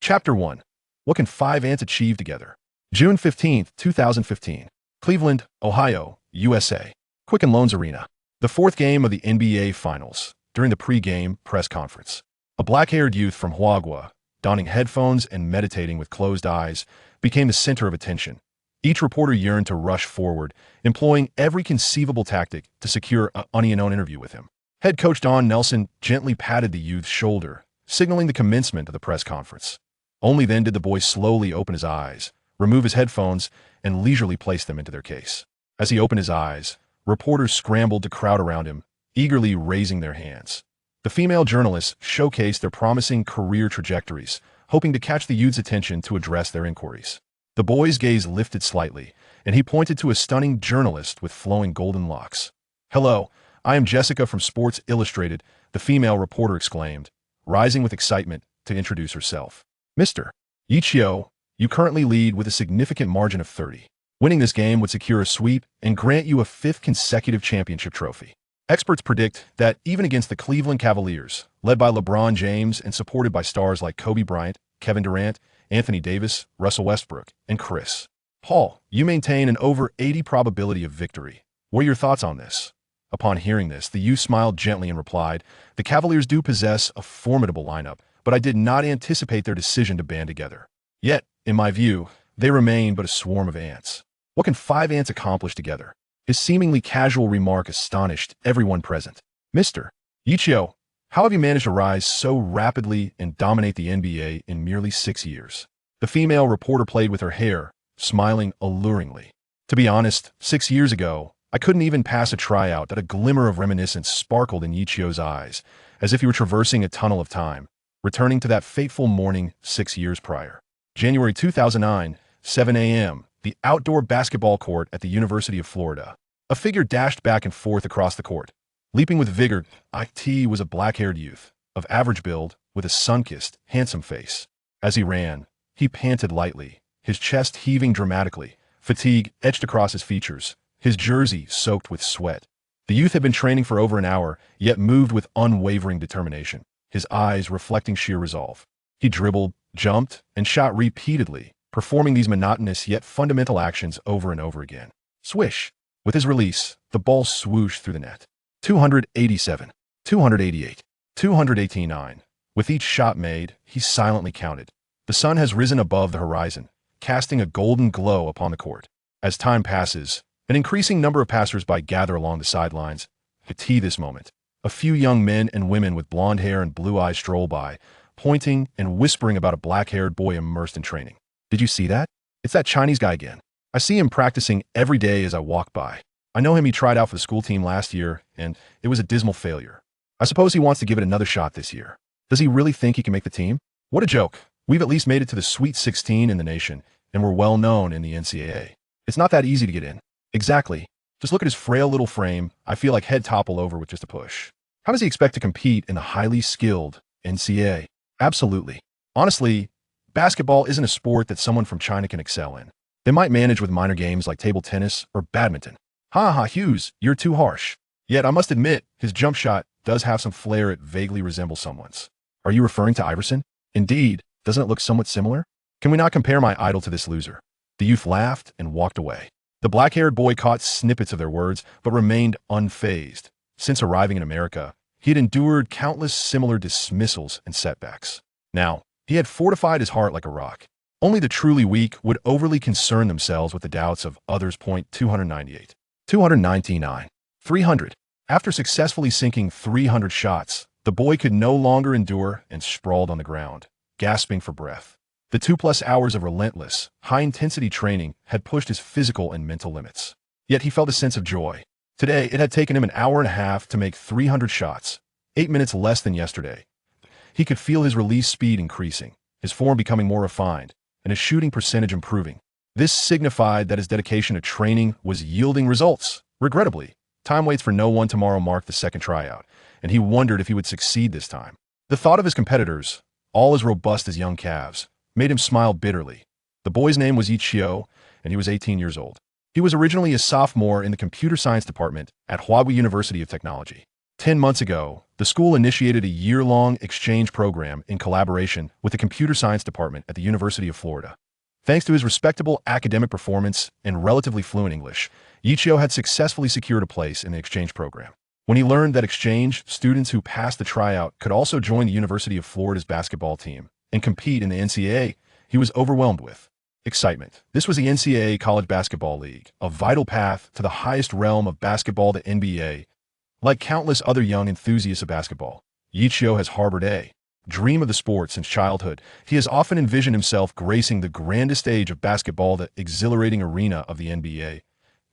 Chapter 1. What can 5 ants achieve together? June 15th, 2015. Cleveland, Ohio, USA. Quicken Loans Arena. The fourth game of the NBA Finals. During the pre-game press conference, a black-haired youth from Huagua, donning headphones and meditating with closed eyes, became the center of attention. Each reporter yearned to rush forward, employing every conceivable tactic to secure an unknown interview with him. Head coach Don Nelson gently patted the youth's shoulder, signaling the commencement of the press conference. Only then did the boy slowly open his eyes, remove his headphones, and leisurely place them into their case. As he opened his eyes, reporters scrambled to crowd around him, eagerly raising their hands. The female journalists showcased their promising career trajectories, hoping to catch the youth's attention to address their inquiries. The boy's gaze lifted slightly, and he pointed to a stunning journalist with flowing golden locks. "Hello, I am Jessica from Sports Illustrated," the female reporter exclaimed, rising with excitement to introduce herself. "Mr. Ye Qiu, you currently lead with a significant margin of 30. Winning this game would secure a sweep and grant you a 5th consecutive championship trophy. Experts predict that even against the Cleveland Cavaliers, led by LeBron James and supported by stars like Kobe Bryant, Kevin Durant, Anthony Davis, Russell Westbrook, and Chris Paul, you maintain an over 80 probability of victory. What are your thoughts on this?" Upon hearing this, the youth smiled gently and replied, "The Cavaliers do possess a formidable lineup, but I did not anticipate their decision to band together. Yet, in my view, they remain but a swarm of ants. What can 5 ants accomplish together?" His seemingly casual remark astonished everyone present. "Mr. Ye Qiu, how have you managed to rise so rapidly and dominate the NBA in merely 6 years?" The female reporter played with her hair, smiling alluringly. "To be honest, 6 years ago, I couldn't even pass a tryout that a glimmer of reminiscence sparkled in Ye Qiu's eyes, as if he were traversing a tunnel of time, returning to that fateful morning 6 years prior. January 2009, 7 a.m., the outdoor basketball court at the University of Florida. A figure dashed back and forth across the court. Leaping with vigor, Ye was a black-haired youth, of average build, with a sun-kissed, handsome face. As he ran, he panted lightly, his chest heaving dramatically, fatigue etched across his features, his jersey soaked with sweat. The youth had been training for over an hour, yet moved with unwavering determination, his eyes reflecting sheer resolve. He dribbled, jumped, and shot repeatedly, performing these monotonous yet fundamental actions over and over again. Swish! With his release, the ball swooshed through the net. 287, 288, 289. With each shot made, he silently counted. The sun has risen above the horizon, casting a golden glow upon the court. As time passes, an increasing number of passers-by gather along the sidelines to tee this moment. A few young men and women with blonde hair and blue eyes stroll by, pointing and whispering about a black-haired boy immersed in training. "Did you see that? It's that Chinese guy again. I see him practicing every day as I walk by. I know him, he tried out for the school team last year, and it was a dismal failure. I suppose he wants to give it another shot this year. Does he really think he can make the team? What a joke. We've at least made it to the Sweet 16 in the nation, and we're well known in the NCAA. It's not that easy to get in." "Exactly. Just look at his frail little frame. I feel like he'd topple over with just a push. How does he expect to compete in the highly skilled NCAA? Absolutely. Honestly, basketball isn't a sport that someone from China can excel in. They might manage with minor games like table tennis or badminton." "Ha ha, Hughes, you're too harsh. Yet I must admit, his jump shot does have some flair. It vaguely resembles someone's." "Are you referring to Iverson?" "Indeed. Doesn't it look somewhat similar? Can we not compare my idol to this loser?" The youth laughed and walked away. The black-haired boy caught snippets of their words, but remained unfazed. Since arriving in America, he had endured countless similar dismissals and setbacks. Now, he had fortified his heart like a rock. Only the truly weak would overly concern themselves with the doubts of others. 298, 299, 300. After successfully sinking 300 shots, the boy could no longer endure and sprawled on the ground, gasping for breath. The 2+ hours of relentless, high-intensity training had pushed his physical and mental limits. Yet he felt a sense of joy. Today, it had taken him an hour and a half to make 300 shots, 8 minutes less than yesterday. He could feel his release speed increasing, his form becoming more refined, and his shooting percentage improving. This signified that his dedication to training was yielding results. Regrettably, time waits for no one. Tomorrow marked the second tryout, and he wondered if he would succeed this time. The thought of his competitors, all as robust as young calves, made him smile bitterly. The boy's name was Ye Qiu, and he was 18 years old. He was originally a sophomore in the computer science department at Huagua University of Technology. 10 months ago, the school initiated a year-long exchange program in collaboration with the computer science department at the University of Florida. Thanks to his respectable academic performance and relatively fluent English, Ye Qiu had successfully secured a place in the exchange program. When he learned that exchange students who passed the tryout could also join the University of Florida's basketball team and compete in the NCAA, he was overwhelmed with excitement. This was the NCAA College Basketball League, a vital path to the highest realm of basketball, the NBA. Like countless other young enthusiasts of basketball, Ye Qiu has harbored a dream of the sport since childhood. He has often envisioned himself gracing the grandest stage of basketball, the exhilarating arena of the NBA.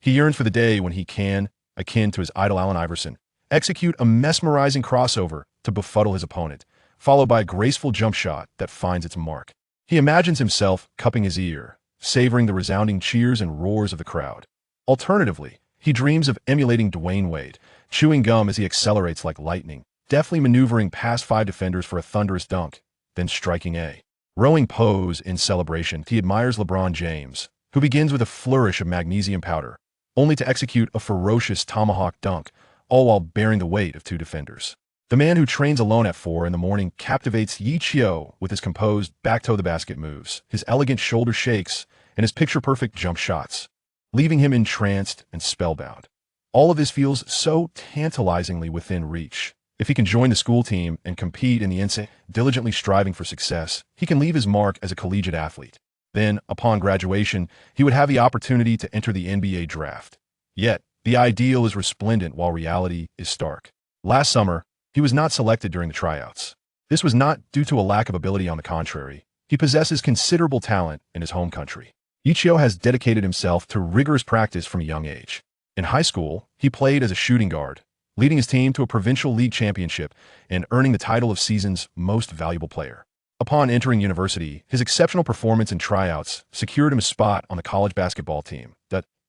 He yearns for the day when he can, akin to his idol Allen Iverson, execute a mesmerizing crossover to befuddle his opponent, followed by a graceful jump shot that finds its mark. He imagines himself cupping his ear, savoring the resounding cheers and roars of the crowd. Alternatively, he dreams of emulating Dwayne Wade, chewing gum as he accelerates like lightning, deftly maneuvering past 5 defenders for a thunderous dunk, then striking a rowing pose in celebration. He admires LeBron James, who begins with a flourish of magnesium powder, only to execute a ferocious tomahawk dunk, all while bearing the weight of 2 defenders. The man who trains alone at 4 in the morning captivates Ye Qiu with his composed back-to-the-basket moves, his elegant shoulder shakes, and his picture-perfect jump shots, leaving him entranced and spellbound. All of this feels so tantalizingly within reach. If he can join the school team and compete in the NCAA, diligently striving for success, he can leave his mark as a collegiate athlete. Then, upon graduation, he would have the opportunity to enter the NBA draft. Yet, the ideal is resplendent while reality is stark. Last summer, he was not selected during the tryouts. This was not due to a lack of ability. On the contrary, he possesses considerable talent in his home country. Ye Qiu has dedicated himself to rigorous practice from a young age. In high school, he played as a shooting guard, leading his team to a provincial league championship and earning the title of season's most valuable player. Upon entering university, his exceptional performance in tryouts secured him a spot on the college basketball team.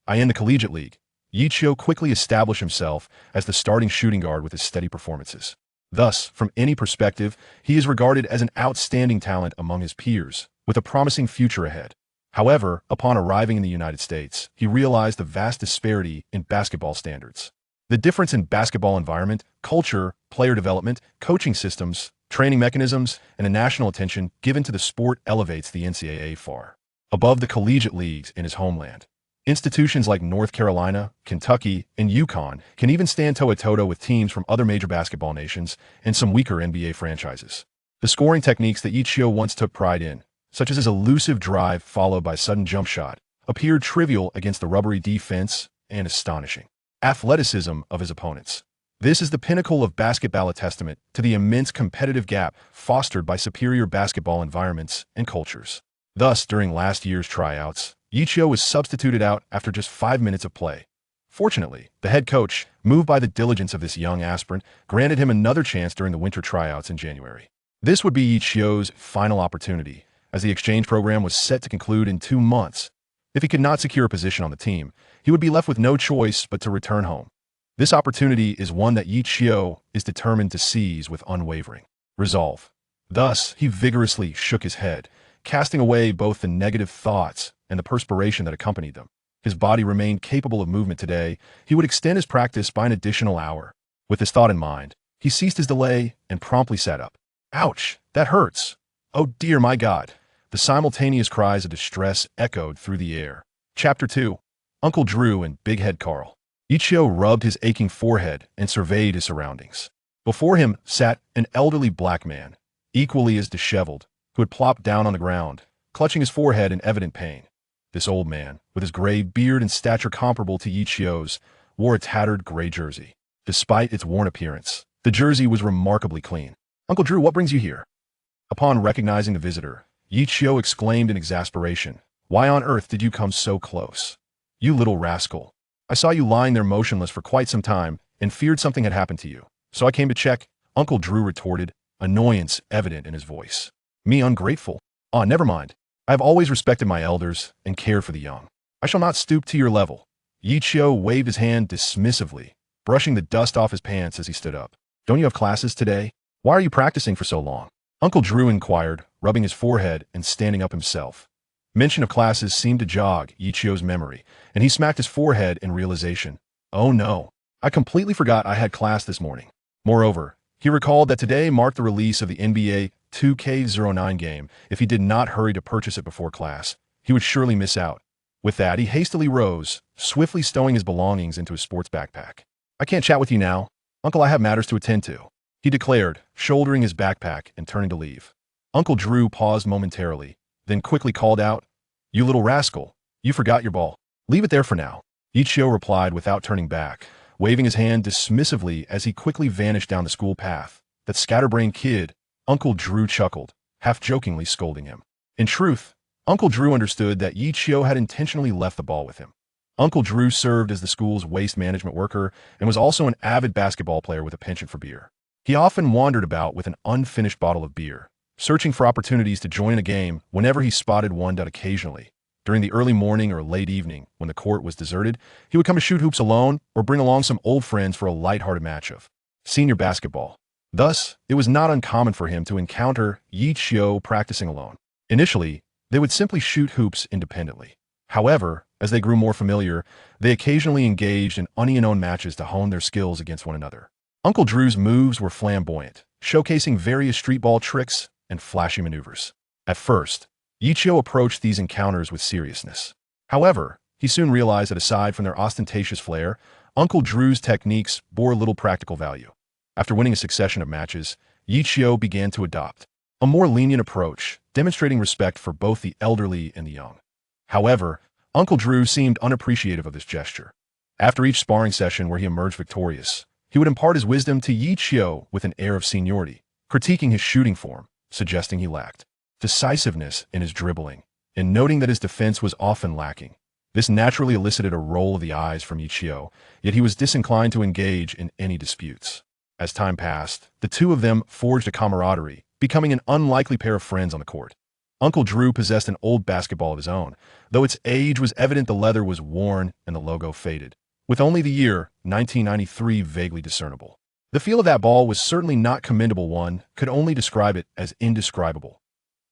In the collegiate league, Ye Qiu quickly established himself as the starting shooting guard with his steady performances. Thus, from any perspective, he is regarded as an outstanding talent among his peers, with a promising future ahead. However, upon arriving in the United States, he realized the vast disparity in basketball standards. The difference in basketball environment, culture, player development, coaching systems, training mechanisms, and the national attention given to the sport elevates the NCAA far above the collegiate leagues in his homeland. Institutions like North Carolina, Kentucky, and UConn can even stand toe-to-toe with teams from other major basketball nations and some weaker NBA franchises. The scoring techniques that Ye Qiu once took pride in, such as his elusive drive followed by sudden jump shot, appeared trivial against the rubbery defense and astonishing athleticism of his opponents. This is the pinnacle of basketball, a testament to the immense competitive gap fostered by superior basketball environments and cultures. Thus, during last year's tryouts, Ye Qiu was substituted out after just 5 minutes of play. Fortunately, the head coach, moved by the diligence of this young aspirant, granted him another chance during the winter tryouts in January. This would be Ye Qiu's final opportunity, as the exchange program was set to conclude in 2 months. If he could not secure a position on the team, he would be left with no choice but to return home. This opportunity is one that Ye Qiu is determined to seize with unwavering resolve. Thus, he vigorously shook his head, casting away both the negative thoughts and the perspiration that accompanied them. His body remained capable of movement today. He would extend his practice by an additional hour. With this thought in mind, he ceased his delay and promptly sat up. Ouch, that hurts. Oh dear, my God. The simultaneous cries of distress echoed through the air. Chapter 2. Uncle Drew and Big Head Carl. Ye Qiu rubbed his aching forehead and surveyed his surroundings. Before him sat an elderly black man, equally as disheveled, who had plopped down on the ground, clutching his forehead in evident pain. This old man, with his gray beard and stature comparable to Ye Qiu's, wore a tattered gray jersey. Despite its worn appearance, the jersey was remarkably clean. Uncle Drew, what brings you here? Upon recognizing the visitor, Ye Qiu exclaimed in exasperation, "Why on earth did you come so close? You little rascal. I saw you lying there motionless for quite some time and feared something had happened to you. So I came to check," Uncle Drew retorted, annoyance evident in his voice. "Me ungrateful? Ah, never mind. I have always respected my elders and cared for the young. I shall not stoop to your level." Ye Qiu waved his hand dismissively, brushing the dust off his pants as he stood up. "Don't you have classes today? Why are you practicing for so long?" Uncle Drew inquired, rubbing his forehead and standing up himself. Mention of classes seemed to jog Ye Qiu's memory, and he smacked his forehead in realization. "Oh no, I completely forgot I had class this morning. Moreover, he recalled that today marked the release of the NBA 2K09 game. If he did not hurry to purchase it before class, he would surely miss out. With that, he hastily rose, swiftly stowing his belongings into his sports backpack. "I can't chat with you now. Uncle, I have matters to attend to," he declared, shouldering his backpack and turning to leave. Uncle Drew paused momentarily, then quickly called out, "You little rascal, you forgot your ball. Leave it there for now." Ye Qiu replied without turning back, waving his hand dismissively as he quickly vanished down the school path. "That scatterbrained kid," Uncle Drew chuckled, half-jokingly scolding him. In truth, Uncle Drew understood that Ye Qiu had intentionally left the ball with him. Uncle Drew served as the school's waste management worker and was also an avid basketball player with a penchant for beer. He often wandered about with an unfinished bottle of beer, searching for opportunities to join a game whenever he spotted one. Occasionally, during the early morning or late evening, when the court was deserted, he would come to shoot hoops alone or bring along some old friends for a lighthearted match of senior basketball. Thus, it was not uncommon for him to encounter Ye Qiu practicing alone. Initially, they would simply shoot hoops independently. However, as they grew more familiar, they occasionally engaged in unknown matches to hone their skills against one another. Uncle Drew's moves were flamboyant, showcasing various street ball tricks and flashy maneuvers. At first, Ye Qiu approached these encounters with seriousness. However, he soon realized that aside from their ostentatious flair, Uncle Drew's techniques bore little practical value. After winning a succession of matches, Ye Qiu began to adopt a more lenient approach, demonstrating respect for both the elderly and the young. However, Uncle Drew seemed unappreciative of this gesture. After each sparring session where he emerged victorious, he would impart his wisdom to Ye Qiu with an air of seniority, critiquing his shooting form, suggesting he lacked decisiveness in his dribbling, and noting that his defense was often lacking. This naturally elicited a roll of the eyes from Ye Qiu, yet he was disinclined to engage in any disputes. As time passed, the two of them forged a camaraderie, becoming an unlikely pair of friends on the court. Uncle Drew possessed an old basketball of his own, though its age was evident. The leather was worn and the logo faded, with only the year 1993 vaguely discernible. The feel of that ball was certainly not commendable. One could only describe it as indescribable.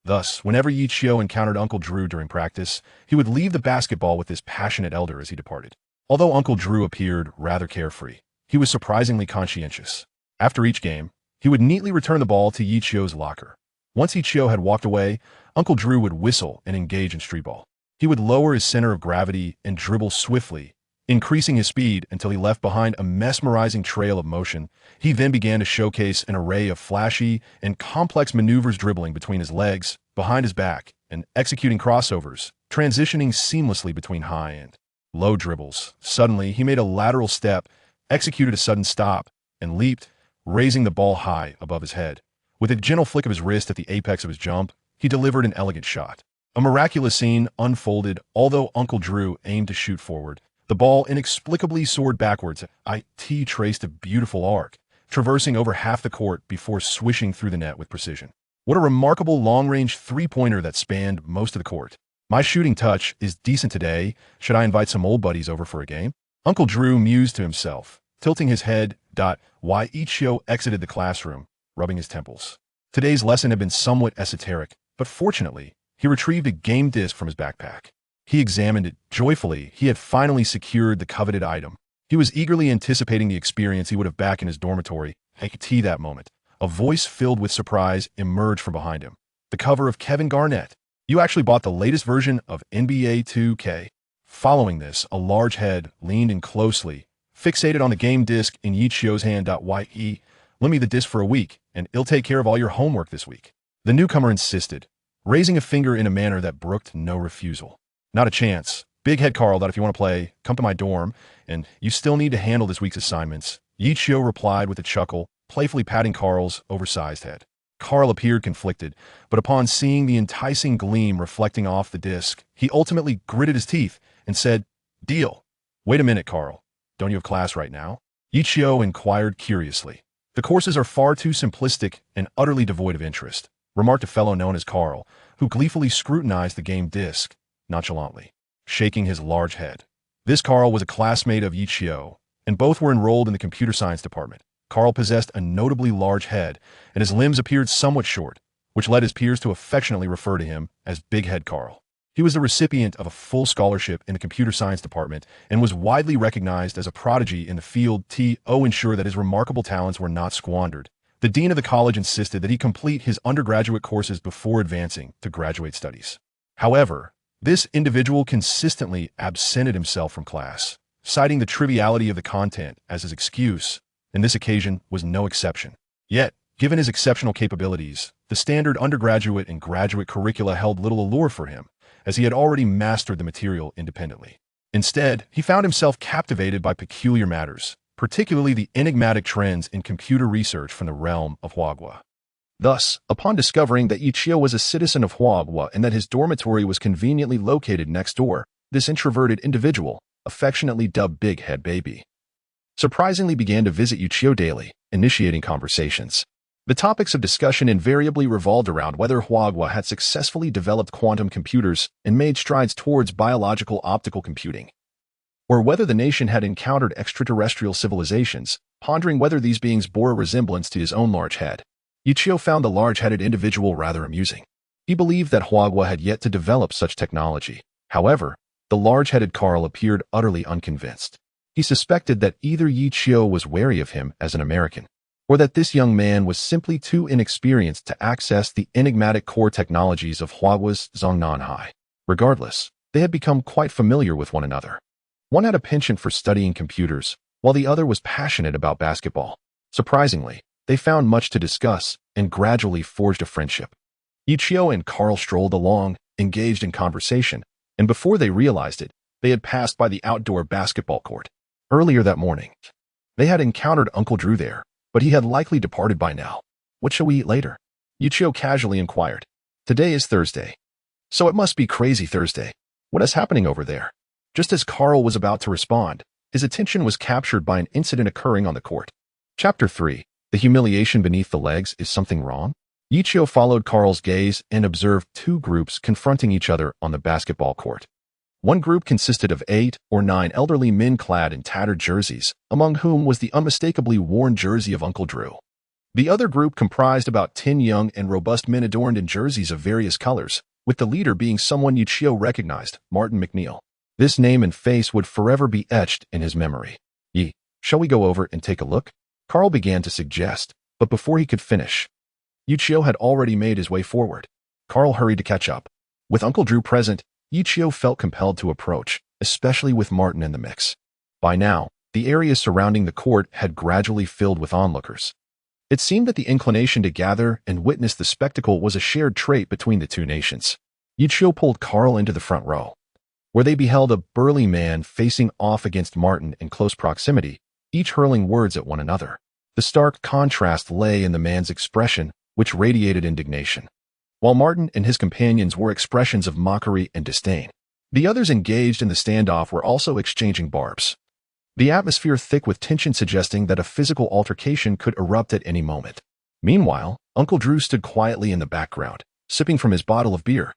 Thus, whenever Ye Qiu encountered Uncle Drew during practice, he would leave the basketball with this passionate elder as he departed. Although Uncle Drew appeared rather carefree, he was surprisingly conscientious. After each game, he would neatly return the ball to Ye Qiu's locker. Once Ye Qiu had walked away, Uncle Drew would whistle and engage in street ball. He would lower his center of gravity and dribble swiftly, increasing his speed until he left behind a mesmerizing trail of motion. He then began to showcase an array of flashy and complex maneuvers, dribbling between his legs, behind his back, and executing crossovers, transitioning seamlessly between high and low dribbles. Suddenly, he made a lateral step, executed a sudden stop, and leaped, raising the ball high above his head. With a gentle flick of his wrist at the apex of his jump, he delivered an elegant shot. A miraculous scene unfolded. Although Uncle Drew aimed to shoot forward, the ball inexplicably soared backwards. It traced a beautiful arc, traversing over half the court before swishing through the net with precision. What a remarkable long-range three-pointer that spanned most of the court. My shooting touch is decent today. Should I invite some old buddies over for a game? Uncle Drew mused to himself, tilting his head. Ye Qiu exited the classroom, rubbing his temples. Today's lesson had been somewhat esoteric, but fortunately, he retrieved a game disc from his backpack. He examined it joyfully. He had finally secured the coveted item. He was eagerly anticipating the experience he would have back in his dormitory. That moment, a voice filled with surprise emerged from behind him. The cover of Kevin Garnett. "You actually bought the latest version of NBA 2K. Following this, a large head leaned in closely, fixated on the game disc in Ye Qiu's hand. Ye, lend me the disc for a week, and it'll take care of all your homework this week." The newcomer insisted, raising a finger in a manner that brooked no refusal. "Not a chance. Big head Carl, if you want to play, come to my dorm, and you still need to handle this week's assignments," Ye Qiu replied with a chuckle, playfully patting Carl's oversized head. Carl appeared conflicted, but upon seeing the enticing gleam reflecting off the disc, he ultimately gritted his teeth and said, "Deal." "Wait a minute, Carl. Don't you have class right now?" Ye Qiu inquired curiously. "The courses are far too simplistic and utterly devoid of interest," remarked a fellow known as Carl, who gleefully scrutinized the game disc, nonchalantly, shaking his large head. This Carl was a classmate of Ye Qiu, and both were enrolled in the computer science department. Carl possessed a notably large head, and his limbs appeared somewhat short, which led his peers to affectionately refer to him as Big Head Carl. He was the recipient of a full scholarship in the computer science department and was widely recognized as a prodigy in the field to ensure that his remarkable talents were not squandered. The dean of the college insisted that he complete his undergraduate courses before advancing to graduate studies. However, this individual consistently absented himself from class, citing the triviality of the content as his excuse, and this occasion was no exception. Yet, given his exceptional capabilities, the standard undergraduate and graduate curricula held little allure for him, as he had already mastered the material independently. Instead, he found himself captivated by peculiar matters, particularly the enigmatic trends in computer research from the realm of Huagua. Thus, upon discovering that Ye Qiu was a citizen of Huagua and that his dormitory was conveniently located next door, this introverted individual, affectionately dubbed Big Head Baby, surprisingly began to visit Ye Qiu daily, initiating conversations. The topics of discussion invariably revolved around whether Huagua had successfully developed quantum computers and made strides towards biological optical computing, or whether the nation had encountered extraterrestrial civilizations, pondering whether these beings bore a resemblance to his own large head. Ye Qiu found the large-headed individual rather amusing. He believed that Huagua had yet to develop such technology. However, the large-headed Carl appeared utterly unconvinced. He suspected that either Ye Qiu was wary of him as an American, or that this young man was simply too inexperienced to access the enigmatic core technologies of Huagua's Zongnanhai. Regardless, they had become quite familiar with one another. One had a penchant for studying computers, while the other was passionate about basketball. Surprisingly, they found much to discuss and gradually forged a friendship. Ye Qiu and Carl strolled along, engaged in conversation, and before they realized it, they had passed by the outdoor basketball court. Earlier that morning, they had encountered Uncle Drew there, but he had likely departed by now. "What shall we eat later?" Ye Qiu casually inquired. "Today is Thursday, so it must be Crazy Thursday. What is happening over there?" Just as Carl was about to respond, his attention was captured by an incident occurring on the court. Chapter 3. The humiliation beneath the legs. Is something wrong? Ye Qiu followed Carl's gaze and observed two groups confronting each other on the basketball court. One group consisted of 8 or 9 elderly men clad in tattered jerseys, among whom was the unmistakably worn jersey of Uncle Drew. The other group comprised about 10 young and robust men adorned in jerseys of various colors, with the leader being someone Ye Qiu recognized, Martin McNeil. This name and face would forever be etched in his memory. "Ye, shall we go over and take a look?" Carl began to suggest, but before he could finish, Ye Qiu had already made his way forward. Carl hurried to catch up. With Uncle Drew present, Ye Qiu felt compelled to approach, especially with Martin in the mix. By now, the area surrounding the court had gradually filled with onlookers. It seemed that the inclination to gather and witness the spectacle was a shared trait between the two nations. Ye Qiu pulled Carl into the front row, where they beheld a burly man facing off against Martin in close proximity, each hurling words at one another. The stark contrast lay in the man's expression, which radiated indignation, while Martin and his companions wore expressions of mockery and disdain. The others engaged in the standoff were also exchanging barbs, the atmosphere thick with tension suggesting that a physical altercation could erupt at any moment. Meanwhile, Uncle Drew stood quietly in the background, sipping from his bottle of beer,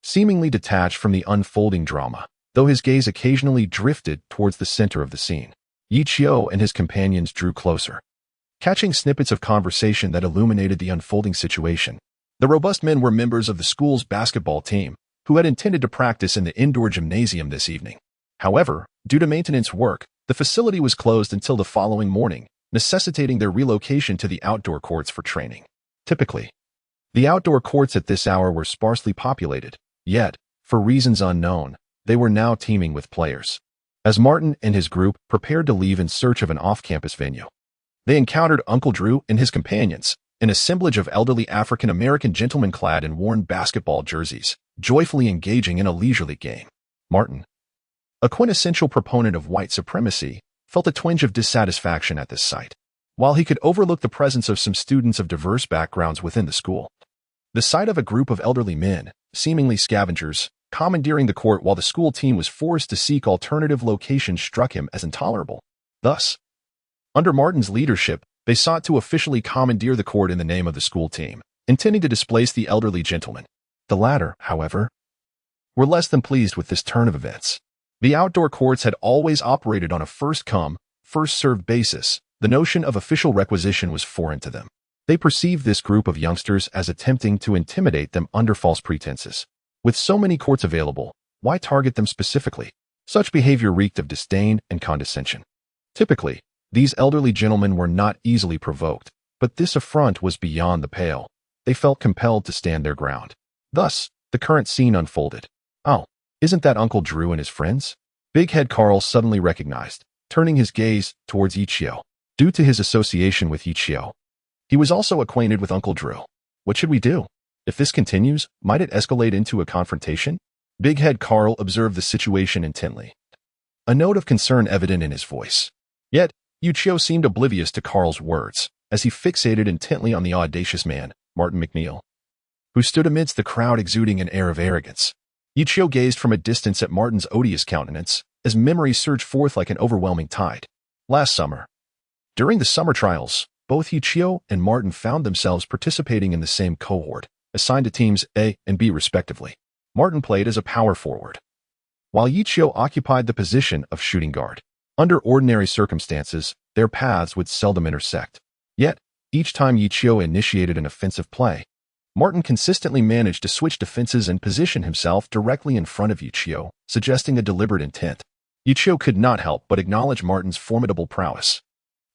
seemingly detached from the unfolding drama, though his gaze occasionally drifted towards the center of the scene. Ye Qiu and his companions drew closer, catching snippets of conversation that illuminated the unfolding situation. The robust men were members of the school's basketball team, who had intended to practice in the indoor gymnasium this evening. However, due to maintenance work, the facility was closed until the following morning, necessitating their relocation to the outdoor courts for training. Typically, the outdoor courts at this hour were sparsely populated, yet, for reasons unknown, they were now teeming with players. As Martin and his group prepared to leave in search of an off-campus venue, they encountered Uncle Drew and his companions, an assemblage of elderly African-American gentlemen clad in worn basketball jerseys, joyfully engaging in a leisurely game. Martin, a quintessential proponent of white supremacy, felt a twinge of dissatisfaction at this sight. While he could overlook the presence of some students of diverse backgrounds within the school, the sight of a group of elderly men, seemingly scavengers, commandeering the court while the school team was forced to seek alternative locations struck him as intolerable. Thus, under Martin's leadership, they sought to officially commandeer the court in the name of the school team, intending to displace the elderly gentlemen. The latter, however, were less than pleased with this turn of events. The outdoor courts had always operated on a first-come, first-served basis. The notion of official requisition was foreign to them. They perceived this group of youngsters as attempting to intimidate them under false pretenses. With so many courts available, why target them specifically? Such behavior reeked of disdain and condescension. Typically, these elderly gentlemen were not easily provoked, but this affront was beyond the pale. They felt compelled to stand their ground. Thus, the current scene unfolded. Oh, isn't that Uncle Drew and his friends? Big Head Carl suddenly recognized, turning his gaze towards Ye Qiu. Due to his association with Ye Qiu, he was also acquainted with Uncle Drew. What should we do? If this continues, might it escalate into a confrontation? Big Head Carl observed the situation intently, a note of concern evident in his voice. Yet, Ye Qiu seemed oblivious to Carl's words, as he fixated intently on the audacious man, Martin McNeil, who stood amidst the crowd exuding an air of arrogance. Ye Qiu gazed from a distance at Martin's odious countenance, as memories surged forth like an overwhelming tide. Last summer, during the summer trials, both Ye Qiu and Martin found themselves participating in the same cohort, assigned to teams A and B respectively. Martin played as a power forward, while Ye Qiu occupied the position of shooting guard. Under ordinary circumstances, their paths would seldom intersect. Yet, each time Ye Qiu initiated an offensive play, Martin consistently managed to switch defenses and position himself directly in front of Ye Qiu, suggesting a deliberate intent. Ye Qiu could not help but acknowledge Martin's formidable prowess.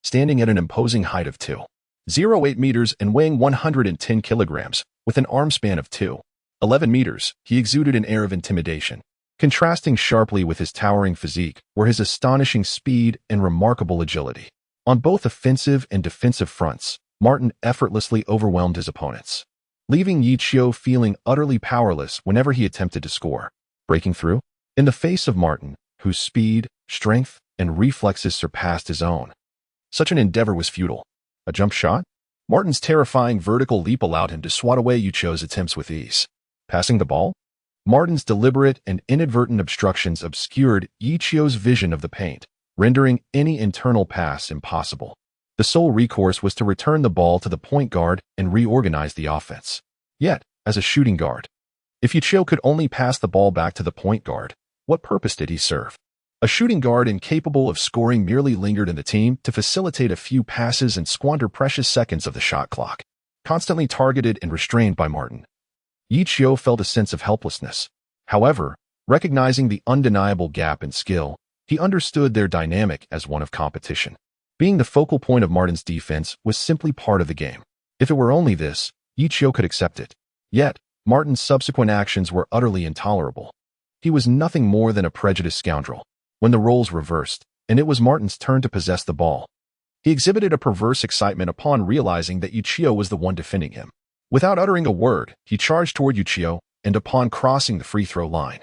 Standing at an imposing height of 2.08 meters and weighing 110 kilograms, with an arm span of 2.11 meters, he exuded an air of intimidation. Contrasting sharply with his towering physique were his astonishing speed and remarkable agility. On both offensive and defensive fronts, Martin effortlessly overwhelmed his opponents, leaving Ye Qiu feeling utterly powerless whenever he attempted to score. Breaking through? In the face of Martin, whose speed, strength, and reflexes surpassed his own, such an endeavor was futile. A jump shot? Martin's terrifying vertical leap allowed him to swat away Ye Qiu's attempts with ease. Passing the ball? Martin's deliberate and inadvertent obstructions obscured Ye Qiu's vision of the paint, rendering any internal pass impossible. The sole recourse was to return the ball to the point guard and reorganize the offense. Yet, as a shooting guard, if Ye Qiu could only pass the ball back to the point guard, what purpose did he serve? A shooting guard incapable of scoring merely lingered in the team to facilitate a few passes and squander precious seconds of the shot clock. Constantly targeted and restrained by Martin, Ye Qiu felt a sense of helplessness. However, recognizing the undeniable gap in skill, he understood their dynamic as one of competition. Being the focal point of Martin's defense was simply part of the game. If it were only this, Ye Qiu could accept it. Yet, Martin's subsequent actions were utterly intolerable. He was nothing more than a prejudiced scoundrel. When the roles reversed, and it was Martin's turn to possess the ball, he exhibited a perverse excitement upon realizing that Ye Qiu was the one defending him. Without uttering a word, he charged toward Ye Qiu, and upon crossing the free throw line,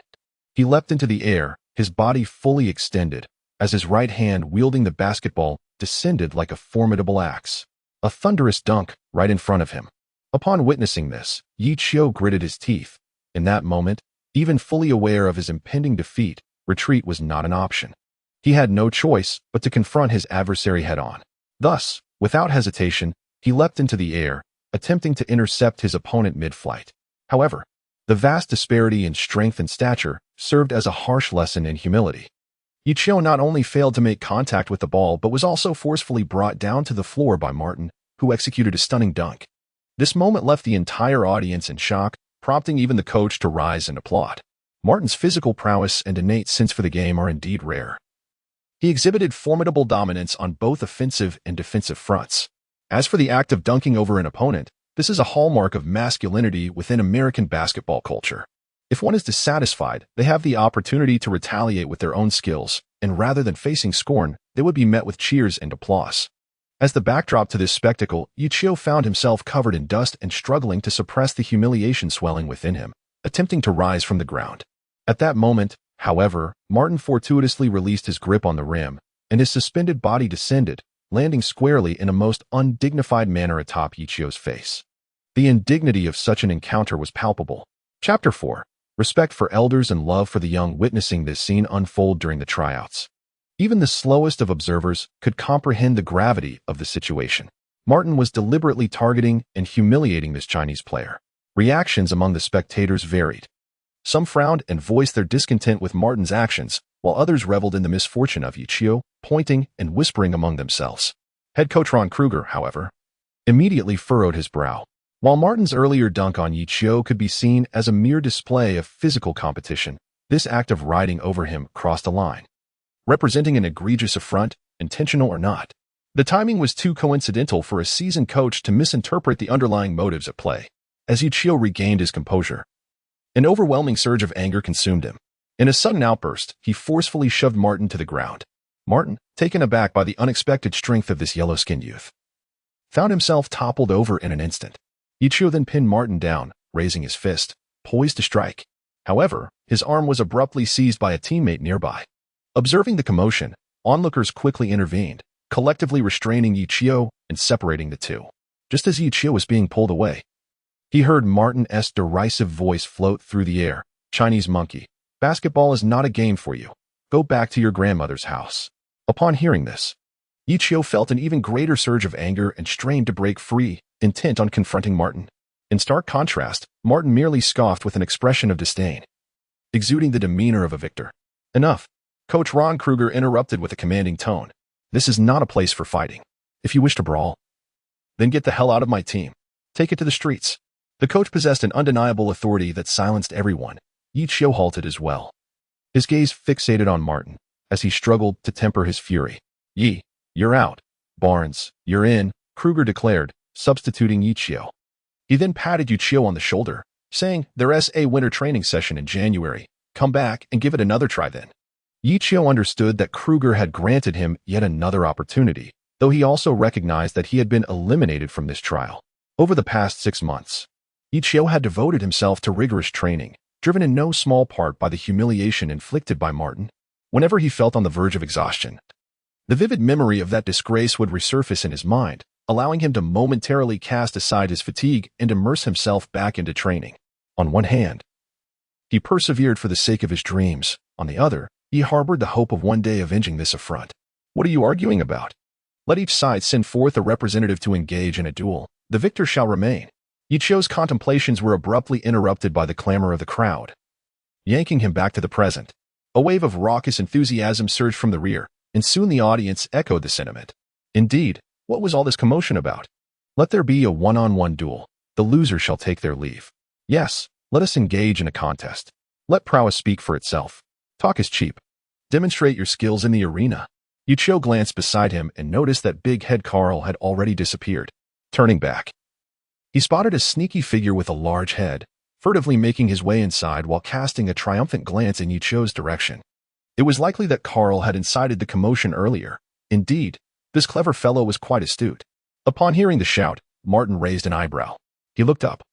he leapt into the air, his body fully extended, as his right hand wielding the basketball descended like a formidable axe. A thunderous dunk right in front of him. Upon witnessing this, Ye Qiu gritted his teeth. In that moment, even fully aware of his impending defeat, retreat was not an option. He had no choice but to confront his adversary head-on. Thus, without hesitation, he leapt into the air, attempting to intercept his opponent mid-flight. However, the vast disparity in strength and stature served as a harsh lesson in humility. Ye Qiu not only failed to make contact with the ball but was also forcefully brought down to the floor by Martin, who executed a stunning dunk. This moment left the entire audience in shock, prompting even the coach to rise and applaud. Martin's physical prowess and innate sense for the game are indeed rare. He exhibited formidable dominance on both offensive and defensive fronts. As for the act of dunking over an opponent, this is a hallmark of masculinity within American basketball culture. If one is dissatisfied, they have the opportunity to retaliate with their own skills, and rather than facing scorn, they would be met with cheers and applause. As the backdrop to this spectacle, Ye Qiu found himself covered in dust and struggling to suppress the humiliation swelling within him, attempting to rise from the ground. At that moment, however, Martin fortuitously released his grip on the rim, and his suspended body descended, landing squarely in a most undignified manner atop Ye Qiu's face. The indignity of such an encounter was palpable. Chapter 4. Respect for elders and love for the young. Witnessing this scene unfold during the tryouts, even the slowest of observers could comprehend the gravity of the situation. Martin was deliberately targeting and humiliating this Chinese player. Reactions among the spectators varied. Some frowned and voiced their discontent with Martin's actions, while others reveled in the misfortune of Ye Qiu, pointing and whispering among themselves. Head coach Ron Kruger, however, immediately furrowed his brow. While Martin's earlier dunk on Ye Qiu could be seen as a mere display of physical competition, this act of riding over him crossed a line, representing an egregious affront, intentional or not. The timing was too coincidental for a seasoned coach to misinterpret the underlying motives at play. As Ye Qiu regained his composure, an overwhelming surge of anger consumed him. In a sudden outburst, he forcefully shoved Martin to the ground. Martin, taken aback by the unexpected strength of this yellow-skinned youth, found himself toppled over in an instant. Ye Qiu then pinned Martin down, raising his fist, poised to strike. However, his arm was abruptly seized by a teammate nearby. Observing the commotion, onlookers quickly intervened, collectively restraining Ye Qiu and separating the two. Just as Ye Qiu was being pulled away, he heard Martin's derisive voice float through the air. "Chinese monkey, basketball is not a game for you. Go back to your grandmother's house." Upon hearing this, Ye Qiu felt an even greater surge of anger and strained to break free, intent on confronting Martin. In stark contrast, Martin merely scoffed with an expression of disdain, exuding the demeanor of a victor. "Enough." Coach Ron Kruger interrupted with a commanding tone. "This is not a place for fighting. If you wish to brawl, then get the hell out of my team. Take it to the streets." The coach possessed an undeniable authority that silenced everyone. Ye Qiu halted as well, his gaze fixated on Martin, as he struggled to temper his fury. "Ye, you're out. Barnes, you're in," Kruger declared, substituting Ye Qiu. He then patted Ye Qiu on the shoulder, saying, "There's a winter training session in January. Come back and give it another try then." Ye Qiu understood that Kruger had granted him yet another opportunity, though he also recognized that he had been eliminated from this trial. Over the past 6 months, Ye Qiu had devoted himself to rigorous training, driven in no small part by the humiliation inflicted by Martin. Whenever he felt on the verge of exhaustion, the vivid memory of that disgrace would resurface in his mind, allowing him to momentarily cast aside his fatigue and immerse himself back into training. On one hand, he persevered for the sake of his dreams. On the other, he harbored the hope of one day avenging this affront. "What are you arguing about? Let each side send forth a representative to engage in a duel. The victor shall remain." Ye Qiu's contemplations were abruptly interrupted by the clamor of the crowd, yanking him back to the present. A wave of raucous enthusiasm surged from the rear, and soon the audience echoed the sentiment. Indeed, what was all this commotion about? Let there be a one-on-one duel. The loser shall take their leave. Yes, let us engage in a contest. Let prowess speak for itself. Talk is cheap. Demonstrate your skills in the arena. Ye Qiu glanced beside him and noticed that big head Carl had already disappeared. Turning back, he spotted a sneaky figure with a large head, furtively making his way inside while casting a triumphant glance in Ye Qiu's direction. It was likely that Carl had incited the commotion earlier. Indeed, this clever fellow was quite astute. Upon hearing the shout, Martin raised an eyebrow. He looked up,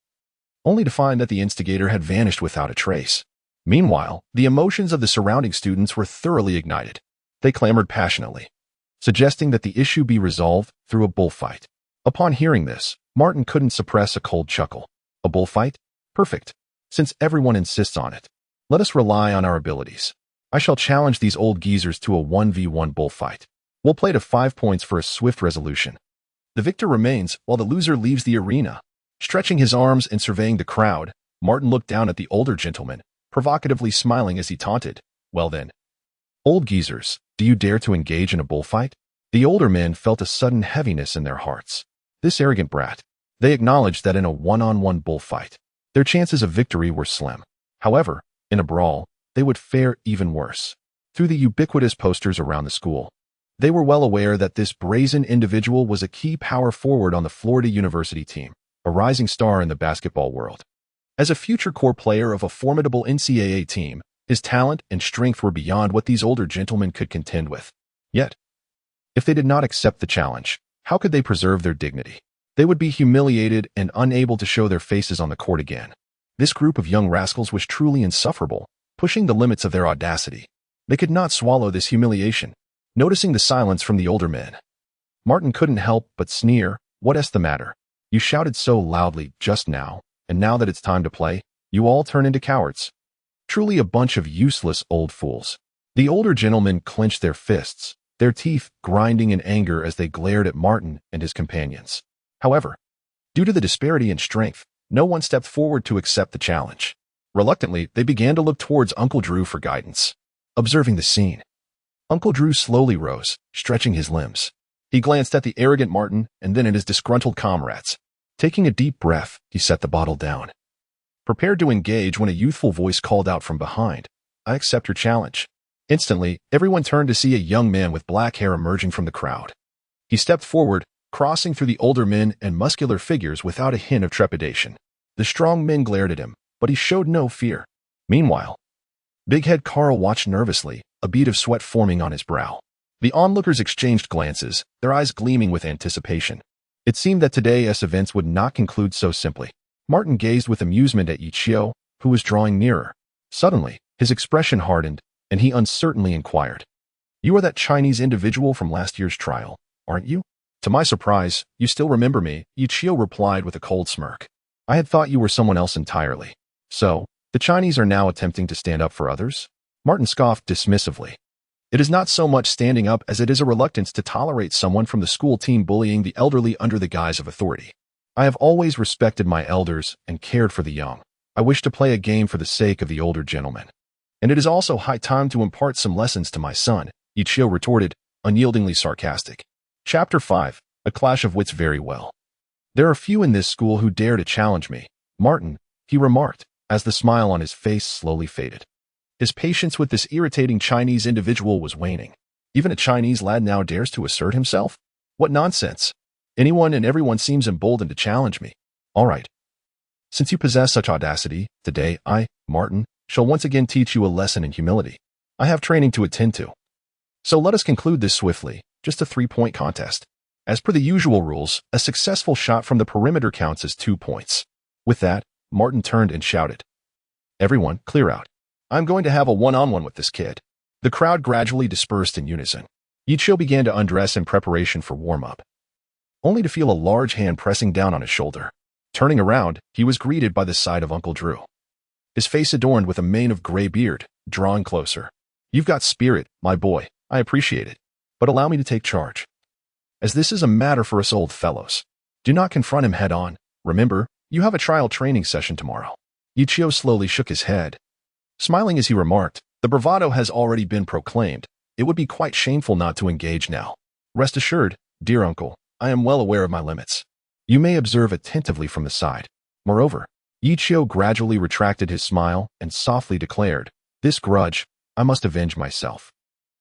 only to find that the instigator had vanished without a trace. Meanwhile, the emotions of the surrounding students were thoroughly ignited. They clamored passionately, suggesting that the issue be resolved through a bullfight. Upon hearing this, Martin couldn't suppress a cold chuckle. A bullfight? Perfect. Since everyone insists on it, let us rely on our abilities. I shall challenge these old geezers to a 1v1 bullfight. We'll play to 5 points for a swift resolution. The victor remains while the loser leaves the arena. Stretching his arms and surveying the crowd, Martin looked down at the older gentleman, provocatively smiling as he taunted. "Well then, old geezers, do you dare to engage in a bullfight?" The older men felt a sudden heaviness in their hearts. This arrogant brat. They acknowledged that in a one-on-one bullfight, their chances of victory were slim. However, in a brawl, they would fare even worse. Through the ubiquitous posters around the school, they were well aware that this brazen individual was a key power forward on the Florida University team, a rising star in the basketball world. As a future core player of a formidable NCAA team, his talent and strength were beyond what these older gentlemen could contend with. Yet, if they did not accept the challenge, how could they preserve their dignity? They would be humiliated and unable to show their faces on the court again. This group of young rascals was truly insufferable, pushing the limits of their audacity. They could not swallow this humiliation. Noticing the silence from the older men, Martin couldn't help but sneer. "What's the matter? You shouted so loudly just now, and now that it's time to play, you all turn into cowards. Truly a bunch of useless old fools." The older gentlemen clenched their fists, their teeth grinding in anger as they glared at Martin and his companions. However, due to the disparity in strength, no one stepped forward to accept the challenge. Reluctantly, they began to look towards Uncle Drew for guidance. Observing the scene, Uncle Drew slowly rose, stretching his limbs. He glanced at the arrogant Martin and then at his disgruntled comrades. Taking a deep breath, he set the bottle down. Prepared to engage when a youthful voice called out from behind, "I accept your challenge." Instantly, everyone turned to see a young man with black hair emerging from the crowd. He stepped forward, crossing through the older men and muscular figures without a hint of trepidation. The strong men glared at him, but he showed no fear. Meanwhile, Big Head Carl watched nervously, a bead of sweat forming on his brow. The onlookers exchanged glances, their eyes gleaming with anticipation. It seemed that today's events would not conclude so simply. Martin gazed with amusement at Ye Qiu, who was drawing nearer. Suddenly, his expression hardened, and he uncertainly inquired, "You are that Chinese individual from last year's trial, aren't you?" "To my surprise, you still remember me," Ye Qiu replied with a cold smirk. "I had thought you were someone else entirely." "So, the Chinese are now attempting to stand up for others?" Martin scoffed dismissively. "It is not so much standing up as it is a reluctance to tolerate someone from the school team bullying the elderly under the guise of authority. I have always respected my elders and cared for the young. I wish to play a game for the sake of the older gentleman. And it is also high time to impart some lessons to my son," Ye Qiu retorted, unyieldingly sarcastic. Chapter 5. A Clash of Wits. "Very well. There are few in this school who dare to challenge me, Martin," he remarked, as the smile on his face slowly faded. His patience with this irritating Chinese individual was waning. Even a Chinese lad now dares to assert himself? What nonsense! Anyone and everyone seems emboldened to challenge me. All right. Since you possess such audacity, today I, Martin, shall once again teach you a lesson in humility. I have training to attend to. So let us conclude this swiftly, just a 3-point contest. As per the usual rules, a successful shot from the perimeter counts as 2 points. With that, Martin turned and shouted, "Everyone, clear out. I'm going to have a one-on-one with this kid." The crowd gradually dispersed in unison. Ye Qiu began to undress in preparation for warm-up, only to feel a large hand pressing down on his shoulder. Turning around, he was greeted by the sight of Uncle Drew, his face adorned with a mane of gray beard, drawing closer. "You've got spirit, my boy. I appreciate it. But allow me to take charge, as this is a matter for us old fellows. Do not confront him head-on. Remember, you have a trial training session tomorrow." Ye Qiu slowly shook his head, smiling as he remarked, "The bravado has already been proclaimed. It would be quite shameful not to engage now. Rest assured, dear uncle, I am well aware of my limits. You may observe attentively from the side." Moreover, Ye Qiu gradually retracted his smile and softly declared, "This grudge, I must avenge myself."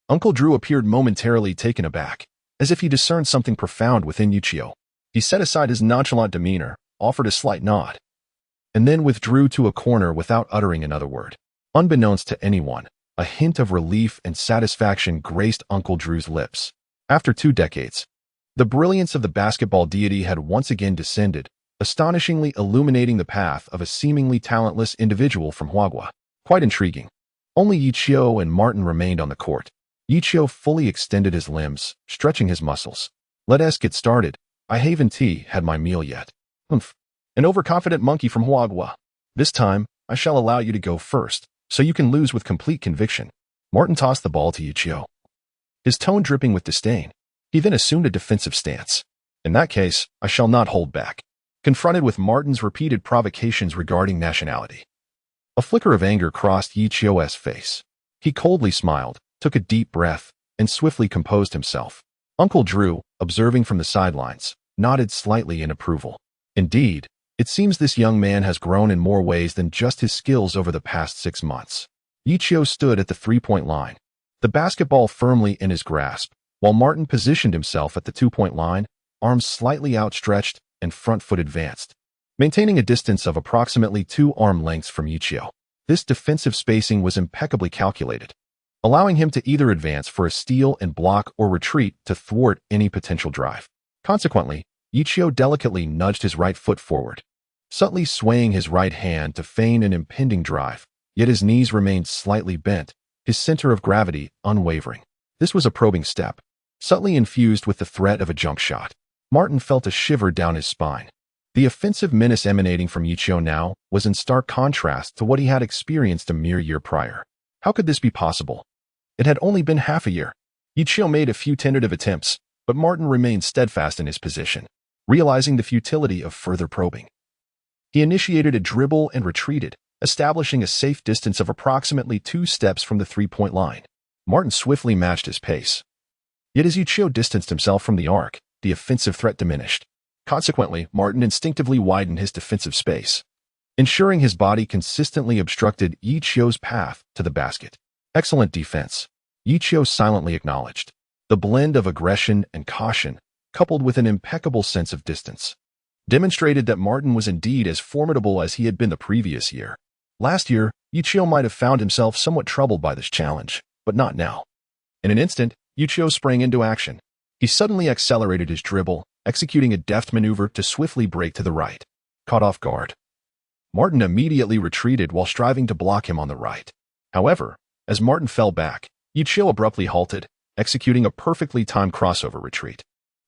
Uncle Drew appeared momentarily taken aback, as if he discerned something profound within Ye Qiu. He set aside his nonchalant demeanor, offered a slight nod, and then withdrew to a corner without uttering another word. Unbeknownst to anyone, a hint of relief and satisfaction graced Uncle Drew's lips. After 2 decades, the brilliance of the basketball deity had once again descended, astonishingly illuminating the path of a seemingly talentless individual from Huagua. Quite intriguing. Only Ye Qiu and Martin remained on the court. Ye Qiu fully extended his limbs, stretching his muscles. "Let us get started. I haven't had my meal yet." "Humph. An overconfident monkey from Huagua. This time, I shall allow you to go first, so you can lose with complete conviction." Martin tossed the ball to Ye Qiu, his tone dripping with disdain. He then assumed a defensive stance. "In that case, I shall not hold back." Confronted with Martin's repeated provocations regarding nationality, a flicker of anger crossed Ye Qiu's face. He coldly smiled, took a deep breath, and swiftly composed himself. Uncle Drew, observing from the sidelines, nodded slightly in approval. Indeed, it seems this young man has grown in more ways than just his skills over the past 6 months. Ye Qiu stood at the 3-point line, the basketball firmly in his grasp, while Martin positioned himself at the 2-point line, arms slightly outstretched and front foot advanced, maintaining a distance of approximately 2 arm lengths from Ye Qiu. This defensive spacing was impeccably calculated, allowing him to either advance for a steal and block or retreat to thwart any potential drive. Consequently, Ye Qiu delicately nudged his right foot forward, subtly swaying his right hand to feign an impending drive, yet his knees remained slightly bent, his center of gravity unwavering. This was a probing step, subtly infused with the threat of a jump shot. Martin felt a shiver down his spine. The offensive menace emanating from Ye Qiu now was in stark contrast to what he had experienced a mere year prior. How could this be possible? It had only been half a year. Ye Qiu made a few tentative attempts, but Martin remained steadfast in his position, realizing the futility of further probing. He initiated a dribble and retreated, establishing a safe distance of approximately 2 steps from the 3-point line. Martin swiftly matched his pace. Yet as Ye Qiu distanced himself from the arc, the offensive threat diminished. Consequently, Martin instinctively widened his defensive space, ensuring his body consistently obstructed Ye Qiu's path to the basket. Excellent defense, Ye Qiu silently acknowledged. The blend of aggression and caution, coupled with an impeccable sense of distance, demonstrated that Martin was indeed as formidable as he had been the previous year. Last year, Ye Qiu might have found himself somewhat troubled by this challenge, but not now. In an instant, Ye Qiu sprang into action. He suddenly accelerated his dribble, executing a deft maneuver to swiftly break to the right. Caught off guard, Martin immediately retreated while striving to block him on the right. However, as Martin fell back, Ye Qiu abruptly halted, executing a perfectly timed crossover retreat.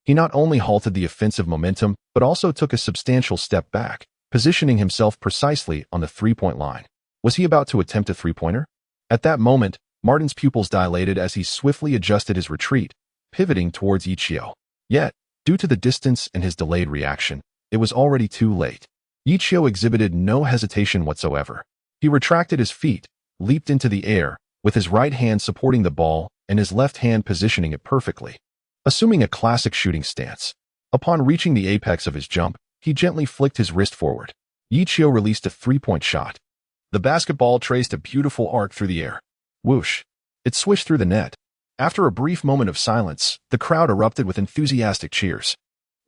He not only halted the offensive momentum, but also took a substantial step back, positioning himself precisely on the three-point line. Was he about to attempt a three-pointer? At that moment, Martin's pupils dilated as he swiftly adjusted his retreat, pivoting towards Ye Qiu. Yet, due to the distance and his delayed reaction, it was already too late. Ye Qiu exhibited no hesitation whatsoever. He retracted his feet, leaped into the air, with his right hand supporting the ball and his left hand positioning it perfectly, assuming a classic shooting stance. Upon reaching the apex of his jump, he gently flicked his wrist forward. Ye Qiu released a three-point shot. The basketball traced a beautiful arc through the air. Whoosh! It swished through the net. After a brief moment of silence, the crowd erupted with enthusiastic cheers.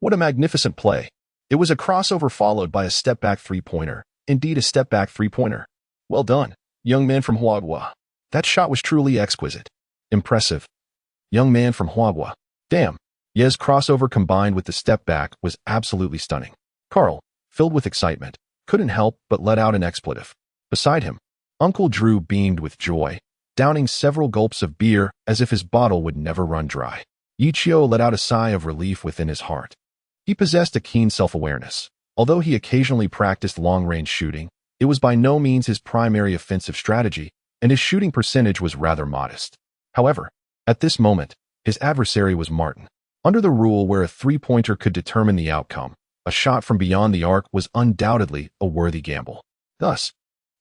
What a magnificent play! It was a crossover followed by a step-back three-pointer. Indeed, a step-back three-pointer. Well done, young man from Huagua. That shot was truly exquisite. Impressive. Young man from Huagua. Damn. Ye's crossover combined with the step-back was absolutely stunning. Carl, filled with excitement, couldn't help but let out an expletive. Beside him, Uncle Drew beamed with joy, downing several gulps of beer as if his bottle would never run dry. Ye Qiu let out a sigh of relief within his heart. He possessed a keen self-awareness. Although he occasionally practiced long-range shooting, it was by no means his primary offensive strategy, and his shooting percentage was rather modest. However, at this moment, his adversary was Martin. Under the rule where a three-pointer could determine the outcome, a shot from beyond the arc was undoubtedly a worthy gamble. Thus,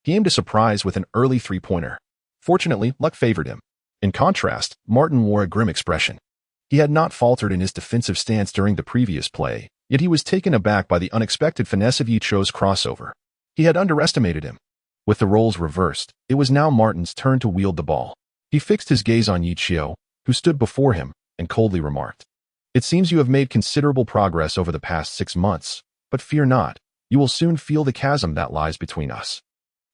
he aimed a surprise with an early three-pointer. Fortunately, luck favored him. In contrast, Martin wore a grim expression. He had not faltered in his defensive stance during the previous play, yet he was taken aback by the unexpected finesse of Ye Qiu's crossover. He had underestimated him. With the roles reversed, it was now Martin's turn to wield the ball. He fixed his gaze on Ye Qiu, who stood before him, and coldly remarked, "It seems you have made considerable progress over the past 6 months, but fear not, you will soon feel the chasm that lies between us.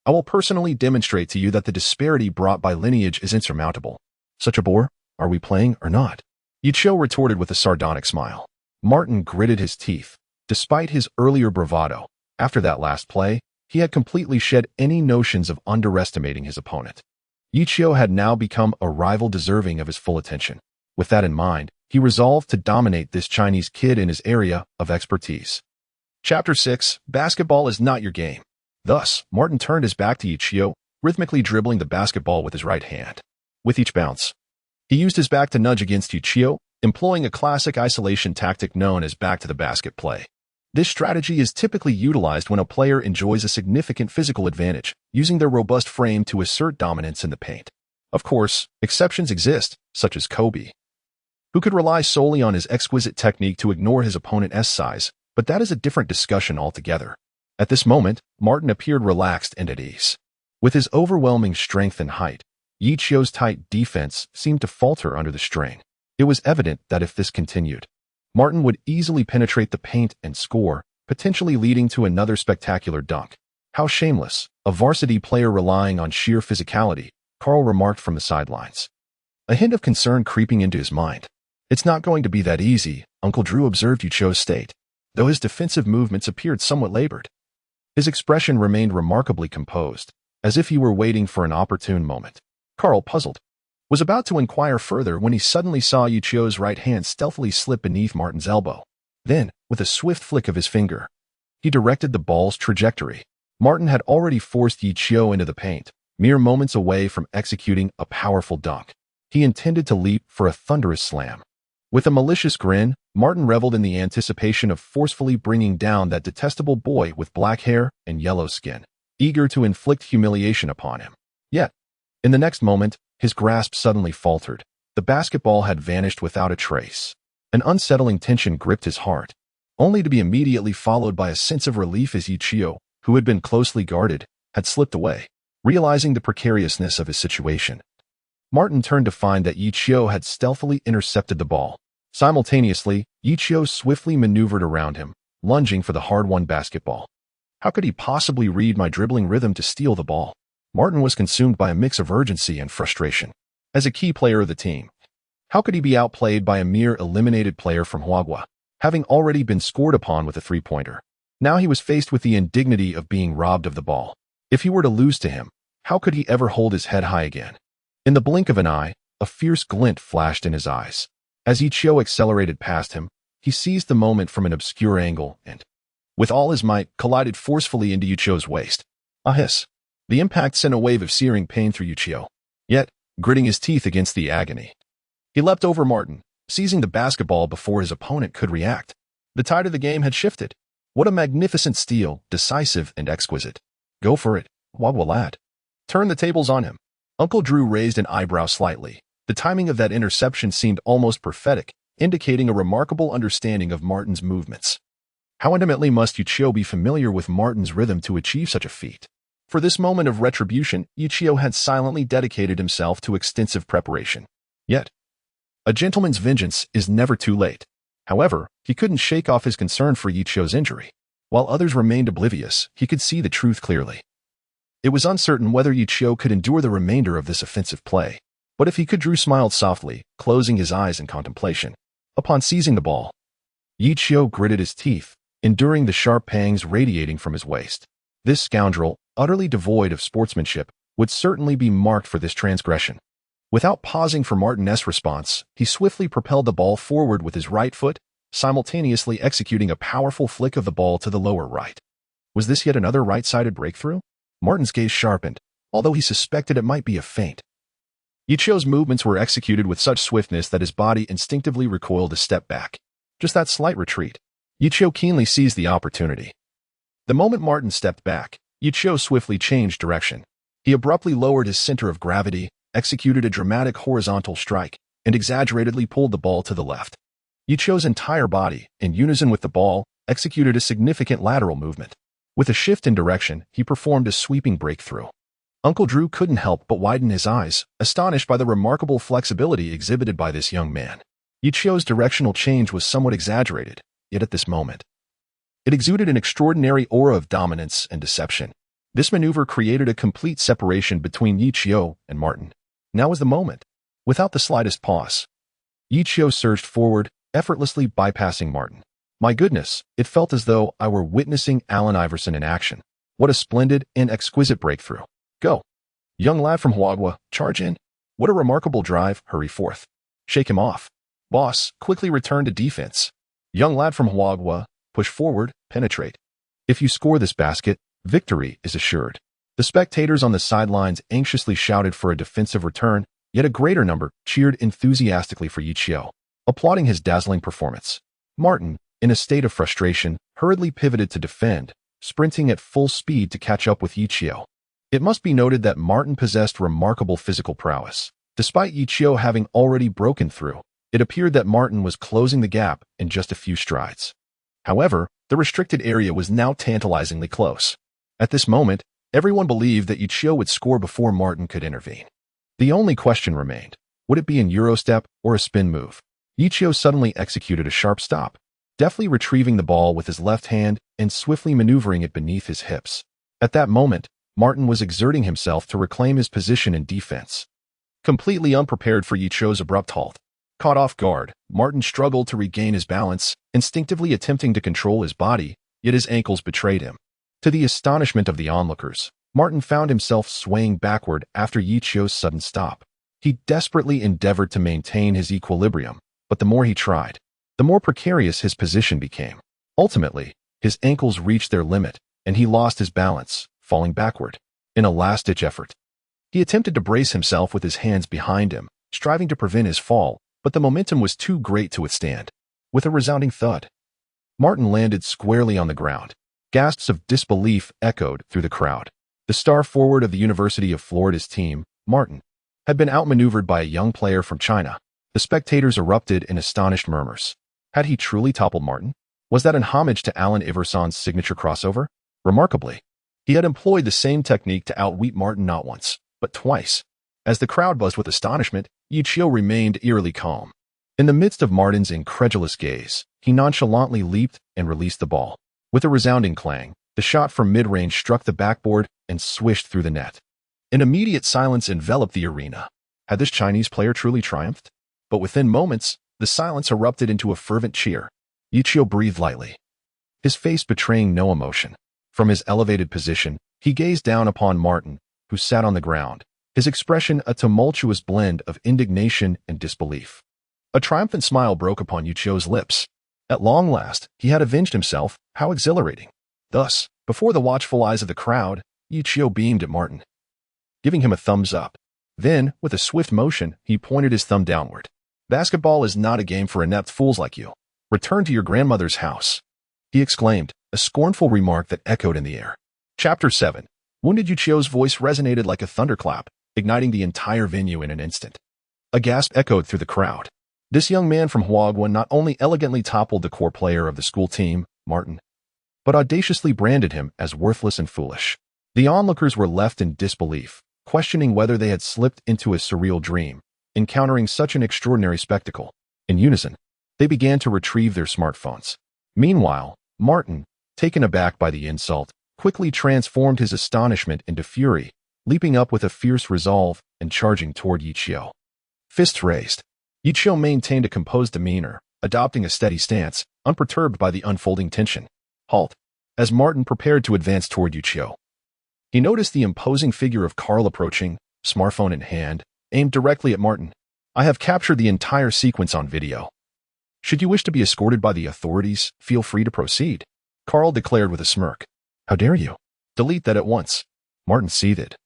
I will personally demonstrate to you that the disparity brought by lineage is insurmountable. Such a bore? Are we playing or not?" Ye Qiu retorted with a sardonic smile. Martin gritted his teeth. Despite his earlier bravado, after that last play, he had completely shed any notions of underestimating his opponent. Ye Qiu had now become a rival deserving of his full attention. With that in mind, he resolved to dominate this Chinese kid in his area of expertise. Chapter 6, Basketball is not your game. Thus, Martin turned his back to Ye Qiu, rhythmically dribbling the basketball with his right hand. With each bounce, he used his back to nudge against Ye Qiu, employing a classic isolation tactic known as back-to-the-basket play. This strategy is typically utilized when a player enjoys a significant physical advantage, using their robust frame to assert dominance in the paint. Of course, exceptions exist, such as Kobe, who could rely solely on his exquisite technique to ignore his opponent's size, but that is a different discussion altogether. At this moment, Martin appeared relaxed and at ease. With his overwhelming strength and height, Ye Qiu's tight defense seemed to falter under the strain. It was evident that if this continued, Martin would easily penetrate the paint and score, potentially leading to another spectacular dunk. How shameless, a varsity player relying on sheer physicality, Carl remarked from the sidelines. A hint of concern creeping into his mind. It's not going to be that easy, Uncle Drew observed Ye Qiu's state, though his defensive movements appeared somewhat labored. His expression remained remarkably composed, as if he were waiting for an opportune moment. Carl, puzzled, was about to inquire further when he suddenly saw Ye Qiu's right hand stealthily slip beneath Martin's elbow. Then, with a swift flick of his finger, he directed the ball's trajectory. Martin had already forced Ye Qiu into the paint, mere moments away from executing a powerful dunk. He intended to leap for a thunderous slam. With a malicious grin, Martin reveled in the anticipation of forcefully bringing down that detestable boy with black hair and yellow skin, eager to inflict humiliation upon him. Yet, in the next moment, his grasp suddenly faltered. The basketball had vanished without a trace. An unsettling tension gripped his heart. only to be immediately followed by a sense of relief as Ye Qiu, who had been closely guarded, had slipped away. Realizing the precariousness of his situation, Martin turned to find that Ye Qiu had stealthily intercepted the ball. Simultaneously, Ye Qiu swiftly maneuvered around him, lunging for the hard-won basketball. How could he possibly read my dribbling rhythm to steal the ball? Martin was consumed by a mix of urgency and frustration. As a key player of the team, how could he be outplayed by a mere eliminated player from Huagua, having already been scored upon with a three-pointer? Now he was faced with the indignity of being robbed of the ball. If he were to lose to him, how could he ever hold his head high again? In the blink of an eye, a fierce glint flashed in his eyes. As Ye Qiu accelerated past him, he seized the moment from an obscure angle and, with all his might, collided forcefully into Ye Qiu's waist. A hiss. The impact sent a wave of searing pain through Ye Qiu. Yet, gritting his teeth against the agony, he leapt over Martin, seizing the basketball before his opponent could react. The tide of the game had shifted. What a magnificent steal, decisive and exquisite. Go for it, Huagua lad. Turn the tables on him. Uncle Drew raised an eyebrow slightly. The timing of that interception seemed almost prophetic, indicating a remarkable understanding of Martin's movements. How intimately must Ye Qiu be familiar with Martin's rhythm to achieve such a feat? For this moment of retribution, Ye Qiu had silently dedicated himself to extensive preparation. Yet, a gentleman's vengeance is never too late. However, he couldn't shake off his concern for Ye Qiu's injury. While others remained oblivious, he could see the truth clearly. It was uncertain whether Ye Qiu could endure the remainder of this offensive play. But if he could, Drew smiled softly, closing his eyes in contemplation. Upon seizing the ball, Ye Qiu gritted his teeth, enduring the sharp pangs radiating from his waist. This scoundrel, utterly devoid of sportsmanship, would certainly be marked for this transgression. Without pausing for Martin's response, he swiftly propelled the ball forward with his right foot, simultaneously executing a powerful flick of the ball to the lower right. Was this yet another right-sided breakthrough? Martin's gaze sharpened, although he suspected it might be a feint. Ye Qiu's movements were executed with such swiftness that his body instinctively recoiled a step back. Just that slight retreat. Ye Qiu keenly seized the opportunity. The moment Martin stepped back, Ye Qiu swiftly changed direction. He abruptly lowered his center of gravity, executed a dramatic horizontal strike, and exaggeratedly pulled the ball to the left. Ye Qiu's entire body, in unison with the ball, executed a significant lateral movement. With a shift in direction, he performed a sweeping breakthrough. Uncle Drew couldn't help but widen his eyes, astonished by the remarkable flexibility exhibited by this young man. Ye Qiu's directional change was somewhat exaggerated, yet at this moment, it exuded an extraordinary aura of dominance and deception. This maneuver created a complete separation between Ye Qiu and Martin. Now was the moment. Without the slightest pause, Ye Qiu surged forward, effortlessly bypassing Martin. My goodness, it felt as though I were witnessing Allen Iverson in action. What a splendid and exquisite breakthrough. Go. Young lad from Huagua, charge in. What a remarkable drive, hurry forth. Shake him off. Boss, quickly return to defense. Young lad from Huagua, push forward, penetrate. If you score this basket, victory is assured. The spectators on the sidelines anxiously shouted for a defensive return, yet a greater number cheered enthusiastically for Ye Qiu, applauding his dazzling performance. Martin, in a state of frustration, hurriedly pivoted to defend, sprinting at full speed to catch up with Ye Qiu. It must be noted that Martin possessed remarkable physical prowess. Despite Ye Qiu having already broken through, it appeared that Martin was closing the gap in just a few strides. However, the restricted area was now tantalizingly close. At this moment, everyone believed that Ye Qiu would score before Martin could intervene. The only question remained, would it be an Eurostep or a spin move? Ye Qiu suddenly executed a sharp stop, deftly retrieving the ball with his left hand and swiftly maneuvering it beneath his hips. At that moment, Martin was exerting himself to reclaim his position in defense. Completely unprepared for Ye Qiu's abrupt halt. Caught off guard, Martin struggled to regain his balance, instinctively attempting to control his body, yet his ankles betrayed him. To the astonishment of the onlookers, Martin found himself swaying backward after Ye Qiu's sudden stop. He desperately endeavored to maintain his equilibrium, but the more he tried, the more precarious his position became. Ultimately, his ankles reached their limit, and he lost his balance, falling backward. In a last-ditch effort, he attempted to brace himself with his hands behind him, striving to prevent his fall, but the momentum was too great to withstand. With a resounding thud, Martin landed squarely on the ground. Gasps of disbelief echoed through the crowd. The star forward of the University of Florida's team, Martin, had been outmaneuvered by a young player from China. The spectators erupted in astonished murmurs. Had he truly toppled Martin? Was that in homage to Allen Iverson's signature crossover? Remarkably, he had employed the same technique to outwit Martin not once, but twice. As the crowd buzzed with astonishment, Ye Qiu remained eerily calm. In the midst of Martin's incredulous gaze, he nonchalantly leaped and released the ball. With a resounding clang, the shot from mid-range struck the backboard and swished through the net. An immediate silence enveloped the arena. Had this Chinese player truly triumphed? But within moments, the silence erupted into a fervent cheer. Ye Qiu breathed lightly, his face betraying no emotion. From his elevated position, he gazed down upon Martin, who sat on the ground, his expression a tumultuous blend of indignation and disbelief. A triumphant smile broke upon Ye Qiu's lips. At long last, he had avenged himself. How exhilarating! Thus, before the watchful eyes of the crowd, Ye Qiu beamed at Martin, giving him a thumbs up. Then, with a swift motion, he pointed his thumb downward. Basketball is not a game for inept fools like you. Return to your grandmother's house, he exclaimed, a scornful remark that echoed in the air. Chapter 7. Wounded Ye Qiu's voice resonated like a thunderclap, igniting the entire venue in an instant. A gasp echoed through the crowd. This young man from Huaguan not only elegantly toppled the core player of the school team, Martin, but audaciously branded him as worthless and foolish. The onlookers were left in disbelief, questioning whether they had slipped into a surreal dream, encountering such an extraordinary spectacle. In unison, they began to retrieve their smartphones. Meanwhile, Martin, taken aback by the insult, quickly transformed his astonishment into fury, leaping up with a fierce resolve and charging toward Ye Qiu. Fists raised, Ye Qiu maintained a composed demeanor, adopting a steady stance, unperturbed by the unfolding tension. Halt! As Martin prepared to advance toward Ye Qiu, he noticed the imposing figure of Carl approaching, smartphone in hand, aimed directly at Martin. I have captured the entire sequence on video. Should you wish to be escorted by the authorities, feel free to proceed, Carl declared with a smirk. How dare you? Delete that at once, Martin seethed,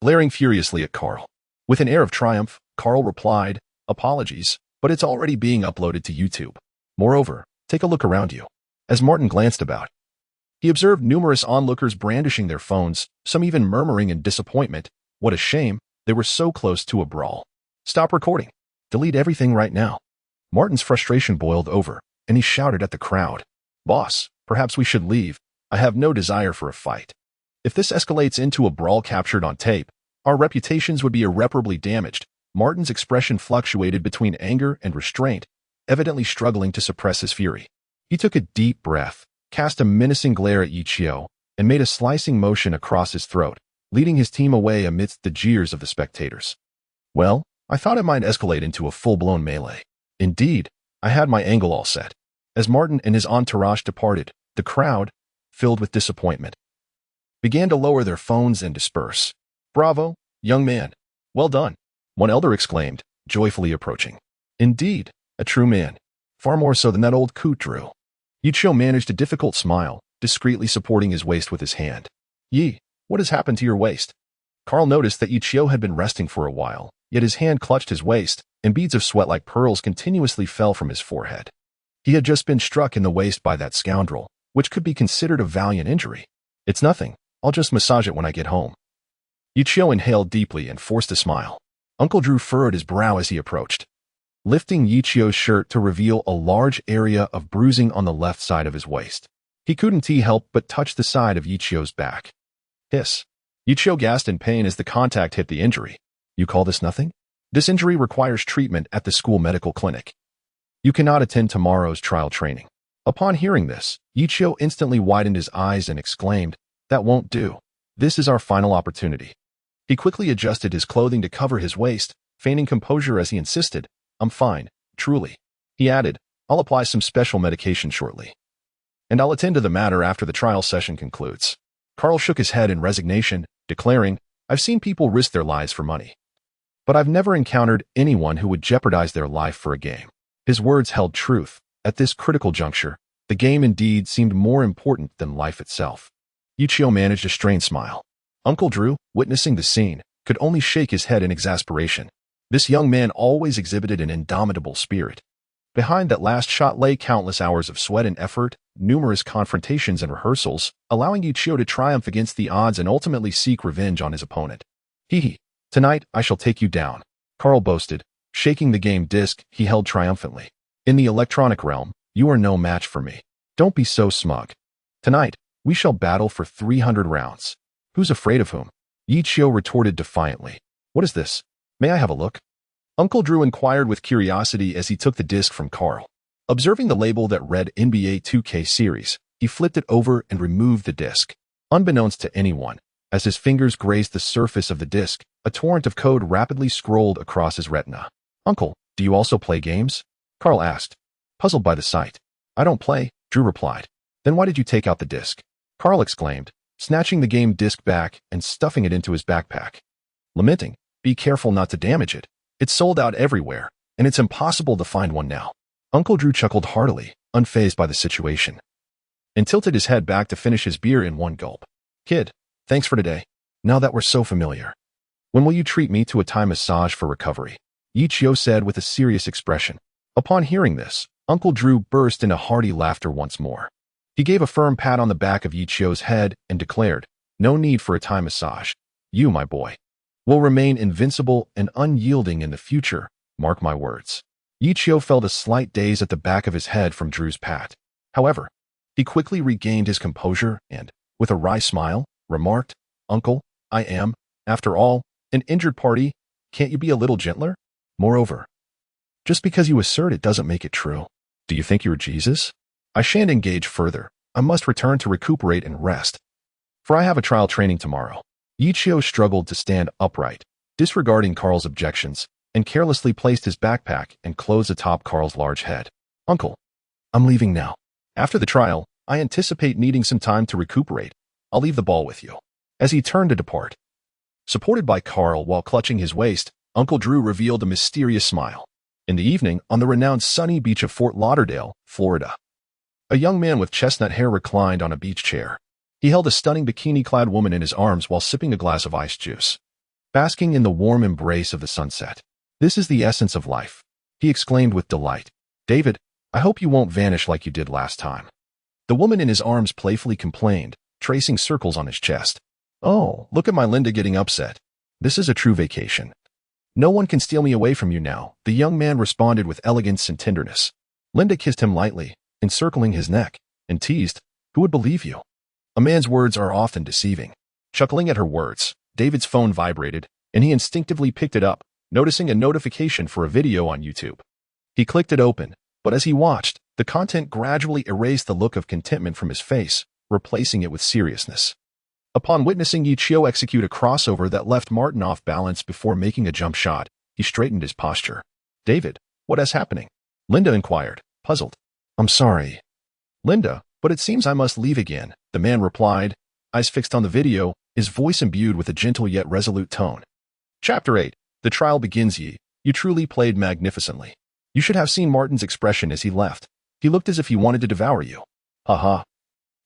glaring furiously at Carl. With an air of triumph, Carl replied, apologies, but it's already being uploaded to YouTube. Moreover, take a look around you. As Martin glanced about, he observed numerous onlookers brandishing their phones, some even murmuring in disappointment. What a shame, they were so close to a brawl. Stop recording. Delete everything right now. Martin's frustration boiled over, and he shouted at the crowd. Boss, perhaps we should leave. I have no desire for a fight. If this escalates into a brawl captured on tape, our reputations would be irreparably damaged. Martin's expression fluctuated between anger and restraint, evidently struggling to suppress his fury. He took a deep breath, cast a menacing glare at Ye Qiu, and made a slicing motion across his throat, leading his team away amidst the jeers of the spectators. Well, I thought it might escalate into a full-blown melee. Indeed, I had my angle all set. As Martin and his entourage departed, the crowd, filled with disappointment, began to lower their phones and disperse. Bravo, young man. Well done, one elder exclaimed, joyfully approaching. Indeed, a true man. Far more so than that old coot Drew. Ye Qiu managed a difficult smile, discreetly supporting his waist with his hand. Ye, what has happened to your waist? Carl noticed that Ye Qiu had been resting for a while, yet his hand clutched his waist, and beads of sweat like pearls continuously fell from his forehead. He had just been struck in the waist by that scoundrel, which could be considered a valiant injury. It's nothing. I'll just massage it when I get home. Ye Qiu inhaled deeply and forced a smile. Uncle Drew furrowed his brow as he approached, lifting Ye Qiu's shirt to reveal a large area of bruising on the left side of his waist. He couldn't help but touch the side of Ye Qiu's back. Hiss. Ye Qiu gasped in pain as the contact hit the injury. You call this nothing? This injury requires treatment at the school medical clinic. You cannot attend tomorrow's trial training. Upon hearing this, Ye Qiu instantly widened his eyes and exclaimed, that won't do. This is our final opportunity. He quickly adjusted his clothing to cover his waist, feigning composure as he insisted, I'm fine, truly. He added, I'll apply some special medication shortly, and I'll attend to the matter after the trial session concludes. Carl shook his head in resignation, declaring, I've seen people risk their lives for money, but I've never encountered anyone who would jeopardize their life for a game. His words held truth. At this critical juncture, the game indeed seemed more important than life itself. Ye Qiu managed a strained smile. Uncle Drew, witnessing the scene, could only shake his head in exasperation. This young man always exhibited an indomitable spirit. Behind that last shot lay countless hours of sweat and effort, numerous confrontations and rehearsals, allowing Ye Qiu to triumph against the odds and ultimately seek revenge on his opponent. Hee. Tonight, I shall take you down, Carl boasted, shaking the game disc he held triumphantly. In the electronic realm, you are no match for me. Don't be so smug. Tonight, we shall battle for 300 rounds. Who's afraid of whom? Ye Qiu retorted defiantly. What is this? May I have a look? Uncle Drew inquired with curiosity as he took the disc from Carl. Observing the label that read NBA 2K Series, he flipped it over and removed the disc. Unbeknownst to anyone, as his fingers grazed the surface of the disc, a torrent of code rapidly scrolled across his retina. Uncle, do you also play games? Carl asked, puzzled by the sight. I don't play, Drew replied. Then why did you take out the disc? Carl exclaimed, snatching the game disc back and stuffing it into his backpack. Lamenting, be careful not to damage it. It's sold out everywhere, and it's impossible to find one now. Uncle Drew chuckled heartily, unfazed by the situation, and tilted his head back to finish his beer in one gulp. Kid, thanks for today. Now that we're so familiar. When will you treat me to a Thai massage for recovery? Ye Qiu said with a serious expression. Upon hearing this, Uncle Drew burst into hearty laughter once more. He gave a firm pat on the back of Ye Qiu's head and declared, no need for a Thai massage. You, my boy, will remain invincible and unyielding in the future, mark my words. Ye Qiu felt a slight daze at the back of his head from Drew's pat. However, he quickly regained his composure and, with a wry smile, remarked, Uncle, I am, after all, an injured party. Can't you be a little gentler? Moreover, just because you assert it doesn't make it true. Do you think you're Jesus? I shan't engage further. I must return to recuperate and rest, for I have a trial training tomorrow. Ye Qiu struggled to stand upright, disregarding Carl's objections, and carelessly placed his backpack and clothes atop Carl's large head. Uncle, I'm leaving now. After the trial, I anticipate needing some time to recuperate. I'll leave the ball with you. As he turned to depart, supported by Carl while clutching his waist, Uncle Drew revealed a mysterious smile. In the evening, on the renowned sunny beach of Fort Lauderdale, Florida, a young man with chestnut hair reclined on a beach chair. He held a stunning bikini-clad woman in his arms while sipping a glass of iced juice, basking in the warm embrace of the sunset. This is the essence of life, he exclaimed with delight. David, I hope you won't vanish like you did last time. The woman in his arms playfully complained, tracing circles on his chest. Oh, look at my Linda getting upset. This is a true vacation. No one can steal me away from you now, the young man responded with elegance and tenderness. Linda kissed him lightly, encircling his neck, and teased, who would believe you? A man's words are often deceiving. Chuckling at her words, David's phone vibrated, and he instinctively picked it up, noticing a notification for a video on YouTube. He clicked it open, but as he watched, the content gradually erased the look of contentment from his face, replacing it with seriousness. Upon witnessing Ye Qiu execute a crossover that left Martin off balance before making a jump shot, he straightened his posture. David, what is happening? Linda inquired, puzzled. I'm sorry. Linda, but it seems I must leave again, the man replied, eyes fixed on the video, his voice imbued with a gentle yet resolute tone. Chapter 8. The trial begins. Ye, you truly played magnificently. You should have seen Martin's expression as he left. He looked as if he wanted to devour you. Ha.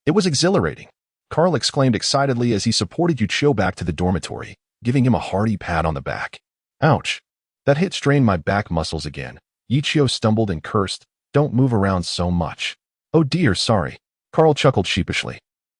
It was exhilarating, Carl exclaimed excitedly as he supported Ye Qiu back to the dormitory, giving him a hearty pat on the back. Ouch. That hit strained my back muscles again. Ye Qiu stumbled and cursed. Don't move around so much. Oh dear, sorry. Carl chuckled sheepishly.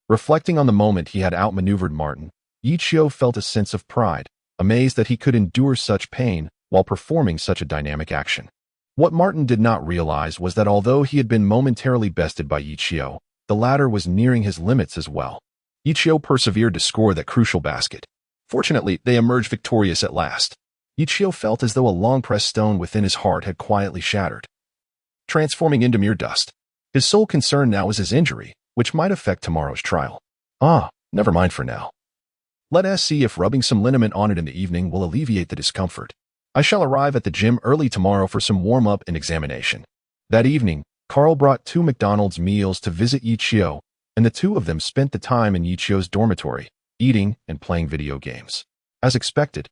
Reflecting on the moment he had outmaneuvered Martin, Ye Qiu felt a sense of pride, amazed that he could endure such pain while performing such a dynamic action. What Martin did not realize was that although he had been momentarily bested by Ye Qiu, the latter was nearing his limits as well. Ye Qiu persevered to score that crucial basket. Fortunately, they emerged victorious at last. Ye Qiu felt as though a long-pressed stone within his heart had quietly shattered, transforming into mere dust. His sole concern now was his injury, which might affect tomorrow's trial. Never mind for now. Let us see if rubbing some liniment on it in the evening will alleviate the discomfort. I shall arrive at the gym early tomorrow for some warm-up and examination. That evening, Carl brought 2 McDonald's meals to visit Ye Qiu, and the two of them spent the time in Ye Qiu's dormitory, eating and playing video games. As expected,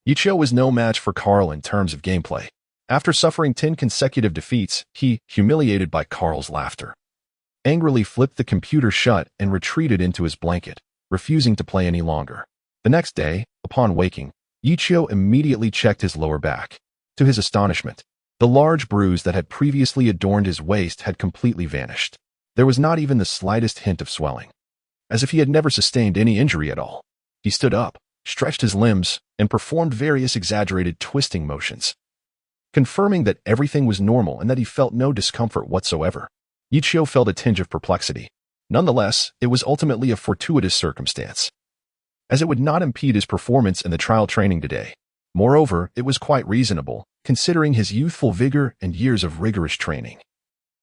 Ye Qiu was no match for Carl in terms of gameplay. After suffering 10 consecutive defeats, he, humiliated by Carl's laughter, angrily flipped the computer shut and retreated into his blanket, refusing to play any longer. The next day, upon waking, Ye Qiu immediately checked his lower back. To his astonishment, the large bruise that had previously adorned his waist had completely vanished. There was not even the slightest hint of swelling, as if he had never sustained any injury at all. He stood up, stretched his limbs, and performed various exaggerated twisting motions, confirming that everything was normal and that he felt no discomfort whatsoever. Ye Qiu felt a tinge of perplexity. Nonetheless, it was ultimately a fortuitous circumstance, as it would not impede his performance in the trial training today. Moreover, it was quite reasonable, considering his youthful vigor and years of rigorous training.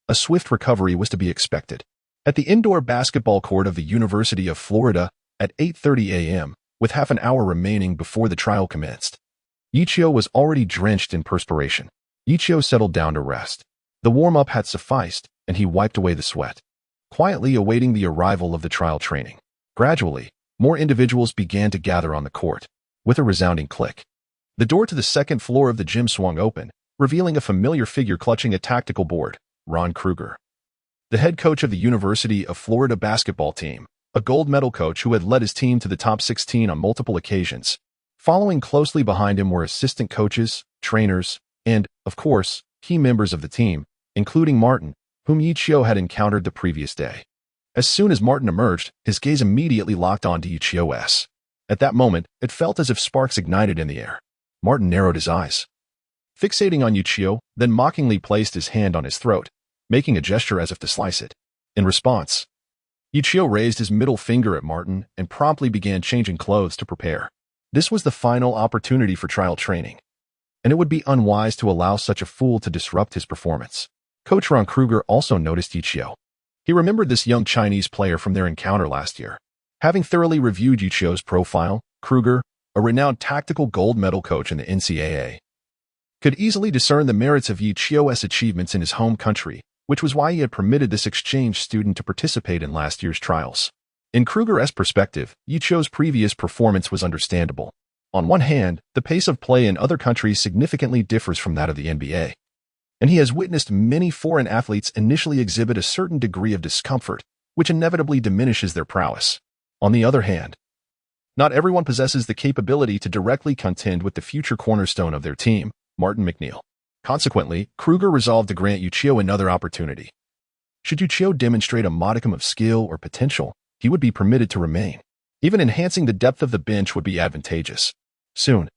A swift recovery was to be expected. At the indoor basketball court of the University of Florida at 8:30 a.m., with half an hour remaining before the trial commenced, Ye Qiu was already drenched in perspiration. Ye Qiu settled down to rest. The warm-up had sufficed, and he wiped away the sweat, quietly awaiting the arrival of the trial training. Gradually, more individuals began to gather on the court. With a resounding click, the door to the second floor of the gym swung open, revealing a familiar figure clutching a tactical board, Ron Kruger, the head coach of the University of Florida basketball team, a gold medal coach who had led his team to the top 16 on multiple occasions. Following closely behind him were assistant coaches, trainers, and, of course, key members of the team, including Martin, whom Ye Qiu had encountered the previous day. As soon as Martin emerged, his gaze immediately locked onto Ye Qiu's. At that moment, it felt as if sparks ignited in the air. Martin narrowed his eyes, fixating on Ye Qiu, then mockingly placed his hand on his throat, making a gesture as if to slice it. In response, Ye Qiu raised his middle finger at Martin and promptly began changing clothes to prepare. This was the final opportunity for trial training, and it would be unwise to allow such a fool to disrupt his performance. Coach Ron Kruger also noticed Ye Qiu. He remembered this young Chinese player from their encounter last year. Having thoroughly reviewed Ye Qiu's profile, Kruger, a renowned tactical gold medal coach in the NCAA, could easily discern the merits of Ye Qiu's achievements in his home country, which was why he had permitted this exchange student to participate in last year's trials. In Kruger's perspective, Ye Qiu's previous performance was understandable. On one hand, the pace of play in other countries significantly differs from that of the NBA, and he has witnessed many foreign athletes initially exhibit a certain degree of discomfort, which inevitably diminishes their prowess. On the other hand, not everyone possesses the capability to directly contend with the future cornerstone of their team, Martin McNeil. Consequently, Kruger resolved to grant Ye Qiu another opportunity. Should Ye Qiu demonstrate a modicum of skill or potential, he would be permitted to remain. Even enhancing the depth of the bench would be advantageous. Soon,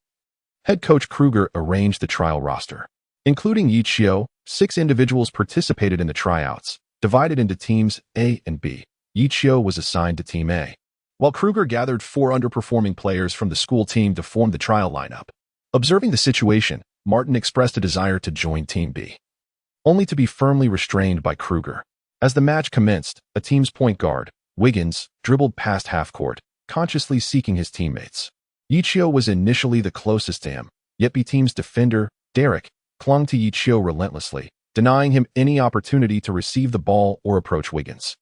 head coach Kruger arranged the trial roster. Including Ye Qiu, 6 individuals participated in the tryouts, divided into teams A and B. Ye Qiu was assigned to Team A, while Kruger gathered 4 underperforming players from the school team to form the trial lineup. Observing the situation, Martin expressed a desire to join Team B, only to be firmly restrained by Kruger. As the match commenced, a team's point guard, Wiggins, dribbled past half-court, consciously seeking his teammates. Ye Qiu was initially the closest to him, yet B team's defender, Derek, clung to Ye Qiu relentlessly, denying him any opportunity to receive the ball or approach Wiggins.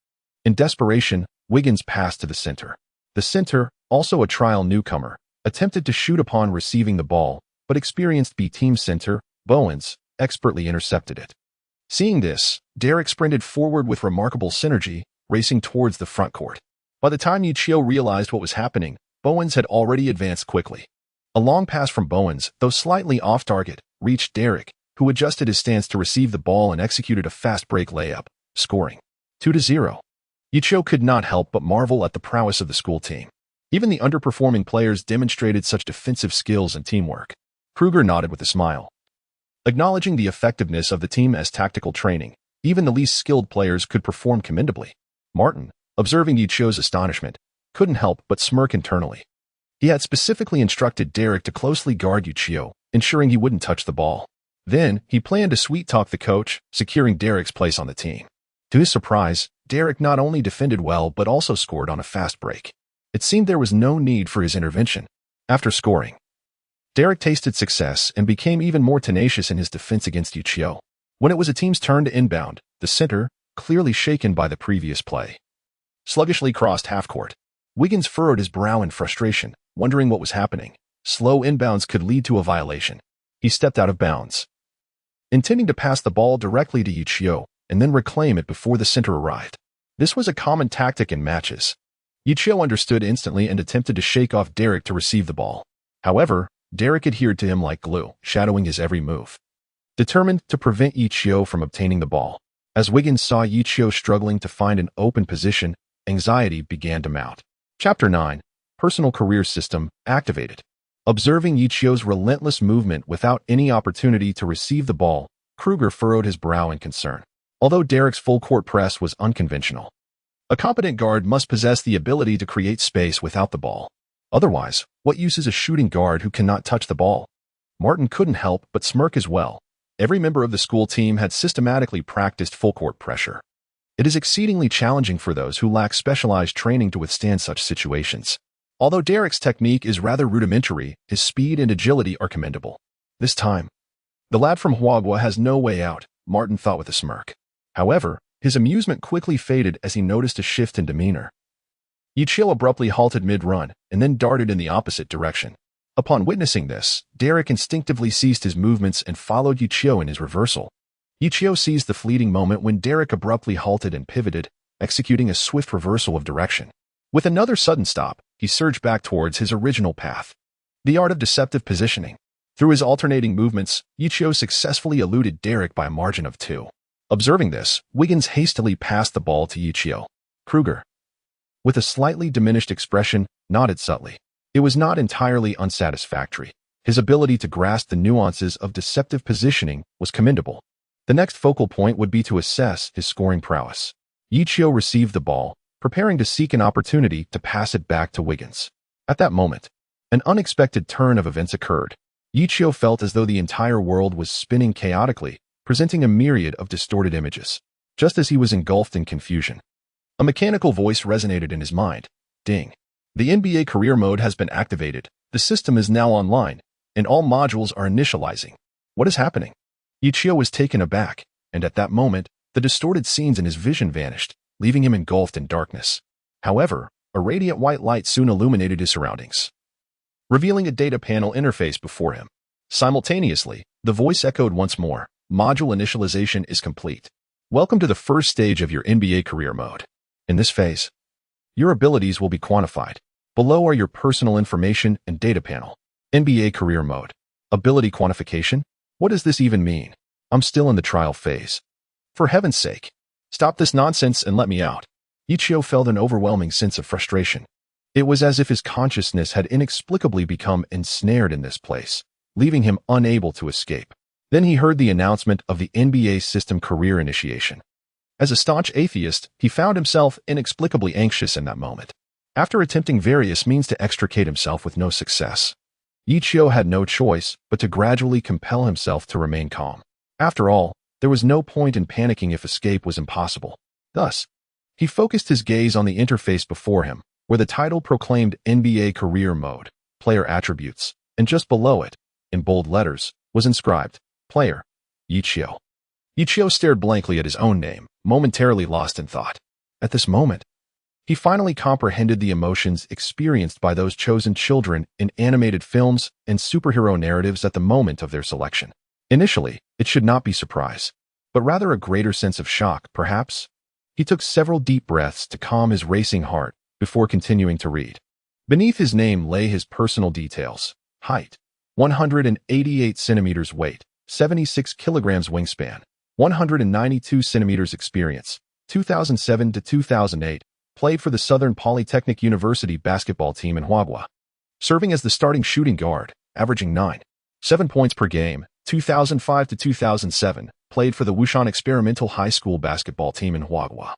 In desperation, Wiggins passed to the center. The center, also a trial newcomer, attempted to shoot upon receiving the ball, but experienced B team center, Bowens, expertly intercepted it. Seeing this, Derek sprinted forward with remarkable synergy, racing towards the front court. By the time Ye Qiu realized what was happening, Bowens had already advanced quickly. A long pass from Bowens, though slightly off target, reached Derek, who adjusted his stance to receive the ball and executed a fast break layup, scoring 2-0. Ye Qiu could not help but marvel at the prowess of the school team. Even the underperforming players demonstrated such defensive skills and teamwork. Kruger nodded with a smile. Acknowledging the effectiveness of the team as tactical training, even the least skilled players could perform commendably. Martin, observing Ye Qiu's astonishment, couldn't help but smirk internally. He had specifically instructed Derek to closely guard Ye Qiu, ensuring he wouldn't touch the ball. Then, he planned to sweet-talk the coach, securing Derek's place on the team. To his surprise, Derek not only defended well but also scored on a fast break. It seemed there was no need for his intervention. After scoring, Derek tasted success and became even more tenacious in his defense against Ye Qiu. When it was a team's turn to inbound, the center, clearly shaken by the previous play, sluggishly crossed half-court. Wiggins furrowed his brow in frustration, wondering what was happening. Slow inbounds could lead to a violation. He stepped out of bounds, intending to pass the ball directly to Ye Qiu and then reclaim it before the center arrived. This was a common tactic in matches. Ye Qiu understood instantly and attempted to shake off Derek to receive the ball. However, Derek adhered to him like glue, shadowing his every move, determined to prevent Ye Qiu from obtaining the ball. As Wiggins saw Ye Qiu struggling to find an open position, anxiety began to mount. Chapter 9. Personal Career System activated. Observing Ye Qiu's relentless movement without any opportunity to receive the ball, Kruger furrowed his brow in concern. Although Derek's full-court press was unconventional, a competent guard must possess the ability to create space without the ball. Otherwise, what use is a shooting guard who cannot touch the ball? Martin couldn't help but smirk as well. Every member of the school team had systematically practiced full-court pressure. It is exceedingly challenging for those who lack specialized training to withstand such situations. Although Derek's technique is rather rudimentary, his speed and agility are commendable. This time, the lad from Huagua has no way out, Martin thought with a smirk. However, his amusement quickly faded as he noticed a shift in demeanor. Ye Qiu abruptly halted mid-run and then darted in the opposite direction. Upon witnessing this, Derek instinctively ceased his movements and followed Ye Qiu in his reversal. Ye Qiu seized the fleeting moment when Derek abruptly halted and pivoted, executing a swift reversal of direction. With another sudden stop, he surged back towards his original path. The art of deceptive positioning. Through his alternating movements, Ye Qiu successfully eluded Derek by a margin of 2. Observing this, Wiggins hastily passed the ball to Ye Qiu. Kruger, with a slightly diminished expression, nodded subtly. It was not entirely unsatisfactory. His ability to grasp the nuances of deceptive positioning was commendable. The next focal point would be to assess his scoring prowess. Ye Qiu received the ball, preparing to seek an opportunity to pass it back to Wiggins. At that moment, an unexpected turn of events occurred. Ye Qiu felt as though the entire world was spinning chaotically, presenting a myriad of distorted images. Just as he was engulfed in confusion, a mechanical voice resonated in his mind. Ding. The NBA career mode has been activated. The system is now online, and all modules are initializing. What is happening? Ye Qiu was taken aback, and at that moment, the distorted scenes in his vision vanished, leaving him engulfed in darkness. However, a radiant white light soon illuminated his surroundings, revealing a data panel interface before him. Simultaneously, the voice echoed once more. Module initialization is complete. Welcome to the first stage of your NBA career mode. In this phase, your abilities will be quantified. Below are your personal information and data panel. NBA career mode. Ability quantification? What does this even mean? I'm still in the trial phase. For heaven's sake, stop this nonsense and let me out. Ye Qiu felt an overwhelming sense of frustration. It was as if his consciousness had inexplicably become ensnared in this place, leaving him unable to escape. Then he heard the announcement of the NBA system career initiation. As a staunch atheist, he found himself inexplicably anxious in that moment. After attempting various means to extricate himself with no success, Ye Qiu had no choice but to gradually compel himself to remain calm. After all, there was no point in panicking if escape was impossible. Thus, he focused his gaze on the interface before him, where the title proclaimed NBA Career Mode, Player Attributes, and just below it, in bold letters, was inscribed, Player, Ye Qiu. Ye Qiu stared blankly at his own name, momentarily lost in thought. At this moment, he finally comprehended the emotions experienced by those chosen children in animated films and superhero narratives at the moment of their selection. Initially, it should not be surprise, but rather a greater sense of shock, perhaps. He took several deep breaths to calm his racing heart before continuing to read. Beneath his name lay his personal details. Height, 188 centimeters weight, 76 kilograms wingspan, 192 centimeters experience, 2007 to 2008, played for the Southern Polytechnic University basketball team in Huagua, serving as the starting shooting guard, averaging 9.7 points per game, 2005 to 2007, played for the Wushan Experimental High School basketball team in Huagua,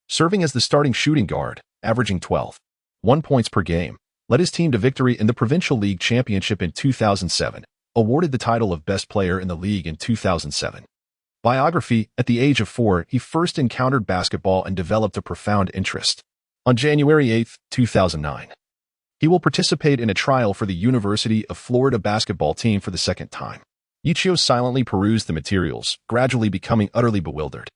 serving as the starting shooting guard, averaging 12.1 points per game, led his team to victory in the Provincial League Championship in 2007, awarded the title of Best Player in the league in 2007. Biography: At the age of 4, he first encountered basketball and developed a profound interest. On January 8, 2009, he will participate in a trial for the University of Florida basketball team for the second time. Ye Qiu silently perused the materials, gradually becoming utterly bewildered.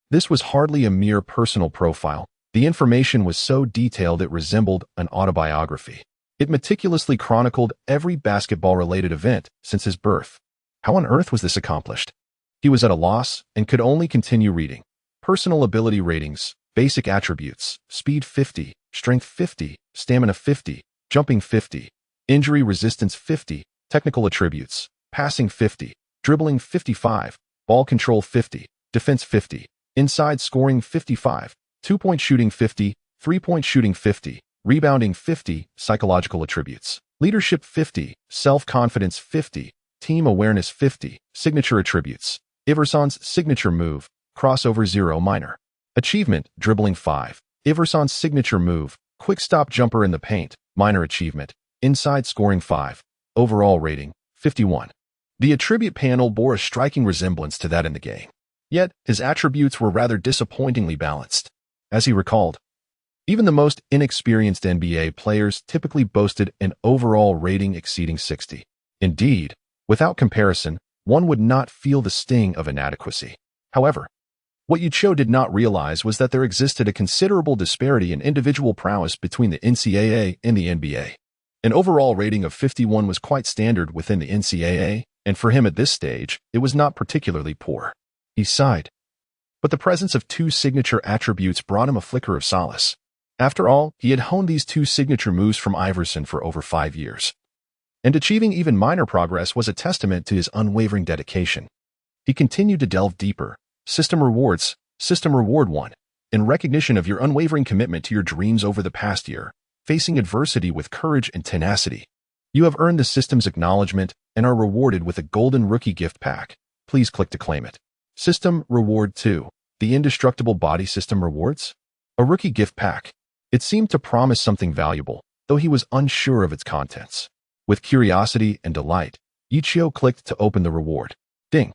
This was hardly a mere personal profile. The information was so detailed it resembled an autobiography. It meticulously chronicled every basketball-related event since his birth. How on earth was this accomplished? He was at a loss and could only continue reading. Personal ability ratings, basic attributes, speed 50, strength 50, stamina 50, jumping 50, injury resistance 50, technical attributes, passing 50, dribbling 55, ball control 50, defense 50, inside scoring 55, two-point shooting 50, three-point shooting 50, rebounding 50, psychological attributes, leadership 50, self-confidence 50, team awareness 50, signature attributes, Iverson's signature move, crossover 0 minor. Achievement, dribbling 5. Iverson's signature move, quick stop jumper in the paint, minor achievement, inside scoring 5. Overall rating, 51. The attribute panel bore a striking resemblance to that in the game. Yet, his attributes were rather disappointingly balanced. As he recalled, even the most inexperienced NBA players typically boasted an overall rating exceeding 60. Indeed, without comparison, one would not feel the sting of inadequacy. However, what Ye Qiu did not realize was that there existed a considerable disparity in individual prowess between the NCAA and the NBA. An overall rating of 51 was quite standard within the NCAA, and for him at this stage, it was not particularly poor. He sighed. But the presence of 2 signature attributes brought him a flicker of solace. After all, he had honed these 2 signature moves from Iverson for over 5 years. And achieving even minor progress was a testament to his unwavering dedication. He continued to delve deeper. System rewards, System Reward 1. In recognition of your unwavering commitment to your dreams over the past year, facing adversity with courage and tenacity, you have earned the system's acknowledgement and are rewarded with a golden rookie gift pack. Please click to claim it. System Reward 2. The Indestructible Body System Rewards? A rookie gift pack. It seemed to promise something valuable, though he was unsure of its contents. With curiosity and delight, Ye Qiu clicked to open the reward. Ding!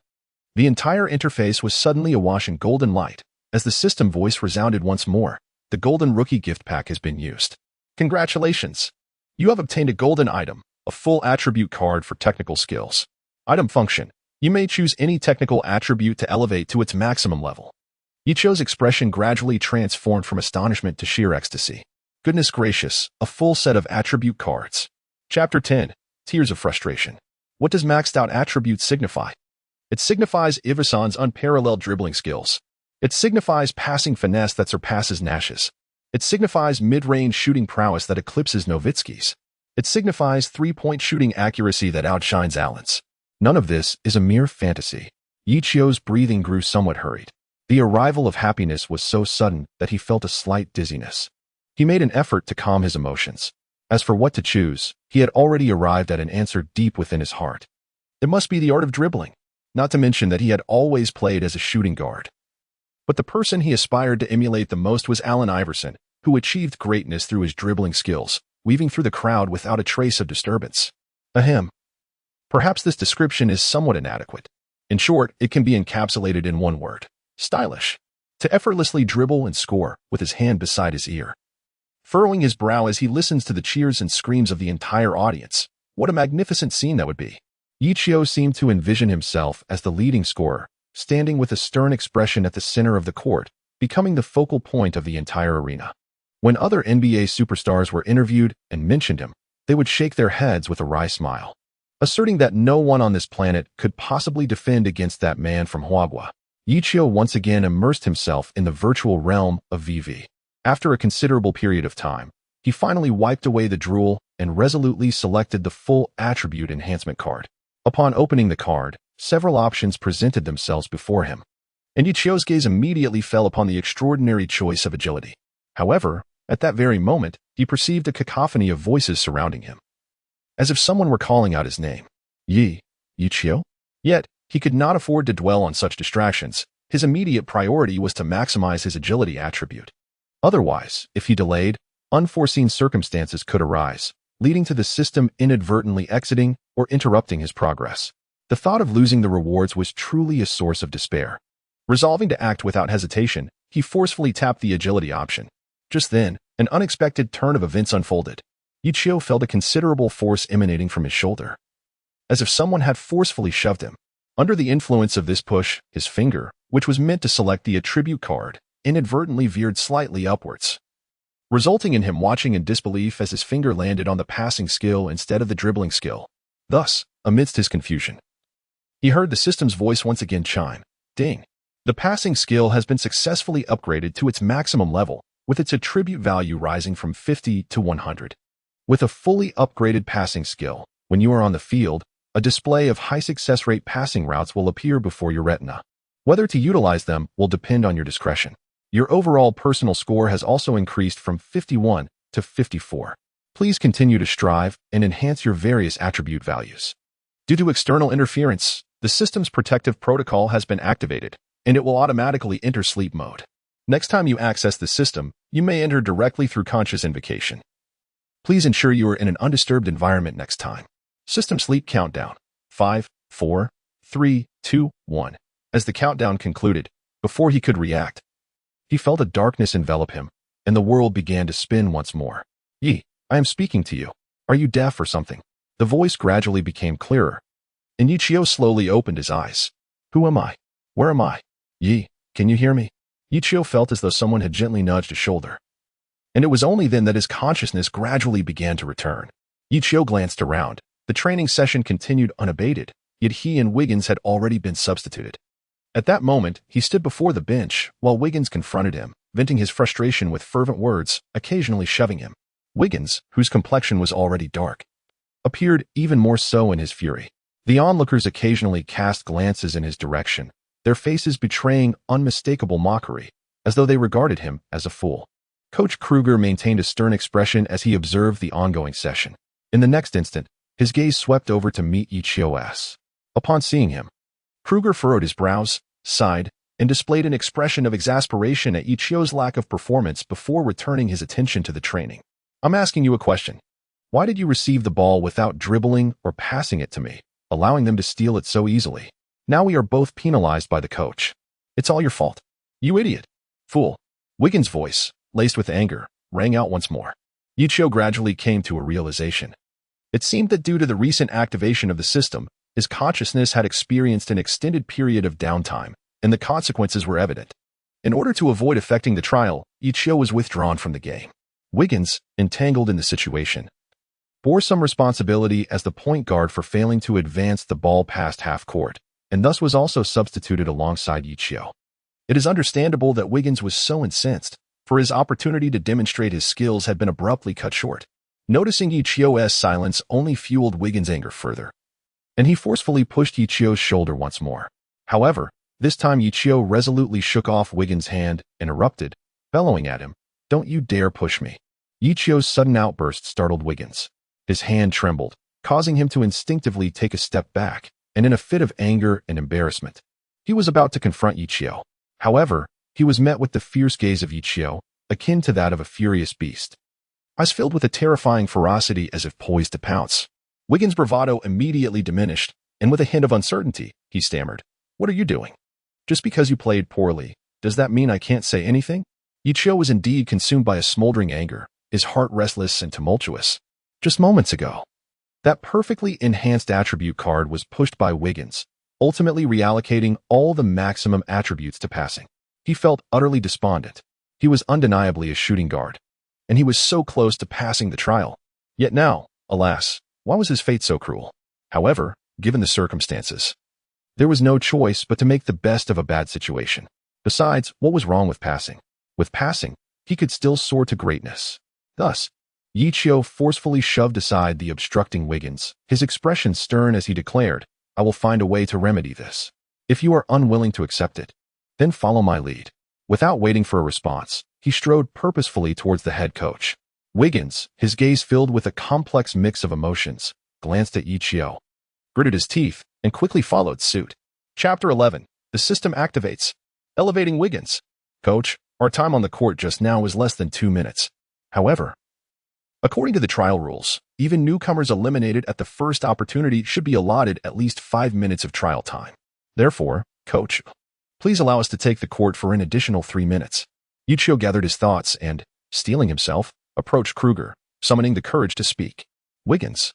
The entire interface was suddenly awash in golden light. As the system voice resounded once more, the golden rookie gift pack has been used. Congratulations! You have obtained a golden item, a full attribute card for technical skills. Item function. You may choose any technical attribute to elevate to its maximum level. Ye Qiu's expression gradually transformed from astonishment to sheer ecstasy. Goodness gracious, a full set of attribute cards. Chapter 10. Tears of Frustration. What does maxed out attribute signify? It signifies Iverson's unparalleled dribbling skills. It signifies passing finesse that surpasses Nash's. It signifies mid-range shooting prowess that eclipses Nowitzki's. It signifies three-point shooting accuracy that outshines Allen's. None of this is a mere fantasy. Ye Qiu's breathing grew somewhat hurried. The arrival of happiness was so sudden that he felt a slight dizziness. He made an effort to calm his emotions. As for what to choose, he had already arrived at an answer deep within his heart. It must be the art of dribbling. Not to mention that he had always played as a shooting guard. But the person he aspired to emulate the most was Allen Iverson, who achieved greatness through his dribbling skills, weaving through the crowd without a trace of disturbance. Ahem. Perhaps this description is somewhat inadequate. In short, it can be encapsulated in one word. Stylish. To effortlessly dribble and score with his hand beside his ear. Furrowing his brow as he listens to the cheers and screams of the entire audience. What a magnificent scene that would be. Ye Qiu seemed to envision himself as the leading scorer, standing with a stern expression at the center of the court, becoming the focal point of the entire arena. When other NBA superstars were interviewed and mentioned him, they would shake their heads with a wry smile, asserting that no one on this planet could possibly defend against that man from Huagua. Ye Qiu once again immersed himself in the virtual realm of VV. After a considerable period of time, he finally wiped away the drool and resolutely selected the full attribute enhancement card. Upon opening the card, several options presented themselves before him, and Ye Qiu's gaze immediately fell upon the extraordinary choice of agility. However, at that very moment, he perceived a cacophony of voices surrounding him, as if someone were calling out his name. Ye Qiu? Yet, he could not afford to dwell on such distractions. His immediate priority was to maximize his agility attribute. Otherwise, if he delayed, unforeseen circumstances could arise, leading to the system inadvertently exiting or interrupting his progress. The thought of losing the rewards was truly a source of despair. Resolving to act without hesitation, he forcefully tapped the agility option. Just then, an unexpected turn of events unfolded. Ye Qiu felt a considerable force emanating from his shoulder, as if someone had forcefully shoved him. Under the influence of this push, his finger, which was meant to select the attribute card, inadvertently veered slightly upwards, resulting in him watching in disbelief as his finger landed on the passing skill instead of the dribbling skill. Thus, amidst his confusion, he heard the system's voice once again chime. Ding! The passing skill has been successfully upgraded to its maximum level, with its attribute value rising from 50 to 100. With a fully upgraded passing skill, when you are on the field, a display of high success rate passing routes will appear before your retina. Whether to utilize them will depend on your discretion. Your overall personal score has also increased from 51 to 54. Please continue to strive and enhance your various attribute values. Due to external interference, the system's protective protocol has been activated. and it will automatically enter sleep mode. Next time you access the system, you may enter directly through conscious invocation. Please ensure you are in an undisturbed environment next time. System sleep countdown. 5, 4, 3, 2, 1. As the countdown concluded, before he could react, he felt a darkness envelop him, and the world began to spin once more. Ye, I am speaking to you. Are you deaf or something? The voice gradually became clearer, and Ye Qiu slowly opened his eyes. Who am I? Where am I? Ye, can you hear me? Ye Qiu felt as though someone had gently nudged his shoulder, and it was only then that his consciousness gradually began to return. Ye Qiu glanced around. The training session continued unabated, yet he and Wiggins had already been substituted. At that moment, he stood before the bench, while Wiggins confronted him, venting his frustration with fervent words, occasionally shoving him. Wiggins, whose complexion was already dark, appeared even more so in his fury. The onlookers occasionally cast glances in his direction, their faces betraying unmistakable mockery, as though they regarded him as a fool. Coach Kruger maintained a stern expression as he observed the ongoing session. In the next instant, his gaze swept over to meet Ye Qiu. Upon seeing him, Kruger furrowed his brows, sighed, and displayed an expression of exasperation at Ye Qiu's lack of performance before returning his attention to the training. I'm asking you a question. Why did you receive the ball without dribbling or passing it to me, allowing them to steal it so easily? Now we are both penalized by the coach. It's all your fault. You idiot. Fool. Wiggins' voice, laced with anger, rang out once more. Ye Qiu gradually came to a realization. It seemed that due to the recent activation of the system, his consciousness had experienced an extended period of downtime, and the consequences were evident. In order to avoid affecting the trial, Ye Qiu was withdrawn from the game. Wiggins, entangled in the situation, bore some responsibility as the point guard for failing to advance the ball past half court, and thus was also substituted alongside Ye Qiu. It is understandable that Wiggins was so incensed, for his opportunity to demonstrate his skills had been abruptly cut short. Noticing Ye Qiu's silence only fueled Wiggins' anger further, and he forcefully pushed Ye Qiu's shoulder once more. However, this time Ye Qiu resolutely shook off Wiggins' hand and erupted, bellowing at him, "Don't you dare push me." Ye Qiu's sudden outburst startled Wiggins. His hand trembled, causing him to instinctively take a step back, and in a fit of anger and embarrassment, he was about to confront Ye Qiu. However, he was met with the fierce gaze of Ye Qiu, akin to that of a furious beast, eyes filled with a terrifying ferocity as if poised to pounce. Wiggins' bravado immediately diminished, and with a hint of uncertainty, he stammered, "What are you doing? Just because you played poorly, does that mean I can't say anything?" Ye Qiu was indeed consumed by a smoldering anger, his heart restless and tumultuous. Just moments ago, that perfectly enhanced attribute card was pushed by Wiggins, ultimately reallocating all the maximum attributes to passing. He felt utterly despondent. He was undeniably a shooting guard, and he was so close to passing the trial. Yet now, alas, why was his fate so cruel? However, given the circumstances, there was no choice but to make the best of a bad situation. Besides, what was wrong with passing? With passing, he could still soar to greatness. Thus, Ye Qiu forcefully shoved aside the obstructing Wiggins, his expression stern as he declared, "I will find a way to remedy this. If you are unwilling to accept it, then follow my lead." Without waiting for a response, he strode purposefully towards the head coach. Wiggins, his gaze filled with a complex mix of emotions, glanced at Ye Qiu, gritted his teeth, and quickly followed suit. Chapter 11. The system activates. Elevating Wiggins. Coach, our time on the court just now was less than 2 minutes. However, according to the trial rules, even newcomers eliminated at the first opportunity should be allotted at least 5 minutes of trial time. Therefore, Coach, please allow us to take the court for an additional 3 minutes. Ye Qiu gathered his thoughts and, steeling himself, approached Kruger, summoning the courage to speak. Wiggins,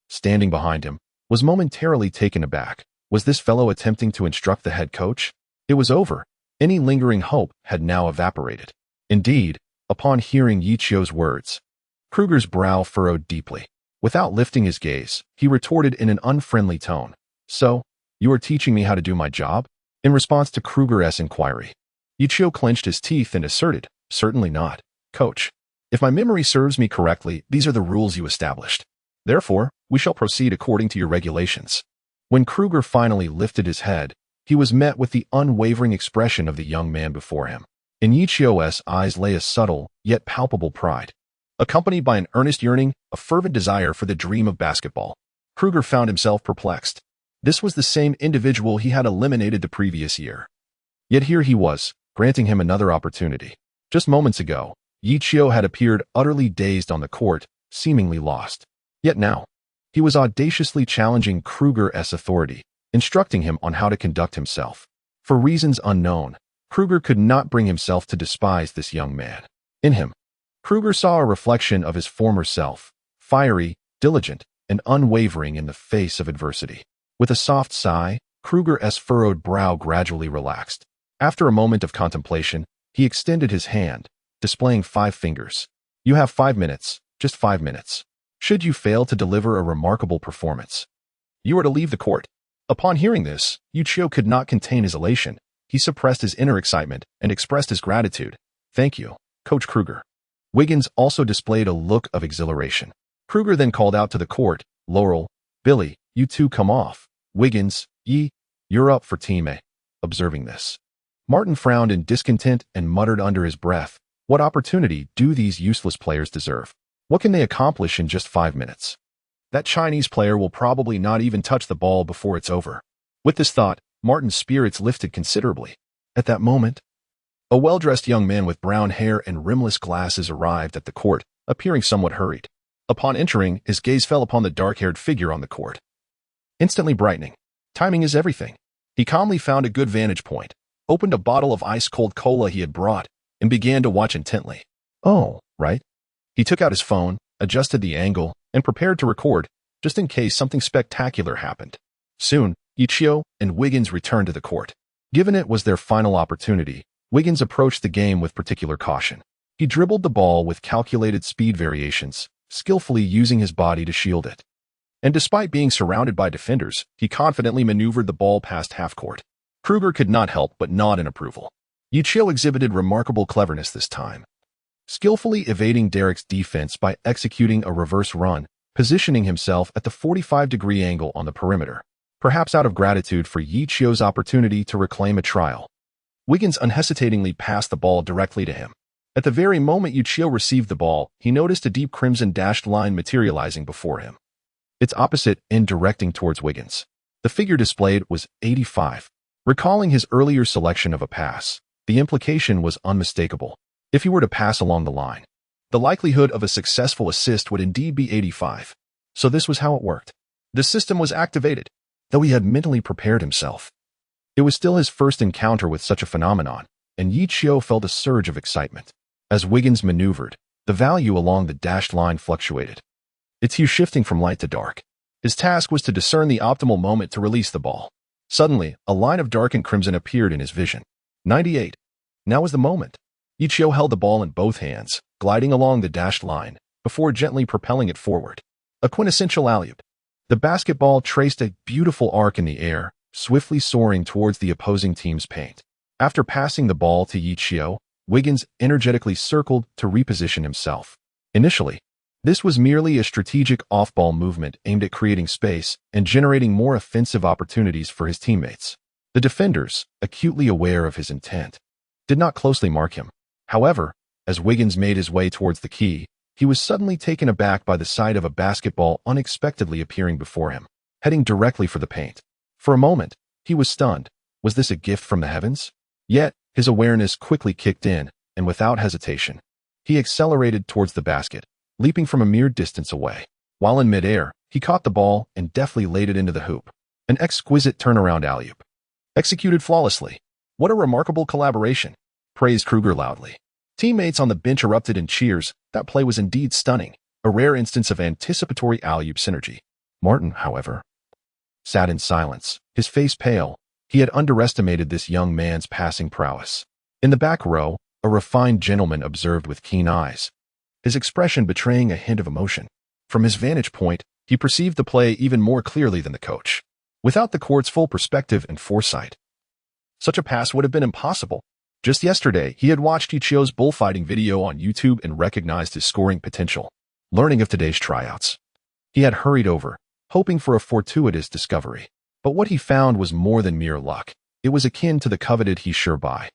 standing behind him, was momentarily taken aback. Was this fellow attempting to instruct the head coach? It was over. Any lingering hope had now evaporated. Indeed, upon hearing Ye Qiu's words, Kruger's brow furrowed deeply. Without lifting his gaze, he retorted in an unfriendly tone, "So, you are teaching me how to do my job?" In response to Kruger's inquiry, Ye Qiu clenched his teeth and asserted, "Certainly not, Coach. If my memory serves me correctly, these are the rules you established. Therefore, we shall proceed according to your regulations." When Kruger finally lifted his head, he was met with the unwavering expression of the young man before him. In Ye Qiu's eyes lay a subtle, yet palpable pride, accompanied by an earnest yearning, a fervent desire for the dream of basketball. Kruger found himself perplexed. This was the same individual he had eliminated the previous year. Yet here he was, granting him another opportunity. Just moments ago, Ye Qiu had appeared utterly dazed on the court, seemingly lost. Yet now, he was audaciously challenging Kruger's authority, instructing him on how to conduct himself. For reasons unknown, Kruger could not bring himself to despise this young man. In him, Kruger saw a reflection of his former self, fiery, diligent, and unwavering in the face of adversity. With a soft sigh, Kruger's furrowed brow gradually relaxed. After a moment of contemplation, he extended his hand, displaying 5 fingers. You have 5 minutes, just 5 minutes. Should you fail to deliver a remarkable performance, you are to leave the court. Upon hearing this, Ye Qiu could not contain his elation. He suppressed his inner excitement and expressed his gratitude. Thank you, Coach Kruger. Wiggins also displayed a look of exhilaration. Kruger then called out to the court, Laurel, Billy, you two come off. Wiggins, Ye, you're up for Team A. Observing this, Martin frowned in discontent and muttered under his breath, what opportunity do these useless players deserve? What can they accomplish in just 5 minutes? That Chinese player will probably not even touch the ball before it's over. With this thought, Martin's spirits lifted considerably. At that moment, a well-dressed young man with brown hair and rimless glasses arrived at the court, appearing somewhat hurried. Upon entering, his gaze fell upon the dark-haired figure on the court. Instantly brightening. Timing is everything. He calmly found a good vantage point, opened a bottle of ice-cold cola he had brought, and began to watch intently. Oh, right. He took out his phone, adjusted the angle, and prepared to record, just in case something spectacular happened. Soon, Ye Qiu and Wiggins returned to the court. Given it was their final opportunity, Wiggins approached the game with particular caution. He dribbled the ball with calculated speed variations, skillfully using his body to shield it. And despite being surrounded by defenders, he confidently maneuvered the ball past half-court. Kruger could not help but nod in approval. Ye Qiu exhibited remarkable cleverness this time, skillfully evading Derek's defense by executing a reverse run, positioning himself at the 45-degree angle on the perimeter, perhaps out of gratitude for Ye Qiu's opportunity to reclaim a trial. Wiggins unhesitatingly passed the ball directly to him. At the very moment Ye Qiu received the ball, he noticed a deep crimson dashed line materializing before him, its opposite end directing towards Wiggins. The figure displayed was 85. Recalling his earlier selection of a pass, the implication was unmistakable. If he were to pass along the line, the likelihood of a successful assist would indeed be 85. So this was how it worked. The system was activated. Though he had mentally prepared himself, it was still his first encounter with such a phenomenon, and Ye Qiu felt a surge of excitement. As Wiggins maneuvered, the value along the dashed line fluctuated, its hue shifting from light to dark. His task was to discern the optimal moment to release the ball. Suddenly, a line of darkened crimson appeared in his vision. 98. Now was the moment. Ye Qiu held the ball in both hands, gliding along the dashed line, before gently propelling it forward. A quintessential alley-oop. The basketball traced a beautiful arc in the air, swiftly soaring towards the opposing team's paint. After passing the ball to Ye Qiu, Wiggins energetically circled to reposition himself. Initially, this was merely a strategic off-ball movement aimed at creating space and generating more offensive opportunities for his teammates. The defenders, acutely aware of his intent, did not closely mark him. However, as Wiggins made his way towards the key, he was suddenly taken aback by the sight of a basketball unexpectedly appearing before him, heading directly for the paint. For a moment, he was stunned. Was this a gift from the heavens? Yet, his awareness quickly kicked in, and without hesitation, he accelerated towards the basket, leaping from a mere distance away. While in midair, he caught the ball and deftly laid it into the hoop. An exquisite turnaround alley-oop. Executed flawlessly. What a remarkable collaboration, praised Kruger loudly. Teammates on the bench erupted in cheers. That play was indeed stunning, a rare instance of anticipatory alley-oop synergy. Martin, however, sat in silence, his face pale. He had underestimated this young man's passing prowess. In the back row, a refined gentleman observed with keen eyes, his expression betraying a hint of emotion. From his vantage point, he perceived the play even more clearly than the coach. Without the court's full perspective and foresight, such a pass would have been impossible. Just yesterday, he had watched Ye Qiu's bullfighting video on YouTube and recognized his scoring potential. Learning of today's tryouts, he had hurried over, hoping for a fortuitous discovery. But what he found was more than mere luck. It was akin to the coveted he sure by.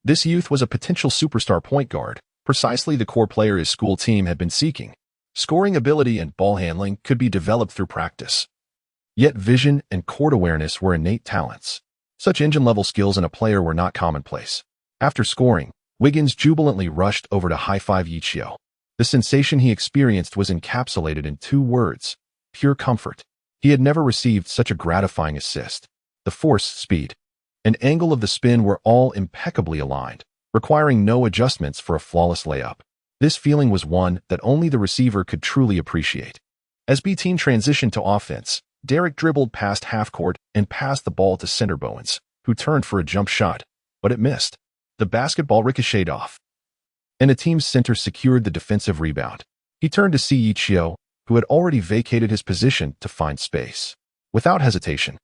This youth was a potential superstar point guard, precisely the core player his school team had been seeking. Scoring ability and ball handling could be developed through practice. Yet vision and court awareness were innate talents. Such engine-level skills in a player were not commonplace. After scoring, Wiggins jubilantly rushed over to high-five Ye Qiu. The sensation he experienced was encapsulated in 2 words: pure comfort. He had never received such a gratifying assist. The force, speed, and angle of the spin were all impeccably aligned, requiring no adjustments for a flawless layup. This feeling was one that only the receiver could truly appreciate. As B team transitioned to offense, Derek dribbled past half-court and passed the ball to center Bowens, who turned for a jump shot, but it missed. The basketball ricocheted off, and the team's center secured the defensive rebound. He turned to see Ye Qiu, who had already vacated his position, to find space. Without hesitation,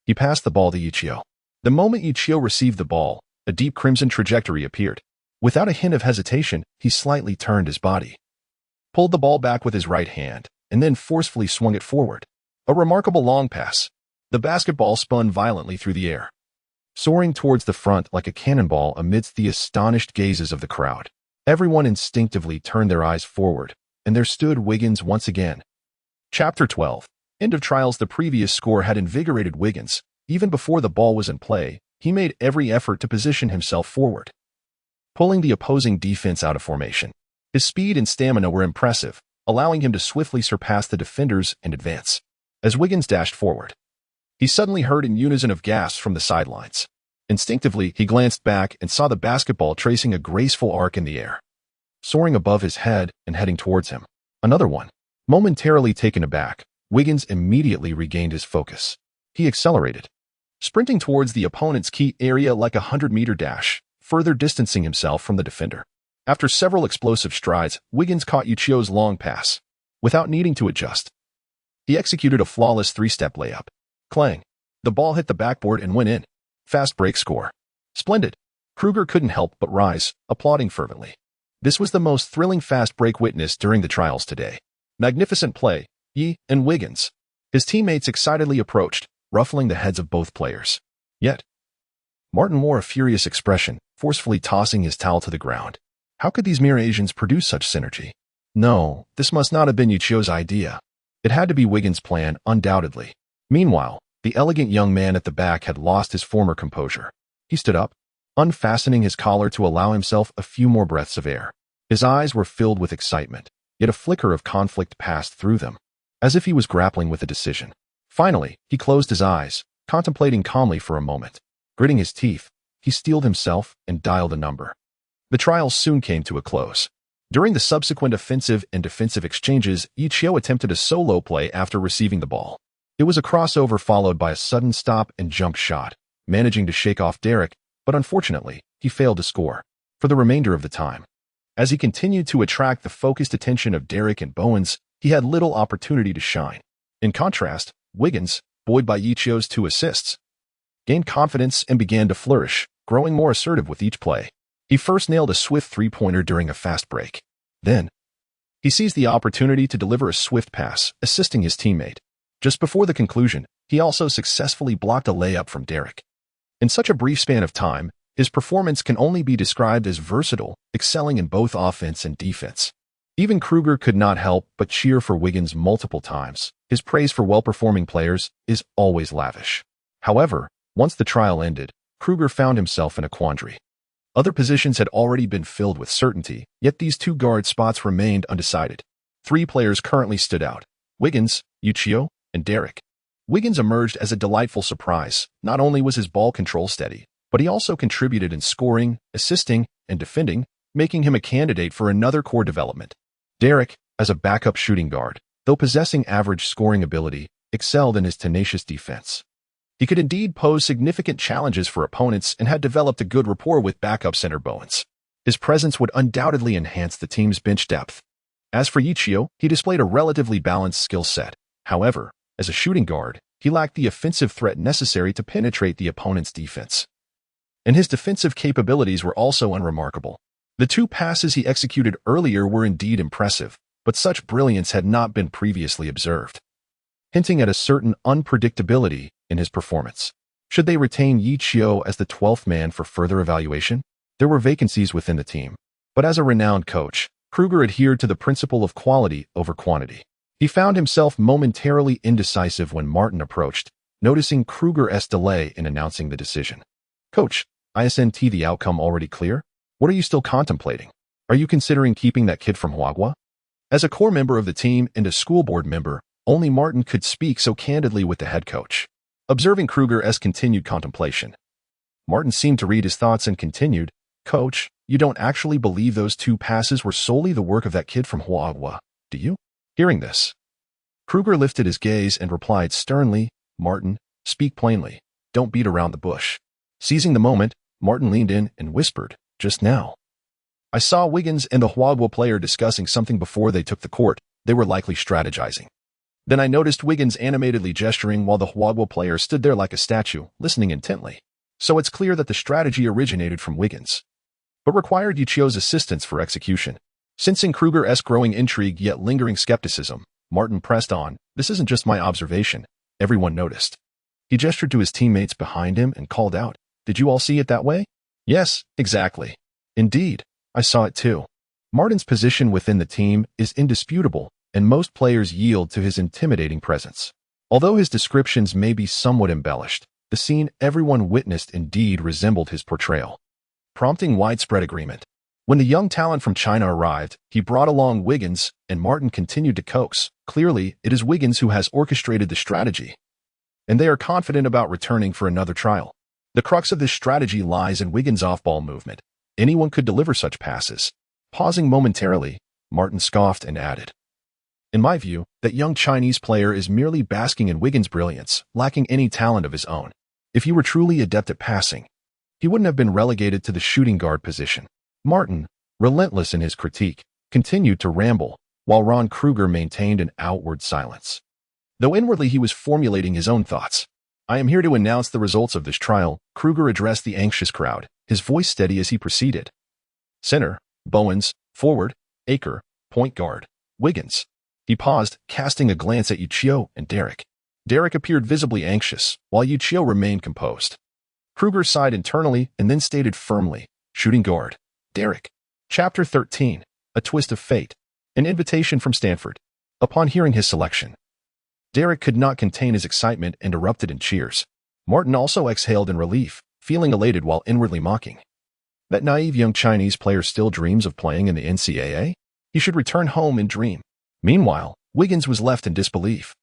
he passed the ball to Ye Qiu. The moment Ye Qiu received the ball, a deep crimson trajectory appeared. Without a hint of hesitation, he slightly turned his body, pulled the ball back with his right hand, and then forcefully swung it forward. A remarkable long pass. The basketball spun violently through the air, soaring towards the front like a cannonball amidst the astonished gazes of the crowd. Everyone instinctively turned their eyes forward, and there stood Wiggins once again. Chapter 12. End of trials. The previous score had invigorated Wiggins. Even before the ball was in play, he made every effort to position himself forward, pulling the opposing defense out of formation. His speed and stamina were impressive, allowing him to swiftly surpass the defenders and advance. As Wiggins dashed forward, he suddenly heard an unison of gasps from the sidelines. Instinctively, he glanced back and saw the basketball tracing a graceful arc in the air, soaring above his head and heading towards him. Another one. Momentarily taken aback, Wiggins immediately regained his focus. He accelerated, sprinting towards the opponent's key area like a 100-meter dash, further distancing himself from the defender. After several explosive strides, Wiggins caught Ye Qiu's long pass. Without needing to adjust, he executed a flawless 3-step layup. Clang! The ball hit the backboard and went in. Fast break score. Splendid! Kruger couldn't help but rise, applauding fervently. This was the most thrilling fast break witnessed during the trials today. Magnificent play, Ye and Wiggins. His teammates excitedly approached, ruffling the heads of both players. Yet, Martin wore a furious expression, forcefully tossing his towel to the ground. How could these mere Asians produce such synergy? No, this must not have been Ye Qiu's idea. It had to be Wiggins' plan, undoubtedly. Meanwhile, the elegant young man at the back had lost his former composure. He stood up, unfastening his collar to allow himself a few more breaths of air. His eyes were filled with excitement, yet a flicker of conflict passed through them, as if he was grappling with a decision. Finally, he closed his eyes, contemplating calmly for a moment. Gritting his teeth, he steeled himself and dialed a number. The trials soon came to a close. During the subsequent offensive and defensive exchanges, Ye Qiu attempted a solo play after receiving the ball. It was a crossover followed by a sudden stop and jump shot, managing to shake off Derek, but unfortunately, he failed to score for the remainder of the time. As he continued to attract the focused attention of Derek and Bowens, he had little opportunity to shine. In contrast, Wiggins, buoyed by Ye Qiu's 2 assists, gained confidence and began to flourish, growing more assertive with each play. He first nailed a swift 3-pointer during a fast break. Then, he seized the opportunity to deliver a swift pass, assisting his teammate. Just before the conclusion, he also successfully blocked a layup from Derek. In such a brief span of time, his performance can only be described as versatile, excelling in both offense and defense. Even Kruger could not help but cheer for Wiggins multiple times. His praise for well-performing players is always lavish. However, once the trial ended, Kruger found himself in a quandary. Other positions had already been filled with certainty, yet these 2 guard spots remained undecided. 3 players currently stood out: Wiggins, Ye Qiu, and Derek. Wiggins emerged as a delightful surprise. Not only was his ball control steady, but he also contributed in scoring, assisting, and defending, making him a candidate for another core development. Derek, as a backup shooting guard, though possessing average scoring ability, excelled in his tenacious defense. He could indeed pose significant challenges for opponents and had developed a good rapport with backup center Bowens. His presence would undoubtedly enhance the team's bench depth. As for Ye Qiu, he displayed a relatively balanced skill set. However, as a shooting guard, he lacked the offensive threat necessary to penetrate the opponent's defense. And his defensive capabilities were also unremarkable. The 2 passes he executed earlier were indeed impressive, but such brilliance had not been previously observed, hinting at a certain unpredictability in his performance. Should they retain Ye Qiu as the 12th man for further evaluation? There were vacancies within the team, but as a renowned coach, Kruger adhered to the principle of quality over quantity. He found himself momentarily indecisive when Martin approached, noticing Kruger's delay in announcing the decision. Coach, isn't the outcome already clear? What are you still contemplating? Are you considering keeping that kid from Huagua? As a core member of the team and a school board member, only Martin could speak so candidly with the head coach. Observing Kruger's continued contemplation, Martin seemed to read his thoughts and continued, Coach, you don't actually believe those 2 passes were solely the work of that kid from Huagua, do you? Hearing this, Kruger lifted his gaze and replied sternly, Martin, speak plainly. Don't beat around the bush. Seizing the moment, Martin leaned in and whispered, just now. I saw Wiggins and the Huagua player discussing something before they took the court. They were likely strategizing. Then I noticed Wiggins animatedly gesturing while the Huagua player stood there like a statue, listening intently. So it's clear that the strategy originated from Wiggins, but required Ye Qiu's assistance for execution. Sensing Kruger's growing intrigue yet lingering skepticism, Martin pressed on, this isn't just my observation. Everyone noticed. He gestured to his teammates behind him and called out, did you all see it that way? Yes, exactly. Indeed, I saw it too. Martin's position within the team is indisputable, and most players yield to his intimidating presence. Although his descriptions may be somewhat embellished, the scene everyone witnessed indeed resembled his portrayal, prompting widespread agreement. When the young talent from China arrived, he brought along Wiggins, and Martin continued to coax. Clearly, it is Wiggins who has orchestrated the strategy, and they are confident about returning for another trial. The crux of this strategy lies in Wiggins' off-ball movement. Anyone could deliver such passes. Pausing momentarily, Martin scoffed and added, in my view, that young Chinese player is merely basking in Wiggins' brilliance, lacking any talent of his own. If he were truly adept at passing, he wouldn't have been relegated to the shooting guard position. Martin, relentless in his critique, continued to ramble, while Ron Kruger maintained an outward silence, though inwardly he was formulating his own thoughts. I am here to announce the results of this trial, Kruger addressed the anxious crowd, his voice steady as he proceeded. Center, Bowens, forward, Aker, point guard, Wiggins. He paused, casting a glance at Ye Qiu and Derek. Derek appeared visibly anxious, while Ye Qiu remained composed. Kruger sighed internally and then stated firmly, shooting guard, Derek. Chapter 13, A Twist of Fate, an invitation from Stanford. Upon hearing his selection, Derek could not contain his excitement and erupted in cheers. Martin also exhaled in relief, feeling elated while inwardly mocking. That naive young Chinese player still dreams of playing in the NCAA? He should return home and dream. Meanwhile, Wiggins was left in disbelief.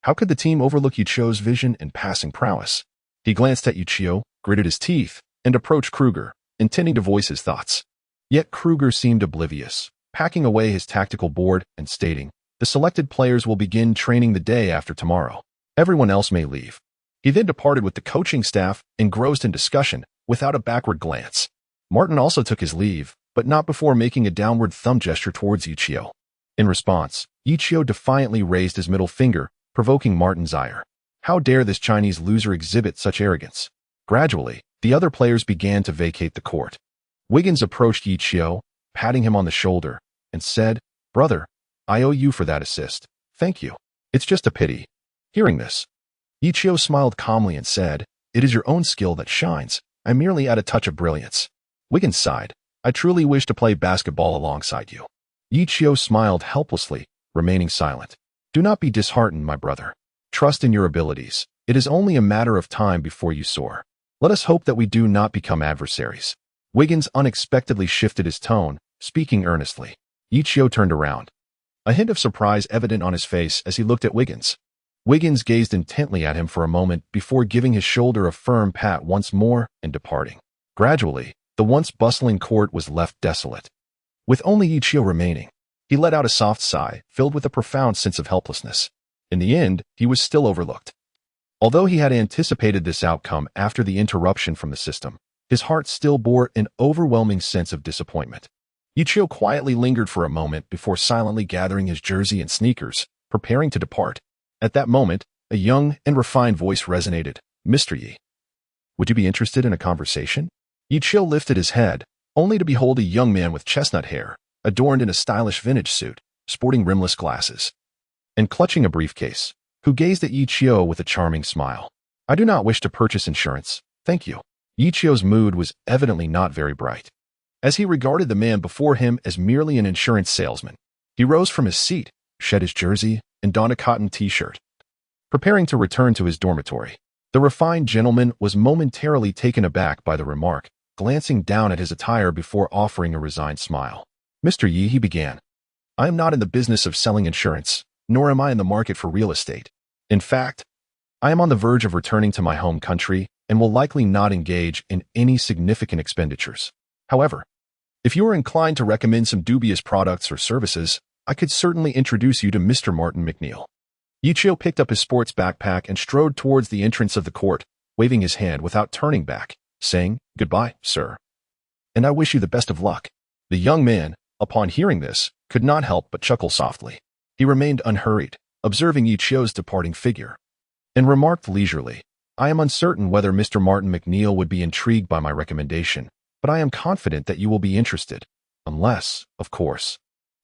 How could the team overlook Ye Qiu's vision and passing prowess? He glanced at Ye Qiu, gritted his teeth, and approached Kruger, intending to voice his thoughts. Yet Kruger seemed oblivious, packing away his tactical board and stating, the selected players will begin training the day after tomorrow. Everyone else may leave. He then departed with the coaching staff, engrossed in discussion, without a backward glance. Martin also took his leave, but not before making a downward thumb gesture towards Ye Qiu. In response, Ye Qiu defiantly raised his middle finger, provoking Martin's ire. How dare this Chinese loser exhibit such arrogance? Gradually, the other players began to vacate the court. Wiggins approached Ye Qiu, patting him on the shoulder, and said, Brother, I owe you for that assist. Thank you. It's just a pity. Hearing this, Ye Qiu smiled calmly and said, it is your own skill that shines. I merely add a touch of brilliance. Wiggins sighed, I truly wish to play basketball alongside you. Ye Qiu smiled helplessly, remaining silent. Do not be disheartened, my brother. Trust in your abilities. It is only a matter of time before you soar. Let us hope that we do not become adversaries. Wiggins unexpectedly shifted his tone, speaking earnestly. Ye Qiu turned around, a hint of surprise evident on his face as he looked at Wiggins. Wiggins gazed intently at him for a moment before giving his shoulder a firm pat once more and departing. Gradually, the once bustling court was left desolate, with only Ye Qiu remaining. He let out a soft sigh, filled with a profound sense of helplessness. In the end, he was still overlooked. Although he had anticipated this outcome after the interruption from the system, his heart still bore an overwhelming sense of disappointment. Ye Qiu quietly lingered for a moment before silently gathering his jersey and sneakers, preparing to depart. At that moment, a young and refined voice resonated. Mr. Ye, would you be interested in a conversation? Ye Qiu lifted his head, only to behold a young man with chestnut hair, adorned in a stylish vintage suit, sporting rimless glasses, and clutching a briefcase, who gazed at Ye Qiu with a charming smile. I do not wish to purchase insurance, thank you. Ye Qiu's mood was evidently not very bright, as he regarded the man before him as merely an insurance salesman. He rose from his seat, shed his jersey, and donned a cotton t-shirt. preparing to return to his dormitory. The refined gentleman was momentarily taken aback by the remark, glancing down at his attire before offering a resigned smile. "Mr. Ye," he began, "I am not in the business of selling insurance, nor am I in the market for real estate. In fact, I am on the verge of returning to my home country and will likely not engage in any significant expenditures. However, if you are inclined to recommend some dubious products or services, I could certainly introduce you to Mr. Martin McNeil." Ye Qiu picked up his sports backpack and strode towards the entrance of the court, waving his hand without turning back, saying, "Goodbye, sir. And I wish you the best of luck." The young man, upon hearing this, could not help but chuckle softly. He remained unhurried, observing Ye Qiu's departing figure, and remarked leisurely, "I am uncertain whether Mr. Martin McNeil would be intrigued by my recommendation, but I am confident that you will be interested, unless, of course,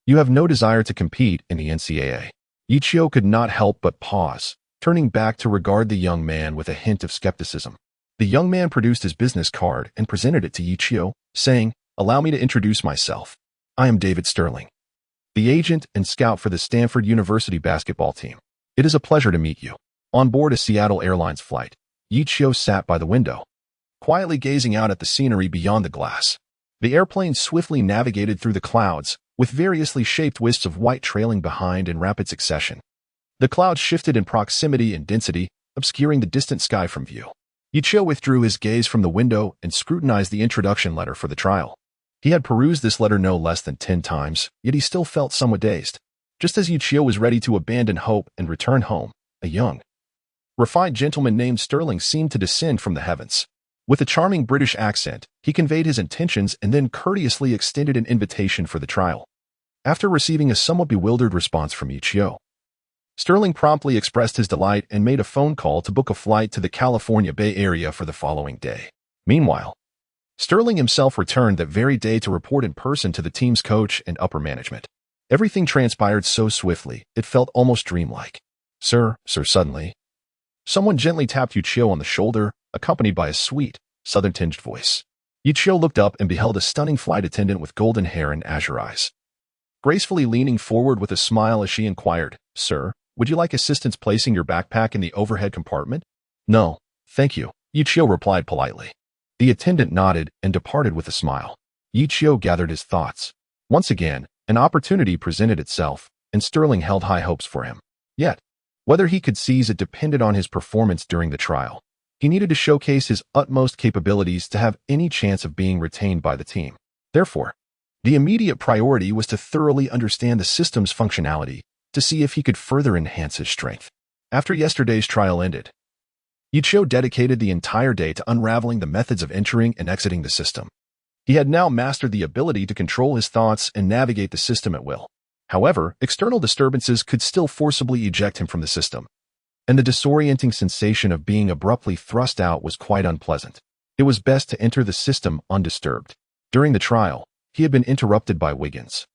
you have no desire to compete in the NCAA." Ye Qiu could not help but pause, turning back to regard the young man with a hint of skepticism. The young man produced his business card and presented it to Ye Qiu, saying, "Allow me to introduce myself. I am David Sterling, the agent and scout for the Stanford University basketball team. It is a pleasure to meet you." On board a Seattle Airlines flight, Ye Qiu sat by the window, quietly gazing out at the scenery beyond the glass. The airplane swiftly navigated through the clouds, with variously shaped wisps of white trailing behind in rapid succession. The clouds shifted in proximity and density, obscuring the distant sky from view. Ye Qiu withdrew his gaze from the window and scrutinized the introduction letter for the trial. He had perused this letter no less than 10 times, yet he still felt somewhat dazed. Just as Ye Qiu was ready to abandon hope and return home, a young, refined gentleman named Sterling seemed to descend from the heavens. With a charming British accent, he conveyed his intentions and then courteously extended an invitation for the trial. After receiving a somewhat bewildered response from Ye Qiu, Sterling promptly expressed his delight and made a phone call to book a flight to the California Bay Area for the following day. Meanwhile, Sterling himself returned that very day to report in person to the team's coach and upper management. Everything transpired so swiftly, it felt almost dreamlike. Sir, suddenly, someone gently tapped Ye Qiu on the shoulder, accompanied by a sweet, southern-tinged voice. Ye Qiu looked up and beheld a stunning flight attendant with golden hair and azure eyes, gracefully leaning forward with a smile as she inquired, "Sir, would you like assistance placing your backpack in the overhead compartment?" "No, thank you," Ye Qiu replied politely. The attendant nodded and departed with a smile. Ye Qiu gathered his thoughts. Once again, an opportunity presented itself, and Sterling held high hopes for him. Yet, whether he could seize it depended on his performance during the trial. He needed to showcase his utmost capabilities to have any chance of being retained by the team. Therefore, the immediate priority was to thoroughly understand the system's functionality to see if he could further enhance his strength. After yesterday's trial ended, Ye Qiu dedicated the entire day to unraveling the methods of entering and exiting the system. He had now mastered the ability to control his thoughts and navigate the system at will. However, external disturbances could still forcibly eject him from the system, and the disorienting sensation of being abruptly thrust out was quite unpleasant. It was best to enter the system undisturbed. During the trial, he had been interrupted by Wiggins,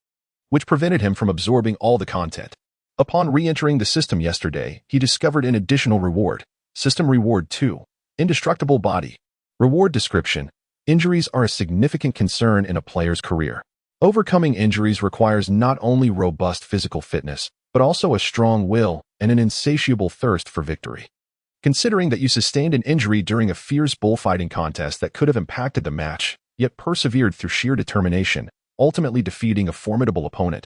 which prevented him from absorbing all the content. Upon re-entering the system yesterday, he discovered an additional reward. System Reward 2. Indestructible Body. Reward Description. Injuries are a significant concern in a player's career. Overcoming injuries requires not only robust physical fitness, but also a strong will and an insatiable thirst for victory. Considering that you sustained an injury during a fierce bullfighting contest that could have impacted the match, yet persevered through sheer determination, ultimately defeating a formidable opponent,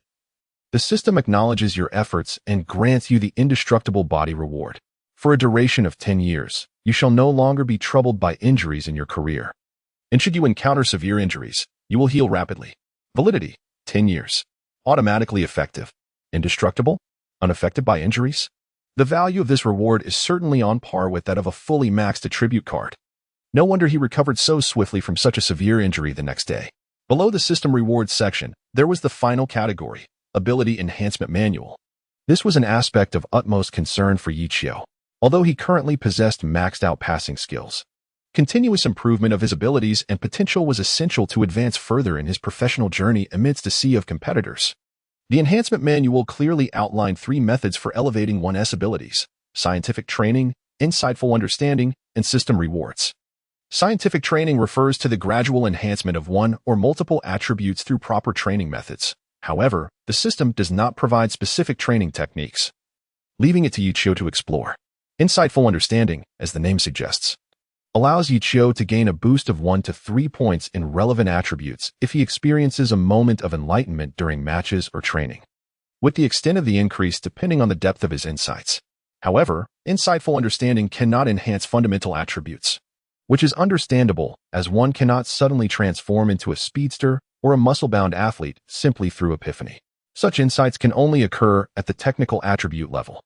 the system acknowledges your efforts and grants you the Indestructible Body Reward. For a duration of 10 years, you shall no longer be troubled by injuries in your career. And should you encounter severe injuries, you will heal rapidly. Validity, 10 years. Automatically effective. Indestructible, unaffected by injuries. The value of this reward is certainly on par with that of a fully maxed attribute card. No wonder he recovered so swiftly from such a severe injury the next day. Below the System Rewards section, there was the final category, Ability Enhancement Manual. This was an aspect of utmost concern for Ye Qiu. Although he currently possessed maxed-out passing skills, continuous improvement of his abilities and potential was essential to advance further in his professional journey amidst a sea of competitors. The Enhancement Manual clearly outlined 3 methods for elevating one's abilities: scientific training, insightful understanding, and system rewards. Scientific training refers to the gradual enhancement of one or multiple attributes through proper training methods. However, the system does not provide specific training techniques, leaving it to Ye Qiu to explore. Insightful understanding, as the name suggests, allows Ye Qiu to gain a boost of 1 to 3 points in relevant attributes if he experiences a moment of enlightenment during matches or training, with the extent of the increase depending on the depth of his insights. However, insightful understanding cannot enhance fundamental attributes, which is understandable as one cannot suddenly transform into a speedster or a muscle-bound athlete simply through epiphany. Such insights can only occur at the technical attribute level.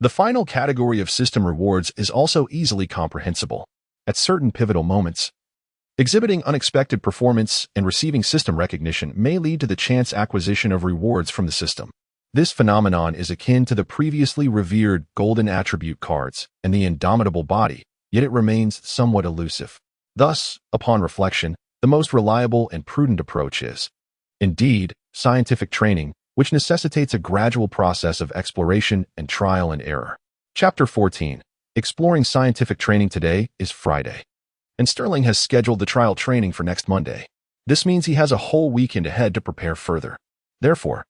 The final category of system rewards is also easily comprehensible. At certain pivotal moments, exhibiting unexpected performance and receiving system recognition may lead to the chance acquisition of rewards from the system. This phenomenon is akin to the previously revered golden attribute cards and the indomitable body, yet it remains somewhat elusive. Thus, upon reflection, the most reliable and prudent approach is, indeed, scientific training, which necessitates a gradual process of exploration and trial and error. Chapter 14. Exploring scientific training today is Friday, and Sterling has scheduled the trial training for next Monday. This means he has a whole weekend ahead to prepare further. Therefore,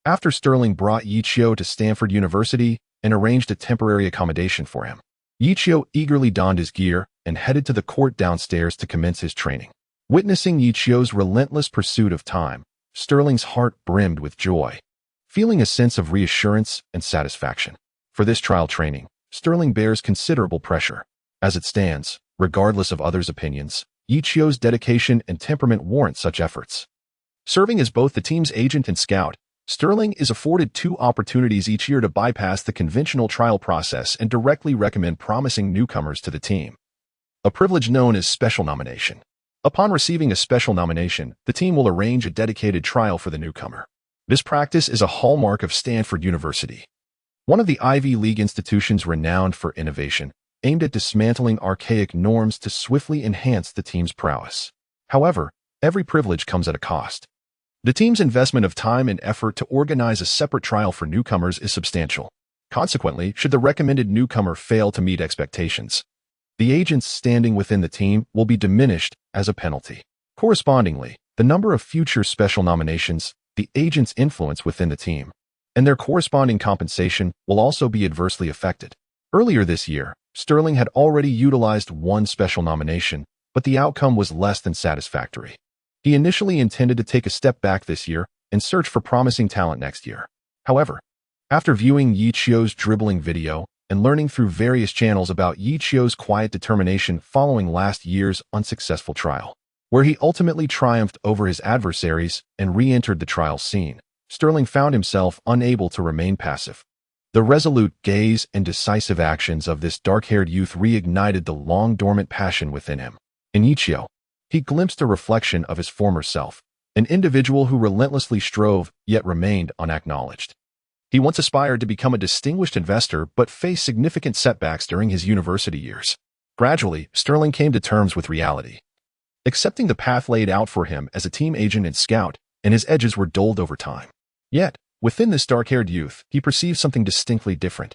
after Sterling brought Ye Qiu to Stanford University and arranged a temporary accommodation for him, Ye Qiu eagerly donned his gear and headed to the court downstairs to commence his training. Witnessing Ye Qiu's relentless pursuit of time, Sterling's heart brimmed with joy, feeling a sense of reassurance and satisfaction. For this trial training, Sterling bears considerable pressure. As it stands, regardless of others' opinions, Ye Qiu's dedication and temperament warrant such efforts. Serving as both the team's agent and scout, Sterling is afforded 2 opportunities each year to bypass the conventional trial process and directly recommend promising newcomers to the team, a privilege known as special nomination. Upon receiving a special nomination, the team will arrange a dedicated trial for the newcomer. This practice is a hallmark of Stanford University, one of the Ivy League institutions renowned for innovation, aimed at dismantling archaic norms to swiftly enhance the team's prowess. However, every privilege comes at a cost. The team's investment of time and effort to organize a separate trial for newcomers is substantial. Consequently, should the recommended newcomer fail to meet expectations, the agent's standing within the team will be diminished as a penalty. Correspondingly, the number of future special nominations, the agent's influence within the team, and their corresponding compensation will also be adversely affected. Earlier this year, Sterling had already utilized 1 special nomination, but the outcome was less than satisfactory. He initially intended to take a step back this year and search for promising talent next year. However, after viewing Ye Qiu's dribbling video and learning through various channels about Ye Qiu's quiet determination following last year's unsuccessful trial, where he ultimately triumphed over his adversaries and re-entered the trial scene, Sterling found himself unable to remain passive. The resolute gaze and decisive actions of this dark-haired youth reignited the long-dormant passion within him. In Ye Qiu, he glimpsed a reflection of his former self, an individual who relentlessly strove yet remained unacknowledged. He once aspired to become a distinguished investor but faced significant setbacks during his university years. Gradually, Sterling came to terms with reality, accepting the path laid out for him as a team agent and scout, and his edges were dulled over time. Yet, within this dark-haired youth, he perceived something distinctly different.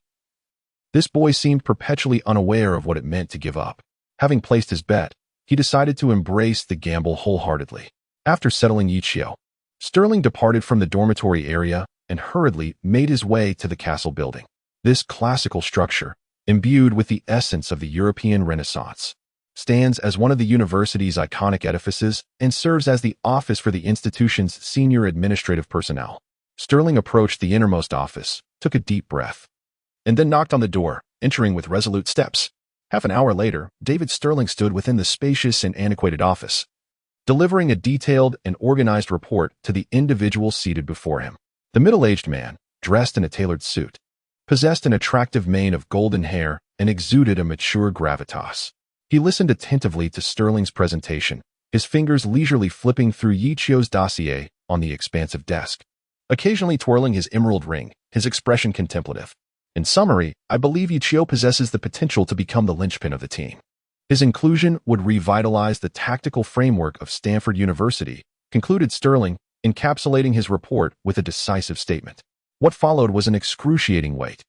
This boy seemed perpetually unaware of what it meant to give up. Having placed his bet, he decided to embrace the gamble wholeheartedly. After settling Ye Qiu, Sterling departed from the dormitory area and hurriedly made his way to the castle building. This classical structure, imbued with the essence of the European Renaissance, stands as one of the university's iconic edifices and serves as the office for the institution's senior administrative personnel. Sterling approached the innermost office, took a deep breath, and then knocked on the door, entering with resolute steps. Half an hour later, David Sterling stood within the spacious and antiquated office, delivering a detailed and organized report to the individual seated before him. The middle-aged man, dressed in a tailored suit, possessed an attractive mane of golden hair and exuded a mature gravitas. He listened attentively to Sterling's presentation, his fingers leisurely flipping through Ye Qiu's dossier on the expansive desk, occasionally twirling his emerald ring, his expression contemplative. In summary, I believe Ye Qiu possesses the potential to become the linchpin of the team. His inclusion would revitalize the tactical framework of Stanford University, concluded Sterling, encapsulating his report with a decisive statement. What followed was an excruciating wait.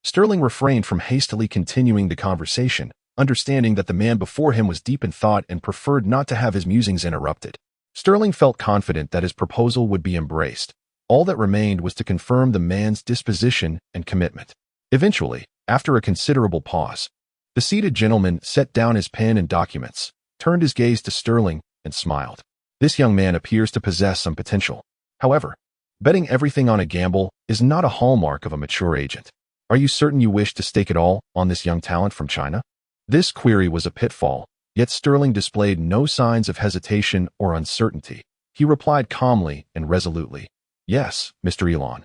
Sterling refrained from hastily continuing the conversation, understanding that the man before him was deep in thought and preferred not to have his musings interrupted. Sterling felt confident that his proposal would be embraced. All that remained was to confirm the man's disposition and commitment. Eventually, After a considerable pause, the seated gentleman set down his pen and documents, turned his gaze to Sterling, and smiled. This young man appears to possess some potential. However, betting everything on a gamble is not a hallmark of a mature agent. Are you certain you wish to stake it all on this young talent from China? This query was a pitfall, yet Sterling displayed no signs of hesitation or uncertainty. He replied calmly and resolutely, "Yes, Mr. Elon.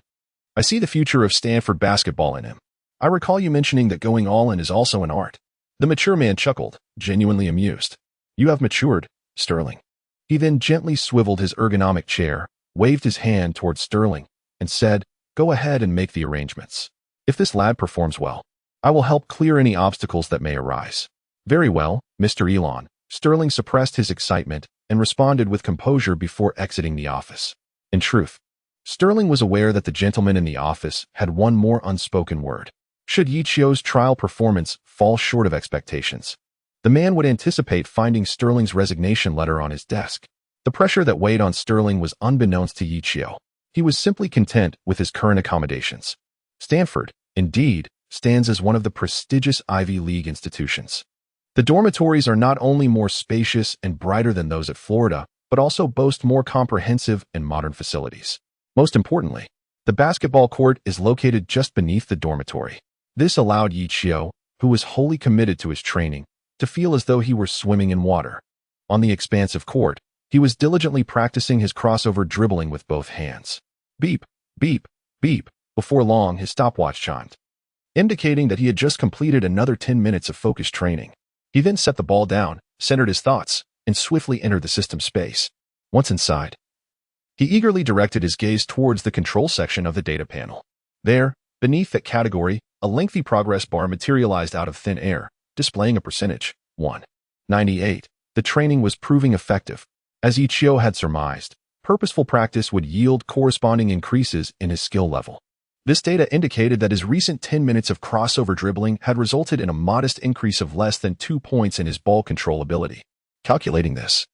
I see the future of Stanford basketball in him. I recall you mentioning that going all in is also an art." The mature man chuckled, genuinely amused. "You have matured, Sterling." He then gently swiveled his ergonomic chair, waved his hand towards Sterling, and said, "Go ahead and make the arrangements. If this lad performs well, I will help clear any obstacles that may arise." "Very well, Mr. Elon." Sterling suppressed his excitement and responded with composure before exiting the office. In truth, Sterling was aware that the gentleman in the office had one more unspoken word. Should Ye Qiu's trial performance fall short of expectations, the man would anticipate finding Sterling's resignation letter on his desk. The pressure that weighed on Sterling was unbeknownst to Ye Qiu. He was simply content with his current accommodations. Stanford, indeed, stands as one of the prestigious Ivy League institutions. The dormitories are not only more spacious and brighter than those at Florida, but also boast more comprehensive and modern facilities. Most importantly, the basketball court is located just beneath the dormitory. This allowed Ye Qiu, who was wholly committed to his training, to feel as though he were swimming in water. On the expansive court, he was diligently practicing his crossover dribbling with both hands. Beep, beep, beep. Before long, his stopwatch chimed, indicating that he had just completed another 10 minutes of focused training. He then set the ball down, centered his thoughts, and swiftly entered the system space. Once inside, he eagerly directed his gaze towards the control section of the data panel. There, beneath that category, a lengthy progress bar materialized out of thin air, displaying a percentage, 198. The training was proving effective. As Ye Qiu had surmised, purposeful practice would yield corresponding increases in his skill level. This data indicated that his recent 10 minutes of crossover dribbling had resulted in a modest increase of less than 2 points in his ball control ability. Calculating this,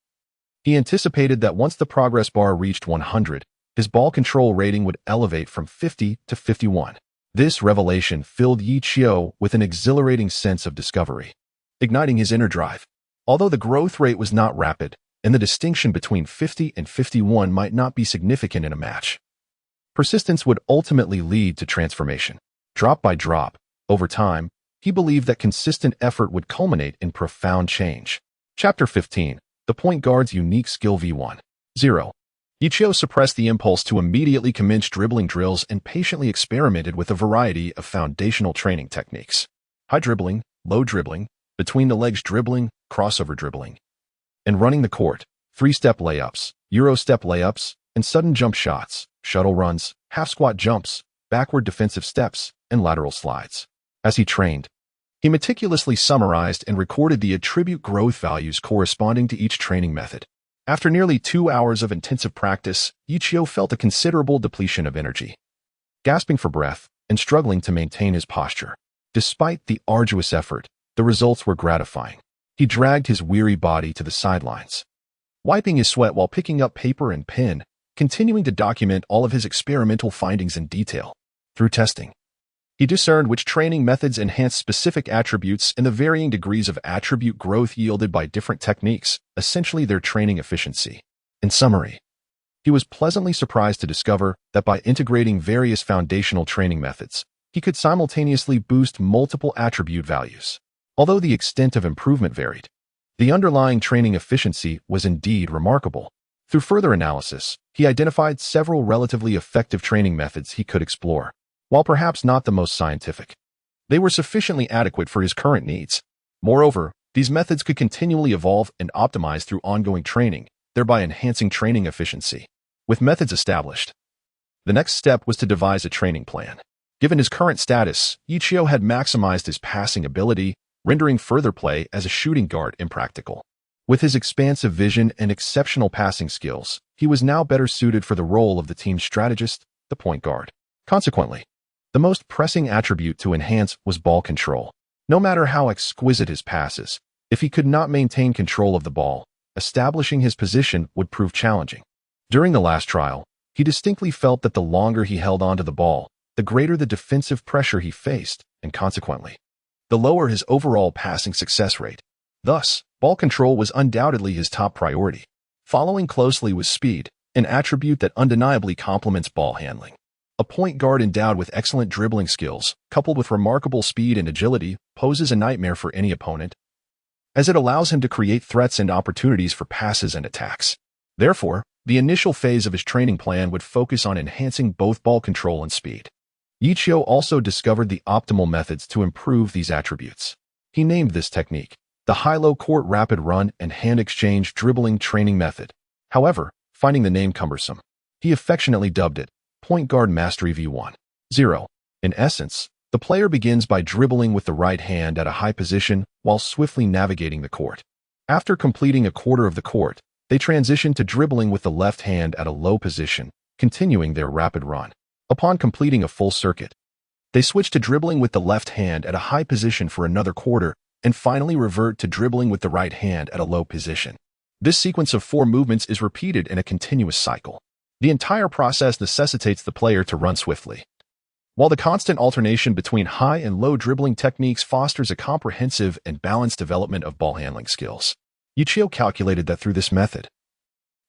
he anticipated that once the progress bar reached 100, his ball control rating would elevate from 50 to 51. This revelation filled Ye Qiu with an exhilarating sense of discovery, igniting his inner drive. Although the growth rate was not rapid, and the distinction between 50 and 51 might not be significant in a match, persistence would ultimately lead to transformation. Drop by drop, over time, he believed that consistent effort would culminate in profound change. Chapter 15. The Point Guard's Unique Skill V1. 0. Ye Qiu suppressed the impulse to immediately commence dribbling drills and patiently experimented with a variety of foundational training techniques. High dribbling, low dribbling, between the legs dribbling, crossover dribbling, and running the court, 3-step layups, Euro step layups, and sudden jump shots, shuttle runs, half-squat jumps, backward defensive steps, and lateral slides. As he trained, he meticulously summarized and recorded the attribute growth values corresponding to each training method. After nearly 2 hours of intensive practice, Ye Qiu felt a considerable depletion of energy, gasping for breath and struggling to maintain his posture. Despite the arduous effort, the results were gratifying. He dragged his weary body to the sidelines, wiping his sweat while picking up paper and pen, continuing to document all of his experimental findings in detail. Through testing, he discerned which training methods enhanced specific attributes and the varying degrees of attribute growth yielded by different techniques, essentially their training efficiency. In summary, he was pleasantly surprised to discover that by integrating various foundational training methods, he could simultaneously boost multiple attribute values. Although the extent of improvement varied, the underlying training efficiency was indeed remarkable. Through further analysis, he identified several relatively effective training methods he could explore. While perhaps not the most scientific, they were sufficiently adequate for his current needs. Moreover, these methods could continually evolve and optimize through ongoing training, thereby enhancing training efficiency. With methods established, the next step was to devise a training plan. Given his current status, Ye Qiu had maximized his passing ability, rendering further play as a shooting guard impractical. With his expansive vision and exceptional passing skills, he was now better suited for the role of the team's strategist, the point guard. Consequently, the most pressing attribute to enhance was ball control. No matter how exquisite his passes, if he could not maintain control of the ball, establishing his position would prove challenging. During the last trial, he distinctly felt that the longer he held onto the ball, the greater the defensive pressure he faced, and consequently, the lower his overall passing success rate. Thus, ball control was undoubtedly his top priority. Following closely was speed, an attribute that undeniably complements ball handling. A point guard endowed with excellent dribbling skills, coupled with remarkable speed and agility, poses a nightmare for any opponent, as it allows him to create threats and opportunities for passes and attacks. Therefore, the initial phase of his training plan would focus on enhancing both ball control and speed. Ye Qiu also discovered the optimal methods to improve these attributes. He named this technique the high-low court rapid run and hand exchange dribbling training method. However, finding the name cumbersome, he affectionately dubbed it Point Guard Mastery V1.0. In essence, the player begins by dribbling with the right hand at a high position while swiftly navigating the court. After completing a quarter of the court, they transition to dribbling with the left hand at a low position, continuing their rapid run. Upon completing a full circuit, they switch to dribbling with the left hand at a high position for another quarter and finally revert to dribbling with the right hand at a low position. This sequence of 4 movements is repeated in a continuous cycle. The entire process necessitates the player to run swiftly, while the constant alternation between high and low dribbling techniques fosters a comprehensive and balanced development of ball handling skills. Ye Qiu calculated that through this method,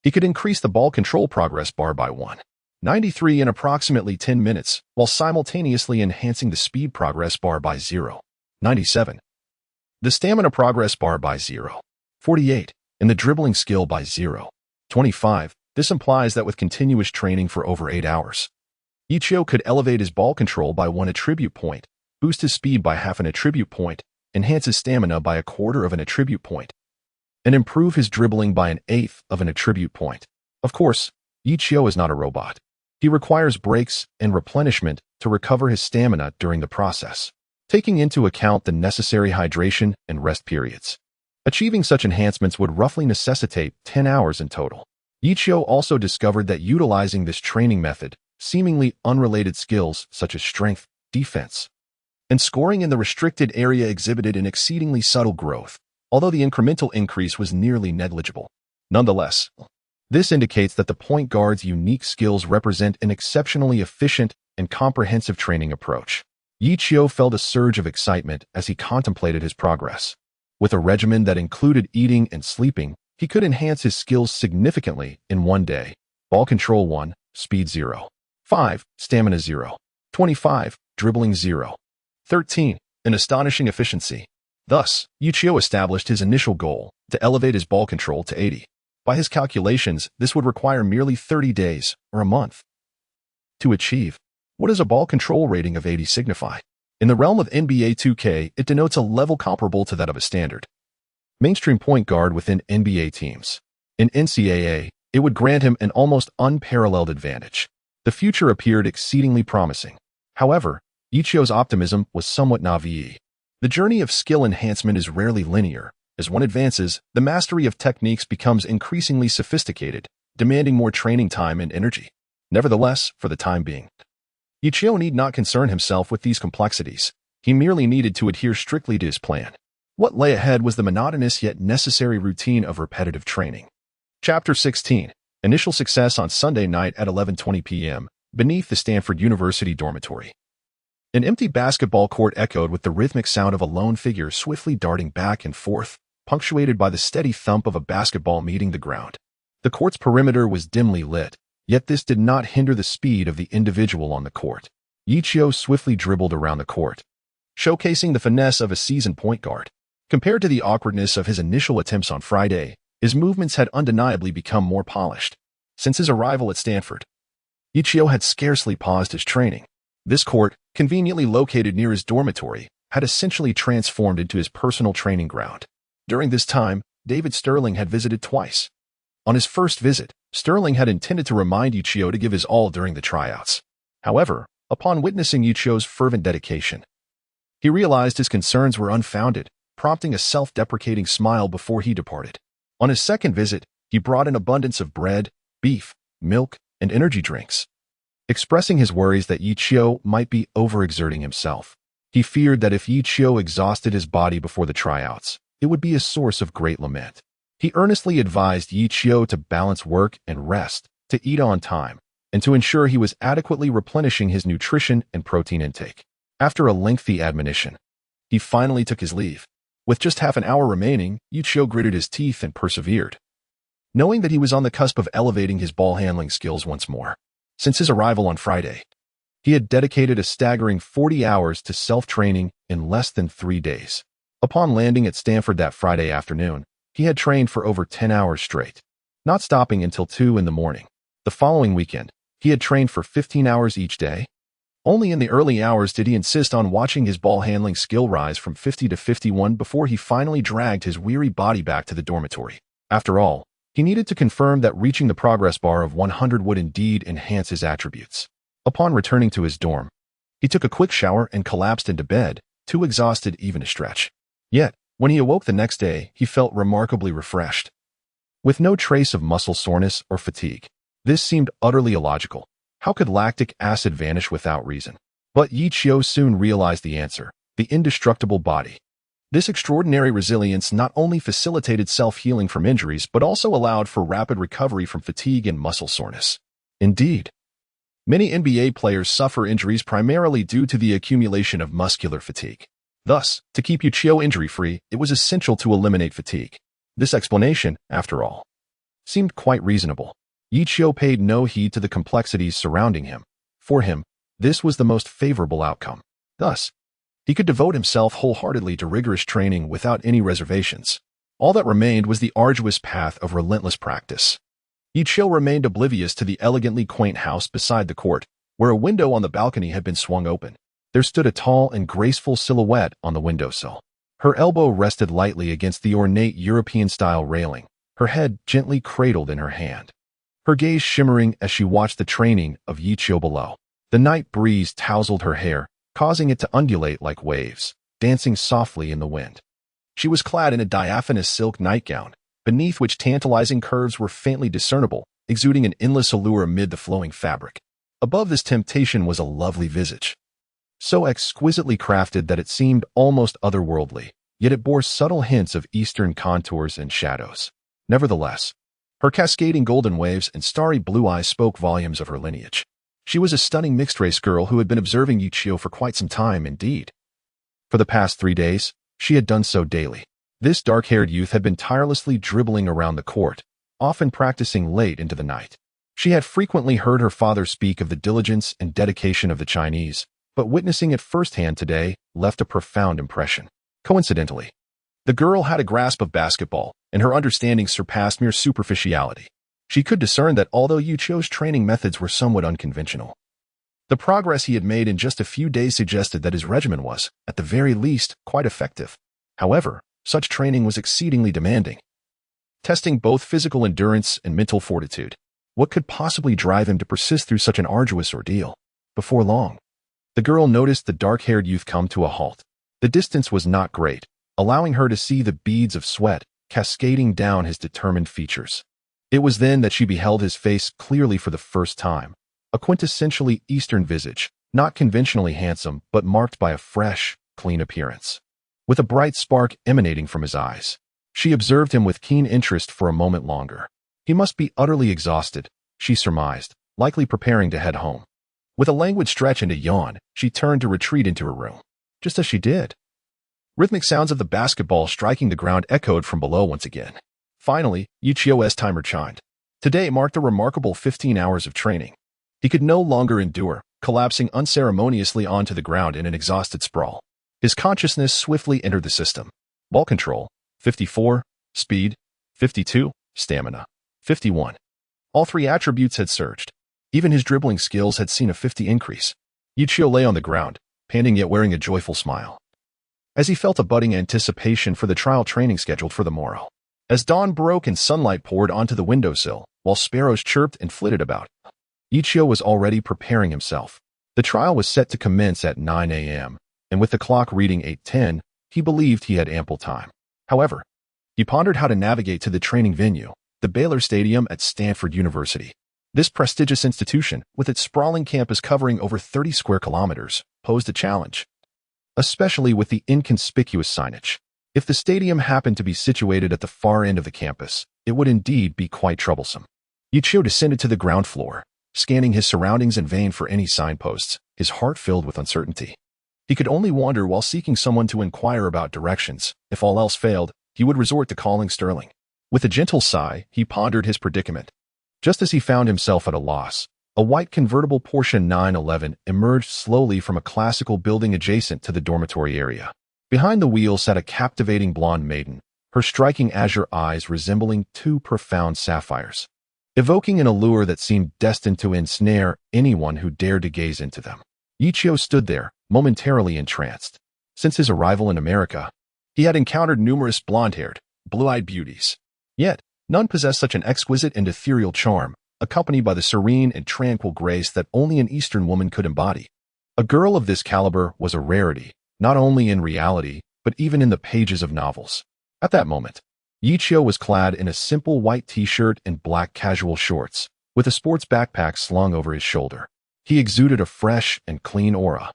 he could increase the ball control progress bar by 1.93 in approximately 10 minutes, while simultaneously enhancing the speed progress bar by 0.97, the stamina progress bar by 0.48, and the dribbling skill by 0.25. This implies that with continuous training for over 8 hours, Ye Qiu could elevate his ball control by 1 attribute point, boost his speed by half an attribute point, enhance his stamina by a quarter of an attribute point, and improve his dribbling by 1/8 of an attribute point. Of course, Ye Qiu is not a robot. He requires breaks and replenishment to recover his stamina during the process, taking into account the necessary hydration and rest periods. Achieving such enhancements would roughly necessitate 10 hours in total. Ye Qiu also discovered that utilizing this training method, seemingly unrelated skills such as strength, defense, and scoring in the restricted area exhibited an exceedingly subtle growth, although the incremental increase was nearly negligible. Nonetheless, this indicates that the point guard's unique skills represent an exceptionally efficient and comprehensive training approach. Ye Qiu felt a surge of excitement as he contemplated his progress. With a regimen that included eating and sleeping, he could enhance his skills significantly in one day. Ball control 1, speed 0.5, stamina 0.25, dribbling 0.13, an astonishing efficiency. Thus, Ye Qiu established his initial goal to elevate his ball control to 80. By his calculations, this would require merely 30 days, or a month, to achieve. What does a ball control rating of 80 signify? In the realm of NBA 2K, it denotes a level comparable to that of a standard mainstream point guard within NBA teams. In NCAA, it would grant him an almost unparalleled advantage. The future appeared exceedingly promising. However, Ye Qiu's optimism was somewhat naive. The journey of skill enhancement is rarely linear. As one advances, the mastery of techniques becomes increasingly sophisticated, demanding more training time and energy. Nevertheless, for the time being, Ye Qiu need not concern himself with these complexities. He merely needed to adhere strictly to his plan. What lay ahead was the monotonous yet necessary routine of repetitive training. Chapter 16. Initial success on Sunday night at 11:20 p.m. beneath the Stanford University dormitory. An empty basketball court echoed with the rhythmic sound of a lone figure swiftly darting back and forth, punctuated by the steady thump of a basketball meeting the ground. The court's perimeter was dimly lit, yet this did not hinder the speed of the individual on the court. Ye Qiu swiftly dribbled around the court, showcasing the finesse of a seasoned point guard. Compared to the awkwardness of his initial attempts on Friday, his movements had undeniably become more polished. Since his arrival at Stanford, Ye Qiu had scarcely paused his training. This court, conveniently located near his dormitory, had essentially transformed into his personal training ground. During this time, David Sterling had visited twice. On his first visit, Sterling had intended to remind Ye Qiu to give his all during the tryouts. However, upon witnessing Ye Qiu's fervent dedication, he realized his concerns were unfounded, prompting a self-deprecating smile before he departed. On his second visit, he brought an abundance of bread, beef, milk, and energy drinks. Expressing his worries that Ye Qiu might be overexerting himself, he feared that if Ye Qiu exhausted his body before the tryouts, it would be a source of great lament. He earnestly advised Ye Qiu to balance work and rest, to eat on time, and to ensure he was adequately replenishing his nutrition and protein intake. After a lengthy admonition, he finally took his leave. With just half an hour remaining, Ye Qiu gritted his teeth and persevered, knowing that he was on the cusp of elevating his ball handling skills once more. Since his arrival on Friday, he had dedicated a staggering 40 hours to self-training in less than 3 days. Upon landing at Stanford that Friday afternoon, he had trained for over 10 hours straight, not stopping until 2 in the morning. The following weekend, he had trained for 15 hours each day. Only in the early hours did he insist on watching his ball handling skill rise from 50 to 51 before he finally dragged his weary body back to the dormitory. After all, he needed to confirm that reaching the progress bar of 100 would indeed enhance his attributes. Upon returning to his dorm, he took a quick shower and collapsed into bed, too exhausted even to stretch. Yet, when he awoke the next day, he felt remarkably refreshed, with no trace of muscle soreness or fatigue. This seemed utterly illogical. How could lactic acid vanish without reason? But Ye Qiu soon realized the answer: the indestructible body. This extraordinary resilience not only facilitated self-healing from injuries but also allowed for rapid recovery from fatigue and muscle soreness. Indeed, many NBA players suffer injuries primarily due to the accumulation of muscular fatigue. Thus, to keep Ye Qiu injury-free, it was essential to eliminate fatigue. This explanation, after all, seemed quite reasonable. Ye Qiu paid no heed to the complexities surrounding him. For him, this was the most favorable outcome. Thus, he could devote himself wholeheartedly to rigorous training without any reservations. All that remained was the arduous path of relentless practice. Ye Qiu remained oblivious to the elegantly quaint house beside the court, where a window on the balcony had been swung open. There stood a tall and graceful silhouette on the windowsill. Her elbow rested lightly against the ornate European-style railing, her head gently cradled in her hand, her gaze shimmering as she watched the training of Ye Qiu below. The night breeze tousled her hair, causing it to undulate like waves, dancing softly in the wind. She was clad in a diaphanous silk nightgown, beneath which tantalizing curves were faintly discernible, exuding an endless allure amid the flowing fabric. Above this temptation was a lovely visage, so exquisitely crafted that it seemed almost otherworldly, yet it bore subtle hints of Eastern contours and shadows. Nevertheless, her cascading golden waves and starry blue eyes spoke volumes of her lineage. She was a stunning mixed-race girl who had been observing Ye Qiu for quite some time indeed. For the past 3 days, she had done so daily. This dark-haired youth had been tirelessly dribbling around the court, often practicing late into the night. She had frequently heard her father speak of the diligence and dedication of the Chinese, but witnessing it firsthand today left a profound impression. Coincidentally, the girl had a grasp of basketball, and her understanding surpassed mere superficiality. She could discern that although Ye Qiu's training methods were somewhat unconventional, the progress he had made in just a few days suggested that his regimen was, at the very least, quite effective. However, such training was exceedingly demanding, testing both physical endurance and mental fortitude. What could possibly drive him to persist through such an arduous ordeal? Before long, the girl noticed the dark-haired youth come to a halt. The distance was not great, allowing her to see the beads of sweat cascading down his determined features. It was then that she beheld his face clearly for the first time, a quintessentially Eastern visage, not conventionally handsome but marked by a fresh, clean appearance, with a bright spark emanating from his eyes. She observed him with keen interest for a moment longer. He must be utterly exhausted, she surmised, likely preparing to head home. With a languid stretch and a yawn, she turned to retreat into her room. Just as she did, rhythmic sounds of the basketball striking the ground echoed from below once again. Finally, Ye Qiu's timer chimed. Today marked a remarkable 15 hours of training. He could no longer endure, collapsing unceremoniously onto the ground in an exhausted sprawl. His consciousness swiftly entered the system. Ball control, 54, speed, 52, stamina, 51. All 3 attributes had surged. Even his dribbling skills had seen a 50 increase. Ye Qiu lay on the ground, panting yet wearing a joyful smile, as he felt a budding anticipation for the trial training scheduled for the morrow. As dawn broke and sunlight poured onto the windowsill, while sparrows chirped and flitted about, Ye Qiu was already preparing himself. The trial was set to commence at 9 a.m., and with the clock reading 8:10, he believed he had ample time. However, he pondered how to navigate to the training venue, the Baylor Stadium at Stanford University. This prestigious institution, with its sprawling campus covering over 30 square kilometers, posed a challenge, especially with the inconspicuous signage. If the stadium happened to be situated at the far end of the campus, it would indeed be quite troublesome. Ye Qiu descended to the ground floor, scanning his surroundings in vain for any signposts, his heart filled with uncertainty. He could only wander while seeking someone to inquire about directions. If all else failed, he would resort to calling Sterling. With a gentle sigh, he pondered his predicament. Just as he found himself at a loss, a white convertible Porsche 911 emerged slowly from a classical building adjacent to the dormitory area. Behind the wheel sat a captivating blonde maiden, her striking azure eyes resembling two profound sapphires, evoking an allure that seemed destined to ensnare anyone who dared to gaze into them. Ye Qiu stood there, momentarily entranced. Since his arrival in America, he had encountered numerous blonde-haired, blue-eyed beauties. Yet, none possessed such an exquisite and ethereal charm, accompanied by the serene and tranquil grace that only an Eastern woman could embody. A girl of this caliber was a rarity, not only in reality, but even in the pages of novels. At that moment, Ye Qiu was clad in a simple white t-shirt and black casual shorts, with a sports backpack slung over his shoulder. He exuded a fresh and clean aura,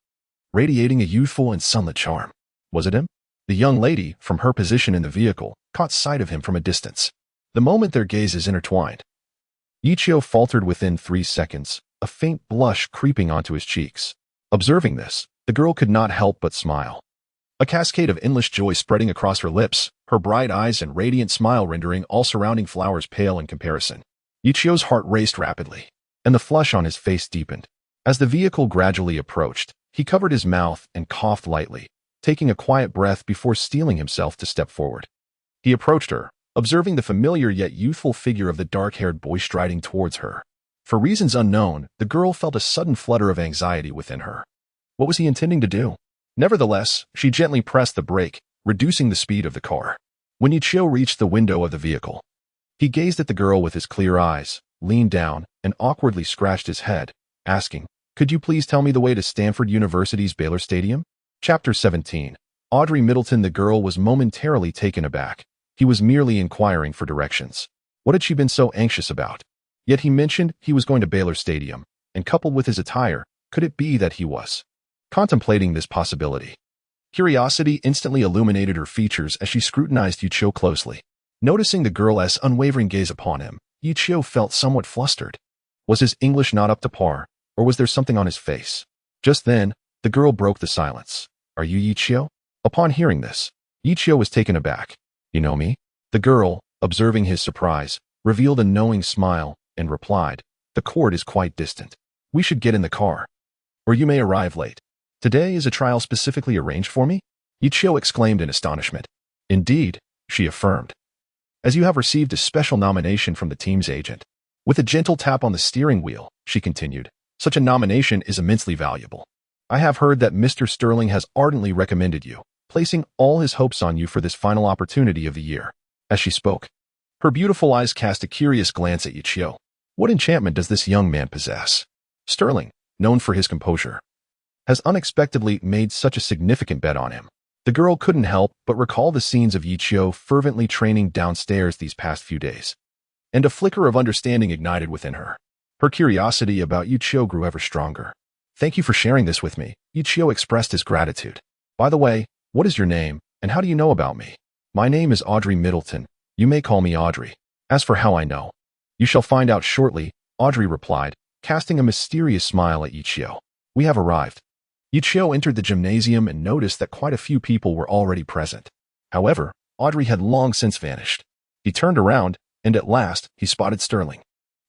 radiating a youthful and sunlit charm. Was it him? The young lady, from her position in the vehicle, caught sight of him from a distance. The moment their gazes intertwined, Ye Qiu faltered within 3 seconds, a faint blush creeping onto his cheeks. Observing this, the girl could not help but smile. A cascade of endless joy spreading across her lips, her bright eyes and radiant smile rendering all surrounding flowers pale in comparison. Ye Qiu's heart raced rapidly, and the flush on his face deepened. As the vehicle gradually approached, he covered his mouth and coughed lightly, taking a quiet breath before steeling himself to step forward. He approached her, observing the familiar yet youthful figure of the dark-haired boy striding towards her. For reasons unknown, the girl felt a sudden flutter of anxiety within her. What was he intending to do? Nevertheless, she gently pressed the brake, reducing the speed of the car. When Ye Qiu reached the window of the vehicle, he gazed at the girl with his clear eyes, leaned down, and awkwardly scratched his head, asking, "Could you please tell me the way to Stanford University's Baylor Stadium?" Chapter 17. Audrey Middleton. The girl was momentarily taken aback. He was merely inquiring for directions. What had she been so anxious about? Yet he mentioned he was going to Baylor Stadium, and coupled with his attire, could it be that he was contemplating this possibility? Curiosity instantly illuminated her features as she scrutinized Ye Qiu closely. Noticing the girl's unwavering gaze upon him, Ye Qiu felt somewhat flustered. Was his English not up to par, or was there something on his face? Just then, the girl broke the silence. "Are you Ye Qiu?" Upon hearing this, Ye Qiu was taken aback. "You know me?" The girl, observing his surprise, revealed a knowing smile and replied, "The court is quite distant. We should get in the car, or you may arrive late. Today is a trial specifically arranged for me?" Ye Qiu exclaimed in astonishment. "Indeed," she affirmed, "as you have received a special nomination from the team's agent." With a gentle tap on the steering wheel, she continued, "Such a nomination is immensely valuable. I have heard that Mr. Sterling has ardently recommended you, placing all his hopes on you for this final opportunity of the year." As she spoke, her beautiful eyes cast a curious glance at Ye Qiu. What enchantment does this young man possess? Sterling, known for his composure, has unexpectedly made such a significant bet on him. The girl couldn't help but recall the scenes of Ye Qiu fervently training downstairs these past few days, and a flicker of understanding ignited within her. Her curiosity about Ye Qiu grew ever stronger. "Thank you for sharing this with me," Ye Qiu expressed his gratitude. "By the way, what is your name, and how do you know about me?" "My name is Audrey Middleton. You may call me Audrey. As for how I know, you shall find out shortly," Audrey replied, casting a mysterious smile at Ye Qiu. "We have arrived." Ye Qiu entered the gymnasium and noticed that quite a few people were already present. However, Audrey had long since vanished. He turned around, and at last, he spotted Sterling.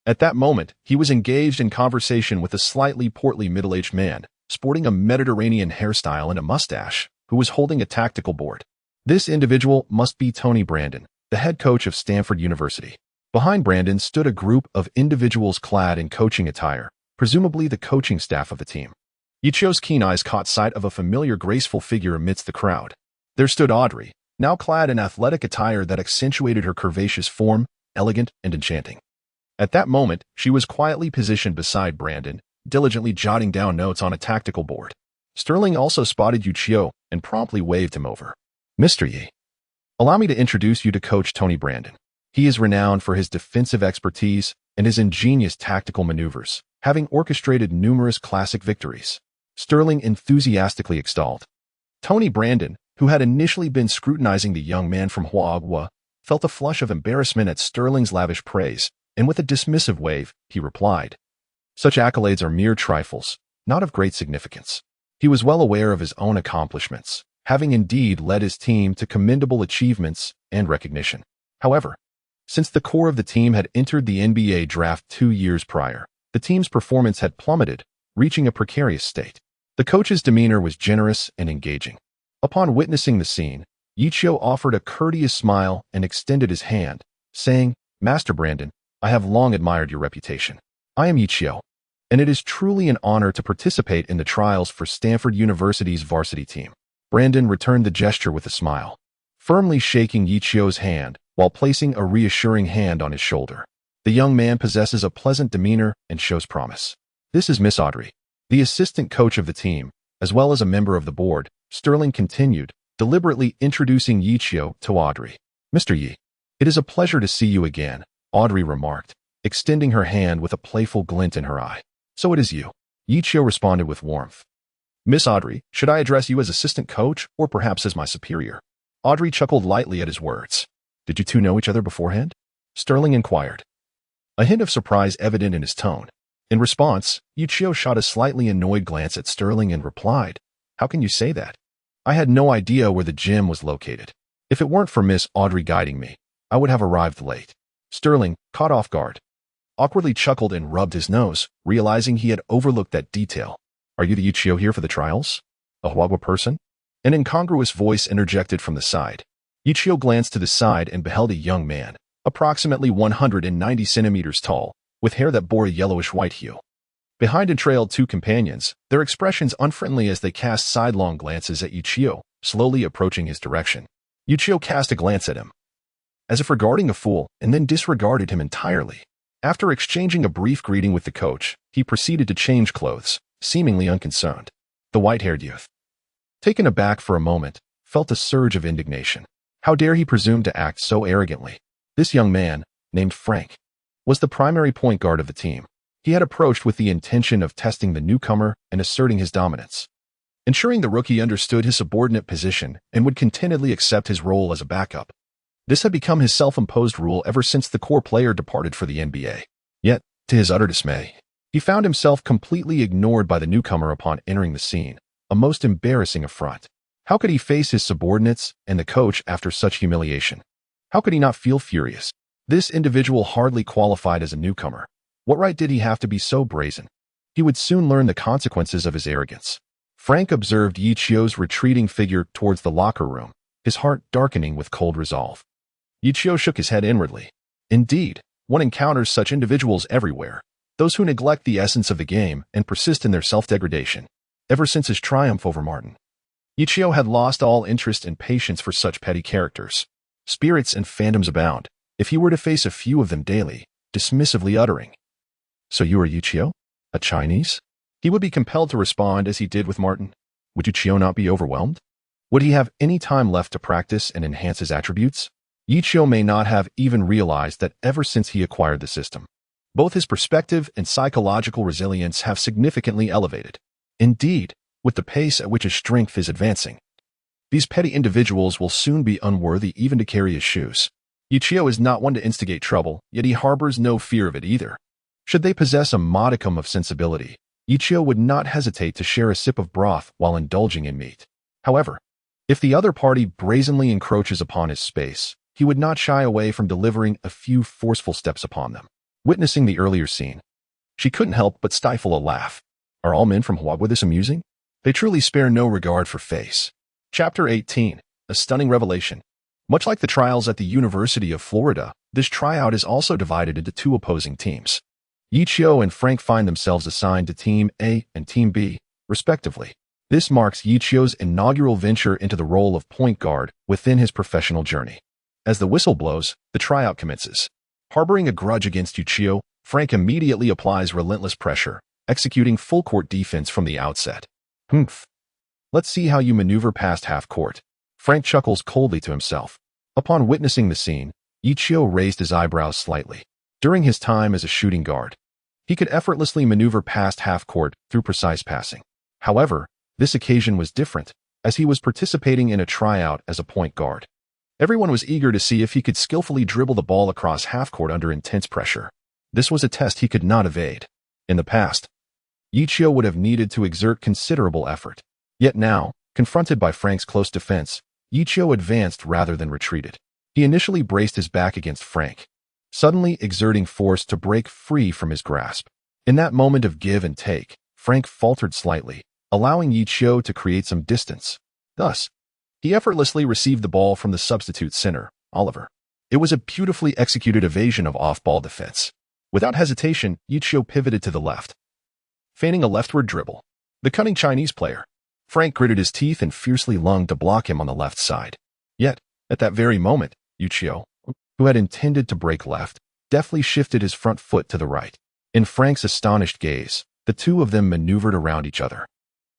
At that moment, he was engaged in conversation with a slightly portly middle-aged man, sporting a Mediterranean hairstyle and a mustache, who was holding a tactical board. This individual must be Tony Brandon, the head coach of Stanford University. Behind Brandon stood a group of individuals clad in coaching attire, presumably the coaching staff of the team. Ye Qiu's keen eyes caught sight of a familiar graceful figure amidst the crowd. There stood Audrey, now clad in athletic attire that accentuated her curvaceous form, elegant and enchanting. At that moment, she was quietly positioned beside Brandon, diligently jotting down notes on a tactical board. Sterling also spotted Ye Qiu and promptly waved him over. "Mr. Ye, allow me to introduce you to Coach Tony Brandon. He is renowned for his defensive expertise and his ingenious tactical maneuvers, having orchestrated numerous classic victories." Sterling enthusiastically extolled. Tony Brandon, who had initially been scrutinizing the young man from Huagua, felt a flush of embarrassment at Sterling's lavish praise, and with a dismissive wave, he replied, Such accolades are mere trifles, not of great significance. He was well aware of his own accomplishments, having indeed led his team to commendable achievements and recognition. However, since the core of the team had entered the NBA draft 2 years prior, the team's performance had plummeted, reaching a precarious state. The coach's demeanor was generous and engaging. Upon witnessing the scene, Ye Qiu offered a courteous smile and extended his hand, saying, "Master Brandon, I have long admired your reputation. I am Ye Qiu, and it is truly an honor to participate in the trials for Stanford University's varsity team." Brandon returned the gesture with a smile, firmly shaking Ye Qiu's hand while placing a reassuring hand on his shoulder. The young man possesses a pleasant demeanor and shows promise. "This is Miss Audrey, the assistant coach of the team, as well as a member of the board," Sterling continued, deliberately introducing Ye Qiu to Audrey. "Mr. Ye, it is a pleasure to see you again," Audrey remarked, extending her hand with a playful glint in her eye. "So it is you," Ye Qiu responded with warmth. "Miss Audrey, should I address you as assistant coach or perhaps as my superior?" Audrey chuckled lightly at his words. "Did you two know each other beforehand?" Sterling inquired, a hint of surprise evident in his tone. In response, Ye Qiu shot a slightly annoyed glance at Sterling and replied, "How can you say that? I had no idea where the gym was located. If it weren't for Miss Audrey guiding me, I would have arrived late." Sterling, caught off guard, awkwardly chuckled and rubbed his nose, realizing he had overlooked that detail. "Are you the Ye Qiu here for the trials? A Huagua person?" An incongruous voice interjected from the side. Ye Qiu glanced to the side and beheld a young man, approximately 190 centimeters tall, with hair that bore a yellowish-white hue. Behind him trailed two companions, their expressions unfriendly as they cast sidelong glances at Ye Qiu, slowly approaching his direction. Ye Qiu cast a glance at him, as if regarding a fool, and then disregarded him entirely. After exchanging a brief greeting with the coach, he proceeded to change clothes, seemingly unconcerned. The white-haired youth, taken aback for a moment, felt a surge of indignation. How dare he presume to act so arrogantly? This young man, named Frank, was the primary point guard of the team. He had approached with the intention of testing the newcomer and asserting his dominance, ensuring the rookie understood his subordinate position and would contentedly accept his role as a backup. This had become his self-imposed rule ever since the core player departed for the NBA. Yet, to his utter dismay, he found himself completely ignored by the newcomer upon entering the scene, a most embarrassing affront. How could he face his subordinates and the coach after such humiliation? How could he not feel furious? This individual hardly qualified as a newcomer. What right did he have to be so brazen? He would soon learn the consequences of his arrogance. Frank observed Ye Qiu's retreating figure towards the locker room, his heart darkening with cold resolve. Ye Qiu shook his head inwardly. Indeed, one encounters such individuals everywhere, those who neglect the essence of the game and persist in their self-degradation. Ever since his triumph over Martin, Ye Qiu had lost all interest and patience for such petty characters. Spirits and phantoms abound, if he were to face a few of them daily, dismissively uttering, "So you are Ye Qiu? A Chinese?" He would be compelled to respond as he did with Martin. Would Ye Qiu not be overwhelmed? Would he have any time left to practice and enhance his attributes? Ye Qiu may not have even realized that ever since he acquired the system, both his perspective and psychological resilience have significantly elevated. Indeed, with the pace at which his strength is advancing, these petty individuals will soon be unworthy even to carry his shoes. Ye Qiu is not one to instigate trouble, yet he harbors no fear of it either. Should they possess a modicum of sensibility, Ye Qiu would not hesitate to share a sip of broth while indulging in meat. However, if the other party brazenly encroaches upon his space, he would not shy away from delivering a few forceful steps upon them. Witnessing the earlier scene, she couldn't help but stifle a laugh. Are all men from Huagua this amusing? They truly spare no regard for face. Chapter 18. A stunning revelation. Much like the trials at the University of Florida, this tryout is also divided into two opposing teams. Ye Qiu and Frank find themselves assigned to Team A and Team B, respectively. This marks Ye Qiu's inaugural venture into the role of point guard within his professional journey. As the whistle blows, the tryout commences. Harboring a grudge against Ye Qiu, Frank immediately applies relentless pressure, executing full-court defense from the outset. "Humph. Let's see how you maneuver past half-court." Frank chuckles coldly to himself. Upon witnessing the scene, Ye Qiu raised his eyebrows slightly. During his time as a shooting guard, he could effortlessly maneuver past half-court through precise passing. However, this occasion was different, as he was participating in a tryout as a point guard. Everyone was eager to see if he could skillfully dribble the ball across half-court under intense pressure. This was a test he could not evade. In the past, Ye Qiu would have needed to exert considerable effort. Yet now, confronted by Frank's close defense, Ye Qiu advanced rather than retreated. He initially braced his back against Frank, suddenly exerting force to break free from his grasp. In that moment of give and take, Frank faltered slightly, allowing Ye Qiu to create some distance. Thus, he effortlessly received the ball from the substitute center, Oliver. It was a beautifully executed evasion of off-ball defense. Without hesitation, Ye Qiu pivoted to the left, feigning a leftward dribble. The cunning Chinese player, Frank gritted his teeth and fiercely lunged to block him on the left side. Yet, at that very moment, Ye Qiu, who had intended to break left, deftly shifted his front foot to the right. In Frank's astonished gaze, the two of them maneuvered around each other.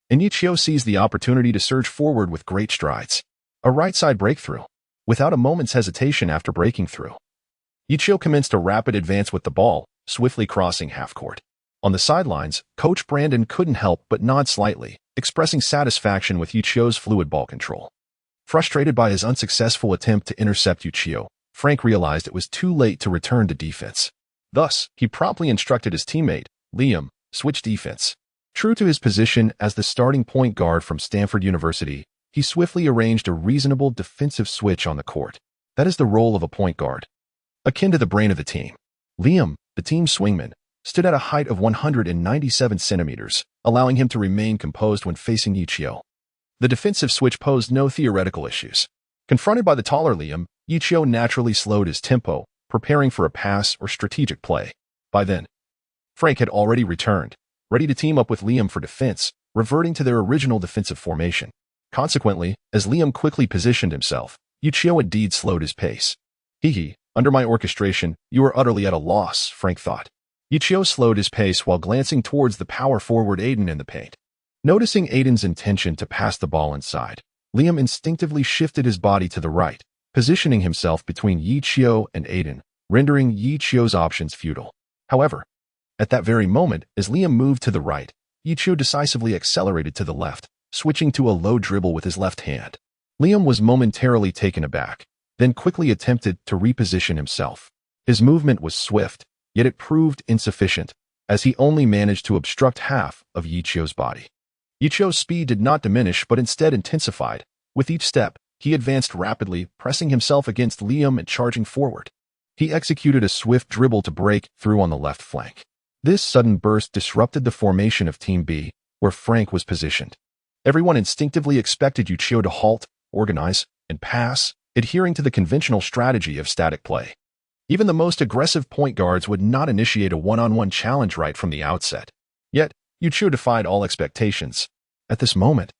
And Ye Qiu seized the opportunity to surge forward with great strides. A right-side breakthrough. Without a moment's hesitation after breaking through, Ye Qiu commenced a rapid advance with the ball, swiftly crossing half-court. On the sidelines, Coach Brandon couldn't help but nod slightly, expressing satisfaction with Ye Qiu's fluid ball control. Frustrated by his unsuccessful attempt to intercept Ye Qiu, Frank realized it was too late to return to defense. Thus, he promptly instructed his teammate, Liam, switch defense. True to his position as the starting point guard from Stanford University, he swiftly arranged a reasonable defensive switch on the court. That is the role of a point guard, akin to the brain of the team. Liam, the team swingman, stood at a height of 197 centimeters, allowing him to remain composed when facing Ye Qiu. The defensive switch posed no theoretical issues. Confronted by the taller Liam, Ye Qiu naturally slowed his tempo, preparing for a pass or strategic play. By then, Frank had already returned, ready to team up with Liam for defense, reverting to their original defensive formation. Consequently, as Liam quickly positioned himself, Ye Qiu indeed slowed his pace. Under my orchestration, you are utterly at a loss, Frank thought. Ye Qiu slowed his pace while glancing towards the power forward Aiden in the paint. Noticing Aiden's intention to pass the ball inside, Liam instinctively shifted his body to the right, positioning himself between Ye Qiu and Aiden, rendering Ye Qiu's options futile. However, at that very moment, as Liam moved to the right, Ye Qiu decisively accelerated to the left, switching to a low dribble with his left hand. Liam was momentarily taken aback, then quickly attempted to reposition himself. His movement was swift, yet it proved insufficient, as he only managed to obstruct half of Ye Qiu's body. Ye Qiu's speed did not diminish but instead intensified. With each step, he advanced rapidly, pressing himself against Liam and charging forward. He executed a swift dribble to break through on the left flank. This sudden burst disrupted the formation of Team B, where Frank was positioned. Everyone instinctively expected Ye Qiu to halt, organize, and pass, adhering to the conventional strategy of static play. Even the most aggressive point guards would not initiate a one-on-one challenge right from the outset. Yet, Ye Qiu defied all expectations. At this moment,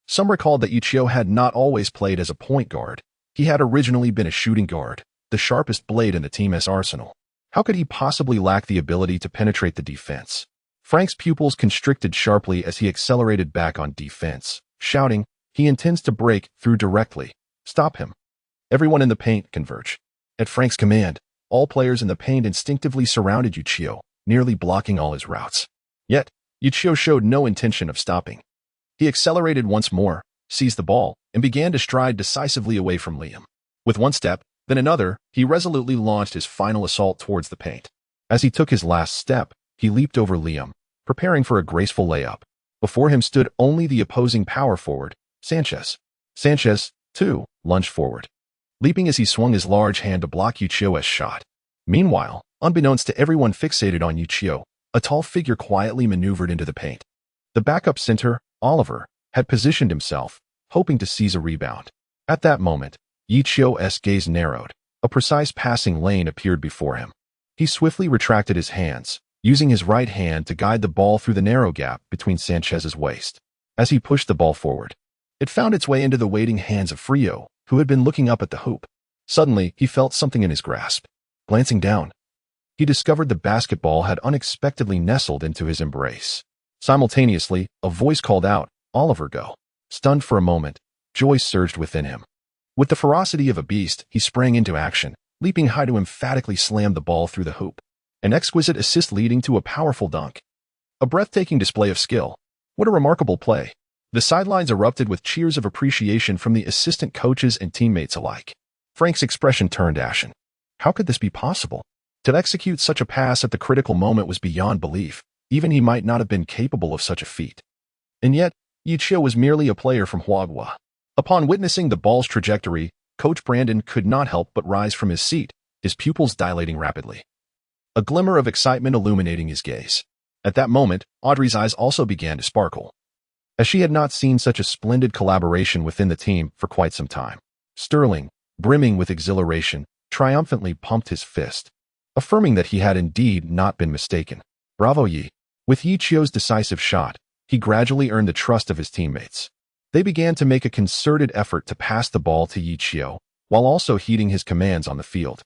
some recalled that Ye Qiu had not always played as a point guard. He had originally been a shooting guard, the sharpest blade in the team's arsenal. How could he possibly lack the ability to penetrate the defense? Frank's pupils constricted sharply as he accelerated back on defense, shouting, "He intends to break through directly. Stop him." Everyone in the paint converged. At Frank's command, all players in the paint instinctively surrounded Ye Qiu, nearly blocking all his routes. Yet, Ye Qiu showed no intention of stopping. He accelerated once more, seized the ball, and began to stride decisively away from Liam. With one step, then another, he resolutely launched his final assault towards the paint. As he took his last step, he leaped over Liam, preparing for a graceful layup. Before him stood only the opposing power forward, Sanchez. Sanchez, too, lunged forward, leaping as he swung his large hand to block Ye Qiu's shot. Meanwhile, unbeknownst to everyone fixated on Ye Qiu, a tall figure quietly maneuvered into the paint. The backup center, Oliver, had positioned himself, hoping to seize a rebound. At that moment, Ye Qiu's gaze narrowed. A precise passing lane appeared before him. He swiftly retracted his hands, using his right hand to guide the ball through the narrow gap between Sanchez's waist. As he pushed the ball forward, it found its way into the waiting hands of Frio, who had been looking up at the hoop. Suddenly, he felt something in his grasp. Glancing down, he discovered the basketball had unexpectedly nestled into his embrace. Simultaneously, a voice called out, "Oliver, go." Stunned for a moment, joy surged within him. With the ferocity of a beast, he sprang into action, leaping high to emphatically slam the ball through the hoop. An exquisite assist leading to a powerful dunk. A breathtaking display of skill. What a remarkable play. The sidelines erupted with cheers of appreciation from the assistant coaches and teammates alike. Frank's expression turned ashen. How could this be possible? To execute such a pass at the critical moment was beyond belief. Even he might not have been capable of such a feat. And yet, Ye Qiu was merely a player from Huagua. Upon witnessing the ball's trajectory, Coach Brandon could not help but rise from his seat, his pupils dilating rapidly. A glimmer of excitement illuminating his gaze. At that moment, Audrey's eyes also began to sparkle, as she had not seen such a splendid collaboration within the team for quite some time. Sterling, brimming with exhilaration, triumphantly pumped his fist, affirming that he had indeed not been mistaken. Bravo Ye! With Ye Qiu's decisive shot, he gradually earned the trust of his teammates. They began to make a concerted effort to pass the ball to Ye Qiu, while also heeding his commands on the field.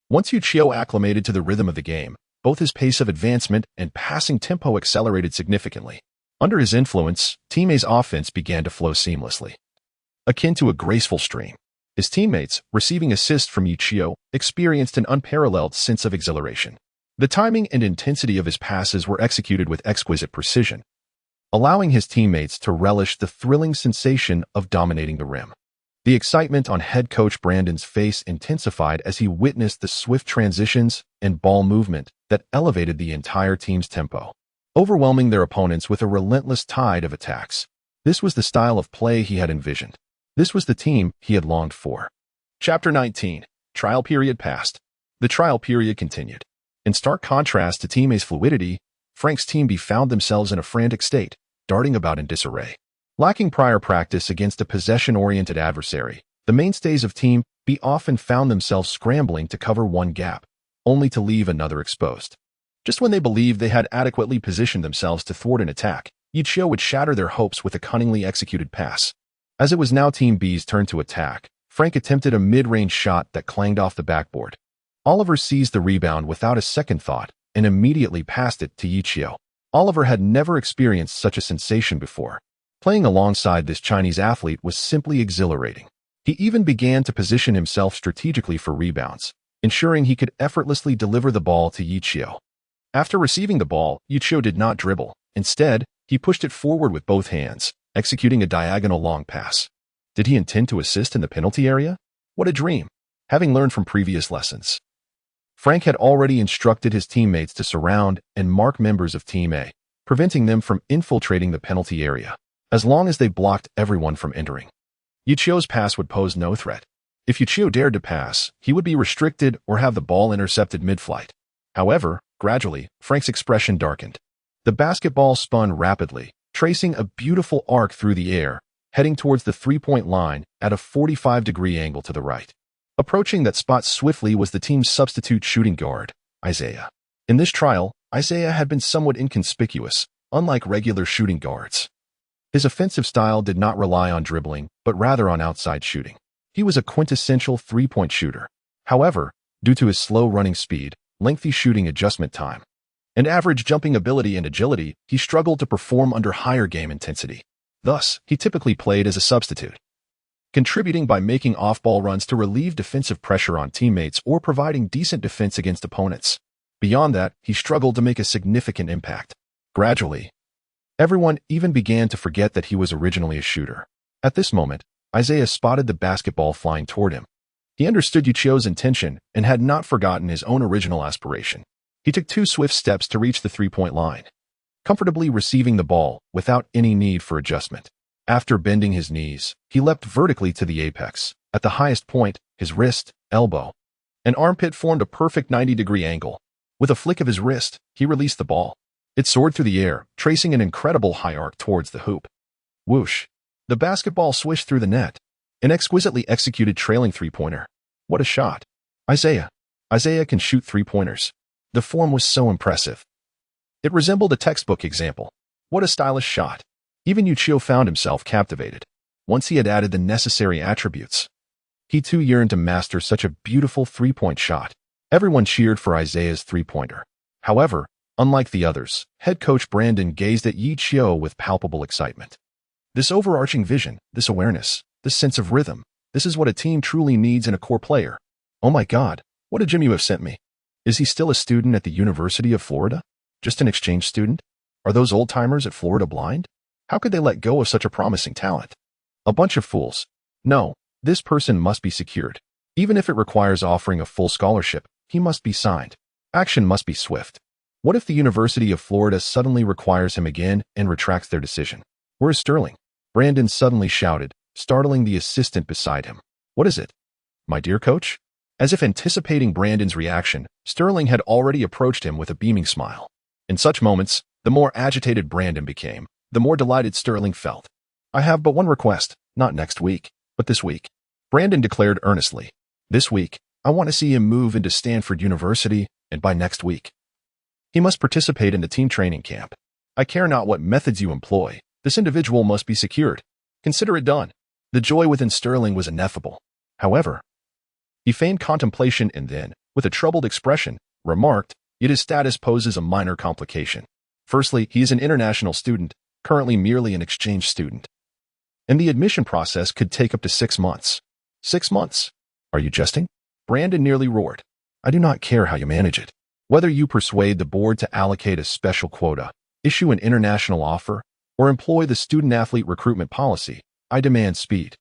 Once Ye Qiu acclimated to the rhythm of the game, both his pace of advancement and passing tempo accelerated significantly. Under his influence, Team A's offense began to flow seamlessly, akin to a graceful stream. His teammates, receiving assists from Ye Qiu, experienced an unparalleled sense of exhilaration. The timing and intensity of his passes were executed with exquisite precision, allowing his teammates to relish the thrilling sensation of dominating the rim. The excitement on head coach Brandon's face intensified as he witnessed the swift transitions and ball movement that elevated the entire team's tempo, overwhelming their opponents with a relentless tide of attacks. This was the style of play he had envisioned. This was the team he had longed for. Chapter 19. Trial period passed. The trial period continued. In stark contrast to Team A's fluidity, Frank's Team B found themselves in a frantic state, darting about in disarray. Lacking prior practice against a possession-oriented adversary, the mainstays of Team B often found themselves scrambling to cover one gap, only to leave another exposed. Just when they believed they had adequately positioned themselves to thwart an attack, Ye Qiu would shatter their hopes with a cunningly executed pass. As it was now Team B's turn to attack, Frank attempted a mid-range shot that clanged off the backboard. Oliver seized the rebound without a second thought and immediately passed it to Ye Qiu. Oliver had never experienced such a sensation before. Playing alongside this Chinese athlete was simply exhilarating. He even began to position himself strategically for rebounds, ensuring he could effortlessly deliver the ball to Ye Qiu. After receiving the ball, Ye Qiu did not dribble. Instead, he pushed it forward with both hands, executing a diagonal long pass. Did he intend to assist in the penalty area? What a dream! Having learned from previous lessons, Frank had already instructed his teammates to surround and mark members of Team A, preventing them from infiltrating the penalty area, as long as they blocked everyone from entering. Ye Qiu's pass would pose no threat. If Ye Qiu dared to pass, he would be restricted or have the ball intercepted mid-flight. However, gradually, Frank's expression darkened. The basketball spun rapidly, tracing a beautiful arc through the air, heading towards the three-point line at a 45-degree angle to the right. Approaching that spot swiftly was the team's substitute shooting guard, Isaiah. In this trial, Isaiah had been somewhat inconspicuous, unlike regular shooting guards. His offensive style did not rely on dribbling, but rather on outside shooting. He was a quintessential three-point shooter. However, due to his slow running speed, lengthy shooting adjustment time, and average jumping ability and agility, he struggled to perform under higher game intensity. Thus, he typically played as a substitute, contributing by making off-ball runs to relieve defensive pressure on teammates or providing decent defense against opponents. Beyond that, he struggled to make a significant impact. Gradually, everyone even began to forget that he was originally a shooter. At this moment, Isaiah spotted the basketball flying toward him. He understood Ye Qiu's intention and had not forgotten his own original aspiration. He took 2 swift steps to reach the three-point line, comfortably receiving the ball without any need for adjustment. After bending his knees, he leapt vertically to the apex. At the highest point, his wrist, elbow, and armpit formed a perfect 90-degree angle. With a flick of his wrist, he released the ball. It soared through the air, tracing an incredible high arc towards the hoop. Whoosh! The basketball swished through the net. An exquisitely executed trailing three-pointer. What a shot! Isaiah can shoot three-pointers. The form was so impressive. It resembled a textbook example. What a stylish shot! Even Ye Qiu found himself captivated. Once he had added the necessary attributes, he too yearned to master such a beautiful three-point shot. Everyone cheered for Isaiah's three-pointer. However, unlike the others, head coach Brandon gazed at Ye Qiu with palpable excitement. This overarching vision, this awareness, this sense of rhythm, this is what a team truly needs in a core player. Oh my God, what a gem you have sent me. Is he still a student at the University of Florida? Just an exchange student? Are those old-timers at Florida blind? How could they let go of such a promising talent? A bunch of fools. No, this person must be secured. Even if it requires offering a full scholarship, he must be signed. Action must be swift. What if the University of Florida suddenly requires him again and retracts their decision? Where is Sterling? Brandon suddenly shouted, startling the assistant beside him. What is it? My dear coach? As if anticipating Brandon's reaction, Sterling had already approached him with a beaming smile. In such moments, the more agitated Brandon became, the more delighted Sterling felt. I have but one request, not next week, but this week. Brandon declared earnestly. This week, I want to see him move into Stanford University, and by next week, he must participate in the team training camp. I care not what methods you employ, this individual must be secured. Consider it done. The joy within Sterling was ineffable. However, he feigned contemplation and then, with a troubled expression, remarked, yet his status poses a minor complication. Firstly, he is an international student, currently merely an exchange student. And the admission process could take up to 6 months. 6 months? Are you jesting? Brandon nearly roared. I do not care how you manage it. Whether you persuade the board to allocate a special quota, issue an international offer, or employ the student-athlete recruitment policy, I demand speed.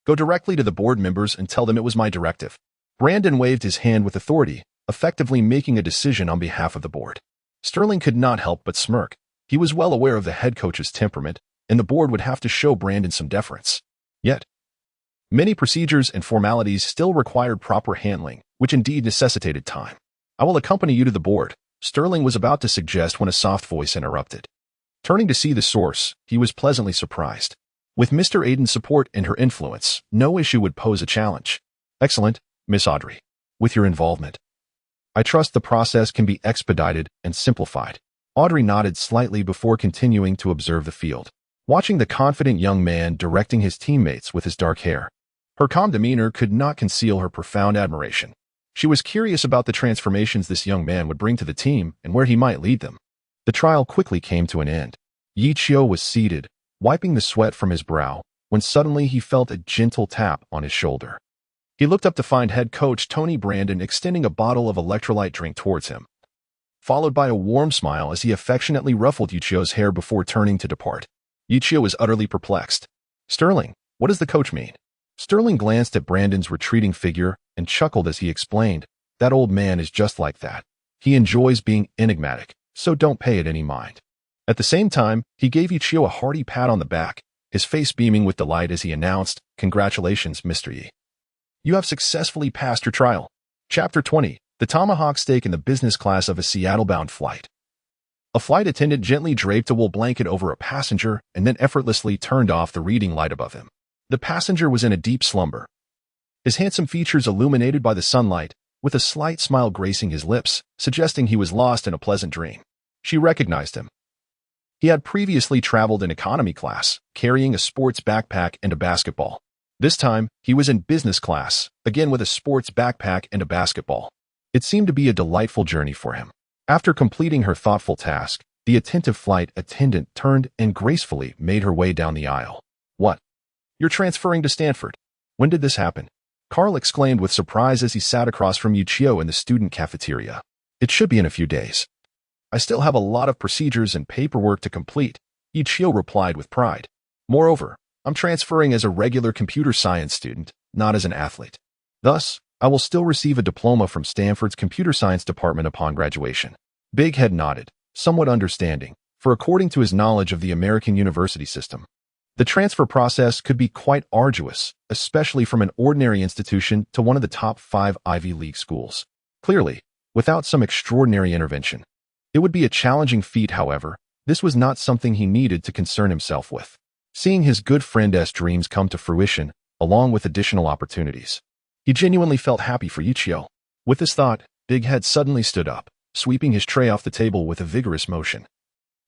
Go directly to the board members and tell them it was my directive. Brandon waved his hand with authority, effectively making a decision on behalf of the board. Sterling could not help but smirk. He was well aware of the head coach's temperament, and the board would have to show Brandon some deference. Yet, many procedures and formalities still required proper handling, which indeed necessitated time. I will accompany you to the board, Sterling was about to suggest when a soft voice interrupted. Turning to see the source, he was pleasantly surprised. With Mr. Aiden's support and her influence, no issue would pose a challenge. Excellent, Miss Audrey. With your involvement, I trust the process can be expedited and simplified. Audrey nodded slightly before continuing to observe the field, watching the confident young man directing his teammates with his dark hair. Her calm demeanor could not conceal her profound admiration. She was curious about the transformations this young man would bring to the team and where he might lead them. The trial quickly came to an end. Ye Qiu was seated, wiping the sweat from his brow, when suddenly he felt a gentle tap on his shoulder. He looked up to find head coach Tony Brandon extending a bottle of electrolyte drink towards him, followed by a warm smile as he affectionately ruffled Ye Qiu's hair before turning to depart. Ye Qiu was utterly perplexed. Sterling, what does the coach mean? Sterling glanced at Brandon's retreating figure and chuckled as he explained, that old man is just like that. He enjoys being enigmatic, so don't pay it any mind. At the same time, he gave Ye Qiu a hearty pat on the back, his face beaming with delight as he announced, Congratulations, Mr. Ye. You have successfully passed your trial. Chapter 20, The Tomahawk Steak in the Business Class of a Seattle-Bound Flight. A flight attendant gently draped a wool blanket over a passenger and then effortlessly turned off the reading light above him. The passenger was in a deep slumber, his handsome features illuminated by the sunlight, with a slight smile gracing his lips, suggesting he was lost in a pleasant dream. She recognized him. He had previously traveled in economy class, carrying a sports backpack and a basketball. This time, he was in business class, again with a sports backpack and a basketball. It seemed to be a delightful journey for him. After completing her thoughtful task, the attentive flight attendant turned and gracefully made her way down the aisle. What? You're transferring to Stanford. When did this happen? Carl exclaimed with surprise as he sat across from Ye Qiu in the student cafeteria. It should be in a few days. I still have a lot of procedures and paperwork to complete, Ye Qiu replied with pride. Moreover, I'm transferring as a regular computer science student, not as an athlete. Thus, I will still receive a diploma from Stanford's computer science department upon graduation. Big Head nodded, somewhat understanding, for according to his knowledge of the American university system, the transfer process could be quite arduous, especially from an ordinary institution to one of the top 5 Ivy League schools. Clearly, without some extraordinary intervention. It would be a challenging feat, however. This was not something he needed to concern himself with. Seeing his good friend's dreams come to fruition, along with additional opportunities, he genuinely felt happy for Ye Qiu. With this thought, Big Head suddenly stood up, sweeping his tray off the table with a vigorous motion,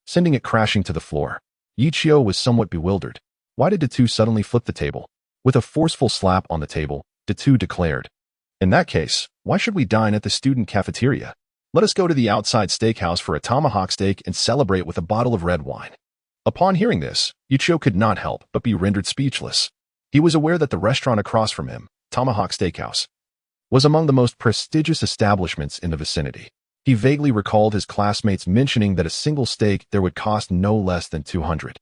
sending it crashing to the floor. Ye Qiu was somewhat bewildered. Why did Datu suddenly flip the table? With a forceful slap on the table, Datu declared, In that case, why should we dine at the student cafeteria? Let us go to the outside steakhouse for a tomahawk steak and celebrate with a bottle of red wine. Upon hearing this, Ye Qiu could not help but be rendered speechless. He was aware that the restaurant across from him, Tomahawk Steakhouse, was among the most prestigious establishments in the vicinity. He vaguely recalled his classmates mentioning that a single steak there would cost no less than $200,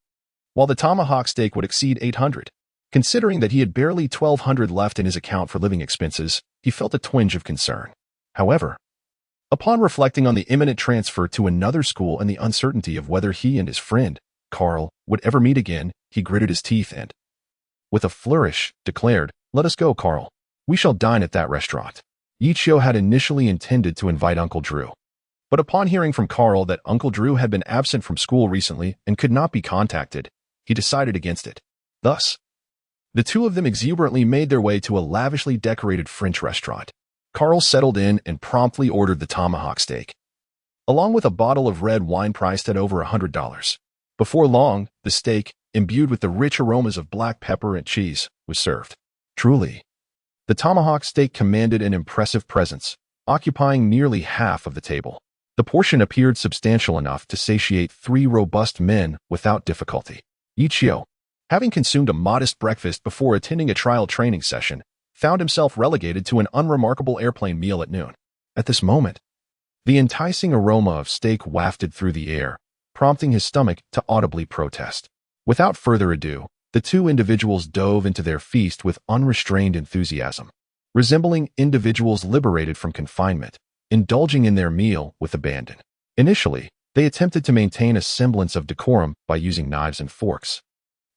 while the tomahawk steak would exceed $800. Considering that he had barely $1,200 left in his account for living expenses, he felt a twinge of concern. However, Upon reflecting on the imminent transfer to another school and the uncertainty of whether he and his friend, Carl, would ever meet again, he gritted his teeth and, with a flourish, declared, "Let us go, Carl. We shall dine at that restaurant." Ye Qiu had initially intended to invite Uncle Drew. But upon hearing from Carl that Uncle Drew had been absent from school recently and could not be contacted, he decided against it. Thus, the two of them exuberantly made their way to a lavishly decorated French restaurant. Carl settled in and promptly ordered the tomahawk steak, along with a bottle of red wine priced at over $100. Before long, the steak, imbued with the rich aromas of black pepper and cheese, was served. Truly, the tomahawk steak commanded an impressive presence, occupying nearly half of the table. The portion appeared substantial enough to satiate 3 robust men without difficulty. Ye Qiu, having consumed a modest breakfast before attending a trial training session, found himself relegated to an unremarkable airplane meal at noon. At this moment, the enticing aroma of steak wafted through the air, prompting his stomach to audibly protest. Without further ado, the two individuals dove into their feast with unrestrained enthusiasm, resembling individuals liberated from confinement, indulging in their meal with abandon. Initially, they attempted to maintain a semblance of decorum by using knives and forks,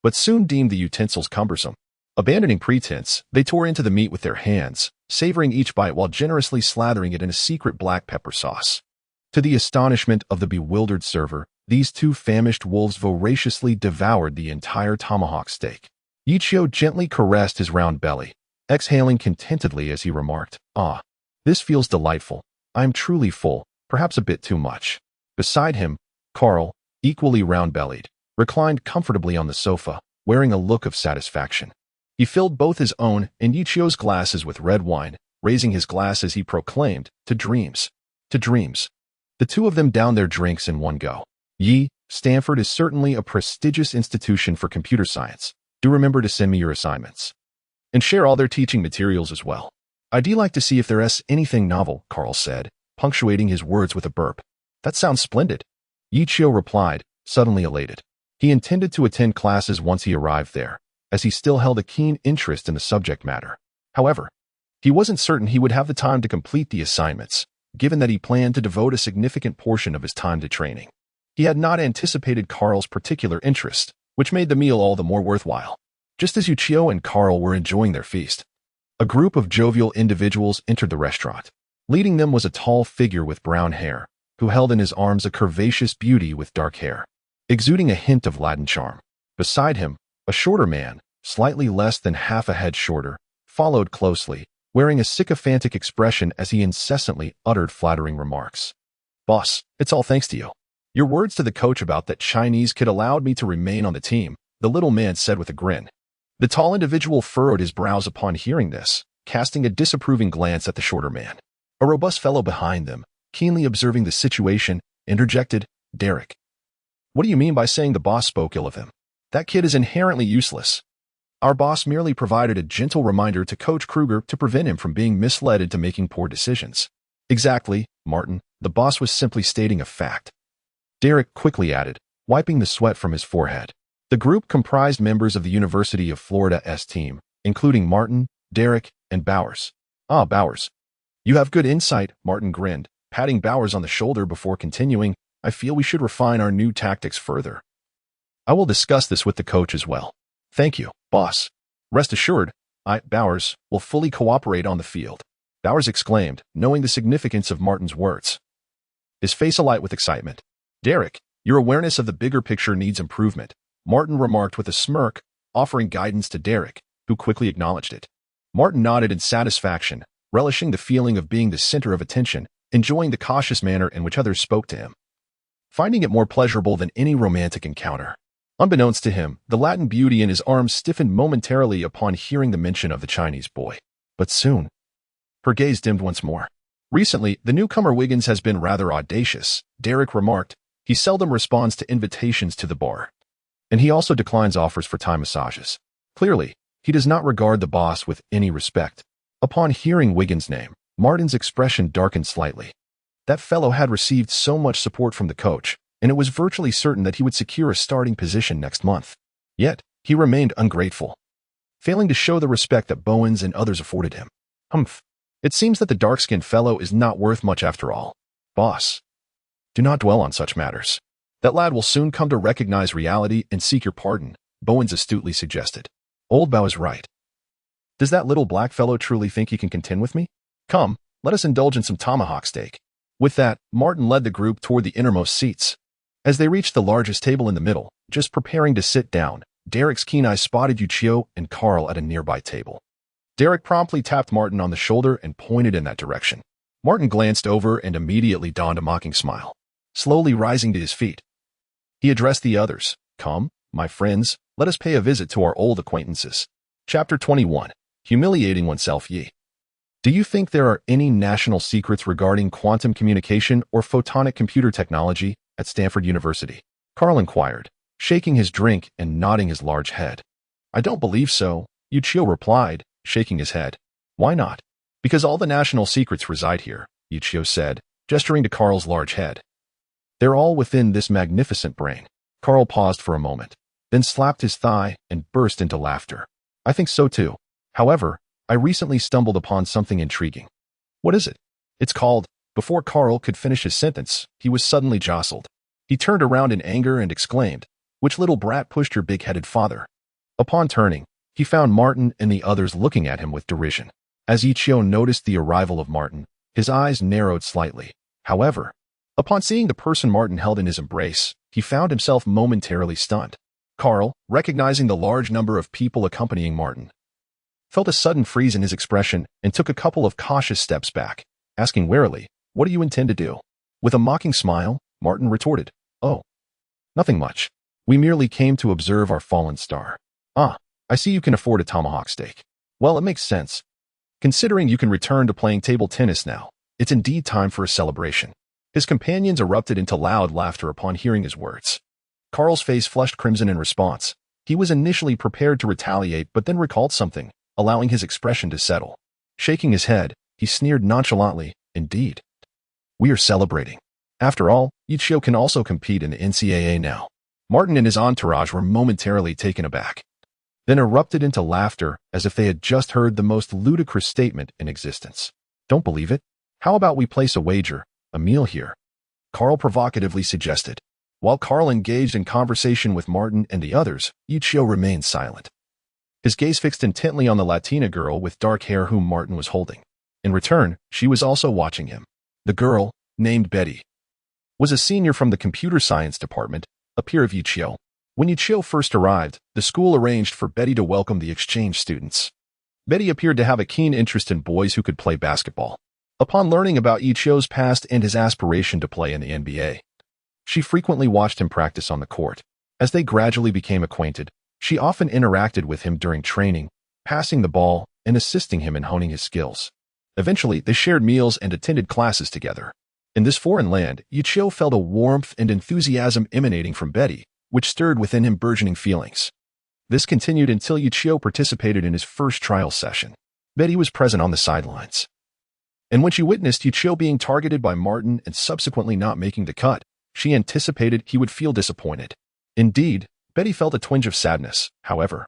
but soon deemed the utensils cumbersome. Abandoning pretense, they tore into the meat with their hands, savoring each bite while generously slathering it in a secret black pepper sauce. To the astonishment of the bewildered server, these two famished wolves voraciously devoured the entire tomahawk steak. Ye Qiu gently caressed his round belly, exhaling contentedly as he remarked, "Ah, this feels delightful. I am truly full, perhaps a bit too much." Beside him, Carl, equally round-bellied, reclined comfortably on the sofa, wearing a look of satisfaction. He filled both his own and Ye Qiu's glasses with red wine, raising his glass as he proclaimed, "To dreams! To dreams!" The two of them downed their drinks in one go. "Ye, Stanford is certainly a prestigious institution for computer science. Do remember to send me your assignments. And share all their teaching materials as well. I'd like to see if there's anything novel," Carl said, punctuating his words with a burp. "That sounds splendid," Ye Qiu replied, suddenly elated. He intended to attend classes once he arrived there, as he still held a keen interest in the subject matter. However, he wasn't certain he would have the time to complete the assignments, given that he planned to devote a significant portion of his time to training. He had not anticipated Carl's particular interest, which made the meal all the more worthwhile. Just as Ye Qiu and Carl were enjoying their feast, a group of jovial individuals entered the restaurant. Leading them was a tall figure with brown hair, who held in his arms a curvaceous beauty with dark hair, exuding a hint of Latin charm. Beside him, a shorter man, slightly less than half a head shorter, followed closely, wearing a sycophantic expression as he incessantly uttered flattering remarks. "Boss, it's all thanks to you. Your words to the coach about that Chinese kid allowed me to remain on the team," the little man said with a grin. The tall individual furrowed his brows upon hearing this, casting a disapproving glance at the shorter man. A robust fellow behind them, keenly observing the situation, interjected, "Derek, what do you mean by saying the boss spoke ill of him? That kid is inherently useless. Our boss merely provided a gentle reminder to Coach Kruger to prevent him from being misled into making poor decisions." "Exactly, Martin. The boss was simply stating a fact," Derek quickly added, wiping the sweat from his forehead. The group comprised members of the University of Florida's team, including Martin, Derek, and Bowers. "Ah, Bowers. You have good insight," Martin grinned, patting Bowers on the shoulder before continuing, "I feel we should refine our new tactics further. I will discuss this with the coach as well." "Thank you, boss. Rest assured, Bowers, will fully cooperate on the field," Bowers exclaimed, knowing the significance of Martin's words, his face alight with excitement. "Derek, your awareness of the bigger picture needs improvement," Martin remarked with a smirk, offering guidance to Derek, who quickly acknowledged it. Martin nodded in satisfaction, relishing the feeling of being the center of attention, enjoying the cautious manner in which others spoke to him, finding it more pleasurable than any romantic encounter. Unbeknownst to him, the Latin beauty in his arms stiffened momentarily upon hearing the mention of the Chinese boy. But soon, her gaze dimmed once more. "Recently, the newcomer Wiggins has been rather audacious," Derek remarked. "He seldom responds to invitations to the bar, and he also declines offers for Thai massages. Clearly, he does not regard the boss with any respect." Upon hearing Wiggins' name, Martin's expression darkened slightly. That fellow had received so much support from the coach, and it was virtually certain that he would secure a starting position next month. Yet, he remained ungrateful, failing to show the respect that Bowens and others afforded him. Humph. It seems that the dark-skinned fellow is not worth much after all. Boss, do not dwell on such matters. That lad will soon come to recognize reality and seek your pardon, Bowens astutely suggested. Old Bao is right. Does that little black fellow truly think he can contend with me? Come, let us indulge in some tomahawk steak. With that, Martin led the group toward the innermost seats. As they reached the largest table in the middle, just preparing to sit down, Derek's keen eyes spotted Ye Qiu and Carl at a nearby table. Derek promptly tapped Martin on the shoulder and pointed in that direction. Martin glanced over and immediately donned a mocking smile. Slowly rising to his feet, he addressed the others. Come, my friends, let us pay a visit to our old acquaintances. Chapter 21. Humiliating oneself. Ye. Do you think there are any national secrets regarding quantum communication or photonic computer technology at Stanford University? Carl inquired, shaking his drink and nodding his large head. I don't believe so, Ye Qiu replied, shaking his head. Why not? Because all the national secrets reside here, Ye Qiu said, gesturing to Carl's large head. They're all within this magnificent brain. Carl paused for a moment, then slapped his thigh and burst into laughter. I think so too. However, I recently stumbled upon something intriguing. What is it? It's called. Before Carl could finish his sentence, he was suddenly jostled. He turned around in anger and exclaimed, "Which little brat pushed your big-headed father?" Upon turning, he found Martin and the others looking at him with derision. As Ye Qiu noticed the arrival of Martin, his eyes narrowed slightly. However, upon seeing the person Martin held in his embrace, he found himself momentarily stunned. Carl, recognizing the large number of people accompanying Martin, felt a sudden freeze in his expression and took a couple of cautious steps back, asking warily, "What do you intend to do?" With a mocking smile, Martin retorted, "Oh, nothing much. We merely came to observe our fallen star." "Ah, I see you can afford a tomahawk steak. Well, it makes sense. Considering you can return to playing table tennis now, it's indeed time for a celebration." His companions erupted into loud laughter upon hearing his words. Carl's face flushed crimson in response. He was initially prepared to retaliate but then recalled something, allowing his expression to settle. Shaking his head, he sneered nonchalantly, "Indeed. We are celebrating. After all, Ye Qiu can also compete in the NCAA now." Martin and his entourage were momentarily taken aback, then erupted into laughter as if they had just heard the most ludicrous statement in existence. "Don't believe it? How about we place a wager, a meal here?" Carl provocatively suggested. While Carl engaged in conversation with Martin and the others, Ye Qiu remained silent. His gaze fixed intently on the Latina girl with dark hair whom Martin was holding. In return, she was also watching him. The girl, named Betty, was a senior from the computer science department, a peer of Ye Qiu. When Ye Qiu first arrived, the school arranged for Betty to welcome the exchange students. Betty appeared to have a keen interest in boys who could play basketball. Upon learning about Ye Qiu's past and his aspiration to play in the NBA, she frequently watched him practice on the court. As they gradually became acquainted, she often interacted with him during training, passing the ball and assisting him in honing his skills. Eventually, they shared meals and attended classes together. In this foreign land, Ye Qiu felt a warmth and enthusiasm emanating from Betty, which stirred within him burgeoning feelings. This continued until Ye Qiu participated in his first trial session. Betty was present on the sidelines, and when she witnessed Ye Qiu being targeted by Martin and subsequently not making the cut, she anticipated he would feel disappointed. Indeed, Betty felt a twinge of sadness. However,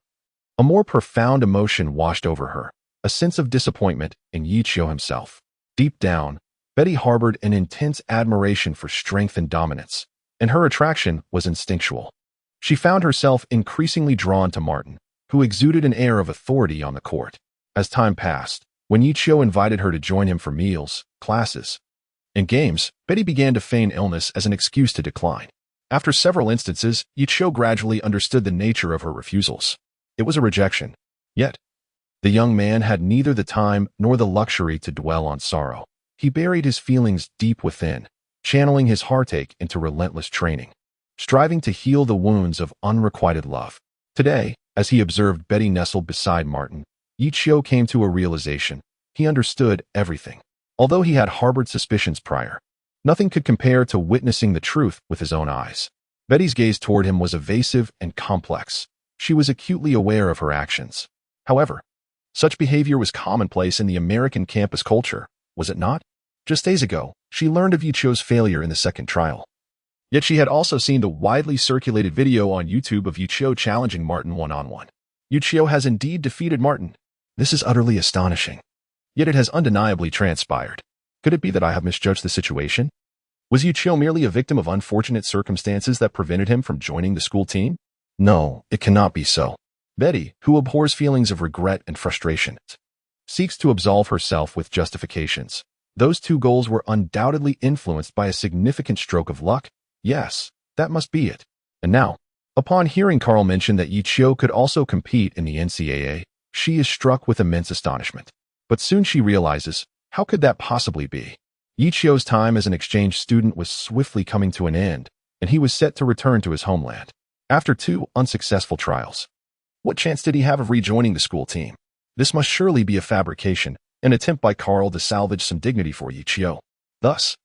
a more profound emotion washed over her, a sense of disappointment in Ye Qiu himself. Deep down, Betty harbored an intense admiration for strength and dominance, and her attraction was instinctual. She found herself increasingly drawn to Martin, who exuded an air of authority on the court. As time passed, when Ye Qiu invited her to join him for meals, classes, and games, Betty began to feign illness as an excuse to decline. After several instances, Ye Qiu gradually understood the nature of her refusals. It was a rejection. Yet, the young man had neither the time nor the luxury to dwell on sorrow. He buried his feelings deep within, channeling his heartache into relentless training, striving to heal the wounds of unrequited love. Today, as he observed Betty nestled beside Martin, Ye Qiu came to a realization. He understood everything. Although he had harbored suspicions prior, nothing could compare to witnessing the truth with his own eyes. Betty's gaze toward him was evasive and complex. She was acutely aware of her actions. However, such behavior was commonplace in the American campus culture, was it not? Just days ago, she learned of Ye Qiu's failure in the second trial. Yet she had also seen the widely circulated video on YouTube of Ye Qiu challenging Martin one-on-one. Ye Qiu has indeed defeated Martin. This is utterly astonishing. Yet it has undeniably transpired. Could it be that I have misjudged the situation? Was Ye Qiu merely a victim of unfortunate circumstances that prevented him from joining the school team? No, it cannot be so. Betty, who abhors feelings of regret and frustration, seeks to absolve herself with justifications. Those two goals were undoubtedly influenced by a significant stroke of luck. Yes, that must be it. And now, upon hearing Carl mention that Ye Qiu could also compete in the NCAA, she is struck with immense astonishment. But soon she realizes, how could that possibly be? Ye Qiu's time as an exchange student was swiftly coming to an end, and he was set to return to his homeland. After 2 unsuccessful trials, what chance did he have of rejoining the school team? This must surely be a fabrication, an attempt by Carl to salvage some dignity for Ye Qiu. Thus,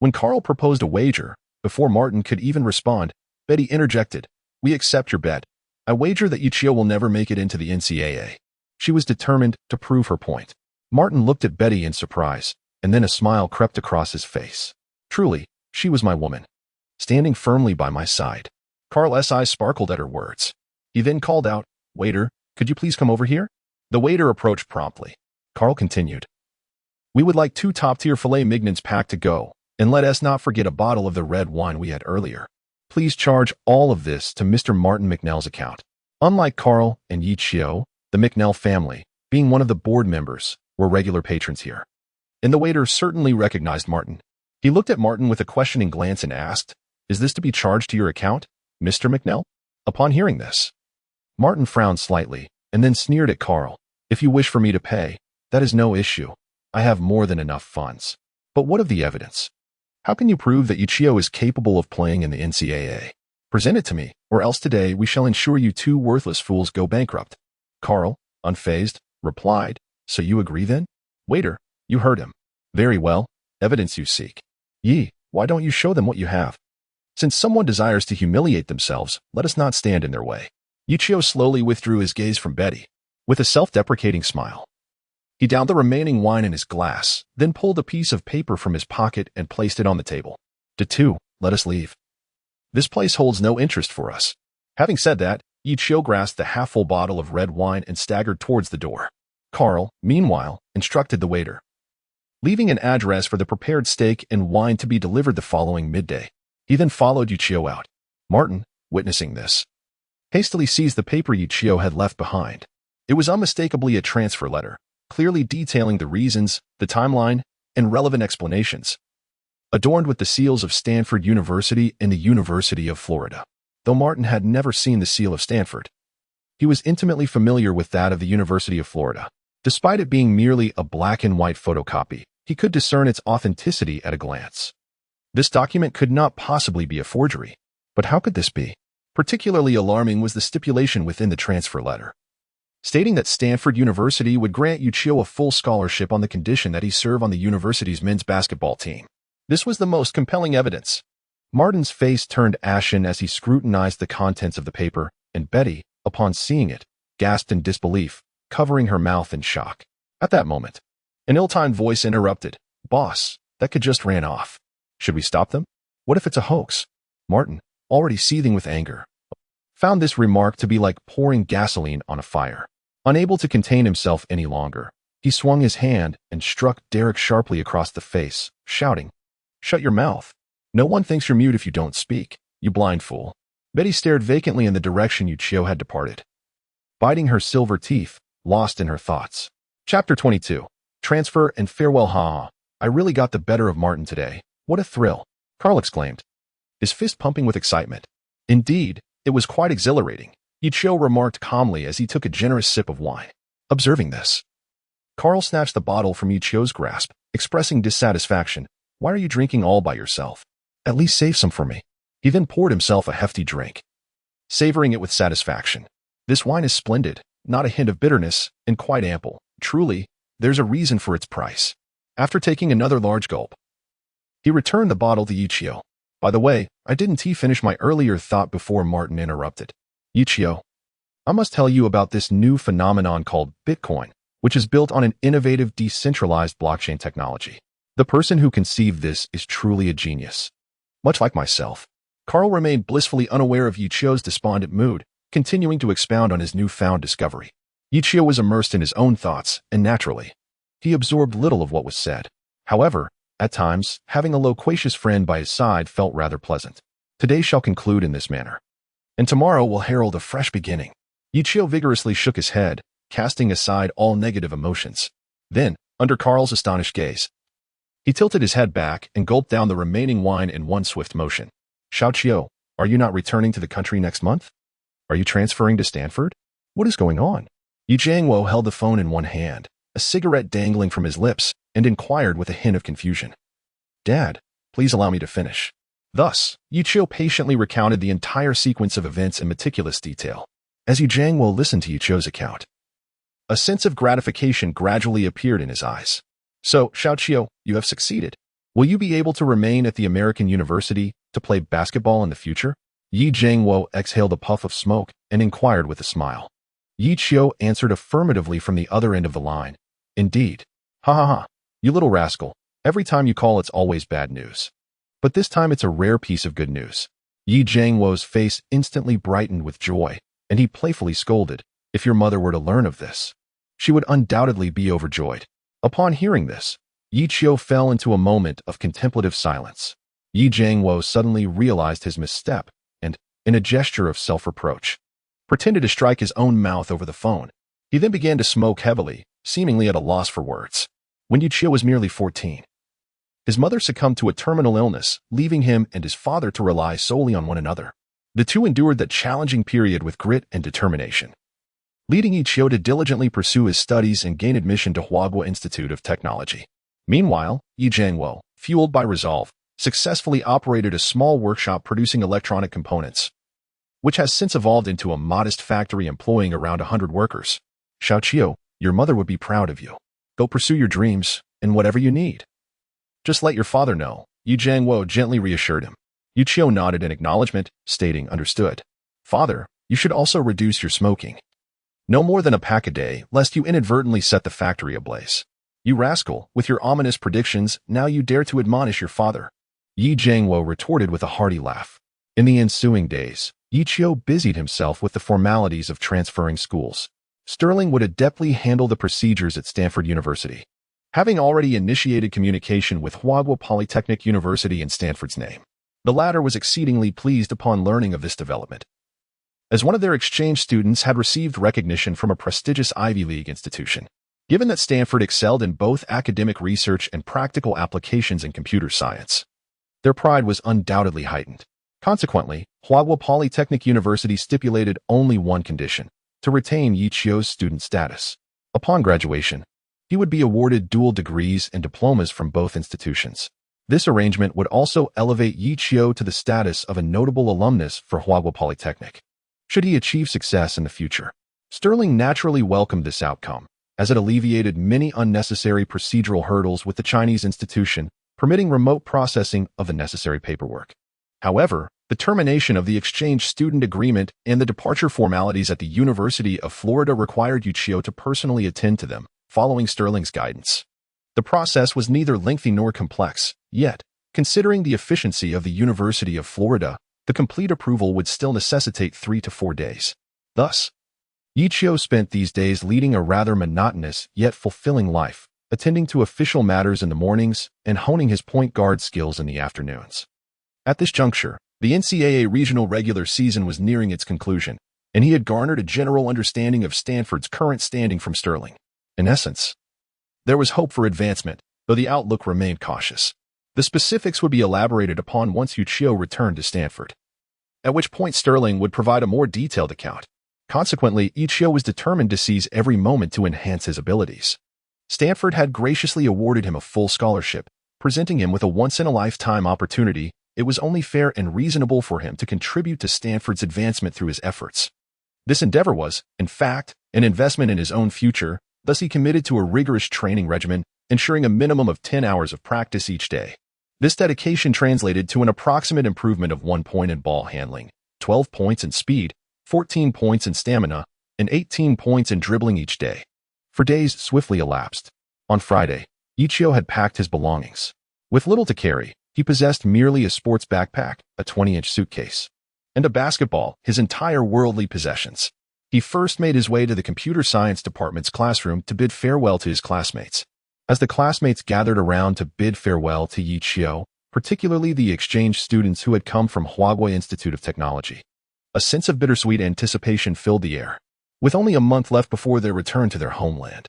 when Carl proposed a wager, before Martin could even respond, Betty interjected, "We accept your bet. I wager that Ye Qiu will never make it into the NCAA." She was determined to prove her point. Martin looked at Betty in surprise, and then a smile crept across his face. Truly, she was my woman, standing firmly by my side. Carl's eyes sparkled at her words. He then called out, "Waiter, could you please come over here?" The waiter approached promptly. Carl continued, "We would like 2 top-tier filet mignons packed to go, and let us not forget a bottle of the red wine we had earlier. Please charge all of this to Mr. Martin McNell's account." Unlike Carl and Ye Qiu, the McNell family, being one of the board members, were regular patrons here. And the waiter certainly recognized Martin. He looked at Martin with a questioning glance and asked, "Is this to be charged to your account, Mr. McNell?" Upon hearing this, Martin frowned slightly and then sneered at Carl. "If you wish for me to pay, that is no issue. I have more than enough funds. But what of the evidence? How can you prove that Ye Qiu is capable of playing in the NCAA? Present it to me, or else today we shall ensure you 2 worthless fools go bankrupt." Carl, unfazed, replied, "So you agree then?" Waiter, you heard him. Very well, evidence you seek. Ye, why don't you show them what you have? Since someone desires to humiliate themselves, let us not stand in their way. Ye Qiu slowly withdrew his gaze from Betty. With a self-deprecating smile, he downed the remaining wine in his glass, then pulled a piece of paper from his pocket and placed it on the table. "2, let us leave. This place holds no interest for us." Having said that, Ye Qiu grasped the half-full bottle of red wine and staggered towards the door. Carl, meanwhile, instructed the waiter, leaving an address for the prepared steak and wine to be delivered the following midday. He then followed Ye Qiu out. Martin, witnessing this, hastily seized the paper Ye Qiu had left behind. It was unmistakably a transfer letter, clearly detailing the reasons, the timeline, and relevant explanations, adorned with the seals of Stanford University and the University of Florida. Though Martin had never seen the seal of Stanford, he was intimately familiar with that of the University of Florida. Despite it being merely a black and white photocopy, he could discern its authenticity at a glance. This document could not possibly be a forgery. But how could this be? Particularly alarming was the stipulation within the transfer letter, stating that Stanford University would grant Ye Qiu a full scholarship on the condition that he serve on the university's men's basketball team. This was the most compelling evidence. Martin's face turned ashen as he scrutinized the contents of the paper, and Betty, upon seeing it, gasped in disbelief, covering her mouth in shock. At that moment, an ill-timed voice interrupted. "Boss, that kid just ran off. Should we stop them? What if it's a hoax?" Martin, already seething with anger, found this remark to be like pouring gasoline on a fire. Unable to contain himself any longer, he swung his hand and struck Derek sharply across the face, shouting, "Shut your mouth. No one thinks you're mute if you don't speak, you blind fool." Betty stared vacantly in the direction Ye Qiu had departed, biting her silver teeth, lost in her thoughts. Chapter 22. Transfer and Farewell. Ha! I really got the better of Martin today. What a thrill! Carl exclaimed, his fist pumping with excitement. Indeed, it was quite exhilarating, Ye Qiu remarked calmly as he took a generous sip of wine. Observing this, Carl snatched the bottle from Ye Qiu's grasp, expressing dissatisfaction. "Why are you drinking all by yourself? At least save some for me." He then poured himself a hefty drink, savoring it with satisfaction. "This wine is splendid, not a hint of bitterness, and quite ample. Truly, there's a reason for its price." After taking another large gulp, he returned the bottle to Ye Qiu. "By the way, I didn't finish my earlier thought before Martin interrupted. Ye Qiu, I must tell you about this new phenomenon called Bitcoin, which is built on an innovative decentralized blockchain technology. The person who conceived this is truly a genius. Much like myself." Carl remained blissfully unaware of Ye Qiu's despondent mood, continuing to expound on his newfound discovery. Ye Qiu was immersed in his own thoughts, and naturally, he absorbed little of what was said. However, At times, having a loquacious friend by his side felt rather pleasant. Today shall conclude in this manner, and tomorrow will herald a fresh beginning. Ye Qiu vigorously shook his head, casting aside all negative emotions. Then, under Carl's astonished gaze, he tilted his head back and gulped down the remaining wine in one swift motion. Qiu, are you not returning to the country next month? Are you transferring to Stanford? What is going on? Ye Qiu held the phone in one hand, a cigarette dangling from his lips, and inquired with a hint of confusion. Dad, please allow me to finish. Thus, Ye Qiu patiently recounted the entire sequence of events in meticulous detail. As Ye Qiu listened to Ye Qiu's account, a sense of gratification gradually appeared in his eyes. So, Qiu, you have succeeded. Will you be able to remain at the American University to play basketball in the future? Ye Qiu exhaled a puff of smoke and inquired with a smile. Ye Qiu answered affirmatively from the other end of the line. Indeed. Ha ha ha. You little rascal. Every time you call it's always bad news. But this time it's a rare piece of good news. Ye Qiu's face instantly brightened with joy, and he playfully scolded, if your mother were to learn of this, she would undoubtedly be overjoyed. Upon hearing this, Ye Qiu fell into a moment of contemplative silence. Ye Qiu suddenly realized his misstep and, in a gesture of self-reproach, pretended to strike his own mouth over the phone. He then began to smoke heavily, seemingly at a loss for words. When Ye Qiu was merely 14, his mother succumbed to a terminal illness, leaving him and his father to rely solely on one another. The two endured that challenging period with grit and determination, leading Ye Qiu to diligently pursue his studies and gain admission to Huagua Institute of Technology. Meanwhile, Ye Qiu, fueled by resolve, successfully operated a small workshop producing electronic components, which has since evolved into a modest factory employing around 100 workers. Qiu, your mother would be proud of you. Go pursue your dreams, and whatever you need. Just let your father know, Ye Qiu gently reassured him. Ye Qiu nodded in acknowledgement, stating, understood. Father, you should also reduce your smoking. No more than a pack a day, lest you inadvertently set the factory ablaze. You rascal, with your ominous predictions, now you dare to admonish your father. Ye Qiu retorted with a hearty laugh. In the ensuing days, Ye Qiu busied himself with the formalities of transferring schools. Sterling would adeptly handle the procedures at Stanford University, having already initiated communication with Huagua Polytechnic University in Stanford's name. The latter was exceedingly pleased upon learning of this development, as one of their exchange students had received recognition from a prestigious Ivy League institution. Given that Stanford excelled in both academic research and practical applications in computer science, their pride was undoubtedly heightened. Consequently, Huagua Polytechnic University stipulated only one condition: to retain Ye Qiu's student status. Upon graduation, he would be awarded dual degrees and diplomas from both institutions. This arrangement would also elevate Ye Qiu to the status of a notable alumnus for Huagua Polytechnic, should he achieve success in the future. Sterling naturally welcomed this outcome, as it alleviated many unnecessary procedural hurdles with the Chinese institution, permitting remote processing of the necessary paperwork. However, the termination of the exchange student agreement and the departure formalities at the University of Florida required Ye Qiu to personally attend to them, following Sterling's guidance. The process was neither lengthy nor complex, yet, considering the efficiency of the University of Florida, the complete approval would still necessitate 3 to 4 days. Thus, Ye Qiu spent these days leading a rather monotonous yet fulfilling life, attending to official matters in the mornings and honing his point guard skills in the afternoons. At this juncture, the NCAA regional regular season was nearing its conclusion, and he had garnered a general understanding of Stanford's current standing from Sterling. In essence, there was hope for advancement, though the outlook remained cautious. The specifics would be elaborated upon once Ye Qiu returned to Stanford, at which point Sterling would provide a more detailed account. Consequently, Ye Qiu was determined to seize every moment to enhance his abilities. Stanford had graciously awarded him a full scholarship, presenting him with a once-in-a-lifetime opportunity. It was only fair and reasonable for him to contribute to Stanford's advancement through his efforts. This endeavor was, in fact, an investment in his own future, thus he committed to a rigorous training regimen, ensuring a minimum of 10 hours of practice each day. This dedication translated to an approximate improvement of 1 point in ball handling, 12 points in speed, 14 points in stamina, and 18 points in dribbling each day. For days swiftly elapsed. On Friday, Ye Qiu had packed his belongings. With little to carry, he possessed merely a sports backpack, a 20-inch suitcase, and a basketball, his entire worldly possessions. He first made his way to the computer science department's classroom to bid farewell to his classmates. As the classmates gathered around to bid farewell to Ye Qiu, particularly the exchange students who had come from Huawei Institute of Technology, a sense of bittersweet anticipation filled the air. With only a month left before their return to their homeland,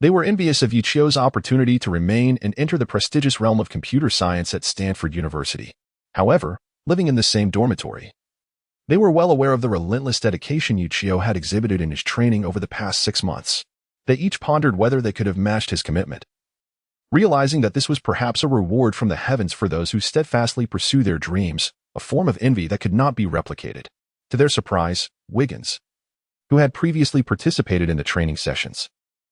they were envious of Ye Qiu's opportunity to remain and enter the prestigious realm of computer science at Stanford University. However, living in the same dormitory, they were well aware of the relentless dedication Ye Qiu had exhibited in his training over the past 6 months. They each pondered whether they could have matched his commitment, realizing that this was perhaps a reward from the heavens for those who steadfastly pursue their dreams, a form of envy that could not be replicated. To their surprise, Wiggins, who had previously participated in the training sessions,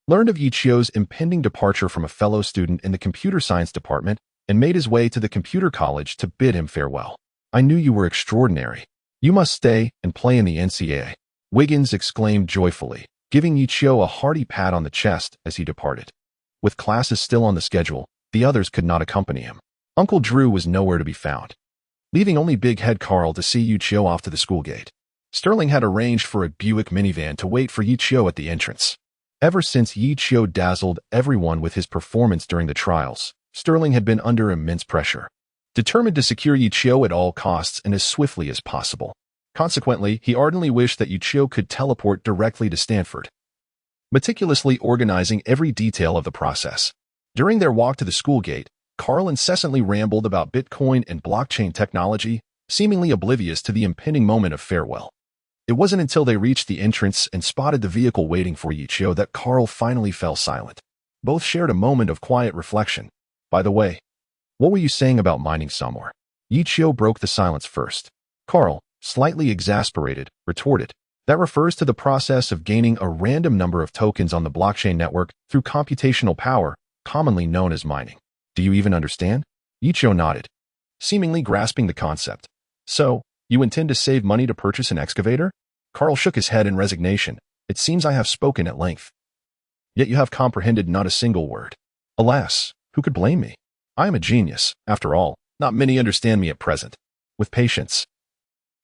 learned of Ye Qiu's impending departure from a fellow student in the computer science department and made his way to the computer college to bid him farewell. "I knew you were extraordinary. You must stay and play in the NCAA," Wiggins exclaimed joyfully, giving Ye Qiu a hearty pat on the chest as he departed. With classes still on the schedule, the others could not accompany him. Uncle Drew was nowhere to be found, leaving only Big Head Carl to see Ye Qiu off to the school gate. Sterling had arranged for a Buick minivan to wait for Ye Qiu at the entrance. Ever since Ye Qiu dazzled everyone with his performance during the trials, Sterling had been under immense pressure, determined to secure Ye Qiu at all costs and as swiftly as possible. Consequently, he ardently wished that Ye Qiu could teleport directly to Stanford, meticulously organizing every detail of the process. During their walk to the school gate, Carl incessantly rambled about Bitcoin and blockchain technology, seemingly oblivious to the impending moment of farewell. It wasn't until they reached the entrance and spotted the vehicle waiting for Ye Qiu that Carl finally fell silent. Both shared a moment of quiet reflection. "By the way, what were you saying about mining somewhere?" Ye Qiu broke the silence first. Carl, slightly exasperated, retorted, "That refers to the process of gaining a random number of tokens on the blockchain network through computational power, commonly known as mining. Do you even understand?" Ye Qiu nodded, seemingly grasping the concept. "So, you intend to save money to purchase an excavator?" Carl shook his head in resignation. "It seems I have spoken at length, yet you have comprehended not a single word. Alas, who could blame me? I am a genius, after all. Not many understand me at present." With patience,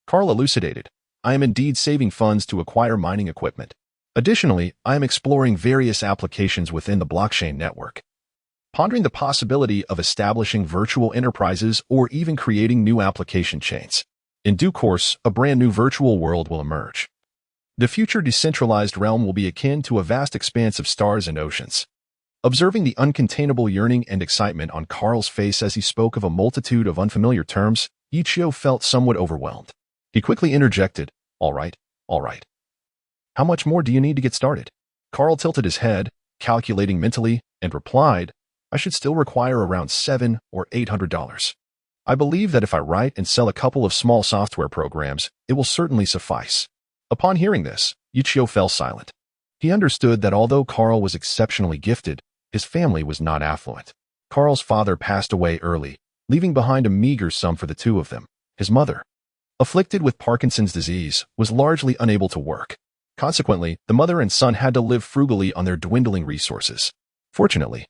Carl elucidated, "I am indeed saving funds to acquire mining equipment. Additionally, I am exploring various applications within the blockchain network, pondering the possibility of establishing virtual enterprises or even creating new application chains. In due course, a brand new virtual world will emerge. The future decentralized realm will be akin to a vast expanse of stars and oceans." Observing the uncontainable yearning and excitement on Carl's face as he spoke of a multitude of unfamiliar terms, Ye Qiu felt somewhat overwhelmed. He quickly interjected, all right. How much more do you need to get started?" Carl tilted his head, calculating mentally, and replied, "I should still require around $700 or $800. I believe that if I write and sell a couple of small software programs, it will certainly suffice." Upon hearing this, Ye Qiu fell silent. He understood that although Carl was exceptionally gifted, his family was not affluent. Carl's father passed away early, leaving behind a meager sum for the two of them. His mother, afflicted with Parkinson's disease, was largely unable to work. Consequently, the mother and son had to live frugally on their dwindling resources. Fortunately,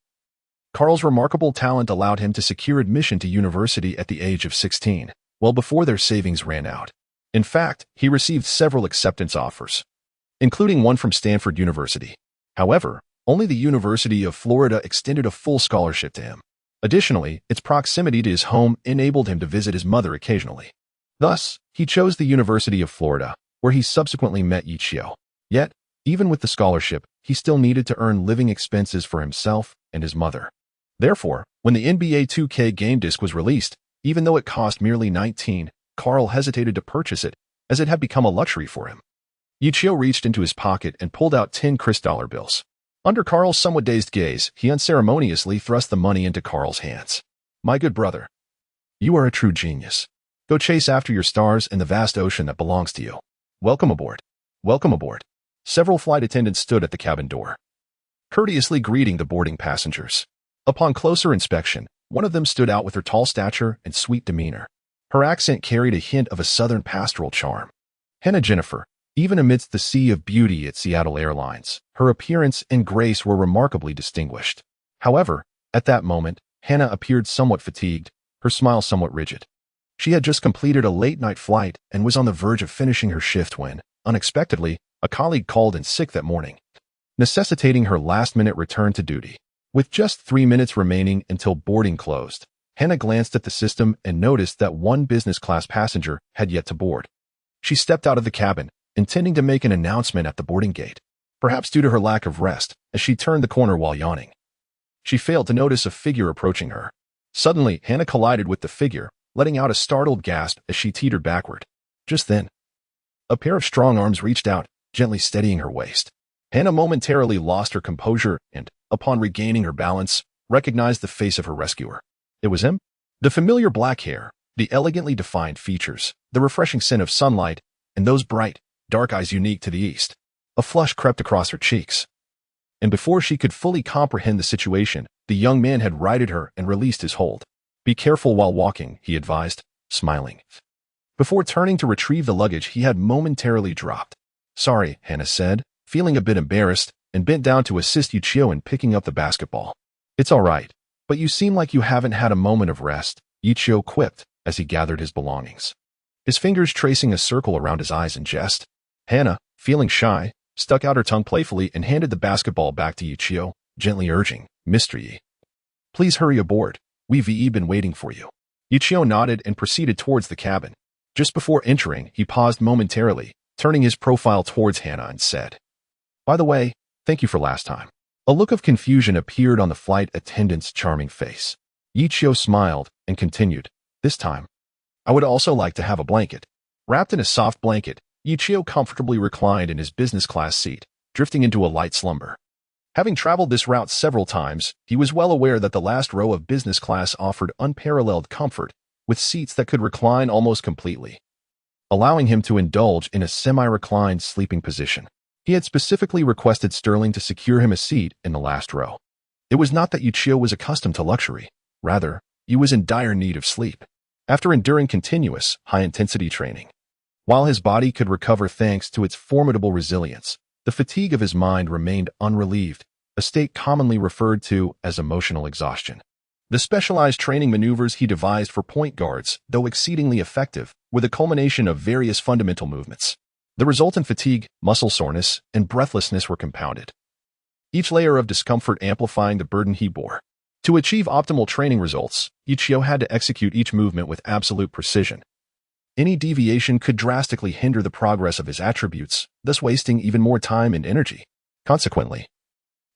Carl's remarkable talent allowed him to secure admission to university at the age of 16, well before their savings ran out. In fact, he received several acceptance offers, including one from Stanford University. However, only the University of Florida extended a full scholarship to him. Additionally, its proximity to his home enabled him to visit his mother occasionally. Thus, he chose the University of Florida, where he subsequently met Ye Qiu. Yet, even with the scholarship, he still needed to earn living expenses for himself and his mother. Therefore, when the NBA 2K game disc was released, even though it cost merely $19, Carl hesitated to purchase it, as it had become a luxury for him. Ye Qiu reached into his pocket and pulled out 10 Chris dollar bills. Under Carl's somewhat dazed gaze, he unceremoniously thrust the money into Carl's hands. "My good brother, you are a true genius. Go chase after your stars in the vast ocean that belongs to you. Welcome aboard. Welcome aboard." Several flight attendants stood at the cabin door, courteously greeting the boarding passengers. Upon closer inspection, one of them stood out with her tall stature and sweet demeanor. Her accent carried a hint of a southern pastoral charm. Hannah Jennifer, even amidst the sea of beauty at Seattle Airlines, her appearance and grace were remarkably distinguished. However, at that moment, Hannah appeared somewhat fatigued, her smile somewhat rigid. She had just completed a late-night flight and was on the verge of finishing her shift when, unexpectedly, a colleague called in sick that morning, necessitating her last-minute return to duty. With just 3 minutes remaining until boarding closed, Hannah glanced at the system and noticed that one business-class passenger had yet to board. She stepped out of the cabin, intending to make an announcement at the boarding gate, perhaps due to her lack of rest, as she turned the corner while yawning. She failed to notice a figure approaching her. Suddenly, Hannah collided with the figure, letting out a startled gasp as she teetered backward. Just then, a pair of strong arms reached out, gently steadying her waist. Hannah momentarily lost her composure and, upon regaining her balance, recognized the face of her rescuer. It was him. The familiar black hair, the elegantly defined features, the refreshing scent of sunlight, and those bright, dark eyes unique to the East. A flush crept across her cheeks. And before she could fully comprehend the situation, the young man had righted her and released his hold. "Be careful while walking," he advised, smiling. Before turning to retrieve the luggage he had momentarily dropped. "Sorry," Hannah said, feeling a bit embarrassed, and bent down to assist Ye Qiu in picking up the basketball. "It's all right, but you seem like you haven't had a moment of rest," Ye Qiu quipped as he gathered his belongings, his fingers tracing a circle around his eyes in jest. Hannah, feeling shy, stuck out her tongue playfully and handed the basketball back to Ye Qiu, gently urging, "Mr. Yi, please hurry aboard. We've been waiting for you." Ye Qiu nodded and proceeded towards the cabin. Just before entering, he paused momentarily, turning his profile towards Hannah and said, "By the way, thank you for last time." A look of confusion appeared on the flight attendant's charming face. Ye Qiu smiled and continued, "This time, I would also like to have a blanket." Wrapped in a soft blanket, Ye Qiu comfortably reclined in his business-class seat, drifting into a light slumber. Having traveled this route several times, he was well aware that the last row of business class offered unparalleled comfort, with seats that could recline almost completely, allowing him to indulge in a semi-reclined sleeping position. He had specifically requested Sterling to secure him a seat in the last row. It was not that Ye Qiu was accustomed to luxury. Rather, he was in dire need of sleep. After enduring continuous, high-intensity training, while his body could recover thanks to its formidable resilience, the fatigue of his mind remained unrelieved, a state commonly referred to as emotional exhaustion. The specialized training maneuvers he devised for point guards, though exceedingly effective, were the culmination of various fundamental movements. The resultant fatigue, muscle soreness, and breathlessness were compounded, each layer of discomfort amplifying the burden he bore. To achieve optimal training results, Ye Qiu had to execute each movement with absolute precision. Any deviation could drastically hinder the progress of his attributes, thus wasting even more time and energy. Consequently,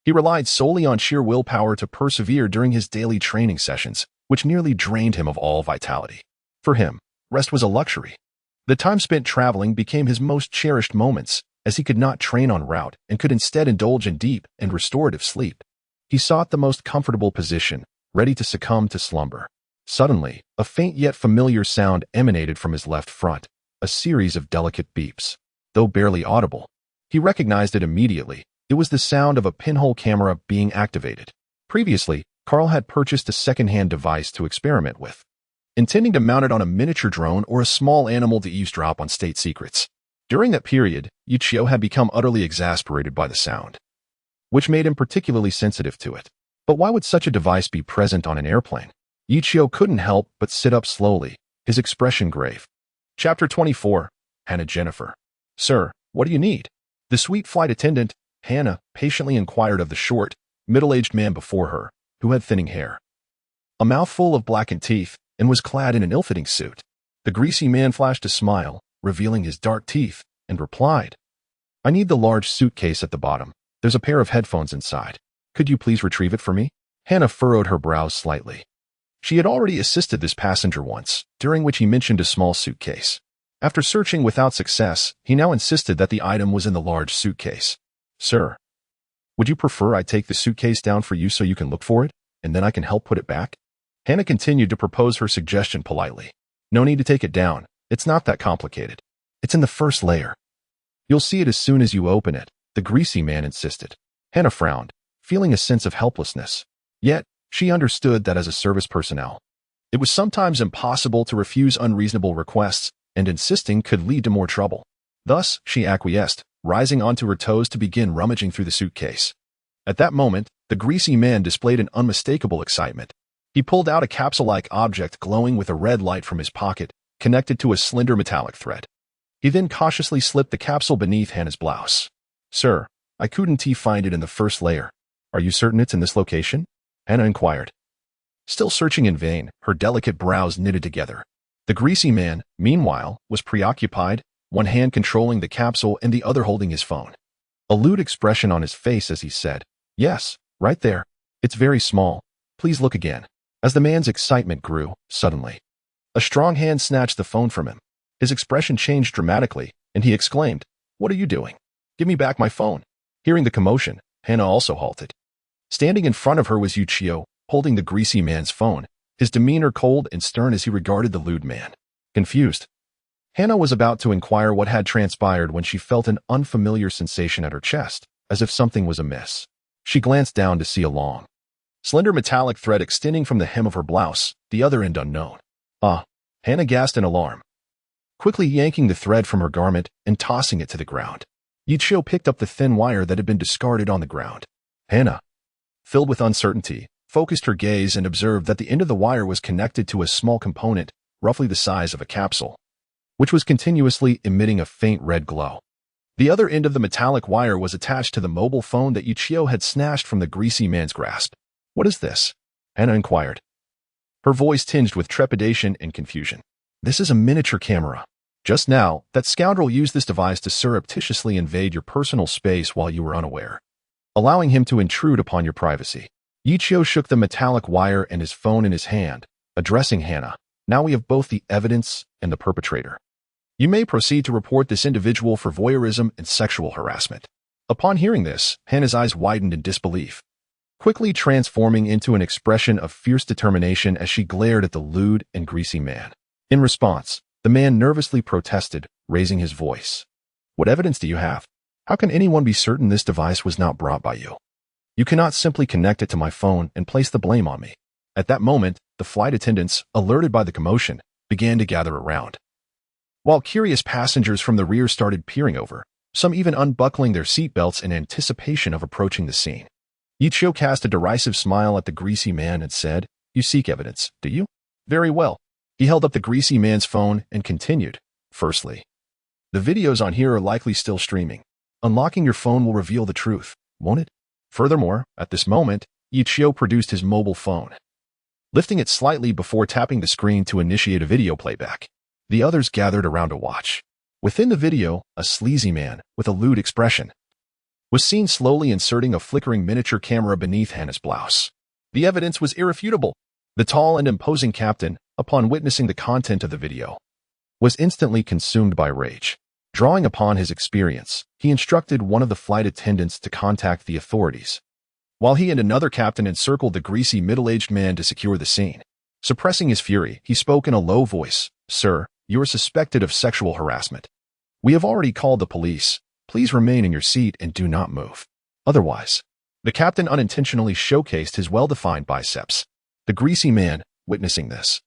he relied solely on sheer willpower to persevere during his daily training sessions, which nearly drained him of all vitality. For him, rest was a luxury. The time spent traveling became his most cherished moments, as he could not train en route and could instead indulge in deep and restorative sleep. He sought the most comfortable position, ready to succumb to slumber. Suddenly, a faint yet familiar sound emanated from his left front, a series of delicate beeps. Though barely audible, he recognized it immediately. It was the sound of a pinhole camera being activated. Previously, Carl had purchased a second-hand device to experiment with, intending to mount it on a miniature drone or a small animal to eavesdrop on state secrets. During that period, Ye Qiu had become utterly exasperated by the sound, which made him particularly sensitive to it. But why would such a device be present on an airplane? Ye Qiu couldn't help but sit up slowly, his expression grave. Chapter 24. Hannah Jennifer. "Sir, what do you need?" The sweet flight attendant, Hannah, patiently inquired of the short, middle-aged man before her, who had thinning hair, a mouthful of blackened teeth, and was clad in an ill-fitting suit. The greasy man flashed a smile, revealing his dark teeth, and replied, "I need the large suitcase at the bottom. There's a pair of headphones inside. Could you please retrieve it for me?" Hannah furrowed her brows slightly. She had already assisted this passenger once, during which he mentioned a small suitcase. After searching without success, he now insisted that the item was in the large suitcase. "Sir, would you prefer I take the suitcase down for you so you can look for it, and then I can help put it back?" Hannah continued to propose her suggestion politely. "No need to take it down. It's not that complicated. It's in the first layer. You'll see it as soon as you open it," the greasy man insisted. Hannah frowned, feeling a sense of helplessness. Yet, she understood that as a service personnel, it was sometimes impossible to refuse unreasonable requests, and insisting could lead to more trouble. Thus, she acquiesced, rising onto her toes to begin rummaging through the suitcase. At that moment, the greasy man displayed an unmistakable excitement. He pulled out a capsule-like object glowing with a red light from his pocket, connected to a slender metallic thread. He then cautiously slipped the capsule beneath Hannah's blouse. "Sir, I couldn't find it in the first layer. Are you certain it's in this location?" Hannah inquired. Still searching in vain, her delicate brows knitted together. The greasy man, meanwhile, was preoccupied, one hand controlling the capsule and the other holding his phone. A lewd expression on his face as he said, "Yes, right there. It's very small. Please look again." As the man's excitement grew, suddenly, a strong hand snatched the phone from him. His expression changed dramatically, and he exclaimed, "What are you doing? Give me back my phone." Hearing the commotion, Hannah also halted. Standing in front of her was Ye Qiu, holding the greasy man's phone, his demeanor cold and stern as he regarded the lewd man. Confused, Hannah was about to inquire what had transpired when she felt an unfamiliar sensation at her chest, as if something was amiss. She glanced down to see a long, slender metallic thread extending from the hem of her blouse, the other end unknown. "Ah!" Hannah gasped in alarm, quickly yanking the thread from her garment and tossing it to the ground. Ye Qiu picked up the thin wire that had been discarded on the ground. Hannah, filled with uncertainty, focused her gaze and observed that the end of the wire was connected to a small component, roughly the size of a capsule, which was continuously emitting a faint red glow. The other end of the metallic wire was attached to the mobile phone that Ye Qiu had snatched from the greasy man's grasp. "What is this?" Hannah inquired, her voice tinged with trepidation and confusion. "This is a miniature camera. Just now, that scoundrel used this device to surreptitiously invade your personal space while you were unaware, allowing him to intrude upon your privacy." Ye Qiu shook the metallic wire and his phone in his hand, addressing Hannah. "Now we have both the evidence and the perpetrator. You may proceed to report this individual for voyeurism and sexual harassment." Upon hearing this, Hannah's eyes widened in disbelief, quickly transforming into an expression of fierce determination as she glared at the lewd and greasy man. In response, the man nervously protested, raising his voice. "What evidence do you have? How can anyone be certain this device was not brought by you? You cannot simply connect it to my phone and place the blame on me." At that moment, the flight attendants, alerted by the commotion, began to gather around, while curious passengers from the rear started peering over, some even unbuckling their seatbelts in anticipation of approaching the scene. Ye Qiu cast a derisive smile at the greasy man and said, "You seek evidence, do you? Very well." He held up the greasy man's phone and continued, "Firstly, the videos on here are likely still streaming. Unlocking your phone will reveal the truth, won't it? Furthermore, at this moment, Ye Qiu produced his mobile phone, lifting it slightly before tapping the screen to initiate a video playback. The others gathered around to watch. Within the video, a sleazy man, with a lewd expression, was seen slowly inserting a flickering miniature camera beneath Hannah's blouse. The evidence was irrefutable. The tall and imposing captain, upon witnessing the content of the video, was instantly consumed by rage. Drawing upon his experience, he instructed one of the flight attendants to contact the authorities, while he and another captain encircled the greasy middle-aged man to secure the scene. Suppressing his fury, he spoke in a low voice, "Sir, you are suspected of sexual harassment. We have already called the police. Please remain in your seat and do not move. Otherwise." The captain unintentionally showcased his well-defined biceps. The greasy man, witnessing this,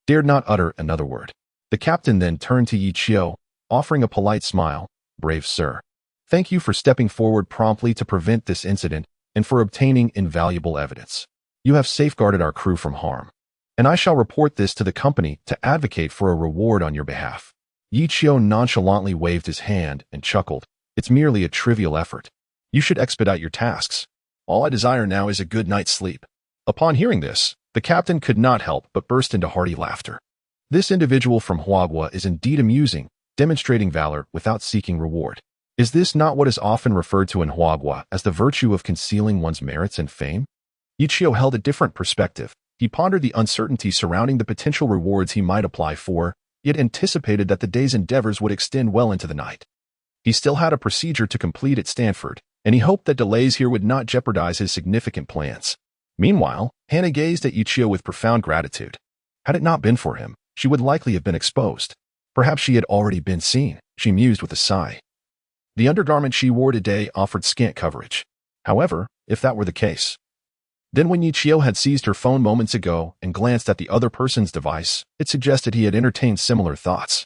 dared not utter another word. The captain then turned to Ye Qiu, offering a polite smile, "Brave sir. Thank you for stepping forward promptly to prevent this incident and for obtaining invaluable evidence. You have safeguarded our crew from harm, and I shall report this to the company to advocate for a reward on your behalf." Ye Qiu nonchalantly waved his hand and chuckled, "It's merely a trivial effort. You should expedite your tasks. All I desire now is a good night's sleep." Upon hearing this, the captain could not help but burst into hearty laughter. This individual from Huagua is indeed amusing, demonstrating valor without seeking reward. Is this not what is often referred to in Huagua as the virtue of concealing one's merits and fame? Ye Qiu held a different perspective. He pondered the uncertainty surrounding the potential rewards he might apply for, yet anticipated that the day's endeavors would extend well into the night. He still had a procedure to complete at Stanford, and he hoped that delays here would not jeopardize his significant plans. Meanwhile, Hannah gazed at Ye Qiu with profound gratitude. Had it not been for him, she would likely have been exposed. Perhaps she had already been seen, she mused with a sigh. The undergarment she wore today offered scant coverage. However, if that were the case, then when Ye Qiu had seized her phone moments ago and glanced at the other person's device, it suggested he had entertained similar thoughts,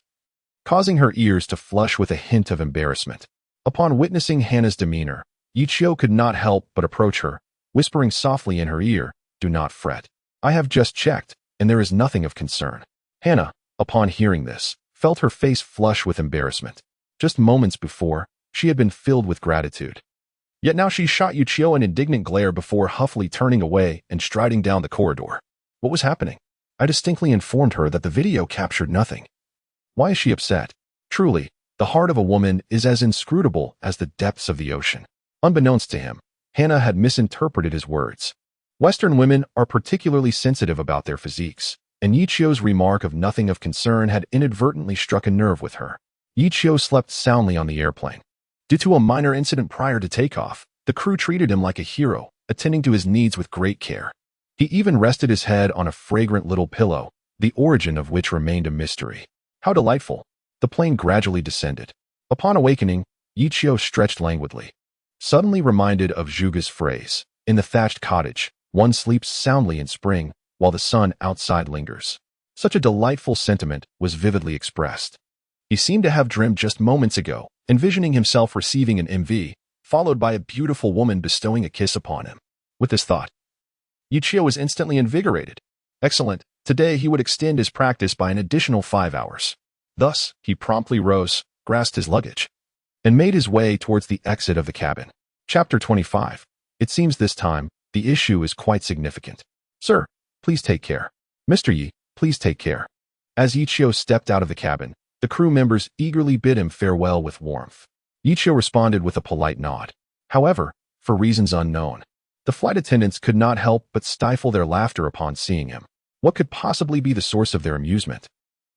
causing her ears to flush with a hint of embarrassment. Upon witnessing Hannah's demeanor, Ye Qiu could not help but approach her, whispering softly in her ear, "Do not fret. I have just checked, and there is nothing of concern." Hannah, upon hearing this, felt her face flush with embarrassment. Just moments before, she had been filled with gratitude. Yet now she shot Ye Qiu an indignant glare before huffily turning away and striding down the corridor. What was happening? I distinctly informed her that the video captured nothing. Why is she upset? Truly, the heart of a woman is as inscrutable as the depths of the ocean. Unbeknownst to him, Hannah had misinterpreted his words. Western women are particularly sensitive about their physiques, and Ye Qiu's remark of nothing of concern had inadvertently struck a nerve with her. Ye Qiu slept soundly on the airplane. Due to a minor incident prior to takeoff, the crew treated him like a hero, attending to his needs with great care. He even rested his head on a fragrant little pillow, the origin of which remained a mystery. How delightful! The plane gradually descended. Upon awakening, Ye Qiu stretched languidly. Suddenly reminded of Zhuge's phrase, "In the thatched cottage, one sleeps soundly in spring, while the sun outside lingers." Such a delightful sentiment was vividly expressed. He seemed to have dreamed just moments ago, envisioning himself receiving an MV, followed by a beautiful woman bestowing a kiss upon him. With this thought, Ye Qiu was instantly invigorated. Excellent. Today he would extend his practice by an additional 5 hours. Thus, he promptly rose, grasped his luggage, and made his way towards the exit of the cabin. Chapter 25. It seems this time, the issue is quite significant. Sir, please take care. Mr. Yi, please take care. As Ye Qiu stepped out of the cabin, the crew members eagerly bid him farewell with warmth. Ye Qiu responded with a polite nod. However, for reasons unknown, the flight attendants could not help but stifle their laughter upon seeing him. What could possibly be the source of their amusement?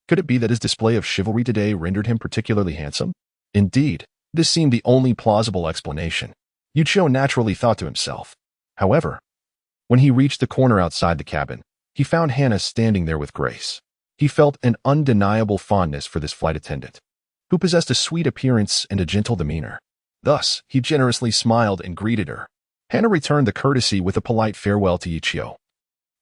Could it be that his display of chivalry today rendered him particularly handsome? Indeed, this seemed the only plausible explanation. Ye Qiu naturally thought to himself. However, when he reached the corner outside the cabin, he found Hannah standing there with Grace. He felt an undeniable fondness for this flight attendant, who possessed a sweet appearance and a gentle demeanor. Thus, he generously smiled and greeted her. Hannah returned the courtesy with a polite farewell to Ye Qiu.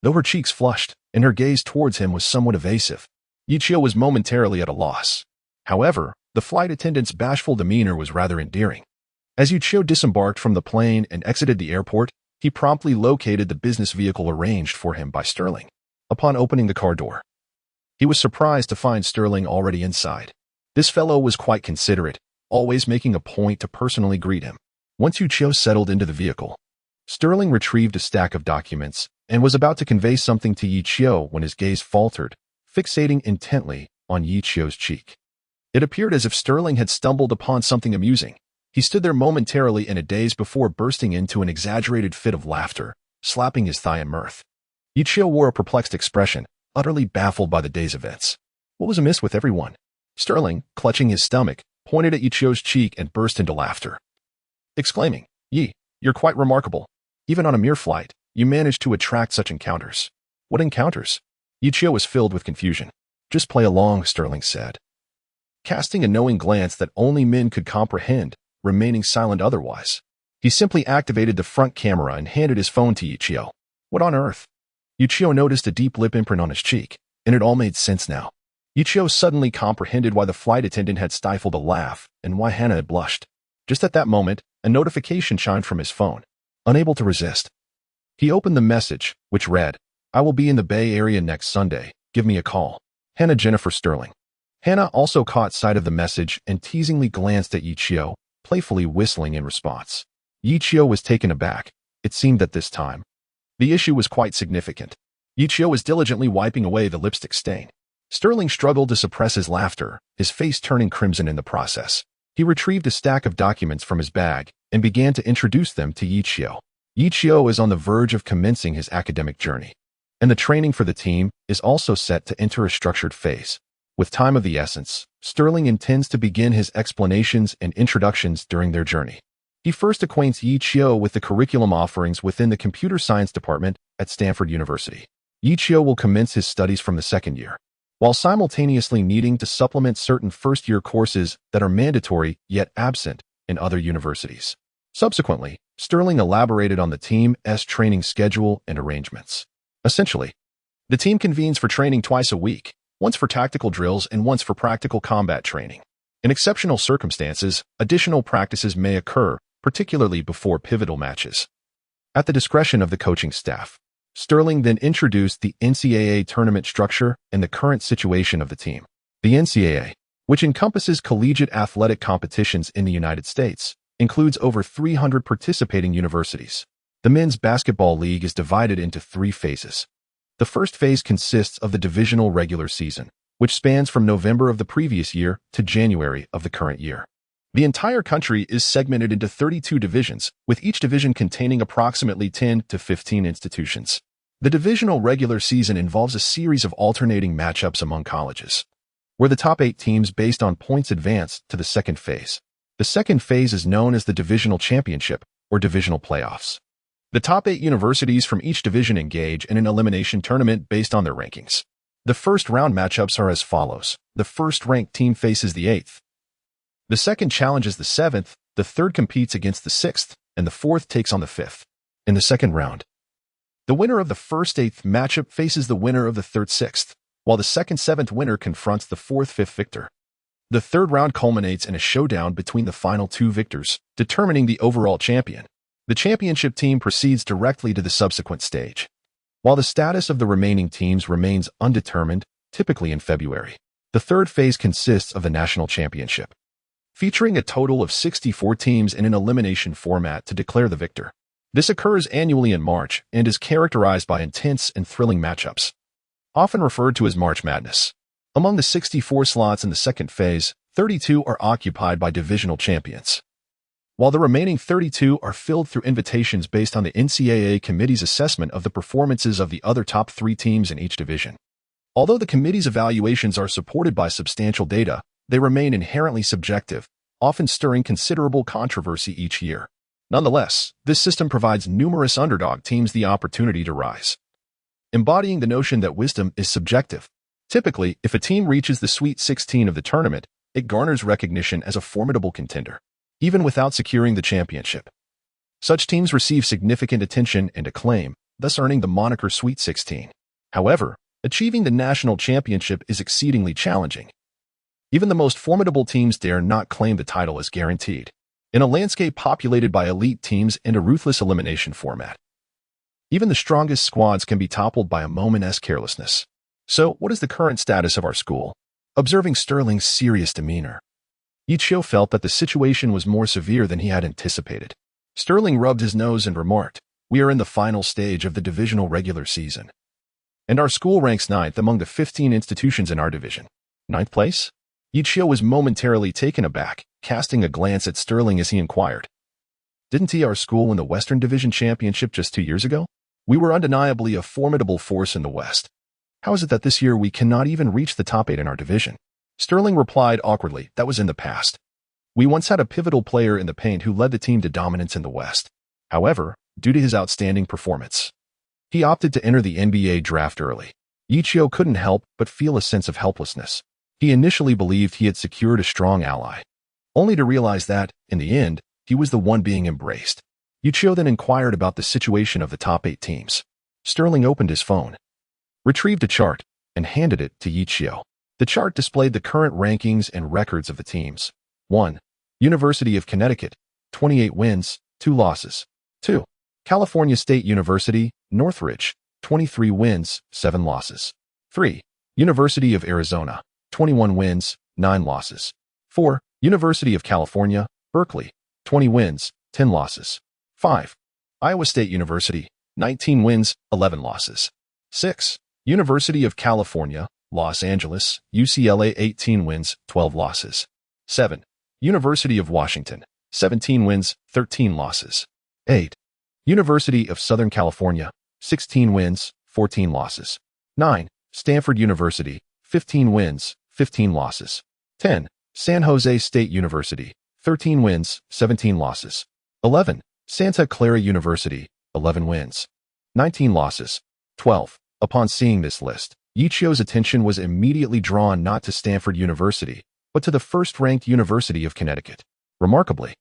Though her cheeks flushed and her gaze towards him was somewhat evasive, Ye Qiu was momentarily at a loss. However, the flight attendant's bashful demeanor was rather endearing. As Ye Qiu disembarked from the plane and exited the airport, he promptly located the business vehicle arranged for him by Sterling. Upon opening the car door, he was surprised to find Sterling already inside. This fellow was quite considerate, always making a point to personally greet him. Once Ye Qiu settled into the vehicle, Sterling retrieved a stack of documents and was about to convey something to Ye Qiu when his gaze faltered, fixating intently on Ye Qiu's cheek. It appeared as if Sterling had stumbled upon something amusing. He stood there momentarily in a daze before bursting into an exaggerated fit of laughter, slapping his thigh in mirth. Ye Qiu wore a perplexed expression, utterly baffled by the day's events. What was amiss with everyone? Sterling, clutching his stomach, pointed at Ye Qiu's cheek and burst into laughter, exclaiming, "Yi, you're quite remarkable. Even on a mere flight, you managed to attract such encounters." What encounters? Ye Qiu was filled with confusion. Just play along, Sterling said, casting a knowing glance that only men could comprehend, remaining silent otherwise. He simply activated the front camera and handed his phone to Ye Qiu. What on earth? Ye Qiu noticed a deep lip imprint on his cheek, and it all made sense now. Ye Qiu suddenly comprehended why the flight attendant had stifled a laugh and why Hannah had blushed. Just at that moment, a notification chimed from his phone. Unable to resist, he opened the message, which read, "I will be in the Bay Area next Sunday. Give me a call. Hannah Jennifer Sterling." Hannah also caught sight of the message and teasingly glanced at Ye Qiu, playfully whistling in response. Ye Qiu was taken aback. It seemed that this time, the issue was quite significant. Ye Qiu was diligently wiping away the lipstick stain. Sterling struggled to suppress his laughter, his face turning crimson in the process. He retrieved a stack of documents from his bag and began to introduce them to Ye Qiu. Ye Qiu is on the verge of commencing his academic journey, and the training for the team is also set to enter a structured phase. With time of the essence, Sterling intends to begin his explanations and introductions during their journey. He first acquaints Ye Qiu with the curriculum offerings within the computer science department at Stanford University. Ye Qiu will commence his studies from the second year, while simultaneously needing to supplement certain first-year courses that are mandatory yet absent in other universities. Subsequently, Sterling elaborated on the team's training schedule and arrangements. Essentially, the team convenes for training twice a week, once for tactical drills and once for practical combat training. In exceptional circumstances, additional practices may occur, particularly before pivotal matches. At the discretion of the coaching staff, Sterling then introduced the NCAA tournament structure and the current situation of the team. The NCAA, which encompasses collegiate athletic competitions in the United States, includes over 300 participating universities. The men's basketball league is divided into 3 phases. The first phase consists of the divisional regular season, which spans from November of the previous year to January of the current year. The entire country is segmented into 32 divisions, with each division containing approximately 10 to 15 institutions. The divisional regular season involves a series of alternating matchups among colleges, where the top 8 teams based on points advance to the second phase. The second phase is known as the divisional championship or divisional playoffs. The top 8 universities from each division engage in an elimination tournament based on their rankings. The first round matchups are as follows. The first-ranked team faces the 8th. The second challenges the 7th, the third competes against the 6th, and the 4th takes on the 5th. In the second round, the winner of the first 8th matchup faces the winner of the third 6th, while the second 7th winner confronts the fourth 5th victor. The third round culminates in a showdown between the final 2 victors, determining the overall champion. The championship team proceeds directly to the subsequent stage, while the status of the remaining teams remains undetermined, typically in February. The third phase consists of the national championship, featuring a total of 64 teams in an elimination format to declare the victor. This occurs annually in March and is characterized by intense and thrilling matchups, often referred to as March Madness. Among the 64 slots in the second phase, 32 are occupied by divisional champions, while the remaining 32 are filled through invitations based on the NCAA committee's assessment of the performances of the other top 3 teams in each division. Although the committee's evaluations are supported by substantial data, they remain inherently subjective, often stirring considerable controversy each year. Nonetheless, this system provides numerous underdog teams the opportunity to rise, embodying the notion that wisdom is subjective. Typically, if a team reaches the Sweet 16 of the tournament, it garners recognition as a formidable contender, even without securing the championship. Such teams receive significant attention and acclaim, thus earning the moniker Sweet 16. However, achieving the national championship is exceedingly challenging. Even the most formidable teams dare not claim the title as guaranteed, in a landscape populated by elite teams and a ruthless elimination format. Even the strongest squads can be toppled by a moment's carelessness. So, what is the current status of our school? Observing Sterling's serious demeanor, Ye Qiu felt that the situation was more severe than he had anticipated. Sterling rubbed his nose and remarked, "We are in the final stage of the divisional regular season, and our school ranks 9th among the 15 institutions in our division." 9th place? Ye Qiu was momentarily taken aback, casting a glance at Sterling as he inquired, "Didn't our school win the Western Division Championship just 2 years ago? We were undeniably a formidable force in the West. How is it that this year we cannot even reach the top 8 in our division?" Sterling replied awkwardly, "That was in the past. We once had a pivotal player in the paint who led the team to dominance in the West. However, due to his outstanding performance, he opted to enter the NBA draft early." Ye Qiu couldn't help but feel a sense of helplessness. He initially believed he had secured a strong ally, only to realize that, in the end, he was the one being embraced. Ye Qiu then inquired about the situation of the top 8 teams. Sterling opened his phone, retrieved a chart, and handed it to Ye Qiu. The chart displayed the current rankings and records of the teams. 1. University of Connecticut, 28 wins, 2 losses. 2. California State University, Northridge, 23 wins, 7 losses. 3. University of Arizona, 21 wins, 9 losses. 4. University of California, Berkeley, 20 wins, 10 losses. 5. Iowa State University, 19 wins, 11 losses. 6. University of California, Los Angeles, UCLA 18 wins, 12 losses. 7. University of Washington, 17 wins, 13 losses. 8. University of Southern California, 16 wins, 14 losses. 9. Stanford University, 15 wins, 15 losses. 10. San Jose State University, 13 wins, 17 losses. 11. Santa Clara University, 11 wins, 19 losses. 12. Upon seeing this list, Ye Qiu's attention was immediately drawn not to Stanford University, but to the first-ranked University of Connecticut. Remarkably,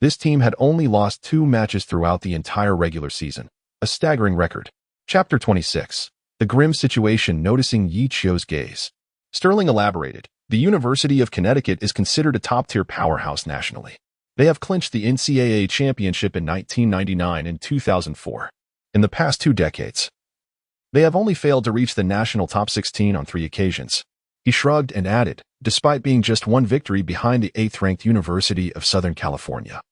this team had only lost 2 matches throughout the entire regular season, a staggering record. Chapter 26. The Grim Situation. Noticing Ye Qiu's gaze, Sterling elaborated, "The University of Connecticut is considered a top-tier powerhouse nationally. They have clinched the NCAA championship in 1999 and 2004. In the past 2 decades, they have only failed to reach the national top 16 on 3 occasions." He shrugged and added, "Despite being just 1 victory behind the 8th-ranked University of Southern California."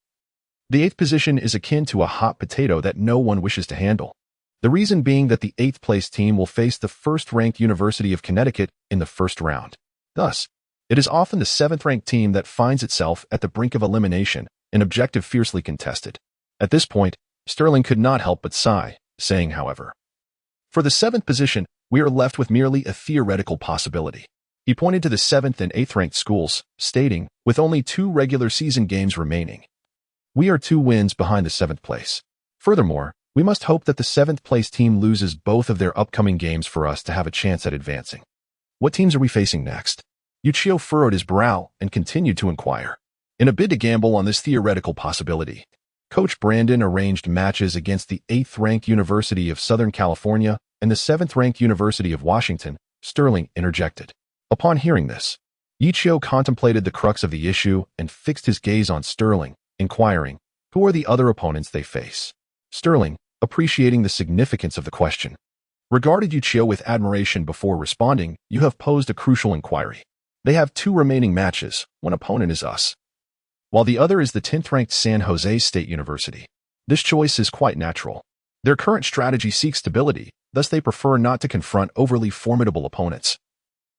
The eighth position is akin to a hot potato that no one wishes to handle. The reason being that the eighth-place team will face the first-ranked University of Connecticut in the first round. Thus, it is often the seventh-ranked team that finds itself at the brink of elimination, an objective fiercely contested. At this point, Sterling could not help but sigh, saying, however, "For the seventh position, we are left with merely a theoretical possibility." He pointed to the seventh and eighth-ranked schools, stating, "With only 2 regular season games remaining, we are 2 wins behind the 7th place. Furthermore, we must hope that the 7th-place team loses both of their upcoming games for us to have a chance at advancing. What teams are we facing next?" Ye Qiu furrowed his brow and continued to inquire. In a bid to gamble on this theoretical possibility, Coach Brandon arranged matches against the 8th-ranked University of Southern California and the 7th-ranked University of Washington. Sterling interjected. Upon hearing this, Ye Qiu contemplated the crux of the issue and fixed his gaze on Sterling, inquiring, "Who are the other opponents they face?" Sterling, appreciating the significance of the question, regarded Ye Qiu with admiration before responding, "You have posed a crucial inquiry. They have 2 remaining matches. One opponent is us, while the other is the 10th-ranked San Jose State University. This choice is quite natural. Their current strategy seeks stability, thus they prefer not to confront overly formidable opponents,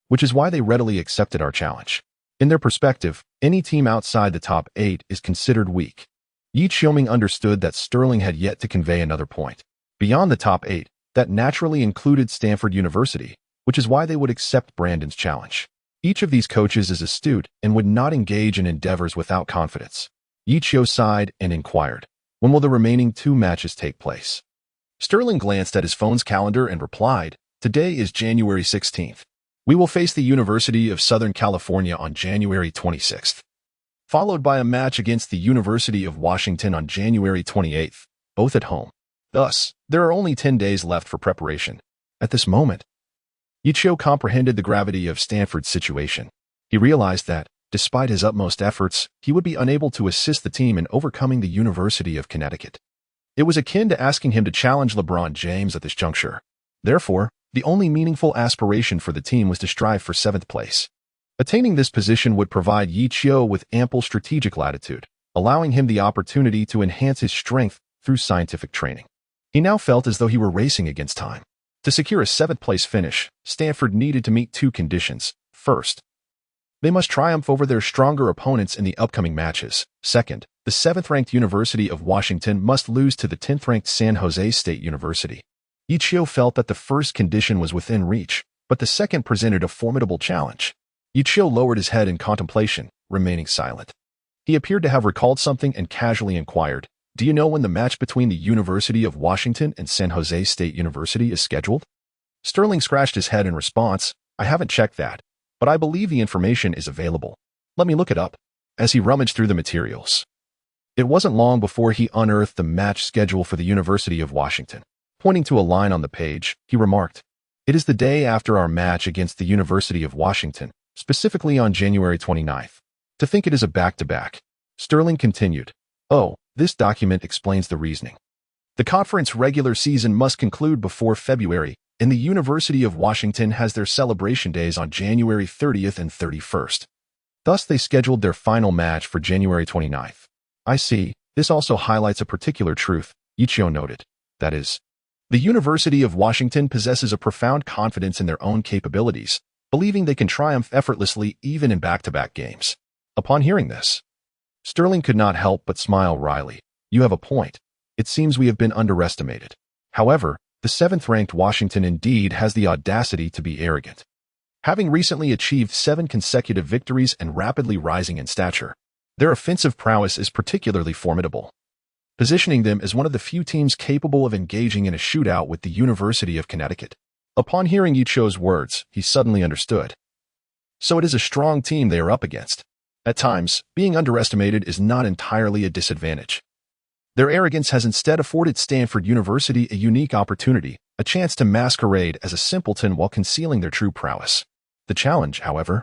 which is why they readily accepted our challenge. In their perspective, any team outside the top 8 is considered weak." Ye Qiu understood that Sterling had yet to convey another point. Beyond the top 8, that naturally included Stanford University, which is why they would accept Brandon's challenge. Each of these coaches is astute and would not engage in endeavors without confidence. Ye Qiu sighed and inquired, "When will the remaining 2 matches take place?" Sterling glanced at his phone's calendar and replied, "Today is January 16th. We will face the University of Southern California on January 26th, followed by a match against the University of Washington on January 28th, both at home. Thus, there are only 10 days left for preparation." At this moment, Ye Qiu comprehended the gravity of Stanford's situation. He realized that, despite his utmost efforts, he would be unable to assist the team in overcoming the University of Connecticut. It was akin to asking him to challenge LeBron James at this juncture. Therefore, the only meaningful aspiration for the team was to strive for 7th place. Attaining this position would provide Ye Qiu with ample strategic latitude, allowing him the opportunity to enhance his strength through scientific training. He now felt as though he were racing against time. To secure a 7th-place finish, Stanford needed to meet 2 conditions. First, they must triumph over their stronger opponents in the upcoming matches. Second, the 7th-ranked University of Washington must lose to the 10th-ranked San Jose State University. Ye Qiu felt that the first condition was within reach, but the second presented a formidable challenge. Ye Qiu lowered his head in contemplation, remaining silent. He appeared to have recalled something and casually inquired, "Do you know when the match between the University of Washington and San Jose State University is scheduled?" Sterling scratched his head in response, "I haven't checked that, but I believe the information is available. Let me look it up." As he rummaged through the materials, it wasn't long before he unearthed the match schedule for the University of Washington. Pointing to a line on the page, he remarked, "It is the day after our match against the University of Washington, specifically on January 29th. To think it is a back-to-back." Sterling continued, "Oh, this document explains the reasoning. The conference regular season must conclude before February, and the University of Washington has their celebration days on January 30th and 31st. Thus, they scheduled their final match for January 29th. I see. This also highlights a particular truth," Ye Qiu noted. That is, the University of Washington possesses a profound confidence in their own capabilities, believing they can triumph effortlessly even in back-to-back games. Upon hearing this, Sterling could not help but smile wryly. "You have a point. It seems we have been underestimated. However, the 7th-ranked Washington indeed has the audacity to be arrogant. Having recently achieved 7 consecutive victories and rapidly rising in stature, their offensive prowess is particularly formidable, positioning them as one of the few teams capable of engaging in a shootout with the University of Connecticut." Upon hearing Ye Qiu's words, he suddenly understood. So it is a strong team they are up against. At times, being underestimated is not entirely a disadvantage. Their arrogance has instead afforded Stanford University a unique opportunity, a chance to masquerade as a simpleton while concealing their true prowess. The challenge, however,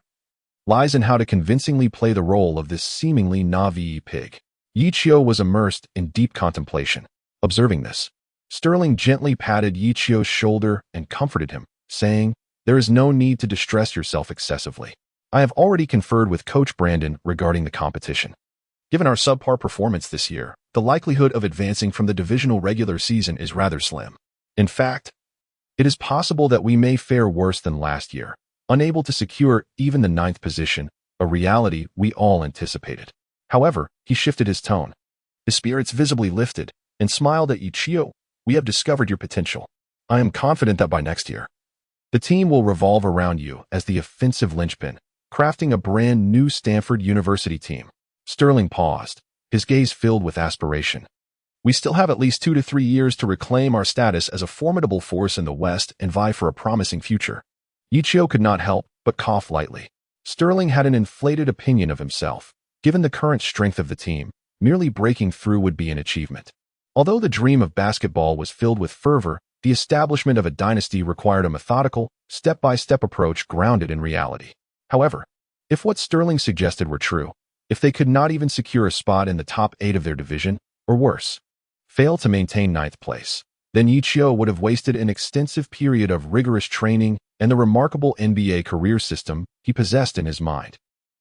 lies in how to convincingly play the role of this seemingly naive pig. Ye Qiu was immersed in deep contemplation. Observing this, Sterling gently patted Ye Qiu's shoulder and comforted him, saying, "There is no need to distress yourself excessively. I have already conferred with Coach Brandon regarding the competition. Given our subpar performance this year, the likelihood of advancing from the divisional regular season is rather slim. In fact, it is possible that we may fare worse than last year, unable to secure even the 9th position, a reality we all anticipated. However, he shifted his tone. His spirits visibly lifted, and smiled at Ye Qiu. We have discovered your potential. I am confident that by next year, the team will revolve around you as the offensive linchpin, crafting a brand new Stanford University team. Sterling paused, his gaze filled with aspiration. We still have at least 2 to 3 years to reclaim our status as a formidable force in the West and vie for a promising future. Ye Qiu could not help but cough lightly. Sterling had an inflated opinion of himself. Given the current strength of the team, merely breaking through would be an achievement. Although the dream of basketball was filled with fervor, the establishment of a dynasty required a methodical, step-by-step approach grounded in reality. However, if what Sterling suggested were true, if they could not even secure a spot in the top 8 of their division, or worse, fail to maintain 9th place, then Ye Qiu would have wasted an extensive period of rigorous training and the remarkable NBA career system he possessed in his mind.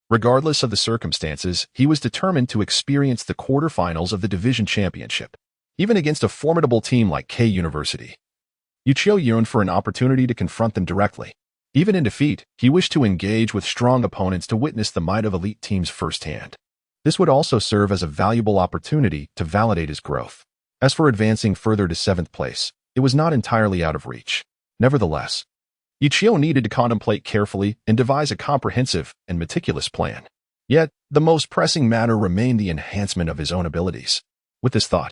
Regardless of the circumstances, he was determined to experience the quarterfinals of the division championship, even against a formidable team like K University. Ye Qiu yearned for an opportunity to confront them directly. Even in defeat, he wished to engage with strong opponents to witness the might of elite teams firsthand. This would also serve as a valuable opportunity to validate his growth. As for advancing further to 7th place, it was not entirely out of reach. Nevertheless, Ye Qiu needed to contemplate carefully and devise a comprehensive and meticulous plan. Yet, the most pressing matter remained the enhancement of his own abilities. With this thought,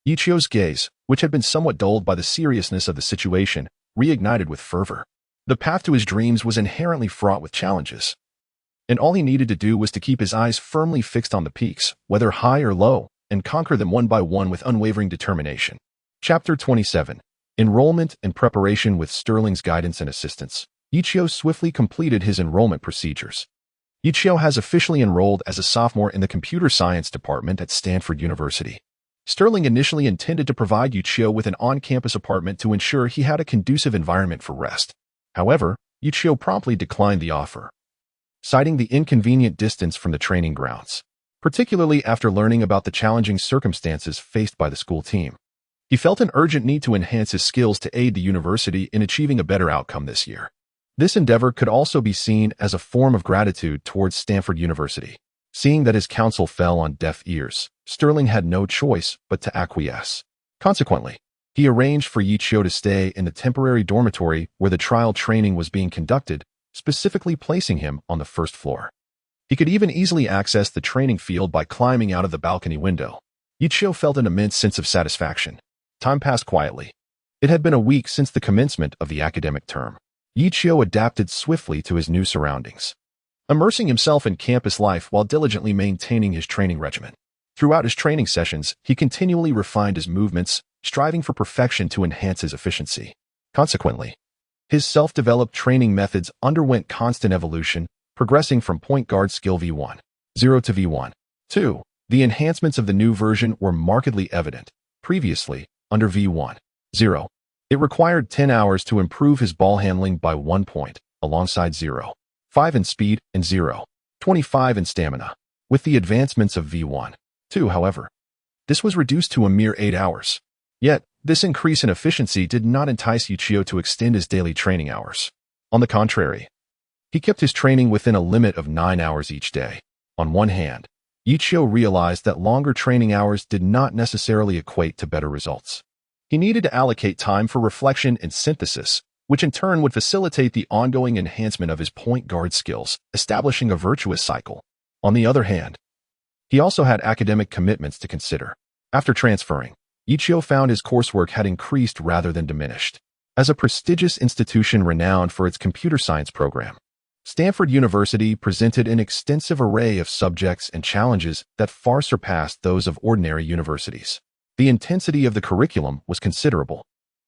Ye Qiu's gaze, which had been somewhat dulled by the seriousness of the situation, reignited with fervor. The path to his dreams was inherently fraught with challenges, and all he needed to do was to keep his eyes firmly fixed on the peaks, whether high or low, and conquer them one by one with unwavering determination. Chapter 27. Enrollment and Preparation. With Sterling's guidance and assistance, Ye Qiu swiftly completed his enrollment procedures. Ye Qiu has officially enrolled as a sophomore in the computer science department at Stanford University. Sterling initially intended to provide Ye Qiu with an on-campus apartment to ensure he had a conducive environment for rest. However, Ye Qiu promptly declined the offer, citing the inconvenient distance from the training grounds, particularly after learning about the challenging circumstances faced by the school team. He felt an urgent need to enhance his skills to aid the university in achieving a better outcome this year. This endeavor could also be seen as a form of gratitude towards Stanford University. Seeing that his counsel fell on deaf ears, Sterling had no choice but to acquiesce. Consequently, he arranged for Ye Qiu to stay in the temporary dormitory where the trial training was being conducted, specifically placing him on the 1st floor. He could even easily access the training field by climbing out of the balcony window. Ye Qiu felt an immense sense of satisfaction. Time passed quietly. It had been a week since the commencement of the academic term. Ye Qiu adapted swiftly to his new surroundings, immersing himself in campus life while diligently maintaining his training regimen. Throughout his training sessions, he continually refined his movements, striving for perfection to enhance his efficiency. Consequently, his self-developed training methods underwent constant evolution, progressing from point guard skill V1.0 to V1.2. The enhancements of the new version were markedly evident. Previously, under V1.0, it required 10 hours to improve his ball handling by 1 point, alongside 0.5 in speed and 0.25 in stamina. With the advancements of V1.2, however, this was reduced to a mere 8 hours. Yet, this increase in efficiency did not entice Ye Qiu to extend his daily training hours. On the contrary, he kept his training within a limit of 9 hours each day. On one hand, Ye Qiu realized that longer training hours did not necessarily equate to better results. He needed to allocate time for reflection and synthesis, which in turn would facilitate the ongoing enhancement of his point guard skills, establishing a virtuous cycle. On the other hand, he also had academic commitments to consider. After transferring, Ye Qiu found his coursework had increased rather than diminished. As a prestigious institution renowned for its computer science program, Stanford University presented an extensive array of subjects and challenges that far surpassed those of ordinary universities. The intensity of the curriculum was considerable.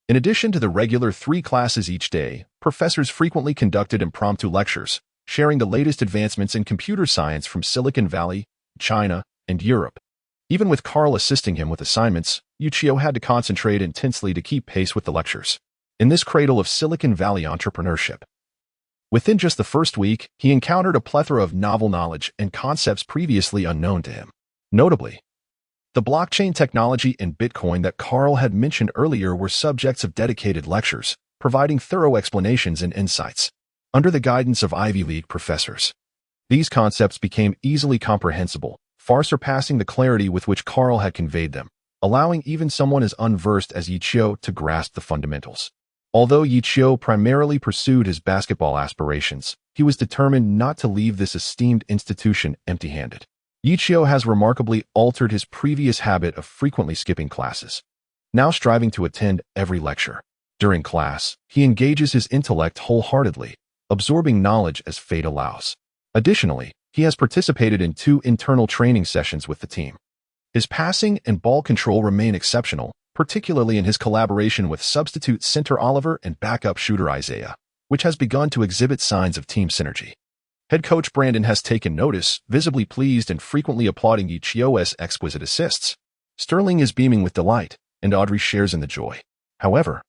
In addition to the regular 3 classes each day, professors frequently conducted impromptu lectures, sharing the latest advancements in computer science from Silicon Valley, China, and Europe. Even with Carl assisting him with assignments, Ye Qiu had to concentrate intensely to keep pace with the lectures. In this cradle of Silicon Valley entrepreneurship, within just the first week, he encountered a plethora of novel knowledge and concepts previously unknown to him. Notably, the blockchain technology and Bitcoin that Carl had mentioned earlier were subjects of dedicated lectures, providing thorough explanations and insights. Under the guidance of Ivy League professors, these concepts became easily comprehensible, far surpassing the clarity with which Carl had conveyed them, allowing even someone as unversed as Ye Qiu to grasp the fundamentals. Although Ye Qiu primarily pursued his basketball aspirations, he was determined not to leave this esteemed institution empty-handed. Ye Qiu has remarkably altered his previous habit of frequently skipping classes, now striving to attend every lecture. During class, he engages his intellect wholeheartedly, absorbing knowledge as fate allows. Additionally, he has participated in 2 internal training sessions with the team. His passing and ball control remain exceptional, particularly in his collaboration with substitute center Oliver and backup shooter Isaiah, which has begun to exhibit signs of team synergy. Head coach Brandon has taken notice, visibly pleased and frequently applauding Ye Qiu's exquisite assists. Sterling is beaming with delight, and Audrey shares in the joy. However,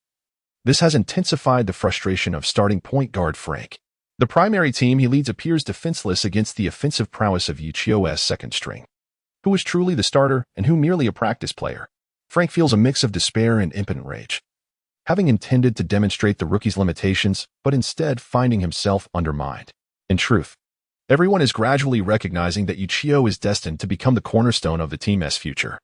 this has intensified the frustration of starting point guard Frank. The primary team he leads appears defenseless against the offensive prowess of Ye Qiu's second string. Who is truly the starter and who merely a practice player? Frank feels a mix of despair and impotent rage, having intended to demonstrate the rookie's limitations, but instead finding himself undermined. In truth, everyone is gradually recognizing that Ye Qiu is destined to become the cornerstone of the team's future.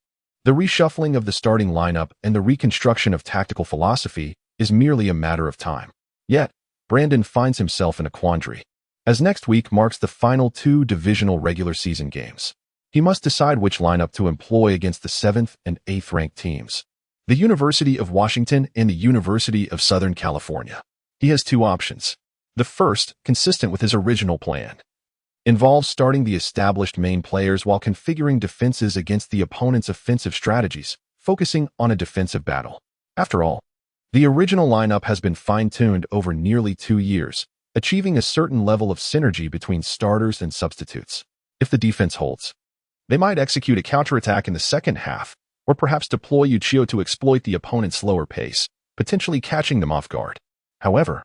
The reshuffling of the starting lineup and the reconstruction of tactical philosophy is merely a matter of time. Yet, Brandon finds himself in a quandary. As next week marks the final 2 divisional regular season games, he must decide which lineup to employ against the 7th and 8th ranked teams, the University of Washington and the University of Southern California. He has 2 options. The first, consistent with his original plan, involves starting the established main players while configuring defenses against the opponent's offensive strategies, focusing on a defensive battle. After all, the original lineup has been fine-tuned over nearly 2 years, achieving a certain level of synergy between starters and substitutes. If the defense holds, they might execute a counterattack in the second half, or perhaps deploy Ye Qiu to exploit the opponent's slower pace, potentially catching them off guard. However,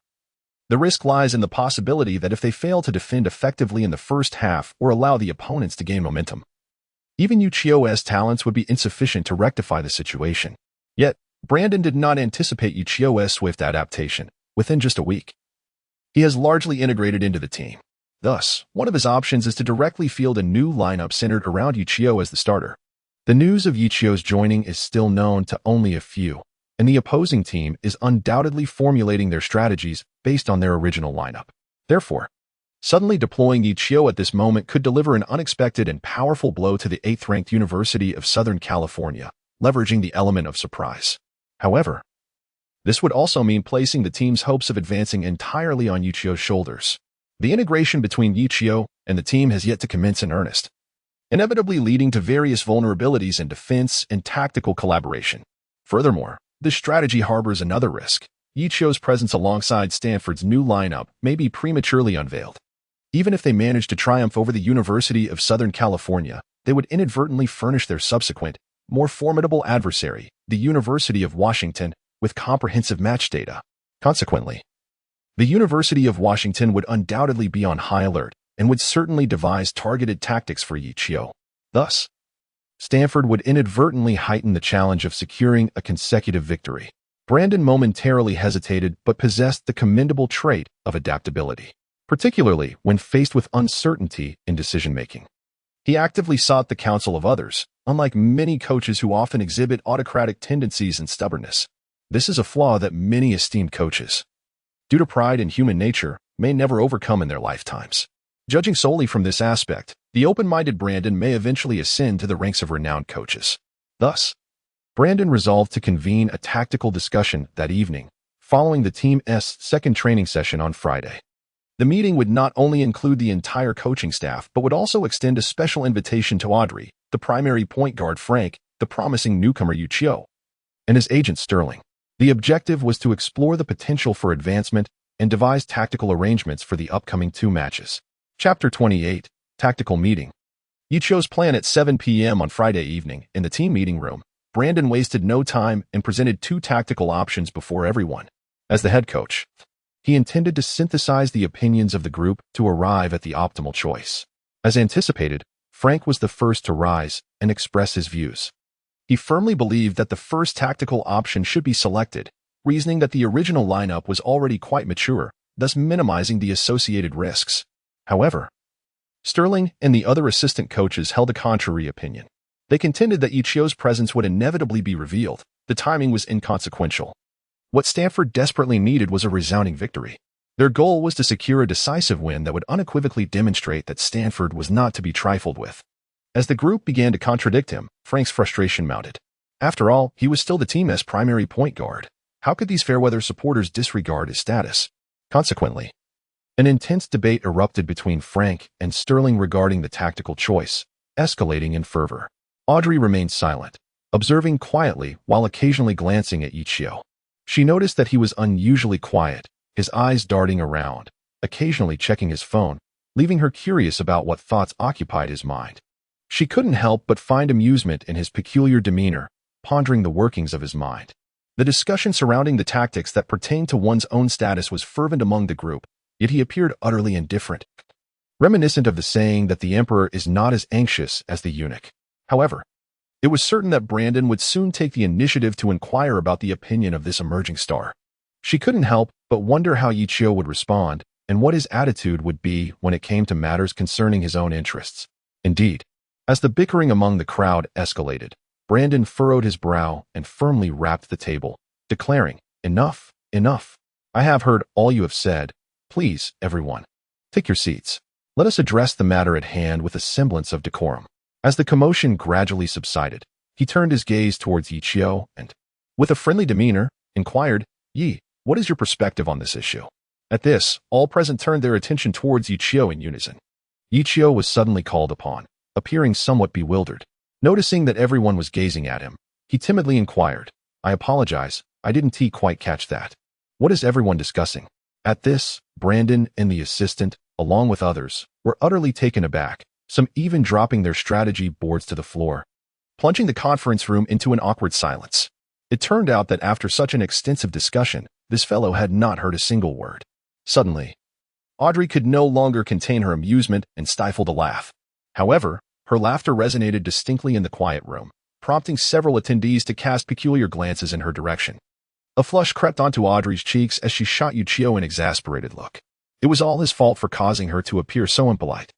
the risk lies in the possibility that if they fail to defend effectively in the first half or allow the opponents to gain momentum, even Ye Qiu's talents would be insufficient to rectify the situation. Yet, Brandon did not anticipate Ye Qiu's swift adaptation within just a week. He has largely integrated into the team. Thus, one of his options is to directly field a new lineup centered around Ye Qiu as the starter. The news of Ye Qiu's joining is still known to only a few, and the opposing team is undoubtedly formulating their strategies based on their original lineup. Therefore, suddenly deploying Ye Qiu at this moment could deliver an unexpected and powerful blow to the 8th-ranked University of Southern California, leveraging the element of surprise. However, this would also mean placing the team's hopes of advancing entirely on Ye Qiu's shoulders. The integration between Ye Qiu and the team has yet to commence in earnest, inevitably leading to various vulnerabilities in defense and tactical collaboration. Furthermore, this strategy harbors another risk. Ye Qiu's presence alongside Stanford's new lineup may be prematurely unveiled. Even if they manage to triumph over the University of Southern California, they would inadvertently furnish their subsequent, more formidable adversary, the University of Washington, with comprehensive match data. Consequently, the University of Washington would undoubtedly be on high alert and would certainly devise targeted tactics for Ye Qiu. Thus, Stanford would inadvertently heighten the challenge of securing a consecutive victory. Brandon momentarily hesitated but possessed the commendable trait of adaptability, particularly when faced with uncertainty in decision-making. He actively sought the counsel of others, unlike many coaches who often exhibit autocratic tendencies and stubbornness. This is a flaw that many esteemed coaches, due to pride in human nature, may never overcome in their lifetimes. Judging solely from this aspect, the open-minded Brandon may eventually ascend to the ranks of renowned coaches. Thus, Brandon resolved to convene a tactical discussion that evening, following the team's second training session on Friday. The meeting would not only include the entire coaching staff, but would also extend a special invitation to Audrey, the primary point guard Frank, the promising newcomer Ye Qiu, and his agent Sterling. The objective was to explore the potential for advancement and devise tactical arrangements for the upcoming 2 matches. Chapter 28, Tactical Meeting. Ye Qiu's plan at 7 p.m. on Friday evening in the team meeting room. Brandon wasted no time and presented 2 tactical options before everyone. As the head coach, he intended to synthesize the opinions of the group to arrive at the optimal choice. As anticipated, Frank was the first to rise and express his views. He firmly believed that the first tactical option should be selected, reasoning that the original lineup was already quite mature, thus minimizing the associated risks. However, Sterling and the other assistant coaches held a contrary opinion. They contended that Ye Qiu's presence would inevitably be revealed. The timing was inconsequential. What Stanford desperately needed was a resounding victory. Their goal was to secure a decisive win that would unequivocally demonstrate that Stanford was not to be trifled with. As the group began to contradict him, Frank's frustration mounted. After all, he was still the team's primary point guard. How could these fair-weather supporters disregard his status? Consequently, an intense debate erupted between Frank and Sterling regarding the tactical choice, escalating in fervor. Audrey remained silent, observing quietly while occasionally glancing at Ye Qiu. She noticed that he was unusually quiet, his eyes darting around, occasionally checking his phone, leaving her curious about what thoughts occupied his mind. She couldn't help but find amusement in his peculiar demeanor, pondering the workings of his mind. The discussion surrounding the tactics that pertained to one's own status was fervent among the group, yet he appeared utterly indifferent, reminiscent of the saying that the emperor is not as anxious as the eunuch. However, it was certain that Brandon would soon take the initiative to inquire about the opinion of this emerging star. She couldn't help but wonder how Ye Qiu would respond and what his attitude would be when it came to matters concerning his own interests. Indeed, as the bickering among the crowd escalated, Brandon furrowed his brow and firmly rapped the table, declaring, "Enough, enough. I have heard all you have said. Please, everyone, take your seats. Let us address the matter at hand with a semblance of decorum." As the commotion gradually subsided, he turned his gaze towards Ye Qiu and, with a friendly demeanor, inquired, "Ye, what is your perspective on this issue?" At this, all present turned their attention towards Ye Qiu in unison. Ye Qiu was suddenly called upon, appearing somewhat bewildered. Noticing that everyone was gazing at him, he timidly inquired, "I apologize, I didn't quite catch that. What is everyone discussing?" At this, Brandon and the assistant, along with others, were utterly taken aback, some even dropping their strategy boards to the floor, plunging the conference room into an awkward silence. It turned out that after such an extensive discussion, this fellow had not heard a single word. Suddenly, Audrey could no longer contain her amusement and stifled a laugh. However, her laughter resonated distinctly in the quiet room, prompting several attendees to cast peculiar glances in her direction. A flush crept onto Audrey's cheeks as she shot Ye Qiu an exasperated look. It was all his fault for causing her to appear so impolite.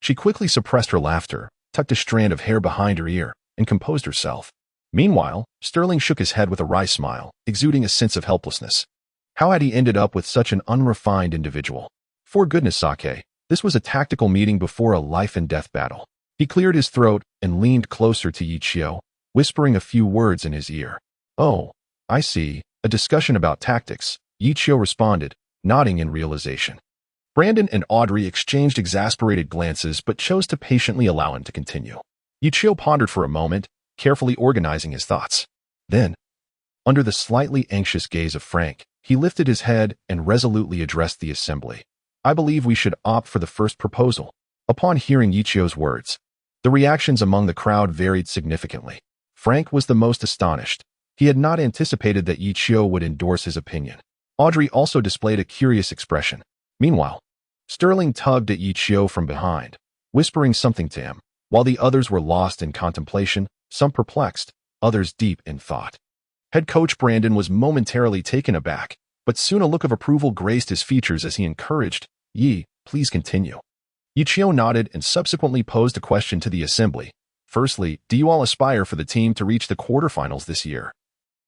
She quickly suppressed her laughter, tucked a strand of hair behind her ear, and composed herself. Meanwhile, Sterling shook his head with a wry smile, exuding a sense of helplessness. How had he ended up with such an unrefined individual? For goodness sake, this was a tactical meeting before a life-and-death battle. He cleared his throat and leaned closer to Ye Qiu, whispering a few words in his ear. "Oh, I see, a discussion about tactics," Ye Qiu responded, nodding in realization. Brandon and Audrey exchanged exasperated glances but chose to patiently allow him to continue. Ye Qiu pondered for a moment, carefully organizing his thoughts. Then, under the slightly anxious gaze of Frank, he lifted his head and resolutely addressed the assembly. "I believe we should opt for the first proposal." Upon hearing Ye Qiu's words, the reactions among the crowd varied significantly. Frank was the most astonished. He had not anticipated that Ye Qiu would endorse his opinion. Audrey also displayed a curious expression. Meanwhile, Sterling tugged at Ye Qiu from behind, whispering something to him, while the others were lost in contemplation, some perplexed, others deep in thought. Head coach Brandon was momentarily taken aback, but soon a look of approval graced his features as he encouraged, "Ye, please continue." Ye Qiu nodded and subsequently posed a question to the assembly. "Firstly, do you all aspire for the team to reach the quarterfinals this year?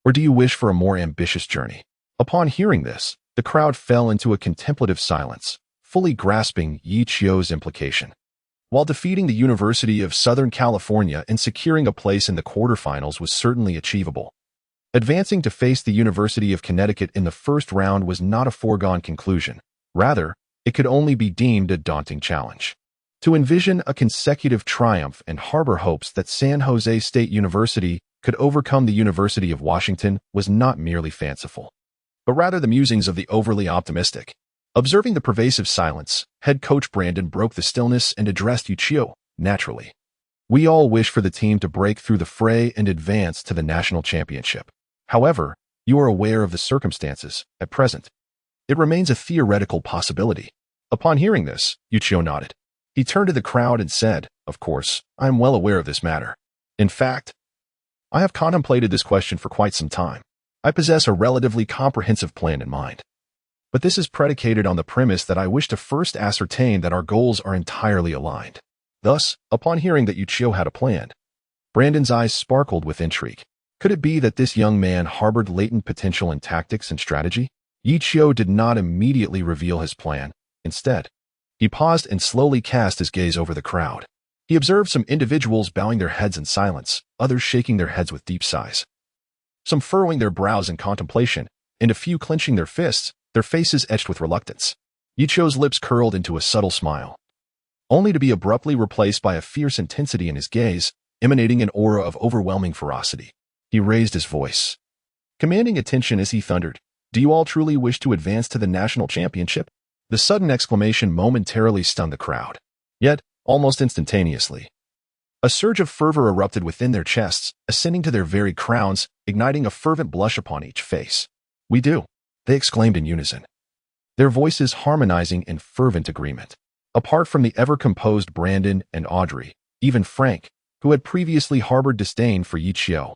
Or do you wish for a more ambitious journey?" Upon hearing this, the crowd fell into a contemplative silence, fully grasping Ye Qiu's implication. While defeating the University of Southern California and securing a place in the quarterfinals was certainly achievable, advancing to face the University of Connecticut in the first round was not a foregone conclusion. Rather, it could only be deemed a daunting challenge. To envision a consecutive triumph and harbor hopes that San Jose State University could overcome the University of Washington was not merely fanciful, but rather the musings of the overly optimistic. Observing the pervasive silence, head coach Brandon broke the stillness and addressed Ye Qiu, naturally. "We all wish for the team to break through the fray and advance to the national championship. However, you are aware of the circumstances at present. It remains a theoretical possibility." Upon hearing this, Ye Qiu nodded. He turned to the crowd and said, "Of course, I am well aware of this matter. In fact, I have contemplated this question for quite some time. I possess a relatively comprehensive plan in mind. But this is predicated on the premise that I wish to first ascertain that our goals are entirely aligned." Thus, upon hearing that Ye Qiu had a plan, Brandon's eyes sparkled with intrigue. Could it be that this young man harbored latent potential in tactics and strategy? Ye Qiu did not immediately reveal his plan. Instead, he paused and slowly cast his gaze over the crowd. He observed some individuals bowing their heads in silence, others shaking their heads with deep sighs, some furrowing their brows in contemplation, and a few clenching their fists, their faces etched with reluctance. Ye Qiu's lips curled into a subtle smile, only to be abruptly replaced by a fierce intensity in his gaze, emanating an aura of overwhelming ferocity. He raised his voice, commanding attention as he thundered, "Do you all truly wish to advance to the national championship?" The sudden exclamation momentarily stunned the crowd. Yet, almost instantaneously, a surge of fervor erupted within their chests, ascending to their very crowns, igniting a fervent blush upon each face. "We do," they exclaimed in unison, their voices harmonizing in fervent agreement. Apart from the ever-composed Brandon and Audrey, even Frank, who had previously harbored disdain for Ye Qiu,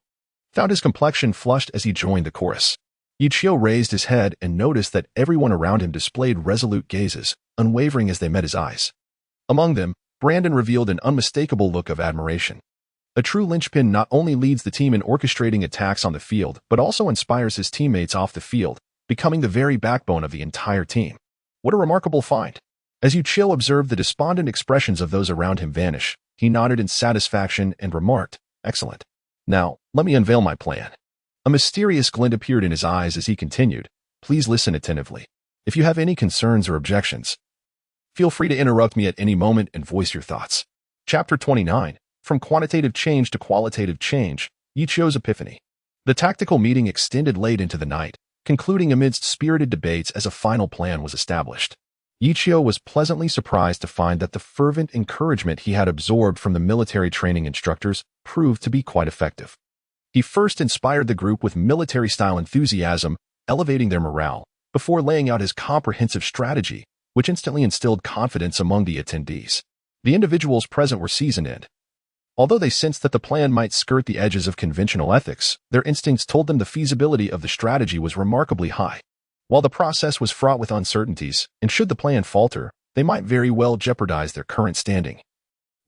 found his complexion flushed as he joined the chorus. Ye Qiu raised his head and noticed that everyone around him displayed resolute gazes, unwavering as they met his eyes. Among them, Brandon revealed an unmistakable look of admiration. A true linchpin not only leads the team in orchestrating attacks on the field, but also inspires his teammates off the field, becoming the very backbone of the entire team. What a remarkable find! As Ye Qiu observed the despondent expressions of those around him vanish, he nodded in satisfaction and remarked, "Excellent. Now, let me unveil my plan." A mysterious glint appeared in his eyes as he continued, "Please listen attentively. If you have any concerns or objections, feel free to interrupt me at any moment and voice your thoughts." Chapter 29, From Quantitative Change to Qualitative Change, Ye Qiu's Epiphany. The tactical meeting extended late into the night, concluding amidst spirited debates as a final plan was established. Ye Qiu was pleasantly surprised to find that the fervent encouragement he had absorbed from the military training instructors proved to be quite effective. He first inspired the group with military-style enthusiasm, elevating their morale, before laying out his comprehensive strategy, which instantly instilled confidence among the attendees. The individuals present were seasoned and, although they sensed that the plan might skirt the edges of conventional ethics, their instincts told them the feasibility of the strategy was remarkably high. While the process was fraught with uncertainties, and should the plan falter, they might very well jeopardize their current standing,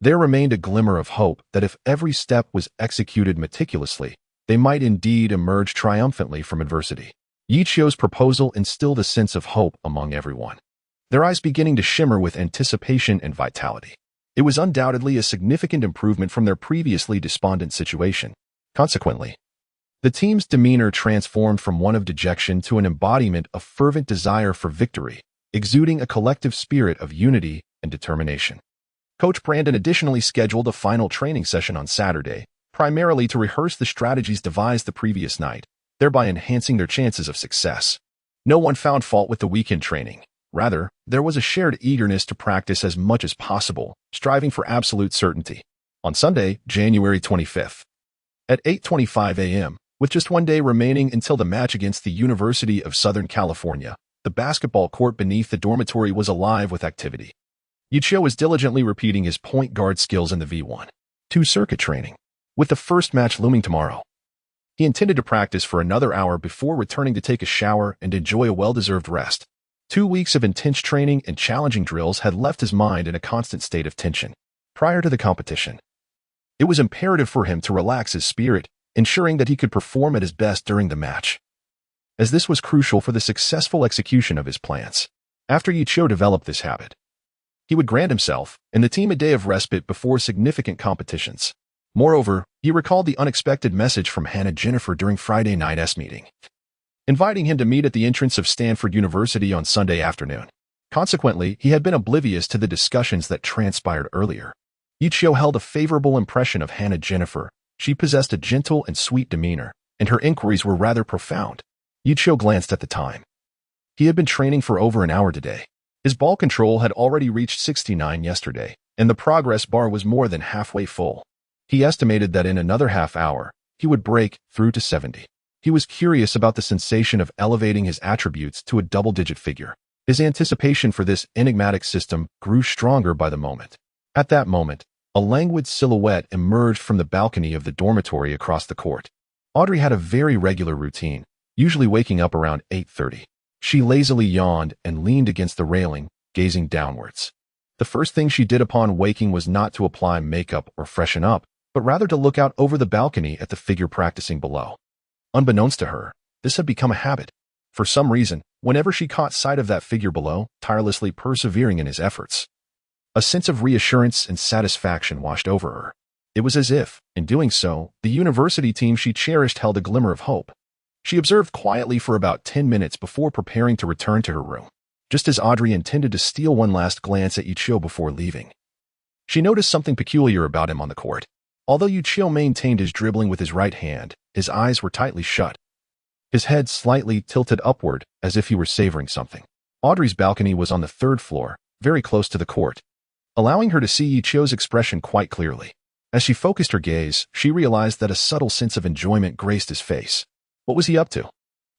there remained a glimmer of hope that if every step was executed meticulously, they might indeed emerge triumphantly from adversity. Ye Qiu's proposal instilled a sense of hope among everyone, their eyes beginning to shimmer with anticipation and vitality. It was undoubtedly a significant improvement from their previously despondent situation. Consequently, the team's demeanor transformed from one of dejection to an embodiment of fervent desire for victory, exuding a collective spirit of unity and determination. Coach Brandon additionally scheduled a final training session on Saturday, primarily to rehearse the strategies devised the previous night, thereby enhancing their chances of success. No one found fault with the weekend training. Rather, there was a shared eagerness to practice as much as possible, striving for absolute certainty. On Sunday, January 25th, at 8:25 a.m., with just one day remaining until the match against the University of Southern California, the basketball court beneath the dormitory was alive with activity. Ye Qiu was diligently repeating his point guard skills in the V1-2 circuit training, with the first match looming tomorrow. He intended to practice for another hour before returning to take a shower and enjoy a well-deserved rest. 2 weeks of intense training and challenging drills had left his mind in a constant state of tension. Prior to the competition, it was imperative for him to relax his spirit, ensuring that he could perform at his best during the match, as this was crucial for the successful execution of his plans. After Ye Qiu developed this habit, he would grant himself and the team a day of respite before significant competitions. Moreover, he recalled the unexpected message from Hannah Jennifer during Friday night's meeting, inviting him to meet at the entrance of Stanford University on Sunday afternoon. Consequently, he had been oblivious to the discussions that transpired earlier. Ye Qiu held a favorable impression of Hannah Jennifer. She possessed a gentle and sweet demeanor, and her inquiries were rather profound. Ye Qiu glanced at the time. He had been training for over an hour today. His ball control had already reached 69 yesterday, and the progress bar was more than halfway full. He estimated that in another half hour, he would break through to 70. He was curious about the sensation of elevating his attributes to a double-digit figure. His anticipation for this enigmatic system grew stronger by the moment. At that moment, a languid silhouette emerged from the balcony of the dormitory across the court. Audrey had a very regular routine, usually waking up around 8:30. She lazily yawned and leaned against the railing, gazing downwards. The first thing she did upon waking was not to apply makeup or freshen up, but rather to look out over the balcony at the figure practicing below. Unbeknownst to her, this had become a habit. For some reason, whenever she caught sight of that figure below, tirelessly persevering in his efforts, a sense of reassurance and satisfaction washed over her. It was as if, in doing so, the university team she cherished held a glimmer of hope. She observed quietly for about 10 minutes before preparing to return to her room, just as Audrey intended to steal one last glance at Ye Qiu before leaving. She noticed something peculiar about him on the court. Although Ye Qiu maintained his dribbling with his right hand, his eyes were tightly shut. His head slightly tilted upward, as if he were savoring something. Audrey's balcony was on the 3rd floor, very close to the court, allowing her to see Ye Qiu's expression quite clearly. As she focused her gaze, she realized that a subtle sense of enjoyment graced his face. What was he up to?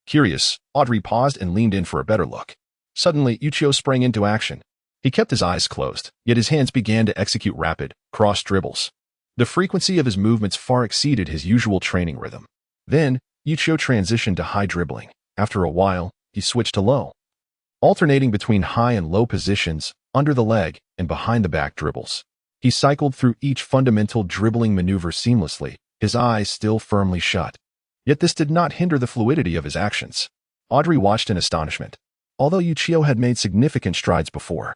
Curious, Audrey paused and leaned in for a better look. Suddenly, Ye Qiu sprang into action. He kept his eyes closed, yet his hands began to execute rapid, cross dribbles. The frequency of his movements far exceeded his usual training rhythm. Then, Ye Qiu transitioned to high dribbling. After a while, he switched to low, alternating between high and low positions, under the leg, and behind the back dribbles. He cycled through each fundamental dribbling maneuver seamlessly, his eyes still firmly shut. Yet this did not hinder the fluidity of his actions. Audrey watched in astonishment. Although Ye Qiu had made significant strides before,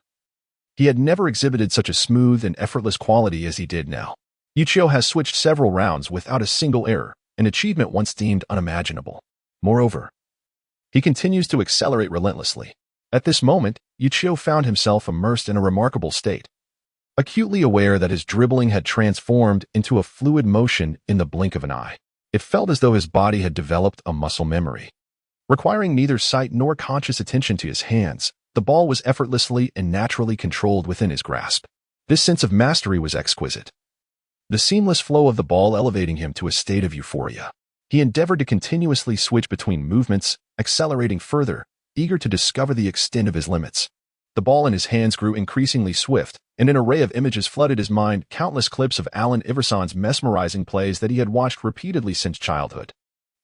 he had never exhibited such a smooth and effortless quality as he did now. Ye Qiu has switched several rounds without a single error, an achievement once deemed unimaginable. Moreover, he continues to accelerate relentlessly. At this moment, Ye Qiu found himself immersed in a remarkable state, acutely aware that his dribbling had transformed into a fluid motion in the blink of an eye. It felt as though his body had developed a muscle memory. Requiring neither sight nor conscious attention to his hands, the ball was effortlessly and naturally controlled within his grasp. This sense of mastery was exquisite, the seamless flow of the ball elevating him to a state of euphoria. He endeavored to continuously switch between movements, accelerating further, eager to discover the extent of his limits. The ball in his hands grew increasingly swift, and an array of images flooded his mind, countless clips of Allen Iverson's mesmerizing plays that he had watched repeatedly since childhood.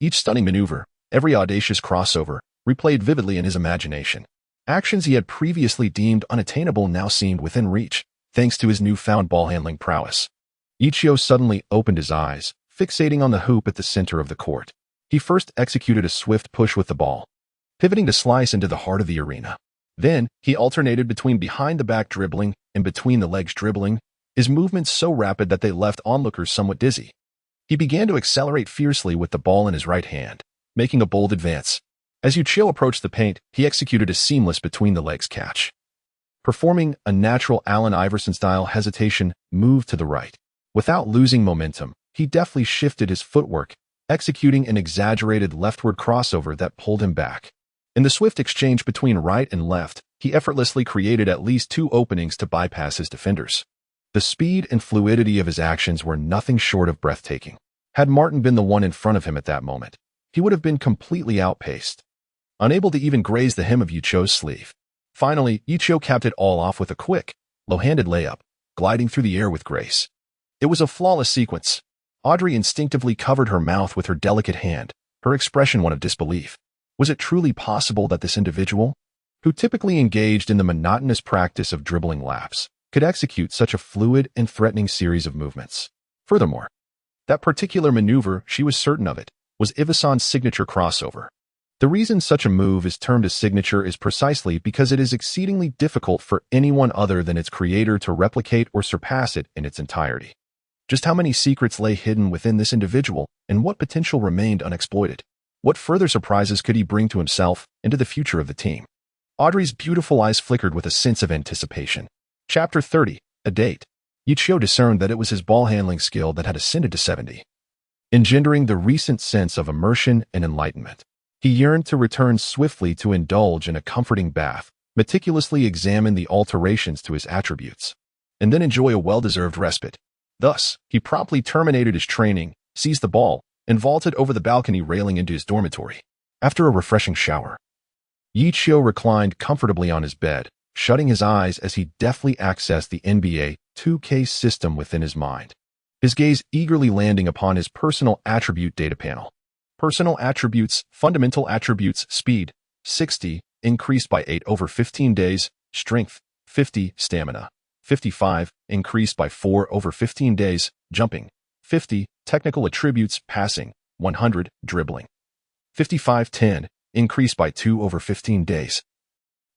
Each stunning maneuver, every audacious crossover, replayed vividly in his imagination. Actions he had previously deemed unattainable now seemed within reach, thanks to his newfound ball-handling prowess. Ye Qiu suddenly opened his eyes, fixating on the hoop at the center of the court. He first executed a swift push with the ball, pivoting to slice into the heart of the arena. Then, he alternated between behind-the-back dribbling and between-the-legs dribbling, his movements so rapid that they left onlookers somewhat dizzy. He began to accelerate fiercely with the ball in his right hand, making a bold advance. As Ye Qiu approached the paint, he executed a seamless between-the-legs catch. Performing a natural Allen Iverson-style hesitation move to the right. Without losing momentum, he deftly shifted his footwork, executing an exaggerated leftward crossover that pulled him back. In the swift exchange between right and left, he effortlessly created at least 2 openings to bypass his defenders. The speed and fluidity of his actions were nothing short of breathtaking. Had Martin been the one in front of him at that moment, he would have been completely outpaced, unable to even graze the hem of Ye Qiu's sleeve. Finally, Ye Qiu capped it all off with a quick, low-handed layup, gliding through the air with grace. It was a flawless sequence. Audrey instinctively covered her mouth with her delicate hand, her expression one of disbelief. Was it truly possible that this individual, who typically engaged in the monotonous practice of dribbling laps, could execute such a fluid and threatening series of movements? Furthermore, that particular maneuver, she was certain of it, was Iverson's signature crossover. The reason such a move is termed a signature is precisely because it is exceedingly difficult for anyone other than its creator to replicate or surpass it in its entirety. Just how many secrets lay hidden within this individual, and what potential remained unexploited? What further surprises could he bring to himself and to the future of the team? Audrey's beautiful eyes flickered with a sense of anticipation. Chapter 30, A Date. Ye Qiu discerned that it was his ball-handling skill that had ascended to 70, engendering the recent sense of immersion and enlightenment. He yearned to return swiftly to indulge in a comforting bath, meticulously examine the alterations to his attributes, and then enjoy a well-deserved respite. Thus, he promptly terminated his training, seized the ball, and vaulted over the balcony railing into his dormitory. After a refreshing shower, Ye Qiu reclined comfortably on his bed, shutting his eyes as he deftly accessed the NBA 2K system within his mind, his gaze eagerly landing upon his personal attribute data panel. Personal attributes, fundamental attributes, speed, 60, increased by 8 over 15 days, strength, 50, stamina, 55, increased by 4 over 15 days, jumping, 50, technical attributes, passing, 100, dribbling, 55-10, increased by 2 over 15 days.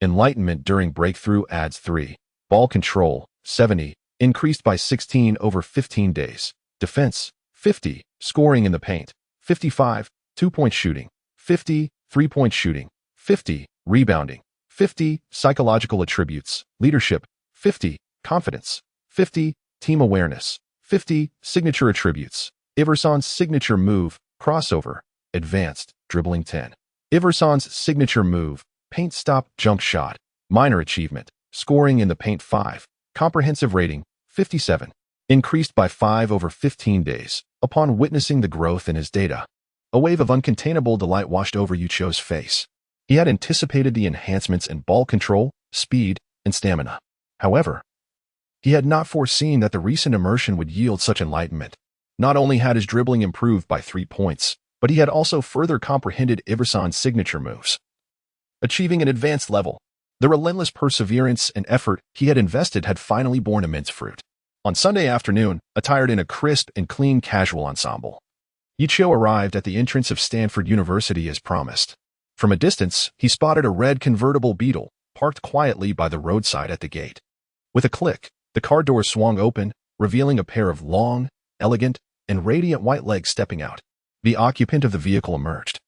Enlightenment during breakthrough adds 3. Ball control, 70, increased by 16 over 15 days. Defense, 50, scoring in the paint, 55, 2-point shooting, 50, 3-point shooting, 50, rebounding, 50, psychological attributes, leadership, 50, confidence, 50, team awareness, 50, signature attributes, Iverson's signature move, crossover, advanced, dribbling 10. Iverson's signature move, paint stop, jump shot, minor achievement, scoring in the paint 5, comprehensive rating, 57, increased by 5 over 15 days. Upon witnessing the growth in his data, a wave of uncontainable delight washed over Ye Qiu's face. He had anticipated the enhancements in ball control, speed, and stamina. However, he had not foreseen that the recent immersion would yield such enlightenment. Not only had his dribbling improved by 3 points, but he had also further comprehended Iverson's signature moves. Achieving an advanced level, the relentless perseverance and effort he had invested had finally borne immense fruit. On Sunday afternoon, attired in a crisp and clean casual ensemble, Ye Qiu arrived at the entrance of Stanford University as promised. From a distance, he spotted a red convertible Beetle parked quietly by the roadside at the gate. With a click, the car door swung open, revealing a pair of long, elegant, and radiant white legs stepping out. The occupant of the vehicle emerged.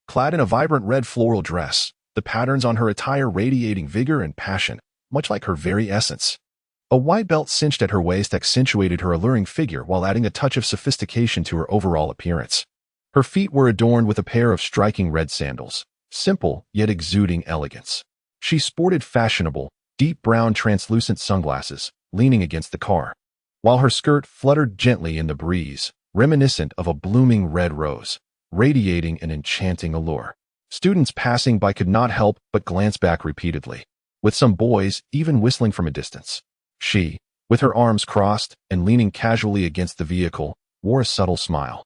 Clad in a vibrant red floral dress, the patterns on her attire radiating vigor and passion, much like her very essence. A white belt cinched at her waist accentuated her alluring figure while adding a touch of sophistication to her overall appearance. Her feet were adorned with a pair of striking red sandals, simple yet exuding elegance. She sported fashionable, deep brown translucent sunglasses, leaning against the car, while her skirt fluttered gently in the breeze, reminiscent of a blooming red rose, radiating an enchanting allure. Students passing by could not help but glance back repeatedly, with some boys even whistling from a distance. She, with her arms crossed and leaning casually against the vehicle, wore a subtle smile,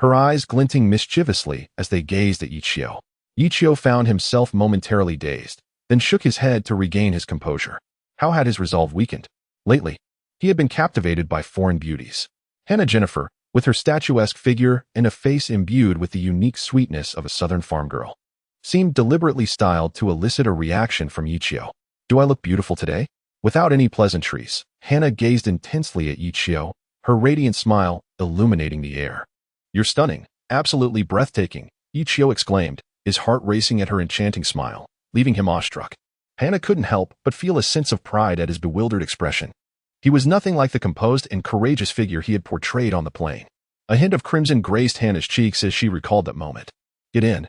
her eyes glinting mischievously as they gazed at Ye Qiu. Ye Qiu found himself momentarily dazed, then shook his head to regain his composure. How had his resolve weakened? Lately, he had been captivated by foreign beauties. Hannah Jennifer, with her statuesque figure and a face imbued with the unique sweetness of a southern farm girl, seemed deliberately styled to elicit a reaction from Ye Qiu. Do I look beautiful today? Without any pleasantries, Hannah gazed intensely at Ye Qiu, her radiant smile illuminating the air. You're stunning, absolutely breathtaking, Ye Qiu exclaimed, his heart racing at her enchanting smile, leaving him awestruck. Hannah couldn't help but feel a sense of pride at his bewildered expression. He was nothing like the composed and courageous figure he had portrayed on the plane. A hint of crimson graced Hannah's cheeks as she recalled that moment. Get in.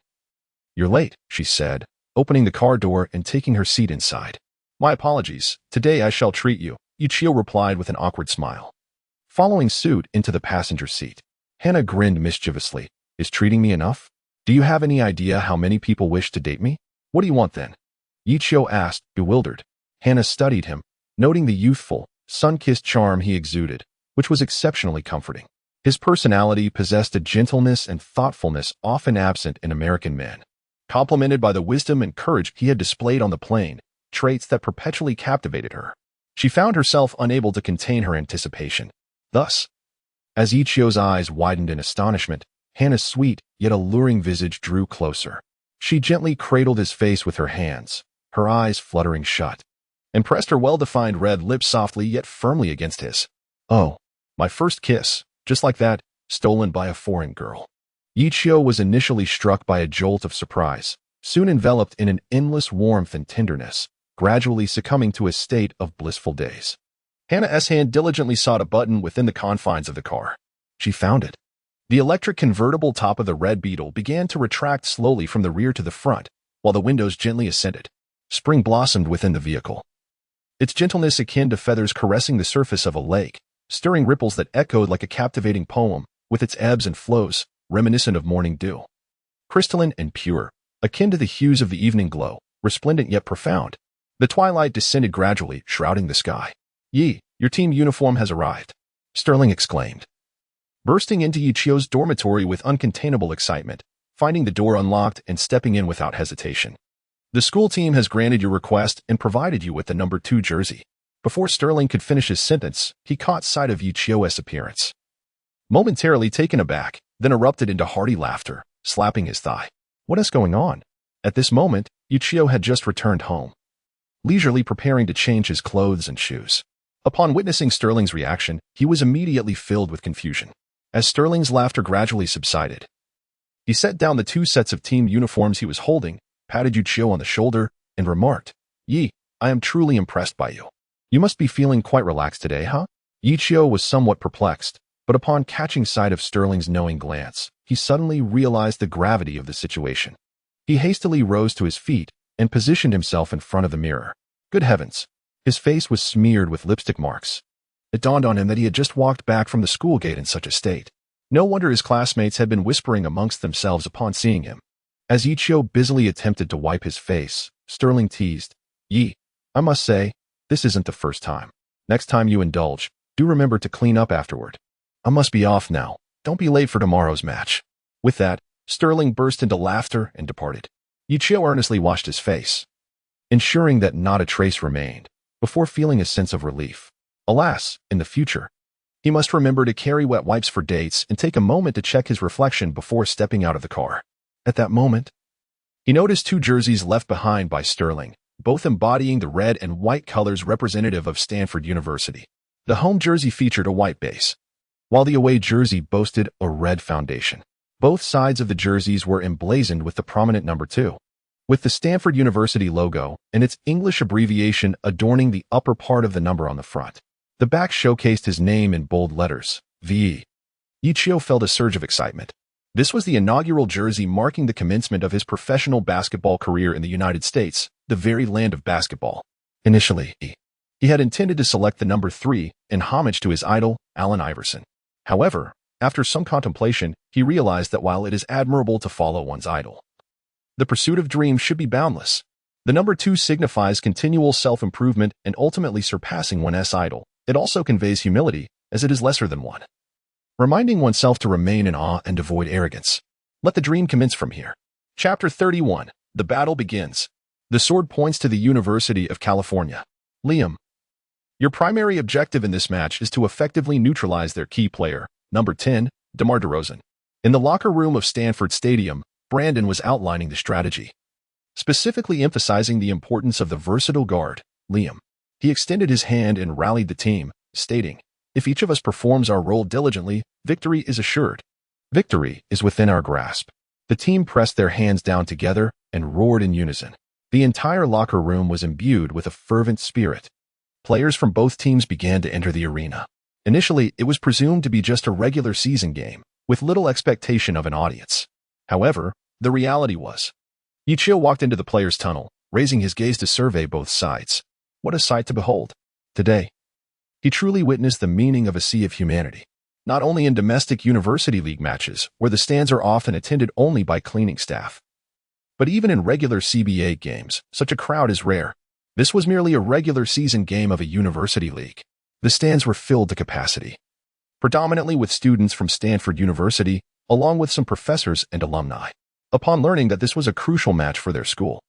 You're late, she said, opening the car door and taking her seat inside. My apologies, today I shall treat you, Ye Qiu replied with an awkward smile. Following suit into the passenger seat, Hannah grinned mischievously. Is treating me enough? Do you have any idea how many people wish to date me? What do you want then? Ye Qiu asked, bewildered. Hannah studied him, noting the youthful, sun-kissed charm he exuded, which was exceptionally comforting. His personality possessed a gentleness and thoughtfulness often absent in American men, complemented by the wisdom and courage he had displayed on the plane, traits that perpetually captivated her. She found herself unable to contain her anticipation. Thus, as Ye Qiu's eyes widened in astonishment, Hannah's sweet yet alluring visage drew closer. She gently cradled his face with her hands, her eyes fluttering shut, and pressed her well-defined red lips softly yet firmly against his. Oh, my first kiss, just like that, stolen by a foreign girl. Ye Qiu was initially struck by a jolt of surprise, soon enveloped in an endless warmth and tenderness, gradually succumbing to a state of blissful daze. Hannah's hand diligently sought a button within the confines of the car. She found it. The electric convertible top of the red Beetle began to retract slowly from the rear to the front, while the windows gently ascended. Spring blossomed within the vehicle, its gentleness akin to feathers caressing the surface of a lake, stirring ripples that echoed like a captivating poem, with its ebbs and flows, reminiscent of morning dew. Crystalline and pure, akin to the hues of the evening glow, resplendent yet profound. The twilight descended gradually, shrouding the sky. Ye Your team uniform has arrived, Sterling exclaimed, bursting into Ye Qiu's dormitory with uncontainable excitement, finding the door unlocked and stepping in without hesitation. The school team has granted your request and provided you with the number 2 jersey. Before Sterling could finish his sentence, he caught sight of Ye Qiu's appearance. Momentarily taken aback, then erupted into hearty laughter, slapping his thigh. What is going on? At this moment, Ye Qiu had just returned home, leisurely preparing to change his clothes and shoes. Upon witnessing Sterling's reaction, he was immediately filled with confusion. As Sterling's laughter gradually subsided, he set down the 2 sets of team uniforms he was holding, patted Ye Qiu on the shoulder, and remarked, "Ye, I am truly impressed by you. You must be feeling quite relaxed today, huh?" Ye Qiu was somewhat perplexed, but upon catching sight of Sterling's knowing glance, he suddenly realized the gravity of the situation. He hastily rose to his feet and positioned himself in front of the mirror. Good heavens! His face was smeared with lipstick marks. It dawned on him that he had just walked back from the school gate in such a state. No wonder his classmates had been whispering amongst themselves upon seeing him. As Ye Qiu busily attempted to wipe his face, Sterling teased, "Ye, I must say, this isn't the first time. Next time you indulge, do remember to clean up afterward. I must be off now. Don't be late for tomorrow's match." With that, Sterling burst into laughter and departed. Ye Qiu earnestly washed his face, ensuring that not a trace remained, before feeling a sense of relief. Alas, in the future, he must remember to carry wet wipes for dates and take a moment to check his reflection before stepping out of the car. At that moment, he noticed 2 jerseys left behind by Sterling, both embodying the red and white colors representative of Stanford University. The home jersey featured a white base, while the away jersey boasted a red foundation. Both sides of the jerseys were emblazoned with the prominent number 2, with the Stanford University logo and its English abbreviation adorning the upper part of the number on the front. The back showcased his name in bold letters, V. Ye Qiu felt a surge of excitement. This was the inaugural jersey marking the commencement of his professional basketball career in the United States, the very land of basketball. Initially, he had intended to select the number 3 in homage to his idol, Allen Iverson. However, after some contemplation, he realized that while it is admirable to follow one's idol, the pursuit of dreams should be boundless. The number 2 signifies continual self-improvement and ultimately surpassing one's idol. It also conveys humility, as it is lesser than one, reminding oneself to remain in awe and avoid arrogance. Let the dream commence from here. Chapter 31. The battle begins. The sword points to the University of California. Liam, your primary objective in this match is to effectively neutralize their key player, number 10, DeMar DeRozan. In the locker room of Stanford Stadium, Brandon was outlining the strategy, specifically emphasizing the importance of the versatile guard, Liam. He extended his hand and rallied the team, stating, "If each of us performs our role diligently, victory is assured. Victory is within our grasp." The team pressed their hands down together and roared in unison. The entire locker room was imbued with a fervent spirit. Players from both teams began to enter the arena. Initially, it was presumed to be just a regular season game, with little expectation of an audience. However, the reality was, Ye Qiu walked into the players' tunnel, raising his gaze to survey both sides. What a sight to behold. Today, he truly witnessed the meaning of a sea of humanity. Not only in domestic university league matches, where the stands are often attended only by cleaning staff, but even in regular CBA games, such a crowd is rare. This was merely a regular season game of a university league. The stands were filled to capacity, predominantly with students from Stanford University, along with some professors and alumni. Upon learning that this was a crucial match for their school,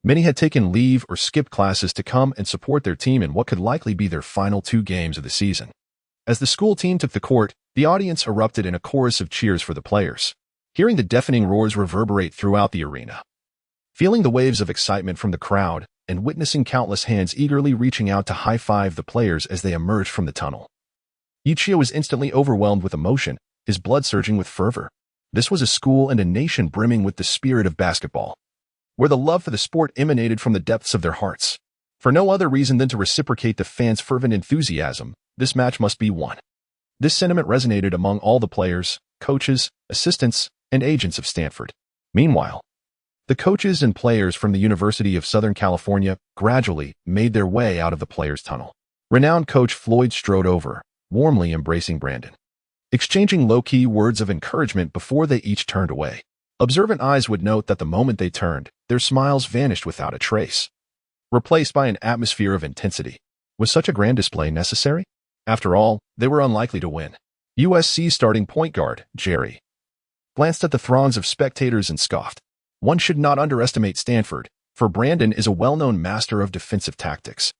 many had taken leave or skipped classes to come and support their team in what could likely be their final 2 games of the season. As the school team took the court, the audience erupted in a chorus of cheers for the players, hearing the deafening roars reverberate throughout the arena. Feeling the waves of excitement from the crowd and witnessing countless hands eagerly reaching out to high-five the players as they emerged from the tunnel, Ye Qiu was instantly overwhelmed with emotion, his blood surging with fervor. This was a school and a nation brimming with the spirit of basketball, where the love for the sport emanated from the depths of their hearts. For no other reason than to reciprocate the fans' fervent enthusiasm, this match must be won. This sentiment resonated among all the players, coaches, assistants, and agents of Stanford. Meanwhile, the coaches and players from the University of Southern California gradually made their way out of the players' tunnel. Renowned coach Floyd strode over, warmly embracing Brandon, exchanging low-key words of encouragement before they each turned away. Observant eyes would note that the moment they turned, their smiles vanished without a trace, replaced by an atmosphere of intensity. Was such a grand display necessary? After all, they were unlikely to win. USC starting point guard, Jerry, glanced at the throngs of spectators and scoffed. One should not underestimate Stanford, for Brandon is a well-known master of defensive tactics.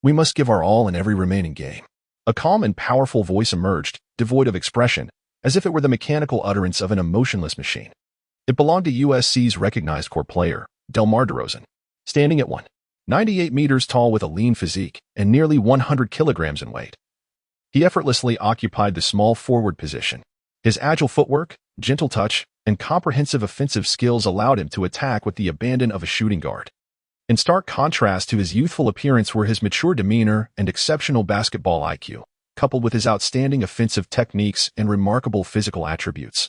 We must give our all in every remaining game. A calm and powerful voice emerged, devoid of expression, as if it were the mechanical utterance of an emotionless machine. It belonged to USC's recognized core player, DeMar DeRozan, standing at 198 meters tall with a lean physique and nearly 100 kilograms in weight. He effortlessly occupied the small forward position. His agile footwork, gentle touch, and comprehensive offensive skills allowed him to attack with the abandon of a shooting guard. In stark contrast to his youthful appearance were his mature demeanor and exceptional basketball IQ, coupled with his outstanding offensive techniques and remarkable physical attributes.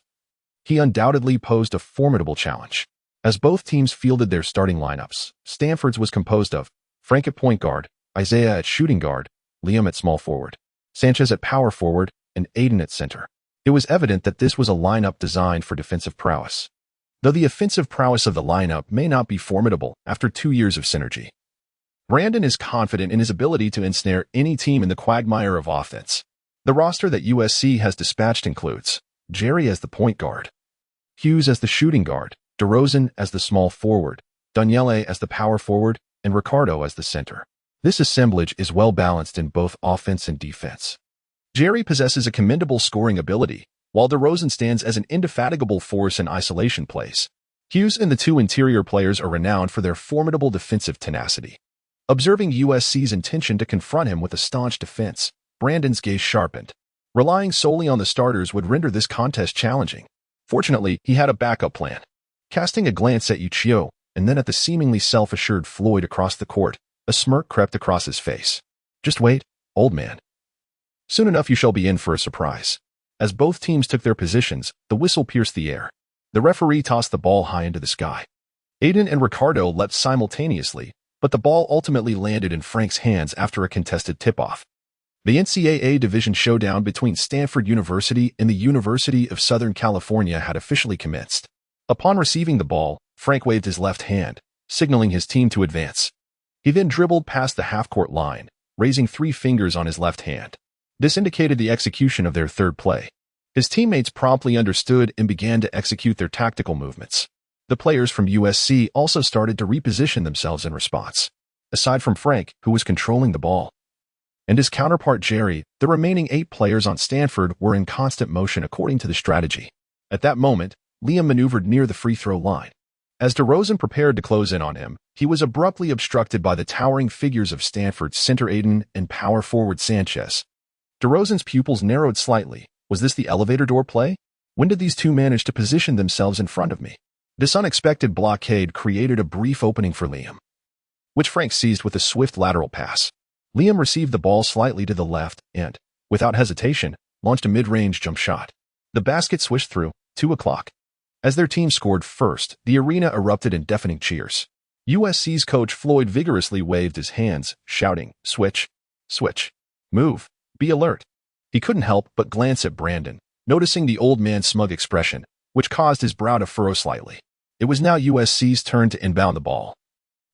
He undoubtedly posed a formidable challenge. As both teams fielded their starting lineups, Stanford's was composed of Frank at point guard, Isaiah at shooting guard, Liam at small forward, Sanchez at power forward, and Aiden at center. It was evident that this was a lineup designed for defensive prowess, though the offensive prowess of the lineup may not be formidable after 2 years of synergy. Brandon is confident in his ability to ensnare any team in the quagmire of offense. The roster that USC has dispatched includes Jerry as the point guard, Hughes as the shooting guard, DeRozan as the small forward, Daniele as the power forward, and Ricardo as the center. This assemblage is well balanced in both offense and defense. Jerry possesses a commendable scoring ability, while DeRozan stands as an indefatigable force in isolation plays. Hughes and the two interior players are renowned for their formidable defensive tenacity. Observing USC's intention to confront him with a staunch defense, Brandon's gaze sharpened. Relying solely on the starters would render this contest challenging. Fortunately, he had a backup plan. Casting a glance at Ye Qiu, and then at the seemingly self-assured Floyd across the court, a smirk crept across his face. Just wait, old man. Soon enough you shall be in for a surprise. As both teams took their positions, the whistle pierced the air. The referee tossed the ball high into the sky. Aiden and Ricardo leapt simultaneously, but the ball ultimately landed in Frank's hands after a contested tip-off. The NCAA Division Showdown between Stanford University and the University of Southern California had officially commenced. Upon receiving the ball, Frank waved his left hand, signaling his team to advance. He then dribbled past the half-court line, raising 3 fingers on his left hand. This indicated the execution of their third play. His teammates promptly understood and began to execute their tactical movements. The players from USC also started to reposition themselves in response. Aside from Frank, who was controlling the ball, and his counterpart Jerry, the remaining 8 players on Stanford were in constant motion according to the strategy. At that moment, Liam maneuvered near the free throw line. As DeRozan prepared to close in on him, he was abruptly obstructed by the towering figures of Stanford's center Aiden and power forward Sanchez. DeRozan's pupils narrowed slightly. Was this the elevator door play? When did these two manage to position themselves in front of me? This unexpected blockade created a brief opening for Liam, which Frank seized with a swift lateral pass. Liam received the ball slightly to the left and, without hesitation, launched a mid-range jump shot. The basket swished through, 2 o'clock. As their team scored first, the arena erupted in deafening cheers. USC's coach Floyd vigorously waved his hands, shouting, "Switch! Switch! Move! Be alert!" He couldn't help but glance at Brandon, noticing the old man's smug expression, which caused his brow to furrow slightly. It was now USC's turn to inbound the ball,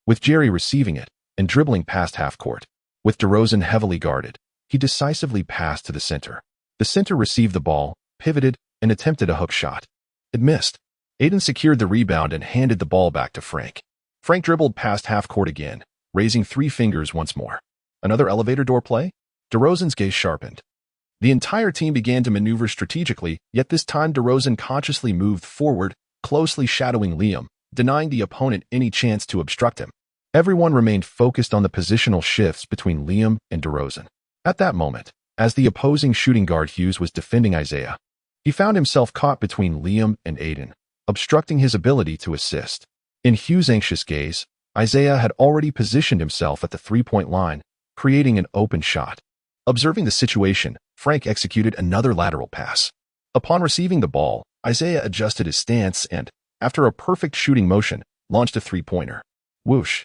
with Jerry receiving it and dribbling past half-court. With DeRozan heavily guarded, he decisively passed to the center. The center received the ball, pivoted, and attempted a hook shot. It missed. Aiden secured the rebound and handed the ball back to Frank. Frank dribbled past half-court again, raising 3 fingers once more. Another elevator door play? DeRozan's gaze sharpened. The entire team began to maneuver strategically, yet this time DeRozan consciously moved forward, closely shadowing Liam, denying the opponent any chance to obstruct him. Everyone remained focused on the positional shifts between Liam and DeRozan. At that moment, as the opposing shooting guard Hughes was defending Isaiah, he found himself caught between Liam and Aiden, obstructing his ability to assist. In Hughes' anxious gaze, Isaiah had already positioned himself at the 3-point line, creating an open shot. Observing the situation, Frank executed another lateral pass. Upon receiving the ball, Isaiah adjusted his stance and, after a perfect shooting motion, launched a 3-pointer. Whoosh!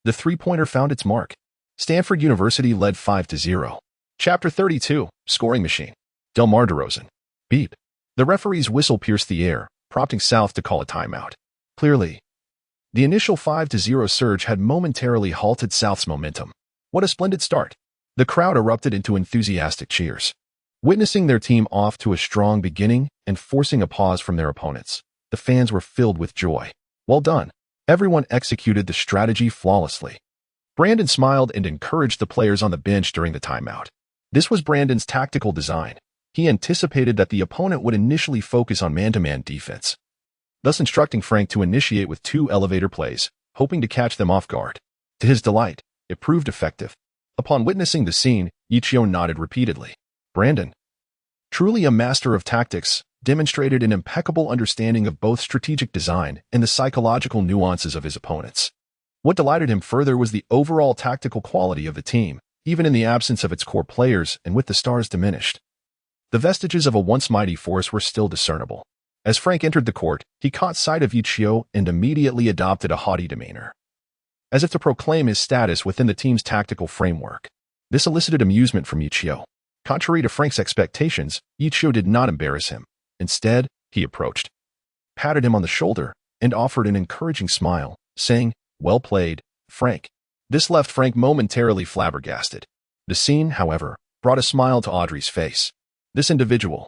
The 3-pointer found its mark. Stanford University led 5-0. Chapter 32, Scoring Machine. DeMar DeRozan. Beep. The referee's whistle pierced the air, prompting South to call a timeout. Clearly, the initial 5-0 surge had momentarily halted South's momentum. What a splendid start. The crowd erupted into enthusiastic cheers. Witnessing their team off to a strong beginning and forcing a pause from their opponents, the fans were filled with joy. Well done. Everyone executed the strategy flawlessly. Brandon smiled and encouraged the players on the bench during the timeout. This was Brandon's tactical design. He anticipated that the opponent would initially focus on man-to-man defense, thus instructing Frank to initiate with 2 elevator plays, hoping to catch them off guard. To his delight, it proved effective. Upon witnessing the scene, Ye Qiu nodded repeatedly. Brandon, truly a master of tactics, demonstrated an impeccable understanding of both strategic design and the psychological nuances of his opponents. What delighted him further was the overall tactical quality of the team, even in the absence of its core players and with the stars diminished. The vestiges of a once mighty force were still discernible. As Frank entered the court, he caught sight of Ye Qiu and immediately adopted a haughty demeanor, as if to proclaim his status within the team's tactical framework. This elicited amusement from Ye Qiu. Contrary to Frank's expectations, Ye Qiu did not embarrass him. Instead, he approached, patted him on the shoulder, and offered an encouraging smile, saying, "Well played, Frank." This left Frank momentarily flabbergasted. The scene, however, brought a smile to Audrey's face. This individual,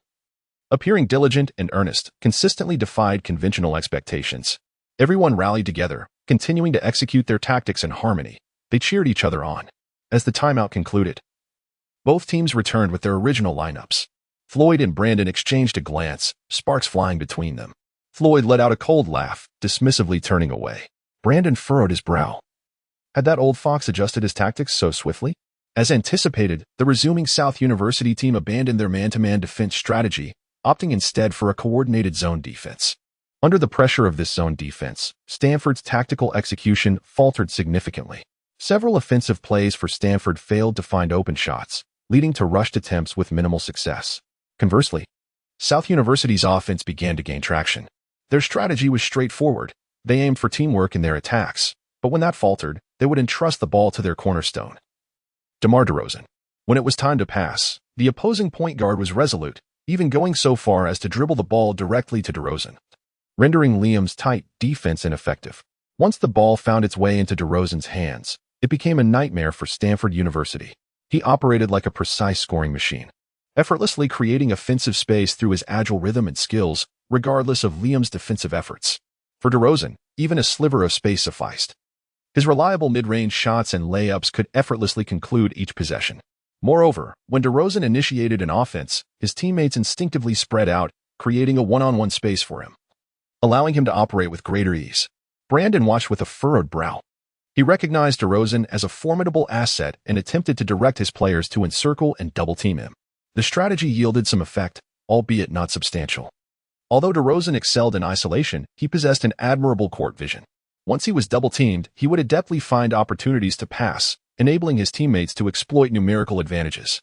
appearing diligent and earnest, consistently defied conventional expectations. Everyone rallied together, continuing to execute their tactics in harmony. They cheered each other on. As the timeout concluded, both teams returned with their original lineups. Floyd and Brandon exchanged a glance, sparks flying between them. Floyd let out a cold laugh, dismissively turning away. Brandon furrowed his brow. Had that old fox adjusted his tactics so swiftly? As anticipated, the resuming South University team abandoned their man-to-man defense strategy, opting instead for a coordinated zone defense. Under the pressure of this zone defense, Stanford's tactical execution faltered significantly. Several offensive plays for Stanford failed to find open shots, leading to rushed attempts with minimal success. Conversely, South University's offense began to gain traction. Their strategy was straightforward. They aimed for teamwork in their attacks, but when that faltered, they would entrust the ball to their cornerstone, DeMar DeRozan. When it was time to pass, the opposing point guard was resolute, even going so far as to dribble the ball directly to DeRozan, rendering Liam's tight defense ineffective. Once the ball found its way into DeRozan's hands, it became a nightmare for Stanford University. He operated like a precise scoring machine, effortlessly creating offensive space through his agile rhythm and skills, regardless of Liam's defensive efforts. For DeRozan, even a sliver of space sufficed. His reliable mid-range shots and layups could effortlessly conclude each possession. Moreover, when DeRozan initiated an offense, his teammates instinctively spread out, creating a one-on-one space for him, allowing him to operate with greater ease. Brandon watched with a furrowed brow. He recognized DeRozan as a formidable asset and attempted to direct his players to encircle and double-team him. The strategy yielded some effect, albeit not substantial. Although DeRozan excelled in isolation, he possessed an admirable court vision. Once he was double-teamed, he would adeptly find opportunities to pass, enabling his teammates to exploit numerical advantages.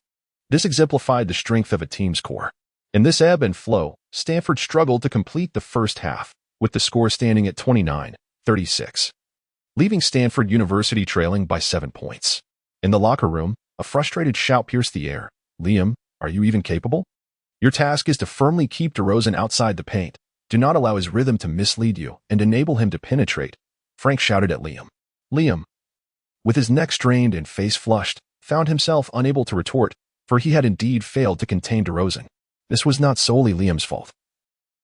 This exemplified the strength of a team's core. In this ebb and flow, Stanford struggled to complete the first half, with the score standing at 29-36, leaving Stanford University trailing by 7 points. In the locker room, a frustrated shout pierced the air. "Liam, are you even capable? Your task is to firmly keep DeRozan outside the paint. Do not allow his rhythm to mislead you and enable him to penetrate," Frank shouted at Liam. Liam, with his neck strained and face flushed, found himself unable to retort, for he had indeed failed to contain DeRozan. This was not solely Liam's fault,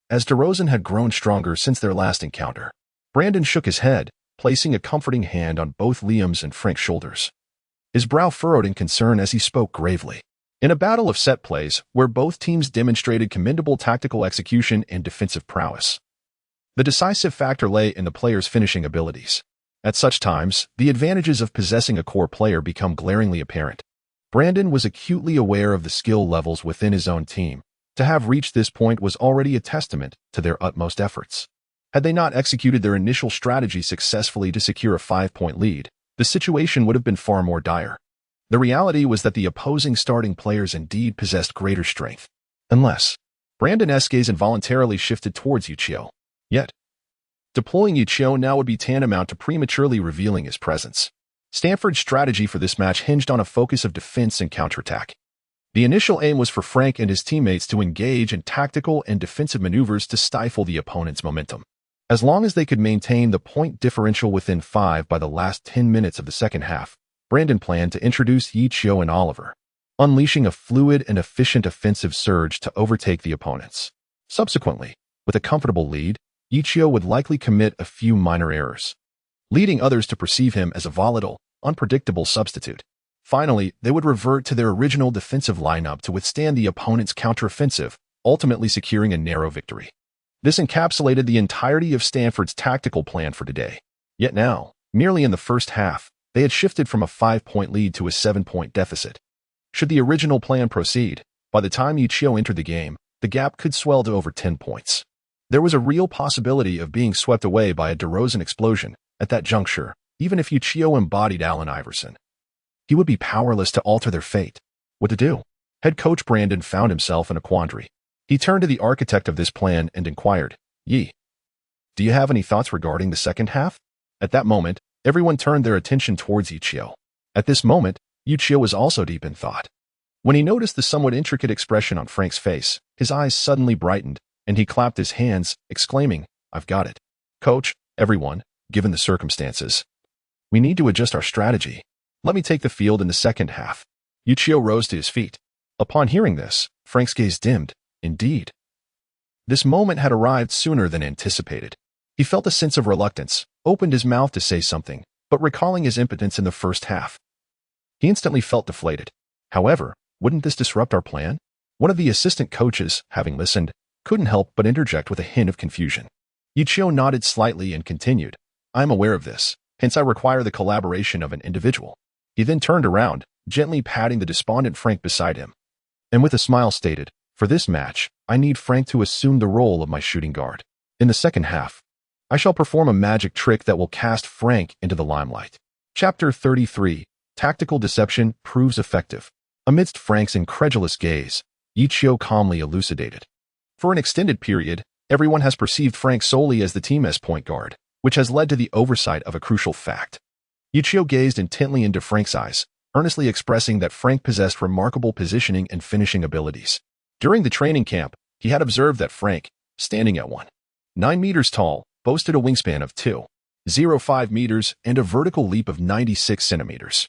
as DeRozan had grown stronger since their last encounter. Brandon shook his head, placing a comforting hand on both Liam's and Frank's shoulders. His brow furrowed in concern as he spoke gravely. In a battle of set plays, where both teams demonstrated commendable tactical execution and defensive prowess, the decisive factor lay in the players' finishing abilities. At such times, the advantages of possessing a core player become glaringly apparent. Brandon was acutely aware of the skill levels within his own team. To have reached this point was already a testament to their utmost efforts. Had they not executed their initial strategy successfully to secure a 5-point lead, the situation would have been far more dire. The reality was that the opposing starting players indeed possessed greater strength. Unless Brandon's gaze involuntarily shifted towards Ye Qiu. Yet, deploying Ye Qiu now would be tantamount to prematurely revealing his presence. Stanford's strategy for this match hinged on a focus of defense and counterattack. The initial aim was for Frank and his teammates to engage in tactical and defensive maneuvers to stifle the opponent's momentum. As long as they could maintain the point differential within 5 by the last 10 minutes of the second half, Brandon planned to introduce Ye Qiu and Oliver, unleashing a fluid and efficient offensive surge to overtake the opponents. Subsequently, with a comfortable lead, Ye Qiu would likely commit a few minor errors, leading others to perceive him as a volatile, unpredictable substitute. Finally, they would revert to their original defensive lineup to withstand the opponent's counteroffensive, ultimately securing a narrow victory. This encapsulated the entirety of Stanford's tactical plan for today. Yet now, merely in the first half, they had shifted from a 5-point lead to a 7-point deficit. Should the original plan proceed, by the time Ye Qiu entered the game, the gap could swell to over 10 points. There was a real possibility of being swept away by a DeRozan explosion at that juncture, even if Ye Qiu embodied Allen Iverson. He would be powerless to alter their fate. What to do? Head coach Brandon found himself in a quandary. He turned to the architect of this plan and inquired, "Ye, do you have any thoughts regarding the second half?" At that moment, everyone turned their attention towards Ye Qiu. At this moment, Ye Qiu was also deep in thought. When he noticed the somewhat intricate expression on Frank's face, his eyes suddenly brightened, and he clapped his hands, exclaiming, "I've got it. Coach, everyone, given the circumstances, we need to adjust our strategy. Let me take the field in the second half." Ye Qiu rose to his feet. Upon hearing this, Frank's gaze dimmed. Indeed, this moment had arrived sooner than anticipated. He felt a sense of reluctance, opened his mouth to say something, but recalling his impotence in the first half, he instantly felt deflated. However, wouldn't this disrupt our plan? One of the assistant coaches, having listened, couldn't help but interject with a hint of confusion. Ye Qiu nodded slightly and continued, "I am aware of this, hence I require the collaboration of an individual." He then turned around, gently patting the despondent Frank beside him, and with a smile stated, "For this match, I need Frank to assume the role of my shooting guard. In the second half, I shall perform a magic trick that will cast Frank into the limelight." Chapter 33, Tactical Deception Proves Effective. Amidst Frank's incredulous gaze, Ye Qiu calmly elucidated. For an extended period, everyone has perceived Frank solely as the team's point guard, which has led to the oversight of a crucial fact. Ye Qiu gazed intently into Frank's eyes, earnestly expressing that Frank possessed remarkable positioning and finishing abilities. During the training camp, he had observed that Frank, standing at 1.9 meters tall, boasted a wingspan of 2.05 meters and a vertical leap of 96 centimeters.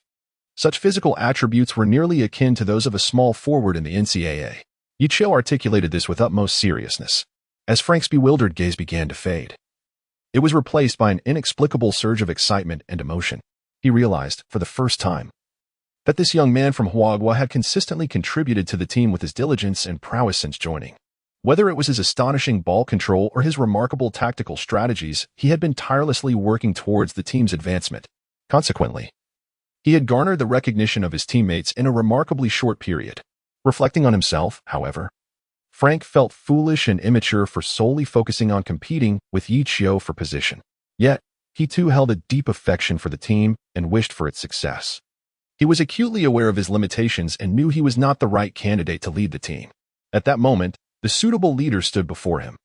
Such physical attributes were nearly akin to those of a small forward in the NCAA. Ye Qiu articulated this with utmost seriousness. As Frank's bewildered gaze began to fade, it was replaced by an inexplicable surge of excitement and emotion. He realized, for the first time, that this young man from Huagua had consistently contributed to the team with his diligence and prowess since joining. Whether it was his astonishing ball control or his remarkable tactical strategies, he had been tirelessly working towards the team's advancement. Consequently, he had garnered the recognition of his teammates in a remarkably short period. Reflecting on himself, however, Frank felt foolish and immature for solely focusing on competing with Ye Qiu for position. Yet, he too held a deep affection for the team and wished for its success. He was acutely aware of his limitations and knew he was not the right candidate to lead the team. At that moment, the suitable leader stood before him.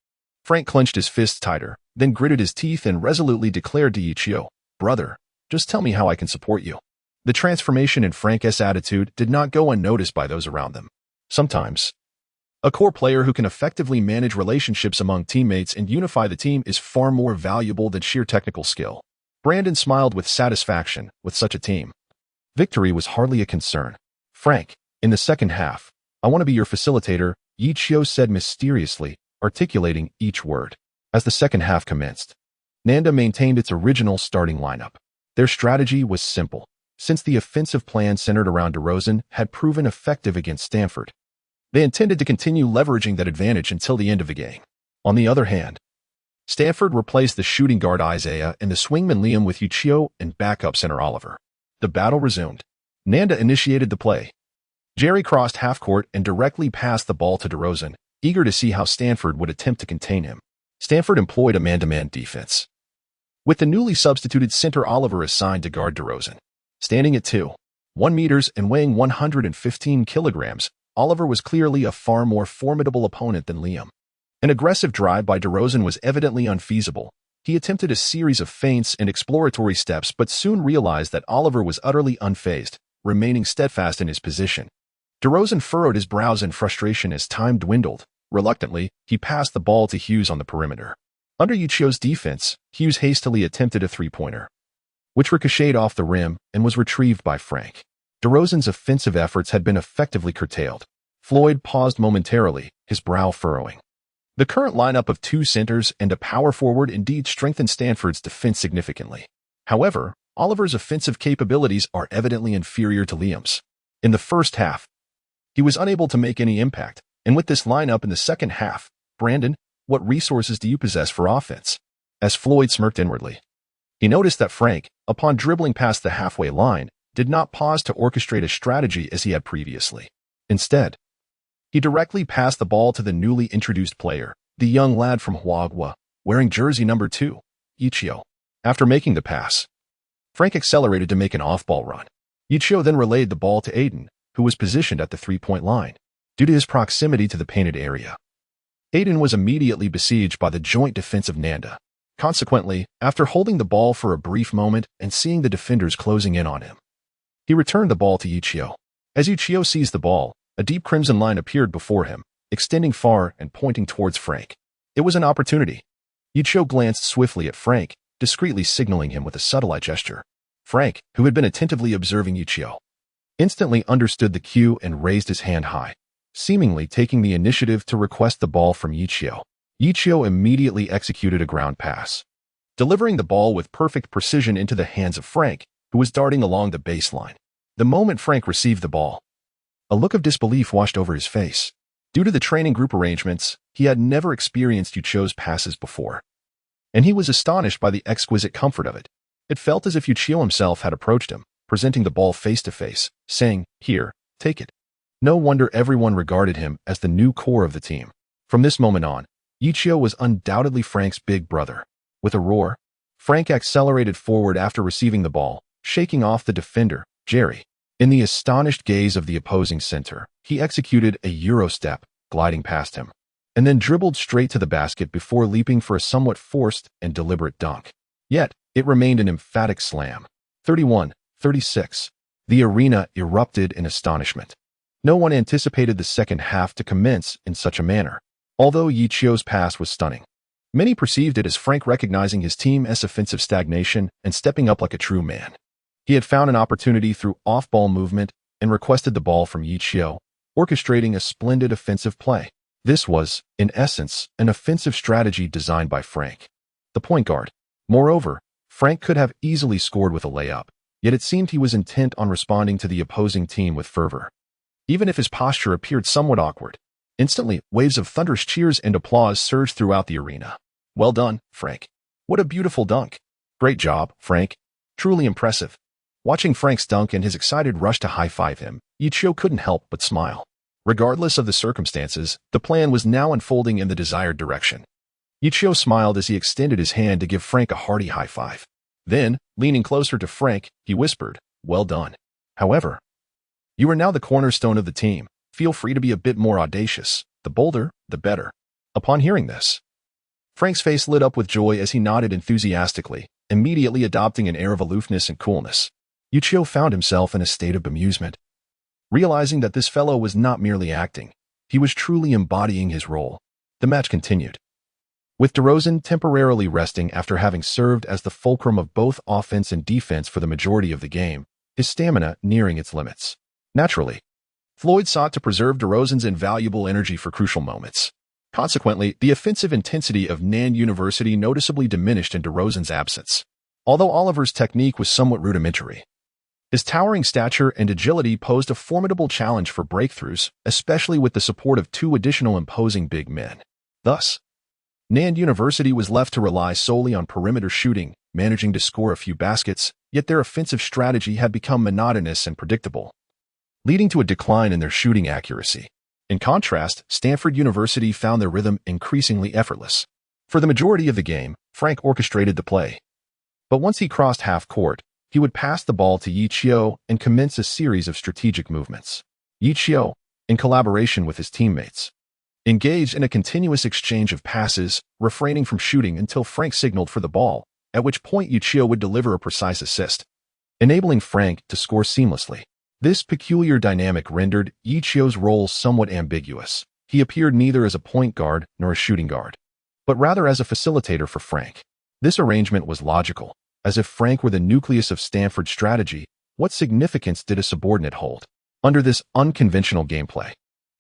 Frank clenched his fists tighter, then gritted his teeth and resolutely declared to Ye Qiu, "Brother, just tell me how I can support you." The transformation in Frank's attitude did not go unnoticed by those around them. Sometimes, a core player who can effectively manage relationships among teammates and unify the team is far more valuable than sheer technical skill. Brandon smiled with satisfaction. With such a team, victory was hardly a concern. "Frank, in the second half, I want to be your facilitator," Ye Qiu said mysteriously, articulating each word. As the second half commenced, Nanda maintained its original starting lineup. Their strategy was simple. Since the offensive plan centered around DeRozan had proven effective against Stanford, they intended to continue leveraging that advantage until the end of the game. On the other hand, Stanford replaced the shooting guard Isaiah and the swingman Liam with Ye Qiu and backup center Oliver. The battle resumed. Nanda initiated the play. Jerry crossed half-court and directly passed the ball to DeRozan, eager to see how Stanford would attempt to contain him. Stanford employed a man-to-man defense, with the newly substituted center Oliver assigned to guard DeRozan. Standing at 2.1 meters and weighing 115 kilograms, Oliver was clearly a far more formidable opponent than Liam. An aggressive drive by DeRozan was evidently unfeasible. He attempted a series of feints and exploratory steps but soon realized that Oliver was utterly unfazed, remaining steadfast in his position. DeRozan furrowed his brows in frustration as time dwindled. Reluctantly, he passed the ball to Hughes on the perimeter. Under Ye Qiu's defense, Hughes hastily attempted a three-pointer, which ricocheted off the rim and was retrieved by Frank. DeRozan's offensive efforts had been effectively curtailed. Floyd paused momentarily, his brow furrowing. The current lineup of 2 centers and a power forward indeed strengthened Stanford's defense significantly. However, Oliver's offensive capabilities are evidently inferior to Liam's. In the first half, he was unable to make any impact, and with this lineup in the second half, Brandon, what resources do you possess for offense? As Floyd smirked inwardly. He noticed that Frank, upon dribbling past the halfway line, did not pause to orchestrate a strategy as he had previously. Instead, he directly passed the ball to the newly introduced player, the young lad from Huagua, wearing jersey number 2, Ye Qiu. After making the pass, Frank accelerated to make an off-ball run. Ye Qiu then relayed the ball to Aiden, who was positioned at the 3-point line, due to his proximity to the painted area. Aiden was immediately besieged by the joint defense of Nanda. Consequently, after holding the ball for a brief moment and seeing the defenders closing in on him, he returned the ball to Ye Qiu. As Ye Qiu seized the ball, a deep crimson line appeared before him, extending far and pointing towards Frank. It was an opportunity. Ye Qiu glanced swiftly at Frank, discreetly signaling him with a subtle eye gesture. Frank, who had been attentively observing Ye Qiu, instantly understood the cue and raised his hand high, seemingly taking the initiative to request the ball from Ye Qiu. Ye Qiu immediately executed a ground pass, delivering the ball with perfect precision into the hands of Frank, who was darting along the baseline. The moment Frank received the ball, a look of disbelief washed over his face. Due to the training group arrangements, he had never experienced Ye Qiu's passes before, and he was astonished by the exquisite comfort of it. It felt as if Ye Qiu himself had approached him, presenting the ball face to face, saying, "Here, take it." No wonder everyone regarded him as the new core of the team. From this moment on, Ye Qiu was undoubtedly Frank's big brother. With a roar, Frank accelerated forward after receiving the ball, shaking off the defender, Jerry. In the astonished gaze of the opposing center, he executed a Euro step, gliding past him, and then dribbled straight to the basket before leaping for a somewhat forced and deliberate dunk. Yet, it remained an emphatic slam. 31-36. The arena erupted in astonishment. No one anticipated the second half to commence in such a manner. Although Ye Qiu's pass was stunning, many perceived it as Frank recognizing his team's offensive stagnation and stepping up like a true man. He had found an opportunity through off-ball movement and requested the ball from Ye Qiu, orchestrating a splendid offensive play. This was, in essence, an offensive strategy designed by Frank, the point guard. Moreover, Frank could have easily scored with a layup, yet it seemed he was intent on responding to the opposing team with fervor. Even if his posture appeared somewhat awkward, instantly, waves of thunderous cheers and applause surged throughout the arena. "Well done, Frank. What a beautiful dunk. Great job, Frank. Truly impressive." Watching Frank's dunk and his excited rush to high-five him, Ye Qiu couldn't help but smile. Regardless of the circumstances, the plan was now unfolding in the desired direction. Ye Qiu smiled as he extended his hand to give Frank a hearty high-five. Then, leaning closer to Frank, he whispered, "Well done. However, you are now the cornerstone of the team. Feel free to be a bit more audacious. The bolder, the better." Upon hearing this, Frank's face lit up with joy as he nodded enthusiastically, immediately adopting an air of aloofness and coolness. Ye Qiu found himself in a state of bemusement. Realizing that this fellow was not merely acting, he was truly embodying his role. The match continued, with DeRozan temporarily resting after having served as the fulcrum of both offense and defense for the majority of the game, his stamina nearing its limits. Naturally, Floyd sought to preserve DeRozan's invaluable energy for crucial moments. Consequently, the offensive intensity of Nan University noticeably diminished in DeRozan's absence. Although Oliver's technique was somewhat rudimentary, his towering stature and agility posed a formidable challenge for breakthroughs, especially with the support of 2 additional imposing big men. Thus, Nan University was left to rely solely on perimeter shooting, managing to score a few baskets, yet their offensive strategy had become monotonous and predictable, leading to a decline in their shooting accuracy. In contrast, Stanford University found their rhythm increasingly effortless. For the majority of the game, Frank orchestrated the play. But once he crossed half court, he would pass the ball to Ye Qiu and commence a series of strategic movements. Ye Qiu, in collaboration with his teammates, engaged in a continuous exchange of passes, refraining from shooting until Frank signaled for the ball, at which point Ye Qiu would deliver a precise assist, enabling Frank to score seamlessly. This peculiar dynamic rendered Ye Qiu's role somewhat ambiguous. He appeared neither as a point guard nor a shooting guard, but rather as a facilitator for Frank. This arrangement was logical. As if Frank were the nucleus of Stanford's strategy, what significance did a subordinate hold? Under this unconventional gameplay,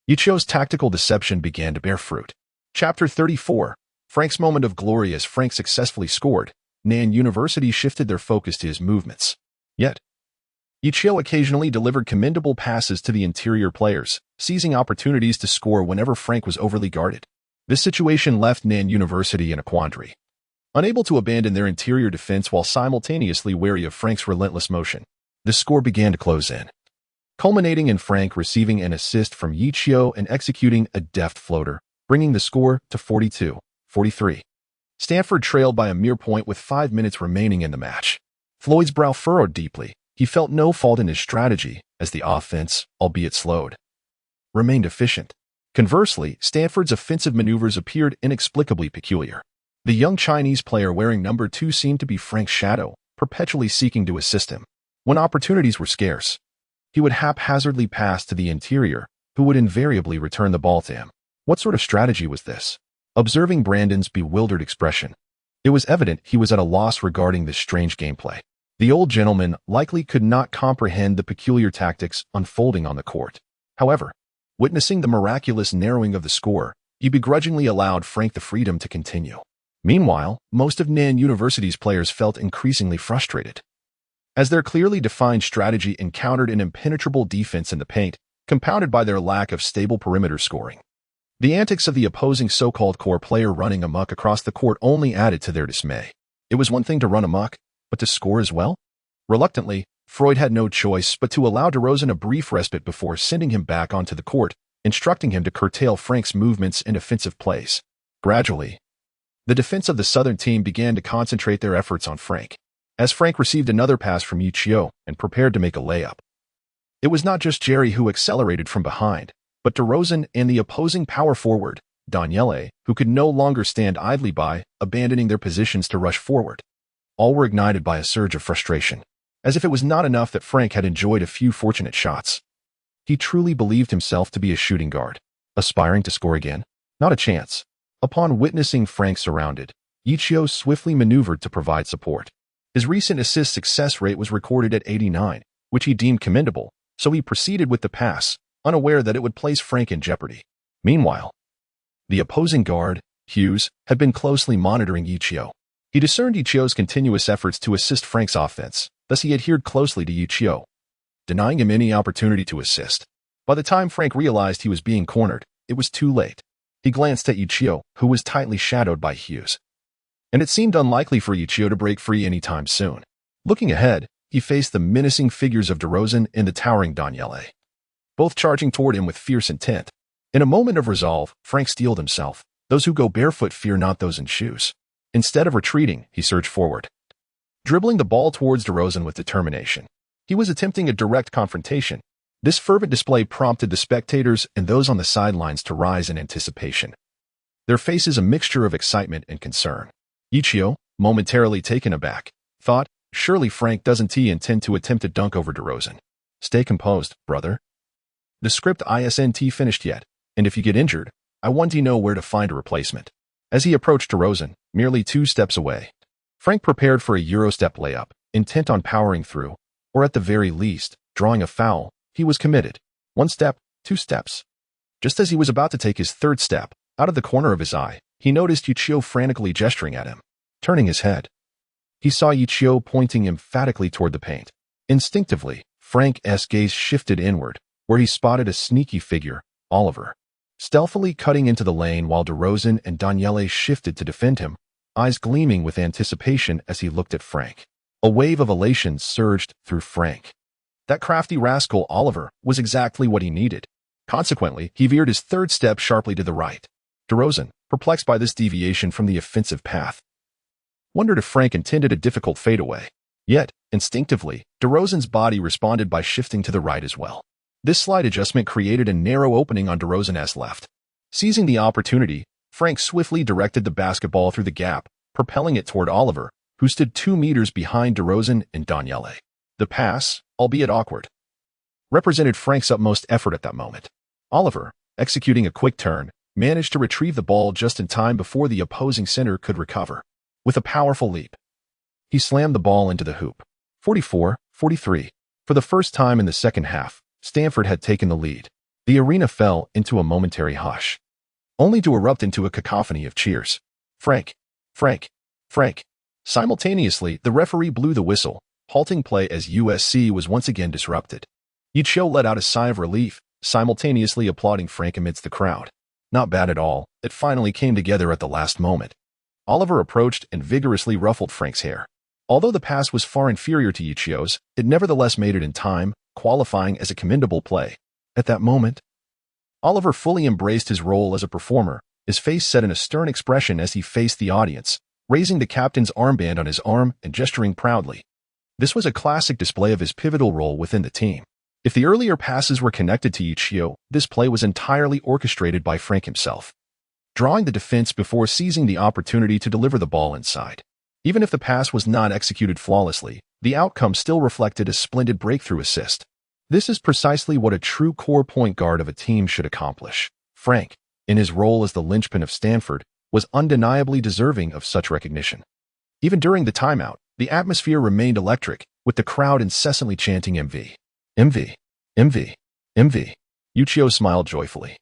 Ye Qiu's tactical deception began to bear fruit. Chapter 34. Frank's moment of glory. As Frank successfully scored, Nan University shifted their focus to his movements. Yet, Ye Qiu occasionally delivered commendable passes to the interior players, seizing opportunities to score whenever Frank was overly guarded. This situation left Nan University in a quandary. Unable to abandon their interior defense while simultaneously wary of Frank's relentless motion, the score began to close in, culminating in Frank receiving an assist from Ye Qiu and executing a deft floater, bringing the score to 42-43. Stanford trailed by a mere point with 5 minutes remaining in the match. Floyd's brow furrowed deeply. He felt no fault in his strategy, as the offense, albeit slowed, remained efficient. Conversely, Stanford's offensive maneuvers appeared inexplicably peculiar. The young Chinese player wearing number 2 seemed to be Frank's shadow, perpetually seeking to assist him. When opportunities were scarce, he would haphazardly pass to the interior, who would invariably return the ball to him. What sort of strategy was this? Observing Brandon's bewildered expression, it was evident he was at a loss regarding this strange gameplay. The old gentleman likely could not comprehend the peculiar tactics unfolding on the court. However, witnessing the miraculous narrowing of the score, he begrudgingly allowed Frank the freedom to continue. Meanwhile, most of Nan University's players felt increasingly frustrated, as their clearly defined strategy encountered an impenetrable defense in the paint, compounded by their lack of stable perimeter scoring. The antics of the opposing so-called core player running amok across the court only added to their dismay. It was one thing to run amok, but to score as well? Reluctantly, Freud had no choice but to allow DeRozan a brief respite before sending him back onto the court, instructing him to curtail Frank's movements and offensive plays. Gradually, the defense of the Southern team began to concentrate their efforts on Frank, as Frank received another pass from Ye Qiu and prepared to make a layup. It was not just Jerry who accelerated from behind, but DeRozan and the opposing power forward, Daniele, who could no longer stand idly by, abandoning their positions to rush forward. All were ignited by a surge of frustration. As if it was not enough that Frank had enjoyed a few fortunate shots, he truly believed himself to be a shooting guard, aspiring to score again. Not a chance. Upon witnessing Frank surrounded, Ye Qiu swiftly maneuvered to provide support. His recent assist success rate was recorded at 89, which he deemed commendable, so he proceeded with the pass, unaware that it would place Frank in jeopardy. Meanwhile, the opposing guard, Hughes, had been closely monitoring Ye Qiu. He discerned Ye Qiu's continuous efforts to assist Frank's offense, thus he adhered closely to Ye Qiu, denying him any opportunity to assist. By the time Frank realized he was being cornered, it was too late. He glanced at Ye Qiu, who was tightly shadowed by Hughes, and it seemed unlikely for Ye Qiu to break free anytime soon. Looking ahead, he faced the menacing figures of DeRozan and the towering Daniele, both charging toward him with fierce intent. In a moment of resolve, Frank steeled himself. Those who go barefoot fear not those in shoes. Instead of retreating, he surged forward, dribbling the ball towards DeRozan with determination. He was attempting a direct confrontation. This fervent display prompted the spectators and those on the sidelines to rise in anticipation, their faces a mixture of excitement and concern. Ye Qiu, momentarily taken aback, thought, surely Frank doesn't intend to attempt a dunk over DeRozan. Stay composed, brother. The script isn't finished yet, and if you get injured, I want to know where to find a replacement. As he approached DeRozan, merely 2 steps away, Frank prepared for a Eurostep layup, intent on powering through, or at the very least, drawing a foul. He was committed. 1 step, 2 steps. Just as he was about to take his 3rd step, out of the corner of his eye, he noticed Ye Qiu frantically gesturing at him. Turning his head, he saw Ye Qiu pointing emphatically toward the paint. Instinctively, Frank's gaze shifted inward, where he spotted a sneaky figure, Oliver, stealthily cutting into the lane while DeRozan and Daniele shifted to defend him, eyes gleaming with anticipation as he looked at Frank. A wave of elation surged through Frank. That crafty rascal Oliver was exactly what he needed. Consequently, he veered his 3rd step sharply to the right. DeRozan, perplexed by this deviation from the offensive path, wondered if Frank intended a difficult fadeaway. Yet, instinctively, DeRozan's body responded by shifting to the right as well. This slight adjustment created a narrow opening on DeRozan's left. Seizing the opportunity, Frank swiftly directed the basketball through the gap, propelling it toward Oliver, who stood 2 meters behind DeRozan and Daniele. The pass, albeit awkward, represented Frank's utmost effort at that moment. Oliver, executing a quick turn, managed to retrieve the ball just in time before the opposing center could recover. With a powerful leap, He slammed the ball into the hoop. 44-43. For the first time in the second half, Stanford had taken the lead. The arena fell into a momentary hush, only to erupt into a cacophony of cheers. Frank! Frank! Frank! Simultaneously, the referee blew the whistle, halting play as USC was once again disrupted. Ye Qiu let out a sigh of relief, simultaneously applauding Frank amidst the crowd. Not bad at all, it finally came together at the last moment. Oliver approached and vigorously ruffled Frank's hair. Although the pass was far inferior to Ye Qiu's, it nevertheless made it in time, qualifying as a commendable play. At that moment, Oliver fully embraced his role as a performer, his face set in a stern expression as he faced the audience, raising the captain's armband on his arm and gesturing proudly. This was a classic display of his pivotal role within the team. If the earlier passes were connected to Ye Qiu, this play was entirely orchestrated by Frank himself, drawing the defense before seizing the opportunity to deliver the ball inside. Even if the pass was not executed flawlessly, the outcome still reflected a splendid breakthrough assist. This is precisely what a true core point guard of a team should accomplish. Frank, in his role as the linchpin of Stanford, was undeniably deserving of such recognition. Even during the timeout, the atmosphere remained electric, with the crowd incessantly chanting MV. MV. MV. MV. Ye Qiu smiled joyfully.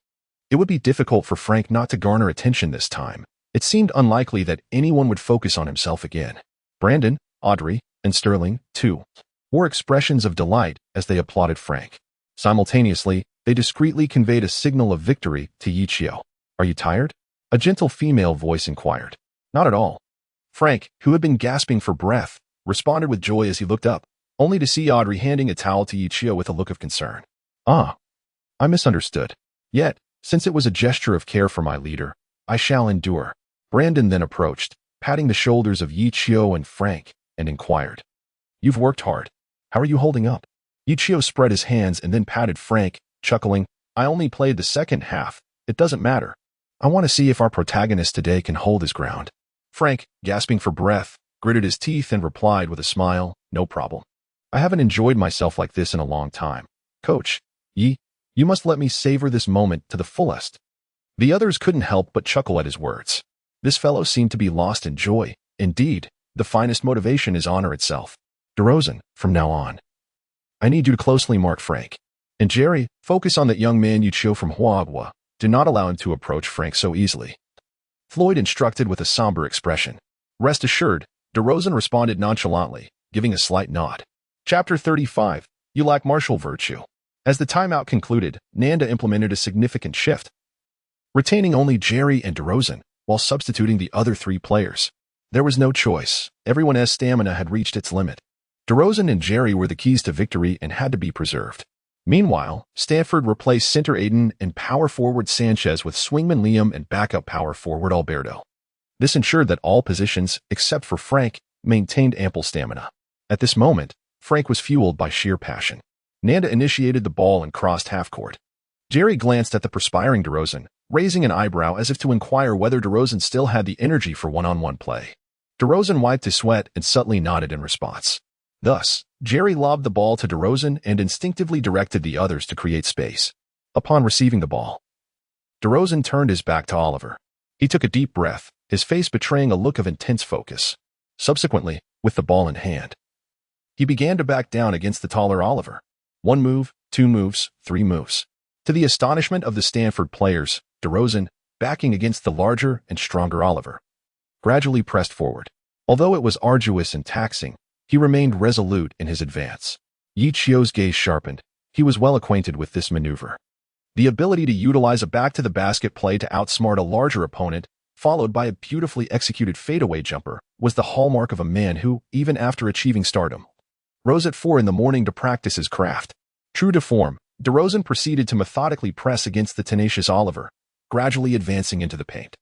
It would be difficult for Frank not to garner attention this time. It seemed unlikely that anyone would focus on himself again. Brandon, Audrey, and Sterling, too, wore expressions of delight as they applauded Frank. Simultaneously, they discreetly conveyed a signal of victory to Ye Qiu. "Are you tired?" a gentle female voice inquired. "Not at all." Frank, who had been gasping for breath, responded with joy as he looked up, only to see Audrey handing a towel to Ye Qiu with a look of concern. "Ah, I misunderstood. Yet, since it was a gesture of care for my leader, I shall endure." Brandon then approached, patting the shoulders of Ye Qiu and Frank, and inquired, "You've worked hard. How are you holding up?" Ye Qiu spread his hands and then patted Frank, chuckling, "I only played the second half. It doesn't matter. I want to see if our protagonist today can hold his ground." Frank, gasping for breath, gritted his teeth and replied with a smile, "No problem. I haven't enjoyed myself like this in a long time. Coach, you must let me savor this moment to the fullest." The others couldn't help but chuckle at his words. This fellow seemed to be lost in joy. Indeed, the finest motivation is honor itself. "DeRozan, from now on, I need you to closely mark Frank. And Jerry, focus on that young man Ye Qiu from Huagua. Do not allow him to approach Frank so easily." Floyd instructed with a somber expression. Rest assured, DeRozan responded nonchalantly, giving a slight nod. Chapter 35. You lack martial virtue. As the timeout concluded, Nanda implemented a significant shift, retaining only Jerry and DeRozan, while substituting the other three players. There was no choice. Everyone's stamina had reached its limit. DeRozan and Jerry were the keys to victory and had to be preserved. Meanwhile, Stanford replaced center Aiden and power forward Sanchez with swingman Liam and backup power forward Alberto. This ensured that all positions, except for Frank, maintained ample stamina. At this moment, Frank was fueled by sheer passion. Nanda initiated the ball and crossed half-court. Jerry glanced at the perspiring DeRozan, raising an eyebrow as if to inquire whether DeRozan still had the energy for one-on-one play. DeRozan wiped his sweat and subtly nodded in response. Thus, Jerry lobbed the ball to DeRozan and instinctively directed the others to create space. Upon receiving the ball, DeRozan turned his back to Oliver. He took a deep breath, his face betraying a look of intense focus. Subsequently, with the ball in hand, he began to back down against the taller Oliver. 1 move, 2 moves, 3 moves. To the astonishment of the Stanford players, DeRozan, backing against the larger and stronger Oliver, gradually pressed forward. Although it was arduous and taxing, he remained resolute in his advance. Ye Qiu's gaze sharpened. He was well acquainted with this maneuver. The ability to utilize a back-to-the-basket play to outsmart a larger opponent, followed by a beautifully executed fadeaway jumper, was the hallmark of a man who, even after achieving stardom, rose at 4 in the morning to practice his craft. True to form, DeRozan proceeded to methodically press against the tenacious Oliver, gradually advancing into the paint.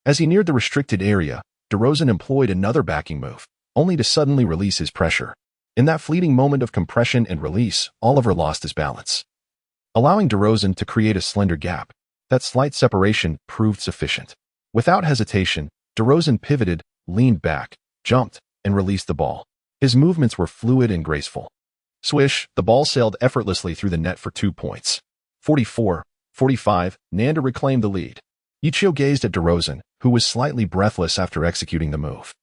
As he neared the restricted area, DeRozan employed another backing move, only to suddenly release his pressure. In that fleeting moment of compression and release, Oliver lost his balance, allowing DeRozan to create a slender gap. That slight separation proved sufficient. Without hesitation, DeRozan pivoted, leaned back, jumped, and released the ball. His movements were fluid and graceful. Swish, the ball sailed effortlessly through the net for 2 points. 44-45, Nanda reclaimed the lead. Ye Qiu gazed at DeRozan, who was slightly breathless after executing the move.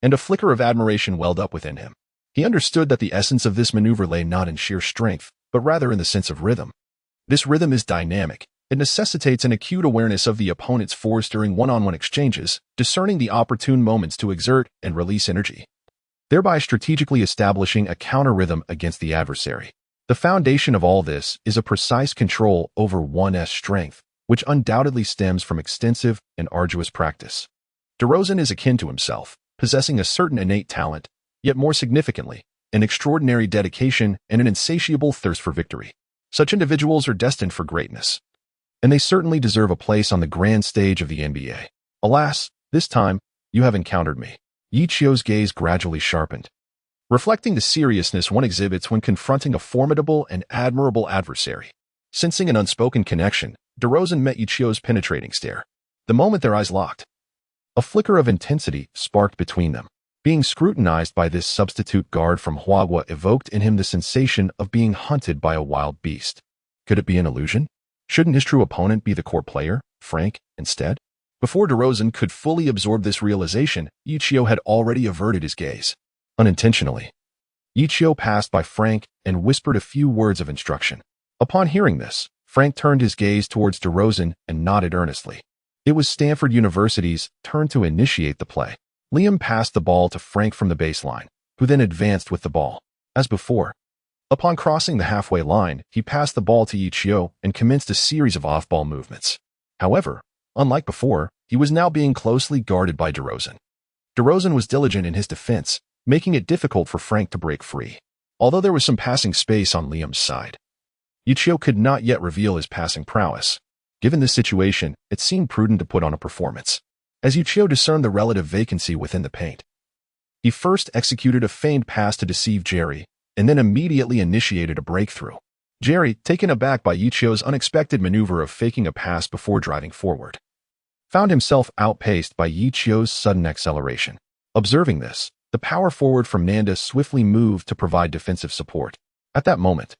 and a flicker of admiration welled up within him. He understood that the essence of this maneuver lay not in sheer strength, but rather in the sense of rhythm. This rhythm is dynamic. It necessitates an acute awareness of the opponent's force during one-on-one exchanges, discerning the opportune moments to exert and release energy, thereby strategically establishing a counter-rhythm against the adversary. The foundation of all this is a precise control over one's strength, which undoubtedly stems from extensive and arduous practice. DeRozan is akin to himself, possessing a certain innate talent, yet more significantly, an extraordinary dedication and an insatiable thirst for victory. Such individuals are destined for greatness, and they certainly deserve a place on the grand stage of the NBA. Alas, this time, you have encountered me. Ye Qiu's gaze gradually sharpened, reflecting the seriousness one exhibits when confronting a formidable and admirable adversary. Sensing an unspoken connection, DeRozan met Ye Qiu's penetrating stare. The moment their eyes locked, a flicker of intensity sparked between them. Being scrutinized by this substitute guard from Huagua evoked in him the sensation of being hunted by a wild beast. Could it be an illusion? Shouldn't his true opponent be the core player, Frank, instead? Before DeRozan could fully absorb this realization, Ye Qiu had already averted his gaze. Unintentionally, Ye Qiu passed by Frank and whispered a few words of instruction. Upon hearing this, Frank turned his gaze towards DeRozan and nodded earnestly. It was Stanford University's turn to initiate the play. Liam passed the ball to Frank from the baseline, who then advanced with the ball. As before, upon crossing the halfway line, he passed the ball to Ye Qiu and commenced a series of off-ball movements. However, unlike before, he was now being closely guarded by DeRozan. DeRozan was diligent in his defense, making it difficult for Frank to break free. Although there was some passing space on Liam's side, Ye Qiu could not yet reveal his passing prowess. Given this situation, it seemed prudent to put on a performance. As Ye Qiu discerned the relative vacancy within the paint, he first executed a feigned pass to deceive Jerry, and then immediately initiated a breakthrough. Jerry, taken aback by Ye Qiu's unexpected maneuver of faking a pass before driving forward, found himself outpaced by Ye Qiu's sudden acceleration. Observing this, the power forward from Nanda swiftly moved to provide defensive support. At that moment,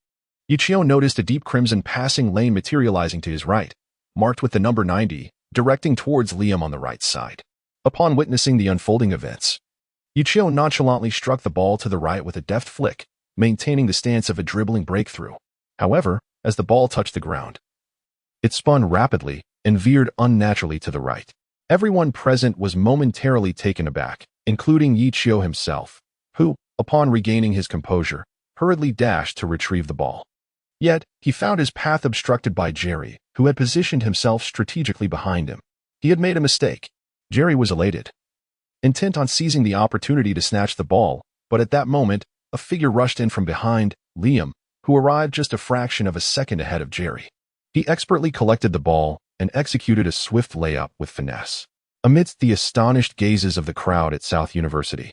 Ye Qiu noticed a deep crimson passing lane materializing to his right, marked with the number 90, directing towards Liam on the right side. Upon witnessing the unfolding events, Ye Qiu nonchalantly struck the ball to the right with a deft flick, maintaining the stance of a dribbling breakthrough. However, as the ball touched the ground, it spun rapidly and veered unnaturally to the right. Everyone present was momentarily taken aback, including Ye Qiu himself, who, upon regaining his composure, hurriedly dashed to retrieve the ball. Yet, he found his path obstructed by Jerry, who had positioned himself strategically behind him. He had made a mistake. Jerry was elated, intent on seizing the opportunity to snatch the ball, but at that moment, a figure rushed in from behind, Liam, who arrived just a fraction of a second ahead of Jerry. He expertly collected the ball and executed a swift layup with finesse. Amidst the astonished gazes of the crowd at South University,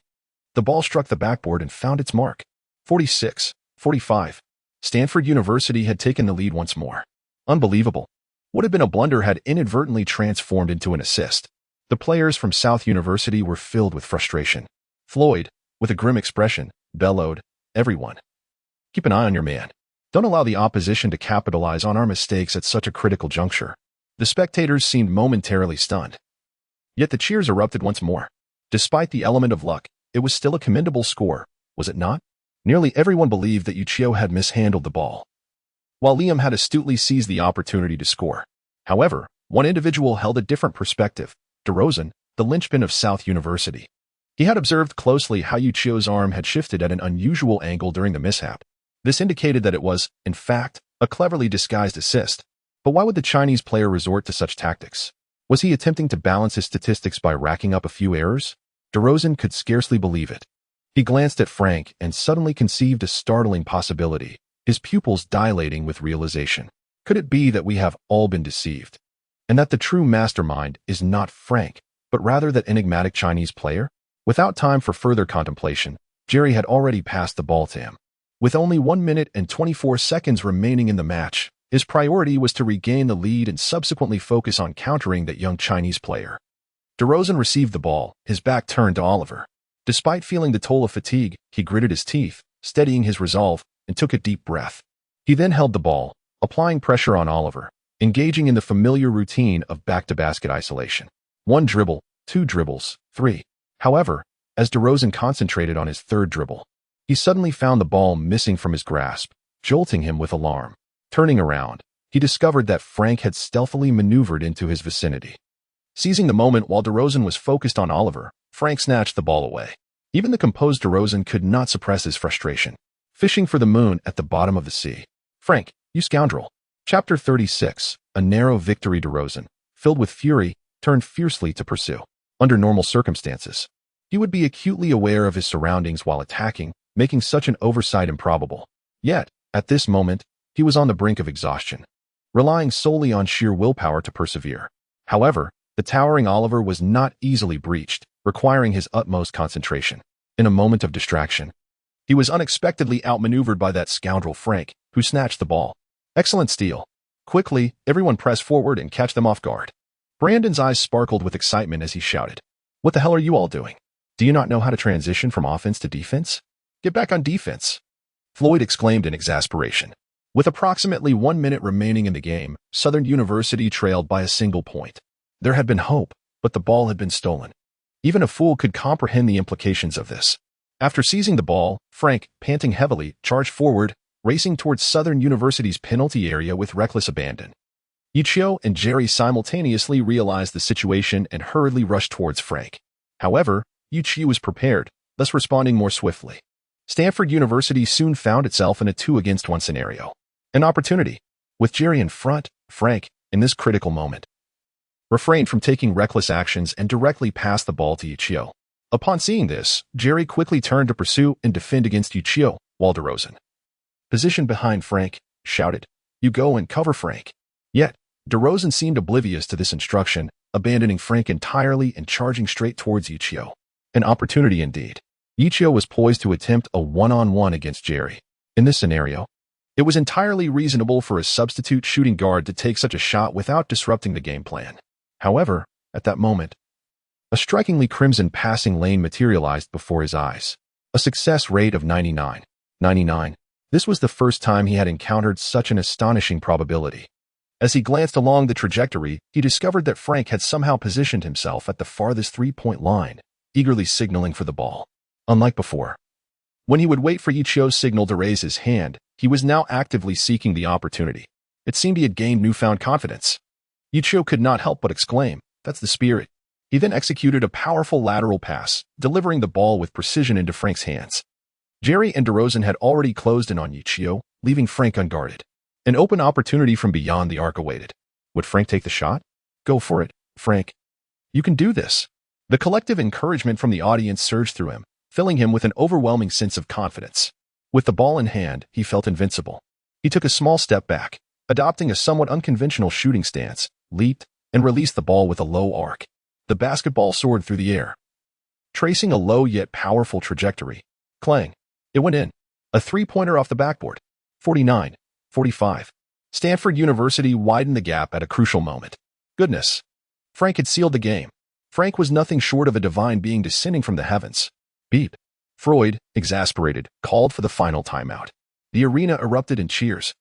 the ball struck the backboard and found its mark. 46-45. Stanford University had taken the lead once more. Unbelievable. What had been a blunder had inadvertently transformed into an assist. The players from South University were filled with frustration. Floyd, with a grim expression, bellowed, "Everyone, keep an eye on your man. Don't allow the opposition to capitalize on our mistakes at such a critical juncture." The spectators seemed momentarily stunned. Yet the cheers erupted once more. Despite the element of luck, it was still a commendable score, was it not? Nearly everyone believed that Ye Qiu had mishandled the ball, while Liam had astutely seized the opportunity to score. However, one individual held a different perspective, DeRozan, the linchpin of South University. He had observed closely how Ye Qiu's arm had shifted at an unusual angle during the mishap. This indicated that it was, in fact, a cleverly disguised assist. But why would the Chinese player resort to such tactics? Was he attempting to balance his statistics by racking up a few errors? DeRozan could scarcely believe it. He glanced at Frank and suddenly conceived a startling possibility, his pupils dilating with realization. Could it be that we have all been deceived, and that the true mastermind is not Frank, but rather that enigmatic Chinese player? Without time for further contemplation, Jerry had already passed the ball to him. With only 1 minute and 24 seconds remaining in the match, his priority was to regain the lead and subsequently focus on countering that young Chinese player. DeRozan received the ball, his back turned to Oliver. Despite feeling the toll of fatigue, he gritted his teeth, steadying his resolve, and took a deep breath. He then held the ball, applying pressure on Oliver, engaging in the familiar routine of back-to-basket isolation. 1 dribble, 2 dribbles, 3. However, as DeRozan concentrated on his third dribble. He suddenly found the ball missing from his grasp, jolting him with alarm. Turning around, he discovered that Frank had stealthily maneuvered into his vicinity. Seizing the moment while DeRozan was focused on Oliver, Frank snatched the ball away. Even the composed DeRozan could not suppress his frustration. Fishing for the moon at the bottom of the sea. Frank, you scoundrel. Chapter 36, a narrow victory. DeRozan, filled with fury, turned fiercely to pursue. Under normal circumstances, he would be acutely aware of his surroundings while attacking, making such an oversight improbable. Yet, at this moment, he was on the brink of exhaustion, relying solely on sheer willpower to persevere. However, the towering Oliver was not easily breached, requiring his utmost concentration. In a moment of distraction, he was unexpectedly outmaneuvered by that scoundrel Frank, who snatched the ball. Excellent steal. Quickly, everyone press forward and catch them off guard. Brandon's eyes sparkled with excitement as he shouted, "What the hell are you all doing? Do you not know how to transition from offense to defense? Get back on defense!" Floyd exclaimed in exasperation. With approximately 1 minute remaining in the game, Southern University trailed by a single point. There had been hope, but the ball had been stolen. Even a fool could comprehend the implications of this. After seizing the ball, Frank, panting heavily, charged forward, racing towards Southern University's penalty area with reckless abandon. Ye Qiu and Jerry simultaneously realized the situation and hurriedly rushed towards Frank. However, Ye Qiu was prepared, thus responding more swiftly. Stanford University soon found itself in a 2-against-1 scenario. An opportunity. With Jerry in front, Frank, in this critical moment, refrained from taking reckless actions and directly passed the ball to Ye Qiu. Upon seeing this, Jerry quickly turned to pursue and defend against Ye Qiu, while DeRozan, positioned behind Frank, shouted, "You go and cover Frank." Yet, DeRozan seemed oblivious to this instruction, abandoning Frank entirely and charging straight towards Ye Qiu. An opportunity indeed. Ye Qiu was poised to attempt a one-on-one against Jerry. In this scenario, it was entirely reasonable for a substitute shooting guard to take such a shot without disrupting the game plan. However, at that moment, a strikingly crimson passing lane materialized before his eyes. A success rate of 99. This was the first time he had encountered such an astonishing probability. As he glanced along the trajectory, he discovered that Frank had somehow positioned himself at the farthest three-point line, eagerly signaling for the ball. Unlike before, when he would wait for Ye Qiu's signal to raise his hand, he was now actively seeking the opportunity. It seemed he had gained newfound confidence. Ye Qiu could not help but exclaim, "That's the spirit." He then executed a powerful lateral pass, delivering the ball with precision into Frank's hands. Jerry and DeRozan had already closed in on Ye Qiu, leaving Frank unguarded. An open opportunity from beyond the arc awaited. Would Frank take the shot? Go for it, Frank. You can do this. The collective encouragement from the audience surged through him, filling him with an overwhelming sense of confidence. With the ball in hand, he felt invincible. He took a small step back, adopting a somewhat unconventional shooting stance, leaped, and released the ball with a low arc. The basketball soared through the air, tracing a low yet powerful trajectory. Clang. It went in. A three-pointer off the backboard. 49-45. Stanford University widened the gap at a crucial moment. Goodness. Frank had sealed the game. Frank was nothing short of a divine being descending from the heavens. Beep. Freud, exasperated, called for the final timeout. The arena erupted in cheers,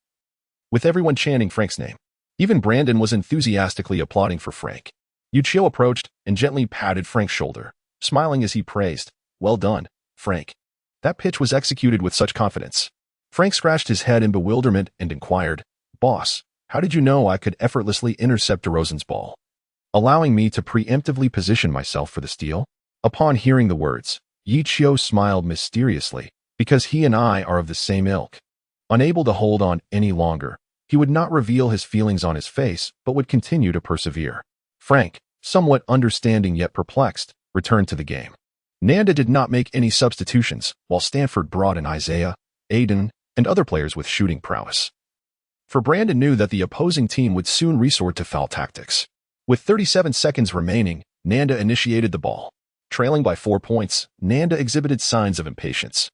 with everyone chanting Frank's name. Even Brandon was enthusiastically applauding for Frank. Ye Qiu approached and gently patted Frank's shoulder, smiling as he praised, "Well done, Frank. That pitch was executed with such confidence." Frank scratched his head in bewilderment and inquired, "Boss, how did you know I could effortlessly intercept DeRozan's ball, allowing me to preemptively position myself for the steal?" Upon hearing the words, Ye Qiu smiled mysteriously, because he and I are of the same ilk. Unable to hold on any longer, he would not reveal his feelings on his face, but would continue to persevere. Frank, somewhat understanding yet perplexed, returned to the game. Nanda did not make any substitutions, while Stanford brought in Isaiah, Aiden, and other players with shooting prowess. For Brandon knew that the opposing team would soon resort to foul tactics. With 37 seconds remaining, Nanda initiated the ball. Trailing by 4 points, Nanda exhibited signs of impatience.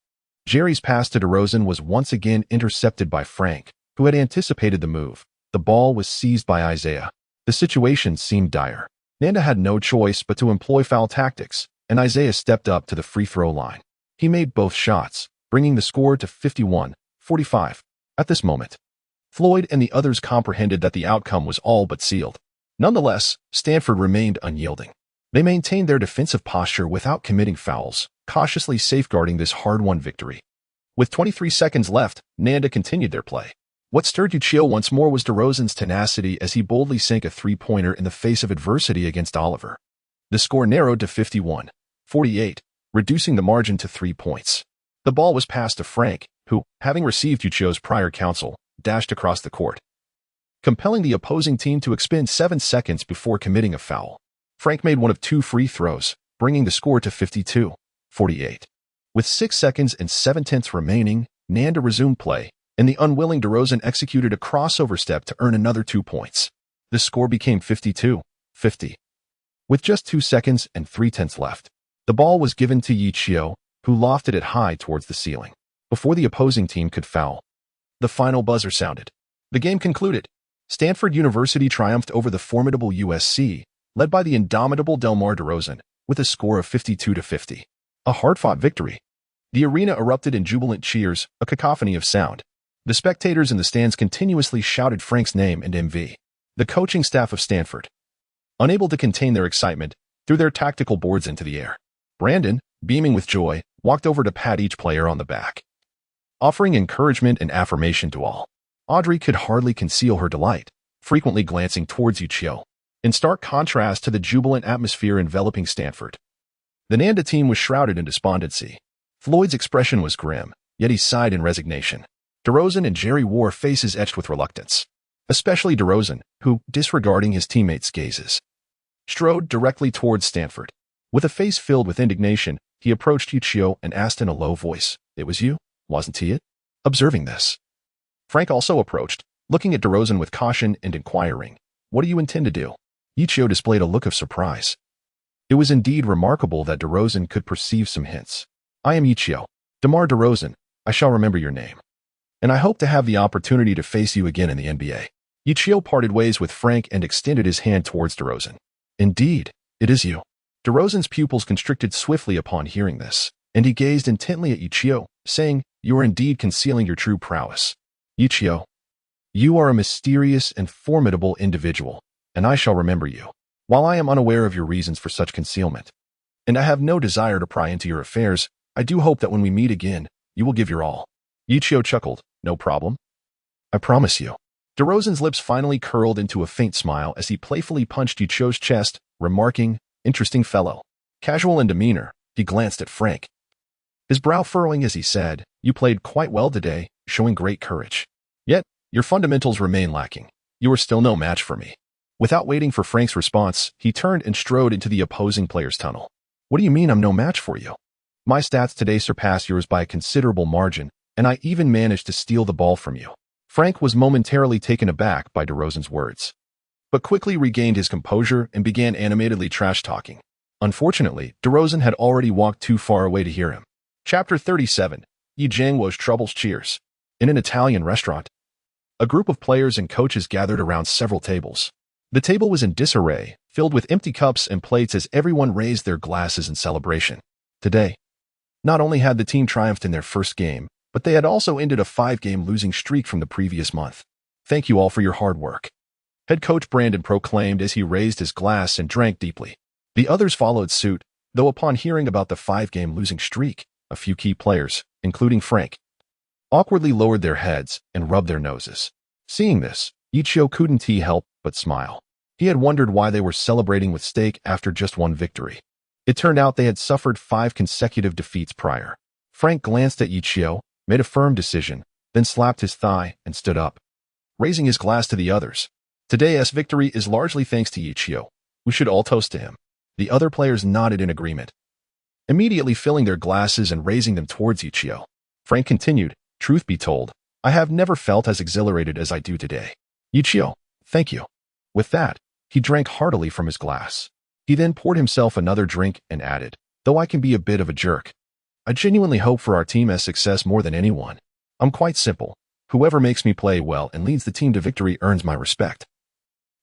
Jerry's pass to DeRozan was once again intercepted by Frank, who had anticipated the move. The ball was seized by Isaiah. The situation seemed dire. Nanda had no choice but to employ foul tactics, and Isaiah stepped up to the free throw line. He made both shots, bringing the score to 51-45. At this moment, Floyd and the others comprehended that the outcome was all but sealed. Nonetheless, Stanford remained unyielding. They maintained their defensive posture without committing fouls, cautiously safeguarding this hard-won victory. With 23 seconds left, Nanda continued their play. What stirred Ye Qiu once more was DeRozan's tenacity as he boldly sank a three-pointer in the face of adversity against Oliver. The score narrowed to 51-48, reducing the margin to 3 points. The ball was passed to Frank, who, having received Ye Qiu's prior counsel, dashed across the court, compelling the opposing team to expend 7 seconds before committing a foul. Frank made one of 2 free throws, bringing the score to 52-48. With 6 seconds and 7/10 remaining, Nanda resumed play, and the unwilling DeRozan executed a crossover step to earn another 2 points. The score became 52-50. With just 2 seconds and 3/10 left, the ball was given to Ye Qiu, who lofted it high towards the ceiling. Before the opposing team could foul, the final buzzer sounded. The game concluded. Stanford University triumphed over the formidable USC, led by the indomitable DeMar DeRozan, with a score of 52-50. A hard-fought victory. The arena erupted in jubilant cheers, a cacophony of sound. The spectators in the stands continuously shouted Frank's name and MV. The coaching staff of Stanford, unable to contain their excitement, threw their tactical boards into the air. Brandon, beaming with joy, walked over to pat each player on the back, offering encouragement and affirmation to all. Audrey could hardly conceal her delight, frequently glancing towards Ye Qiu, in stark contrast to the jubilant atmosphere enveloping Stanford. The Nanda team was shrouded in despondency. Floyd's expression was grim, yet he sighed in resignation. DeRozan and Jerry wore faces etched with reluctance, especially DeRozan, who, disregarding his teammates' gazes, strode directly towards Stanford. With a face filled with indignation, he approached Ye Qiu and asked in a low voice, "It was you, wasn't he it?" Observing this, Frank also approached, looking at DeRozan with caution and inquiring, "What do you intend to do?" Ye Qiu displayed a look of surprise. It was indeed remarkable that DeRozan could perceive some hints. "I am Ye Qiu, DeMar DeRozan. I shall remember your name, and I hope to have the opportunity to face you again in the NBA." Ye Qiu parted ways with Frank and extended his hand towards DeRozan. "Indeed, it is you." DeRozan's pupils constricted swiftly upon hearing this, and he gazed intently at Ye Qiu, saying, "You are indeed concealing your true prowess. Ye Qiu, you are a mysterious and formidable individual, and I shall remember you. While I am unaware of your reasons for such concealment, and I have no desire to pry into your affairs, I do hope that when we meet again, you will give your all." Ye Qiu chuckled, "No problem. I promise you." DeRozan's lips finally curled into a faint smile as he playfully punched Ye Qiu's chest, remarking, "Interesting fellow." Casual in demeanor, he glanced at Frank, his brow furrowing as he said, "You played quite well today, showing great courage. Yet, your fundamentals remain lacking. You are still no match for me." Without waiting for Frank's response, he turned and strode into the opposing player's tunnel. "What do you mean I'm no match for you? My stats today surpass yours by a considerable margin, and I even managed to steal the ball from you." Frank was momentarily taken aback by DeRozan's words, but quickly regained his composure and began animatedly trash-talking. Unfortunately, DeRozan had already walked too far away to hear him. Chapter 37. Ye Jiangwo's Troubles. Cheers. In an Italian restaurant, a group of players and coaches gathered around several tables. The table was in disarray, filled with empty cups and plates as everyone raised their glasses in celebration. Today, not only had the team triumphed in their first game, but they had also ended a 5-game losing streak from the previous month. "Thank you all for your hard work," head coach Brandon proclaimed as he raised his glass and drank deeply. The others followed suit, though upon hearing about the 5-game losing streak, a few key players, including Frank, awkwardly lowered their heads and rubbed their noses. Seeing this, Ye Qiu couldn't help but smile. He had wondered why they were celebrating with steak after just one victory. It turned out they had suffered 5 consecutive defeats prior. Frank glanced at Ye Qiu, made a firm decision, then slapped his thigh and stood up, raising his glass to the others. "Today's victory is largely thanks to Ye Qiu. We should all toast to him." The other players nodded in agreement, immediately filling their glasses and raising them towards Ye Qiu. Frank continued, "Truth be told, I have never felt as exhilarated as I do today. Ye Qiu, thank you." With that, he drank heartily from his glass. He then poured himself another drink and added, "Though I can be a bit of a jerk, I genuinely hope for our team's success more than anyone. I'm quite simple. Whoever makes me play well and leads the team to victory earns my respect.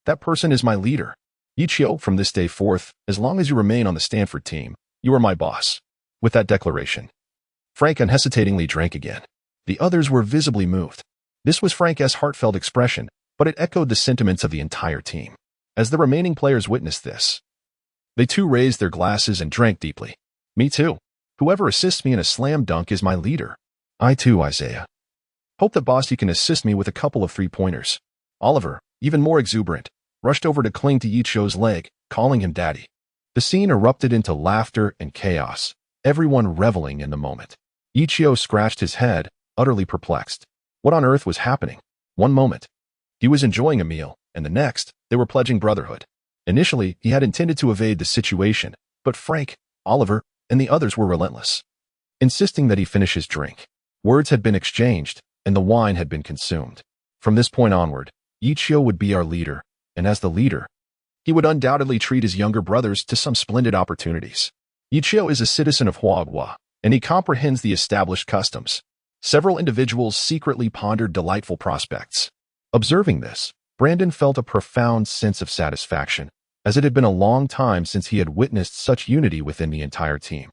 That person is my leader. Ye Qiu, from this day forth, as long as you remain on the Stanford team, you are my boss." With that declaration, Frank unhesitatingly drank again. The others were visibly moved. This was Frank's heartfelt expression, but it echoed the sentiments of the entire team. As the remaining players witnessed this, They too raised their glasses and drank deeply. Me too. Whoever assists me in a slam dunk is my leader. I too, Isaiah. Hope that boss you can assist me with a couple of three-pointers. Oliver, even more exuberant, rushed over to cling to Ye Qiu's leg, calling him daddy. The scene erupted into laughter and chaos, everyone reveling in the moment. Ye Qiu scratched his head, utterly perplexed. What on earth was happening? One moment, he was enjoying a meal, and the next, they were pledging brotherhood. Initially, he had intended to evade the situation, but Frank, Oliver, and the others were relentless, insisting that he finish his drink. Words had been exchanged, and the wine had been consumed. From this point onward, Ye Qiu would be our leader, and as the leader, he would undoubtedly treat his younger brothers to some splendid opportunities. Ye Qiu is a citizen of Huagua, and he comprehends the established customs. Several individuals secretly pondered delightful prospects. Observing this, Brandon felt a profound sense of satisfaction, as it had been a long time since he had witnessed such unity within the entire team.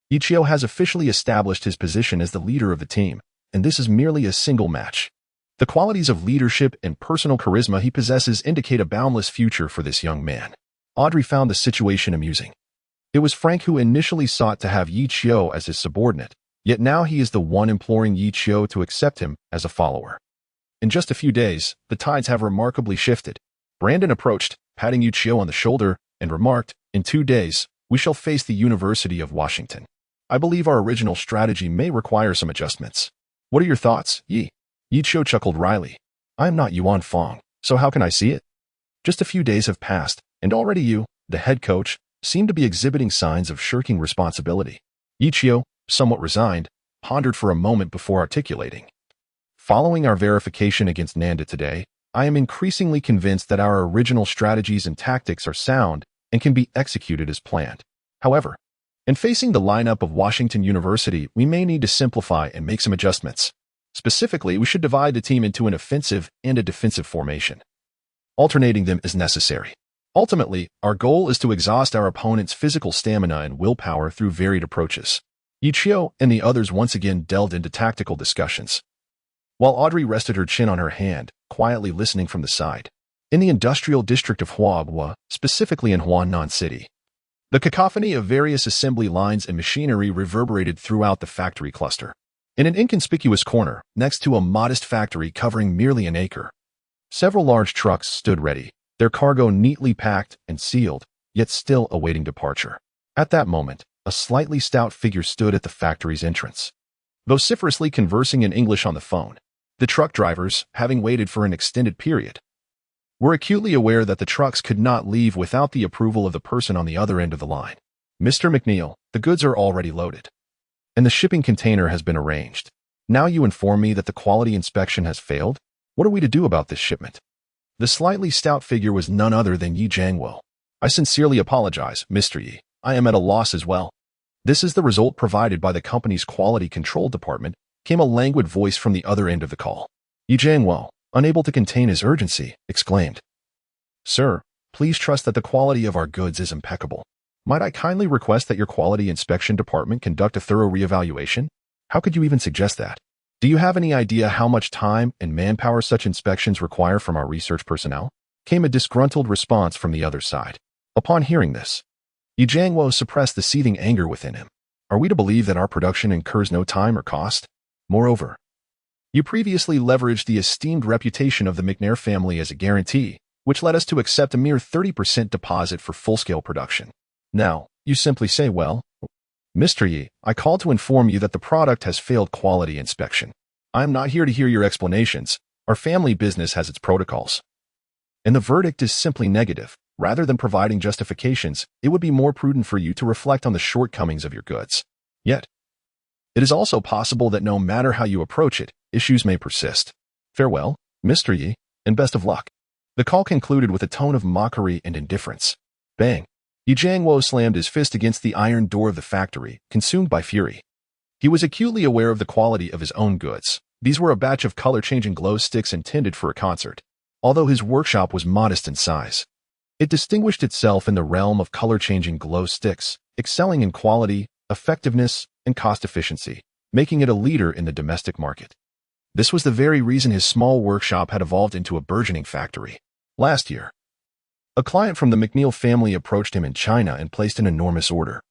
Ye Qiu has officially established his position as the leader of the team, and this is merely a single match. The qualities of leadership and personal charisma he possesses indicate a boundless future for this young man. Audrey found the situation amusing. It was Frank who initially sought to have Ye Qiu as his subordinate, yet now he is the one imploring Ye Qiu to accept him as a follower. In just a few days, the tides have remarkably shifted. Brandon approached, patting Ye Qiu on the shoulder, and remarked, "In 2 days, we shall face the University of Washington. I believe our original strategy may require some adjustments. What are your thoughts, Ye?" Ye Qiu chuckled wryly. "I am not Yuan Fong, so how can I see it? Just a few days have passed, and already you, the head coach, seem to be exhibiting signs of shirking responsibility." Ye Qiu, somewhat resigned, pondered for a moment before articulating. "Following our verification against Nanda today, I am increasingly convinced that our original strategies and tactics are sound and can be executed as planned. However, in facing the lineup of Washington University, we may need to simplify and make some adjustments. Specifically, we should divide the team into an offensive and a defensive formation. Alternating them is necessary. Ultimately, our goal is to exhaust our opponent's physical stamina and willpower through varied approaches." Ye Qiu and the others once again delved into tactical discussions, while Audrey rested her chin on her hand, quietly listening from the side. In the industrial district of Huagua, specifically in Huanan City, the cacophony of various assembly lines and machinery reverberated throughout the factory cluster. In an inconspicuous corner, next to a modest factory covering merely an acre, several large trucks stood ready, their cargo neatly packed and sealed, yet still awaiting departure. At that moment, a slightly stout figure stood at the factory's entrance, vociferously conversing in English on the phone. The truck drivers, having waited for an extended period, were acutely aware that the trucks could not leave without the approval of the person on the other end of the line. "Mr. McNeil, the goods are already loaded, and the shipping container has been arranged. Now you inform me that the quality inspection has failed? What are we to do about this shipment?" The slightly stout figure was none other than Ye Qiu. "I sincerely apologize, Mr. Ye. I am at a loss as well. This is the result provided by the company's quality control department," came a languid voice from the other end of the call. Ye Qiu, unable to contain his urgency, exclaimed, "Sir, please trust that the quality of our goods is impeccable. Might I kindly request that your quality inspection department conduct a thorough reevaluation? How could you even suggest that? Do you have any idea how much time and manpower such inspections require from our research personnel?" Came a disgruntled response from the other side. Upon hearing this, Ye Qiu suppressed the seething anger within him. "Are we to believe that our production incurs no time or cost? Moreover, you previously leveraged the esteemed reputation of the McNair family as a guarantee, which led us to accept a mere 30% deposit for full-scale production. Now, you simply say, well, Mr. Ye, I call to inform you that the product has failed quality inspection. I am not here to hear your explanations. Our family business has its protocols. And the verdict is simply negative. Rather than providing justifications, it would be more prudent for you to reflect on the shortcomings of your goods. Yet, it is also possible that no matter how you approach it, issues may persist. Farewell, Mr. Ye, and best of luck." The call concluded with a tone of mockery and indifference. Bang! Ye Qiu slammed his fist against the iron door of the factory, consumed by fury. He was acutely aware of the quality of his own goods. These were a batch of color-changing glow sticks intended for a concert. Although his workshop was modest in size, it distinguished itself in the realm of color-changing glow sticks, excelling in quality, effectiveness, and cost efficiency, making it a leader in the domestic market. This was the very reason his small workshop had evolved into a burgeoning factory. Last year, A client from the McNeil family approached him in China and placed an enormous order,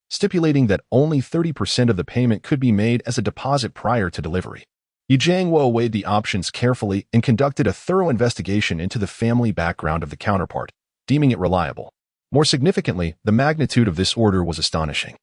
stipulating that only 30% of the payment could be made as a deposit prior to delivery. Ye Qiu weighed the options carefully and conducted a thorough investigation into the family background of the counterpart, deeming it reliable. More significantly, the magnitude of this order was astonishing.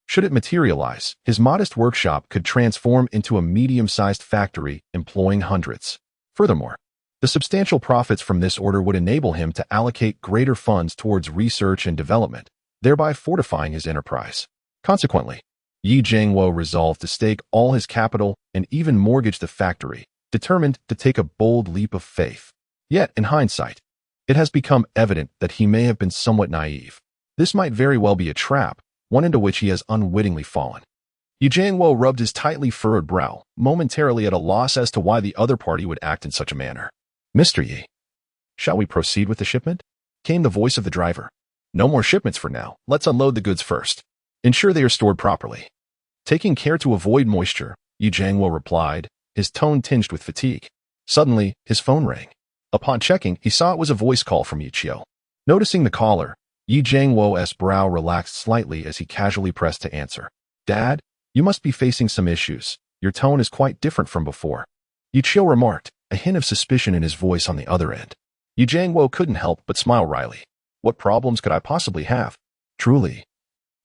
Should it materialize, his modest workshop could transform into a medium-sized factory employing hundreds. Furthermore, the substantial profits from this order would enable him to allocate greater funds towards research and development, thereby fortifying his enterprise. Consequently, Ye Qiu resolved to stake all his capital and even mortgage the factory, determined to take a bold leap of faith. Yet, in hindsight, it has become evident that he may have been somewhat naive. This might very well be a trap, one into which he has unwittingly fallen. Ye Qiu rubbed his tightly furrowed brow, momentarily at a loss as to why the other party would act in such a manner. "Mr. Ye, shall we proceed with the shipment?" came the voice of the driver. "No more shipments for now. Let's unload the goods first. Ensure they are stored properly." Taking care to avoid moisture, Ye Qiu replied, his tone tinged with fatigue. Suddenly, his phone rang. Upon checking, he saw it was a voice call from Ye Qiu. Noticing the caller, Ye Qiu's brow relaxed slightly as he casually pressed to answer. "Dad, you must be facing some issues. Your tone is quite different from before," Ye Qiu remarked, a hint of suspicion in his voice on the other end. Ye Qiu couldn't help but smile wryly. "What problems could I possibly have?" "Truly,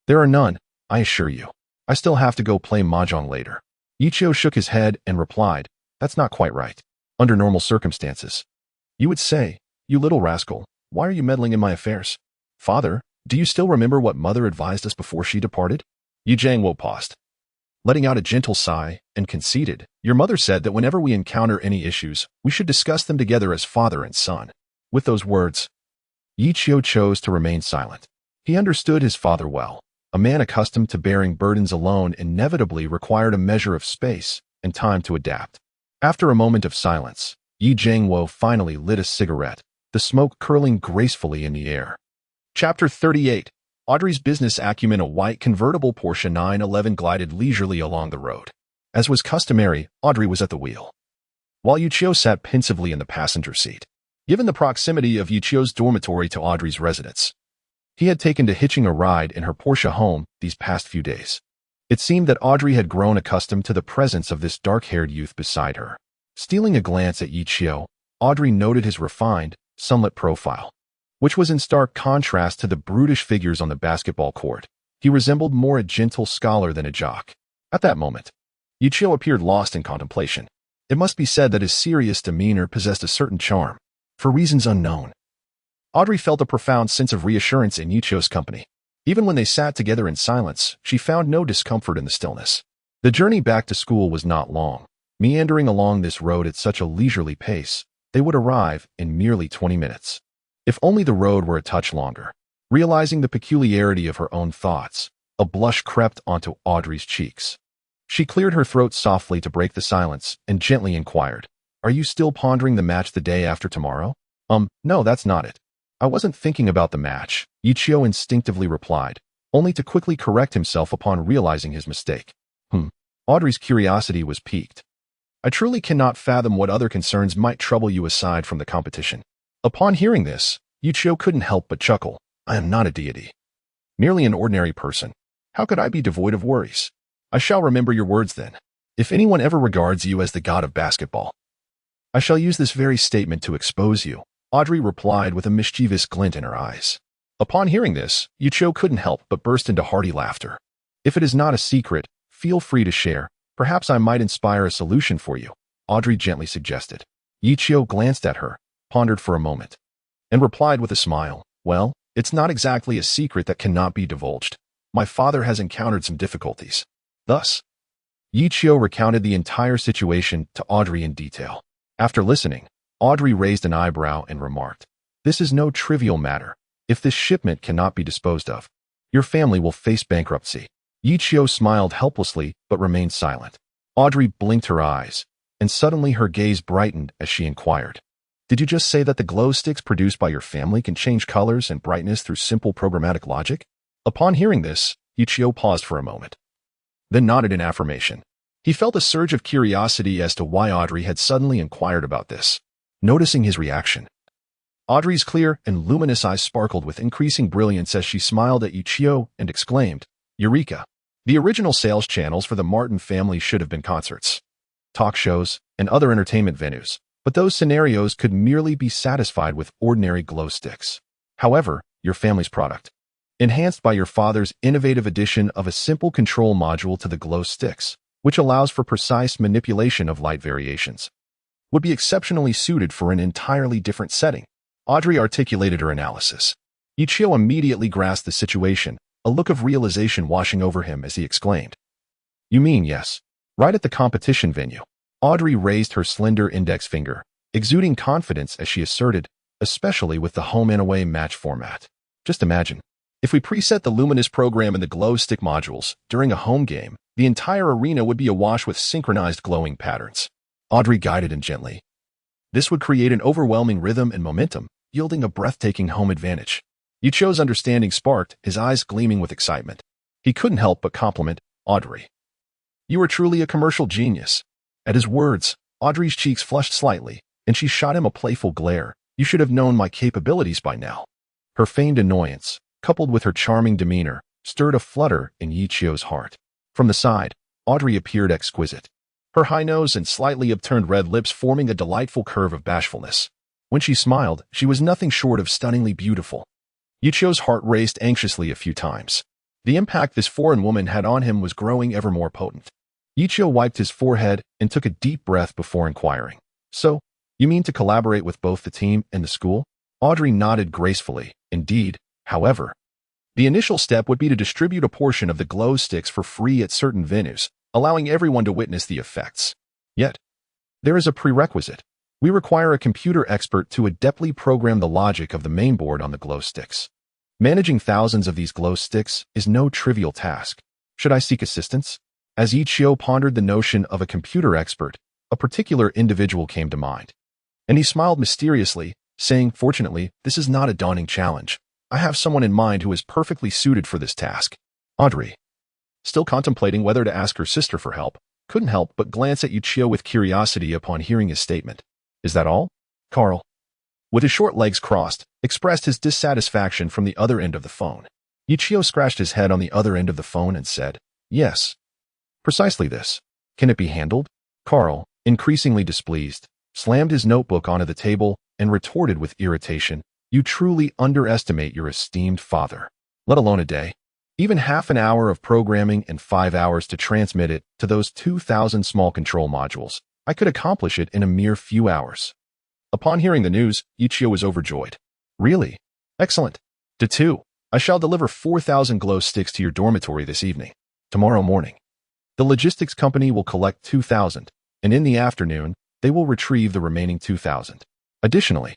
there are none, I assure you. I still have to go play mahjong later." Ye Qiu shook his head and replied, "That's not quite right. Under normal circumstances, you would say, 'You little rascal, why are you meddling in my affairs?' Father, do you still remember what Mother advised us before she departed?" Ye Qiu paused, letting out a gentle sigh, and conceded, "Your mother said that whenever we encounter any issues, we should discuss them together as father and son." With those words, Ye Qiu chose to remain silent. He understood his father well. A man accustomed to bearing burdens alone inevitably required a measure of space and time to adapt. After a moment of silence, Ye Qiu finally lit a cigarette, the smoke curling gracefully in the air. Chapter 38. Audrey's business acumen. A white convertible Porsche 911 glided leisurely along the road. As was customary, Audrey was at the wheel, while Ye Qiu sat pensively in the passenger seat. Given the proximity of Ye Qiu's dormitory to Audrey's residence, he had taken to hitching a ride in her Porsche home these past few days. It seemed that Audrey had grown accustomed to the presence of this dark-haired youth beside her. Stealing a glance at Ye Qiu, Audrey noted his refined, sunlit profile, which was in stark contrast to the brutish figures on the basketball court. He resembled more a gentle scholar than a jock. At that moment, Ye Qiu appeared lost in contemplation. It must be said that his serious demeanor possessed a certain charm, for reasons unknown. Audrey felt a profound sense of reassurance in Ye Qiu's company. Even when they sat together in silence, she found no discomfort in the stillness. The journey back to school was not long. Meandering along this road at such a leisurely pace, they would arrive in merely 20 minutes. If only the road were a touch longer. Realizing the peculiarity of her own thoughts, a blush crept onto Audrey's cheeks. She cleared her throat softly to break the silence and gently inquired, "Are you still pondering the match the day after tomorrow?" No, that's not it. I wasn't thinking about the match," Ye Qiu instinctively replied, only to quickly correct himself upon realizing his mistake. Audrey's curiosity was piqued. "I truly cannot fathom what other concerns might trouble you aside from the competition." Upon hearing this, Ye Qiu couldn't help but chuckle. "I am not a deity. Merely an ordinary person. How could I be devoid of worries?" "I shall remember your words then. If anyone ever regards you as the god of basketball, I shall use this very statement to expose you," Audrey replied with a mischievous glint in her eyes. Upon hearing this, Ye Qiu couldn't help but burst into hearty laughter. "If it is not a secret, feel free to share. Perhaps I might inspire a solution for you," Audrey gently suggested. Ye Qiu glanced at her, pondered for a moment, and replied with a smile, "Well, it's not exactly a secret that cannot be divulged. My father has encountered some difficulties." Thus, Ye Qiu recounted the entire situation to Audrey in detail. After listening, Audrey raised an eyebrow and remarked, "This is no trivial matter. If this shipment cannot be disposed of, your family will face bankruptcy." Ye Qiu smiled helplessly but remained silent. Audrey blinked her eyes, and suddenly her gaze brightened as she inquired, "Did you just say that the glow sticks produced by your family can change colors and brightness through simple programmatic logic?" Upon hearing this, Ye Qiu paused for a moment, then nodded in affirmation. He felt a surge of curiosity as to why Audrey had suddenly inquired about this. Noticing his reaction, Audrey's clear and luminous eyes sparkled with increasing brilliance as she smiled at Ye Qiu and exclaimed, "Eureka! The original sales channels for the Martin family should have been concerts, talk shows, and other entertainment venues, but those scenarios could merely be satisfied with ordinary glow sticks. However, your family's product, enhanced by your father's innovative addition of a simple control module to the glow sticks, which allows for precise manipulation of light variations, would be exceptionally suited for an entirely different setting." Audrey articulated her analysis. Ye Qiu immediately grasped the situation, a look of realization washing over him as he exclaimed, "You mean yes, right at the competition venue?" Audrey raised her slender index finger, exuding confidence as she asserted, "especially with the home and away match format. Just imagine, if we preset the luminous program in the glow stick modules during a home game, the entire arena would be awash with synchronized glowing patterns." Audrey guided him gently. "This would create an overwhelming rhythm and momentum, yielding a breathtaking home advantage." Ye Qiu's understanding sparked, his eyes gleaming with excitement. He couldn't help but compliment Audrey. "You are truly a commercial genius." At his words, Audrey's cheeks flushed slightly, and she shot him a playful glare. "You should have known my capabilities by now." Her feigned annoyance, coupled with her charming demeanor, stirred a flutter in Ye Qiu's heart. From the side, Audrey appeared exquisite, her high nose and slightly upturned red lips forming a delightful curve of bashfulness. When she smiled, she was nothing short of stunningly beautiful. Ye Qiu's heart raced anxiously a few times. The impact this foreign woman had on him was growing ever more potent. Ye Qiu wiped his forehead and took a deep breath before inquiring, "So, you mean to collaborate with both the team and the school?" Audrey nodded gracefully. "Indeed, however, the initial step would be to distribute a portion of the glow sticks for free at certain venues, allowing everyone to witness the effects. Yet, there is a prerequisite. We require a computer expert to adeptly program the logic of the mainboard on the glow sticks. Managing thousands of these glow sticks is no trivial task. Should I seek assistance?" As Ye Qiu pondered the notion of a computer expert, a particular individual came to mind. And he smiled mysteriously, saying, "Fortunately, this is not a daunting challenge. I have someone in mind who is perfectly suited for this task." Audrey, still contemplating whether to ask her sister for help, couldn't help but glance at Ye Qiu with curiosity upon hearing his statement. "Is that all?" Carl, with his short legs crossed, expressed his dissatisfaction from the other end of the phone. Ye Qiu scratched his head on the other end of the phone and said, "Yes. Precisely this. Can it be handled?" Carl, increasingly displeased, slammed his notebook onto the table and retorted with irritation, "You truly underestimate your esteemed father. Let alone a day. Even half an hour of programming and 5 hours to transmit it to those 2,000 small control modules. I could accomplish it in a mere few hours." Upon hearing the news, Ye Qiu was overjoyed. "Really? Excellent. Two. I shall deliver 4,000 glow sticks to your dormitory this evening. Tomorrow morning, the logistics company will collect 2,000, and in the afternoon, they will retrieve the remaining 2,000. Additionally,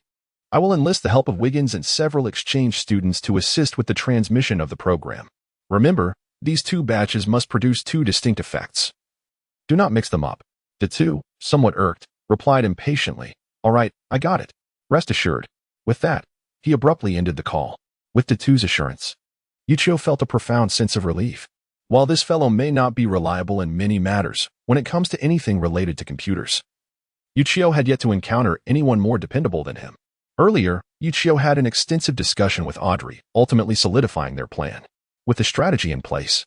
I will enlist the help of Wiggins and several exchange students to assist with the transmission of the program. Remember, these two batches must produce two distinct effects. Do not mix them up." Two, somewhat irked, replied impatiently, "All right, I got it. Rest assured." With that, he abruptly ended the call. With Tu's assurance, Ye Qiu felt a profound sense of relief. While this fellow may not be reliable in many matters when it comes to anything related to computers, Ye Qiu had yet to encounter anyone more dependable than him. Earlier, Ye Qiu had an extensive discussion with Audrey, ultimately solidifying their plan. With the strategy in place,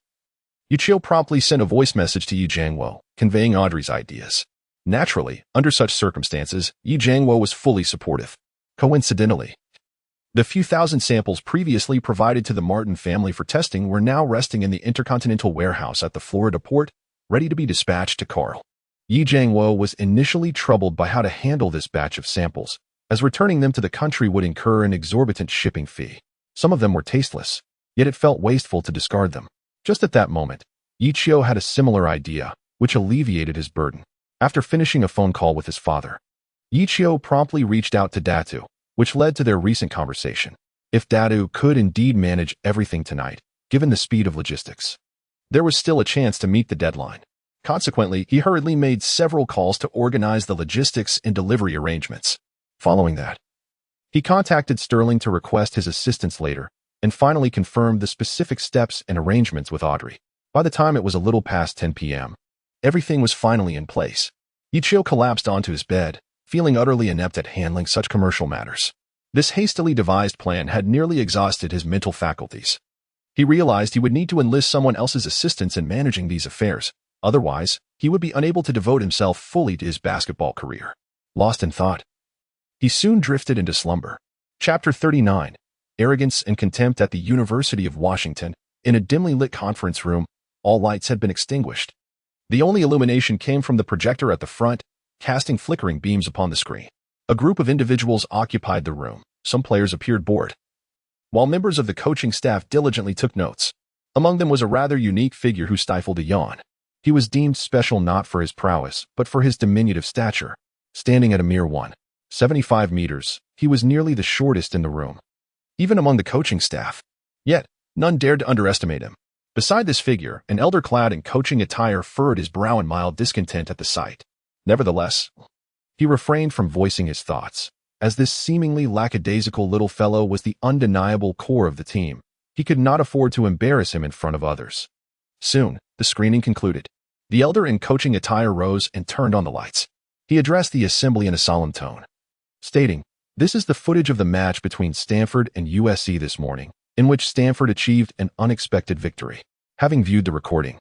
Ye Qiu promptly sent a voice message to Ye Jiangwo, conveying Audrey's ideas. Naturally, under such circumstances, Ye Jiangwo was fully supportive. Coincidentally, the few thousand samples previously provided to the Martin family for testing were now resting in the Intercontinental warehouse at the Florida port, ready to be dispatched to Carl. Ye Jiangwo was initially troubled by how to handle this batch of samples, as returning them to the country would incur an exorbitant shipping fee. Some of them were tasteless, yet it felt wasteful to discard them. Just at that moment, Ye Qiu had a similar idea, which alleviated his burden. After finishing a phone call with his father, Ye Qiu promptly reached out to Datu, which led to their recent conversation. If Datu could indeed manage everything tonight, given the speed of logistics, there was still a chance to meet the deadline. Consequently, he hurriedly made several calls to organize the logistics and delivery arrangements. Following that, he contacted Sterling to request his assistance later, and finally confirmed the specific steps and arrangements with Audrey. By the time it was a little past 10 p.m., everything was finally in place. Ye Qiu collapsed onto his bed, feeling utterly inept at handling such commercial matters. This hastily devised plan had nearly exhausted his mental faculties. He realized he would need to enlist someone else's assistance in managing these affairs. Otherwise, he would be unable to devote himself fully to his basketball career. Lost in thought, he soon drifted into slumber. Chapter 39. Arrogance and Contempt at the University of Washington. In a dimly lit conference room, all lights had been extinguished. The only illumination came from the projector at the front, casting flickering beams upon the screen. A group of individuals occupied the room. Some players appeared bored, while members of the coaching staff diligently took notes. Among them was a rather unique figure who stifled a yawn. He was deemed special not for his prowess, but for his diminutive stature. Standing at a mere 1.75 meters, he was nearly the shortest in the room, even among the coaching staff. Yet, none dared to underestimate him. Beside this figure, an elder clad in coaching attire furrowed his brow in mild discontent at the sight. Nevertheless, he refrained from voicing his thoughts. As this seemingly lackadaisical little fellow was the undeniable core of the team, he could not afford to embarrass him in front of others. Soon, the screening concluded. The elder in coaching attire rose and turned on the lights. He addressed the assembly in a solemn tone, stating, "This is the footage of the match between Stanford and USC this morning, in which Stanford achieved an unexpected victory. Having viewed the recording,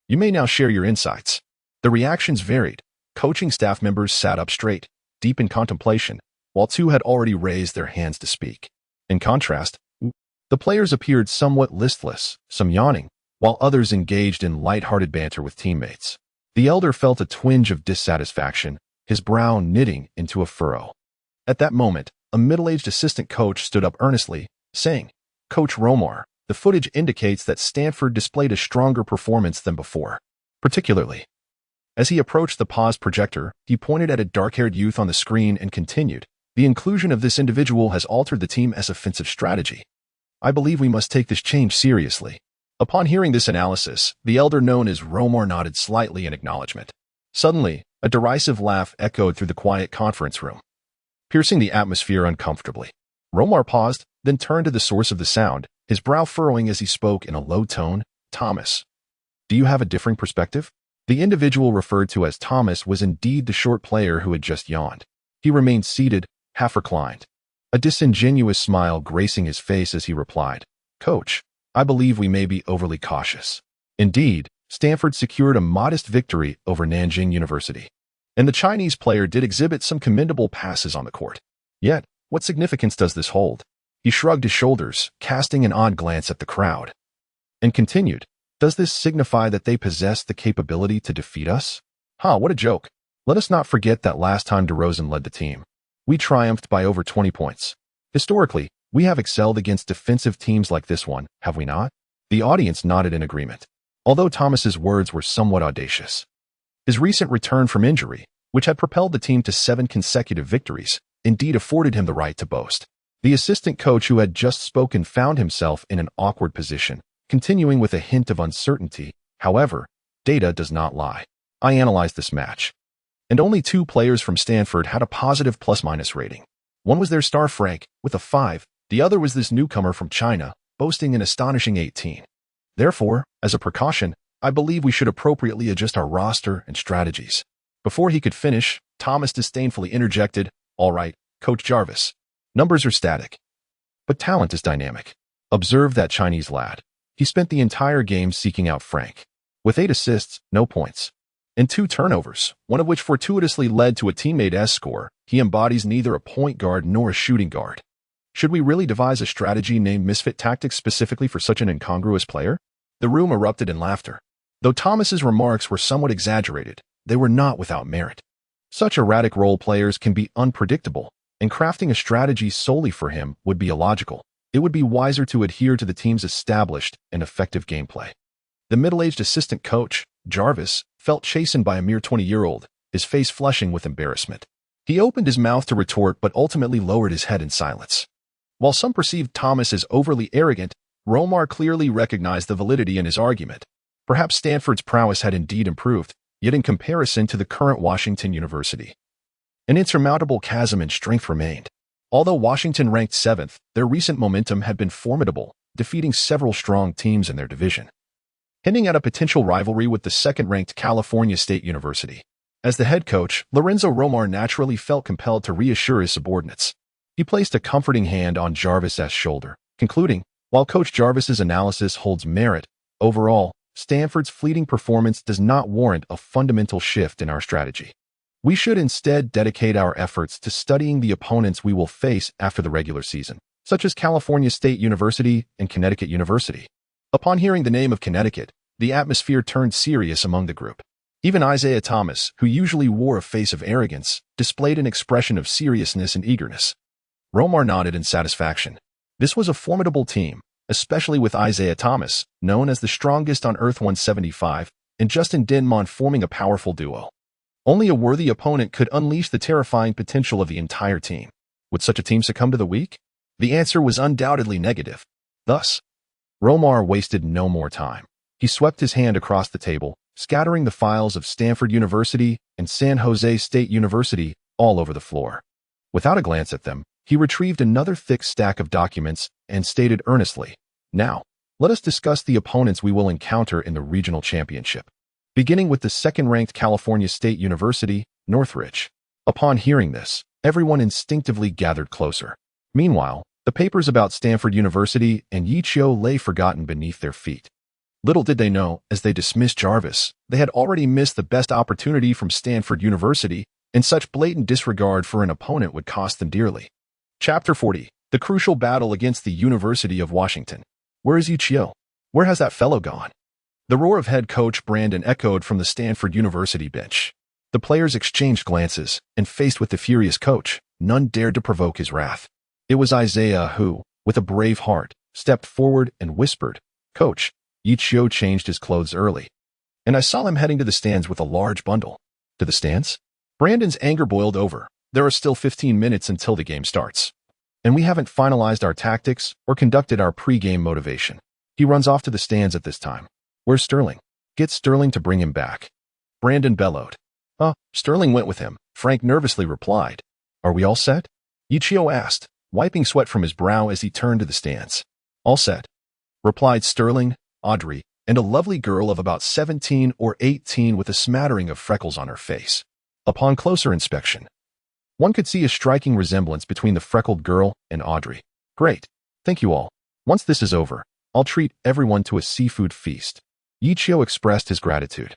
you may now share your insights." The reactions varied. Coaching staff members sat up straight, deep in contemplation, while two had already raised their hands to speak. In contrast, the players appeared somewhat listless, some yawning, while others engaged in light-hearted banter with teammates. The elder felt a twinge of dissatisfaction, his brow knitting into a furrow. At that moment, a middle-aged assistant coach stood up earnestly, saying, "Coach Romar, the footage indicates that Stanford displayed a stronger performance than before, particularly." As he approached the paused projector, he pointed at a dark-haired youth on the screen and continued, "The inclusion of this individual has altered the team as offensive strategy. I believe we must take this change seriously." Upon hearing this analysis, the elder known as Romar nodded slightly in acknowledgement. Suddenly, a derisive laugh echoed through the quiet conference room, piercing the atmosphere uncomfortably. Romar paused, then turned to the source of the sound, his brow furrowing as he spoke in a low tone, "Thomas, do you have a differing perspective?" The individual referred to as Thomas was indeed the short player who had just yawned. He remained seated, half reclined, a disingenuous smile gracing his face as he replied, "Coach, I believe we may be overly cautious." Indeed, Stanford secured a modest victory over Nanjing University, and the Chinese player did exhibit some commendable passes on the court. Yet, what significance does this hold? He shrugged his shoulders, casting an odd glance at the crowd, and continued, "Does this signify that they possess the capability to defeat us? What a joke. Let us not forget that last time DeRozan led the team, we triumphed by over 20 points. Historically, we have excelled against defensive teams like this one, have we not?" The audience nodded in agreement, although Thomas's words were somewhat audacious. His recent return from injury, which had propelled the team to 7 consecutive victories, indeed afforded him the right to boast. The assistant coach who had just spoken found himself in an awkward position, continuing with a hint of uncertainty. "However, data does not lie. I analyzed this match, and only 2 players from Stanford had a positive plus-minus rating. One was their star Frank, with a 5. The other was this newcomer from China, boasting an astonishing 18. Therefore, as a precaution, I believe we should appropriately adjust our roster and strategies." Before he could finish, Thomas disdainfully interjected, "All right, Coach Jarvis. Numbers are static, but talent is dynamic. Observe that Chinese lad. He spent the entire game seeking out Frank. With 8 assists, no points, and 2 turnovers, one of which fortuitously led to a teammate's score, he embodies neither a point guard nor a shooting guard. Should we really devise a strategy named Misfit Tactics specifically for such an incongruous player?" The room erupted in laughter. Though Thomas's remarks were somewhat exaggerated, they were not without merit. Such erratic role players can be unpredictable, and crafting a strategy solely for him would be illogical. It would be wiser to adhere to the team's established and effective gameplay. The middle-aged assistant coach, Jarvis, felt chastened by a mere 20-year-old, his face flushing with embarrassment. He opened his mouth to retort but ultimately lowered his head in silence. While some perceived Thomas as overly arrogant, Romar clearly recognized the validity in his argument. Perhaps Stanford's prowess had indeed improved, yet in comparison to the current Washington University, an insurmountable chasm in strength remained. Although Washington ranked 7th, their recent momentum had been formidable, defeating several strong teams in their division, hinting at a potential rivalry with the second-ranked California State University. As the head coach, Lorenzo Romar naturally felt compelled to reassure his subordinates. He He placed a comforting hand on Jarvis's shoulder, concluding, while Coach Jarvis's analysis holds merit, overall, Stanford's fleeting performance does not warrant a fundamental shift in our strategy. We should instead dedicate our efforts to studying the opponents we will face after the regular season, such as California State University and Connecticut University. Upon hearing the name of Connecticut, the atmosphere turned serious among the group. Even Isaiah Thomas, who usually wore a face of arrogance, displayed an expression of seriousness and eagerness. Romar nodded in satisfaction. This was a formidable team, especially with Isaiah Thomas, known as the strongest on Earth 175, and Justin Denmon forming a powerful duo. Only a worthy opponent could unleash the terrifying potential of the entire team. Would such a team succumb to the weak? The answer was undoubtedly negative. Thus, Romar wasted no more time. He swept his hand across the table, scattering the files of Stanford University and San Jose State University all over the floor. Without a glance at them, he retrieved another thick stack of documents and stated earnestly, "Now, let us discuss the opponents we will encounter in the regional championship." Beginning with the second-ranked California State University, Northridge. Upon hearing this, everyone instinctively gathered closer. Meanwhile, the papers about Stanford University and Ye Qiu lay forgotten beneath their feet. Little did they know, as they dismissed Jarvis, they had already missed the best opportunity from Stanford University, and such blatant disregard for an opponent would cost them dearly. Chapter 40. The crucial battle against the University of Washington. Where is Ye Qiu? Where has that fellow gone? The roar of head coach Brandon echoed from the Stanford University bench. The players exchanged glances, and faced with the furious coach, none dared to provoke his wrath. It was Isaiah who, with a brave heart, stepped forward and whispered, "Coach, Ye Qiu changed his clothes early, and I saw him heading to the stands with a large bundle." To the stands? Brandon's anger boiled over. There are still 15 minutes until the game starts, and we haven't finalized our tactics or conducted our pre-game motivation. He runs off to the stands at this time. Where's Sterling? Get Sterling to bring him back. Brandon bellowed. Sterling went with him, Frank nervously replied. Are we all set? Ye Qiu asked, wiping sweat from his brow as he turned to the stands. All set, replied Sterling, Audrey, and a lovely girl of about 17 or 18 with a smattering of freckles on her face. Upon closer inspection, one could see a striking resemblance between the freckled girl and Audrey. Great. Thank you all. Once this is over, I'll treat everyone to a seafood feast. Ye Qiu expressed his gratitude.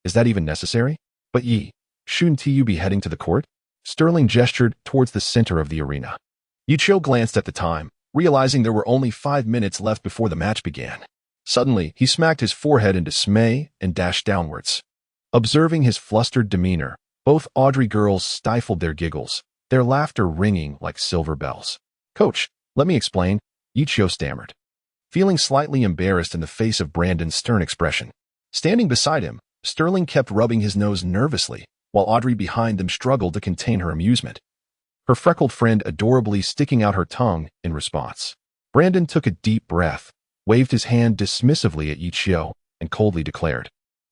Is that even necessary? But shouldn't you be heading to the court? Sterling gestured towards the center of the arena. Ye Qiu glanced at the time, realizing there were only 5 minutes left before the match began. Suddenly, he smacked his forehead in dismay and dashed downwards. Observing his flustered demeanor, both Audrey girls stifled their giggles, their laughter ringing like silver bells. Coach, let me explain, Ye Qiu stammered, feeling slightly embarrassed in the face of Brandon's stern expression. Standing beside him, Sterling kept rubbing his nose nervously, while Audrey behind them struggled to contain her amusement, her freckled friend adorably sticking out her tongue in response. Brandon took a deep breath, waved his hand dismissively at Ye Qiu, and coldly declared,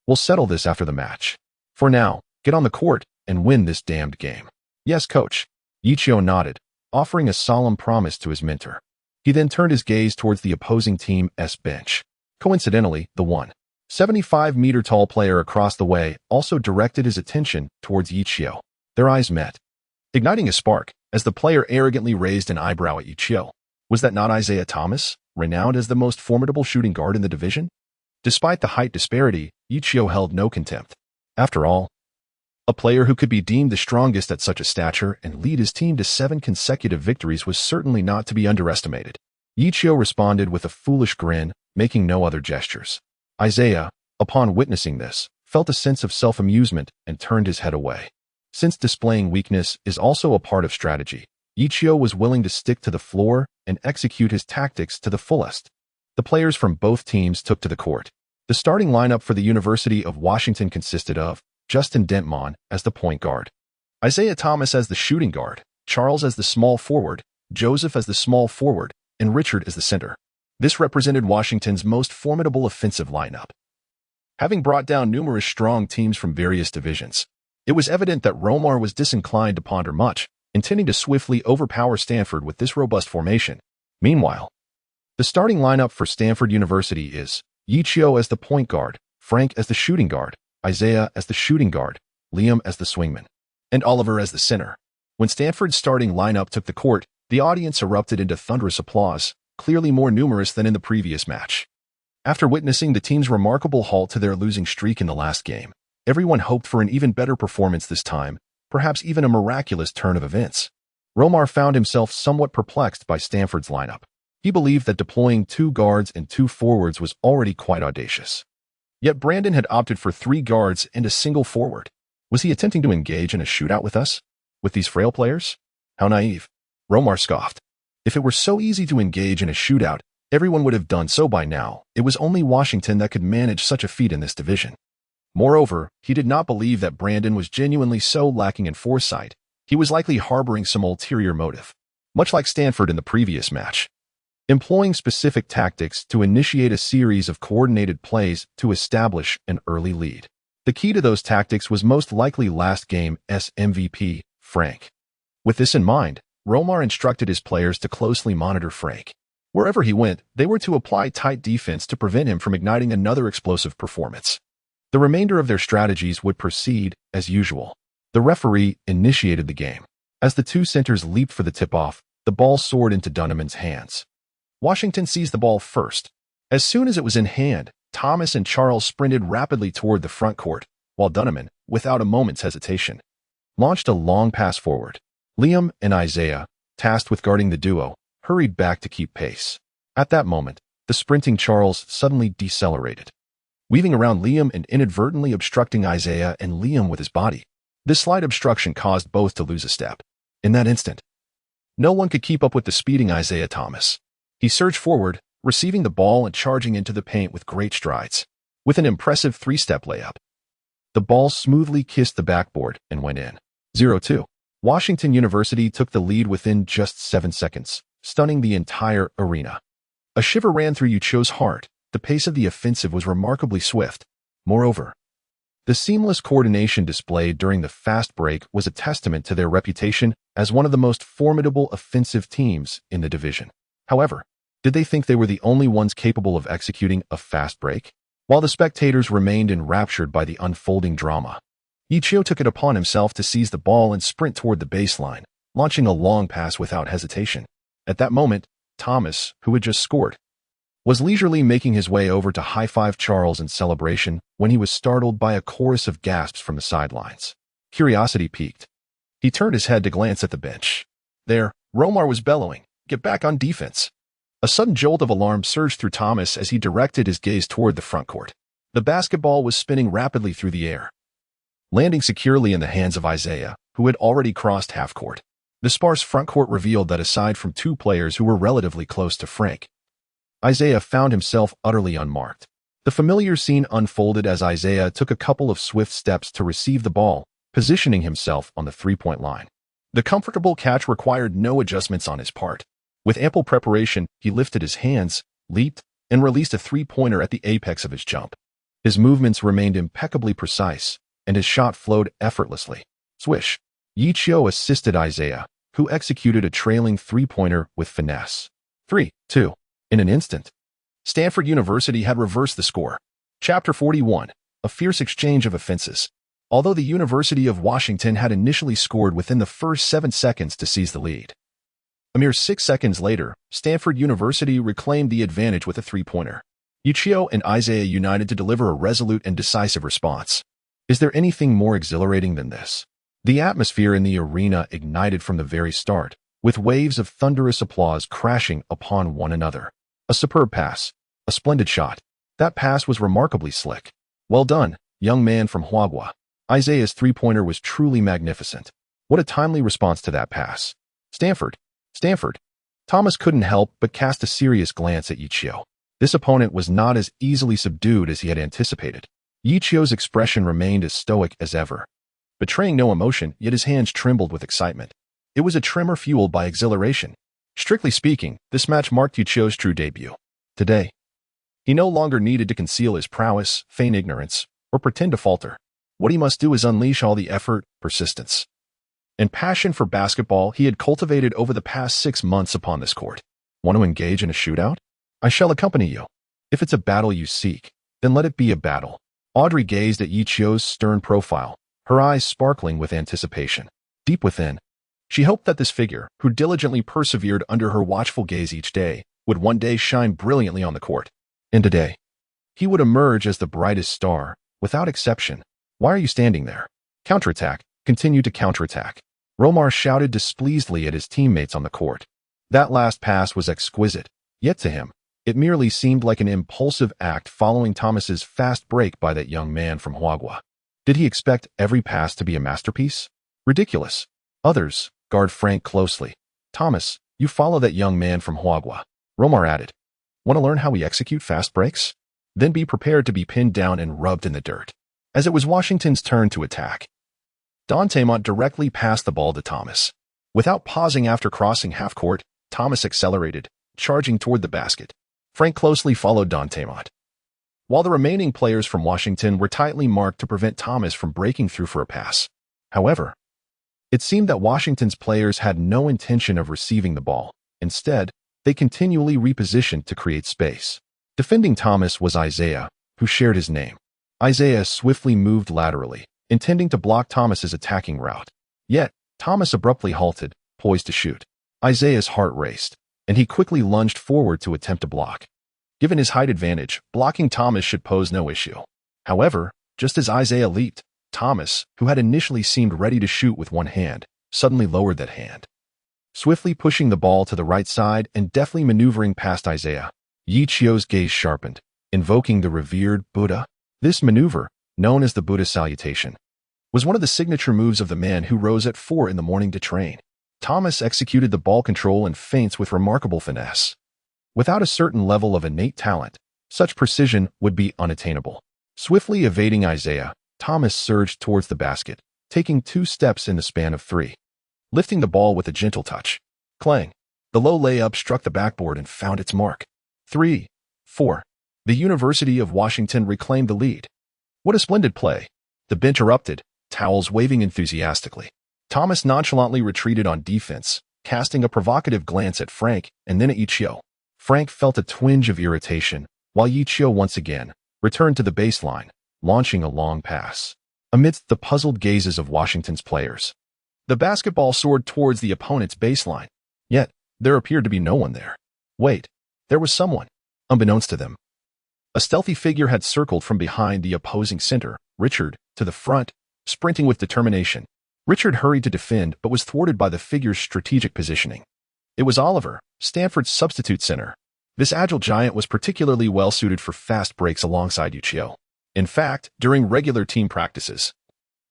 "We'll settle this after the match. For now, get on the court and win this damned game." "Yes, coach." Ye Qiu nodded, offering a solemn promise to his mentor. He then turned his gaze towards the opposing team's bench. Coincidentally, the 175-meter tall player across the way also directed his attention towards Ye Qiu. Their eyes met, igniting a spark as the player arrogantly raised an eyebrow at Ye Qiu. Was that not Isaiah Thomas, renowned as the most formidable shooting guard in the division? Despite the height disparity, Ye Qiu held no contempt. After all, a player who could be deemed the strongest at such a stature and lead his team to 7 consecutive victories was certainly not to be underestimated. Ye Qiu responded with a foolish grin, making no other gestures. Isaiah, upon witnessing this, felt a sense of self-amusement and turned his head away. Since displaying weakness is also a part of strategy, Ye Qiu was willing to stick to the floor and execute his tactics to the fullest. The players from both teams took to the court. The starting lineup for the University of Washington consisted of Justin Denmon as the point guard, Isaiah Thomas as the shooting guard, Charles as the small forward, Joseph as the small forward, and Richard as the center. This represented Washington's most formidable offensive lineup. Having brought down numerous strong teams from various divisions, it was evident that Romar was disinclined to ponder much, intending to swiftly overpower Stanford with this robust formation. Meanwhile, the starting lineup for Stanford University is Ye Qiu as the point guard, Frank as the shooting guard, Isaiah as the shooting guard, Liam as the swingman, and Oliver as the center. When Stanford's starting lineup took the court, the audience erupted into thunderous applause, clearly more numerous than in the previous match. After witnessing the team's remarkable halt to their losing streak in the last game, everyone hoped for an even better performance this time, perhaps even a miraculous turn of events. Romar found himself somewhat perplexed by Stanford's lineup. He believed that deploying 2 guards and 2 forwards was already quite audacious. Yet Brandon had opted for 3 guards and a single forward. Was he attempting to engage in a shootout with us? With these frail players? How naive. Romar scoffed. If it were so easy to engage in a shootout, everyone would have done so by now. It was only Washington that could manage such a feat in this division. Moreover, he did not believe that Brandon was genuinely so lacking in foresight. He was likely harboring some ulterior motive, much like Stanford in the previous match. Employing specific tactics to initiate a series of coordinated plays to establish an early lead. The key to those tactics was most likely last game's MVP, Frank. With this in mind, Romar instructed his players to closely monitor Frank. Wherever he went, they were to apply tight defense to prevent him from igniting another explosive performance. The remainder of their strategies would proceed as usual. The referee initiated the game. As the 2 centers leaped for the tip-off, the ball soared into Dunneman's hands. Washington seized the ball first. As soon as it was in hand, Thomas and Charles sprinted rapidly toward the front court, while Dunneman, without a moment's hesitation, launched a long pass forward. Liam and Isaiah, tasked with guarding the duo, hurried back to keep pace. At that moment, the sprinting Charles suddenly decelerated, weaving around Liam and inadvertently obstructing Isaiah and Liam with his body. This slight obstruction caused both to lose a step. In that instant, no one could keep up with the speeding Isaiah Thomas. He surged forward, receiving the ball and charging into the paint with great strides. With an impressive 3-step layup, the ball smoothly kissed the backboard and went in. 0-2. Washington University took the lead within just 7 seconds, stunning the entire arena. A shiver ran through Ye Qiu's heart. The pace of the offensive was remarkably swift. Moreover, the seamless coordination displayed during the fast break was a testament to their reputation as one of the most formidable offensive teams in the division. However, did they think they were the only ones capable of executing a fast break? While the spectators remained enraptured by the unfolding drama, Ye Qiu took it upon himself to seize the ball and sprint toward the baseline, launching a long pass without hesitation. At that moment, Thomas, who had just scored, was leisurely making his way over to high-five Charles in celebration when he was startled by a chorus of gasps from the sidelines. Curiosity piqued. He turned his head to glance at the bench. There, Romar was bellowing, "Get back on defense." A sudden jolt of alarm surged through Thomas as he directed his gaze toward the front court. The basketball was spinning rapidly through the air, landing securely in the hands of Isaiah, who had already crossed half-court. The sparse front court revealed that aside from 2 players who were relatively close to Frank, Isaiah found himself utterly unmarked. The familiar scene unfolded as Isaiah took a couple of swift steps to receive the ball, positioning himself on the 3-point line. The comfortable catch required no adjustments on his part. With ample preparation, he lifted his hands, leaped, and released a 3-pointer at the apex of his jump. His movements remained impeccably precise, and his shot flowed effortlessly. Swish. Ye Qiu assisted Isaiah, who executed a trailing 3-pointer with finesse. 3-2. In an instant, Stanford University had reversed the score. Chapter 41. A fierce exchange of offenses. Although the University of Washington had initially scored within the first 7 seconds to seize the lead, a mere 6 seconds later, Stanford University reclaimed the advantage with a 3-pointer. Ye Qiu and Isaiah united to deliver a resolute and decisive response. Is there anything more exhilarating than this? The atmosphere in the arena ignited from the very start, with waves of thunderous applause crashing upon one another. A superb pass. A splendid shot. That pass was remarkably slick. Well done, young man from Huagua. Isaiah's 3-pointer was truly magnificent. What a timely response to that pass. Stanford. Thomas couldn't help but cast a serious glance at Ye Qiu. This opponent was not as easily subdued as he had anticipated. Ye Qiu's expression remained as stoic as ever, betraying no emotion, yet his hands trembled with excitement. It was a tremor fueled by exhilaration. Strictly speaking, this match marked Ye Qiu's true debut. Today, he no longer needed to conceal his prowess, feign ignorance, or pretend to falter. What he must do is unleash all the effort, persistence, and passion for basketball he had cultivated over the past 6 months upon this court. Want to engage in a shootout? I shall accompany you. If it's a battle you seek, then let it be a battle. Audrey gazed at Ye Qiu's stern profile, her eyes sparkling with anticipation. Deep within, She hoped that this figure, who diligently persevered under her watchful gaze each day, would one day shine brilliantly on the court. And today, he would emerge as the brightest star, without exception. Why are you standing there? Counterattack, continue to counterattack. Romar shouted displeasedly at his teammates on the court. That last pass was exquisite, yet to him, it merely seemed like an impulsive act following Thomas's fast break by that young man from Huagua. Did he expect every pass to be a masterpiece? Ridiculous. Others, guard Frank closely. Thomas, you follow that young man from Huagua. Romar added. Want to learn how we execute fast breaks? Then be prepared to be pinned down and rubbed in the dirt. As it was Washington's turn to attack, Dantemont directly passed the ball to Thomas. Without pausing after crossing half-court, Thomas accelerated, charging toward the basket. Frank closely followed Dantemont, while the remaining players from Washington were tightly marked to prevent Thomas from breaking through for a pass. However, it seemed that Washington's players had no intention of receiving the ball. Instead, they continually repositioned to create space. Defending Thomas was Isaiah, who shared his name. Isaiah swiftly moved laterally, intending to block Thomas's attacking route. Yet, Thomas abruptly halted, poised to shoot. Isaiah's heart raced, and he quickly lunged forward to attempt to block. Given his height advantage, blocking Thomas should pose no issue. However, just as Isaiah leaped, Thomas, who had initially seemed ready to shoot with one hand, suddenly lowered that hand. Swiftly pushing the ball to the right side and deftly maneuvering past Isaiah, Ye Qiu's gaze sharpened, invoking the revered Buddha. This maneuver, known as the Buddha salutation, was one of the signature moves of the man who rose at 4 in the morning to train. Thomas executed the ball control and feints with remarkable finesse. Without a certain level of innate talent, such precision would be unattainable. Swiftly evading Isaiah, Thomas surged towards the basket, taking 2 steps in the span of 3. Lifting the ball with a gentle touch. Clang! The low layup struck the backboard and found its mark. 3, 4. The University of Washington reclaimed the lead. What a splendid play! The bench erupted, towels waving enthusiastically. Thomas nonchalantly retreated on defense, casting a provocative glance at Frank and then at Ye Qiu. Frank felt a twinge of irritation, while Ye Qiu once again returned to the baseline, launching a long pass. Amidst the puzzled gazes of Washington's players, the basketball soared towards the opponent's baseline. Yet, there appeared to be no one there. Wait, there was someone. Unbeknownst to them, a stealthy figure had circled from behind the opposing center, Richard, to the front, sprinting with determination. Richard hurried to defend but was thwarted by the figure's strategic positioning. It was Oliver, Stanford's substitute center. This agile giant was particularly well-suited for fast breaks alongside Ye Qiu. In fact, during regular team practices,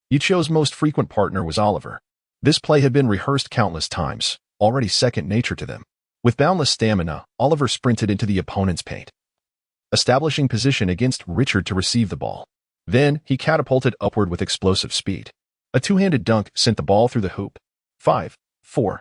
Ye Qiu's most frequent partner was Oliver. This play had been rehearsed countless times, already second nature to them. With boundless stamina, Oliver sprinted into the opponent's paint, establishing position against Richard to receive the ball. Then, he catapulted upward with explosive speed. A two-handed dunk sent the ball through the hoop. 5, 4.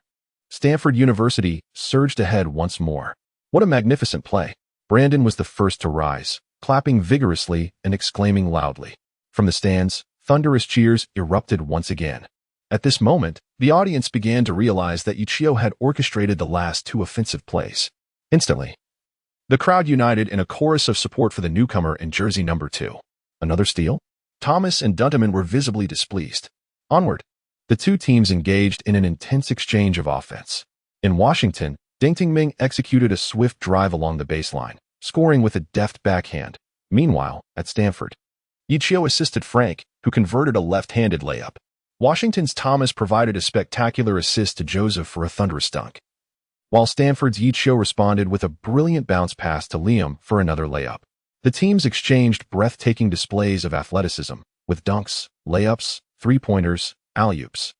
Stanford University surged ahead once more. What a magnificent play. Brandon was the first to rise, clapping vigorously and exclaiming loudly. From the stands, thunderous cheers erupted once again. At this moment, the audience began to realize that Ye Qiu had orchestrated the last 2 offensive plays. Instantly, the crowd united in a chorus of support for the newcomer in jersey number 2. Another steal? Thomas and Dunteman were visibly displeased. Onward, the 2 teams engaged in an intense exchange of offense. In Washington, Ding Ming executed a swift drive along the baseline, scoring with a deft backhand. Meanwhile, at Stanford, Ye Qiu assisted Frank, who converted a left-handed layup. Washington's Thomas provided a spectacular assist to Joseph for a thunderous dunk, while Stanford's Ye Qiu responded with a brilliant bounce pass to Liam for another layup. The teams exchanged breathtaking displays of athleticism, with dunks, layups, three-pointers, alley-oops,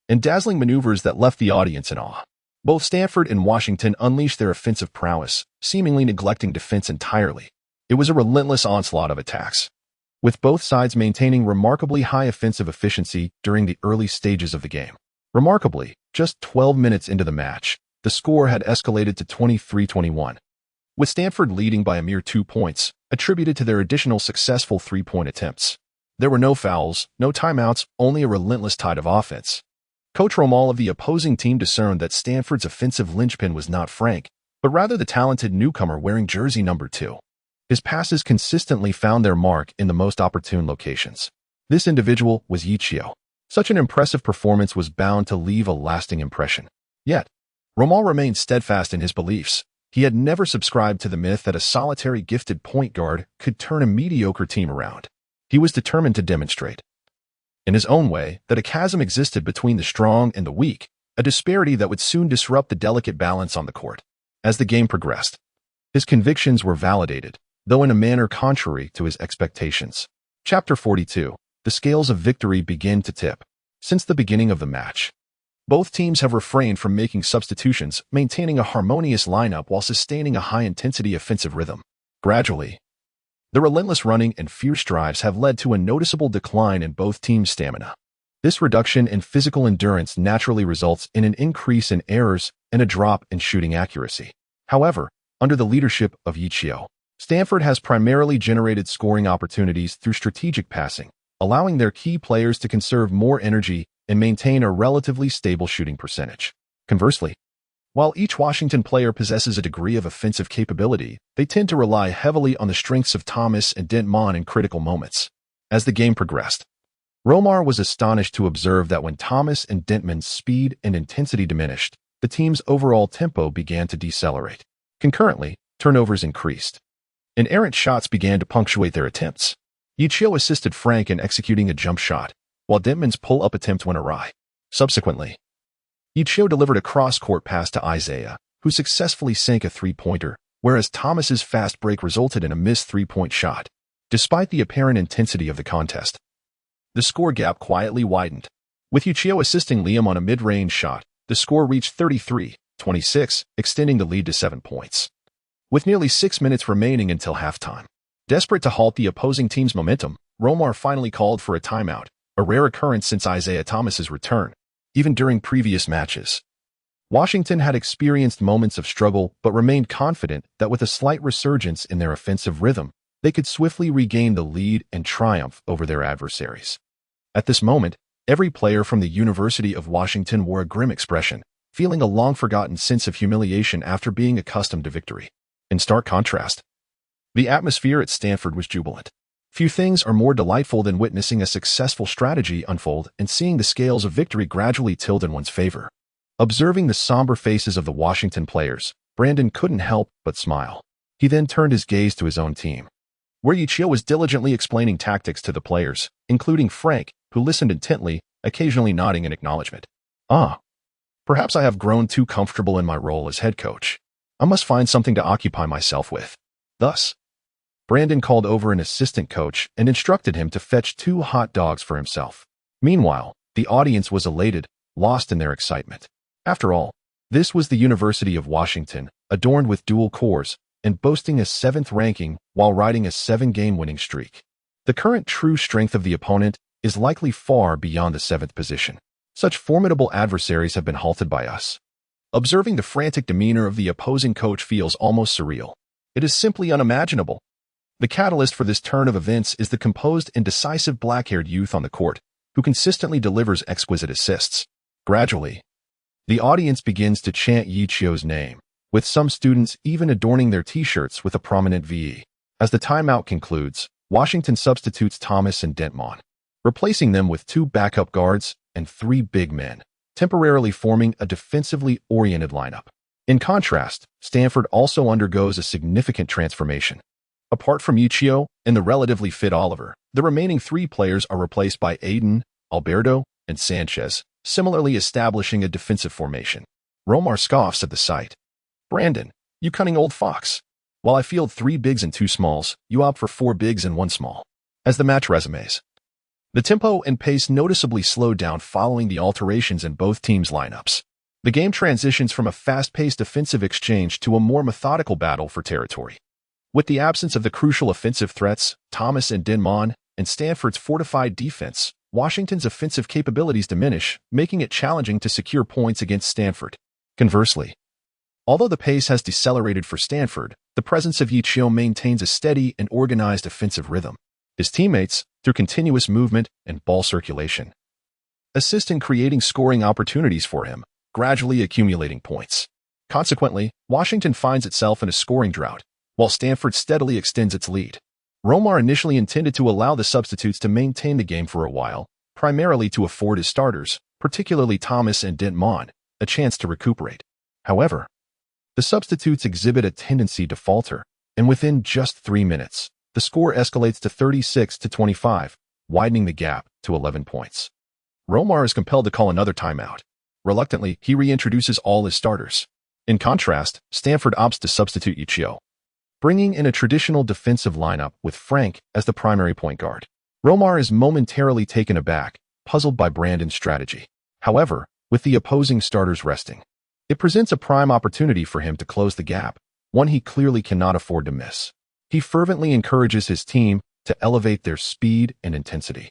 and dazzling maneuvers that left the audience in awe. Both Stanford and Washington unleashed their offensive prowess, seemingly neglecting defense entirely. It was a relentless onslaught of attacks, with both sides maintaining remarkably high offensive efficiency during the early stages of the game. Remarkably, just 12 minutes into the match, the score had escalated to 23-21, with Stanford leading by a mere 2 points, attributed to their additional successful 3-point attempts. There were no fouls, no timeouts, only a relentless tide of offense. Coach Romal of the opposing team discerned that Stanford's offensive linchpin was not Frank, but rather the talented newcomer wearing jersey number 2. His passes consistently found their mark in the most opportune locations. This individual was Ye Qiu. Such an impressive performance was bound to leave a lasting impression. Yet, Romal remained steadfast in his beliefs. He had never subscribed to the myth that a solitary gifted point guard could turn a mediocre team around. He was determined to demonstrate, in his own way, that a chasm existed between the strong and the weak, a disparity that would soon disrupt the delicate balance on the court. As the game progressed, his convictions were validated, though in a manner contrary to his expectations. Chapter 42. The scales of victory begin to tip. Since the beginning of the match, both teams have refrained from making substitutions, maintaining a harmonious lineup while sustaining a high-intensity offensive rhythm. Gradually, the relentless running and fierce drives have led to a noticeable decline in both teams' stamina. This reduction in physical endurance naturally results in an increase in errors and a drop in shooting accuracy. However, under the leadership of Ye Qiu, Stanford has primarily generated scoring opportunities through strategic passing, allowing their key players to conserve more energy and maintain a relatively stable shooting percentage. Conversely, while each Washington player possesses a degree of offensive capability, they tend to rely heavily on the strengths of Thomas and Dentmon in critical moments. As the game progressed, Romar was astonished to observe that when Thomas and Dentmon's speed and intensity diminished, the team's overall tempo began to decelerate. Concurrently, turnovers increased, and errant shots began to punctuate their attempts. Ye Qiu assisted Frank in executing a jump shot, while Dentmon's pull-up attempt went awry. Subsequently, Ye Qiu delivered a cross-court pass to Isaiah, who successfully sank a three-pointer, whereas Thomas's fast break resulted in a missed three-point shot. Despite the apparent intensity of the contest, the score gap quietly widened. With Ye Qiu assisting Liam on a mid-range shot, the score reached 33-26, extending the lead to 7 points. With nearly 6 minutes remaining until halftime, desperate to halt the opposing team's momentum, Romar finally called for a timeout, a rare occurrence since Isaiah Thomas's return. Even during previous matches, Washington had experienced moments of struggle but remained confident that with a slight resurgence in their offensive rhythm, they could swiftly regain the lead and triumph over their adversaries. At this moment, every player from the University of Washington wore a grim expression, feeling a long-forgotten sense of humiliation after being accustomed to victory. In stark contrast, the atmosphere at Stanford was jubilant. Few things are more delightful than witnessing a successful strategy unfold and seeing the scales of victory gradually tilt in one's favor. Observing the somber faces of the Washington players, Brandon couldn't help but smile. He then turned his gaze to his own team, where Ye Qiu was diligently explaining tactics to the players, including Frank, who listened intently, occasionally nodding in acknowledgement. Perhaps I have grown too comfortable in my role as head coach. I must find something to occupy myself with. Thus, Brandon called over an assistant coach and instructed him to fetch 2 hot dogs for himself. Meanwhile, the audience was elated, lost in their excitement. After all, this was the University of Washington, adorned with dual cores, and boasting a 7th ranking while riding a 7-game winning streak. The current true strength of the opponent is likely far beyond the 7th position. Such formidable adversaries have been halted by us. Observing the frantic demeanor of the opposing coach feels almost surreal. It is simply unimaginable. The catalyst for this turn of events is the composed and decisive black-haired youth on the court, who consistently delivers exquisite assists. Gradually, the audience begins to chant Ye Qiu's name, with some students even adorning their t-shirts with a prominent VE. As the timeout concludes, Washington substitutes Thomas and Dentmon, replacing them with 2 backup guards and 3 big men, temporarily forming a defensively oriented lineup. In contrast, Stanford also undergoes a significant transformation. Apart from Ye Qiu and the relatively fit Oliver, the remaining 3 players are replaced by Aiden, Alberto, and Sanchez, similarly establishing a defensive formation. Romar scoffs at the sight. Brandon, you cunning old fox. While I field 3 bigs and 2 smalls, you opt for 4 bigs and 1 small. As the match resumes, the tempo and pace noticeably slowed down following the alterations in both teams' lineups. The game transitions from a fast-paced defensive exchange to a more methodical battle for territory. With the absence of the crucial offensive threats, Thomas and Dentmon, and Stanford's fortified defense, Washington's offensive capabilities diminish, making it challenging to secure points against Stanford. Conversely, although the pace has decelerated for Stanford, the presence of Ye Qiu maintains a steady and organized offensive rhythm. His teammates, through continuous movement and ball circulation, assist in creating scoring opportunities for him, gradually accumulating points. Consequently, Washington finds itself in a scoring drought, while Stanford steadily extends its lead. Romar initially intended to allow the substitutes to maintain the game for a while, primarily to afford his starters, particularly Thomas and Dent-Mon, a chance to recuperate. However, the substitutes exhibit a tendency to falter, and within just 3 minutes, the score escalates to 36-25, widening the gap to 11 points. Romar is compelled to call another timeout. Reluctantly, he reintroduces all his starters. In contrast, Stanford opts to substitute Ye Qiu, bringing in a traditional defensive lineup with Frank as the primary point guard. Romar is momentarily taken aback, puzzled by Brandon's strategy. However, with the opposing starters resting, it presents a prime opportunity for him to close the gap, one he clearly cannot afford to miss. He fervently encourages his team to elevate their speed and intensity,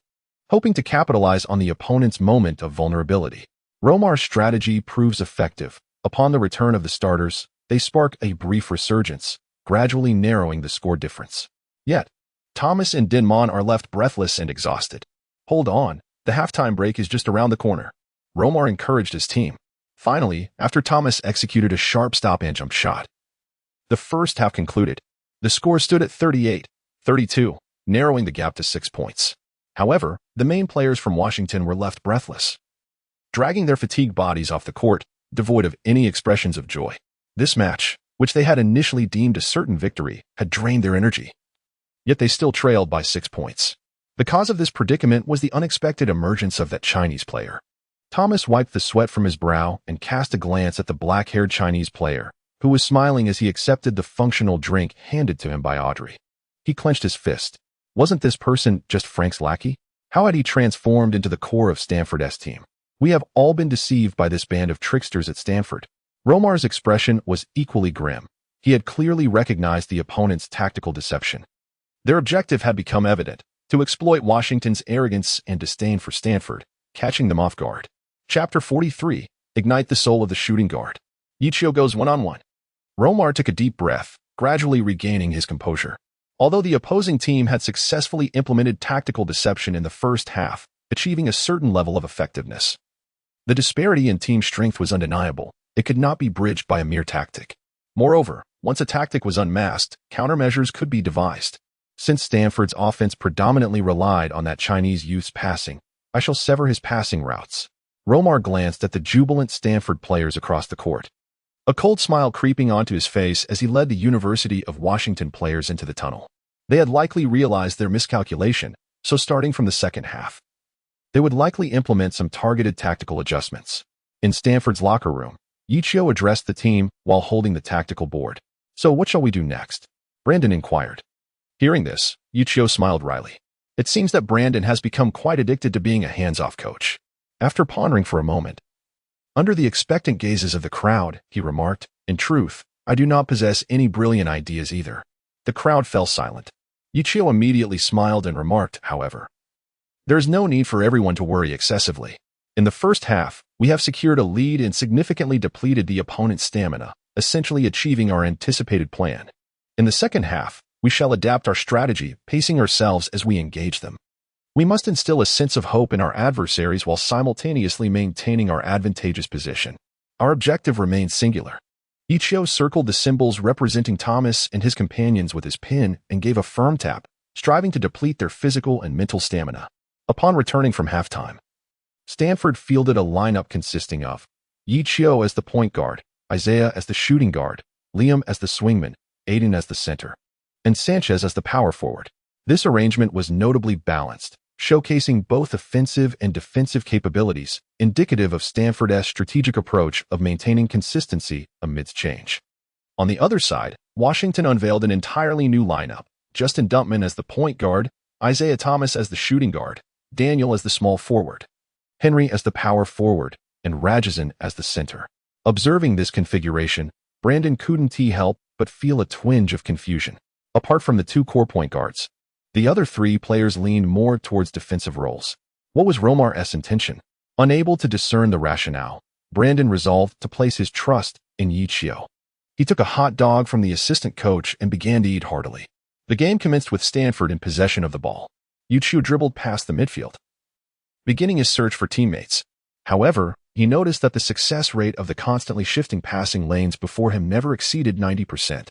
hoping to capitalize on the opponent's moment of vulnerability. Romar's strategy proves effective. Upon the return of the starters, they spark a brief resurgence, gradually narrowing the score difference. Yet, Thomas and Dent-Mon are left breathless and exhausted. Hold on, the halftime break is just around the corner. Romar encouraged his team. Finally, after Thomas executed a sharp stop-and-jump shot, the first half concluded. The score stood at 38-32, narrowing the gap to 6 points. However, the main players from Washington were left breathless, dragging their fatigued bodies off the court, devoid of any expressions of joy. This match, which they had initially deemed a certain victory, had drained their energy. Yet they still trailed by 6 points. The cause of this predicament was the unexpected emergence of that Chinese player. Thomas wiped the sweat from his brow and cast a glance at the black-haired Chinese player, who was smiling as he accepted the functional drink handed to him by Audrey. He clenched his fist. Wasn't this person just Frank's lackey? How had he transformed into the core of Stanford's team? We have all been deceived by this band of tricksters at Stanford. Romar's expression was equally grim. He had clearly recognized the opponent's tactical deception. Their objective had become evident: to exploit Washington's arrogance and disdain for Stanford, catching them off guard. Chapter 43. Ignite the soul of the shooting guard. Ye Qiu goes one-on-one. Romar took a deep breath, gradually regaining his composure. Although the opposing team had successfully implemented tactical deception in the first half, achieving a certain level of effectiveness, the disparity in team strength was undeniable. It could not be bridged by a mere tactic. Moreover, once a tactic was unmasked, countermeasures could be devised. Since Stanford's offense predominantly relied on that Chinese youth's passing, I shall sever his passing routes. Romar glanced at the jubilant Stanford players across the court, a cold smile creeping onto his face as he led the University of Washington players into the tunnel. They had likely realized their miscalculation, so starting from the second half, they would likely implement some targeted tactical adjustments. In Stanford's locker room, Ye Qiu addressed the team while holding the tactical board. "So what shall we do next?" Brandon inquired. Hearing this, Ye Qiu smiled wryly. It seems that Brandon has become quite addicted to being a hands-off coach. After pondering for a moment, under the expectant gazes of the crowd, he remarked, "In truth, I do not possess any brilliant ideas either." The crowd fell silent. Ye Qiu immediately smiled and remarked, however, "There is no need for everyone to worry excessively. In the first half, we have secured a lead and significantly depleted the opponent's stamina, essentially achieving our anticipated plan. In the second half, we shall adapt our strategy, pacing ourselves as we engage them. We must instill a sense of hope in our adversaries while simultaneously maintaining our advantageous position. Our objective remains singular." Ye Qiu circled the symbols representing Thomas and his companions with his pen and gave a firm tap, striving to deplete their physical and mental stamina. Upon returning from halftime, Stanford fielded a lineup consisting of Ye Qiu as the point guard, Isaiah as the shooting guard, Liam as the swingman, Aiden as the center, and Sanchez as the power forward. This arrangement was notably balanced, showcasing both offensive and defensive capabilities, indicative of Stanford's strategic approach of maintaining consistency amidst change. On the other side, Washington unveiled an entirely new lineup: Justin Dumpman as the point guard, Isaiah Thomas as the shooting guard, Daniel as the small forward, Henry as the power forward, and Rajazan as the center. Observing this configuration, Brandon couldn't help but feel a twinge of confusion. Apart from the two core point guards, the other three players leaned more towards defensive roles. What was Romar's intention? Unable to discern the rationale, Brandon resolved to place his trust in Ye Qiu. He took a hot dog from the assistant coach and began to eat heartily. The game commenced with Stanford in possession of the ball. Ye Qiu dribbled past the midfield, beginning his search for teammates. However, he noticed that the success rate of the constantly shifting passing lanes before him never exceeded 90%.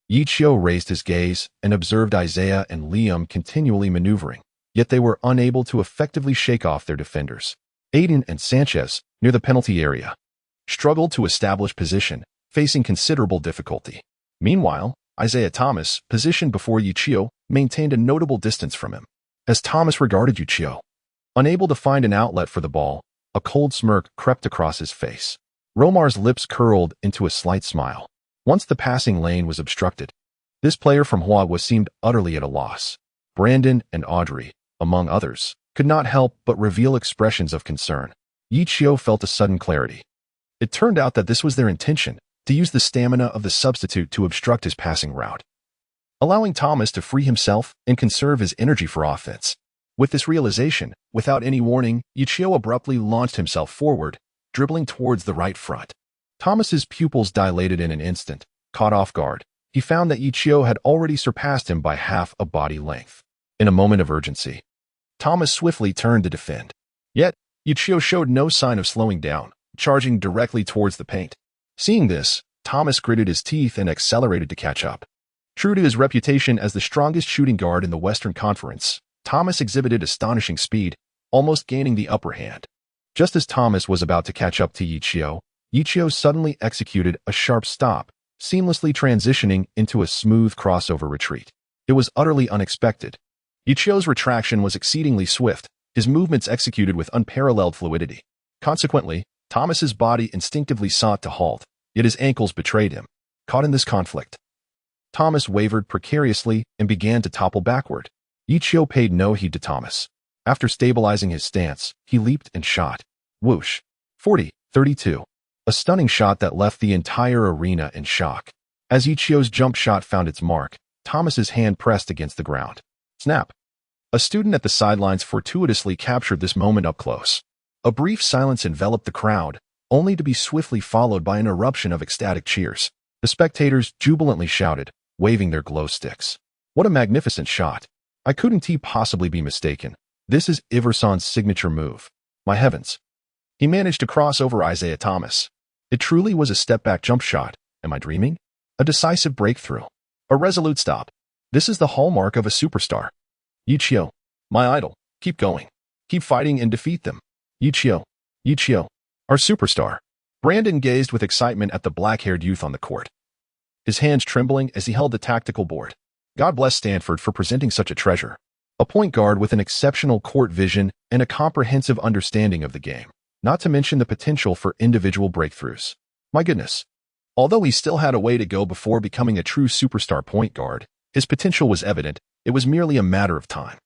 Ye Qiu raised his gaze and observed Isaiah and Liam continually maneuvering, yet they were unable to effectively shake off their defenders. Aiden and Sanchez, near the penalty area, struggled to establish position, facing considerable difficulty. Meanwhile, Isaiah Thomas, positioned before Ye Qiu, maintained a notable distance from him. As Thomas regarded Ye Qiu, unable to find an outlet for the ball, a cold smirk crept across his face. Romar's lips curled into a slight smile. Once the passing lane was obstructed, this player from Hua seemed utterly at a loss. Brandon and Audrey, among others, could not help but reveal expressions of concern. Ye Qiu felt a sudden clarity. It turned out that this was their intention, to use the stamina of the substitute to obstruct his passing route, allowing Thomas to free himself and conserve his energy for offense. With this realization, without any warning, Ye Qiu abruptly launched himself forward, dribbling towards the right front. Thomas's pupils dilated in an instant. Caught off guard, he found that Ye Qiu had already surpassed him by half a body length. In a moment of urgency, Thomas swiftly turned to defend. Yet, Ye Qiu showed no sign of slowing down, charging directly towards the paint. Seeing this, Thomas gritted his teeth and accelerated to catch up. True to his reputation as the strongest shooting guard in the Western Conference, Thomas exhibited astonishing speed, almost gaining the upper hand. Just as Thomas was about to catch up to Ye Qiu suddenly executed a sharp stop, seamlessly transitioning into a smooth crossover retreat. It was utterly unexpected. Ye Qiu's retraction was exceedingly swift, his movements executed with unparalleled fluidity. Consequently, Thomas's body instinctively sought to halt, yet his ankles betrayed him. Caught in this conflict, Thomas wavered precariously and began to topple backward. Ye Qiu paid no heed to Thomas. After stabilizing his stance, he leaped and shot. Whoosh. 40-32. A stunning shot that left the entire arena in shock. As Ye Qiu's jump shot found its mark, Thomas's hand pressed against the ground. Snap. A student at the sidelines fortuitously captured this moment up close. A brief silence enveloped the crowd, only to be swiftly followed by an eruption of ecstatic cheers. The spectators jubilantly shouted, waving their glow sticks. What a magnificent shot. I couldn't possibly be mistaken. This is Iverson's signature move. My heavens. He managed to cross over Isaiah Thomas. It truly was a step-back jump shot. Am I dreaming? A decisive breakthrough. A resolute stop. This is the hallmark of a superstar. Ye Qiu, my idol, keep going. Keep fighting and defeat them. Ye Qiu, our superstar. Brandon gazed with excitement at the black-haired youth on the court, his hands trembling as he held the tactical board. God bless Stanford for presenting such a treasure. A point guard with an exceptional court vision and a comprehensive understanding of the game, not to mention the potential for individual breakthroughs. My goodness. Although he still had a way to go before becoming a true superstar point guard, his potential was evident. It was merely a matter of time.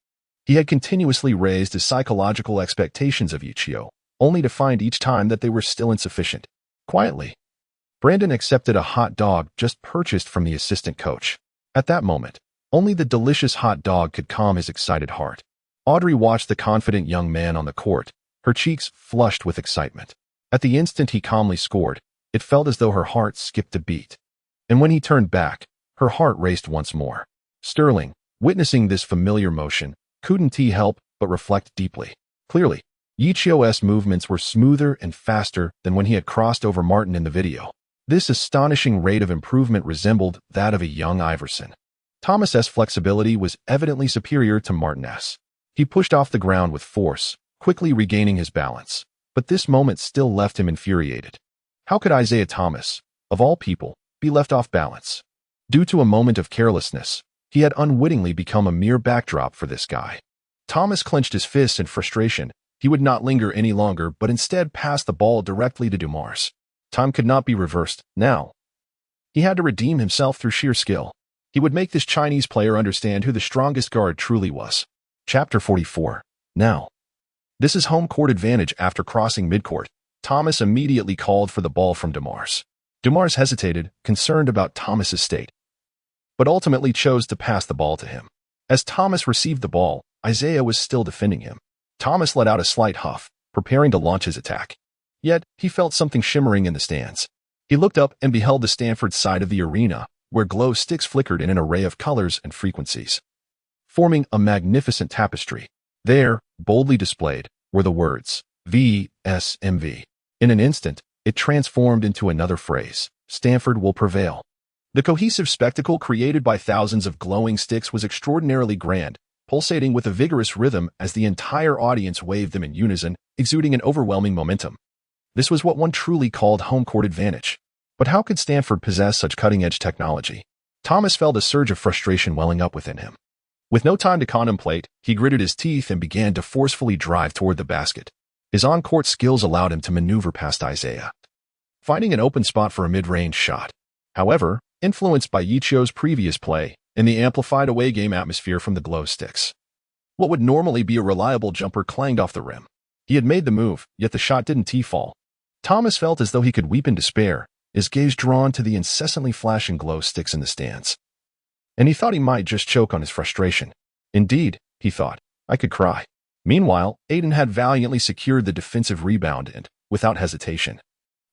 He had continuously raised his psychological expectations of Ye Qiu, only to find each time that they were still insufficient. Quietly, Brandon accepted a hot dog just purchased from the assistant coach. At that moment, only the delicious hot dog could calm his excited heart. Audrey watched the confident young man on the court, her cheeks flushed with excitement. At the instant he calmly scored, it felt as though her heart skipped a beat. And when he turned back, her heart raced once more. Sterling, witnessing this familiar motion, couldn't help but reflect deeply. Clearly, Ye Qiu's movements were smoother and faster than when he had crossed over Martin in the video. This astonishing rate of improvement resembled that of a young Iverson. Thomas's flexibility was evidently superior to Martin's. He pushed off the ground with force, quickly regaining his balance. But this moment still left him infuriated. How could Isaiah Thomas, of all people, be left off balance? Due to a moment of carelessness, he had unwittingly become a mere backdrop for this guy. Thomas clenched his fists in frustration. He would not linger any longer, but instead passed the ball directly to Dumars. Time could not be reversed, now. He had to redeem himself through sheer skill. He would make this Chinese player understand who the strongest guard truly was. Chapter 44. Now. This is home court advantage. After crossing midcourt, Thomas immediately called for the ball from Dumars. Dumars hesitated, concerned about Thomas's state, but ultimately chose to pass the ball to him. As Thomas received the ball, Isaiah was still defending him. Thomas let out a slight huff, preparing to launch his attack. Yet, he felt something shimmering in the stands. He looked up and beheld the Stanford side of the arena, where glow sticks flickered in an array of colors and frequencies, forming a magnificent tapestry. There, boldly displayed, were the words, VSMV. In an instant, it transformed into another phrase, Stanford will prevail. The cohesive spectacle created by thousands of glowing sticks was extraordinarily grand, pulsating with a vigorous rhythm as the entire audience waved them in unison, exuding an overwhelming momentum. This was what one truly called home court advantage. But how could Stanford possess such cutting-edge technology? Thomas felt a surge of frustration welling up within him. With no time to contemplate, he gritted his teeth and began to forcefully drive toward the basket. His on-court skills allowed him to maneuver past Isaiah, finding an open spot for a mid-range shot. However, influenced by Ye Qiu's previous play and the amplified away game atmosphere from the glow sticks, what would normally be a reliable jumper clanged off the rim. He had made the move, yet the shot didn't fall. Thomas felt as though he could weep in despair, his gaze drawn to the incessantly flashing glow sticks in the stands. And he thought he might just choke on his frustration. Indeed, he thought, I could cry. Meanwhile, Aiden had valiantly secured the defensive rebound and, without hesitation,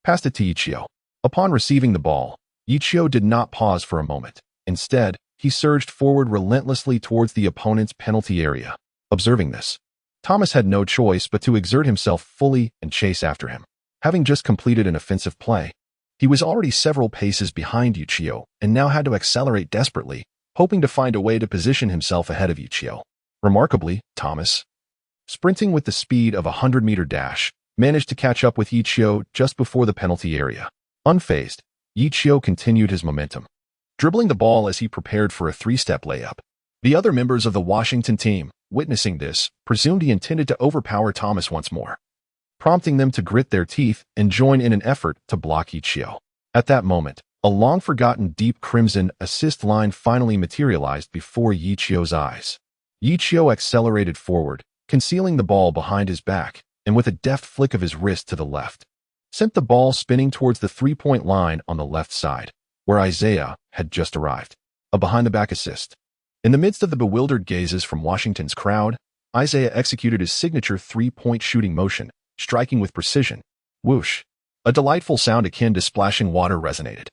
passed it to Ye Qiu. Upon receiving the ball, Ye Qiu did not pause for a moment. Instead, he surged forward relentlessly towards the opponent's penalty area. Observing this, Thomas had no choice but to exert himself fully and chase after him. Having just completed an offensive play, he was already several paces behind Ye Qiu and now had to accelerate desperately, hoping to find a way to position himself ahead of Ye Qiu. Remarkably, Thomas, sprinting with the speed of a 100-meter dash, managed to catch up with Ye Qiu just before the penalty area. Unfazed, Ye Qiu continued his momentum, dribbling the ball as he prepared for a three-step layup. The other members of the Washington team, witnessing this, presumed he intended to overpower Thomas once more, prompting them to grit their teeth and join in an effort to block Ye Qiu. At that moment, a long-forgotten deep crimson assist line finally materialized before Ye Qiu's eyes. Ye Qiu accelerated forward, concealing the ball behind his back, and with a deft flick of his wrist to the left, sent the ball spinning towards the three-point line on the left side, where Isaiah had just arrived. A behind-the-back assist. In the midst of the bewildered gazes from Washington's crowd, Isaiah executed his signature three-point shooting motion, striking with precision. Whoosh! A delightful sound akin to splashing water resonated.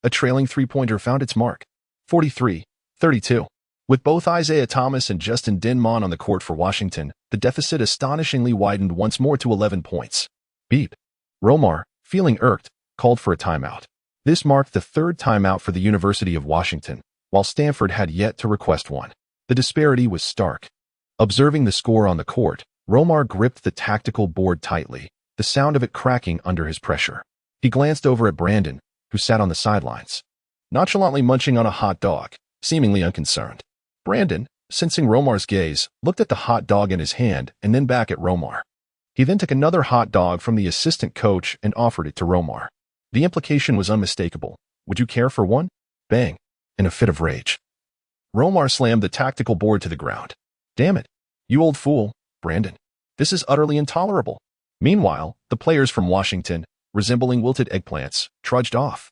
A trailing three-pointer found its mark. 43-32. With both Isaiah Thomas and Justin Denmon on the court for Washington, the deficit astonishingly widened once more to 11 points. Beep. Romar, feeling irked, called for a timeout. This marked the third timeout for the University of Washington, while Stanford had yet to request one. The disparity was stark. Observing the score on the court, Romar gripped the tactical board tightly, the sound of it cracking under his pressure. He glanced over at Brandon, who sat on the sidelines, nonchalantly munching on a hot dog, seemingly unconcerned. Brandon, sensing Romar's gaze, looked at the hot dog in his hand and then back at Romar. He then took another hot dog from the assistant coach and offered it to Romar. The implication was unmistakable. Would you care for one? Bang! In a fit of rage, Romar slammed the tactical board to the ground. Damn it! You old fool, Brandon. This is utterly intolerable. Meanwhile, the players from Washington, resembling wilted eggplants, trudged off.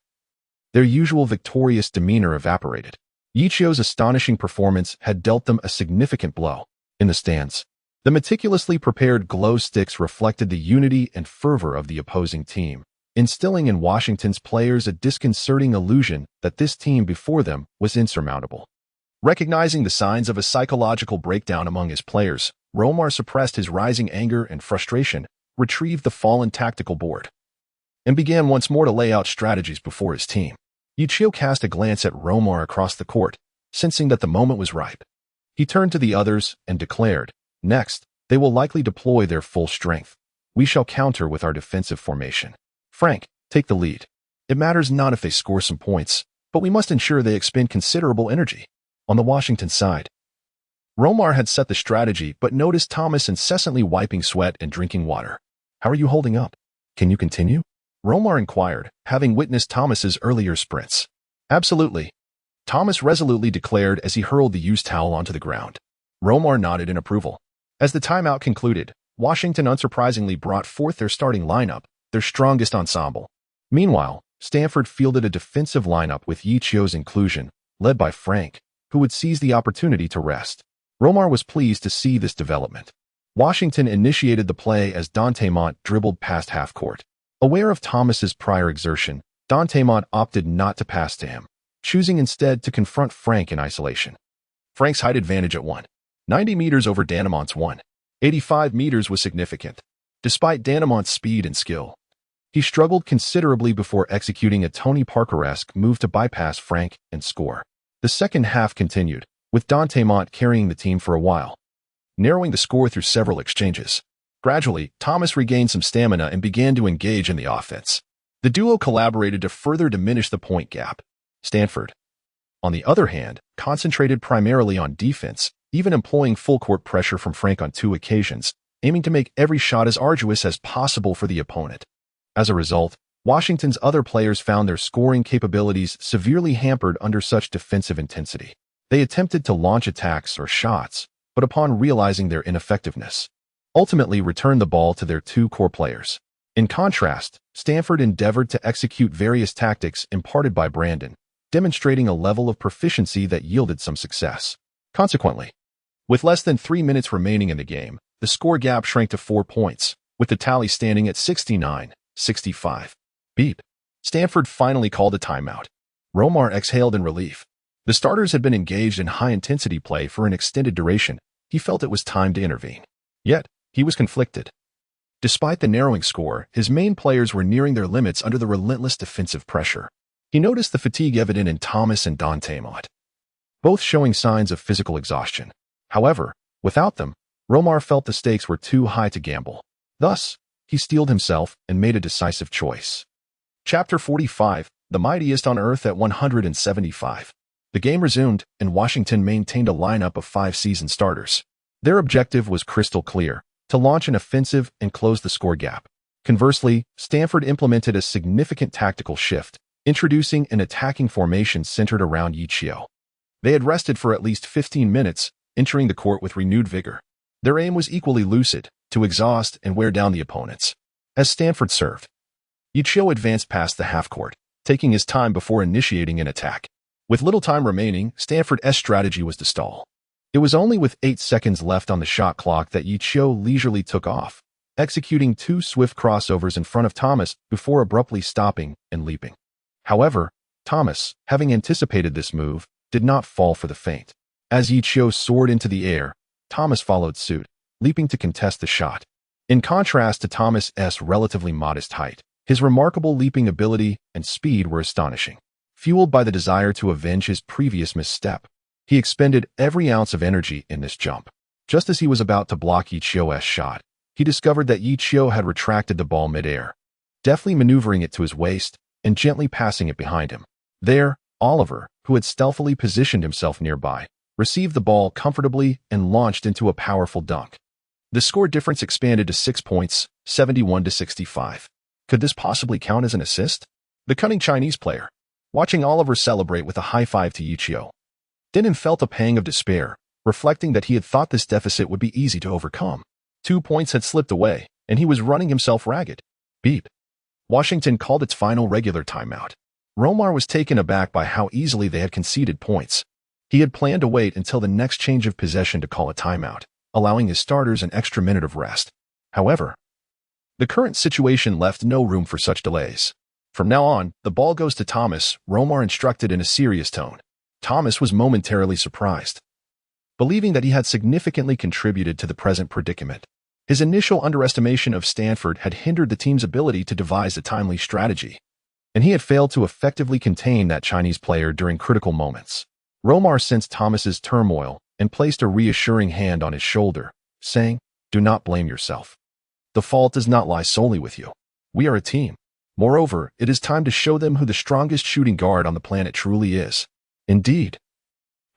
Their usual victorious demeanor evaporated. Ye Qiu's astonishing performance had dealt them a significant blow. In the stands, the meticulously prepared glow sticks reflected the unity and fervor of the opposing team, instilling in Washington's players a disconcerting illusion that this team before them was insurmountable. Recognizing the signs of a psychological breakdown among his players, Romar suppressed his rising anger and frustration, retrieved the fallen tactical board, and began once more to lay out strategies before his team. Ye Qiu cast a glance at Romar across the court, sensing that the moment was ripe. He turned to the others and declared, Next, they will likely deploy their full strength. We shall counter with our defensive formation. Frank, take the lead. It matters not if they score some points, but we must ensure they expend considerable energy. On the Washington side, Romar had set the strategy but noticed Thomas incessantly wiping sweat and drinking water. How are you holding up? Can you continue? Romar inquired, having witnessed Thomas's earlier sprints. Absolutely, Thomas resolutely declared as he hurled the used towel onto the ground. Romar nodded in approval. As the timeout concluded, Washington unsurprisingly brought forth their starting lineup, their strongest ensemble. Meanwhile, Stanford fielded a defensive lineup with Ye Qiu's inclusion, led by Frank, who would seize the opportunity to rest. Romar was pleased to see this development. Washington initiated the play as Dante Mont dribbled past half-court. Aware of Thomas's prior exertion, Dante Mont opted not to pass to him, choosing instead to confront Frank in isolation. Frank's height advantage at 190 meters over Danemont's 185 meters was significant. Despite Danemont's speed and skill, he struggled considerably before executing a Tony Parker-esque move to bypass Frank and score. The second half continued, with Mont carrying the team for a while, narrowing the score through several exchanges. Gradually, Thomas regained some stamina and began to engage in the offense. The duo collaborated to further diminish the point gap. Stanford, on the other hand, concentrated primarily on defense, even employing full-court pressure from Frank on 2 occasions, aiming to make every shot as arduous as possible for the opponent. As a result, Washington's other players found their scoring capabilities severely hampered under such defensive intensity. They attempted to launch attacks or shots, but upon realizing their ineffectiveness, ultimately returned the ball to their 2 core players. In contrast, Stanford endeavored to execute various tactics imparted by Brandon, demonstrating a level of proficiency that yielded some success. Consequently, with less than 3 minutes remaining in the game, the score gap shrank to 4 points, with the tally standing at 69-65. Beep. Stanford finally called a timeout. Romar exhaled in relief. The starters had been engaged in high-intensity play for an extended duration. He felt it was time to intervene. Yet, he was conflicted. Despite the narrowing score, his main players were nearing their limits under the relentless defensive pressure. He noticed the fatigue evident in Thomas and Mont, both showing signs of physical exhaustion. However, without them, Romar felt the stakes were too high to gamble. Thus, he steeled himself and made a decisive choice. Chapter 45, The Mightiest on Earth at 175. The game resumed, and Washington maintained a lineup of 5 seasoned starters. Their objective was crystal clear: to launch an offensive and close the score gap. Conversely, Stanford implemented a significant tactical shift, introducing an attacking formation centered around Ye Qiu. They had rested for at least 15 minutes, entering the court with renewed vigor. Their aim was equally lucid: to exhaust and wear down the opponents. As Stanford served, Ye Qiu advanced past the half-court, taking his time before initiating an attack. With little time remaining, Stanford's strategy was to stall. It was only with 8 seconds left on the shot clock that Ye Qiu leisurely took off, executing 2 swift crossovers in front of Thomas before abruptly stopping and leaping. However, Thomas, having anticipated this move, did not fall for the feint. As Ye Qiu soared into the air, Thomas followed suit, leaping to contest the shot. In contrast to Thomas's relatively modest height, his remarkable leaping ability and speed were astonishing. Fueled by the desire to avenge his previous misstep, he expended every ounce of energy in this jump. Just as he was about to block Ye Qiu's shot, he discovered that Ye Qiu had retracted the ball midair, deftly maneuvering it to his waist and gently passing it behind him. There, Oliver, who had stealthily positioned himself nearby, received the ball comfortably and launched into a powerful dunk. The score difference expanded to 6 points, 71-65. Could this possibly count as an assist? The cunning Chinese player, watching Oliver celebrate with a high five to Ye Qiu, Denon felt a pang of despair, reflecting that he had thought this deficit would be easy to overcome. 2 points had slipped away, and he was running himself ragged. Beep. Washington called its final regular timeout. Romar was taken aback by how easily they had conceded points. He had planned to wait until the next change of possession to call a timeout, allowing his starters an extra minute of rest. However, the current situation left no room for such delays. From now on, the ball goes to Thomas, Romar instructed in a serious tone. Thomas was momentarily surprised, believing that he had significantly contributed to the present predicament. His initial underestimation of Stanford had hindered the team's ability to devise a timely strategy, and he had failed to effectively contain that Chinese player during critical moments. Romar sensed Thomas's turmoil and placed a reassuring hand on his shoulder, saying, "Do not blame yourself. The fault does not lie solely with you. We are a team. Moreover, it is time to show them who the strongest shooting guard on the planet truly is." Indeed.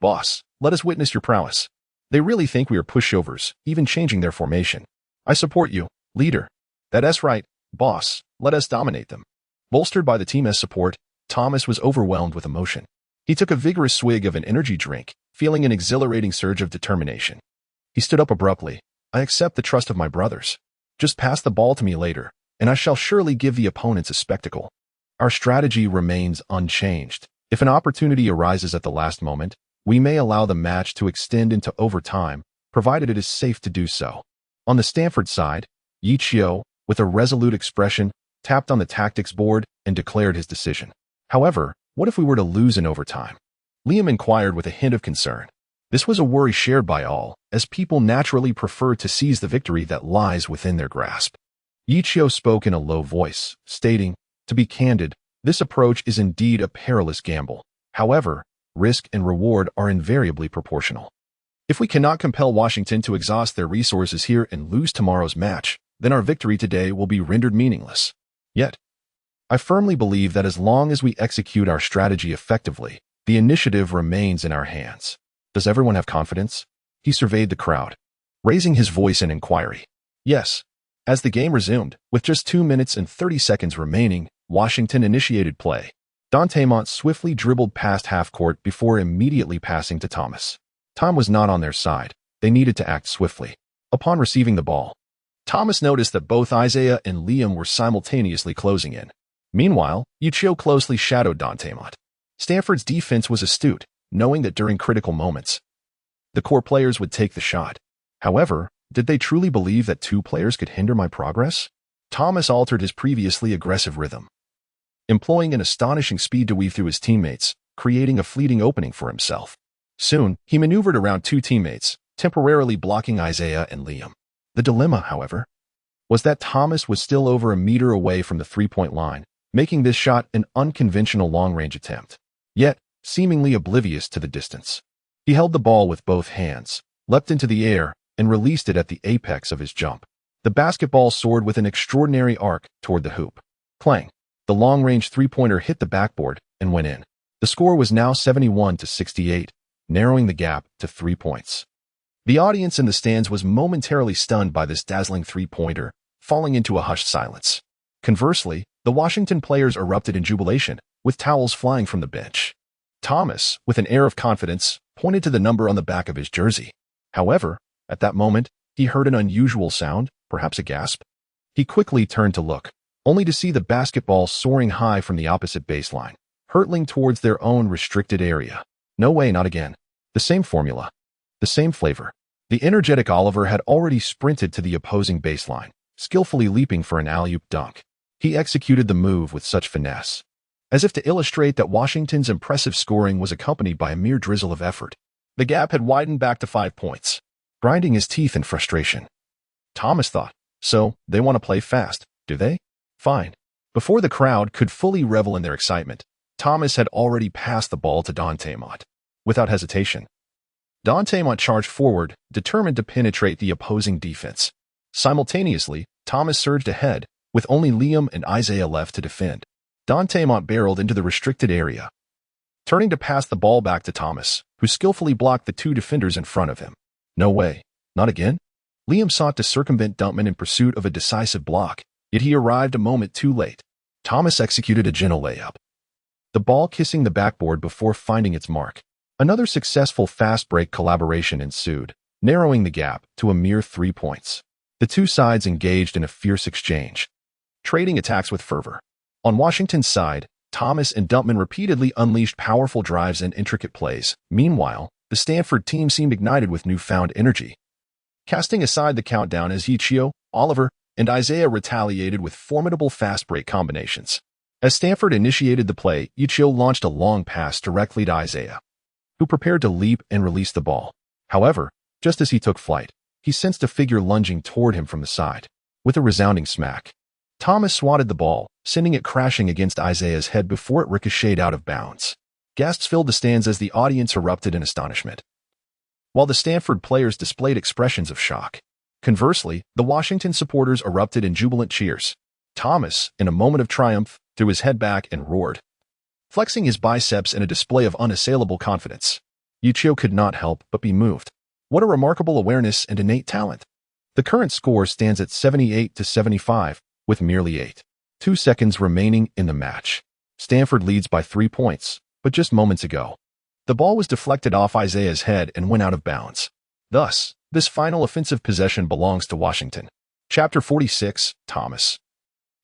Boss, let us witness your prowess. They really think we are pushovers, even changing their formation. I support you, leader. That's right, boss, let us dominate them. Bolstered by the team's support, Thomas was overwhelmed with emotion. He took a vigorous swig of an energy drink, feeling an exhilarating surge of determination. He stood up abruptly. I accept the trust of my brothers. Just pass the ball to me later, and I shall surely give the opponents a spectacle. Our strategy remains unchanged. If an opportunity arises at the last moment, we may allow the match to extend into overtime, provided it is safe to do so. On the Stanford side, Ye Qiu, with a resolute expression, tapped on the tactics board and declared his decision. However, what if we were to lose in overtime? Liam inquired with a hint of concern. This was a worry shared by all, as people naturally prefer to seize the victory that lies within their grasp. Ye Qiu spoke in a low voice, stating, "To be candid, this approach is indeed a perilous gamble. However, risk and reward are invariably proportional. If we cannot compel Washington to exhaust their resources here and lose tomorrow's match, then our victory today will be rendered meaningless. Yet, I firmly believe that as long as we execute our strategy effectively, the initiative remains in our hands. Does everyone have confidence? He surveyed the crowd, raising his voice in inquiry. Yes. As the game resumed, with just 2 minutes and 30 seconds remaining, Washington initiated play. Dantemont swiftly dribbled past half-court before immediately passing to Thomas. Time was not on their side. They needed to act swiftly. Upon receiving the ball, Thomas noticed that both Isaiah and Liam were simultaneously closing in. Meanwhile, Ye Qiu closely shadowed Dantemont. Stanford's defense was astute, knowing that during critical moments, the core players would take the shot. However, did they truly believe that 2 players could hinder my progress? Thomas altered his previously aggressive rhythm, employing an astonishing speed to weave through his teammates, creating a fleeting opening for himself. Soon, he maneuvered around 2 teammates, temporarily blocking Isaiah and Liam. The dilemma, however, was that Thomas was still over a meter away from the 3-point line, making this shot an unconventional long-range attempt, yet seemingly oblivious to the distance. He held the ball with both hands, leapt into the air, and released it at the apex of his jump. The basketball soared with an extraordinary arc toward the hoop. Clang! The long-range 3-pointer hit the backboard and went in. The score was now 71-68, narrowing the gap to 3 points. The audience in the stands was momentarily stunned by this dazzling 3-pointer, falling into a hushed silence. Conversely, the Washington players erupted in jubilation, with towels flying from the bench. Thomas, with an air of confidence, pointed to the number on the back of his jersey. However, at that moment, he heard an unusual sound, perhaps a gasp. He quickly turned to look, only to see the basketball soaring high from the opposite baseline, hurtling towards their own restricted area. No way, not again. The same formula. The same flavor. The energetic Oliver had already sprinted to the opposing baseline, skillfully leaping for an alley-oop dunk. He executed the move with such finesse, as if to illustrate that Washington's impressive scoring was accompanied by a mere drizzle of effort. The gap had widened back to 5 points. Grinding his teeth in frustration, Thomas thought, so they want to play fast, do they? Fine. Before the crowd could fully revel in their excitement, Thomas had already passed the ball to Dantemont. Without hesitation, Dantemont charged forward, determined to penetrate the opposing defense. Simultaneously, Thomas surged ahead, with only Liam and Isaiah left to defend. Dantemont barreled into the restricted area, turning to pass the ball back to Thomas, who skillfully blocked the 2 defenders in front of him. No way. Not again? Liam sought to circumvent Dumpman in pursuit of a decisive block, yet he arrived a moment too late. Thomas executed a gentle layup, the ball kissing the backboard before finding its mark. Another successful fast-break collaboration ensued, narrowing the gap to a mere 3 points. The 2 sides engaged in a fierce exchange, trading attacks with fervor. On Washington's side, Thomas and Dumpman repeatedly unleashed powerful drives and intricate plays. Meanwhile, the Stanford team seemed ignited with newfound energy. Casting aside the countdown as Ye Qiu, Oliver, and Isaiah retaliated with formidable fast-break combinations. As Stanford initiated the play, Ye Qiu launched a long pass directly to Isaiah, who prepared to leap and release the ball. However, just as he took flight, he sensed a figure lunging toward him from the side. With a resounding smack, Thomas swatted the ball, sending it crashing against Isaiah's head before it ricocheted out of bounds. Gasps filled the stands as the audience erupted in astonishment, while the Stanford players displayed expressions of shock. Conversely, the Washington supporters erupted in jubilant cheers. Thomas, in a moment of triumph, threw his head back and roared, flexing his biceps in a display of unassailable confidence. Ye Qiu could not help but be moved. What a remarkable awareness and innate talent. The current score stands at 78-75, with merely 2 seconds remaining in the match. Stanford leads by 3 points, but just moments ago, the ball was deflected off Isaiah's head and went out of bounds. Thus, this final offensive possession belongs to Washington. Chapter 46, Thomas.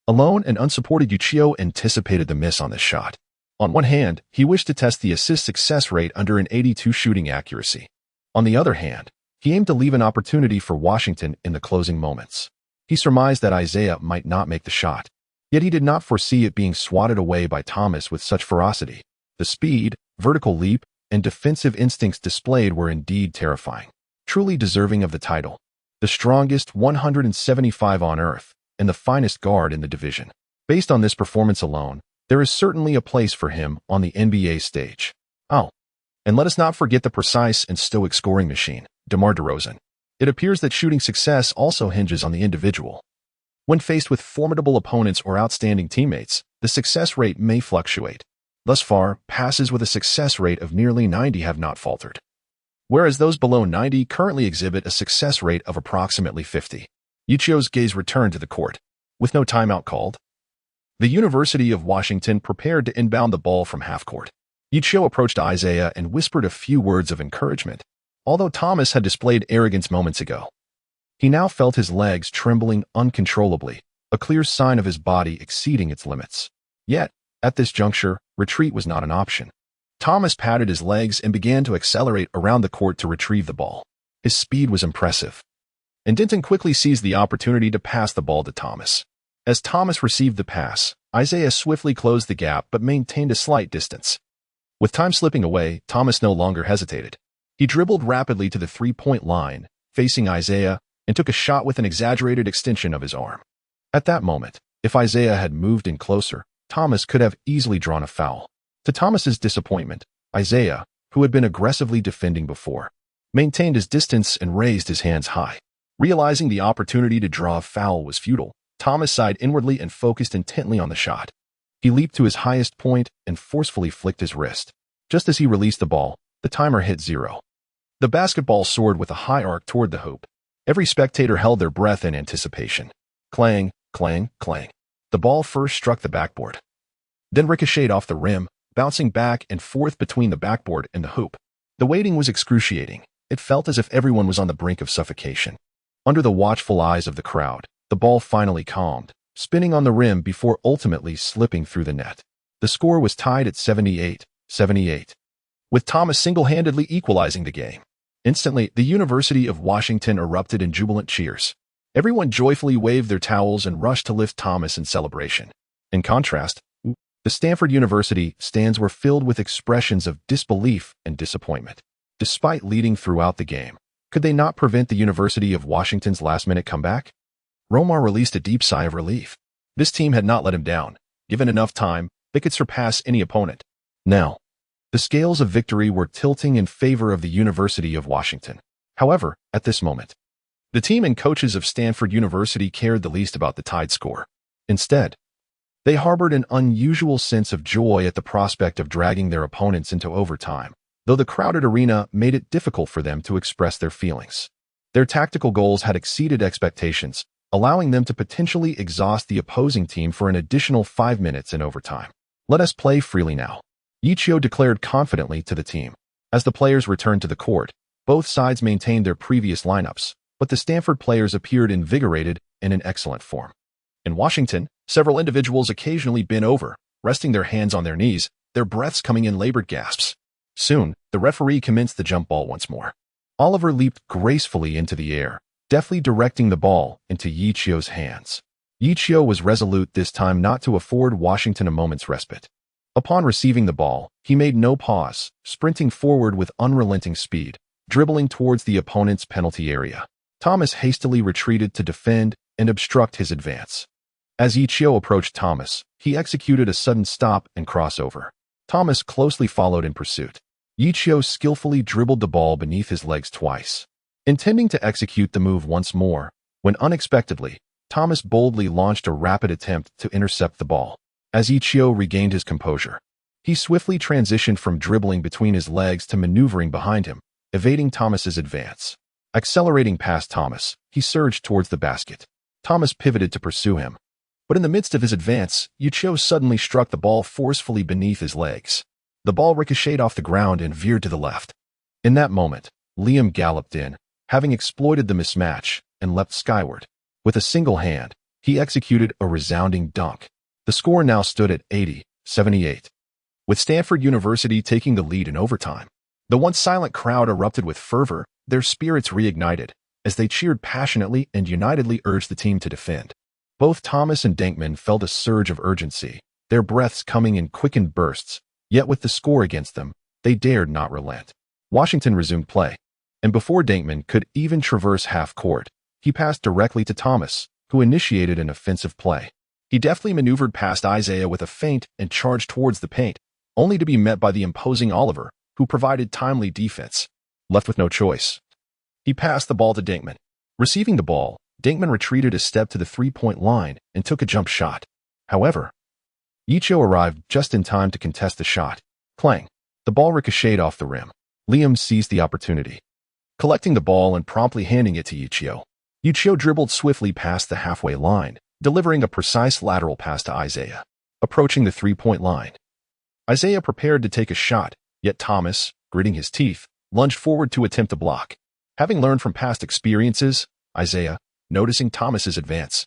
Alone and unsupported, Ye Qiu anticipated the miss on this shot. On one hand, he wished to test the assist success rate under an 82 shooting accuracy. On the other hand, he aimed to leave an opportunity for Washington in the closing moments. He surmised that Isaiah might not make the shot, yet he did not foresee it being swatted away by Thomas with such ferocity. The speed, vertical leap, and defensive instincts displayed were indeed terrifying, truly deserving of the title. The strongest 175 on earth, and the finest guard in the division. Based on this performance alone, there is certainly a place for him on the NBA stage. Oh, And let us not forget the precise and stoic scoring machine, DeMar DeRozan. It appears that shooting success also hinges on the individual. When faced with formidable opponents or outstanding teammates, the success rate may fluctuate. Thus far, passes with a success rate of nearly 90 have not faltered, whereas those below 90 currently exhibit a success rate of approximately 50. Ye Qiu's gaze returned to the court. With no timeout called, the University of Washington prepared to inbound the ball from half-court. Ye Qiu approached Isaiah and whispered a few words of encouragement. Although Thomas had displayed arrogance moments ago, he now felt his legs trembling uncontrollably, a clear sign of his body exceeding its limits. Yet, at this juncture, retreat was not an option. Thomas patted his legs and began to accelerate around the court to retrieve the ball. His speed was impressive, and Denton quickly seized the opportunity to pass the ball to Thomas. As Thomas received the pass, Isaiah swiftly closed the gap but maintained a slight distance. With time slipping away, Thomas no longer hesitated. He dribbled rapidly to the three-point line, facing Isaiah, and took a shot with an exaggerated extension of his arm. At that moment, if Isaiah had moved in closer, Thomas could have easily drawn a foul. To Thomas's disappointment, Isaiah, who had been aggressively defending before, maintained his distance and raised his hands high. Realizing the opportunity to draw a foul was futile, Thomas sighed inwardly and focused intently on the shot. He leaped to his highest point and forcefully flicked his wrist. Just as he released the ball, the timer hit 0. The basketball soared with a high arc toward the hoop. Every spectator held their breath in anticipation. Clang, clang, clang. The ball first struck the backboard, then ricocheted off the rim, bouncing back and forth between the backboard and the hoop. The waiting was excruciating. It felt as if everyone was on the brink of suffocation. Under the watchful eyes of the crowd, the ball finally calmed, spinning on the rim before ultimately slipping through the net. The score was tied at 78-78, with Thomas single-handedly equalizing the game. Instantly, the University of Washington erupted in jubilant cheers. Everyone joyfully waved their towels and rushed to lift Thomas in celebration. In contrast, the Stanford University stands were filled with expressions of disbelief and disappointment. Despite leading throughout the game, could they not prevent the University of Washington's last-minute comeback? Romar released a deep sigh of relief. This team had not let him down. Given enough time, they could surpass any opponent. Now, the scales of victory were tilting in favor of the University of Washington. However, at this moment, the team and coaches of Stanford University cared the least about the tied score. Instead, they harbored an unusual sense of joy at the prospect of dragging their opponents into overtime, though the crowded arena made it difficult for them to express their feelings. Their tactical goals had exceeded expectations, allowing them to potentially exhaust the opposing team for an additional 5 minutes in overtime. Let us play freely now, Ye Qiu declared confidently to the team. As the players returned to the court, both sides maintained their previous lineups, but the Stanford players appeared invigorated and in excellent form. In Washington, several individuals occasionally bent over, resting their hands on their knees, their breaths coming in labored gasps. Soon, the referee commenced the jump ball once more. Oliver leaped gracefully into the air, deftly directing the ball into Ye Qiu's hands. Ye Qiu was resolute this time not to afford Washington a moment's respite. Upon receiving the ball, he made no pause, sprinting forward with unrelenting speed, dribbling towards the opponent's penalty area. Thomas hastily retreated to defend and obstruct his advance. As Ye Qiu approached Thomas, he executed a sudden stop and crossover. Thomas closely followed in pursuit. Ye Qiu skillfully dribbled the ball beneath his legs twice, intending to execute the move once more, when unexpectedly, Thomas boldly launched a rapid attempt to intercept the ball. As Ye Qiu regained his composure, he swiftly transitioned from dribbling between his legs to maneuvering behind him, evading Thomas's advance. Accelerating past Thomas, he surged towards the basket. Thomas pivoted to pursue him, but in the midst of his advance, Ye Qiu suddenly struck the ball forcefully beneath his legs. The ball ricocheted off the ground and veered to the left. In that moment, Liam galloped in, having exploited the mismatch, and leapt skyward. With a single hand, he executed a resounding dunk. The score now stood at 80-78, with Stanford University taking the lead in overtime. The once silent crowd erupted with fervor, their spirits reignited, as they cheered passionately and unitedly urged the team to defend. Both Thomas and Denkman felt a surge of urgency, their breaths coming in quickened bursts, yet with the score against them, they dared not relent. Washington resumed play, and before Denkman could even traverse half court, he passed directly to Thomas, who initiated an offensive play. He deftly maneuvered past Isaiah with a feint and charged towards the paint, only to be met by the imposing Oliver, who provided timely defense. Left with no choice, he passed the ball to Dinkman. Receiving the ball, Dinkman retreated a step to the three-point line and took a jump shot. However, Ye Qiu arrived just in time to contest the shot. Clang! The ball ricocheted off the rim. Liam seized the opportunity, collecting the ball and promptly handing it to Ye Qiu. Ye Qiu dribbled swiftly past the halfway line, delivering a precise lateral pass to Isaiah. Approaching the three-point line, Isaiah prepared to take a shot, yet Thomas, gritting his teeth, lunged forward to attempt to block. Having learned from past experiences, Isaiah, noticing Thomas's advance,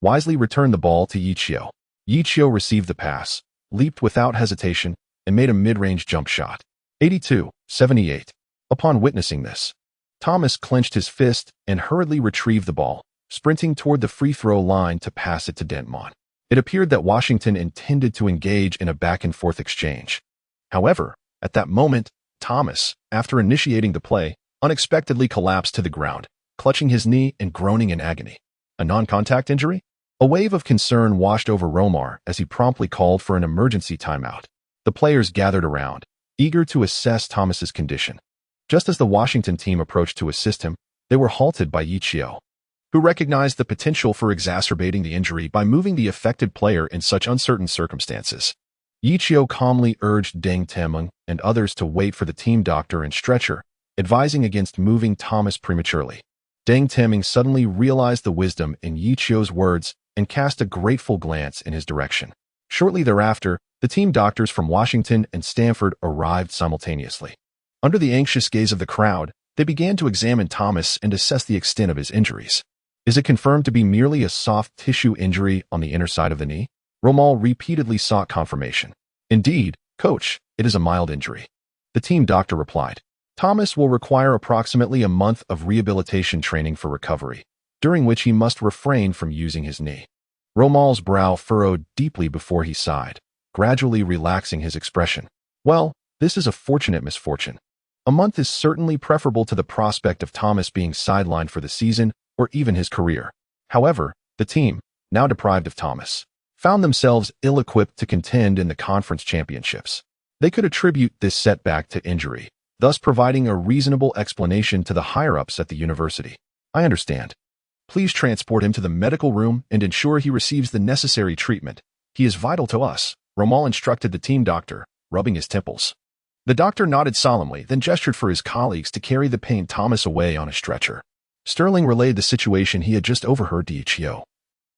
wisely returned the ball to Ye Qiu. Ye Qiu received the pass, leaped without hesitation, and made a mid-range jump shot. 82-78. Upon witnessing this, Thomas clenched his fist and hurriedly retrieved the ball, sprinting toward the free-throw line to pass it to Dinkman. It appeared that Washington intended to engage in a back-and-forth exchange. However, at that moment, Thomas, after initiating the play, unexpectedly collapsed to the ground, clutching his knee and groaning in agony. A non-contact injury? A wave of concern washed over Romar as he promptly called for an emergency timeout. The players gathered around, eager to assess Thomas's condition. Just as the Washington team approached to assist him, they were halted by Ye Qiu, who recognized the potential for exacerbating the injury by moving the affected player in such uncertain circumstances. Ye Qiu calmly urged Deng Temeng and others to wait for the team doctor and stretcher, advising against moving Thomas prematurely. Deng Temeng suddenly realized the wisdom in Ye Qiu's words and cast a grateful glance in his direction. Shortly thereafter, the team doctors from Washington and Stanford arrived simultaneously. Under the anxious gaze of the crowd, they began to examine Thomas and assess the extent of his injuries. Is it confirmed to be merely a soft tissue injury on the inner side of the knee? Romal repeatedly sought confirmation. Indeed, coach, it is a mild injury. The team doctor replied. Thomas will require approximately a month of rehabilitation training for recovery, during which he must refrain from using his knee. Romal's brow furrowed deeply before he sighed, gradually relaxing his expression. Well, this is a fortunate misfortune. A month is certainly preferable to the prospect of Thomas being sidelined for the season or even his career. However, the team, now deprived of Thomas, found themselves ill-equipped to contend in the conference championships. They could attribute this setback to injury, thus providing a reasonable explanation to the higher-ups at the university. I understand. Please transport him to the medical room and ensure he receives the necessary treatment. He is vital to us, Romal instructed the team doctor, rubbing his temples. The doctor nodded solemnly, then gestured for his colleagues to carry the pained Thomas away on a stretcher. Sterling relayed the situation he had just overheard to Ye Qiu,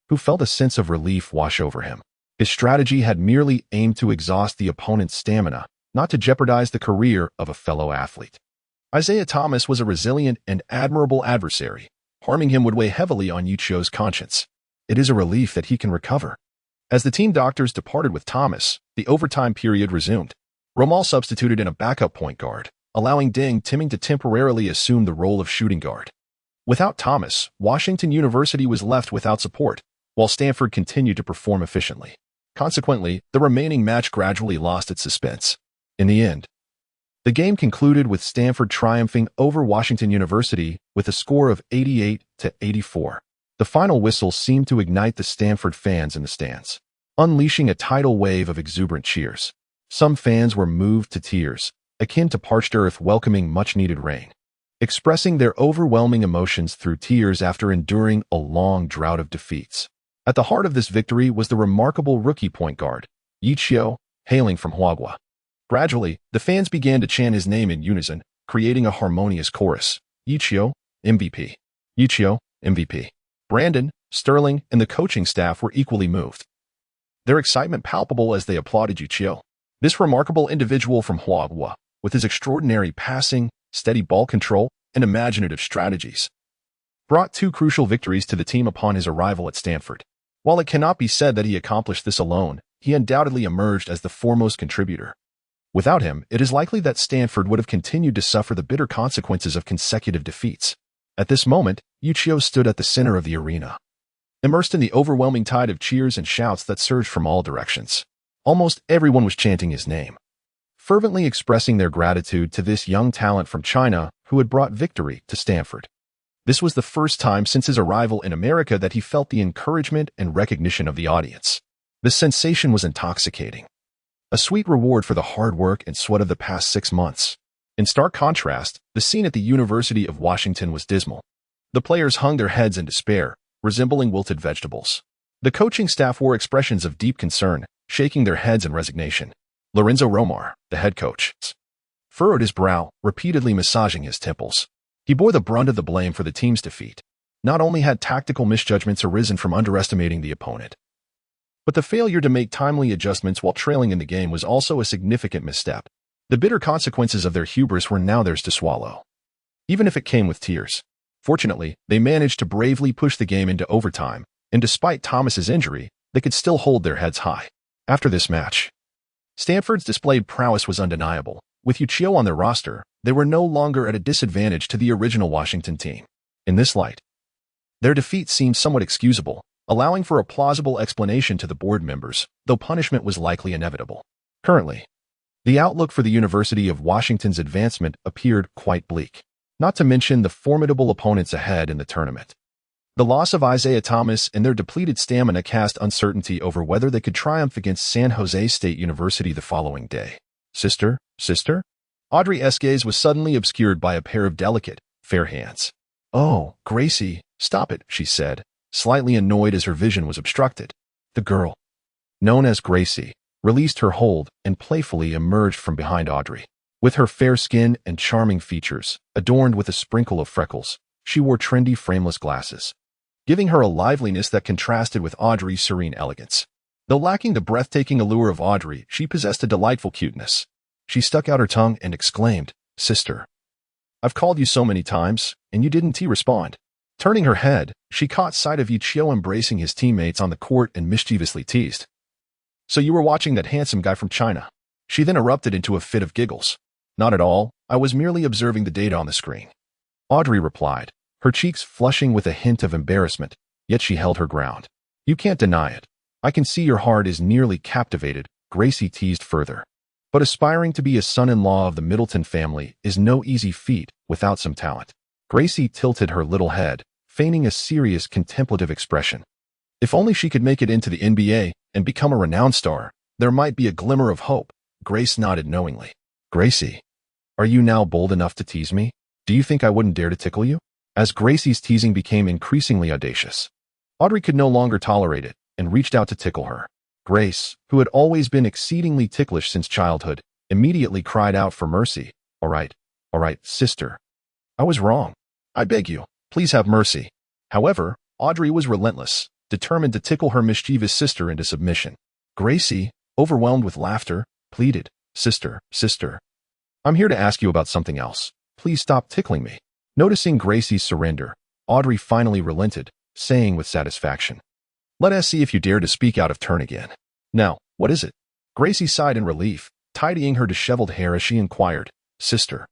who felt a sense of relief wash over him. His strategy had merely aimed to exhaust the opponent's stamina, not to jeopardize the career of a fellow athlete. Isaiah Thomas was a resilient and admirable adversary. Harming him would weigh heavily on Ye Qiu's conscience. It is a relief that he can recover. As the team doctors departed with Thomas, the overtime period resumed. Romal substituted in a backup point guard, allowing Deng Temeng to temporarily assume the role of shooting guard. Without Thomas, Washington University was left without support, while Stanford continued to perform efficiently. Consequently, the remaining match gradually lost its suspense. In the end, the game concluded with Stanford triumphing over Washington University with a score of 88-84. The final whistle seemed to ignite the Stanford fans in the stands, unleashing a tidal wave of exuberant cheers. Some fans were moved to tears, akin to parched earth welcoming much-needed rain, expressing their overwhelming emotions through tears after enduring a long drought of defeats. At the heart of this victory was the remarkable rookie point guard, Ye Qiu, hailing from Huagua. Gradually, the fans began to chant his name in unison, creating a harmonious chorus. Ye Qiu, MVP. Ye Qiu, MVP. Brandon, Sterling, and the coaching staff were equally moved, their excitement palpable as they applauded Ye Qiu. This remarkable individual from Huagua, with his extraordinary passing, steady ball control, and imaginative strategies, brought two crucial victories to the team upon his arrival at Stanford. While it cannot be said that he accomplished this alone, he undoubtedly emerged as the foremost contributor. Without him, it is likely that Stanford would have continued to suffer the bitter consequences of consecutive defeats. At this moment, Ye Qiu stood at the center of the arena, immersed in the overwhelming tide of cheers and shouts that surged from all directions. Almost everyone was chanting his name, fervently expressing their gratitude to this young talent from China who had brought victory to Stanford. This was the first time since his arrival in America that he felt the encouragement and recognition of the audience. The sensation was intoxicating. A sweet reward for the hard work and sweat of the past 6 months. In stark contrast, the scene at the University of Washington was dismal. The players hung their heads in despair, resembling wilted vegetables. The coaching staff wore expressions of deep concern, shaking their heads in resignation. Lorenzo Romar, the head coach, furrowed his brow, repeatedly massaging his temples. He bore the brunt of the blame for the team's defeat. Not only had tactical misjudgments arisen from underestimating the opponent, but the failure to make timely adjustments while trailing in the game was also a significant misstep. The bitter consequences of their hubris were now theirs to swallow, even if it came with tears. Fortunately, they managed to bravely push the game into overtime, and despite Thomas's injury, they could still hold their heads high. After this match, Stanford's displayed prowess was undeniable. With Ye Qiu on their roster, they were no longer at a disadvantage to the original Washington team. In this light, their defeat seemed somewhat excusable, allowing for a plausible explanation to the board members, though punishment was likely inevitable. Currently, the outlook for the University of Washington's advancement appeared quite bleak, not to mention the formidable opponents ahead in the tournament. The loss of Isaiah Thomas and their depleted stamina cast uncertainty over whether they could triumph against San Jose State University the following day. Sister? Audrey's gaze was suddenly obscured by a pair of delicate, fair hands. "Oh, Gracie, stop it," she said, slightly annoyed as her vision was obstructed. The girl, known as Gracie, released her hold and playfully emerged from behind Audrey. With her fair skin and charming features, adorned with a sprinkle of freckles, she wore trendy frameless glasses, giving her a liveliness that contrasted with Audrey's serene elegance. Though lacking the breathtaking allure of Audrey, she possessed a delightful cuteness. She stuck out her tongue and exclaimed, "Sister, I've called you so many times, and you didn't respond." Turning her head, she caught sight of Ye Qiu embracing his teammates on the court and mischievously teased, "So you were watching that handsome guy from China?" She then erupted into a fit of giggles. "Not at all, I was merely observing the data on the screen," Audrey replied, her cheeks flushing with a hint of embarrassment, yet she held her ground. "You can't deny it. I can see your heart is nearly captivated," Gracie teased further. "But aspiring to be a son-in-law of the Middleton family is no easy feat without some talent." Gracie tilted her little head, feigning a serious, contemplative expression. If only she could make it into the NBA and become a renowned star, there might be a glimmer of hope. Grace nodded knowingly. "Gracie, are you now bold enough to tease me? Do you think I wouldn't dare to tickle you?" As Gracie's teasing became increasingly audacious, Audrey could no longer tolerate it and reached out to tickle her. Grace, who had always been exceedingly ticklish since childhood, immediately cried out for mercy. All right, sister. I was wrong. I beg you, please have mercy." However, Audrey was relentless, determined to tickle her mischievous sister into submission. Gracie, overwhelmed with laughter, pleaded, Sister, I'm here to ask you about something else. Please stop tickling me." Noticing Gracie's surrender, Audrey finally relented, saying with satisfaction, "Let us see if you dare to speak out of turn again. Now, what is it?" Gracie sighed in relief, tidying her disheveled hair as she inquired, "Sister,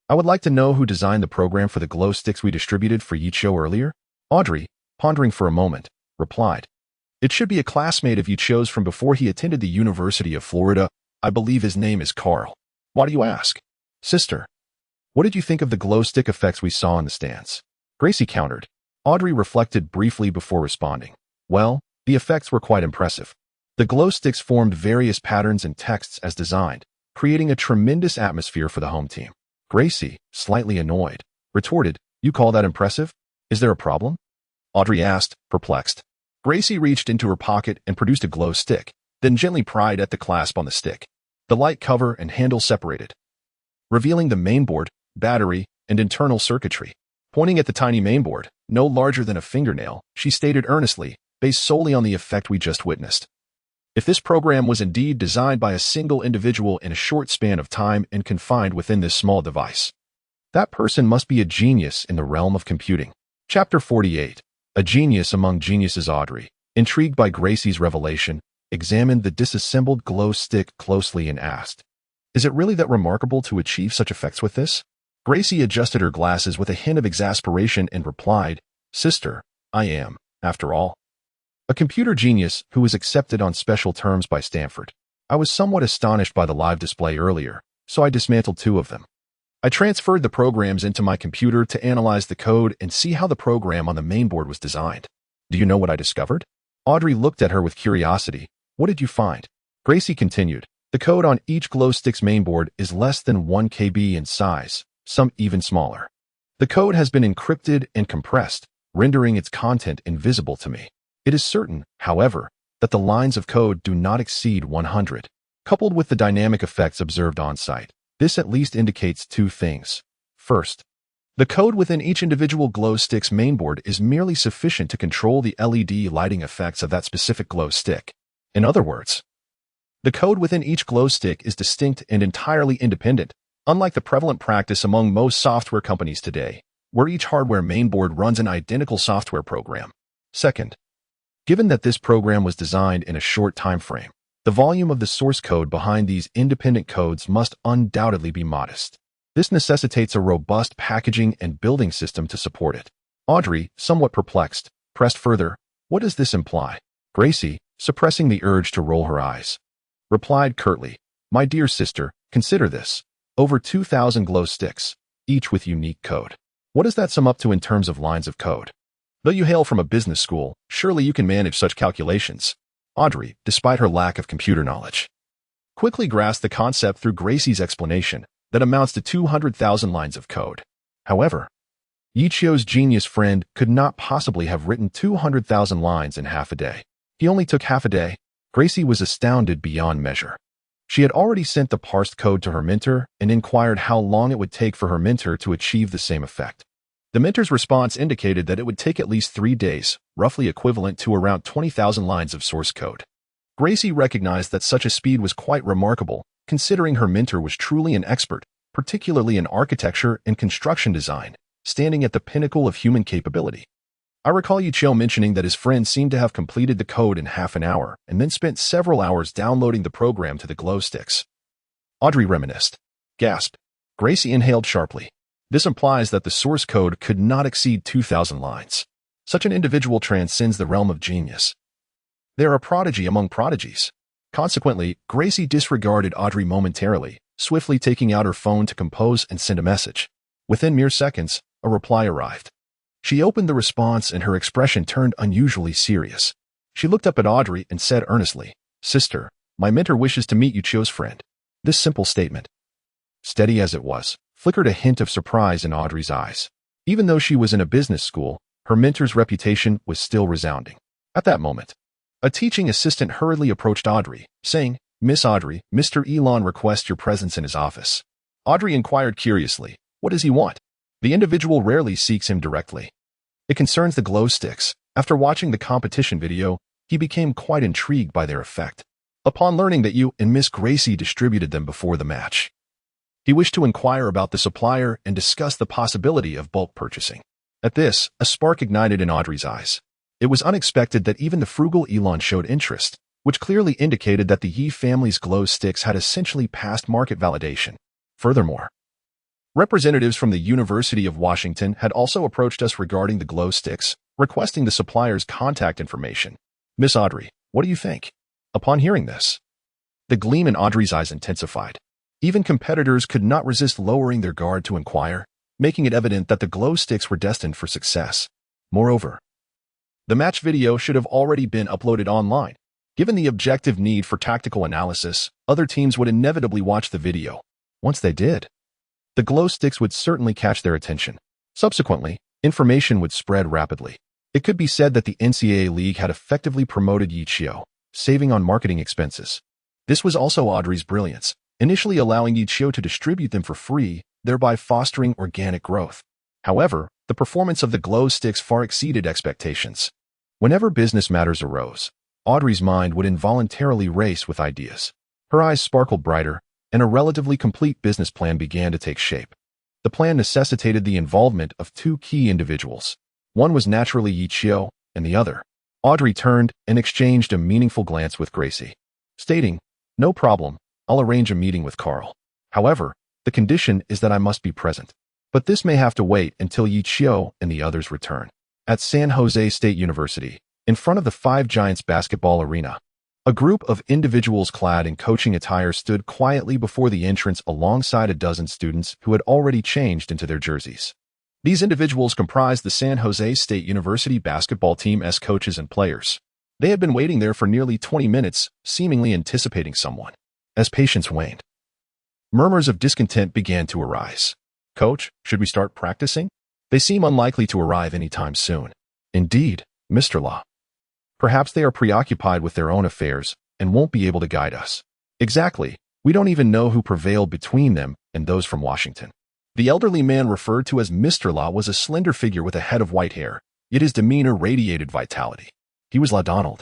I would like to know who designed the program for the glow sticks we distributed for Ye Qiu earlier." Audrey, pondering for a moment, replied, "It should be a classmate of Ye Qiu's from before he attended the University of Florida. I believe his name is Carl." "Why do you ask?" "Sister, what did you think of the glow stick effects we saw in the stands?" Gracie countered. Audrey reflected briefly before responding. "Well, the effects were quite impressive. The glow sticks formed various patterns and texts as designed, creating a tremendous atmosphere for the home team." Gracie, slightly annoyed, retorted, "You call that impressive? Is there a problem?" Audrey asked, perplexed. Gracie reached into her pocket and produced a glow stick, then gently pried at the clasp on the stick. The light cover and handle separated, revealing the mainboard, battery, and internal circuitry. Pointing at the tiny mainboard, no larger than a fingernail, she stated earnestly, based solely on the effect we just witnessed, "If this program was indeed designed by a single individual in a short span of time and confined within this small device, that person must be a genius in the realm of computing." Chapter 48. A genius among geniuses. Audrey, intrigued by Gracie's revelation, examined the disassembled glow stick closely and asked, "Is it really that remarkable to achieve such effects with this?" Gracie adjusted her glasses with a hint of exasperation and replied, "Sister, I am, after all, a computer genius who was accepted on special terms by Stanford. I was somewhat astonished by the live display earlier, so I dismantled 2 of them. I transferred the programs into my computer to analyze the code and see how the program on the mainboard was designed. Do you know what I discovered?" Audrey looked at her with curiosity. "What did you find?" Gracie continued, The code on each glow stick's mainboard is less than 1 KB in size, some even smaller. The code has been encrypted and compressed, rendering its content invisible to me. It is certain, however, that the lines of code do not exceed 100. Coupled with the dynamic effects observed on-site, this at least indicates two things. First, the code within each individual glow stick's mainboard is merely sufficient to control the LED lighting effects of that specific glow stick. In other words, the code within each glow stick is distinct and entirely independent, unlike the prevalent practice among most software companies today, where each hardware mainboard runs an identical software program. Second, given that this program was designed in a short time frame, the volume of the source code behind these independent codes must undoubtedly be modest. This necessitates a robust packaging and building system to support it. Audrey, somewhat perplexed, pressed further. What does this imply? Gracie, suppressing the urge to roll her eyes, replied curtly, My dear sister, consider this. Over 2,000 glow sticks, each with unique code. What does that sum up to in terms of lines of code? Though you hail from a business school, surely you can manage such calculations. Audrey, despite her lack of computer knowledge, quickly grasped the concept through Gracie's explanation that amounts to 200,000 lines of code. However, Ye Qiu's genius friend could not possibly have written 200,000 lines in half a day. He only took half a day. Gracie was astounded beyond measure. She had already sent the parsed code to her mentor and inquired how long it would take for her mentor to achieve the same effect. The mentor's response indicated that it would take at least 3 days, roughly equivalent to around 20,000 lines of source code. Gracie recognized that such a speed was quite remarkable, considering her mentor was truly an expert, particularly in architecture and construction design, standing at the pinnacle of human capability. I recall Ye Qiu mentioning that his friend seemed to have completed the code in half an hour and then spent several hours downloading the program to the glow sticks. Audrey reminisced. Gasped. Gracie inhaled sharply. This implies that the source code could not exceed 2,000 lines. Such an individual transcends the realm of genius. They are a prodigy among prodigies. Consequently, Gracie disregarded Audrey momentarily, swiftly taking out her phone to compose and send a message. Within mere seconds, a reply arrived. She opened the response and her expression turned unusually serious. She looked up at Audrey and said earnestly, Sister, my mentor wishes to meet Ye Qiu's friend. This simple statement, steady as it was, flickered a hint of surprise in Audrey's eyes. Even though she was in a business school, her mentor's reputation was still resounding. At that moment, a teaching assistant hurriedly approached Audrey, saying, Miss Audrey, Mr. Elon requests your presence in his office. Audrey inquired curiously, What does he want? The individual rarely seeks him directly. It concerns the glow sticks. After watching the competition video, he became quite intrigued by their effect. Upon learning that you and Miss Gracie distributed them before the match, he wished to inquire about the supplier and discuss the possibility of bulk purchasing. At this, a spark ignited in Audrey's eyes. It was unexpected that even the frugal Elon showed interest, which clearly indicated that the Ye family's glow sticks had essentially passed market validation. Furthermore, representatives from the University of Washington had also approached us regarding the glow sticks, requesting the supplier's contact information. Miss Audrey, what do you think? Upon hearing this, the gleam in Audrey's eyes intensified. Even competitors could not resist lowering their guard to inquire, making it evident that the glow sticks were destined for success. Moreover, the match video should have already been uploaded online. Given the objective need for tactical analysis, other teams would inevitably watch the video. Once they did, the glow sticks would certainly catch their attention. Subsequently, information would spread rapidly. It could be said that the NCAA League had effectively promoted Ye Qiu, saving on marketing expenses. This was also Audrey's brilliance, initially allowing Ye Qiu to distribute them for free, thereby fostering organic growth. However, the performance of the glow sticks far exceeded expectations. Whenever business matters arose, Audrey's mind would involuntarily race with ideas. Her eyes sparkled brighter, and a relatively complete business plan began to take shape. The plan necessitated the involvement of two key individuals. One was naturally Ye Qiu, and the other. Audrey turned and exchanged a meaningful glance with Gracie, stating, No problem, I'll arrange a meeting with Carl. However, the condition is that I must be present. But this may have to wait until Ye Qiu and the others return. At San Jose State University, in front of the Five Giants basketball arena, a group of individuals clad in coaching attire stood quietly before the entrance alongside a dozen students who had already changed into their jerseys. These individuals comprised the San Jose State University basketball team's coaches and players. They had been waiting there for nearly 20 minutes, seemingly anticipating someone. As patience waned, murmurs of discontent began to arise. Coach, should we start practicing? They seem unlikely to arrive anytime soon. Indeed, Mr. Law. Perhaps they are preoccupied with their own affairs and won't be able to guide us. Exactly. We don't even know who prevailed between them and those from Washington. The elderly man referred to as Mr. Law was a slender figure with a head of white hair, yet his demeanor radiated vitality. He was La Donald,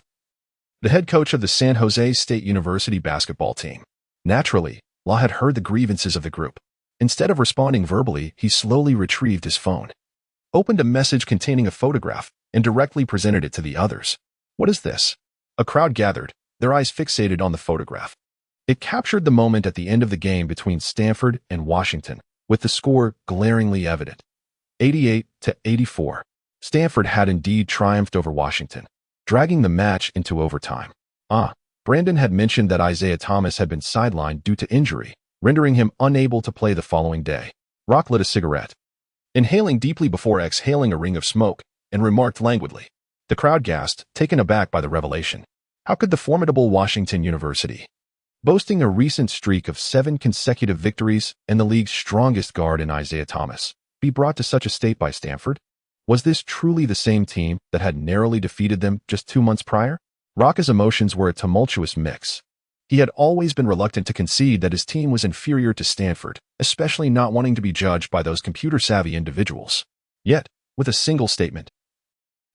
the head coach of the San Jose State University basketball team. Naturally, Law had heard the grievances of the group. Instead of responding verbally, he slowly retrieved his phone, opened a message containing a photograph, and directly presented it to the others. What is this? A crowd gathered, their eyes fixated on the photograph. It captured the moment at the end of the game between Stanford and Washington, with the score glaringly evident. 88-84. Stanford had indeed triumphed over Washington, dragging the match into overtime. Brandon had mentioned that Isaiah Thomas had been sidelined due to injury, rendering him unable to play the following day. Rock lit a cigarette, inhaling deeply before exhaling a ring of smoke, and remarked languidly. The crowd gasped, taken aback by the revelation. How could the formidable Washington University, boasting a recent streak of 7 consecutive victories and the league's strongest guard in Isaiah Thomas, be brought to such a state by Stanford? Was this truly the same team that had narrowly defeated them just 2 months prior? Rock's emotions were a tumultuous mix. He had always been reluctant to concede that his team was inferior to Stanford, especially not wanting to be judged by those computer-savvy individuals. Yet, with a single statement,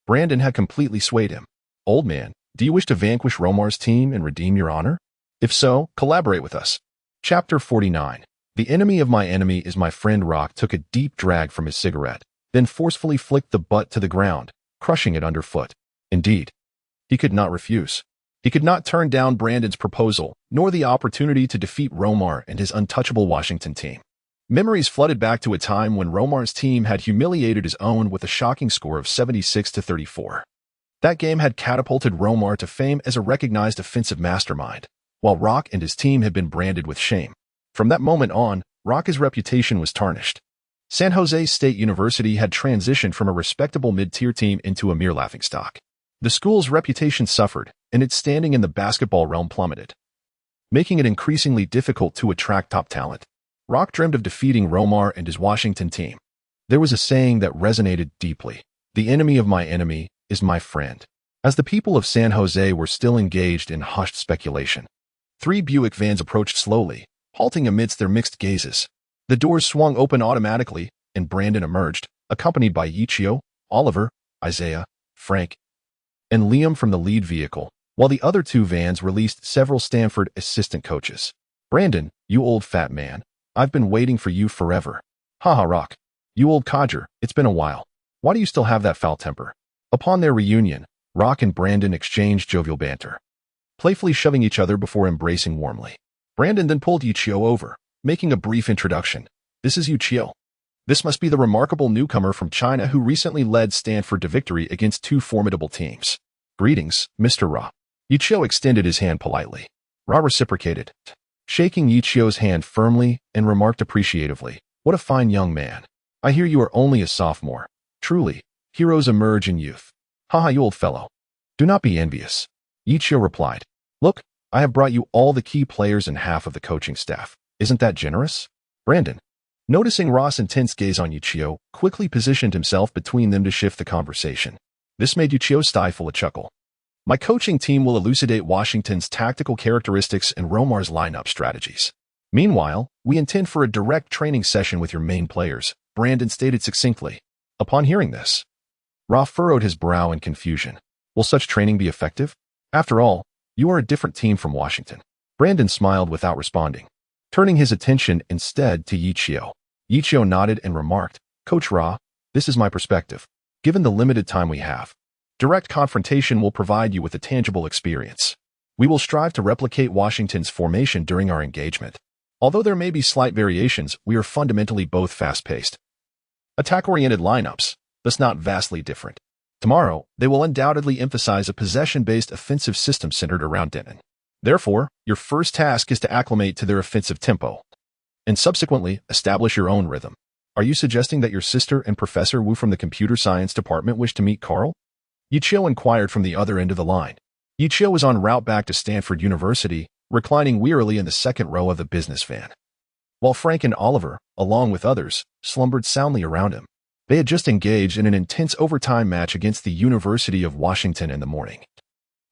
Brandon had completely swayed him. Old man, do you wish to vanquish Romar's team and redeem your honor? If so, collaborate with us. Chapter 49. The enemy of my enemy is my friend. Rock took a deep drag from his cigarette, then forcefully flicked the butt to the ground, crushing it underfoot. Indeed, he could not refuse. He could not turn down Brandon's proposal, nor the opportunity to defeat Romar and his untouchable Washington team. Memories flooded back to a time when Romar's team had humiliated his own with a shocking score of 76-34. That game had catapulted Romar to fame as a recognized offensive mastermind, while Rock and his team had been branded with shame. From that moment on, Rock's reputation was tarnished. San Jose State University had transitioned from a respectable mid-tier team into a mere laughingstock. The school's reputation suffered, and its standing in the basketball realm plummeted, making it increasingly difficult to attract top talent. Rock dreamed of defeating Romar and his Washington team. There was a saying that resonated deeply. The enemy of my enemy is my friend. As the people of San Jose were still engaged in hushed speculation, 3 Buick vans approached slowly, halting amidst their mixed gazes. The doors swung open automatically, and Brandon emerged, accompanied by Ye Qiu, Oliver, Isaiah, Frank, and Liam from the lead vehicle, while the other 2 vans released several Stanford assistant coaches. Brandon, you old fat man, I've been waiting for you forever. Haha, Rock. You old codger, it's been a while. Why do you still have that foul temper? Upon their reunion, Rock and Brandon exchanged jovial banter, playfully shoving each other before embracing warmly. Brandon then pulled Ye Qiu over, making a brief introduction. This is Ye Qiu. This must be the remarkable newcomer from China who recently led Stanford to victory against 2 formidable teams. Greetings, Mr. Ra. Ye Qiu extended his hand politely. Ra reciprocated, shaking Ye Qiu's hand firmly and remarked appreciatively, what a fine young man. I hear you are only a sophomore. Truly, heroes emerge in youth. Haha, you old fellow. Do not be envious. Ye Qiu replied. Look, I have brought you all the key players and half of the coaching staff. Isn't that generous? Brandon, noticing Ra's intense gaze on Ye Qiu, quickly positioned himself between them to shift the conversation. This made Ye Qiu stifle a chuckle. My coaching team will elucidate Washington's tactical characteristics and Romar's lineup strategies. Meanwhile, we intend for a direct training session with your main players, Brandon stated succinctly. Upon hearing this, Ra furrowed his brow in confusion. Will such training be effective? After all, you are a different team from Washington. Brandon smiled without responding, turning his attention instead to Ye Qiu. Ye Qiu nodded and remarked, Coach Ra, this is my perspective. Given the limited time we have, direct confrontation will provide you with a tangible experience. We will strive to replicate Washington's formation during our engagement. Although there may be slight variations, we are fundamentally both fast-paced, attack-oriented lineups, thus not vastly different. Tomorrow, they will undoubtedly emphasize a possession-based offensive system centered around Denton. Therefore, your first task is to acclimate to their offensive tempo, and subsequently establish your own rhythm. Are you suggesting that your sister and Professor Wu from the computer science department wish to meet Carl? Ye Qiu inquired from the other end of the line. Ye Qiu was en route back to Stanford University, reclining wearily in the second row of the business van, while Frank and Oliver, along with others, slumbered soundly around him. They had just engaged in an intense overtime match against the University of Washington in the morning,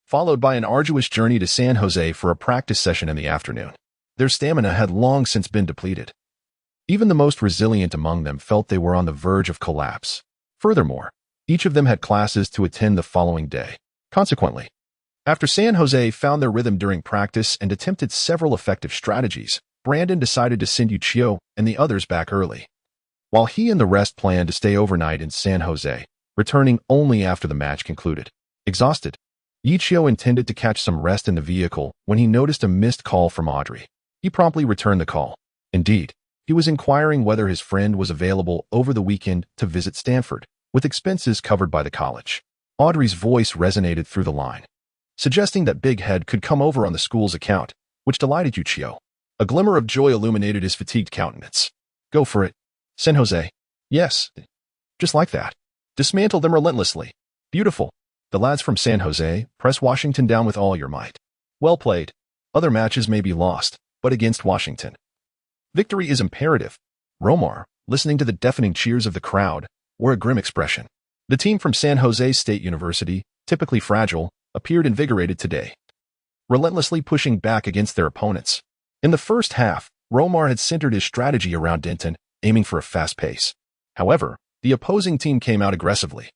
followed by an arduous journey to San Jose for a practice session in the afternoon. Their stamina had long since been depleted. Even the most resilient among them felt they were on the verge of collapse. Furthermore, each of them had classes to attend the following day. Consequently, after San Jose found their rhythm during practice and attempted several effective strategies, Brandon decided to send Ye Qiu and the others back early, while he and the rest planned to stay overnight in San Jose, returning only after the match concluded. Exhausted, Ye Qiu intended to catch some rest in the vehicle when he noticed a missed call from Audrey. He promptly returned the call. Indeed, he was inquiring whether his friend was available over the weekend to visit Stanford, with expenses covered by the college. Audrey's voice resonated through the line, suggesting that Big Head could come over on the school's account, which delighted Ye Qiu. A glimmer of joy illuminated his fatigued countenance. Go for it, San Jose. Yes, just like that. Dismantle them relentlessly. Beautiful. The lads from San Jose, press Washington down with all your might. Well played. Other matches may be lost, but against Washington, victory is imperative. Romar, listening to the deafening cheers of the crowd, wore a grim expression. The team from San Jose State University, typically fragile, appeared invigorated today, relentlessly pushing back against their opponents. In the first half, Romar had centered his strategy around Denton, aiming for a fast pace. However, the opposing team came out aggressively,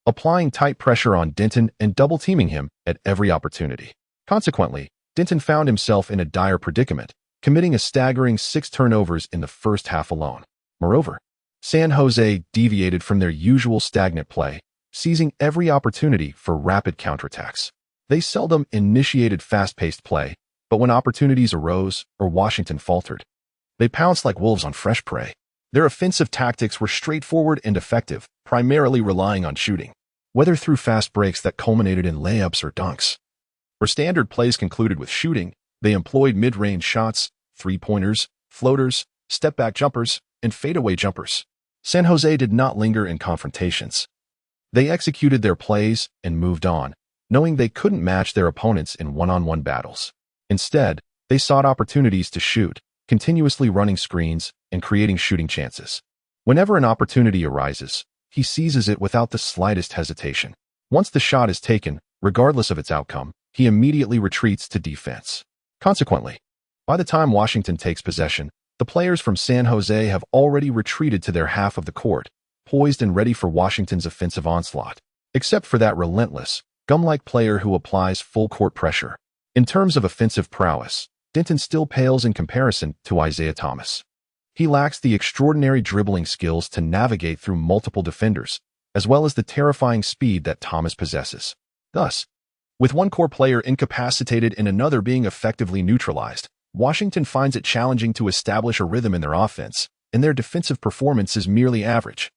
applying tight pressure on Denton and double-teaming him at every opportunity. Consequently, Denton found himself in a dire predicament, committing a staggering 6 turnovers in the first half alone. Moreover, San Jose deviated from their usual stagnant play, seizing every opportunity for rapid counterattacks. They seldom initiated fast-paced play, but when opportunities arose or Washington faltered, they pounced like wolves on fresh prey. Their offensive tactics were straightforward and effective, primarily relying on shooting, whether through fast breaks that culminated in layups or dunks, or standard plays concluded with shooting. They employed mid-range shots, three-pointers, floaters, step-back jumpers, and fadeaway jumpers. San Jose did not linger in confrontations. They executed their plays and moved on, knowing they couldn't match their opponents in one-on-one battles. Instead, they sought opportunities to shoot, continuously running screens and creating shooting chances. Whenever an opportunity arises, he seizes it without the slightest hesitation. Once the shot is taken, regardless of its outcome, he immediately retreats to defense. Consequently, by the time Washington takes possession, the players from San Jose have already retreated to their half of the court, poised and ready for Washington's offensive onslaught, except for that relentless, gum-like player who applies full court pressure. In terms of offensive prowess, Denton still pales in comparison to Isaiah Thomas. He lacks the extraordinary dribbling skills to navigate through multiple defenders, as well as the terrifying speed that Thomas possesses. Thus, with one core player incapacitated and another being effectively neutralized, Washington finds it challenging to establish a rhythm in their offense, and their defensive performance is merely average,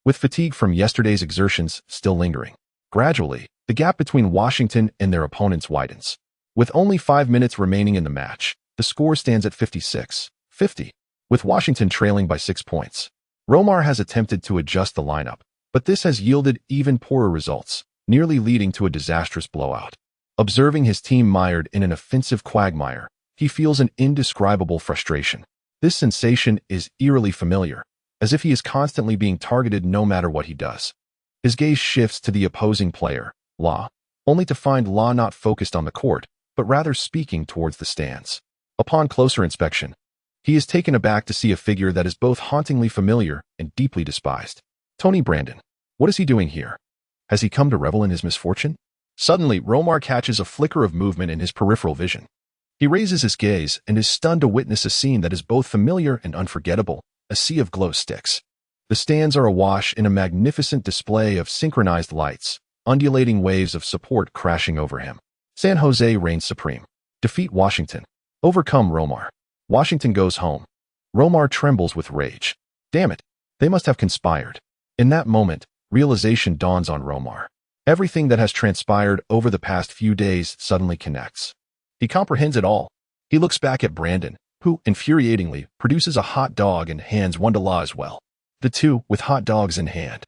with fatigue from yesterday's exertions still lingering. Gradually, the gap between Washington and their opponents widens. With only 5 minutes remaining in the match, the score stands at 56-50, with Washington trailing by 6 points. Romar has attempted to adjust the lineup, but this has yielded even poorer results, nearly leading to a disastrous blowout. Observing his team mired in an offensive quagmire, he feels an indescribable frustration. This sensation is eerily familiar, as if he is constantly being targeted no matter what he does. His gaze shifts to the opposing player, La, only to find La not focused on the court, but rather speaking towards the stands. Upon closer inspection, he is taken aback to see a figure that is both hauntingly familiar and deeply despised. Tony Brandon. What is he doing here? Has he come to revel in his misfortune? Suddenly, Romar catches a flicker of movement in his peripheral vision. He raises his gaze and is stunned to witness a scene that is both familiar and unforgettable, a sea of glow sticks. The stands are awash in a magnificent display of synchronized lights, undulating waves of support crashing over him. San Jose reigns supreme. Defeat Washington. Overcome Romar. Washington goes home. Romar trembles with rage. Damn it, they must have conspired. In that moment, realization dawns on Romar. Everything that has transpired over the past few days suddenly connects. He comprehends it all. He looks back at Brandon, who, infuriatingly, produces a hot dog and hands one to La as well. The two, with hot dogs in hand,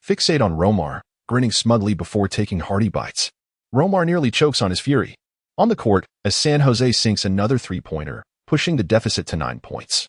fixate on Romar, grinning smugly before taking hearty bites. Romar nearly chokes on his fury. On the court, as San Jose sinks another three-pointer, pushing the deficit to 9 points.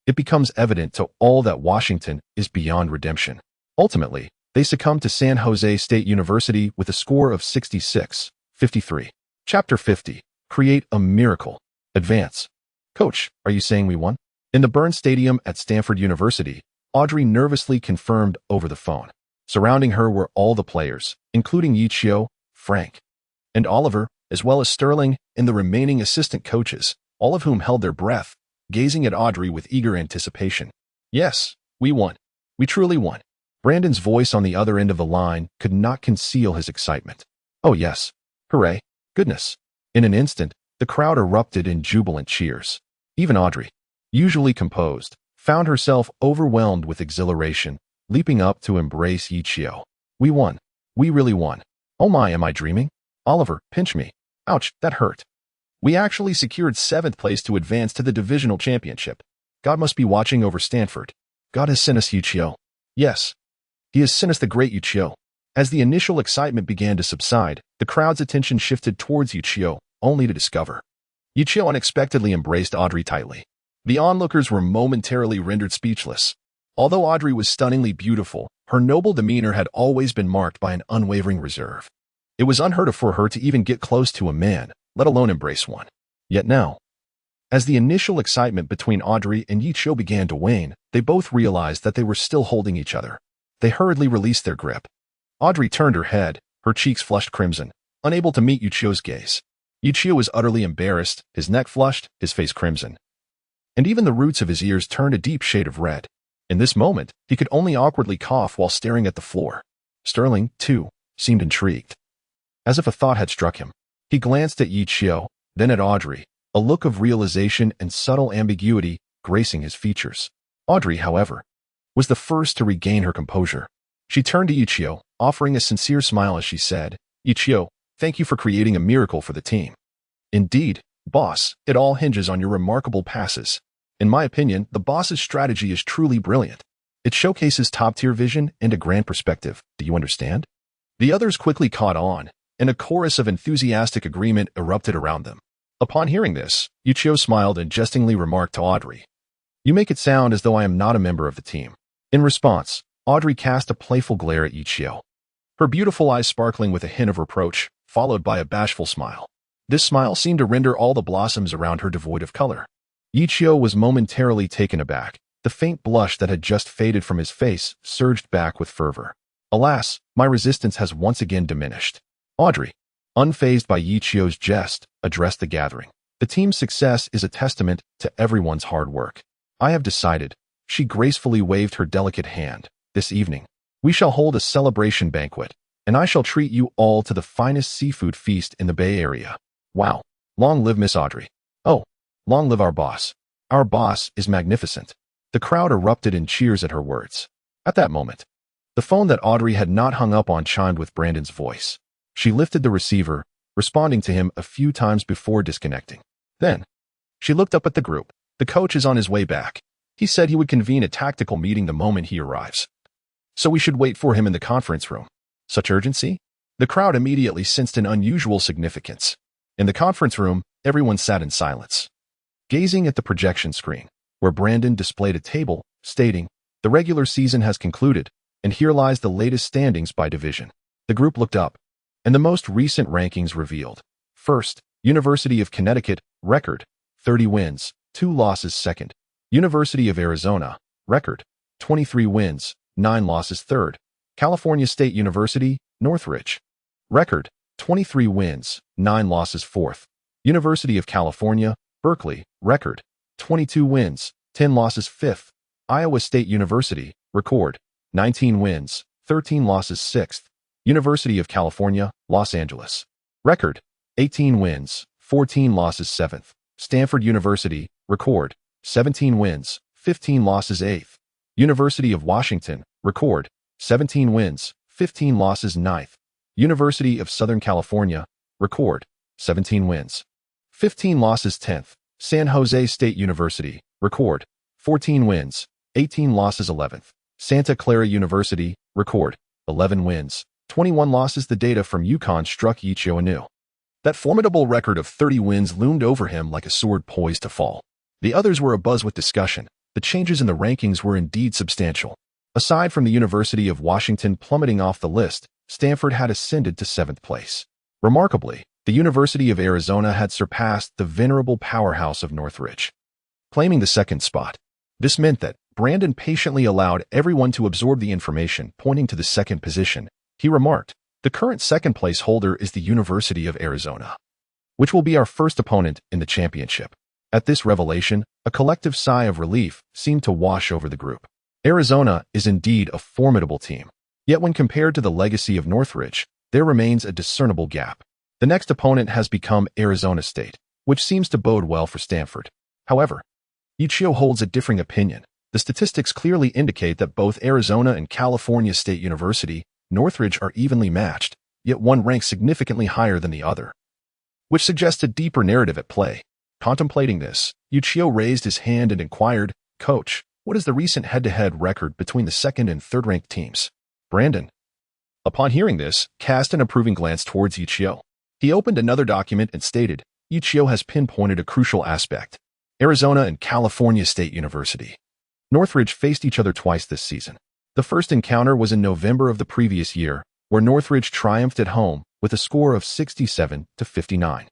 It becomes evident to all that Washington is beyond redemption. Ultimately, they succumb to San Jose State University with a score of 66-53. Chapter 50. Create a miracle. Advance. Coach, are you saying we won? In the Burns Stadium at Stanford University, Audrey nervously confirmed over the phone. Surrounding her were all the players, including Ye Qiu, Frank, and Oliver, as well as Sterling and the remaining assistant coaches, all of whom held their breath, gazing at Audrey with eager anticipation. Yes, we won. We truly won. Brandon's voice on the other end of the line could not conceal his excitement. Oh yes. Hooray. Goodness. In an instant, the crowd erupted in jubilant cheers. Even Audrey, usually composed, found herself overwhelmed with exhilaration, leaping up to embrace Ye Qiu. We won. We really won. Oh my, am I dreaming? Oliver, pinch me. Ouch, that hurt. We actually secured 7th place to advance to the divisional championship. God must be watching over Stanford. God has sent us Ye Qiu. Yes. He has sent us the great Ye Qiu. As the initial excitement began to subside, the crowd's attention shifted towards Ye Qiu, only to discover. Ye Qiu unexpectedly embraced Audrey tightly. The onlookers were momentarily rendered speechless. Although Audrey was stunningly beautiful, her noble demeanor had always been marked by an unwavering reserve. It was unheard of for her to even get close to a man, let alone embrace one. Yet now, as the initial excitement between Audrey and Ye Qiu began to wane, they both realized that they were still holding each other. They hurriedly released their grip. Audrey turned her head, her cheeks flushed crimson, unable to meet Ye Qiu's gaze. Ye Qiu was utterly embarrassed, his neck flushed, his face crimson. And even the roots of his ears turned a deep shade of red. In this moment, he could only awkwardly cough while staring at the floor. Sterling, too, seemed intrigued. As if a thought had struck him, he glanced at Ye Qiu, then at Audrey, a look of realization and subtle ambiguity gracing his features. Audrey, however, was the first to regain her composure. She turned to Ye Qiu, offering a sincere smile as she said, Ye Qiu, thank you for creating a miracle for the team. Indeed, boss, it all hinges on your remarkable passes. In my opinion, the boss's strategy is truly brilliant. It showcases top-tier vision and a grand perspective. Do you understand? The others quickly caught on, and a chorus of enthusiastic agreement erupted around them. Upon hearing this, Ye Qiu smiled and jestingly remarked to Audrey, You make it sound as though I am not a member of the team. In response, Audrey cast a playful glare at Ye Qiu, her beautiful eyes sparkling with a hint of reproach, followed by a bashful smile. This smile seemed to render all the blossoms around her devoid of color. Ye Qiu was momentarily taken aback. The faint blush that had just faded from his face surged back with fervor. Alas, my resistance has once again diminished. Audrey, unfazed by Ye Qiu's jest, addressed the gathering. The team's success is a testament to everyone's hard work. I have decided, she gracefully waved her delicate hand, this evening, we shall hold a celebration banquet, and I shall treat you all to the finest seafood feast in the Bay Area. Wow. Long live Miss Audrey. Oh, long live our boss. Our boss is magnificent. The crowd erupted in cheers at her words. At that moment, the phone that Audrey had not hung up on chimed with Brandon's voice. She lifted the receiver, responding to him a few times before disconnecting. Then, she looked up at the group. The coach is on his way back. He said he would convene a tactical meeting the moment he arrives. So we should wait for him in the conference room. Such urgency? The crowd immediately sensed an unusual significance. In the conference room, everyone sat in silence, gazing at the projection screen, where Brandon displayed a table, stating, The regular season has concluded, and here lies the latest standings by division. The group looked up, and the most recent rankings revealed. First, University of Connecticut, record, 30 wins, 2 losses. Second, University of Arizona, record, 23 wins, 9 losses. Third, California State University, Northridge, record, 23 wins, 9 losses. Fourth, University of California, Berkeley, record, 22 wins, 10 losses. Fifth, Iowa State University, record, 19 wins, 13 losses. Sixth, University of California, Los Angeles, record, 18 wins, 14 losses. Seventh, Stanford University, record, 17 wins, 15 losses. Eighth, University of Washington, record, 17 wins, 15 losses. Ninth, University of Southern California, record, 17 wins, 15 losses. 10th, San Jose State University, record, 14 wins, 18 losses. 11th, Santa Clara University, record, 11 wins, 21 losses. The data from UConn struck Ye Qiu anew. That formidable record of 30 wins loomed over him like a sword poised to fall. The others were abuzz with discussion. The changes in the rankings were indeed substantial. Aside from the University of Washington plummeting off the list, Stanford had ascended to 7th place. Remarkably, the University of Arizona had surpassed the venerable powerhouse of Northridge, claiming the 2nd spot. This meant that Brandon patiently allowed everyone to absorb the information, pointing to the 2nd position. He remarked, "The current 2nd place holder is the University of Arizona, which will be our first opponent in the championship." At this revelation, a collective sigh of relief seemed to wash over the group. Arizona is indeed a formidable team. Yet when compared to the legacy of Northridge, there remains a discernible gap. The next opponent has become Arizona State, which seems to bode well for Stanford. However, Ye Qiu holds a differing opinion. The statistics clearly indicate that both Arizona and California State University, Northridge are evenly matched, yet one ranks significantly higher than the other, which suggests a deeper narrative at play. Contemplating this, Ye Qiu raised his hand and inquired, "Coach, what is the recent head-to-head record between the 2nd and 3rd-ranked teams?" Brandon, upon hearing this, cast an approving glance towards Ye Qiu. He opened another document and stated, "Ye Qiu has pinpointed a crucial aspect. Arizona and California State University, Northridge faced each other twice this season. The first encounter was in November of the previous year, where Northridge triumphed at home with a score of 67-59.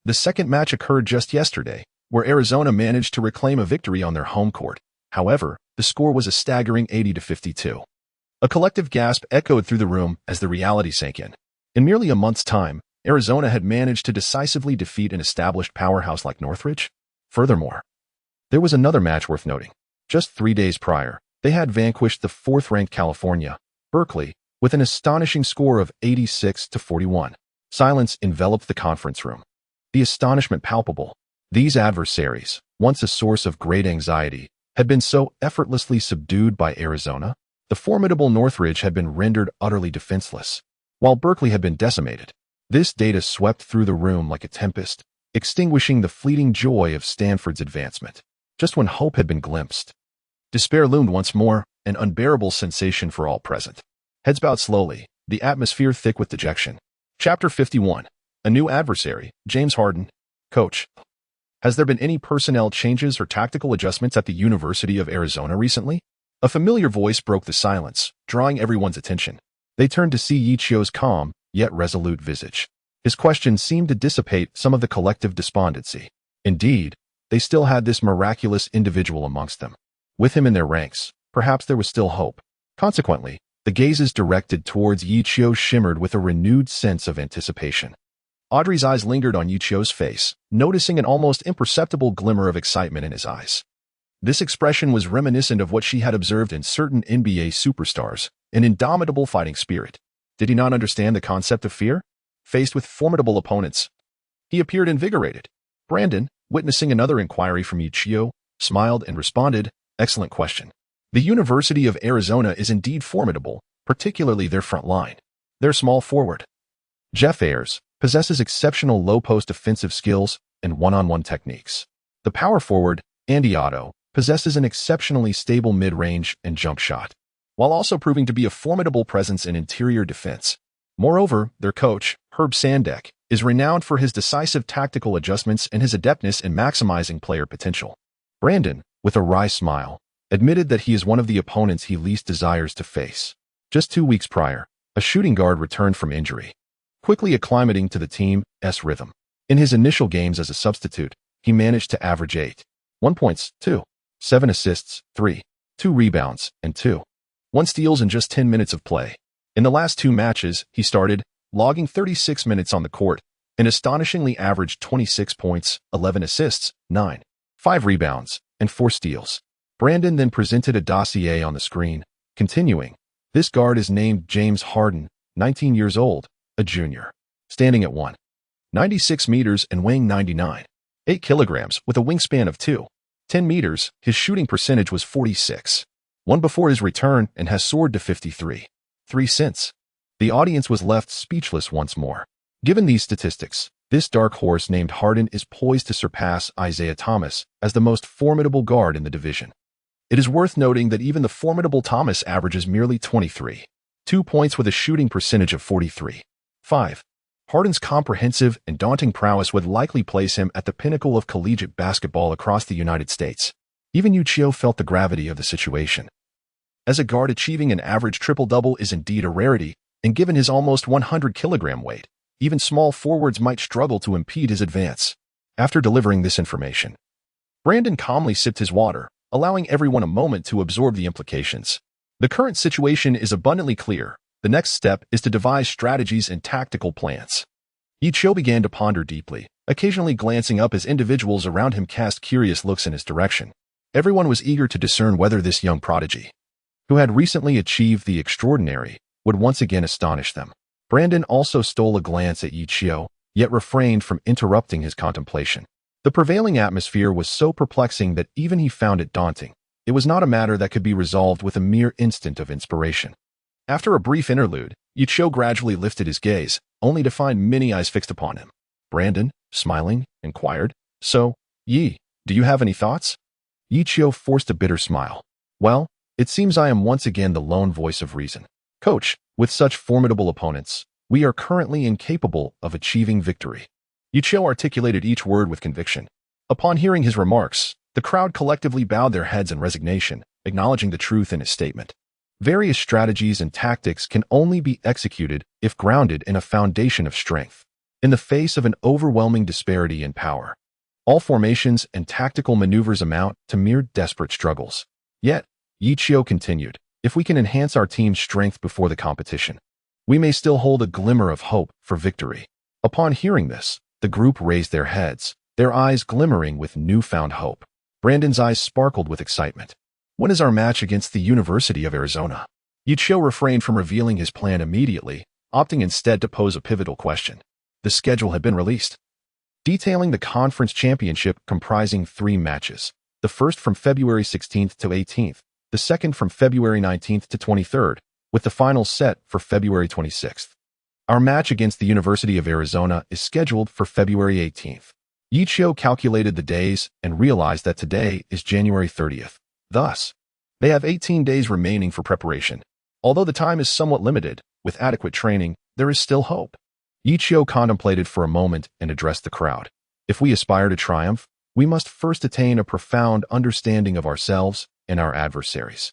The second match occurred just yesterday, where Arizona managed to reclaim a victory on their home court. However, the score was a staggering 80-52. A collective gasp echoed through the room as the reality sank in. In merely a month's time, Arizona had managed to decisively defeat an established powerhouse like Northridge. Furthermore, there was another match worth noting. Just 3 days prior, they had vanquished the 4th-ranked California, Berkeley, with an astonishing score of 86-41. Silence enveloped the conference room. The astonishment palpable. These adversaries, once a source of great anxiety, had been so effortlessly subdued by Arizona. The formidable Northridge had been rendered utterly defenseless, while Berkeley had been decimated. This data swept through the room like a tempest, extinguishing the fleeting joy of Stanford's advancement. Just when hope had been glimpsed, despair loomed once more, an unbearable sensation for all present. Heads bowed slowly, the atmosphere thick with dejection. Chapter 51. A new adversary, James Harden. Coach, has there been any personnel changes or tactical adjustments at the University of Arizona recently? A familiar voice broke the silence, drawing everyone's attention. They turned to see Ye Qiu's calm, yet resolute visage. His question seemed to dissipate some of the collective despondency. Indeed, they still had this miraculous individual amongst them. With him in their ranks, perhaps there was still hope. Consequently, the gazes directed towards Ye Qiu shimmered with a renewed sense of anticipation. Audrey's eyes lingered on Ye Qiu's face, noticing an almost imperceptible glimmer of excitement in his eyes. This expression was reminiscent of what she had observed in certain NBA superstars, an indomitable fighting spirit. Did he not understand the concept of fear? Faced with formidable opponents, he appeared invigorated. Brandon, witnessing another inquiry from Ye Qiu, smiled and responded, "Excellent question. The University of Arizona is indeed formidable, particularly their front line. Their small forward, Jeff Ayers, possesses exceptional low-post offensive skills and one-on-one techniques. The power forward, Andy Otto, possesses an exceptionally stable mid-range and jump shot, while also proving to be a formidable presence in interior defense. Moreover, their coach, Herb Sandek, is renowned for his decisive tactical adjustments and his adeptness in maximizing player potential." Brandon, with a wry smile, admitted that he is one of the opponents he least desires to face. Just 2 weeks prior, a shooting guard returned from injury, quickly acclimating to the team's rhythm. In his initial games as a substitute, he managed to average 8.1 points, 2.7 assists, 3.2 rebounds, and 2.1 steals in just 10 minutes of play. In the last 2 matches, he started, logging 36 minutes on the court, and astonishingly averaged 26 points, 11 assists, 9.5 rebounds, and 4 steals. Brandon then presented a dossier on the screen, continuing, "This guard is named James Harden, 19 years old, a junior, standing at 1.96 meters and weighing 99.8 kilograms with a wingspan of 2.10 meters. His shooting percentage was 46.1 before his return and has soared to 53.3 since." The audience was left speechless once more. Given these statistics, this dark horse named Harden is poised to surpass Isaiah Thomas as the most formidable guard in the division. It is worth noting that even the formidable Thomas averages merely 23.2 points with a shooting percentage of 43.5. Harden's comprehensive and daunting prowess would likely place him at the pinnacle of collegiate basketball across the United States. Even Ye Qiu felt the gravity of the situation. As a guard, achieving an average triple-double is indeed a rarity, and given his almost 100-kilogram weight, even small forwards might struggle to impede his advance. After delivering this information, Brandon calmly sipped his water, allowing everyone a moment to absorb the implications. The current situation is abundantly clear. The next step is to devise strategies and tactical plans. Ye Qiu began to ponder deeply, occasionally glancing up as individuals around him cast curious looks in his direction. Everyone was eager to discern whether this young prodigy, who had recently achieved the extraordinary, would once again astonish them. Brandon also stole a glance at Ye Qiu, yet refrained from interrupting his contemplation. The prevailing atmosphere was so perplexing that even he found it daunting. It was not a matter that could be resolved with a mere instant of inspiration. After a brief interlude, Ye Qiu gradually lifted his gaze, only to find many eyes fixed upon him. Brandon, smiling, inquired, "So, Ye, do you have any thoughts?" Ye Qiu forced a bitter smile. "Well, it seems I am once again the lone voice of reason. Coach, with such formidable opponents, we are currently incapable of achieving victory." Ye Qiu articulated each word with conviction. Upon hearing his remarks, the crowd collectively bowed their heads in resignation, acknowledging the truth in his statement. Various strategies and tactics can only be executed if grounded in a foundation of strength. In the face of an overwhelming disparity in power, all formations and tactical maneuvers amount to mere desperate struggles. Yet, Ye Qiu continued, if we can enhance our team's strength before the competition, we may still hold a glimmer of hope for victory. Upon hearing this, the group raised their heads, their eyes glimmering with newfound hope. Brandon's eyes sparkled with excitement. "When is our match against the University of Arizona?" Ye Qiu refrained from revealing his plan immediately, opting instead to pose a pivotal question. The schedule had been released, detailing the conference championship comprising 3 matches, the first from February 16th to 18th, the second from February 19th to 23rd, with the final set for February 26th. Our match against the University of Arizona is scheduled for February 18th. Ye Qiu calculated the days and realized that today is January 30th. Thus, they have 18 days remaining for preparation. Although the time is somewhat limited, with adequate training, there is still hope. Ye Qiu contemplated for a moment and addressed the crowd. If we aspire to triumph, we must first attain a profound understanding of ourselves and our adversaries.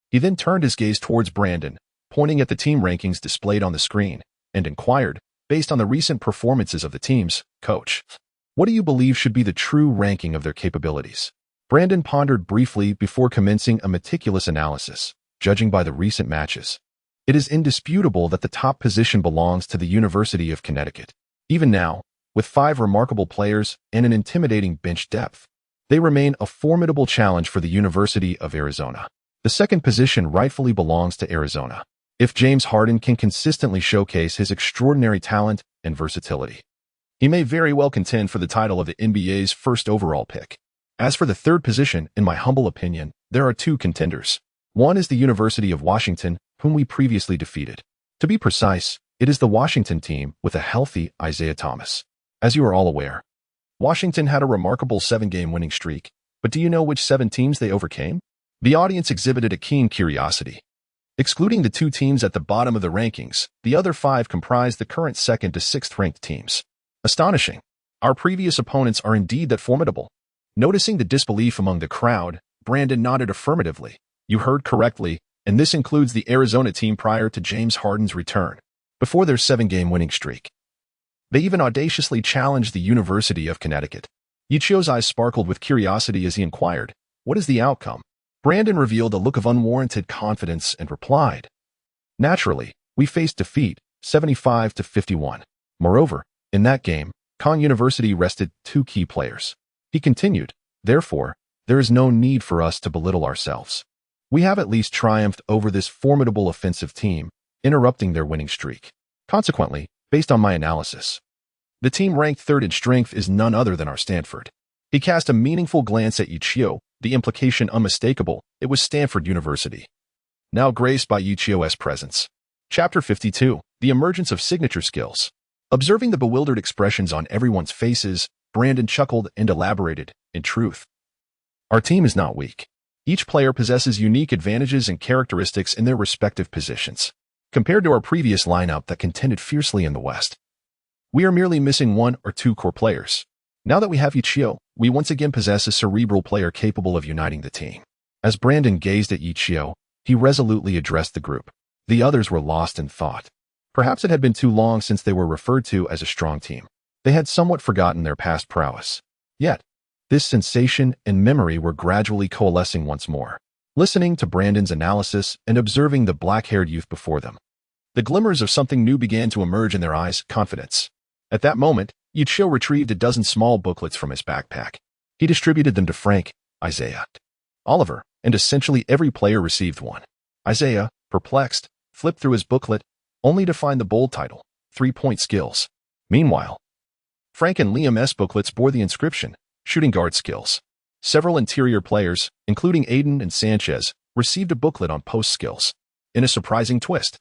He then turned his gaze towards Brandon, pointing at the team rankings displayed on the screen, and inquired, based on the recent performances of the teams, "Coach, what do you believe should be the true ranking of their capabilities?" Brandon pondered briefly before commencing a meticulous analysis. Judging by the recent matches, it is indisputable that the top position belongs to the University of Connecticut. Even now, with 5 remarkable players and an intimidating bench depth, they remain a formidable challenge for the University of Arizona. The second position rightfully belongs to Arizona. If James Harden can consistently showcase his extraordinary talent and versatility, he may very well contend for the title of the NBA's first overall pick. As for the third position, in my humble opinion, there are 2 contenders. One is the University of Washington, whom we previously defeated. To be precise, it is the Washington team with a healthy Isaiah Thomas. As you are all aware, Washington had a remarkable 7-game winning streak, but do you know which 7 teams they overcame? The audience exhibited a keen curiosity. Excluding the 2 teams at the bottom of the rankings, the other 5 comprised the current 2nd to 6th ranked teams. Astonishing. Our previous opponents are indeed that formidable. Noticing the disbelief among the crowd, Brandon nodded affirmatively. You heard correctly, and this includes the Arizona team prior to James Harden's return, before their 7-game winning streak. They even audaciously challenged the University of Connecticut. Ye Qiu's eyes sparkled with curiosity as he inquired, "What is the outcome?" Brandon revealed a look of unwarranted confidence and replied, "Naturally, we faced defeat, 75-51. Moreover, in that game, Khan University rested 2 key players." He continued, "Therefore, there is no need for us to belittle ourselves. We have at least triumphed over this formidable offensive team, interrupting their winning streak. Consequently, based on my analysis, the team ranked 3rd in strength is none other than our Stanford." He cast a meaningful glance at Ye Qiu, the implication unmistakable. It was Stanford University, now graced by Ye Qiu's presence. Chapter 52, The Emergence of Signature Skills. Observing the bewildered expressions on everyone's faces, Brandon chuckled and elaborated, "In truth, our team is not weak. Each player possesses unique advantages and characteristics in their respective positions. Compared to our previous lineup that contended fiercely in the West, We are merely missing one or two core players. Now that we have Ye Qiu, we once again possess a cerebral player capable of uniting the team. As Brandon gazed at Ye Qiu, he resolutely addressed the group. The others were lost in thought. Perhaps it had been too long since they were referred to as a strong team. They had somewhat forgotten their past prowess. Yet, this sensation and memory were gradually coalescing once more. Listening to Brandon's analysis and observing the black-haired youth before them, the glimmers of something new began to emerge in their eyes, confidence. At that moment, Ye Qiu retrieved a dozen small booklets from his backpack. He distributed them to Frank, Isaiah, Oliver, and essentially every player received one. Isaiah, perplexed, flipped through his booklet, only to find the bold title, 3-point skills. Meanwhile, Frank and Liam's booklets bore the inscription, shooting guard skills. Several interior players, including Aiden and Sanchez, received a booklet on post skills. In a surprising twist,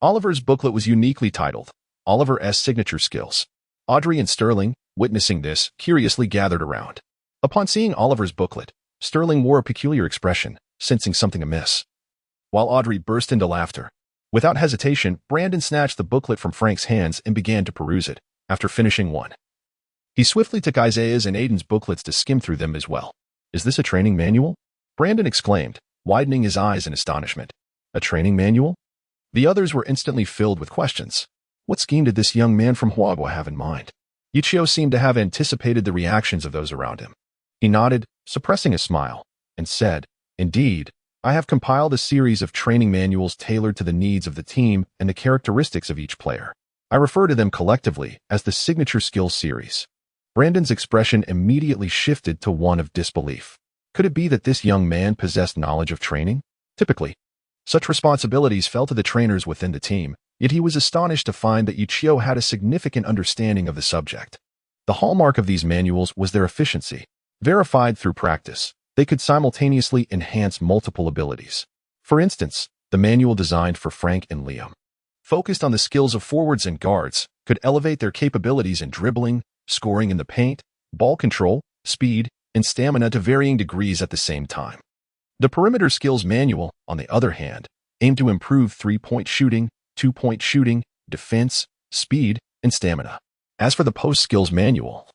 Oliver's booklet was uniquely titled, Oliver's Signature Skills. Audrey and Sterling, witnessing this, curiously gathered around. Upon seeing Oliver's booklet, Sterling wore a peculiar expression, sensing something amiss, while Audrey burst into laughter. Without hesitation, Brandon snatched the booklet from Frank's hands and began to peruse it. After finishing one, he swiftly took Isaiah's and Aiden's booklets to skim through them as well. "Is this a training manual?" Brandon exclaimed, widening his eyes in astonishment. "A training manual?" The others were instantly filled with questions. What scheme did this young man from Huagua have in mind? Ye Qiu seemed to have anticipated the reactions of those around him. He nodded, suppressing a smile, and said, "Indeed, I have compiled a series of training manuals tailored to the needs of the team and the characteristics of each player. I refer to them collectively as the Signature Skills series." Brandon's expression immediately shifted to one of disbelief. Could it be that this young man possessed knowledge of training? Typically, such responsibilities fell to the trainers within the team, yet he was astonished to find that Ye Qiu had a significant understanding of the subject. The hallmark of these manuals was their efficiency. Verified through practice, they could simultaneously enhance multiple abilities. For instance, the manual designed for Frank and Liam, focused on the skills of forwards and guards, could elevate their capabilities in dribbling, scoring in the paint, ball control, speed, and stamina to varying degrees at the same time. The Perimeter Skills Manual, on the other hand, aimed to improve 3-point shooting, 2-point shooting, defense, speed, and stamina. As for the Post Skills Manual,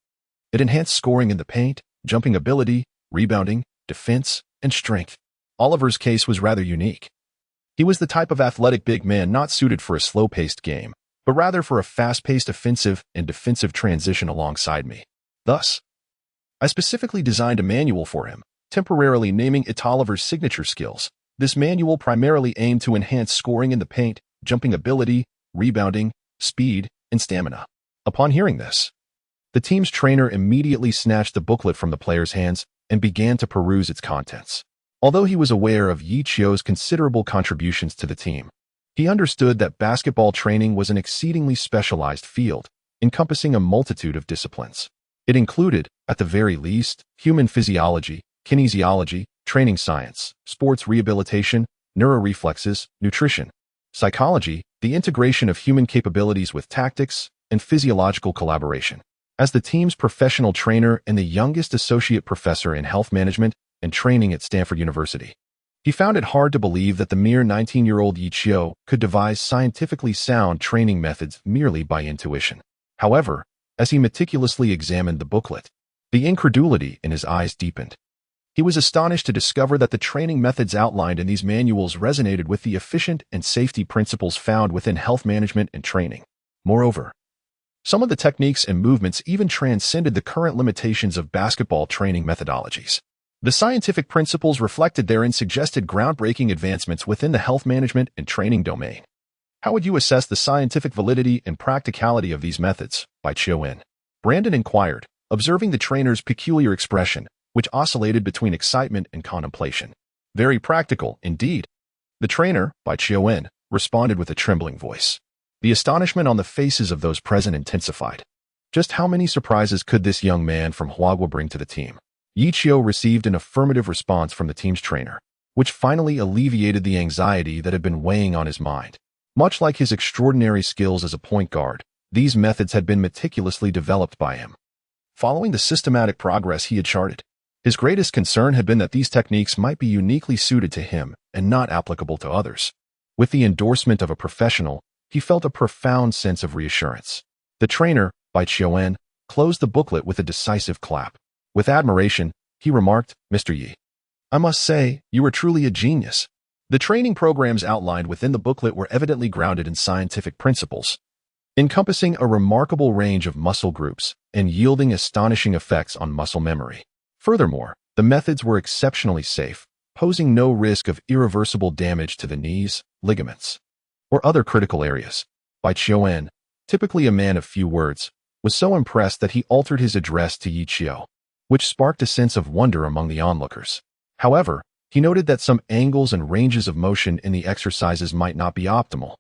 it enhanced scoring in the paint, jumping ability, rebounding, defense, and strength. Oliver's case was rather unique. He was the type of athletic big man not suited for a slow-paced game, but rather for a fast-paced offensive and defensive transition alongside me. Thus, I specifically designed a manual for him, temporarily naming it Oliver's Signature Skills. This manual primarily aimed to enhance scoring in the paint, jumping ability, rebounding, speed, and stamina. Upon hearing this, the team's trainer immediately snatched the booklet from the player's hands and began to peruse its contents. Although he was aware of Ye Qiu's considerable contributions to the team, he understood that basketball training was an exceedingly specialized field, encompassing a multitude of disciplines. It included, at the very least, human physiology, kinesiology, training science, sports rehabilitation, neuroreflexes, nutrition, psychology, the integration of human capabilities with tactics, and physiological collaboration. As the team's professional trainer and the youngest associate professor in health management and training at Stanford University, he found it hard to believe that the mere 19-year-old Ye Qiu could devise scientifically sound training methods merely by intuition. However, as he meticulously examined the booklet, the incredulity in his eyes deepened. He was astonished to discover that the training methods outlined in these manuals resonated with the efficient and safety principles found within health management and training. Moreover, some of the techniques and movements even transcended the current limitations of basketball training methodologies. The scientific principles reflected therein suggested groundbreaking advancements within the health management and training domain. How would you assess the scientific validity and practicality of these methods? By Qiu. Brandon inquired, observing the trainer's peculiar expression, which oscillated between excitement and contemplation. "Very practical, indeed." The trainer, by Qiu, responded with a trembling voice. The astonishment on the faces of those present intensified. Just how many surprises could this young man from Huagua bring to the team? Ye Qiu received an affirmative response from the team's trainer, which finally alleviated the anxiety that had been weighing on his mind. Much like his extraordinary skills as a point guard, these methods had been meticulously developed by him, following the systematic progress he had charted. His greatest concern had been that these techniques might be uniquely suited to him and not applicable to others. With the endorsement of a professional, he felt a profound sense of reassurance. The trainer, Bai Qiu, closed the booklet with a decisive clap. With admiration, he remarked, "Mr. Ye, I must say, you are truly a genius." The training programs outlined within the booklet were evidently grounded in scientific principles, encompassing a remarkable range of muscle groups and yielding astonishing effects on muscle memory. Furthermore, the methods were exceptionally safe, posing no risk of irreversible damage to the knees, ligaments, or other critical areas. Bai Qiu, typically a man of few words, was so impressed that he altered his address to Ye Qiu, which sparked a sense of wonder among the onlookers. However, he noted that some angles and ranges of motion in the exercises might not be optimal,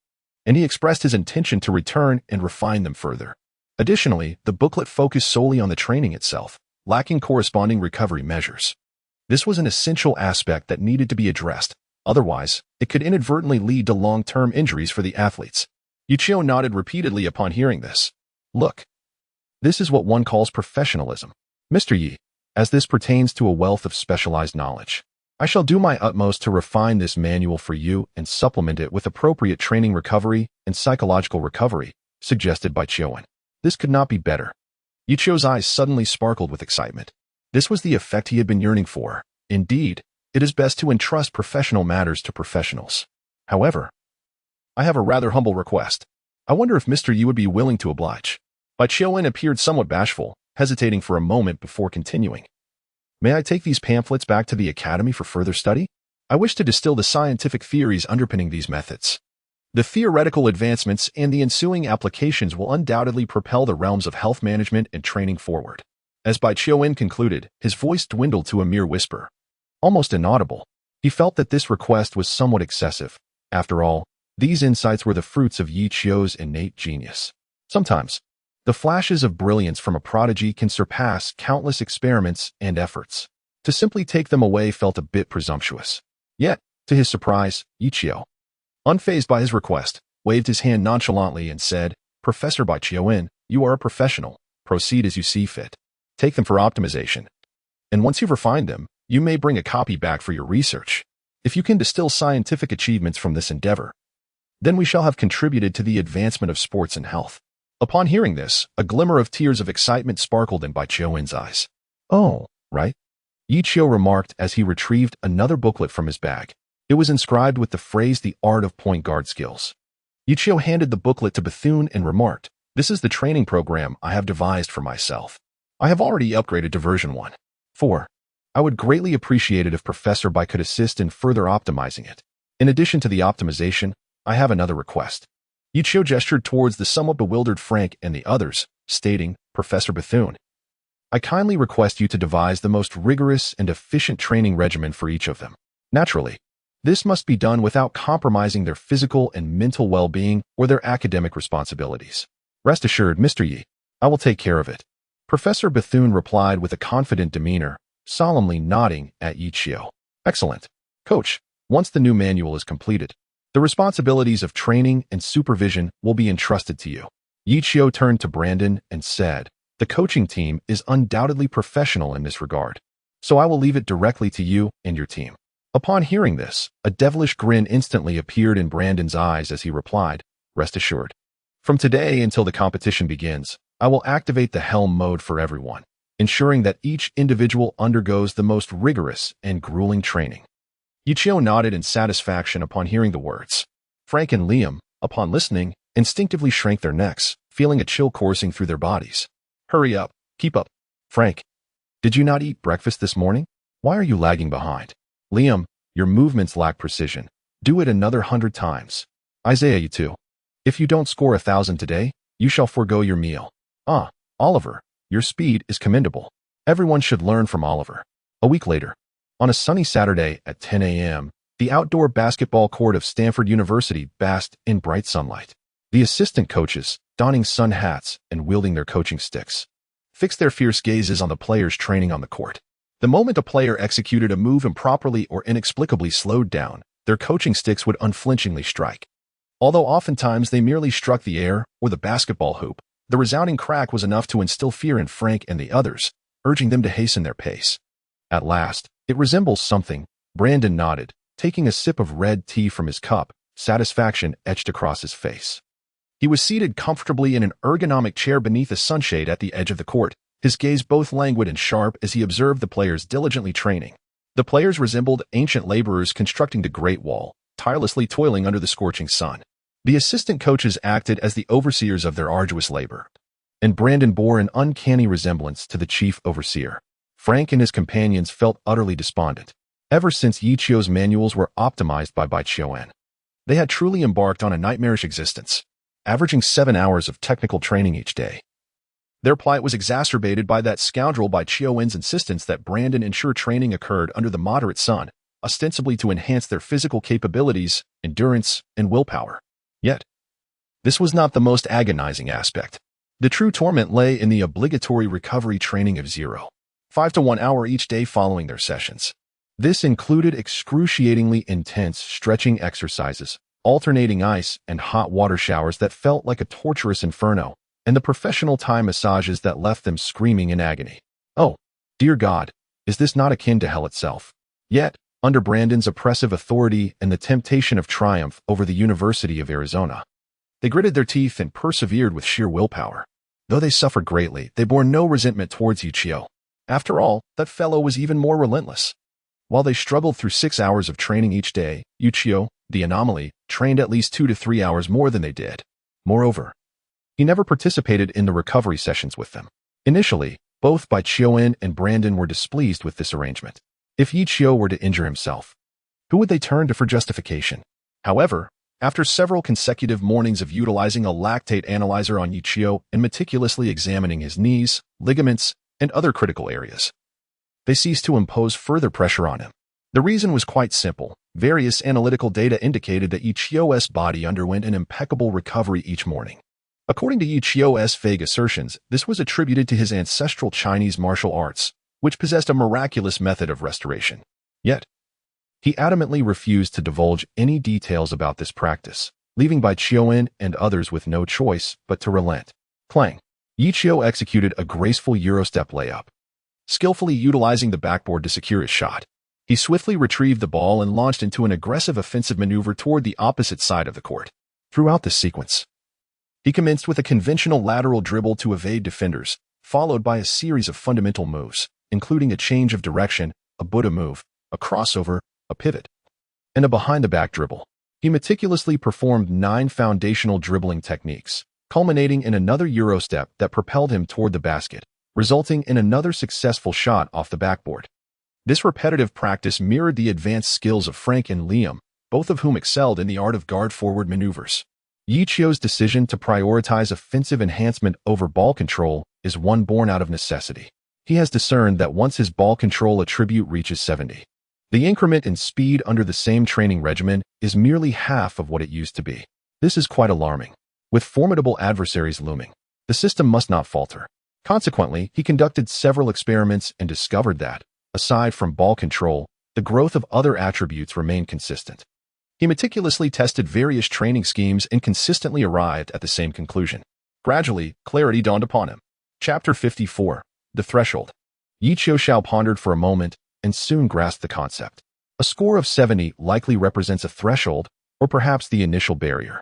and he expressed his intention to return and refine them further. Additionally, the booklet focused solely on the training itself, lacking corresponding recovery measures. This was an essential aspect that needed to be addressed, otherwise, it could inadvertently lead to long-term injuries for the athletes. Ye Qiu nodded repeatedly upon hearing this. Look, this is what one calls professionalism. Mr. Ye, as this pertains to a wealth of specialized knowledge, I shall do my utmost to refine this manual for you and supplement it with appropriate training recovery and psychological recovery, suggested Bai Qiu. This could not be better. Ye Qiu's eyes suddenly sparkled with excitement. This was the effect he had been yearning for. Indeed, it is best to entrust professional matters to professionals. However, I have a rather humble request. I wonder if Mr. Ye would be willing to oblige. Bai Qiu appeared somewhat bashful, hesitating for a moment before continuing. May I take these pamphlets back to the academy for further study? I wish to distill the scientific theories underpinning these methods. The theoretical advancements and the ensuing applications will undoubtedly propel the realms of health management and training forward. As Bai Qiu concluded, his voice dwindled to a mere whisper, almost inaudible. He felt that this request was somewhat excessive. After all, these insights were the fruits of Ye Qiu's innate genius. Sometimes, the flashes of brilliance from a prodigy can surpass countless experiments and efforts. To simply take them away felt a bit presumptuous. Yet, to his surprise, Ye Qiu, unfazed by his request, waved his hand nonchalantly and said, "Professor Bai Qiu, you are a professional. Proceed as you see fit. Take them for optimization. And once you've refined them, you may bring a copy back for your research. If you can distill scientific achievements from this endeavor, then we shall have contributed to the advancement of sports and health." Upon hearing this, a glimmer of tears of excitement sparkled in Bai Qiu's eyes. "Oh, right," Ye Qiu remarked as he retrieved another booklet from his bag. It was inscribed with the phrase "The Art of Point Guard Skills." Ye Qiu handed the booklet to Bethune and remarked, "This is the training program I have devised for myself. I have already upgraded to version 1.4. I would greatly appreciate it if Professor Bai could assist in further optimizing it. In addition to the optimization, I have another request." Ye Qiu gestured towards the somewhat bewildered Frank and the others, stating, "Professor Bethune, I kindly request you to devise the most rigorous and efficient training regimen for each of them. Naturally, this must be done without compromising their physical and mental well-being or their academic responsibilities. Rest assured, Mr. Ye, I will take care of it." Professor Bethune replied with a confident demeanor, solemnly nodding at Ye Qiu. "Excellent. Coach, once the new manual is completed, the responsibilities of training and supervision will be entrusted to you." Ye Qiu turned to Brandon and said, "The coaching team is undoubtedly professional in this regard, so I will leave it directly to you and your team." Upon hearing this, a devilish grin instantly appeared in Brandon's eyes as he replied, "Rest assured. From today until the competition begins, I will activate the helm mode for everyone, ensuring that each individual undergoes the most rigorous and grueling training." Ye Qiu nodded in satisfaction upon hearing the words. Frank and Liam, upon listening, instinctively shrank their necks, feeling a chill coursing through their bodies. "Hurry up, keep up. Frank, did you not eat breakfast this morning? Why are you lagging behind? Liam, your movements lack precision. Do it another 100 times. Isaiah, you too. If you don't score 1,000 today, you shall forego your meal. Oliver, your speed is commendable. Everyone should learn from Oliver." A week later, on a sunny Saturday at 10 a.m., the outdoor basketball court of Stanford University basked in bright sunlight. The assistant coaches, donning sun hats and wielding their coaching sticks, fixed their fierce gazes on the players training on the court. The moment a player executed a move improperly or inexplicably slowed down, their coaching sticks would unflinchingly strike. Although oftentimes they merely struck the air or the basketball hoop, the resounding crack was enough to instill fear in Frank and the others, urging them to hasten their pace. At last, "It resembles something," Brandon nodded, taking a sip of red tea from his cup, satisfaction etched across his face. He was seated comfortably in an ergonomic chair beneath a sunshade at the edge of the court, his gaze both languid and sharp as he observed the players diligently training. The players resembled ancient laborers constructing the Great Wall, tirelessly toiling under the scorching sun. The assistant coaches acted as the overseers of their arduous labor, and Brandon bore an uncanny resemblance to the chief overseer. Frank and his companions felt utterly despondent. Ever since Ye Qiu's manuals were optimized by Bai Qiuan, they had truly embarked on a nightmarish existence, averaging 7 hours of technical training each day. Their plight was exacerbated by that scoundrel Bai Qiuan's insistence that Brandon ensure training occurred under the moderate sun, ostensibly to enhance their physical capabilities, endurance, and willpower. Yet, this was not the most agonizing aspect. The true torment lay in the obligatory recovery training of 0.5 to 1 hour each day following their sessions. This included excruciatingly intense stretching exercises, alternating ice and hot water showers that felt like a torturous inferno, and the professional Thai massages that left them screaming in agony. Oh, dear God, is this not akin to hell itself? Yet, under Brandon's oppressive authority and the temptation of triumph over the University of Arizona, they gritted their teeth and persevered with sheer willpower. Though they suffered greatly, they bore no resentment towards Ye Qiu. After all, that fellow was even more relentless. While they struggled through 6 hours of training each day, Ye Qiu, the anomaly, trained at least 2 to 3 hours more than they did. Moreover, he never participated in the recovery sessions with them. Initially, both Bai Qiuan and Brandon were displeased with this arrangement. If Ye Qiu were to injure himself, who would they turn to for justification? However, after several consecutive mornings of utilizing a lactate analyzer on Ye Qiu and meticulously examining his knees, ligaments, and other critical areas, they ceased to impose further pressure on him. The reason was quite simple. Various analytical data indicated that Ye Qiu's body underwent an impeccable recovery each morning. According to Ye Qiu's vague assertions, this was attributed to his ancestral Chinese martial arts, which possessed a miraculous method of restoration. Yet, he adamantly refused to divulge any details about this practice, leaving Bai Qiuan and others with no choice but to relent. Clang. Ye Qiu executed a graceful Eurostep layup, skillfully utilizing the backboard to secure his shot. He swiftly retrieved the ball and launched into an aggressive offensive maneuver toward the opposite side of the court. Throughout this sequence, he commenced with a conventional lateral dribble to evade defenders, followed by a series of fundamental moves, including a change of direction, a Buddha move, a crossover, a pivot, and a behind-the-back dribble. He meticulously performed 9 foundational dribbling techniques, culminating in another Eurostep that propelled him toward the basket, resulting in another successful shot off the backboard. This repetitive practice mirrored the advanced skills of Frank and Liam, both of whom excelled in the art of guard-forward maneuvers. Ye Qiu's decision to prioritize offensive enhancement over ball control is one born out of necessity. He has discerned that once his ball control attribute reaches 70, the increment in speed under the same training regimen is merely half of what it used to be. This is quite alarming. With formidable adversaries looming, the system must not falter. Consequently, he conducted several experiments and discovered that, aside from ball control, the growth of other attributes remained consistent. He meticulously tested various training schemes and consistently arrived at the same conclusion. Gradually, clarity dawned upon him. Chapter 54. The Threshold. Ye Qiu pondered for a moment and soon grasped the concept. A score of 70 likely represents a threshold, or perhaps the initial barrier.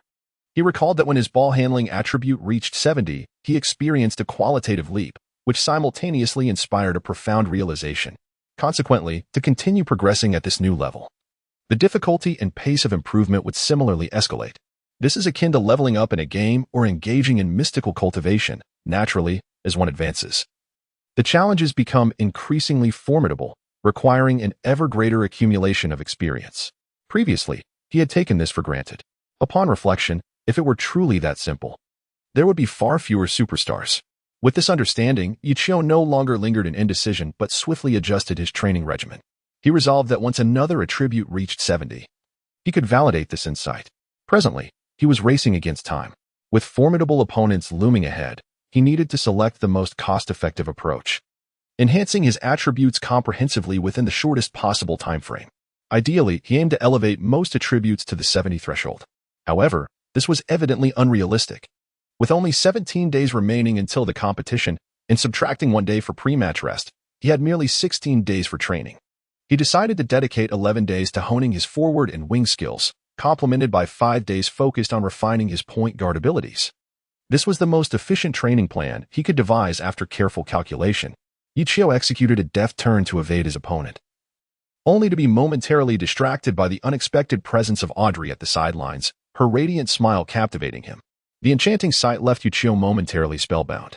He recalled that when his ball handling attribute reached 70, he experienced a qualitative leap, which simultaneously inspired a profound realization. Consequently, to continue progressing at this new level, the difficulty and pace of improvement would similarly escalate. This is akin to leveling up in a game or engaging in mystical cultivation, naturally, as one advances. The challenges become increasingly formidable, requiring an ever greater accumulation of experience. Previously, he had taken this for granted. Upon reflection, if it were truly that simple, there would be far fewer superstars. With this understanding, Ye Qiu no longer lingered in indecision but swiftly adjusted his training regimen. He resolved that once another attribute reached 70, he could validate this insight. Presently, he was racing against time. With formidable opponents looming ahead, he needed to select the most cost-effective approach, enhancing his attributes comprehensively within the shortest possible time frame. Ideally, he aimed to elevate most attributes to the 70 threshold. However, this was evidently unrealistic. With only 17 days remaining until the competition, and subtracting 1 day for pre-match rest, he had merely 16 days for training. He decided to dedicate 11 days to honing his forward and wing skills, complemented by 5 days focused on refining his point guard abilities. This was the most efficient training plan he could devise after careful calculation. Ye Qiu executed a deft turn to evade his opponent, only to be momentarily distracted by the unexpected presence of Audrey at the sidelines, her radiant smile captivating him. The enchanting sight left Ye Qiu momentarily spellbound,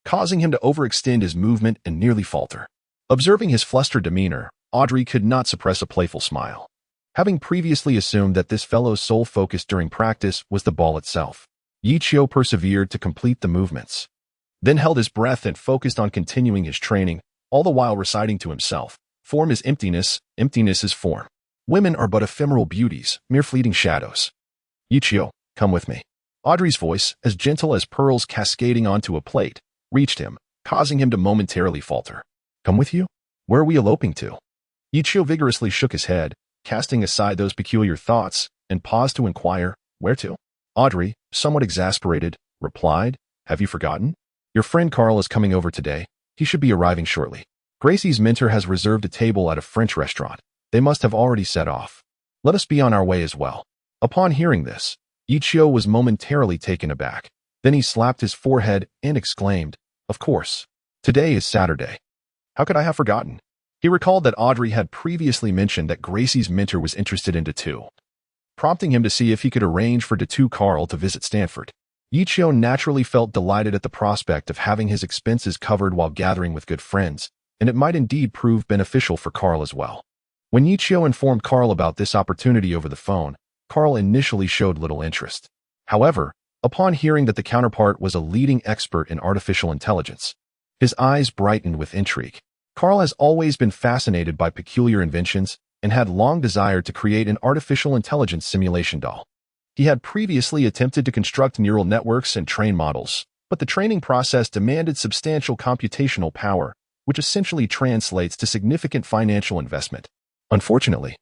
causing him to overextend his movement and nearly falter. Observing his flustered demeanor, Audrey could not suppress a playful smile. Having previously assumed that this fellow's sole focus during practice was the ball itself, Ye Qiu persevered to complete the movements, then held his breath and focused on continuing his training, all the while reciting to himself, "Form is emptiness, emptiness is form. Women are but ephemeral beauties, mere fleeting shadows. Ye Qiu, come with me." Audrey's voice, as gentle as pearls cascading onto a plate, reached him, causing him to momentarily falter. "Come with you? Where are we eloping to?" Ye Qiu vigorously shook his head, casting aside those peculiar thoughts, and paused to inquire, "Where to?" Audrey, somewhat exasperated, replied, "Have you forgotten? Your friend Carl is coming over today. He should be arriving shortly. Gracie's mentor has reserved a table at a French restaurant. They must have already set off. Let us be on our way as well." Upon hearing this, Ye Qiu was momentarily taken aback. Then he slapped his forehead and exclaimed, "Of course. Today is Saturday. How could I have forgotten?" He recalled that Audrey had previously mentioned that Gracie's mentor was interested in Ye, prompting him to see if he could arrange for Ye Carl to visit Stanford. Ye Qiu naturally felt delighted at the prospect of having his expenses covered while gathering with good friends, and it might indeed prove beneficial for Carl as well. When Ye Qiu informed Carl about this opportunity over the phone, Carl initially showed little interest. However, upon hearing that the counterpart was a leading expert in artificial intelligence, his eyes brightened with intrigue. Carl has always been fascinated by peculiar inventions and had long desired to create an artificial intelligence simulation doll. He had previously attempted to construct neural networks and train models, but the training process demanded substantial computational power, which essentially translates to significant financial investment. Unfortunately,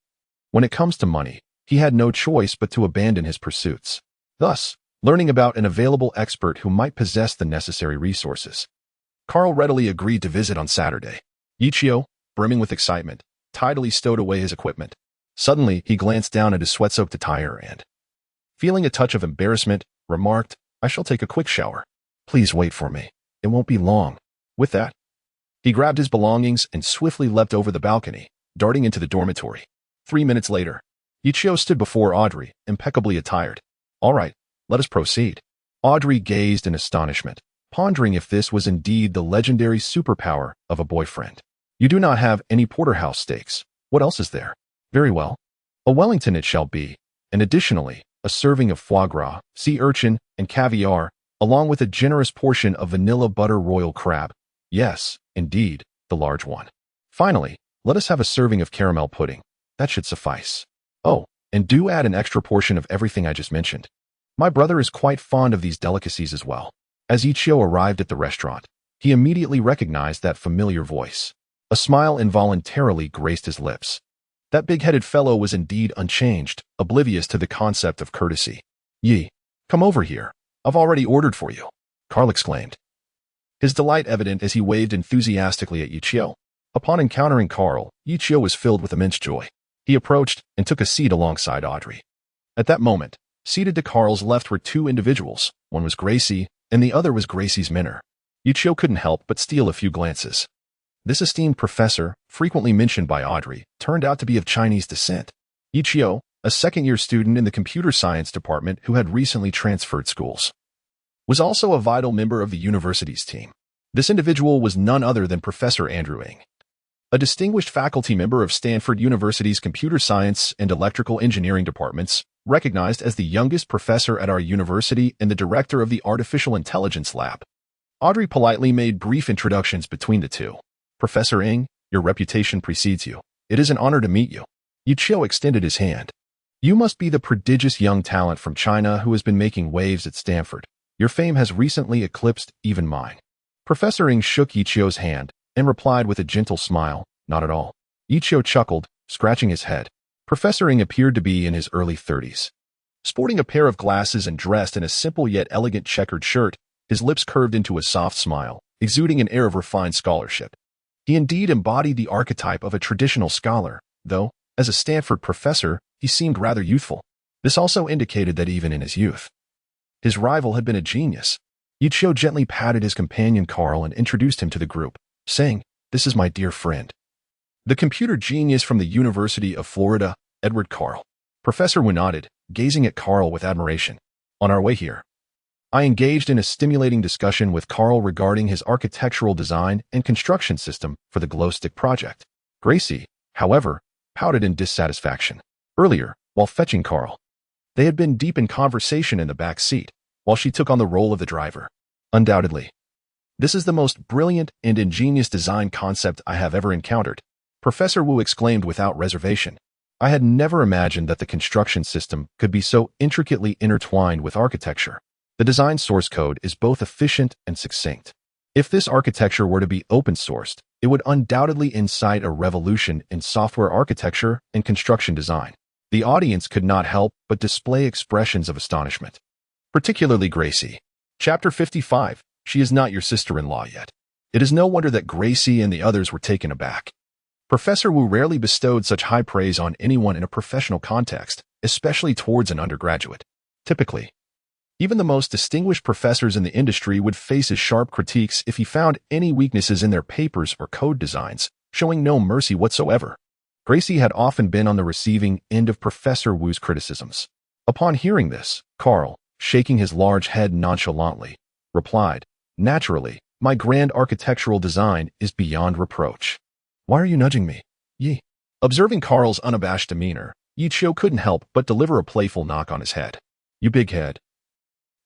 when it comes to money, he had no choice but to abandon his pursuits. Thus, learning about an available expert who might possess the necessary resources, Carl readily agreed to visit on Saturday. Ye Qiu, brimming with excitement, tidily stowed away his equipment. Suddenly, he glanced down at his sweat-soaked attire and, feeling a touch of embarrassment, remarked, "I shall take a quick shower. Please wait for me. It won't be long." With that, he grabbed his belongings and swiftly leapt over the balcony, darting into the dormitory. 3 minutes later, Ye Qiu stood before Audrey, impeccably attired. "All right, let us proceed." Audrey gazed in astonishment, pondering if this was indeed the legendary superpower of a boyfriend. "You do not have any porterhouse steaks. What else is there?" "Very well. A Wellington it shall be, and additionally, a serving of foie gras, sea urchin, and caviar, along with a generous portion of vanilla butter royal crab. Yes, indeed, the large one. Finally, let us have a serving of caramel pudding. That should suffice. Oh, and do add an extra portion of everything I just mentioned. My brother is quite fond of these delicacies as well." As Ye Qiu arrived at the restaurant, he immediately recognized that familiar voice. A smile involuntarily graced his lips. That big-headed fellow was indeed unchanged, oblivious to the concept of courtesy. "Ye, come over here. I've already ordered for you," Carl exclaimed, his delight evident as he waved enthusiastically at Ye Qiu. Upon encountering Carl, Ye Qiu was filled with immense joy. He approached and took a seat alongside Audrey. At that moment, seated to Carl's left were 2 individuals. One was Gracie, and the other was Gracie's mentor. Ye Qiu couldn't help but steal a few glances. This esteemed professor, frequently mentioned by Audrey, turned out to be of Chinese descent. Ye Qiu, a second-year student in the computer science department who had recently transferred schools, was also a vital member of the university's team. This individual was none other than Professor Andrew Ng, a distinguished faculty member of Stanford University's computer science and electrical engineering departments, recognized as the youngest professor at our university and the director of the Artificial Intelligence Lab. Audrey politely made brief introductions between the two. "Professor Ng, your reputation precedes you. It is an honor to meet you." Ye Qiu extended his hand. "You must be the prodigious young talent from China who has been making waves at Stanford. Your fame has recently eclipsed even mine." Professor Ng shook Ye Qiu's hand and replied with a gentle smile, "Not at all." Ye Qiu chuckled, scratching his head. Professor Ng appeared to be in his early 30s. Sporting a pair of glasses and dressed in a simple yet elegant checkered shirt, his lips curved into a soft smile, exuding an air of refined scholarship. He indeed embodied the archetype of a traditional scholar, though, as a Stanford professor, he seemed rather youthful. This also indicated that even in his youth, his rival had been a genius. Ye Qiu gently patted his companion Carl and introduced him to the group, saying, "This is my dear friend, the computer genius from the University of Florida, Edward Carl." Professor Wu nodded, gazing at Carl with admiration. On our way here, I engaged in a stimulating discussion with Carl regarding his architectural design and construction system for the glow stick project. Gracie, however, pouted in dissatisfaction. Earlier, while fetching Carl, they had been deep in conversation in the back seat, while she took on the role of the driver. Undoubtedly, this is the most brilliant and ingenious design concept I have ever encountered, Professor Wu exclaimed without reservation. I had never imagined that the construction system could be so intricately intertwined with architecture. The design source code is both efficient and succinct. If this architecture were to be open-sourced, it would undoubtedly incite a revolution in software architecture and construction design. The audience could not help but display expressions of astonishment, particularly Gracie. Chapter 55. She is not your sister-in-law yet. It is no wonder that Gracie and the others were taken aback. Professor Wu rarely bestowed such high praise on anyone in a professional context, especially towards an undergraduate. Typically, even the most distinguished professors in the industry would face his sharp critiques if he found any weaknesses in their papers or code designs, showing no mercy whatsoever. Gracie had often been on the receiving end of Professor Wu's criticisms. Upon hearing this, Carl, shaking his large head nonchalantly, replied, "Naturally, my grand architectural design is beyond reproach." "Why are you nudging me, Ye?" Observing Carl's unabashed demeanor, Ye Qiu couldn't help but deliver a playful knock on his head. "You big head.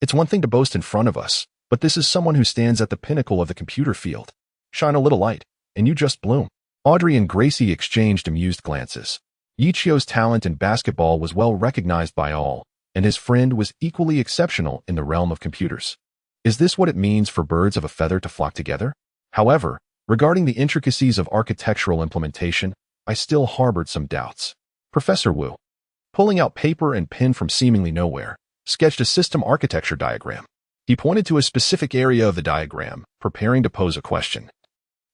It's one thing to boast in front of us, but this is someone who stands at the pinnacle of the computer field. Shine a little light, and you just bloom." Audrey and Gracie exchanged amused glances. Ye Qiu's talent in basketball was well recognized by all, and his friend was equally exceptional in the realm of computers. Is this what it means for birds of a feather to flock together? However, regarding the intricacies of architectural implementation, I still harbored some doubts. Professor Wu, pulling out paper and pen from seemingly nowhere, sketched a system architecture diagram. He pointed to a specific area of the diagram, preparing to pose a question,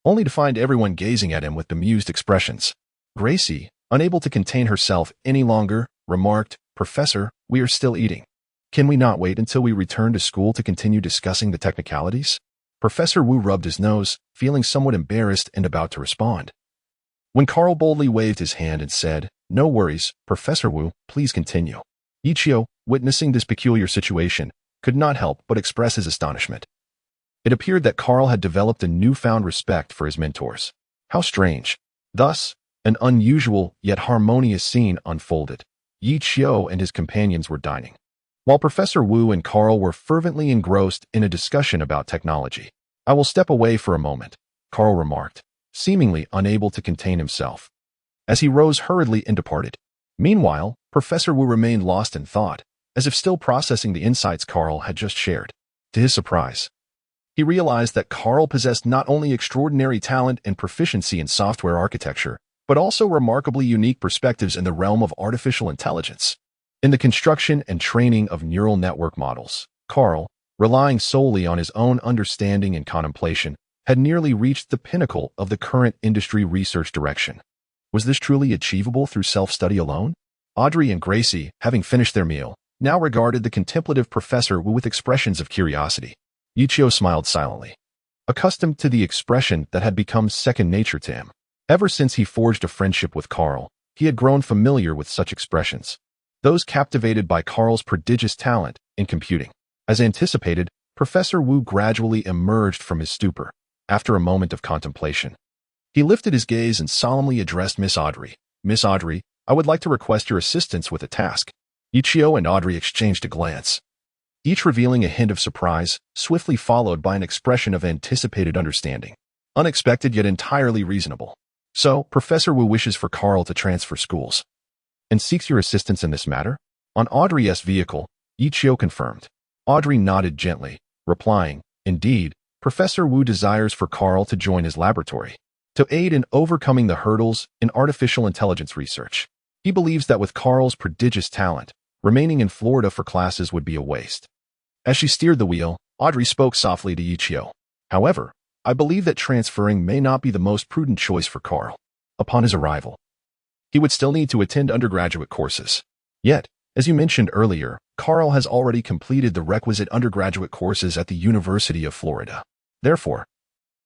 only to find everyone gazing at him with bemused expressions. Gracie, unable to contain herself any longer, remarked, "Professor, we are still eating. Can we not wait until we return to school to continue discussing the technicalities?" Professor Wu rubbed his nose, feeling somewhat embarrassed and about to respond, when Carl boldly waved his hand and said, "No worries, Professor Wu, please continue." Ye Qiu, witnessing this peculiar situation, could not help but express his astonishment. It appeared that Carl had developed a newfound respect for his mentors. How strange. Thus, an unusual yet harmonious scene unfolded. Ye Qiu and his companions were dining, while Professor Wu and Carl were fervently engrossed in a discussion about technology. "I will step away for a moment," Carl remarked, seemingly unable to contain himself, as he rose hurriedly and departed. Meanwhile, Professor Wu remained lost in thought, as if still processing the insights Carl had just shared. To his surprise, he realized that Carl possessed not only extraordinary talent and proficiency in software architecture, but also remarkably unique perspectives in the realm of artificial intelligence. In the construction and training of neural network models, Carl, relying solely on his own understanding and contemplation, had nearly reached the pinnacle of the current industry research direction. Was this truly achievable through self-study alone? Audrey and Gracie, having finished their meal, now regarded the contemplative professor with expressions of curiosity. Ye Qiu smiled silently, accustomed to the expression that had become second nature to him. Ever since he forged a friendship with Carl, he had grown familiar with such expressions, those captivated by Carl's prodigious talent in computing. As anticipated, Professor Wu gradually emerged from his stupor. After a moment of contemplation, he lifted his gaze and solemnly addressed Miss Audrey. "Miss Audrey, I would like to request your assistance with a task." Ye Qiu and Audrey exchanged a glance, each revealing a hint of surprise, swiftly followed by an expression of anticipated understanding. Unexpected yet entirely reasonable. "So, Professor Wu wishes for Carl to transfer schools and seeks your assistance in this matter?" On Audrey's vehicle, Ye Qiu confirmed. Audrey nodded gently, replying, "Indeed, Professor Wu desires for Carl to join his laboratory to aid in overcoming the hurdles in artificial intelligence research. He believes that with Carl's prodigious talent, remaining in Florida for classes would be a waste." As she steered the wheel, Audrey spoke softly to Ye Qiu. "However, I believe that transferring may not be the most prudent choice for Carl. Upon his arrival, he would still need to attend undergraduate courses. Yet, As you mentioned earlier, Carl has already completed the requisite undergraduate courses at the University of Florida. Therefore,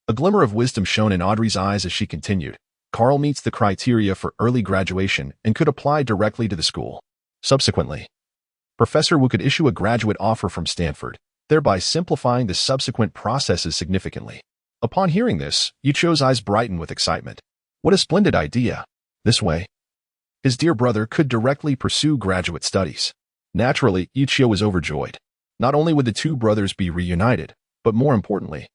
a glimmer of wisdom shone in Audrey's eyes as she continued. Carl meets the criteria for early graduation and could apply directly to the school. Subsequently, Professor Wu could issue a graduate offer from Stanford, thereby simplifying the subsequent processes significantly. Upon hearing this, Ye Qiu's eyes brightened with excitement. What a splendid idea! This way, his dear brother could directly pursue graduate studies. Naturally, Ye Qiu was overjoyed. Not only would the two brothers be reunited, but more importantly,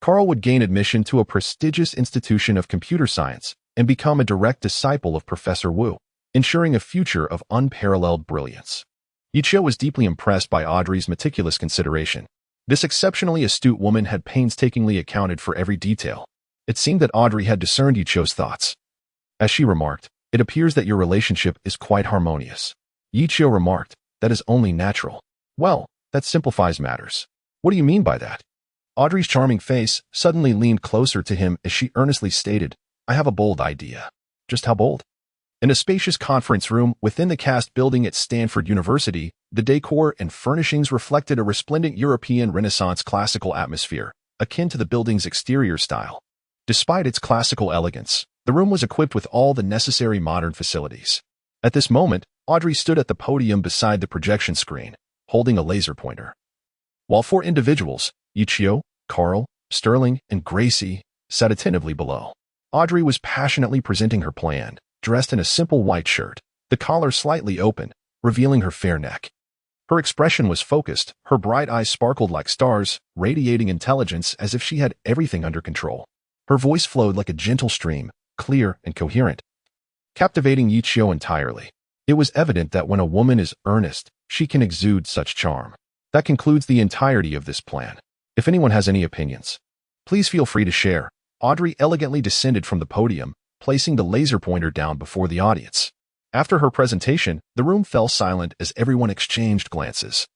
Carl would gain admission to a prestigious institution of computer science and become a direct disciple of Professor Wu, ensuring a future of unparalleled brilliance. Ye Qiu was deeply impressed by Audrey's meticulous consideration. This exceptionally astute woman had painstakingly accounted for every detail. It seemed that Audrey had discerned Ye Qiu's thoughts. As she remarked, "It appears that your relationship is quite harmonious." Ye Qiu remarked, "That is only natural." "Well, that simplifies matters." "What do you mean by that?" Audrey's charming face suddenly leaned closer to him as she earnestly stated, "I have a bold idea." "Just how bold?" In a spacious conference room within the cast building at Stanford University, the decor and furnishings reflected a resplendent European Renaissance classical atmosphere, akin to the building's exterior style. Despite its classical elegance, the room was equipped with all the necessary modern facilities. At this moment, Audrey stood at the podium beside the projection screen, holding a laser pointer. While four individuals, Ye Qiu, Carl, Sterling, and Gracie, sat attentively below. Audrey was passionately presenting her plan, dressed in a simple white shirt, the collar slightly open, revealing her fair neck. Her expression was focused, her bright eyes sparkled like stars, radiating intelligence as if she had everything under control. Her voice flowed like a gentle stream, clear and coherent, captivating Ye Qiu entirely. It was evident that when a woman is earnest, she can exude such charm. That concludes the entirety of this plan. If anyone has any opinions, please feel free to share. Audrey elegantly descended from the podium, placing the laser pointer down before the audience. After her presentation, the room fell silent as everyone exchanged glances.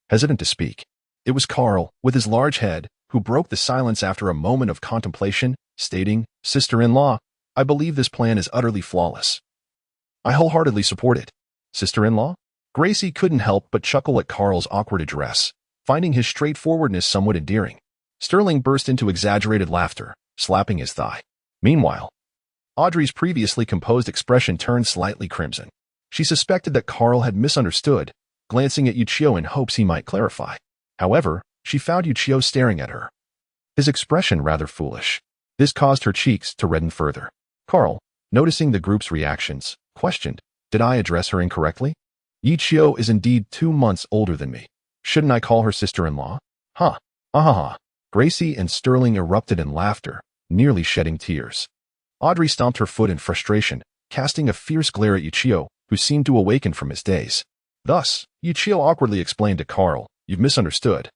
Hesitant to speak, it was Carl, with his large head, who broke the silence after a moment of contemplation, stating, "Sister-in-law, I believe this plan is utterly flawless. I wholeheartedly support it." "Sister-in-law?" Gracie couldn't help but chuckle at Carl's awkward address, finding his straightforwardness somewhat endearing. Sterling burst into exaggerated laughter, slapping his thigh. Meanwhile, Audrey's previously composed expression turned slightly crimson. She suspected that Carl had misunderstood, glancing at Ye Qiu in hopes he might clarify. However, she found Ye Qiu staring at her, his expression rather foolish. This caused her cheeks to redden further. Carl, noticing the group's reactions, questioned, "Did I address her incorrectly? Ye Qiu is indeed 2 months older than me. Shouldn't I call her sister-in-law?" "Huh. Ah-ha-ha." Gracie and Sterling erupted in laughter, nearly shedding tears. Audrey stomped her foot in frustration, casting a fierce glare at Ye Qiu, who seemed to awaken from his daze. Thus, Ye Qiu awkwardly explained to Carl, "You've misunderstood.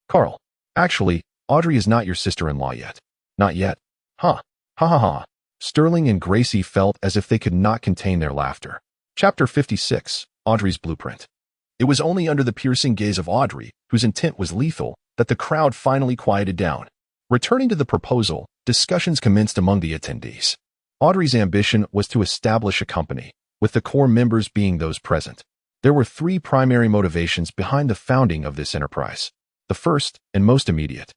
Carl, actually, Audrey is not your sister-in-law yet." "Not yet." "Huh. Ha-ha-ha." Sterling and Gracie felt as if they could not contain their laughter. Chapter 56, Audrey's Blueprint. It was only under the piercing gaze of Audrey, whose intent was lethal, that the crowd finally quieted down. Returning to the proposal, discussions commenced among the attendees. Audrey's ambition was to establish a company, with the core members being those present. There were 3 primary motivations behind the founding of this enterprise. The first, and most immediate,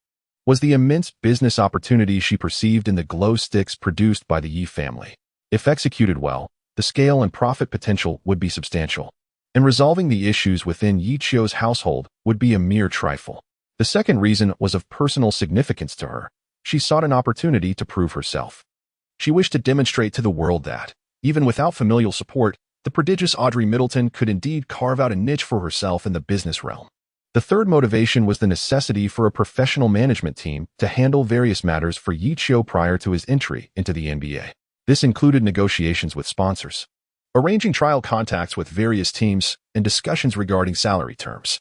was the immense business opportunity she perceived in the glow sticks produced by the Ye family. If executed well, the scale and profit potential would be substantial, and resolving the issues within Ye Qiu's household would be a mere trifle. The second reason was of personal significance to her. She sought an opportunity to prove herself. She wished to demonstrate to the world that, even without familial support, the prodigious Audrey Middleton could indeed carve out a niche for herself in the business realm. The third motivation was the necessity for a professional management team to handle various matters for Ye Qiu prior to his entry into the NBA. This included negotiations with sponsors, arranging trial contacts with various teams, and discussions regarding salary terms.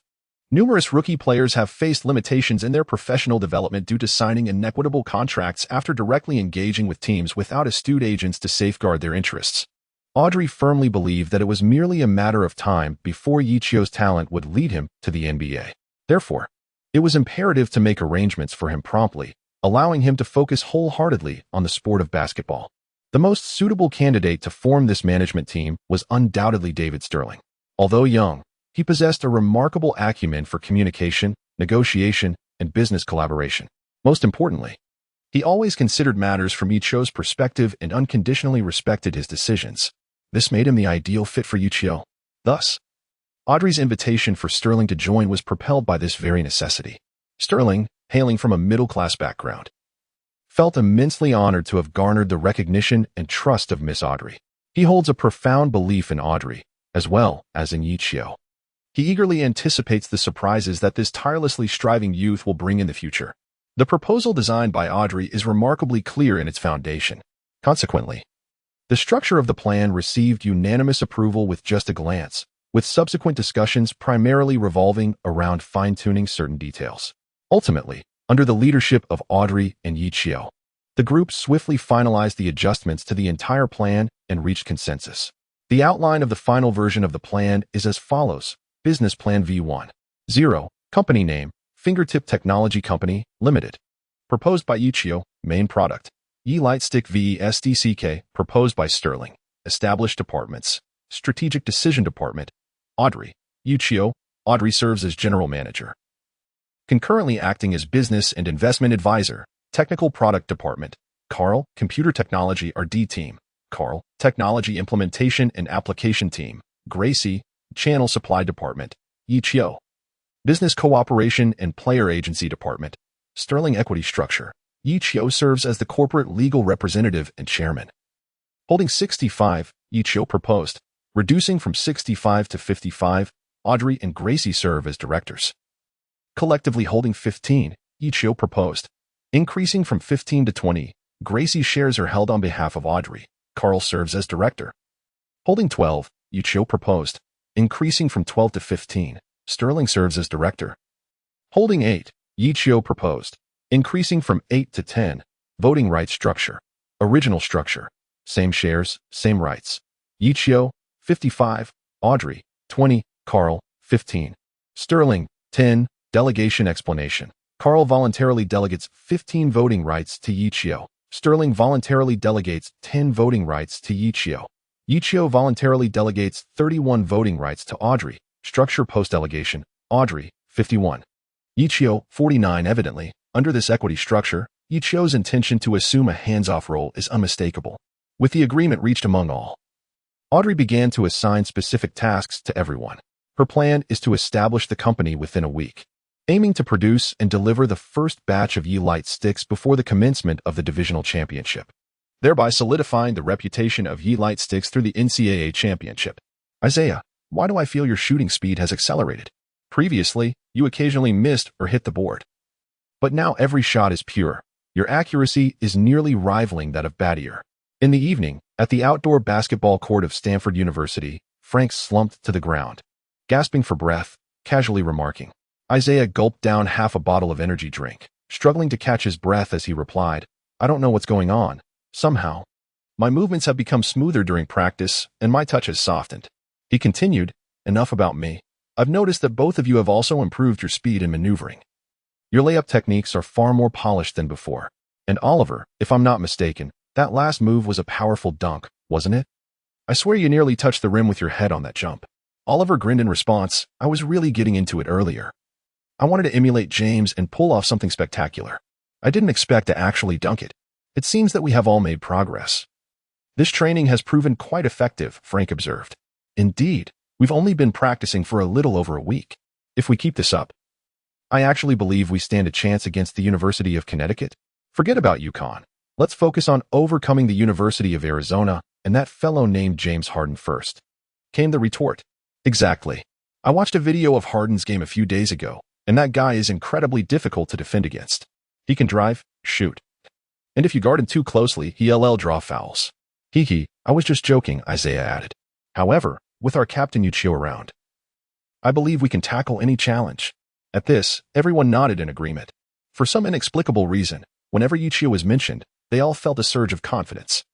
Numerous rookie players have faced limitations in their professional development due to signing inequitable contracts after directly engaging with teams without astute agents to safeguard their interests. Audrey firmly believed that it was merely a matter of time before Ye Qiu's talent would lead him to the NBA. Therefore, it was imperative to make arrangements for him promptly, allowing him to focus wholeheartedly on the sport of basketball. The most suitable candidate to form this management team was undoubtedly David Sterling. Although young, he possessed a remarkable acumen for communication, negotiation, and business collaboration. Most importantly, he always considered matters from Ye Qiu's perspective and unconditionally respected his decisions. This made him the ideal fit for Ye Qiu. Thus, Audrey's invitation for Sterling to join was propelled by this very necessity. Sterling, hailing from a middle-class background, felt immensely honored to have garnered the recognition and trust of Miss Audrey. He holds a profound belief in Audrey, as well as in Ye Qiu. He eagerly anticipates the surprises that this tirelessly striving youth will bring in the future. The proposal designed by Audrey is remarkably clear in its foundation. Consequently, the structure of the plan received unanimous approval with just a glance, with subsequent discussions primarily revolving around fine-tuning certain details. Ultimately, under the leadership of Audrey and Ye Qiu, the group swiftly finalized the adjustments to the entire plan and reached consensus. The outline of the final version of the plan is as follows. Business Plan V1. 0. Company name, Fingertip Technology Company, Limited. Proposed by Ye Qiu, main product. Ye Lightstick VESDCK, proposed by Sterling. Established departments. Strategic Decision Department. Audrey. Ye Qiu. Audrey serves as General Manager. Concurrently acting as Business and Investment Advisor. Technical Product Department. Carl, Computer Technology RD Team. Carl, Technology Implementation and Application Team. Gracie, Channel Supply Department. Ye Qiu. Business Cooperation and Player Agency Department. Sterling Equity Structure. Ye Qiu serves as the Corporate Legal Representative and Chairman. Holding 65, Ye Qiu proposed. Reducing from 65 to 55, Audrey and Gracie serve as directors. Collectively holding 15, Ye Qiu proposed. Increasing from 15 to 20, Gracie's shares are held on behalf of Audrey. Carl serves as director. Holding 12, Ye Qiu proposed. Increasing from 12 to 15, Sterling serves as director. Holding 8, Ye Qiu proposed. Increasing from 8 to 10, voting rights structure. Original structure. Same shares, same rights. Ye Qiu, 55, Audrey, 20, Carl, 15. Sterling, 10, delegation explanation. Carl voluntarily delegates 15 voting rights to Ye Qiu. Sterling voluntarily delegates 10 voting rights to Ye Qiu. Ye Qiu voluntarily delegates 31 voting rights to Audrey. Structure post-delegation. Audrey, 51. Ye Qiu, 49. Evidently, under this equity structure, Ye Qiu's intention to assume a hands-off role is unmistakable. With the agreement reached among all, Audrey began to assign specific tasks to everyone. Her plan is to establish the company within a week, aiming to produce and deliver the first batch of Ye Light Sticks before the commencement of the divisional championship, thereby solidifying the reputation of Ye Light Sticks through the NCAA championship. Isaiah, why do I feel your shooting speed has accelerated? Previously, you occasionally missed or hit the board, but now every shot is pure. Your accuracy is nearly rivaling that of Battier. In the evening, at the outdoor basketball court of Stanford University, Frank slumped to the ground, gasping for breath, casually remarking. Isaiah gulped down half a bottle of energy drink, struggling to catch his breath as he replied, I don't know what's going on. Somehow, my movements have become smoother during practice, and my touch has softened. He continued, enough about me. I've noticed that both of you have also improved your speed in maneuvering. Your layup techniques are far more polished than before. And Oliver, if I'm not mistaken, that last move was a powerful dunk, wasn't it? I swear you nearly touched the rim with your head on that jump. Oliver grinned in response. I was really getting into it earlier. I wanted to emulate James and pull off something spectacular. I didn't expect to actually dunk it. It seems that we have all made progress. This training has proven quite effective, Frank observed. Indeed, we've only been practicing for a little over a week. If we keep this up, I actually believe we stand a chance against the University of Connecticut. Forget about UConn. Let's focus on overcoming the University of Arizona and that fellow named James Harden first. Came the retort. Exactly. I watched a video of Harden's game a few days ago, and that guy is incredibly difficult to defend against. He can drive, shoot. And if you guard him too closely, he'll draw fouls. Hee, I was just joking, Isaiah added. However, with our captain Ye Qiu around, I believe we can tackle any challenge. At this, everyone nodded in agreement. For some inexplicable reason, whenever Ye Qiu was mentioned, they all felt a surge of confidence.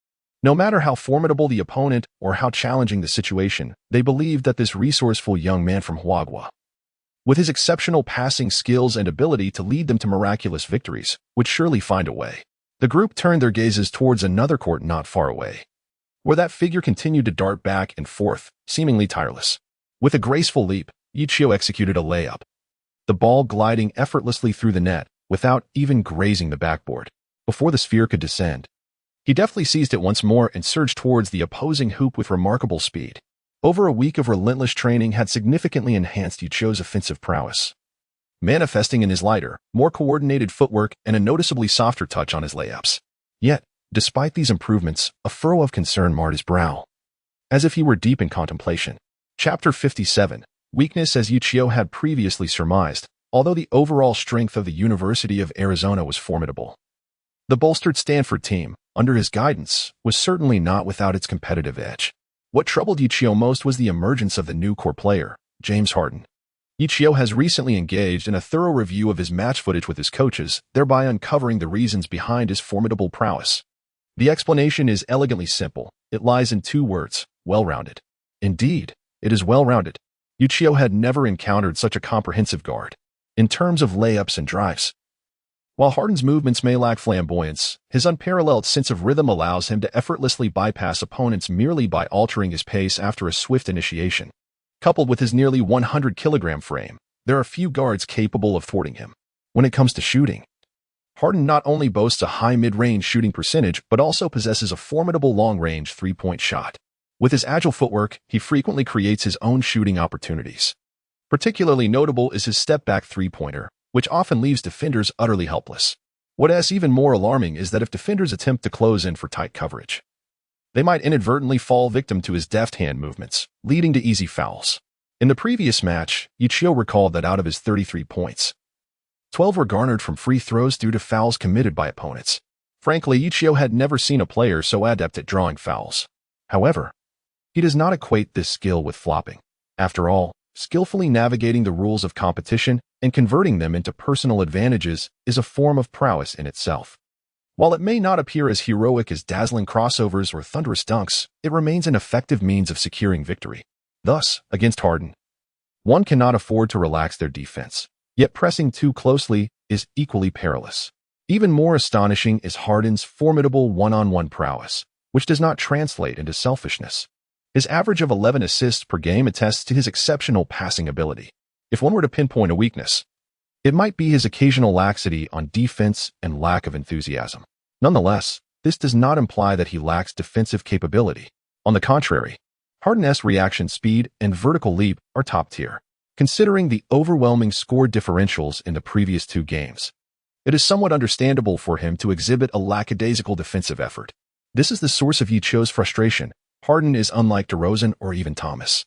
No matter how formidable the opponent or how challenging the situation, they believed that this resourceful young man from Huagua, with his exceptional passing skills and ability to lead them to miraculous victories, would surely find a way. The group turned their gazes towards another court not far away, where that figure continued to dart back and forth, seemingly tireless. With a graceful leap, Ye Qiu executed a layup, the ball gliding effortlessly through the net without even grazing the backboard. Before the sphere could descend, he deftly seized it once more and surged towards the opposing hoop with remarkable speed. Over a week of relentless training had significantly enhanced Ye Qiu's offensive prowess, manifesting in his lighter, more coordinated footwork and a noticeably softer touch on his layups. Yet, despite these improvements, a furrow of concern marred his brow, as if he were deep in contemplation. Chapter 57. Weakness. As Ye Qiu had previously surmised, although the overall strength of the University of Arizona was formidable, the bolstered Stanford team, under his guidance, was certainly not without its competitive edge. What troubled Ye Qiu most was the emergence of the new core player, James Harden. Ye Qiu has recently engaged in a thorough review of his match footage with his coaches, thereby uncovering the reasons behind his formidable prowess. The explanation is elegantly simple. It lies in two words: well-rounded. Indeed, it is well-rounded. Ye Qiu had never encountered such a comprehensive guard in terms of layups and drives. While Harden's movements may lack flamboyance, his unparalleled sense of rhythm allows him to effortlessly bypass opponents merely by altering his pace after a swift initiation. Coupled with his nearly 100-kilogram frame, there are few guards capable of thwarting him. When it comes to shooting, Harden not only boasts a high mid-range shooting percentage, but also possesses a formidable long-range three-point shot. With his agile footwork, he frequently creates his own shooting opportunities. Particularly notable is his step-back three-pointer, which often leaves defenders utterly helpless. What is even more alarming is that if defenders attempt to close in for tight coverage, they might inadvertently fall victim to his deft hand movements, leading to easy fouls. In the previous match, Ye Qiu recalled that out of his 33 points, 12 were garnered from free throws due to fouls committed by opponents. Frankly, Ye Qiu had never seen a player so adept at drawing fouls. However, he does not equate this skill with flopping. After all, skillfully navigating the rules of competition and converting them into personal advantages is a form of prowess in itself. While it may not appear as heroic as dazzling crossovers or thunderous dunks, it remains an effective means of securing victory. Thus, against Harden, one cannot afford to relax their defense, yet pressing too closely is equally perilous. Even more astonishing is Harden's formidable one-on-one prowess, which does not translate into selfishness. His average of 11 assists per game attests to his exceptional passing ability. If one were to pinpoint a weakness, it might be his occasional laxity on defense and lack of enthusiasm. Nonetheless, this does not imply that he lacks defensive capability. On the contrary, Harden's reaction speed and vertical leap are top tier. Considering the overwhelming score differentials in the previous two games, it is somewhat understandable for him to exhibit a lackadaisical defensive effort. This is the source of Ye Qiu's frustration. Harden is unlike DeRozan or even Thomas.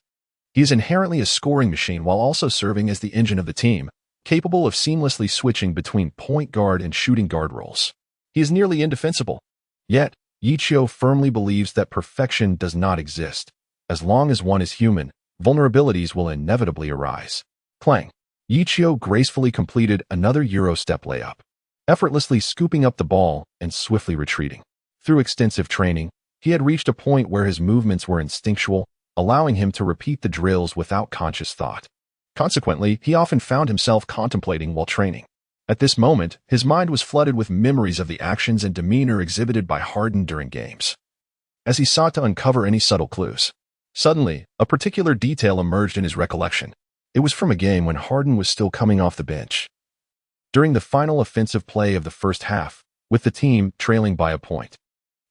He is inherently a scoring machine while also serving as the engine of the team, capable of seamlessly switching between point guard and shooting guard roles. He is nearly indefensible. Yet, Ye Qiu firmly believes that perfection does not exist. As long as one is human, vulnerabilities will inevitably arise. Clang. Ye Qiu gracefully completed another Euro step layup, effortlessly scooping up the ball and swiftly retreating. Through extensive training, he had reached a point where his movements were instinctual, allowing him to repeat the drills without conscious thought. Consequently, he often found himself contemplating while training. At this moment, his mind was flooded with memories of the actions and demeanor exhibited by Harden during games. As he sought to uncover any subtle clues, suddenly, a particular detail emerged in his recollection. It was from a game when Harden was still coming off the bench. During the final offensive play of the first half, with the team trailing by a point,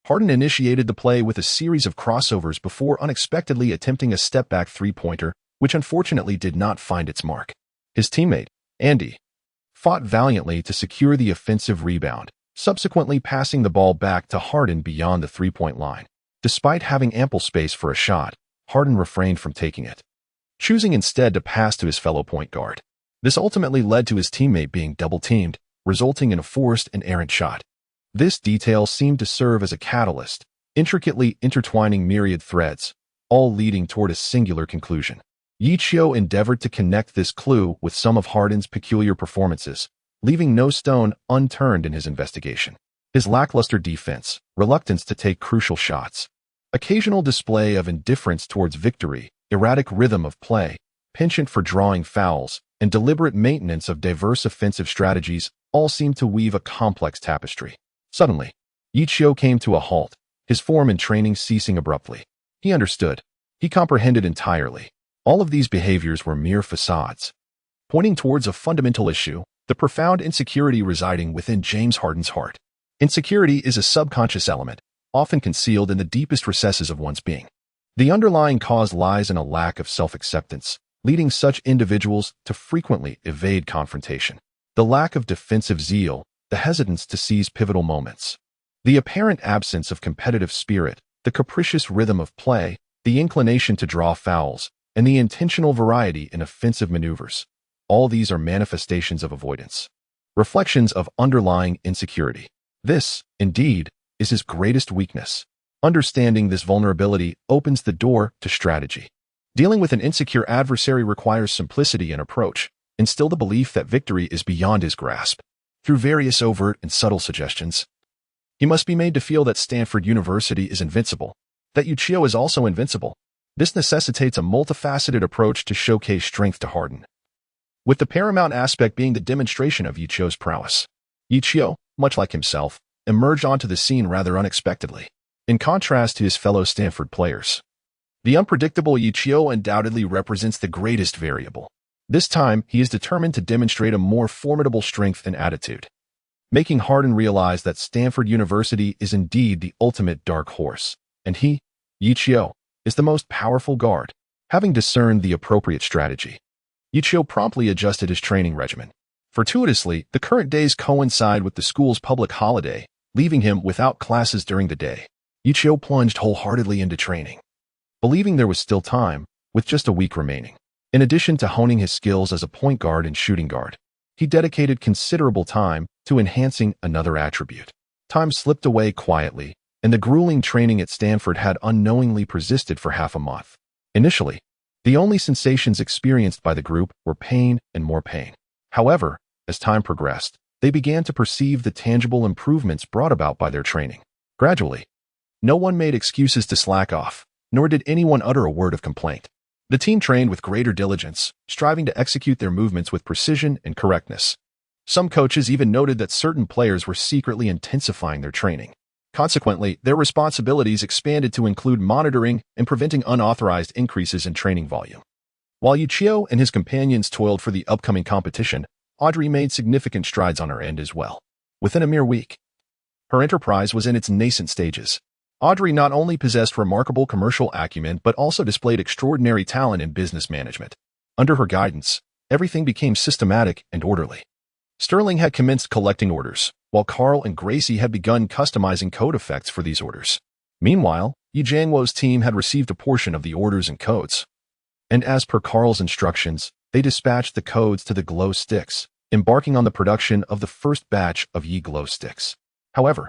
Harden initiated the play with a series of crossovers before unexpectedly attempting a step-back three-pointer, which unfortunately did not find its mark. His teammate, Andy, fought valiantly to secure the offensive rebound, subsequently passing the ball back to Harden beyond the three-point line. Despite having ample space for a shot, Harden refrained from taking it, choosing instead to pass to his fellow point guard. This ultimately led to his teammate being double-teamed, resulting in a forced and errant shot. This detail seemed to serve as a catalyst, intricately intertwining myriad threads, all leading toward a singular conclusion. Ye Qiu endeavored to connect this clue with some of Harden's peculiar performances, leaving no stone unturned in his investigation. His lackluster defense, reluctance to take crucial shots, occasional display of indifference towards victory, erratic rhythm of play, penchant for drawing fouls, and deliberate maintenance of diverse offensive strategies all seemed to weave a complex tapestry. Suddenly, Ye Qiu came to a halt, his form and training ceasing abruptly. He understood. He comprehended entirely. All of these behaviors were mere facades, pointing towards a fundamental issue, the profound insecurity residing within James Harden's heart. Insecurity is a subconscious element, often concealed in the deepest recesses of one's being. The underlying cause lies in a lack of self-acceptance, leading such individuals to frequently evade confrontation. The lack of defensive zeal, the hesitance to seize pivotal moments, the apparent absence of competitive spirit, the capricious rhythm of play, the inclination to draw fouls, and the intentional variety in offensive maneuvers. All these are manifestations of avoidance, reflections of underlying insecurity. This, indeed, is his greatest weakness. Understanding this vulnerability opens the door to strategy. Dealing with an insecure adversary requires simplicity in approach, instill the belief that victory is beyond his grasp. Through various overt and subtle suggestions, he must be made to feel that Stanford University is invincible, that Ye Qiu is also invincible. This necessitates a multifaceted approach to showcase strength to Harden, with the paramount aspect being the demonstration of Ye Qiu's prowess. Ye Qiu, much like himself, emerged onto the scene rather unexpectedly. In contrast to his fellow Stanford players, the unpredictable Ye Qiu undoubtedly represents the greatest variable. This time, he is determined to demonstrate a more formidable strength and attitude, making Harden realize that Stanford University is indeed the ultimate dark horse, and he, Ye Qiu, is the most powerful guard. Having discerned the appropriate strategy, Ye Qiu promptly adjusted his training regimen. Fortuitously, the current days coincide with the school's public holiday, leaving him without classes during the day. Ye Qiu plunged wholeheartedly into training, believing there was still time, with just a week remaining. In addition to honing his skills as a point guard and shooting guard, he dedicated considerable time to enhancing another attribute. Time slipped away quietly, and the grueling training at Stanford had unknowingly persisted for half a month. Initially, the only sensations experienced by the group were pain and more pain. However, as time progressed, they began to perceive the tangible improvements brought about by their training. Gradually, no one made excuses to slack off, nor did anyone utter a word of complaint. The team trained with greater diligence, striving to execute their movements with precision and correctness. Some coaches even noted that certain players were secretly intensifying their training. Consequently, their responsibilities expanded to include monitoring and preventing unauthorized increases in training volume. While Ye Qiu and his companions toiled for the upcoming competition, Audrey made significant strides on her end as well. Within a mere week, her enterprise was in its nascent stages. Audrey not only possessed remarkable commercial acumen but also displayed extraordinary talent in business management. Under her guidance, everything became systematic and orderly. Sterling had commenced collecting orders, while Carl and Gracie had begun customizing code effects for these orders. Meanwhile, Ye Jiangwo's team had received a portion of the orders and codes, and as per Carl's instructions, they dispatched the codes to the glow sticks, embarking on the production of the first batch of Ye glow sticks. However,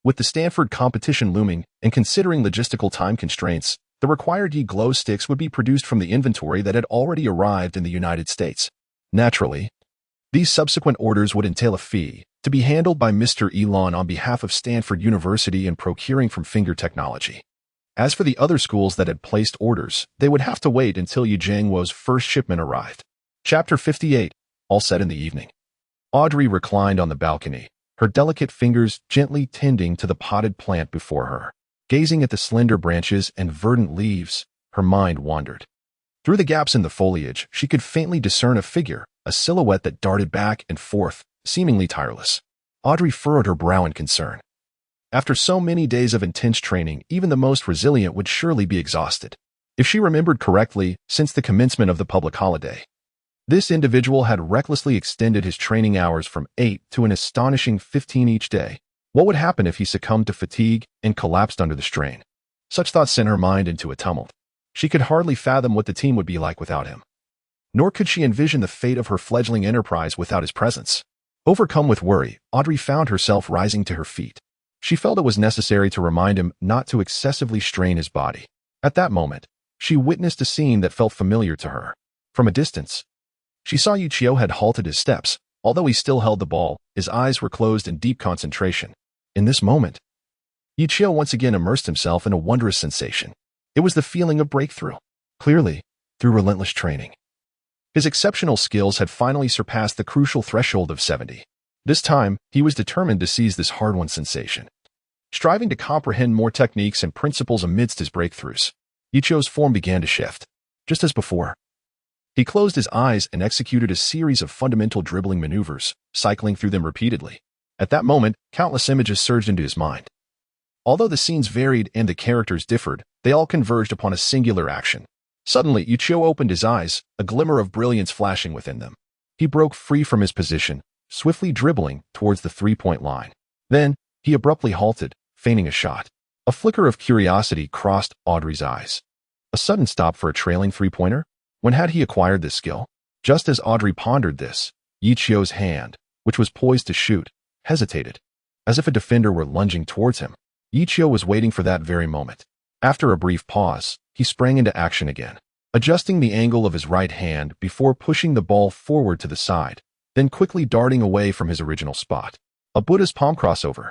with the Stanford competition looming and considering logistical time constraints, the required Ye glow sticks would be produced from the inventory that had already arrived in the United States. Naturally, these subsequent orders would entail a fee, to be handled by Mr. Elon on behalf of Stanford University and procuring from Finger Technology. As for the other schools that had placed orders, they would have to wait until Ye Jiangwo's first shipment arrived. Chapter 58, all set in the evening. Audrey reclined on the balcony, her delicate fingers gently tending to the potted plant before her. Gazing at the slender branches and verdant leaves, her mind wandered. Through the gaps in the foliage, she could faintly discern a figure, a silhouette that darted back and forth, seemingly tireless. Audrey furrowed her brow in concern. After so many days of intense training, even the most resilient would surely be exhausted. If she remembered correctly, since the commencement of the public holiday, this individual had recklessly extended his training hours from 8 to an astonishing 15 each day. What would happen if he succumbed to fatigue and collapsed under the strain? Such thoughts sent her mind into a tumult. She could hardly fathom what the team would be like without him. Nor could she envision the fate of her fledgling enterprise without his presence. Overcome with worry, Audrey found herself rising to her feet. She felt it was necessary to remind him not to excessively strain his body. At that moment, she witnessed a scene that felt familiar to her. From a distance, she saw Ye Qiu had halted his steps. Although he still held the ball, his eyes were closed in deep concentration. In this moment, Ye Qiu once again immersed himself in a wondrous sensation. It was the feeling of breakthrough. Clearly, through relentless training, his exceptional skills had finally surpassed the crucial threshold of 70. This time, he was determined to seize this hard-won sensation. Striving to comprehend more techniques and principles amidst his breakthroughs, Ye Qiu's form began to shift. just as before. He closed his eyes and executed a series of fundamental dribbling maneuvers, cycling through them repeatedly. At that moment, countless images surged into his mind. Although the scenes varied and the characters differed, they all converged upon a singular action. Suddenly, Ye Qiu opened his eyes, a glimmer of brilliance flashing within them. He broke free from his position, swiftly dribbling towards the three-point line. Then, he abruptly halted, feigning a shot. A flicker of curiosity crossed Audrey's eyes. A sudden stop for a trailing three-pointer? When had he acquired this skill? Just as Audrey pondered this, Ye Qiu's hand, which was poised to shoot, hesitated. As if a defender were lunging towards him, Ye Qiu was waiting for that very moment. After a brief pause, he sprang into action again, adjusting the angle of his right hand before pushing the ball forward to the side, then quickly darting away from his original spot. A Buddha's palm crossover.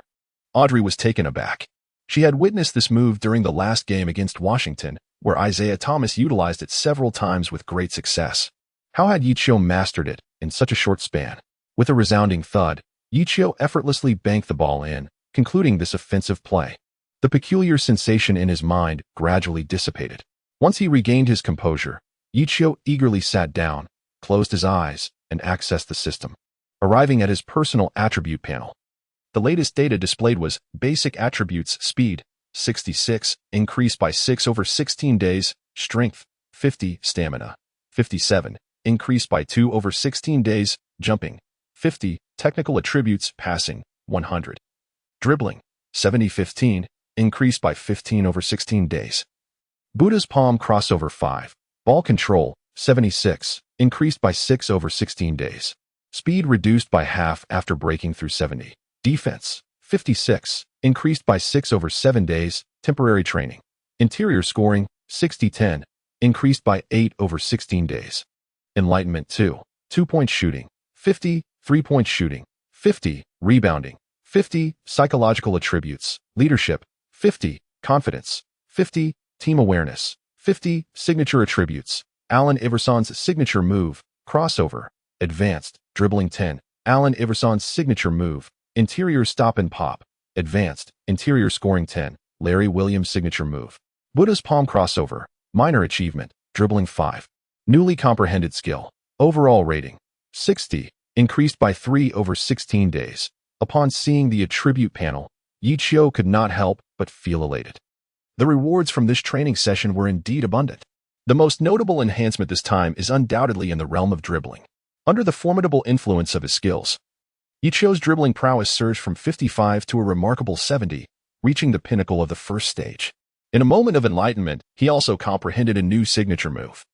Audrey was taken aback. She had witnessed this move during the last game against Washington, where Isaiah Thomas utilized it several times with great success. How had Ye Qiu mastered it in such a short span? With a resounding thud, Ye Qiu effortlessly banked the ball in, concluding this offensive play. The peculiar sensation in his mind gradually dissipated. Once he regained his composure, Ye Qiu eagerly sat down, closed his eyes, and accessed the system. Arriving at his personal attribute panel. The latest data displayed was basic attributes: speed, 66, increased by 6 over 16 days, strength, 50, stamina, 57, increased by 2 over 16 days, jumping, 50, technical attributes: passing, 100, dribbling, 70-15, increased by 15 over 16 days. Buddha's palm crossover 5, ball control, 76, increased by 6 over 16 days. Speed reduced by half after breaking through 70. Defense, 56, increased by 6 over 7 days, temporary training. Interior scoring, 60-10, increased by 8 over 16 days. Enlightenment 2, 2-point shooting, 50, 3-point shooting, 50, rebounding, 50, psychological attributes, leadership, 50, confidence, 50, team awareness, 50, signature attributes, Allen Iverson's signature move, crossover, advanced, dribbling 10, Allen Iverson's signature move, interior stop and pop, advanced, interior scoring 10, Larry Williams' signature move. Buddha's palm crossover, minor achievement, dribbling 5. Newly comprehended skill, overall rating, 60, increased by 3 over 16 days. Upon seeing the attribute panel, Ye Qiu could not help but feel elated. The rewards from this training session were indeed abundant. The most notable enhancement this time is undoubtedly in the realm of dribbling. Under the formidable influence of his skills, Ye Qiu's dribbling prowess surged from 55 to a remarkable 70, reaching the pinnacle of the first stage. In a moment of enlightenment, he also comprehended a new signature move,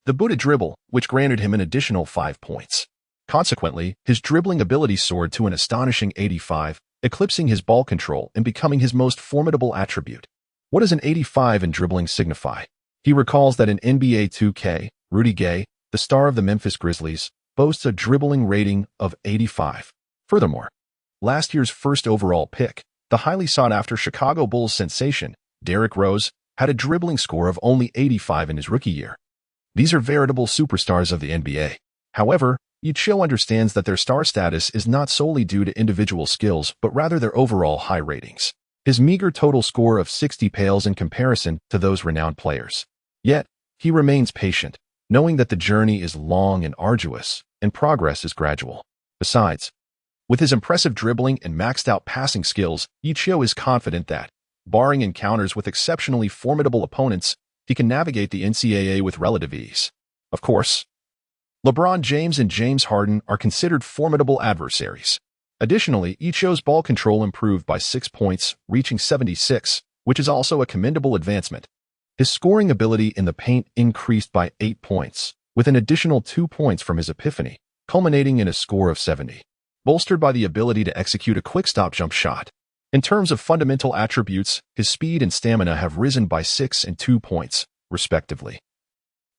the Buddha dribble, which granted him an additional 5 points. Consequently, his dribbling ability soared to an astonishing 85, eclipsing his ball control and becoming his most formidable attribute. What does an 85 in dribbling signify? He recalls that in NBA 2K, Rudy Gay, the star of the Memphis Grizzlies, boasts a dribbling rating of 85. Furthermore, last year's first overall pick, the highly sought-after Chicago Bulls sensation, Derrick Rose, had a dribbling score of only 85 in his rookie year. These are veritable superstars of the NBA. However, Ye Qiu understands that their star status is not solely due to individual skills, but rather their overall high ratings. His meager total score of 60 pales in comparison to those renowned players. Yet, he remains patient, knowing that the journey is long and arduous, and progress is gradual. Besides, with his impressive dribbling and maxed-out passing skills, Ye Qiu is confident that, barring encounters with exceptionally formidable opponents, he can navigate the NCAA with relative ease. Of course, LeBron James and James Harden are considered formidable adversaries. Additionally, Ye Qiu's ball control improved by 6 points, reaching 76, which is also a commendable advancement. His scoring ability in the paint increased by 8 points, with an additional 2 points from his epiphany, culminating in a score of 70, bolstered by the ability to execute a quick-stop jump shot. In terms of fundamental attributes, his speed and stamina have risen by 6 and 2 points, respectively,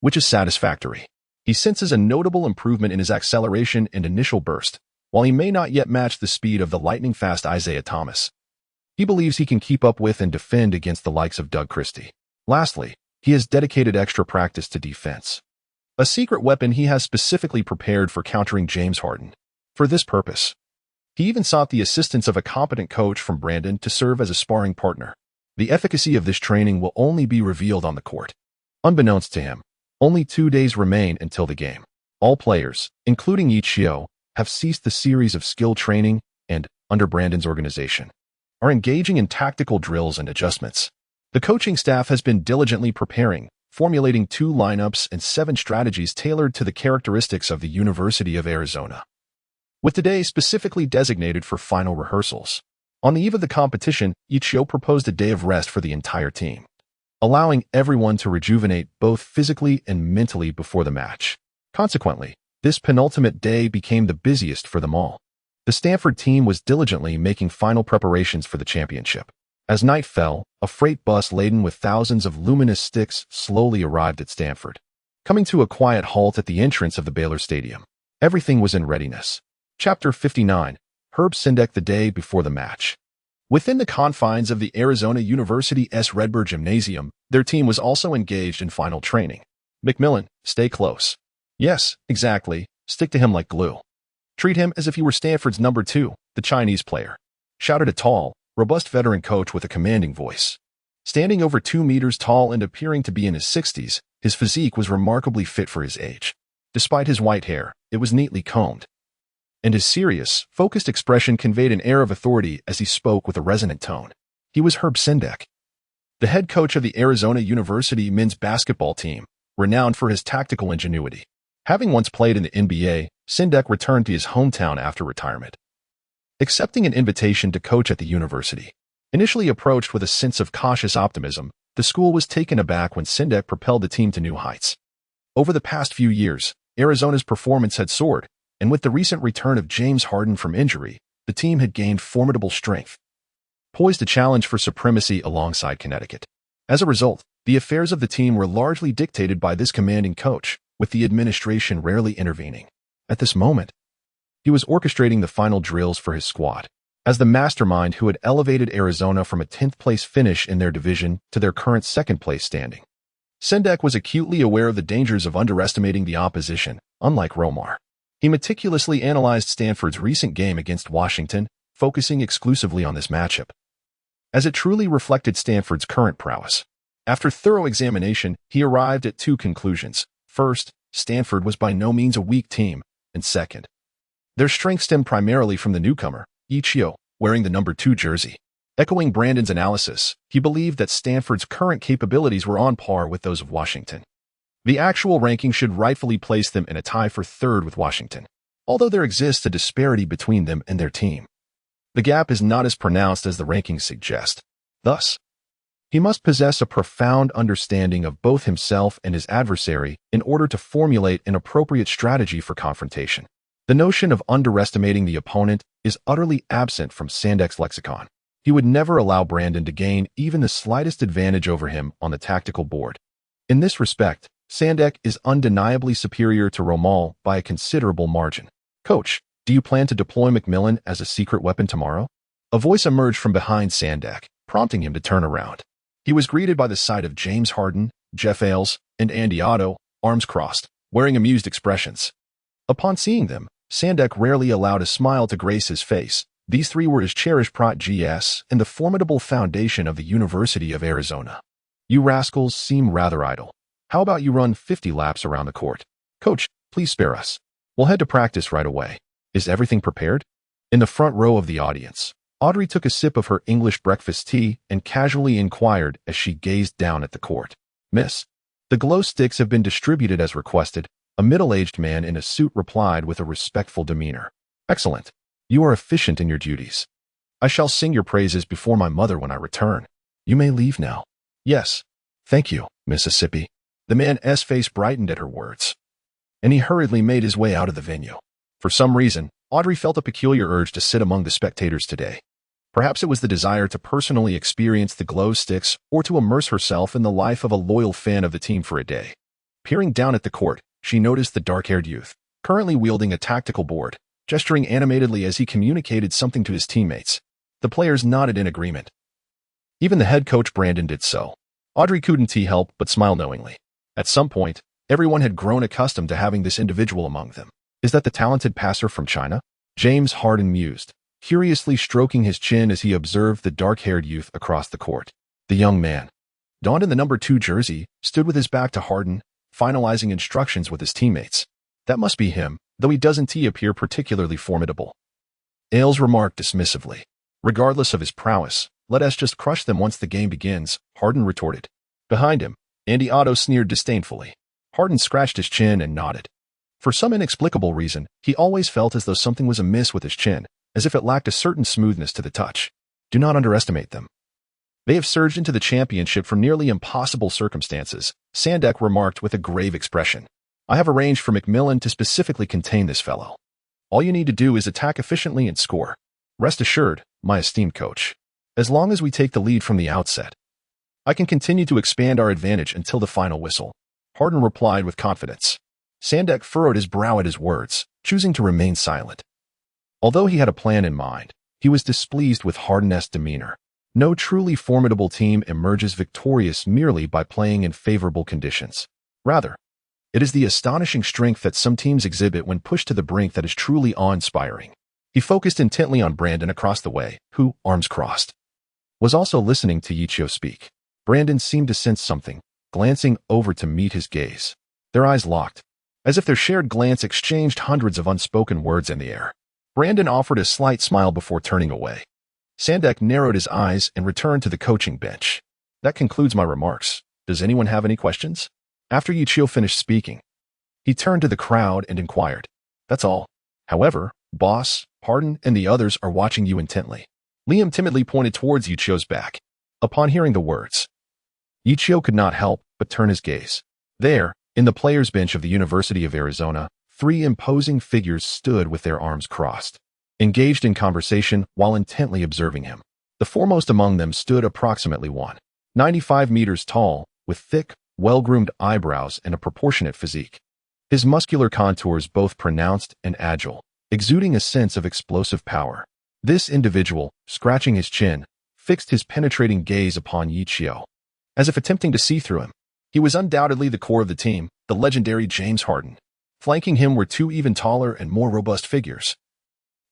which is satisfactory. He senses a notable improvement in his acceleration and initial burst, while he may not yet match the speed of the lightning-fast Isaiah Thomas. He believes he can keep up with and defend against the likes of Doug Christie. Lastly, he has dedicated extra practice to defense, a secret weapon he has specifically prepared for countering James Harden. For this purpose, he even sought the assistance of a competent coach from Brandon to serve as a sparring partner. The efficacy of this training will only be revealed on the court. Unbeknownst to him, Only 2 days remain until the game. All players, including Ye Qiu, have ceased the series of skill training and, under Brandon's organization, are engaging in tactical drills and adjustments. The coaching staff has been diligently preparing, formulating 2 lineups and 7 strategies tailored to the characteristics of the University of Arizona, with today specifically designated for final rehearsals. On the eve of the competition, Ye Qiu proposed a day of rest for the entire team, allowing everyone to rejuvenate both physically and mentally before the match. Consequently, this penultimate day became the busiest for them all. The Stanford team was diligently making final preparations for the championship. As night fell, a freight bus laden with thousands of luminous sticks slowly arrived at Stanford, coming to a quiet halt at the entrance of the Baylor Stadium. Everything was in readiness. Chapter 59. Herb Sendek the day before the match. Within the confines of the Arizona University's Redbird Gymnasium, their team was also engaged in final training. McMillan, stay close. Yes, exactly. Stick to him like glue. Treat him as if he were Stanford's number 2, the Chinese player, shouted a tall, robust veteran coach with a commanding voice. Standing over 2 meters tall and appearing to be in his 60s, his physique was remarkably fit for his age. Despite his white hair, it was neatly combed, and his serious, focused expression conveyed an air of authority as he spoke with a resonant tone. He was Herb Sendek, the head coach of the Arizona University men's basketball team, renowned for his tactical ingenuity. Having once played in the NBA, Sendek returned to his hometown after retirement, accepting an invitation to coach at the university. Initially approached with a sense of cautious optimism, the school was taken aback when Sendek propelled the team to new heights. Over the past few years, Arizona's performance had soared, and with the recent return of James Harden from injury, the team had gained formidable strength, poised to challenge for supremacy alongside Connecticut. As a result, the affairs of the team were largely dictated by this commanding coach, with the administration rarely intervening. At this moment, he was orchestrating the final drills for his squad. As the mastermind who had elevated Arizona from a 10th-place finish in their division to their current 2nd-place standing, Sendek was acutely aware of the dangers of underestimating the opposition, unlike Romar. He meticulously analyzed Stanford's recent game against Washington, focusing exclusively on this matchup, as it truly reflected Stanford's current prowess. After thorough examination, he arrived at 2 conclusions. First, Stanford was by no means a weak team, and second, their strength stemmed primarily from the newcomer, Ye Qiu, wearing the number 2 jersey. Echoing Brandon's analysis, he believed that Stanford's current capabilities were on par with those of Washington. The actual ranking should rightfully place them in a tie for 3rd with Washington, although there exists a disparity between them and their team. The gap is not as pronounced as the rankings suggest. Thus, he must possess a profound understanding of both himself and his adversary in order to formulate an appropriate strategy for confrontation. The notion of underestimating the opponent is utterly absent from Sendek's lexicon. He would never allow Brandon to gain even the slightest advantage over him on the tactical board. In this respect, Sendek is undeniably superior to Romal by a considerable margin. Coach, do you plan to deploy McMillan as a secret weapon tomorrow? A voice emerged from behind Sendek, prompting him to turn around. He was greeted by the sight of James Harden, Jeff Ailes, and Andy Otto, arms crossed, wearing amused expressions. Upon seeing them, Sendek rarely allowed a smile to grace his face. These 3 were his cherished protégés and the formidable foundation of the University of Arizona. You rascals seem rather idle. How about you run 50 laps around the court? Coach, please spare us. We'll head to practice right away. Is everything prepared? In the front row of the audience, Audrey took a sip of her English breakfast tea and casually inquired as she gazed down at the court. Miss, the glow sticks have been distributed as requested. A middle-aged man in a suit replied with a respectful demeanor. Excellent. You are efficient in your duties. I shall sing your praises before my mother when I return. You may leave now. Yes. Thank you, Mississippi. The man's face brightened at her words, and he hurriedly made his way out of the venue. For some reason, Audrey felt a peculiar urge to sit among the spectators today. Perhaps it was the desire to personally experience the glow sticks or to immerse herself in the life of a loyal fan of the team for a day. Peering down at the court, she noticed the dark-haired youth, currently wielding a tactical board, gesturing animatedly as he communicated something to his teammates. The players nodded in agreement. Even the head coach Brandon did so. Audrey couldn't help but smile knowingly. At some point, everyone had grown accustomed to having this individual among them. Is that the talented passer from China? James Harden mused, curiously stroking his chin as he observed the dark-haired youth across the court. The young man, donned in the number 2 jersey, stood with his back to Harden, finalizing instructions with his teammates. That must be him, though he doesn't appear particularly formidable. Ailes remarked dismissively. Regardless of his prowess, let us just crush them once the game begins, Harden retorted. Behind him, Andy Otto sneered disdainfully. Harden scratched his chin and nodded. For some inexplicable reason, he always felt as though something was amiss with his chin, as if it lacked a certain smoothness to the touch. Do not underestimate them. They have surged into the championship from nearly impossible circumstances, Sandek remarked with a grave expression. I have arranged for McMillan to specifically contain this fellow. All you need to do is attack efficiently and score. Rest assured, my esteemed coach. As long as we take the lead from the outset, I can continue to expand our advantage until the final whistle, Harden replied with confidence. Sandek furrowed his brow at his words, choosing to remain silent. Although he had a plan in mind, he was displeased with Harden's demeanor. No truly formidable team emerges victorious merely by playing in favorable conditions. Rather, it is the astonishing strength that some teams exhibit when pushed to the brink that is truly awe-inspiring. He focused intently on Brandon across the way, who, arms crossed, was also listening to Ye Qiu speak. Brandon seemed to sense something, glancing over to meet his gaze. Their eyes locked, as if their shared glance exchanged hundreds of unspoken words in the air. Brandon offered a slight smile before turning away. Sandek narrowed his eyes and returned to the coaching bench. That concludes my remarks. Does anyone have any questions? After Ye Qiu finished speaking, he turned to the crowd and inquired. That's all. However, boss, Harden, and the others are watching you intently. Liam timidly pointed towards Ye Qiu's back. Upon hearing the words, Ye Qiu could not help but turn his gaze. There, in the players' bench of the University of Arizona, 3 imposing figures stood with their arms crossed, engaged in conversation while intently observing him. The foremost among them stood approximately 195 meters tall, with thick, well-groomed eyebrows and a proportionate physique. His muscular contours both pronounced and agile, exuding a sense of explosive power. This individual, scratching his chin, fixed his penetrating gaze upon Ye Qiu, as if attempting to see through him. He was undoubtedly the core of the team, the legendary James Harden. Flanking him were 2 even taller and more robust figures,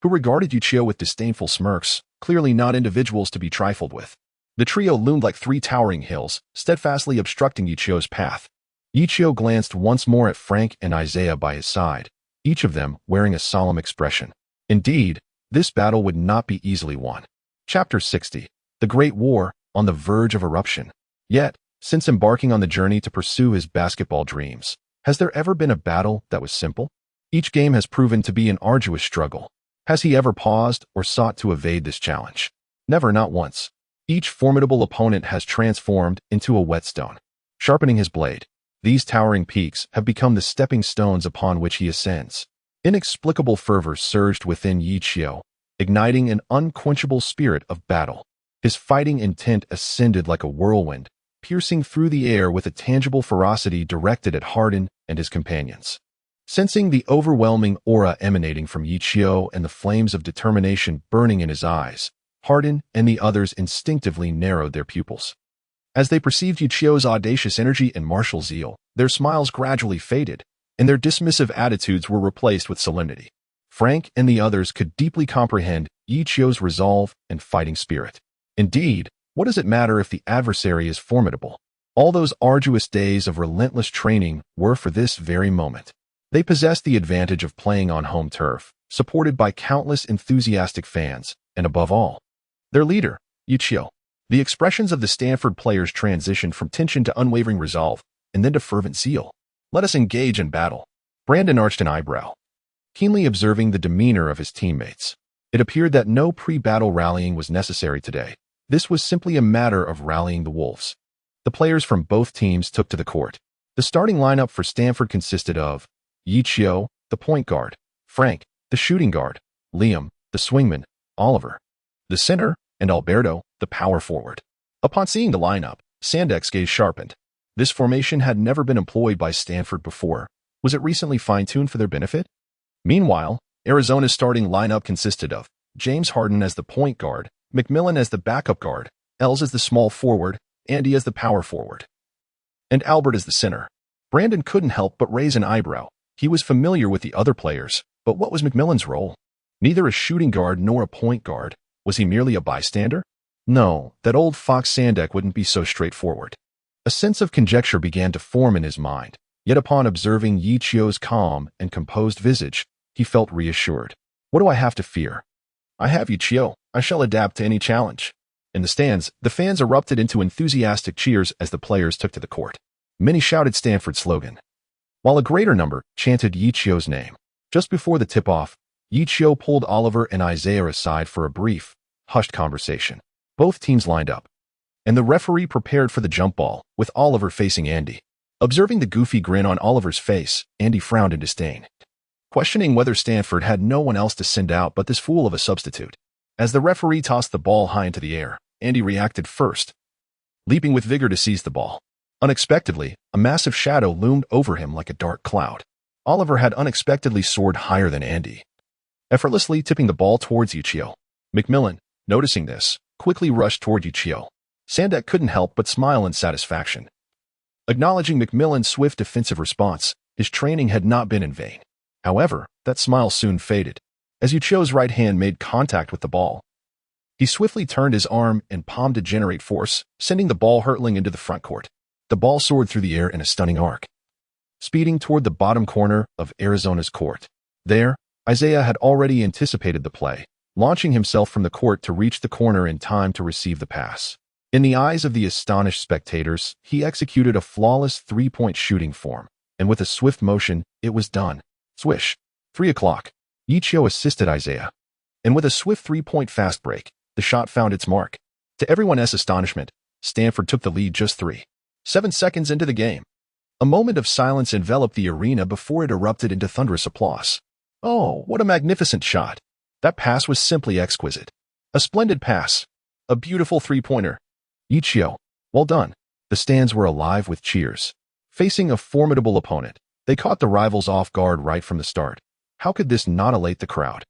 who regarded Ye Qiu with disdainful smirks, clearly not individuals to be trifled with. The trio loomed like 3 towering hills, steadfastly obstructing Ye Qiu's path. Ye Qiu glanced once more at Frank and Isaiah by his side, each of them wearing a solemn expression. Indeed, this battle would not be easily won. Chapter 60. The Great War, on the verge of eruption. Yet, since embarking on the journey to pursue his basketball dreams, has there ever been a battle that was simple? Each game has proven to be an arduous struggle. Has he ever paused or sought to evade this challenge? Never, not once. Each formidable opponent has transformed into a whetstone, sharpening his blade. These towering peaks have become the stepping stones upon which he ascends. Inexplicable fervor surged within Ye Qiu, igniting an unquenchable spirit of battle. His fighting intent ascended like a whirlwind, piercing through the air with a tangible ferocity directed at Harden and his companions. Sensing the overwhelming aura emanating from Ye Qiu and the flames of determination burning in his eyes, Harden and the others instinctively narrowed their pupils. As they perceived Ye Qiu's audacious energy and martial zeal, their smiles gradually faded, and their dismissive attitudes were replaced with solemnity. Frank and the others could deeply comprehend Ye Qiu's resolve and fighting spirit. Indeed, what does it matter if the adversary is formidable? All those arduous days of relentless training were for this very moment. They possessed the advantage of playing on home turf, supported by countless enthusiastic fans, and above all, their leader, Ye Qiu. The expressions of the Stanford players transitioned from tension to unwavering resolve, and then to fervent zeal. Let us engage in battle. Brandon arched an eyebrow, keenly observing the demeanor of his teammates. It appeared that no pre-battle rallying was necessary today. This was simply a matter of rallying the wolves. The players from both teams took to the court. The starting lineup for Stanford consisted of Ye Qiu, the point guard, Frank, the shooting guard, Liam, the swingman, Oliver, the center, and Alberto, the power forward. Upon seeing the lineup, Sandek's gaze sharpened. This formation had never been employed by Stanford before. Was it recently fine-tuned for their benefit? Meanwhile, Arizona's starting lineup consisted of James Harden as the point guard, McMillan as the backup guard, Els as the small forward, Andy as the power forward, and Albert as the center. Brandon couldn't help but raise an eyebrow. He was familiar with the other players, but what was McMillan's role? Neither a shooting guard nor a point guard. Was he merely a bystander? No, that old fox Sandek wouldn't be so straightforward. A sense of conjecture began to form in his mind. Yet upon observing Ye Qiu's calm and composed visage, he felt reassured. What do I have to fear? I have Ye Qiu. I shall adapt to any challenge. In the stands, the fans erupted into enthusiastic cheers as the players took to the court. Many shouted Stanford's slogan, while a greater number chanted Ye Qiu's name. Just before the tip-off, Ye Qiu pulled Oliver and Isaiah aside for a brief, hushed conversation. Both teams lined up, and the referee prepared for the jump ball, with Oliver facing Andy. Observing the goofy grin on Oliver's face, Andy frowned in disdain, questioning whether Stanford had no one else to send out but this fool of a substitute. As the referee tossed the ball high into the air, Andy reacted first, leaping with vigor to seize the ball. Unexpectedly, a massive shadow loomed over him like a dark cloud. Oliver had unexpectedly soared higher than Andy, effortlessly tipping the ball towards Ye Qiu. McMillan, noticing this, quickly rushed toward Ye Qiu. Sandak couldn't help but smile in satisfaction. Acknowledging McMillan's swift defensive response, his training had not been in vain. However, that smile soon faded, as Ye Qiu's right hand made contact with the ball. He swiftly turned his arm and palm to generate force, sending the ball hurtling into the front court. The ball soared through the air in a stunning arc, speeding toward the bottom corner of Arizona's court. There, Isaiah had already anticipated the play, launching himself from the court to reach the corner in time to receive the pass. In the eyes of the astonished spectators, he executed a flawless three-point shooting form, and with a swift motion, it was done. Swish. 3 o'clock. Ye Qiu assisted Isaiah, and with a swift three-point fast break, the shot found its mark. To everyone's astonishment, Stanford took the lead just 7 seconds into the game. A moment of silence enveloped the arena before it erupted into thunderous applause. Oh, what a magnificent shot! That pass was simply exquisite. A splendid pass. A beautiful three-pointer. Ye Qiu, well done. The stands were alive with cheers. Facing a formidable opponent, they caught the rivals off guard right from the start. How could this not elate the crowd?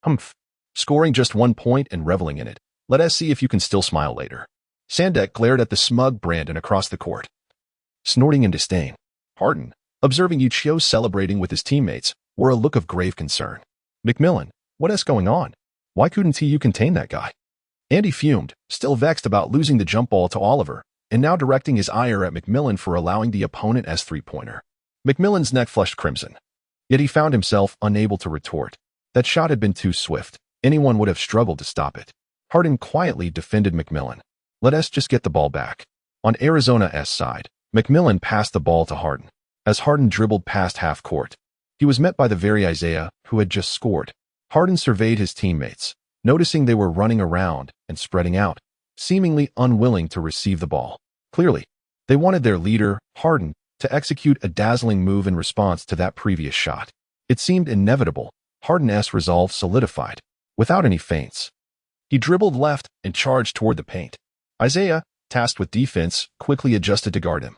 Humph. Scoring just 1 point and reveling in it. Let us see if you can still smile later. Sandak glared at the smug Brandon across the court, snorting in disdain. Harden, observing Ye Qiu celebrating with his teammates, wore a look of grave concern. McMillan, what is going on? Why couldn't you contain that guy? Andy fumed, still vexed about losing the jump ball to Oliver, and now directing his ire at McMillan for allowing the opponent's three-pointer. McMillan's neck flushed crimson, yet he found himself unable to retort. That shot had been too swift. Anyone would have struggled to stop it. Harden quietly defended McMillan. Let us just get the ball back. On Arizona's side, McMillan passed the ball to Harden. As Harden dribbled past half court, he was met by the very Isaiah who had just scored. Harden surveyed his teammates, noticing they were running around and spreading out, seemingly unwilling to receive the ball. Clearly, they wanted their leader, Harden, to execute a dazzling move in response to that previous shot. It seemed inevitable. Harden's resolve solidified. Without any feints, he dribbled left and charged toward the paint. Isaiah, tasked with defense, quickly adjusted to guard him,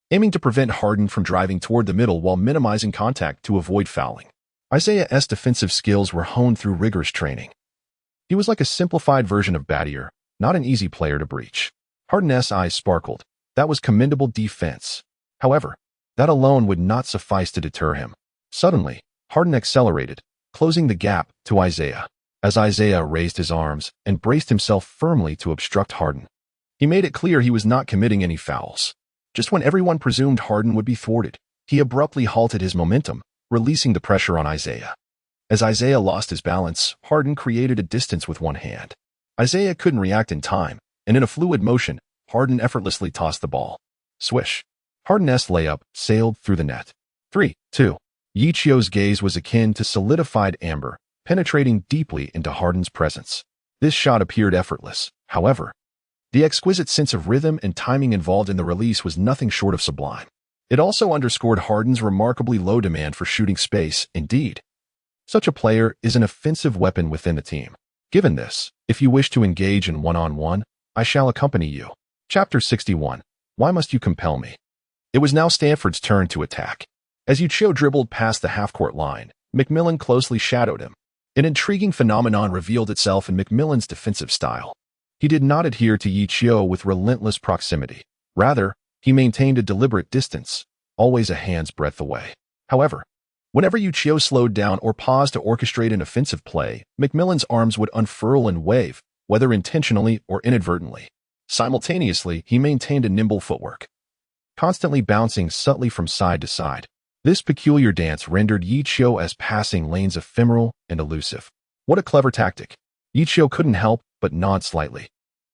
aiming to prevent Harden from driving toward the middle while minimizing contact to avoid fouling. Isaiah's defensive skills were honed through rigorous training. He was like a simplified version of Battier, not an easy player to breach. Harden's eyes sparkled. That was commendable defense. However, that alone would not suffice to deter him. Suddenly, Harden accelerated, closing the gap to Isaiah. As Isaiah raised his arms and braced himself firmly to obstruct Harden, he made it clear he was not committing any fouls. Just when everyone presumed Harden would be thwarted, he abruptly halted his momentum, releasing the pressure on Isaiah. As Isaiah lost his balance, Harden created a distance with one hand. Isaiah couldn't react in time, and in a fluid motion, Harden effortlessly tossed the ball. Swish. Harden's layup sailed through the net. 3-2. Ye Qiu's gaze was akin to solidified amber, penetrating deeply into Harden's presence. This shot appeared effortless. However, the exquisite sense of rhythm and timing involved in the release was nothing short of sublime. It also underscored Harden's remarkably low demand for shooting space. Indeed, such a player is an offensive weapon within the team. Given this, if you wish to engage in one-on-one, I shall accompany you. Chapter 61. Why must you compel me? It was now Stanford's turn to attack. As Ye Qiu dribbled past the half-court line, McMillan closely shadowed him. An intriguing phenomenon revealed itself in McMillan's defensive style. He did not adhere to Ye Qiu with relentless proximity. Rather, he maintained a deliberate distance, always a hand's breadth away. However, whenever Ye Qiu slowed down or paused to orchestrate an offensive play, McMillan's arms would unfurl and wave, whether intentionally or inadvertently. Simultaneously, he maintained a nimble footwork, constantly bouncing subtly from side to side. This peculiar dance rendered Ye Qiu as passing lanes ephemeral and elusive. What a clever tactic. Ye Qiu couldn't help but nod slightly,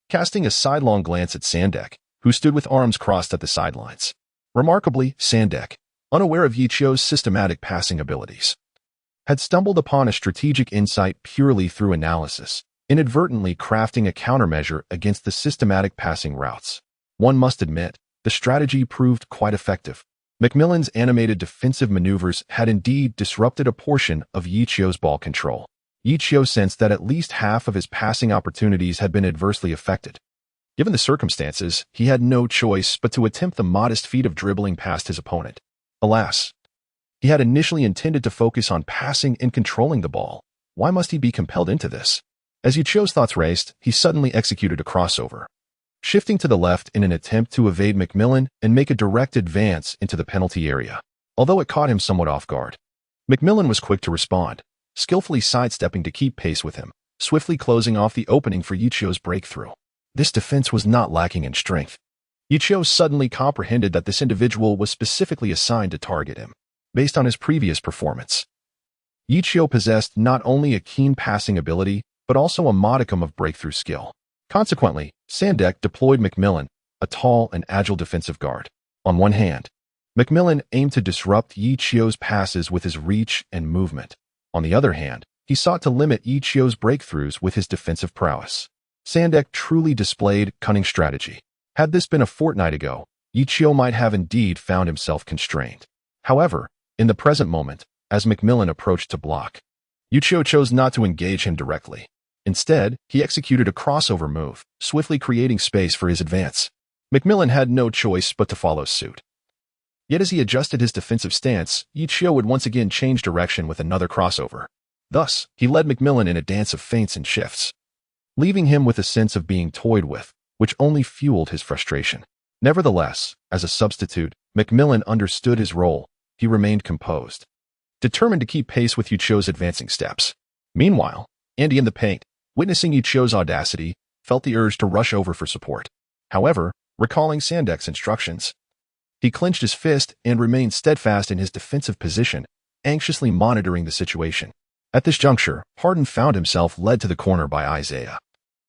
casting a sidelong glance at Sandek, who stood with arms crossed at the sidelines. Remarkably, Sandek, unaware of Ye Qiu's systematic passing abilities, had stumbled upon a strategic insight purely through analysis, inadvertently crafting a countermeasure against the systematic passing routes. One must admit, the strategy proved quite effective. Macmillan's animated defensive maneuvers had indeed disrupted a portion of Ye Qiu's ball control. Ye Qiu sensed that at least half of his passing opportunities had been adversely affected. Given the circumstances, he had no choice but to attempt the modest feat of dribbling past his opponent. Alas, he had initially intended to focus on passing and controlling the ball. Why must he be compelled into this? As Ye Qiu's thoughts raced, he suddenly executed a crossover, shifting to the left in an attempt to evade Macmillan and make a direct advance into the penalty area. Although it caught him somewhat off guard, Macmillan was quick to respond, skillfully sidestepping to keep pace with him, swiftly closing off the opening for Ye Qiu's breakthrough. This defense was not lacking in strength. Ye Qiu suddenly comprehended that this individual was specifically assigned to target him, based on his previous performance. Ye Qiu possessed not only a keen passing ability, but also a modicum of breakthrough skill. Consequently, Sandek deployed Macmillan, a tall and agile defensive guard. On one hand, Macmillan aimed to disrupt Ye Qiu's passes with his reach and movement. On the other hand, he sought to limit Ye Qiu's breakthroughs with his defensive prowess. Sandek truly displayed cunning strategy. Had this been a fortnight ago, Ye Qiu might have indeed found himself constrained. However, in the present moment, as Macmillan approached to block, Ye Qiu chose not to engage him directly. Instead, he executed a crossover move, swiftly creating space for his advance. Macmillan had no choice but to follow suit. Yet as he adjusted his defensive stance, Ye Qiu would once again change direction with another crossover. Thus, he led Macmillan in a dance of feints and shifts, leaving him with a sense of being toyed with, which only fueled his frustration. Nevertheless, as a substitute, Macmillan understood his role. He remained composed, determined to keep pace with Ye Qiu's advancing steps. Meanwhile, Andy in the paint, witnessing Ye Qiu's audacity, felt the urge to rush over for support. However, recalling Sandek's instructions, he clenched his fist and remained steadfast in his defensive position, anxiously monitoring the situation. At this juncture, Harden found himself led to the corner by Isaiah,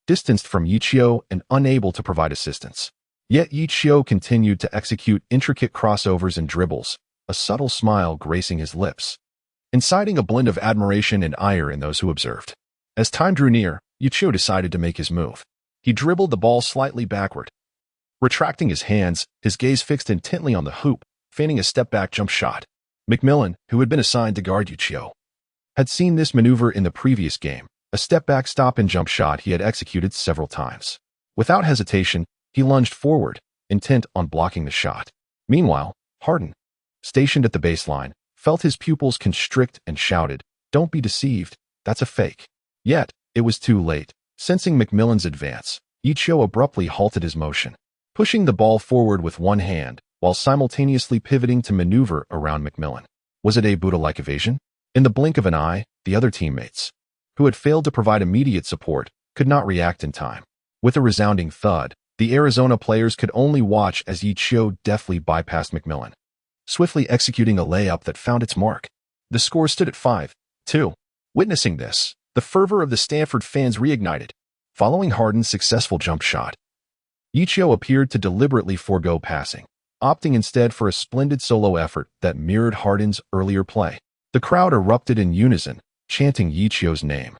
distanced from Ye Qiu and unable to provide assistance. Yet Ye Qiu continued to execute intricate crossovers and dribbles, a subtle smile gracing his lips, inciting a blend of admiration and ire in those who observed. As time drew near, Ye Qiu decided to make his move. He dribbled the ball slightly backward, retracting his hands, his gaze fixed intently on the hoop, feigning a step-back jump shot. Macmillan, who had been assigned to guard Ye Qiu, had seen this maneuver in the previous game, a step-back stop-and-jump shot he had executed several times. Without hesitation, he lunged forward, intent on blocking the shot. Meanwhile, Harden, stationed at the baseline, felt his pupils constrict and shouted, "Don't be deceived, that's a fake." Yet, it was too late. Sensing Macmillan's advance, Ye Qiu abruptly halted his motion, pushing the ball forward with one hand, while simultaneously pivoting to maneuver around Macmillan. Was it a Buddha-like evasion? In the blink of an eye, the other teammates, who had failed to provide immediate support, could not react in time. With a resounding thud, the Arizona players could only watch as Ye Qiu deftly bypassed Macmillan, swiftly executing a layup that found its mark. The score stood at 5-2. Witnessing this, the fervor of the Stanford fans reignited. Following Harden's successful jump shot, Ye Qiu appeared to deliberately forego passing, opting instead for a splendid solo effort that mirrored Harden's earlier play. The crowd erupted in unison, chanting Ye Qiu's name,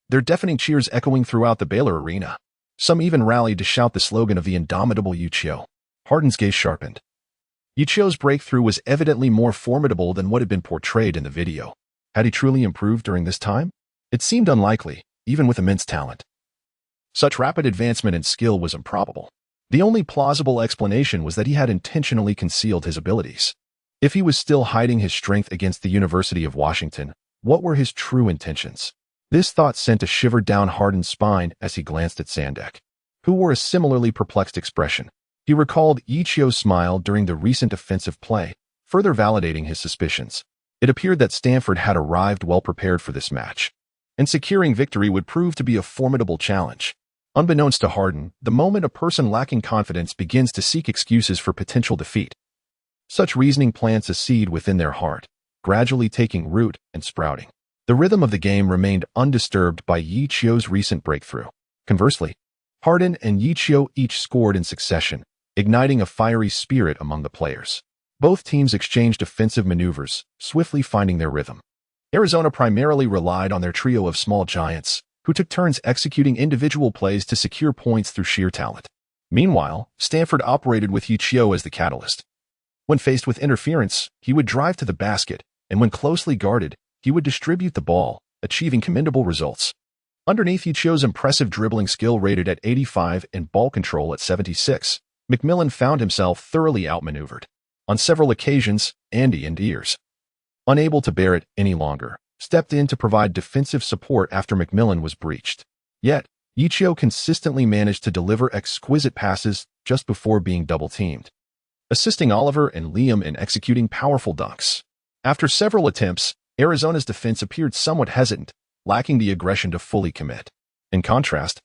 their deafening cheers echoing throughout the Baylor arena. Some even rallied to shout the slogan of the indomitable Ye Qiu. Harden's gaze sharpened. Ye Qiu's breakthrough was evidently more formidable than what had been portrayed in the video. Had he truly improved during this time? It seemed unlikely, even with immense talent. Such rapid advancement in skill was improbable. The only plausible explanation was that he had intentionally concealed his abilities. If he was still hiding his strength against the University of Washington, what were his true intentions? This thought sent a shiver down Harden's spine as he glanced at Sandek, who wore a similarly perplexed expression. He recalled Ye Qiu's smile during the recent offensive play, further validating his suspicions. It appeared that Stanford had arrived well prepared for this match, and securing victory would prove to be a formidable challenge. Unbeknownst to Harden, the moment a person lacking confidence begins to seek excuses for potential defeat, such reasoning plants a seed within their heart, gradually taking root and sprouting. The rhythm of the game remained undisturbed by Ye Qiu's recent breakthrough. Conversely, Harden and Ye Qiu each scored in succession, igniting a fiery spirit among the players. Both teams exchanged offensive maneuvers, swiftly finding their rhythm. Arizona primarily relied on their trio of small giants, who took turns executing individual plays to secure points through sheer talent. Meanwhile, Stanford operated with Ye Qiu as the catalyst. When faced with interference, he would drive to the basket, and when closely guarded, he would distribute the ball, achieving commendable results. Underneath Ye Qiu's impressive dribbling skill rated at 85 and ball control at 76, McMillan found himself thoroughly outmaneuvered. On several occasions, Andy and Ears, unable to bear it any longer, stepped in to provide defensive support after McMillan was breached. Yet, Ye Qiu consistently managed to deliver exquisite passes just before being double-teamed, assisting Oliver and Liam in executing powerful dunks. After several attempts, Arizona's defense appeared somewhat hesitant, lacking the aggression to fully commit. In contrast,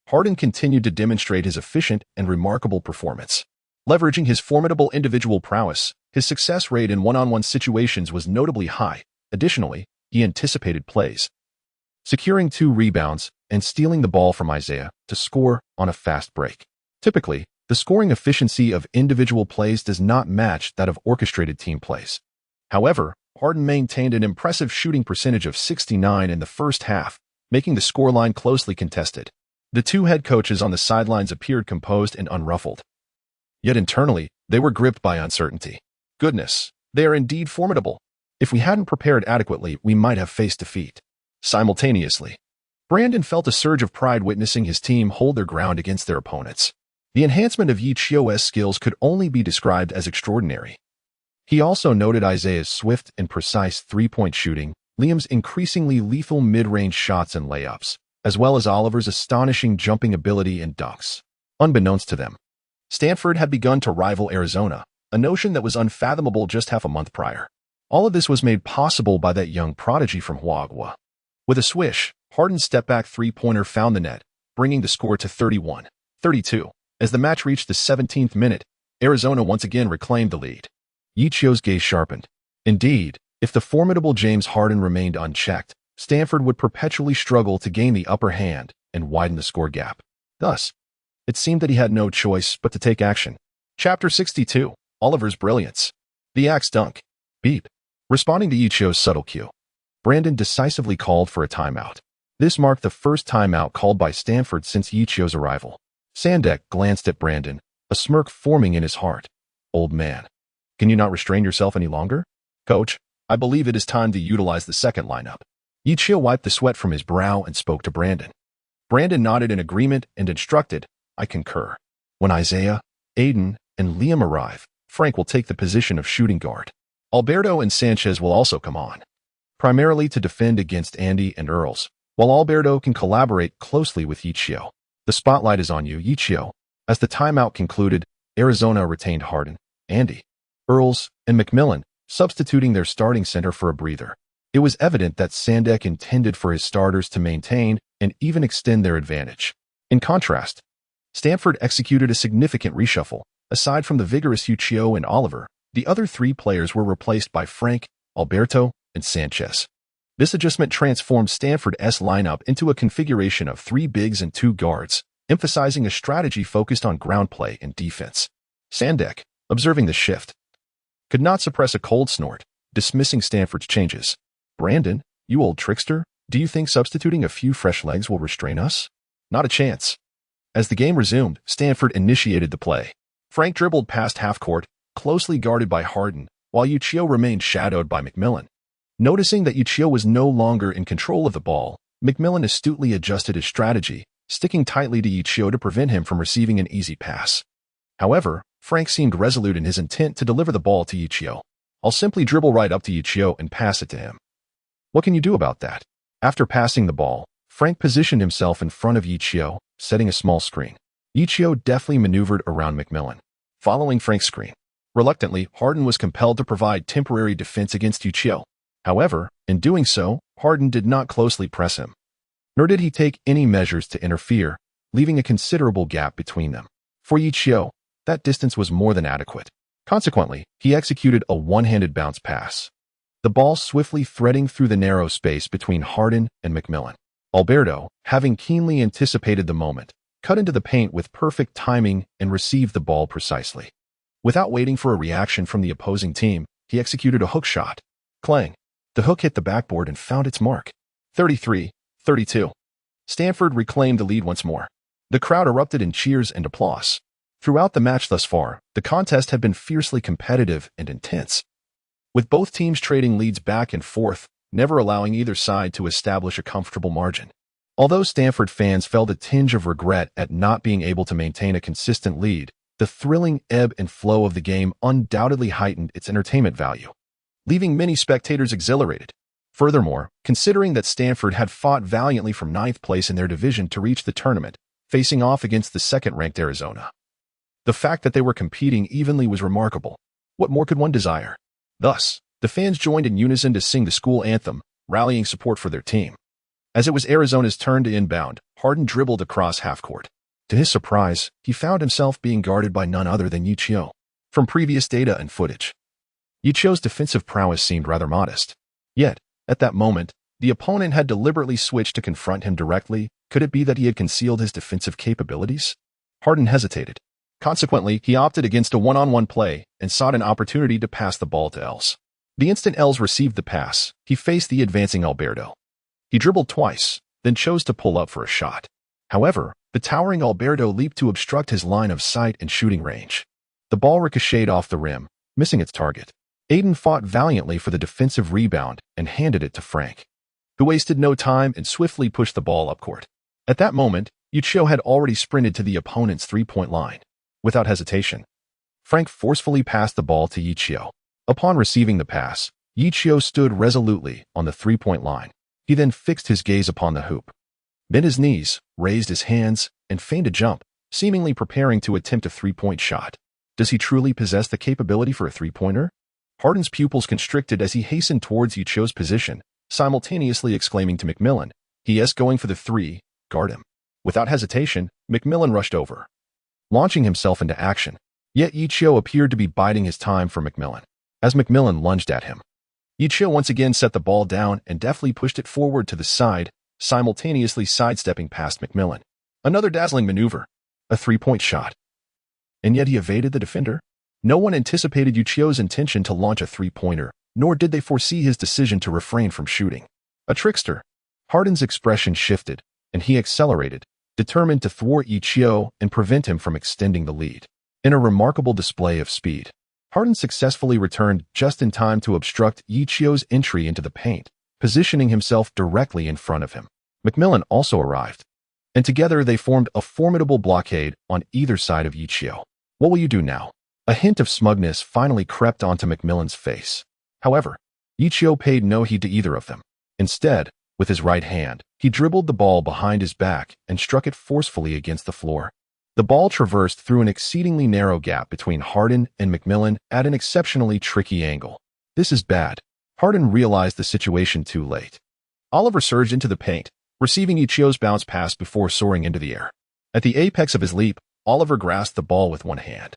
Harden continued to demonstrate his efficient and remarkable performance. Leveraging his formidable individual prowess, his success rate in one-on-one situations was notably high. Additionally, he anticipated plays, securing 2 rebounds and stealing the ball from Isaiah to score on a fast break. Typically, the scoring efficiency of individual plays does not match that of orchestrated team plays. However, Harden maintained an impressive shooting percentage of 69 in the first half, making the scoreline closely contested. The two head coaches on the sidelines appeared composed and unruffled. Yet internally, they were gripped by uncertainty. Goodness, they are indeed formidable. If we hadn't prepared adequately, we might have faced defeat. Simultaneously, Brandon felt a surge of pride witnessing his team hold their ground against their opponents. The enhancement of Ye Qiu's skills could only be described as extraordinary. He also noted Isaiah's swift and precise three-point shooting, Liam's increasingly lethal mid-range shots and layups, as well as Oliver's astonishing jumping ability and dunks. Unbeknownst to them, Stanford had begun to rival Arizona, a notion that was unfathomable just half a month prior. All of this was made possible by that young prodigy from Huagua. With a swish, Harden's step-back three-pointer found the net, bringing the score to 31-32. As the match reached the 17th minute, Arizona once again reclaimed the lead. Ye Qiu's gaze sharpened. Indeed, if the formidable James Harden remained unchecked, Stanford would perpetually struggle to gain the upper hand and widen the score gap. Thus, it seemed that he had no choice but to take action. Chapter 62, Oliver's Brilliance. The Axe Dunk. Beep. Responding to Ye Qiu's subtle cue, Brandon decisively called for a timeout. This marked the first timeout called by Stanford since Ye Qiu's arrival. Sandek glanced at Brandon, a smirk forming in his heart. Old man, can you not restrain yourself any longer? Coach, I believe it is time to utilize the second lineup. Ye Qiu wiped the sweat from his brow and spoke to Brandon. Brandon nodded in agreement and instructed, I concur. When Isaiah, Aiden, and Liam arrive, Frank will take the position of shooting guard. Alberto and Sanchez will also come on, primarily to defend against Andy and Earls, while Alberto can collaborate closely with Ye Qiu. The spotlight is on you, Ye Qiu. As the timeout concluded, Arizona retained Harden, Andy, Earls, and McMillan, substituting their starting center for a breather. It was evident that Sandek intended for his starters to maintain and even extend their advantage. In contrast, Stanford executed a significant reshuffle. Aside from the vigorous Ye Qiu and Oliver, the other three players were replaced by Frank, Alberto, and Sanchez. This adjustment transformed Stanford's lineup into a configuration of 3 bigs and 2 guards, emphasizing a strategy focused on ground play and defense. Sandek, observing the shift, could not suppress a cold snort, dismissing Stanford's changes. Brandon, you old trickster, do you think substituting a few fresh legs will restrain us? Not a chance. As the game resumed, Stanford initiated the play. Frank dribbled past half-court, closely guarded by Harden, while Ye Qiu remained shadowed by McMillan. Noticing that Ye Qiu was no longer in control of the ball, McMillan astutely adjusted his strategy, sticking tightly to Ye Qiu to prevent him from receiving an easy pass. However, Frank seemed resolute in his intent to deliver the ball to Ye Qiu. I'll simply dribble right up to Ye Qiu and pass it to him. What can you do about that? After passing the ball, Frank positioned himself in front of Ye Qiu, setting a small screen. Ye Qiu deftly maneuvered around McMillan, following Frank's screen. Reluctantly, Harden was compelled to provide temporary defense against Ye Qiu. However, in doing so, Harden did not closely press him, nor did he take any measures to interfere, leaving a considerable gap between them. For Ye Qiu, that distance was more than adequate. Consequently, he executed a one-handed bounce pass, the ball swiftly threading through the narrow space between Hardin and Macmillan. Alberto, having keenly anticipated the moment, cut into the paint with perfect timing and received the ball precisely. Without waiting for a reaction from the opposing team, he executed a hook shot. Clang! The hook hit the backboard and found its mark. 33-32. Stanford reclaimed the lead once more. The crowd erupted in cheers and applause. Throughout the match thus far, the contest had been fiercely competitive and intense, with both teams trading leads back and forth, never allowing either side to establish a comfortable margin. Although Stanford fans felt a tinge of regret at not being able to maintain a consistent lead, the thrilling ebb and flow of the game undoubtedly heightened its entertainment value, leaving many spectators exhilarated. Furthermore, considering that Stanford had fought valiantly from ninth place in their division to reach the tournament, facing off against the second-ranked Arizona, the fact that they were competing evenly was remarkable. What more could one desire? Thus, the fans joined in unison to sing the school anthem, rallying support for their team. As it was Arizona's turn to inbound, Hardin dribbled across half-court. To his surprise, he found himself being guarded by none other than Ye Qiu. From previous data and footage, Ye Qiu's defensive prowess seemed rather modest. Yet, at that moment, the opponent had deliberately switched to confront him directly. Could it be that he had concealed his defensive capabilities? Hardin hesitated. Consequently, he opted against a one-on-one play and sought an opportunity to pass the ball to Els. The instant Els received the pass, he faced the advancing Alberto. He dribbled twice, then chose to pull up for a shot. However, the towering Alberto leaped to obstruct his line of sight and shooting range. The ball ricocheted off the rim, missing its target. Aiden fought valiantly for the defensive rebound and handed it to Frank, who wasted no time and swiftly pushed the ball up court. At that moment, Ye Qiu had already sprinted to the opponent's three-point line. Without hesitation, Frank forcefully passed the ball to Ye Qiu. Upon receiving the pass, Ye Qiu stood resolutely on the three-point line. He then fixed his gaze upon the hoop, bent his knees, raised his hands, and feigned a jump, seemingly preparing to attempt a three-point shot. Does he truly possess the capability for a three-pointer? Hardin's pupils constricted as he hastened towards Ye Qiu's position, simultaneously exclaiming to Macmillan, "He is going for the three, guard him." Without hesitation, Macmillan rushed over, launching himself into action. Yet Ye Qiu appeared to be biding his time for Macmillan. As Macmillan lunged at him, Ye Qiu once again set the ball down and deftly pushed it forward to the side, simultaneously sidestepping past Macmillan. Another dazzling maneuver, a three-point shot. And yet he evaded the defender. No one anticipated Ye Qiu's intention to launch a three-pointer, nor did they foresee his decision to refrain from shooting. A trickster. Hardin's expression shifted, and he accelerated, determined to thwart Ye Qiu and prevent him from extending the lead. In a remarkable display of speed, Hardin successfully returned just in time to obstruct Ye Qiu's entry into the paint, positioning himself directly in front of him. Macmillan also arrived, and together they formed a formidable blockade on either side of Ye Qiu. What will you do now? A hint of smugness finally crept onto Macmillan's face. However, Ye Qiu paid no heed to either of them. Instead, with his right hand, he dribbled the ball behind his back and struck it forcefully against the floor. The ball traversed through an exceedingly narrow gap between Hardin and Macmillan at an exceptionally tricky angle. This is bad. Hardin realized the situation too late. Oliver surged into the paint, receiving Ye Qiu's bounce pass before soaring into the air. At the apex of his leap, Oliver grasped the ball with one hand,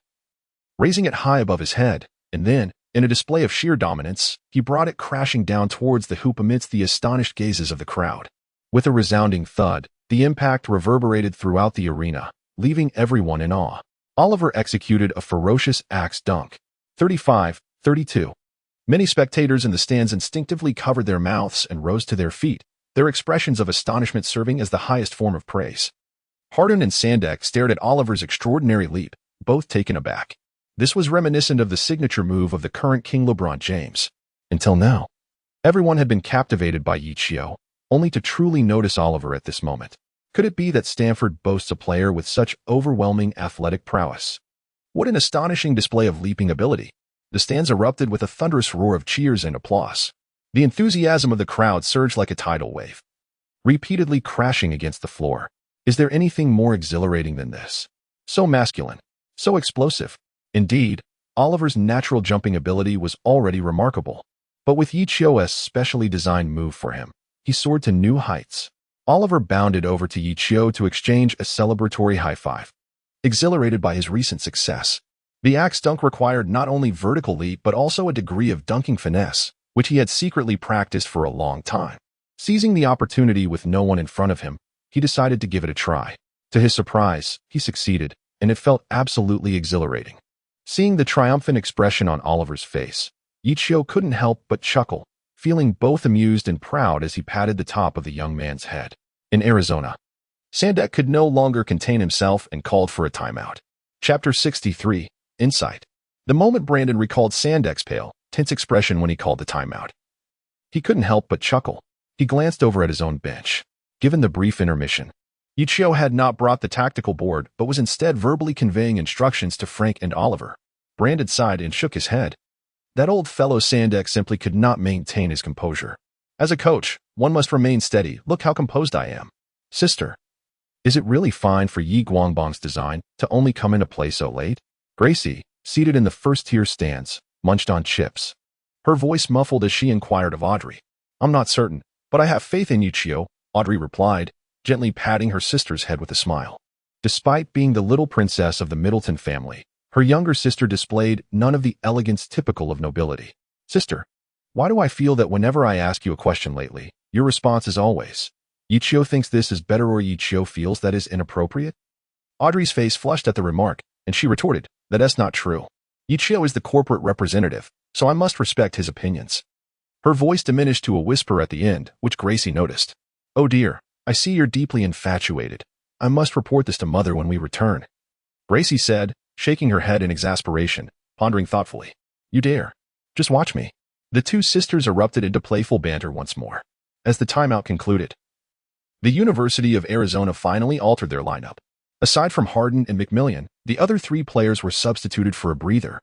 raising it high above his head, and then, in a display of sheer dominance, he brought it crashing down towards the hoop amidst the astonished gazes of the crowd. With a resounding thud, the impact reverberated throughout the arena, leaving everyone in awe. Oliver executed a ferocious axe dunk. 35-32. Many spectators in the stands instinctively covered their mouths and rose to their feet, their expressions of astonishment serving as the highest form of praise. Hardin and Sandek stared at Oliver's extraordinary leap, both taken aback. This was reminiscent of the signature move of the current King LeBron James. Until now, everyone had been captivated by Ye Qiu, only to truly notice Oliver at this moment. Could it be that Stanford boasts a player with such overwhelming athletic prowess? What an astonishing display of leaping ability! The stands erupted with a thunderous roar of cheers and applause. The enthusiasm of the crowd surged like a tidal wave, repeatedly crashing against the floor. Is there anything more exhilarating than this? So masculine, so explosive. Indeed, Oliver's natural jumping ability was already remarkable, but with Ye Qiu's specially designed move for him, he soared to new heights. Oliver bounded over to Ye Qiu to exchange a celebratory high five. Exhilarated by his recent success, the axe dunk required not only vertical leap but also a degree of dunking finesse, which he had secretly practiced for a long time. Seizing the opportunity with no one in front of him, he decided to give it a try. To his surprise, he succeeded, and it felt absolutely exhilarating. Seeing the triumphant expression on Oliver's face, Ye Qiu couldn't help but chuckle, feeling both amused and proud as he patted the top of the young man's head. In Arizona, Sandek could no longer contain himself and called for a timeout. Chapter 63, Insight. The moment Brandon recalled Sandek's pale, tense expression when he called the timeout, he couldn't help but chuckle. He glanced over at his own bench. Given the brief intermission, Ye Qiu had not brought the tactical board but was instead verbally conveying instructions to Frank and Oliver. Brandon sighed and shook his head. That old fellow Sandek simply could not maintain his composure. As a coach, one must remain steady. Look how composed I am. Sister, is it really fine for Yi Guangbang's design to only come into play so late? Gracie, seated in the first-tier stands, munched on chips. Her voice muffled as she inquired of Audrey. I'm not certain, but I have faith in Ye Qiu, Audrey replied, gently patting her sister's head with a smile. Despite being the little princess of the Middleton family, her younger sister displayed none of the elegance typical of nobility. Sister, why do I feel that whenever I ask you a question lately, your response is always, Ye Qiu thinks this is better or Ye Qiu feels that is inappropriate? Audrey's face flushed at the remark, and she retorted, that's not true. Ye Qiu is the corporate representative, so I must respect his opinions. Her voice diminished to a whisper at the end, which Gracie noticed. Oh dear, I see you're deeply infatuated. I must report this to Mother when we return. Gracie said, shaking her head in exasperation, pondering thoughtfully. You dare. Just watch me. The two sisters erupted into playful banter once more. As the timeout concluded, the University of Arizona finally altered their lineup. Aside from Harden and McMillian, the other three players were substituted for a breather.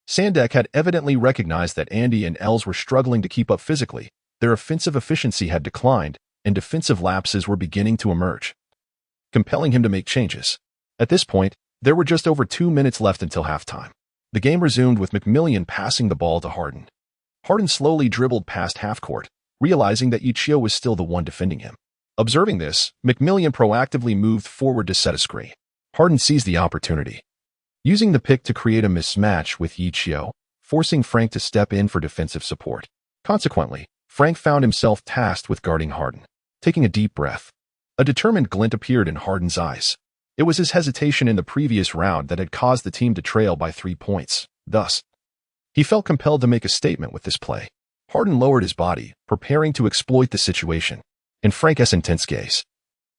Sandek had evidently recognized that Andy and Els were struggling to keep up physically. Their offensive efficiency had declined, and defensive lapses were beginning to emerge, compelling him to make changes. At this point, there were just over 2 minutes left until halftime. The game resumed with McMillian passing the ball to Harden. Harden slowly dribbled past half-court, realizing that Ye Qiu was still the one defending him. Observing this, McMillian proactively moved forward to set a screen. Harden seized the opportunity, using the pick to create a mismatch with Ye Qiu, forcing Frank to step in for defensive support. Consequently, Frank found himself tasked with guarding Harden. Taking a deep breath, a determined glint appeared in Harden's eyes. It was his hesitation in the previous round that had caused the team to trail by 3 points. Thus, he felt compelled to make a statement with this play. Harden lowered his body, preparing to exploit the situation. In Frank's intense gaze,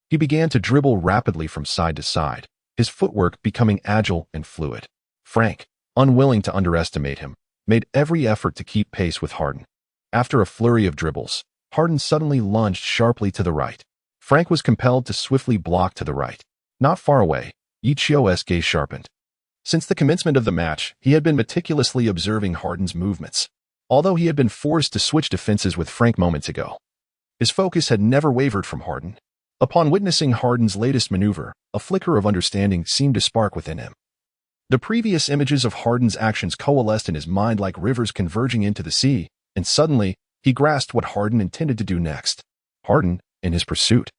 he began to dribble rapidly from side to side, his footwork becoming agile and fluid. Frank, unwilling to underestimate him, made every effort to keep pace with Harden. After a flurry of dribbles, Harden suddenly lunged sharply to the right. Frank was compelled to swiftly block to the right. Not far away, Ye Qiu's gaze sharpened. Since the commencement of the match, he had been meticulously observing Harden's movements. Although he had been forced to switch defenses with Frank moments ago, his focus had never wavered from Harden. Upon witnessing Harden's latest maneuver, a flicker of understanding seemed to spark within him. The previous images of Harden's actions coalesced in his mind like rivers converging into the sea, and suddenly, he grasped what Harden intended to do next. Harden, in his pursuit,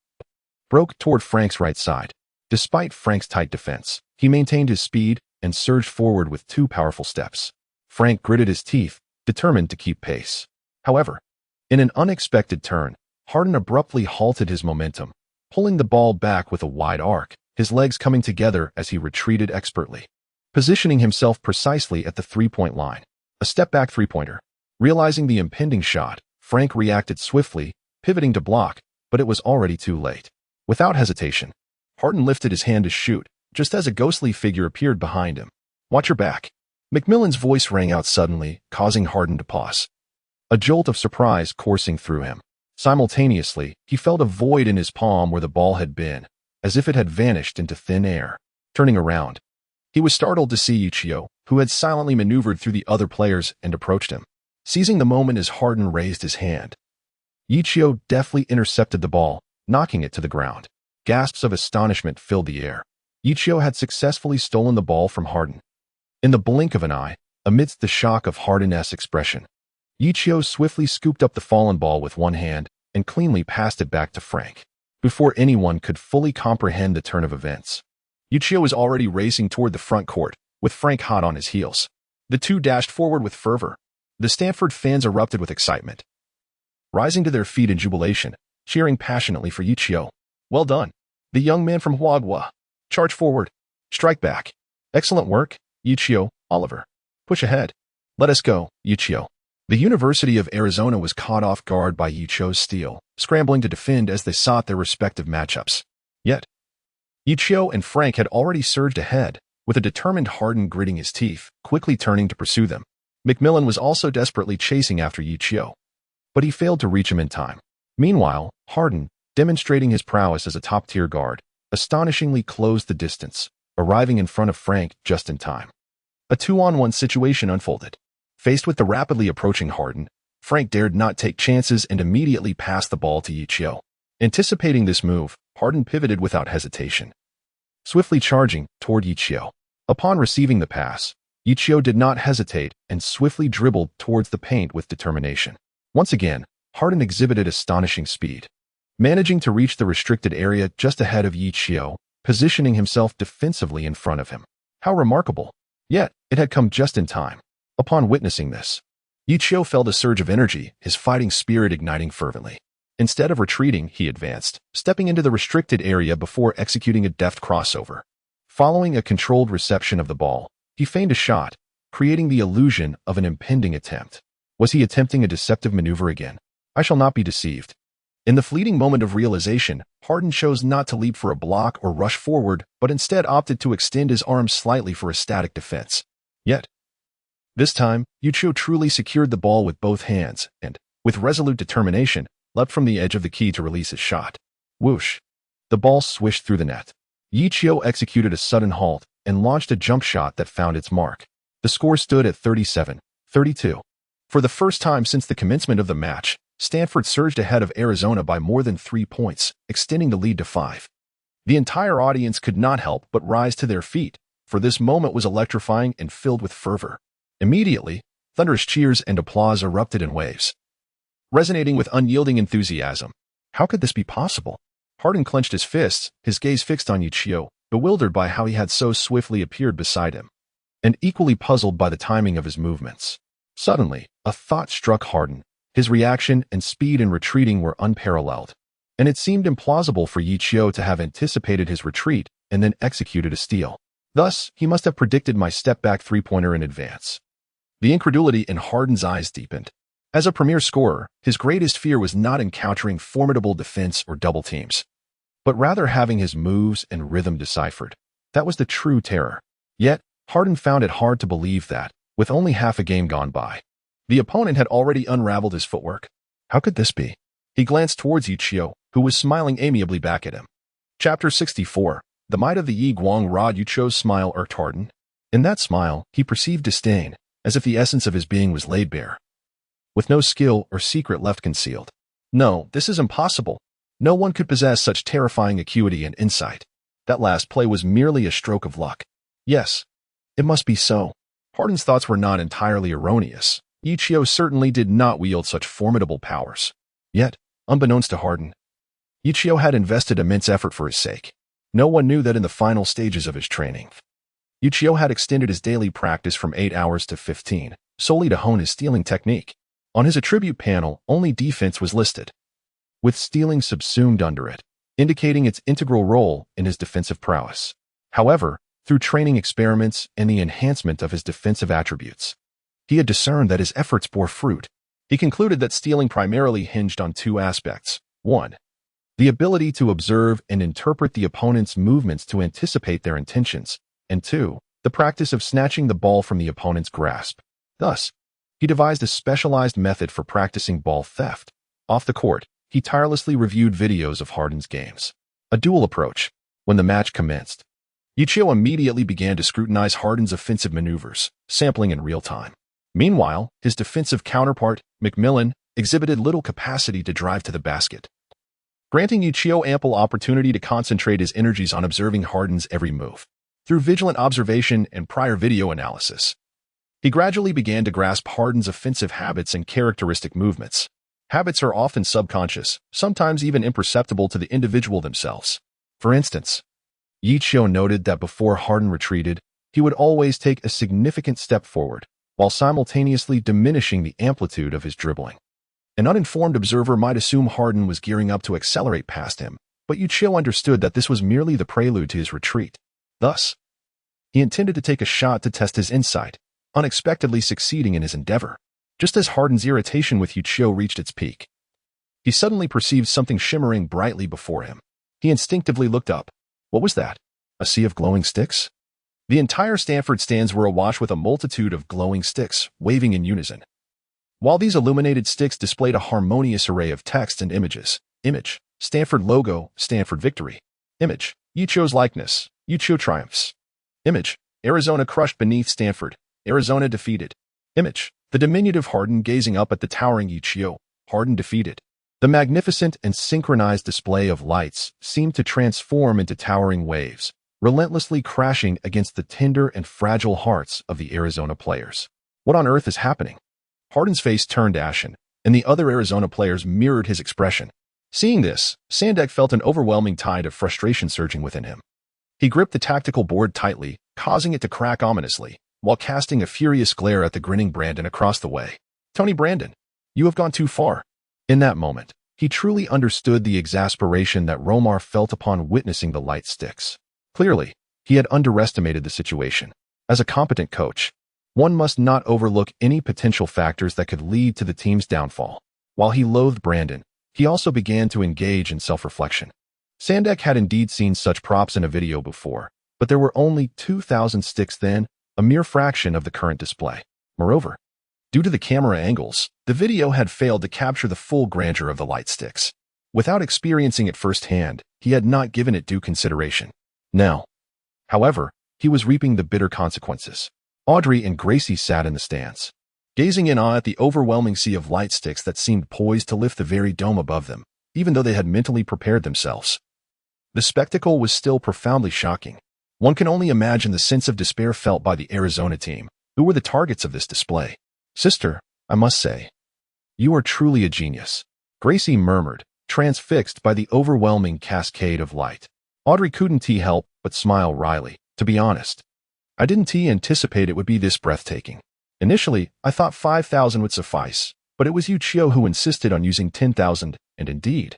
broke toward Frank's right side. Despite Frank's tight defense, he maintained his speed and surged forward with 2 powerful steps. Frank gritted his teeth, determined to keep pace. However, in an unexpected turn, Harden abruptly halted his momentum, pulling the ball back with a wide arc, his legs coming together as he retreated expertly, positioning himself precisely at the three-point line. A step-back three-pointer. Realizing the impending shot, Frank reacted swiftly, pivoting to block, but it was already too late. Without hesitation, Harden lifted his hand to shoot, just as a ghostly figure appeared behind him. Watch your back. McMillan's voice rang out suddenly, causing Harden to pause. A jolt of surprise coursing through him. Simultaneously, he felt a void in his palm where the ball had been, as if it had vanished into thin air. Turning around, he was startled to see Ye Qiu, who had silently maneuvered through the other players and approached him. Seizing the moment as Harden raised his hand, Ye Qiu deftly intercepted the ball, knocking it to the ground. Gasps of astonishment filled the air. Ye Qiu had successfully stolen the ball from Harden. In the blink of an eye, amidst the shock of Harden's expression, Ye Qiu swiftly scooped up the fallen ball with one hand and cleanly passed it back to Frank. Before anyone could fully comprehend the turn of events, Ye Qiu was already racing toward the front court, with Frank hot on his heels. The two dashed forward with fervor. The Stanford fans erupted with excitement, rising to their feet in jubilation, cheering passionately for Ye Qiu. Well done, the young man from Huagua. Charge forward. Strike back. Excellent work, Ye Qiu, Oliver. Push ahead. Let us go, Ye Qiu. The University of Arizona was caught off guard by Ye Qiu's steal, scrambling to defend as they sought their respective matchups. Yet, Ye Qiu and Frank had already surged ahead, with a determined Harden gritting his teeth, quickly turning to pursue them. Macmillan was also desperately chasing after Ye Qiu, but he failed to reach him in time. Meanwhile, Harden, demonstrating his prowess as a top-tier guard, astonishingly closed the distance, arriving in front of Frank just in time. A 2-on-1 situation unfolded. Faced with the rapidly approaching Harden, Frank dared not take chances and immediately passed the ball to Ye Qiu. Anticipating this move, Harden pivoted without hesitation, swiftly charging toward Ye Qiu. Upon receiving the pass, Ye Qiu did not hesitate and swiftly dribbled towards the paint with determination. Once again, Harden exhibited astonishing speed, managing to reach the restricted area just ahead of Ye Qiu, positioning himself defensively in front of him. How remarkable! Yet, it had come just in time. Upon witnessing this, Ye Qiu felt a surge of energy, his fighting spirit igniting fervently. Instead of retreating, he advanced, stepping into the restricted area before executing a deft crossover. Following a controlled reception of the ball, he feigned a shot, creating the illusion of an impending attempt. Was he attempting a deceptive maneuver again? I shall not be deceived. In the fleeting moment of realization, Harden chose not to leap for a block or rush forward, but instead opted to extend his arms slightly for a static defense. Yet, this time, Ye Qiu truly secured the ball with both hands and, with resolute determination, leapt from the edge of the key to release his shot. Whoosh! The ball swished through the net. Ye Qiu executed a sudden halt and launched a jump shot that found its mark. The score stood at 37-32. For the first time since the commencement of the match, Stanford surged ahead of Arizona by more than 3 points, extending the lead to 5. The entire audience could not help but rise to their feet, for this moment was electrifying and filled with fervor. Immediately, thunderous cheers and applause erupted in waves, resonating with unyielding enthusiasm. How could this be possible? Harden clenched his fists, his gaze fixed on Ye Qiu, bewildered by how he had so swiftly appeared beside him, and equally puzzled by the timing of his movements. Suddenly, a thought struck Harden. His reaction and speed in retreating were unparalleled, and it seemed implausible for Ye Qiu to have anticipated his retreat and then executed a steal. Thus, he must have predicted my step-back three-pointer in advance. The incredulity in Harden's eyes deepened. As a premier scorer, his greatest fear was not encountering formidable defense or double teams, but rather having his moves and rhythm deciphered. That was the true terror. Yet, Harden found it hard to believe that, with only half a game gone by, the opponent had already unraveled his footwork. How could this be? He glanced towards Ye Qiu, who was smiling amiably back at him. Chapter 64. The might of the Yi Guang Rod. Ye Qiu's smile irked Harden. In that smile, he perceived disdain, as if the essence of his being was laid bare, with no skill or secret left concealed. No, this is impossible. No one could possess such terrifying acuity and insight. That last play was merely a stroke of luck. Yes, it must be so. Harden's thoughts were not entirely erroneous. Ye Qiu certainly did not wield such formidable powers. Yet, unbeknownst to Harden, Ye Qiu had invested immense effort for his sake. No one knew that in the final stages of his training, Ye Qiu had extended his daily practice from 8 hours to 15, solely to hone his stealing technique. On his attribute panel, only defense was listed, with stealing subsumed under it, indicating its integral role in his defensive prowess. However, through training experiments and the enhancement of his defensive attributes, he had discerned that his efforts bore fruit. He concluded that stealing primarily hinged on 2 aspects. 1. The ability to observe and interpret the opponent's movements to anticipate their intentions, and 2. The practice of snatching the ball from the opponent's grasp. Thus, he devised a specialized method for practicing ball theft. Off the court, he tirelessly reviewed videos of Harden's games. A dual approach. When the match commenced, Ye Qiu immediately began to scrutinize Harden's offensive maneuvers, sampling in real time. Meanwhile, his defensive counterpart, Macmillan, exhibited little capacity to drive to the basket, granting Ye Qiu ample opportunity to concentrate his energies on observing Harden's every move. Through vigilant observation and prior video analysis, he gradually began to grasp Harden's offensive habits and characteristic movements. Habits are often subconscious, sometimes even imperceptible to the individual themselves. For instance, Ye Qiu noted that before Harden retreated, he would always take a significant step forward, while simultaneously diminishing the amplitude of his dribbling. An uninformed observer might assume Harden was gearing up to accelerate past him, but Ye Qiu understood that this was merely the prelude to his retreat. Thus, he intended to take a shot to test his insight, unexpectedly succeeding in his endeavor. Just as Harden's irritation with Ye Qiu reached its peak, he suddenly perceived something shimmering brightly before him. He instinctively looked up. What was that? A sea of glowing sticks? The entire Stanford stands were awash with a multitude of glowing sticks, waving in unison. While these illuminated sticks displayed a harmonious array of text and images. Image: Stanford logo, Stanford victory. Image: Ye Qiu's likeness, Ye Qiu triumphs. Image: Arizona crushed beneath Stanford, Arizona defeated. Image: the diminutive Harden gazing up at the towering Ye Qiu, Harden defeated. The magnificent and synchronized display of lights seemed to transform into towering waves, relentlessly crashing against the tender and fragile hearts of the Arizona players. What on earth is happening? Harden's face turned ashen, and the other Arizona players mirrored his expression. Seeing this, Sandek felt an overwhelming tide of frustration surging within him. He gripped the tactical board tightly, causing it to crack ominously, while casting a furious glare at the grinning Brandon across the way. Tony Brandon, you have gone too far. In that moment, he truly understood the exasperation that Romar felt upon witnessing the light sticks. Clearly, he had underestimated the situation. As a competent coach, one must not overlook any potential factors that could lead to the team's downfall. While he loathed Brandon, he also began to engage in self-reflection. Sandek had indeed seen such props in a video before, but there were only 2,000 sticks then, a mere fraction of the current display. Moreover, due to the camera angles, the video had failed to capture the full grandeur of the light sticks. Without experiencing it firsthand, he had not given it due consideration. Now, however, he was reaping the bitter consequences. Audrey and Gracie sat in the stands, gazing in awe at the overwhelming sea of light sticks that seemed poised to lift the very dome above them, even though they had mentally prepared themselves. The spectacle was still profoundly shocking. One can only imagine the sense of despair felt by the Arizona team, who were the targets of this display. Sister, I must say, you are truly a genius, Gracie murmured, transfixed by the overwhelming cascade of light. Audrey couldn't help but smile wryly. To be honest, I didn't anticipate it would be this breathtaking. Initially, I thought 5,000 would suffice, but it was Ye Qiu who insisted on using 10,000, and indeed,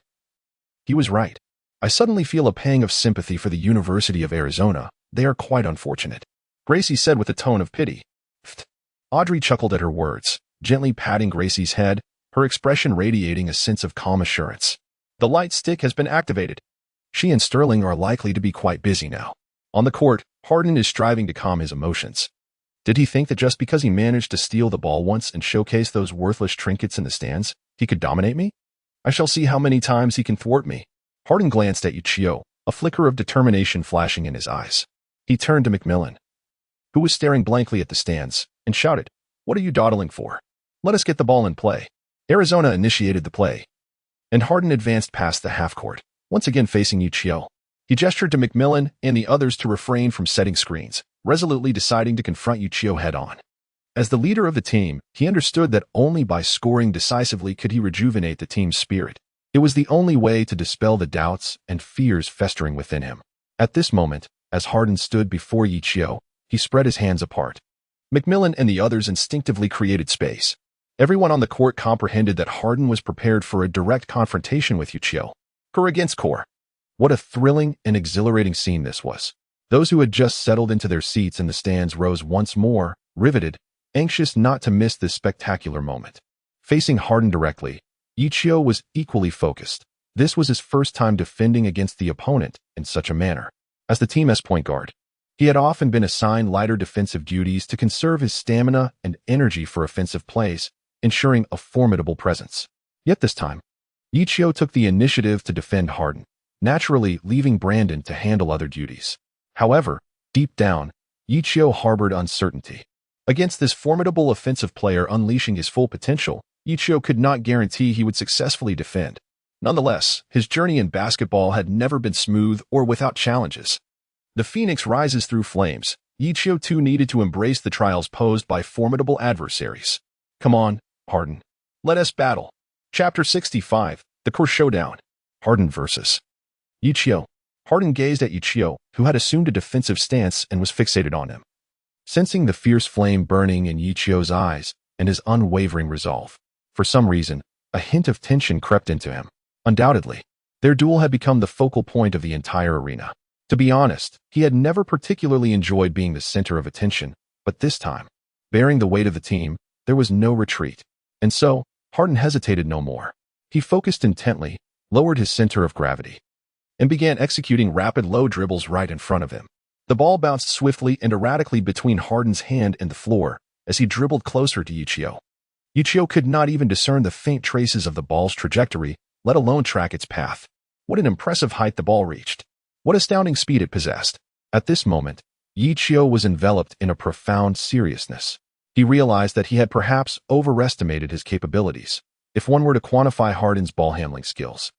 he was right. I suddenly feel a pang of sympathy for the University of Arizona. They are quite unfortunate, Gracie said with a tone of pity. Pfft. Audrey chuckled at her words, gently patting Gracie's head, her expression radiating a sense of calm assurance. The light stick has been activated. She and Sterling are likely to be quite busy now. On the court, Harden is striving to calm his emotions. Did he think that just because he managed to steal the ball once and showcase those worthless trinkets in the stands, he could dominate me? I shall see how many times he can thwart me. Harden glanced at Ye Qiu, a flicker of determination flashing in his eyes. He turned to Macmillan, who was staring blankly at the stands, and shouted, "What are you dawdling for? Let us get the ball in play." Arizona initiated the play, and Harden advanced past the half-court, once again facing Ye Qiu. He gestured to Macmillan and the others to refrain from setting screens, resolutely deciding to confront Ye Qiu head-on. As the leader of the team, he understood that only by scoring decisively could he rejuvenate the team's spirit. It was the only way to dispel the doubts and fears festering within him. At this moment, as Harden stood before Ye Qiu, he spread his hands apart. Macmillan and the others instinctively created space. Everyone on the court comprehended that Harden was prepared for a direct confrontation with Ye Qiu. Core against core. What a thrilling and exhilarating scene this was. Those who had just settled into their seats in the stands rose once more, riveted, anxious not to miss this spectacular moment. Facing Harden directly, Ye Qiu was equally focused. This was his first time defending against the opponent in such a manner. As the team's point guard, he had often been assigned lighter defensive duties to conserve his stamina and energy for offensive plays, ensuring a formidable presence. Yet this time, Ye Qiu took the initiative to defend Harden, naturally leaving Brandon to handle other duties. However, deep down, Ye Qiu harbored uncertainty. Against this formidable offensive player unleashing his full potential, Ye Qiu could not guarantee he would successfully defend. Nonetheless, his journey in basketball had never been smooth or without challenges. The phoenix rises through flames. Ye Qiu too needed to embrace the trials posed by formidable adversaries. Come on, Harden. Let us battle. Chapter 65, The Core Showdown. Harden vs. Ye Qiu. Harden gazed at Ye Qiu, who had assumed a defensive stance and was fixated on him. Sensing the fierce flame burning in Ye Qiu's eyes and his unwavering resolve, for some reason, a hint of tension crept into him. Undoubtedly, their duel had become the focal point of the entire arena. To be honest, he had never particularly enjoyed being the center of attention, but this time, bearing the weight of the team, there was no retreat. And so, Harden hesitated no more. He focused intently, lowered his center of gravity, and began executing rapid low dribbles right in front of him. The ball bounced swiftly and erratically between Harden's hand and the floor as he dribbled closer to Ye Qiu. Ye Qiu could not even discern the faint traces of the ball's trajectory, let alone track its path. What an impressive height the ball reached. What astounding speed it possessed. At this moment, Ye Qiu was enveloped in a profound seriousness. He realized that he had perhaps overestimated his capabilities. If one were to quantify Harden's ball handling skills,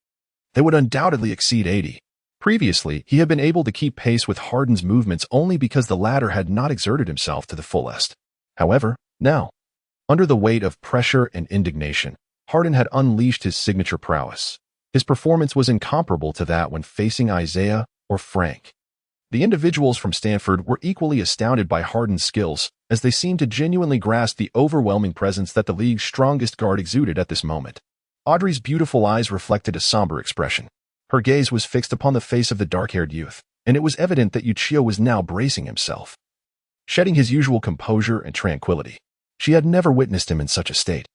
they would undoubtedly exceed 80. Previously, he had been able to keep pace with Harden's movements only because the latter had not exerted himself to the fullest. However, now, under the weight of pressure and indignation, Harden had unleashed his signature prowess. His performance was incomparable to that when facing Isaiah or Frank. The individuals from Stanford were equally astounded by Harden's skills, as they seemed to genuinely grasp the overwhelming presence that the league's strongest guard exuded at this moment. Audrey's beautiful eyes reflected a somber expression. Her gaze was fixed upon the face of the dark-haired youth, and it was evident that Ye Qiu was now bracing himself, shedding his usual composure and tranquility. She had never witnessed him in such a state.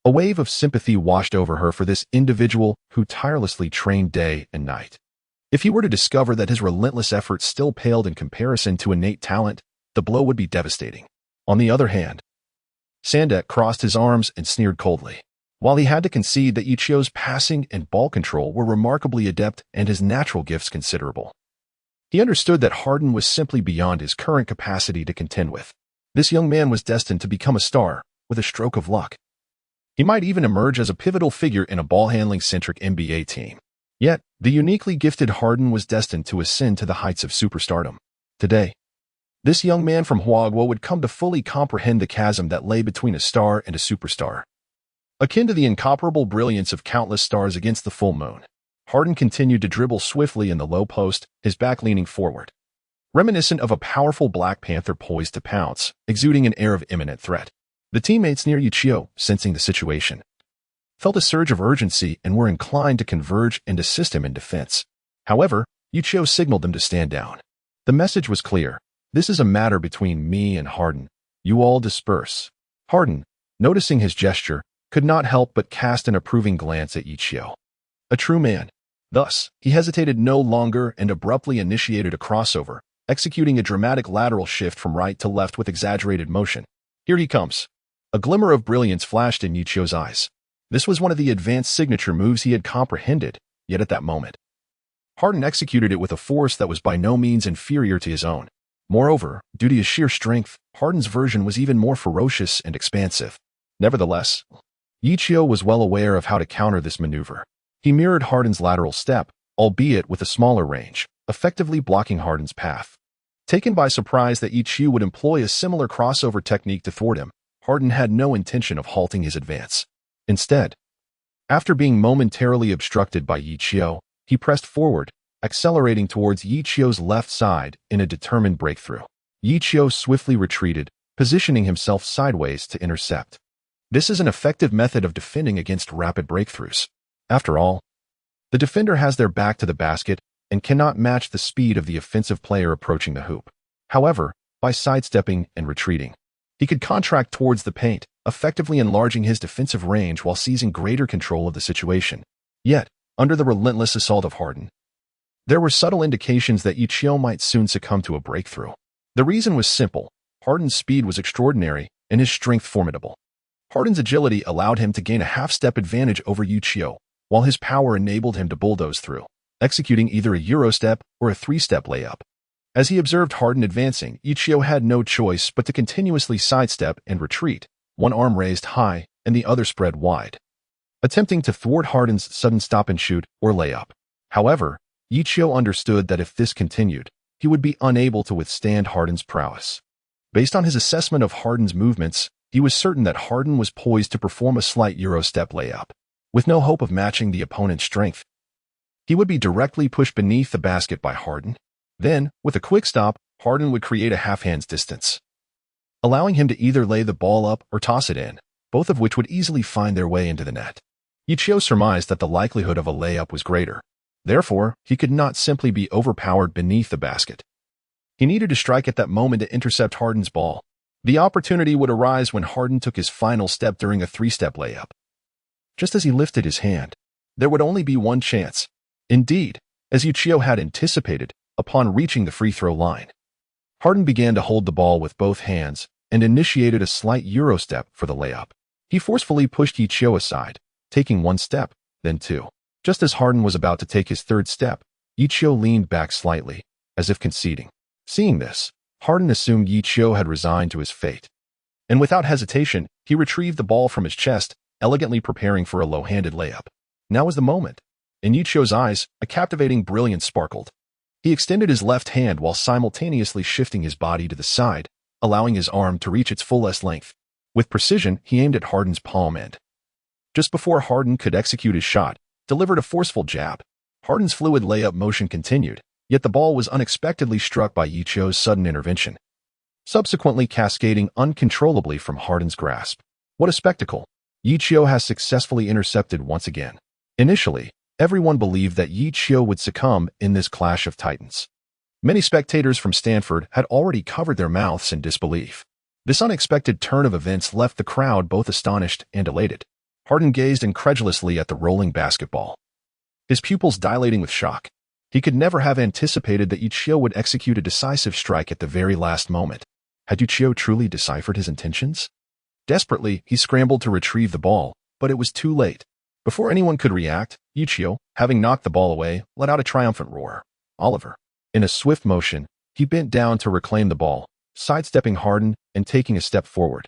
A wave of sympathy washed over her for this individual who tirelessly trained day and night. If he were to discover that his relentless efforts still paled in comparison to innate talent, the blow would be devastating. On the other hand, Sandet crossed his arms and sneered coldly. While he had to concede that Ye Qiu's passing and ball control were remarkably adept and his natural gifts considerable, he understood that Harden was simply beyond his current capacity to contend with. This young man was destined to become a star with a stroke of luck. He might even emerge as a pivotal figure in a ball-handling-centric NBA team. Yet, the uniquely gifted Harden was destined to ascend to the heights of superstardom. Today, this young man from Huaguo would come to fully comprehend the chasm that lay between a star and a superstar. Akin to the incomparable brilliance of countless stars against the full moon, Harden continued to dribble swiftly in the low post, his back leaning forward, reminiscent of a powerful Black Panther poised to pounce, exuding an air of imminent threat. The teammates near Ye Qiu, sensing the situation, felt a surge of urgency and were inclined to converge and assist him in defense. However, Ye Qiu signaled them to stand down. The message was clear. This is a matter between me and Harden. You all disperse. Harden, noticing his gesture, could not help but cast an approving glance at Ye Qiu. A true man. Thus, he hesitated no longer and abruptly initiated a crossover, executing a dramatic lateral shift from right to left with exaggerated motion. Here he comes. A glimmer of brilliance flashed in Ye Qiu's eyes. This was one of the advanced signature moves he had comprehended, yet at that moment, Harden executed it with a force that was by no means inferior to his own. Moreover, due to his sheer strength, Harden's version was even more ferocious and expansive. Nevertheless, Ye Qiu was well aware of how to counter this maneuver. He mirrored Harden's lateral step, albeit with a smaller range, effectively blocking Harden's path. Taken by surprise that Ye Qiu would employ a similar crossover technique to thwart him, Harden had no intention of halting his advance. Instead, after being momentarily obstructed by Ye Qiu, he pressed forward, accelerating towards Ye Qiu's left side in a determined breakthrough. Ye Qiu swiftly retreated, positioning himself sideways to intercept. This is an effective method of defending against rapid breakthroughs. After all, the defender has their back to the basket and cannot match the speed of the offensive player approaching the hoop. However, by sidestepping and retreating, he could contract towards the paint, effectively enlarging his defensive range while seizing greater control of the situation. Yet, under the relentless assault of Harden, there were subtle indications that Ye Qiu might soon succumb to a breakthrough. The reason was simple. Harden's speed was extraordinary and his strength formidable. Harden's agility allowed him to gain a half-step advantage over Ye Qiu, while his power enabled him to bulldoze through, executing either a Eurostep or a three-step layup. As he observed Harden advancing, Ye Qiu had no choice but to continuously sidestep and retreat, one arm raised high and the other spread wide, attempting to thwart Harden's sudden stop-and-shoot or layup. However, Ye Qiu understood that if this continued, he would be unable to withstand Harden's prowess. Based on his assessment of Harden's movements, he was certain that Harden was poised to perform a slight Eurostep layup. with no hope of matching the opponent's strength. He would be directly pushed beneath the basket by Harden. Then, with a quick stop, Harden would create a half-hand's distance, allowing him to either lay the ball up or toss it in, both of which would easily find their way into the net. Ye Qiu surmised that the likelihood of a layup was greater. Therefore, he could not simply be overpowered beneath the basket. He needed to strike at that moment to intercept Harden's ball. The opportunity would arise when Harden took his final step during a three-step layup. Just as he lifted his hand, there would only be one chance. Indeed, as Ye Qiu had anticipated, upon reaching the free throw line, Harden began to hold the ball with both hands and initiated a slight Euro step for the layup. He forcefully pushed Ye Qiu aside, taking one step, then two. Just as Harden was about to take his third step, Ye Qiu leaned back slightly, as if conceding. Seeing this, Harden assumed Ye Qiu had resigned to his fate. And without hesitation, he retrieved the ball from his chest, elegantly preparing for a low-handed layup. Now was the moment. In Ye Qiu's eyes, a captivating brilliance sparkled. He extended his left hand while simultaneously shifting his body to the side, allowing his arm to reach its fullest length. With precision, he aimed at Harden's palm end. Just before Harden could execute his shot, delivered a forceful jab. Harden's fluid layup motion continued, yet the ball was unexpectedly struck by Ye Qiu's sudden intervention, subsequently cascading uncontrollably from Harden's grasp. What a spectacle! Ye Qiu has successfully intercepted once again. Initially, everyone believed that Ye Qiu would succumb in this clash of titans. Many spectators from Stanford had already covered their mouths in disbelief. This unexpected turn of events left the crowd both astonished and elated. Harden gazed incredulously at the rolling basketball, his pupils dilating with shock. He could never have anticipated that Ye Qiu would execute a decisive strike at the very last moment. Had Ye Qiu truly deciphered his intentions? Desperately, he scrambled to retrieve the ball, but it was too late. Before anyone could react, Ye Qiu, having knocked the ball away, let out a triumphant roar. Oliver. In a swift motion, he bent down to reclaim the ball, sidestepping Harden and taking a step forward,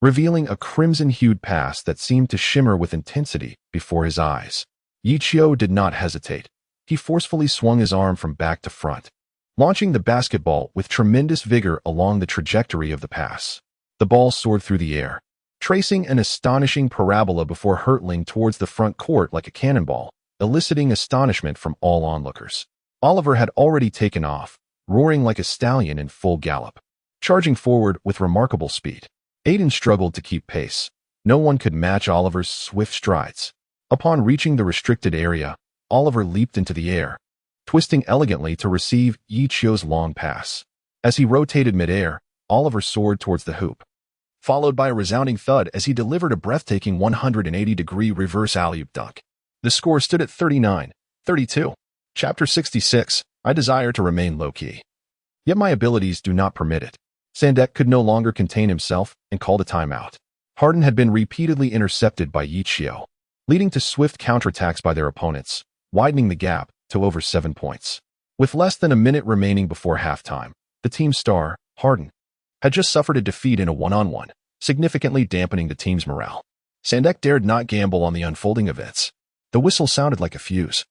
revealing a crimson-hued pass that seemed to shimmer with intensity before his eyes. Ye Qiu did not hesitate. He forcefully swung his arm from back to front, launching the basketball with tremendous vigor along the trajectory of the pass. The ball soared through the air, tracing an astonishing parabola before hurtling towards the front court like a cannonball, eliciting astonishment from all onlookers. Oliver had already taken off, roaring like a stallion in full gallop, charging forward with remarkable speed. Aiden struggled to keep pace. No one could match Oliver's swift strides. Upon reaching the restricted area, Oliver leaped into the air, twisting elegantly to receive Ye Qiu's long pass. As he rotated midair, Oliver soared towards the hoop, followed by a resounding thud as he delivered a breathtaking 180-degree reverse alley-oop dunk. The score stood at 39-32. Chapter 66. I desire to remain low-key, yet my abilities do not permit it. Sandek could no longer contain himself and called a timeout. Harden had been repeatedly intercepted by Ye Qiu, leading to swift counterattacks by their opponents, widening the gap to over 7 points. With less than a minute remaining before halftime, the team's star, Harden, had just suffered a defeat in a one-on-one, significantly dampening the team's morale. Sandek dared not gamble on the unfolding events. The whistle sounded like a fuse,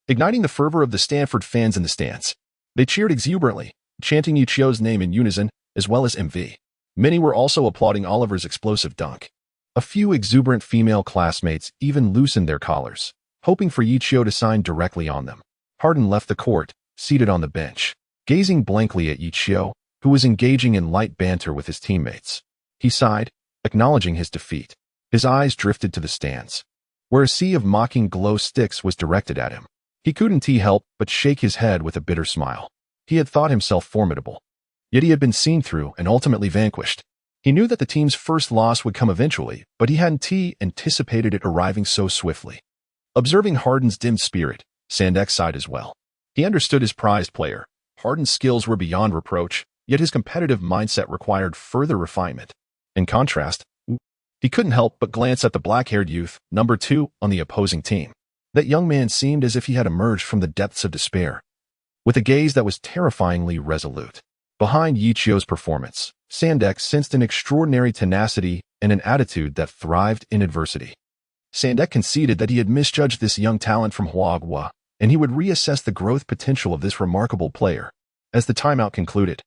igniting the fervor of the Stanford fans in the stands. They cheered exuberantly, chanting Ye Qiu's name in unison, as well as MV. Many were also applauding Oliver's explosive dunk. A few exuberant female classmates even loosened their collars, hoping for Ye Qiu to sign directly on them. Harden left the court, seated on the bench, gazing blankly at Ye Qiu, who was engaging in light banter with his teammates. He sighed, acknowledging his defeat. His eyes drifted to the stands, where a sea of mocking glow sticks was directed at him. He couldn't help but shake his head with a bitter smile. He had thought himself formidable, yet he had been seen through and ultimately vanquished. He knew that the team's first loss would come eventually, but he hadn't anticipated it arriving so swiftly. Observing Harden's dim spirit, Sandek sighed as well. He understood his prized player. Harden's skills were beyond reproach, yet his competitive mindset required further refinement. In contrast, he couldn't help but glance at the black-haired youth, number 2, on the opposing team. That young man seemed as if he had emerged from the depths of despair, with a gaze that was terrifyingly resolute. Behind Ye Qiu's performance, Sandek sensed an extraordinary tenacity and an attitude that thrived in adversity. Sandek conceded that he had misjudged this young talent from Huagua, and he would reassess the growth potential of this remarkable player. As the timeout concluded,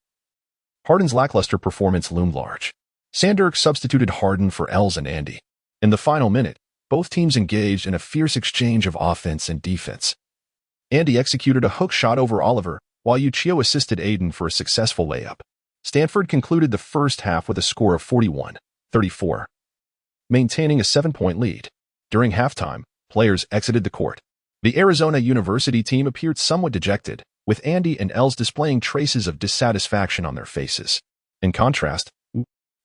Harden's lackluster performance loomed large. Sandek substituted Harden for Els and Andy. In the final minute, Both teams engaged in a fierce exchange of offense and defense. Andy executed a hook shot over Oliver, while Ye Qiu assisted Aiden for a successful layup. Stanford concluded the first half with a score of 41-34, maintaining a 7-point lead. During halftime, players exited the court. The Arizona University team appeared somewhat dejected, with Andy and Els displaying traces of dissatisfaction on their faces. In contrast,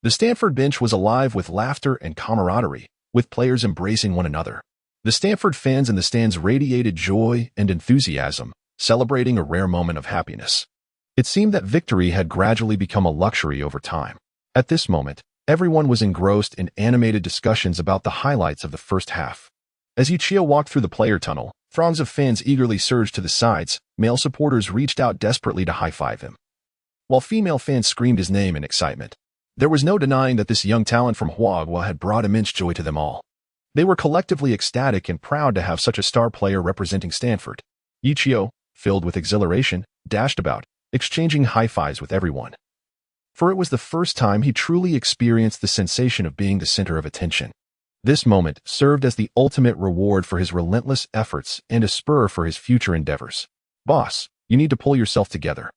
the Stanford bench was alive with laughter and camaraderie, with players embracing one another. The Stanford fans in the stands radiated joy and enthusiasm, celebrating a rare moment of happiness. It seemed that victory had gradually become a luxury over time. At this moment, everyone was engrossed in animated discussions about the highlights of the first half. As Ye Qiu walked through the player tunnel, throngs of fans eagerly surged to the sides. Male supporters reached out desperately to high-five him, while female fans screamed his name in excitement. There was no denying that this young talent from Huagua had brought immense joy to them all. They were collectively ecstatic and proud to have such a star player representing Stanford. Ye Qiu, filled with exhilaration, dashed about, exchanging high-fives with everyone. For it was the first time he truly experienced the sensation of being the center of attention. This moment served as the ultimate reward for his relentless efforts and a spur for his future endeavors. "Boss, you need to pull yourself together."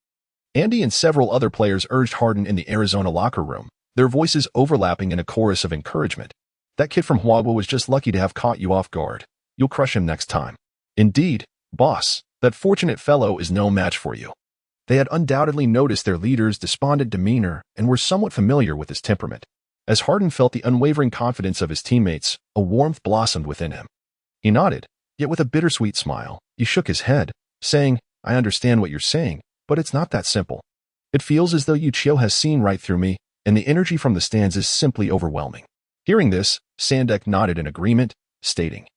Andy and several other players urged Harden in the Arizona locker room, their voices overlapping in a chorus of encouragement. "That kid from Huagua was just lucky to have caught you off guard. You'll crush him next time." "Indeed, boss, that fortunate fellow is no match for you." They had undoubtedly noticed their leader's despondent demeanor and were somewhat familiar with his temperament. As Harden felt the unwavering confidence of his teammates, a warmth blossomed within him. He nodded, yet with a bittersweet smile. He shook his head, saying, "I understand what you're saying, but it's not that simple. It feels as though Ye Qiu has seen right through me, and the energy from the stands is simply overwhelming." Hearing this, Sandek nodded in agreement, stating,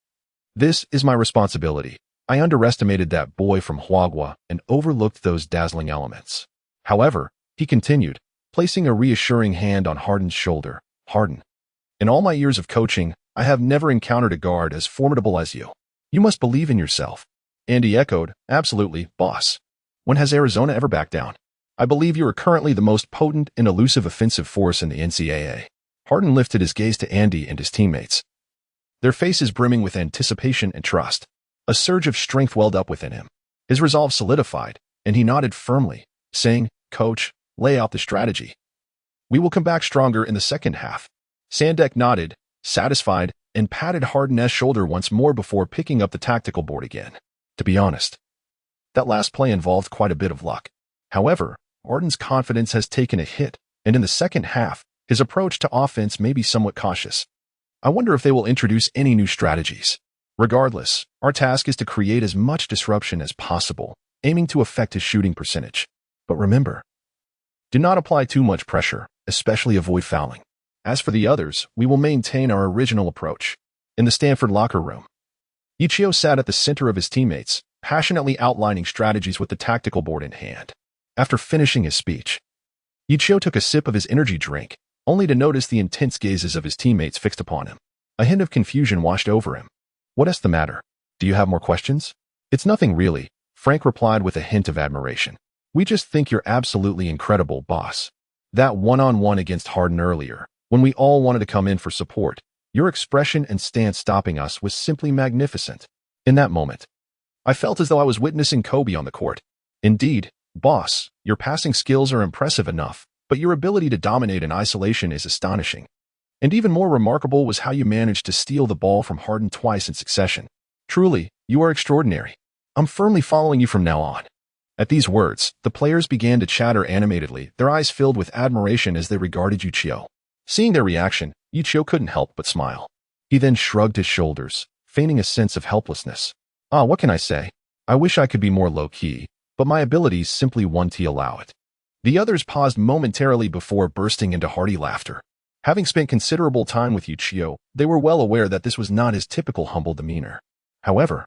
"This is my responsibility. I underestimated that boy from Huagua and overlooked those dazzling elements." However, he continued, placing a reassuring hand on Harden's shoulder. "Harden, in all my years of coaching, I have never encountered a guard as formidable as you. You must believe in yourself." Andy echoed, "Absolutely, boss. When has Arizona ever backed down? I believe you are currently the most potent and elusive offensive force in the NCAA." Harden lifted his gaze to Andy and his teammates, their faces brimming with anticipation and trust. A surge of strength welled up within him. His resolve solidified, and he nodded firmly, saying, "Coach, lay out the strategy. We will come back stronger in the second half." Sandek nodded, satisfied, and patted Harden's shoulder once more before picking up the tactical board again. To be honest, that last play involved quite a bit of luck. However, Harden's confidence has taken a hit, and in the second half, his approach to offense may be somewhat cautious. I wonder if they will introduce any new strategies. Regardless, our task is to create as much disruption as possible, aiming to affect his shooting percentage. But remember, do not apply too much pressure, especially avoid fouling. As for the others, we will maintain our original approach. In the Stanford locker room, Ye Qiu sat at the center of his teammates, passionately outlining strategies with the tactical board in hand. After finishing his speech, Ye Qiu took a sip of his energy drink, only to notice the intense gazes of his teammates fixed upon him. A hint of confusion washed over him. "What's the matter? Do you have more questions?" "It's nothing really," Frank replied with a hint of admiration. "We just think you're absolutely incredible, boss. That one-on-one against Harden earlier, when we all wanted to come in for support, your expression and stance stopping us was simply magnificent. In that moment, I felt as though I was witnessing Kobe on the court. Indeed, boss, your passing skills are impressive enough, but your ability to dominate in isolation is astonishing. And even more remarkable was how you managed to steal the ball from Harden twice in succession. Truly, you are extraordinary. I'm firmly following you from now on." At these words, the players began to chatter animatedly, their eyes filled with admiration as they regarded Ye Qiu. Seeing their reaction, Ye Qiu couldn't help but smile. He then shrugged his shoulders, feigning a sense of helplessness. What can I say? I wish I could be more low-key, but my abilities simply won't allow it." The others paused momentarily before bursting into hearty laughter. Having spent considerable time with Ye Qiu, they were well aware that this was not his typical humble demeanor. However,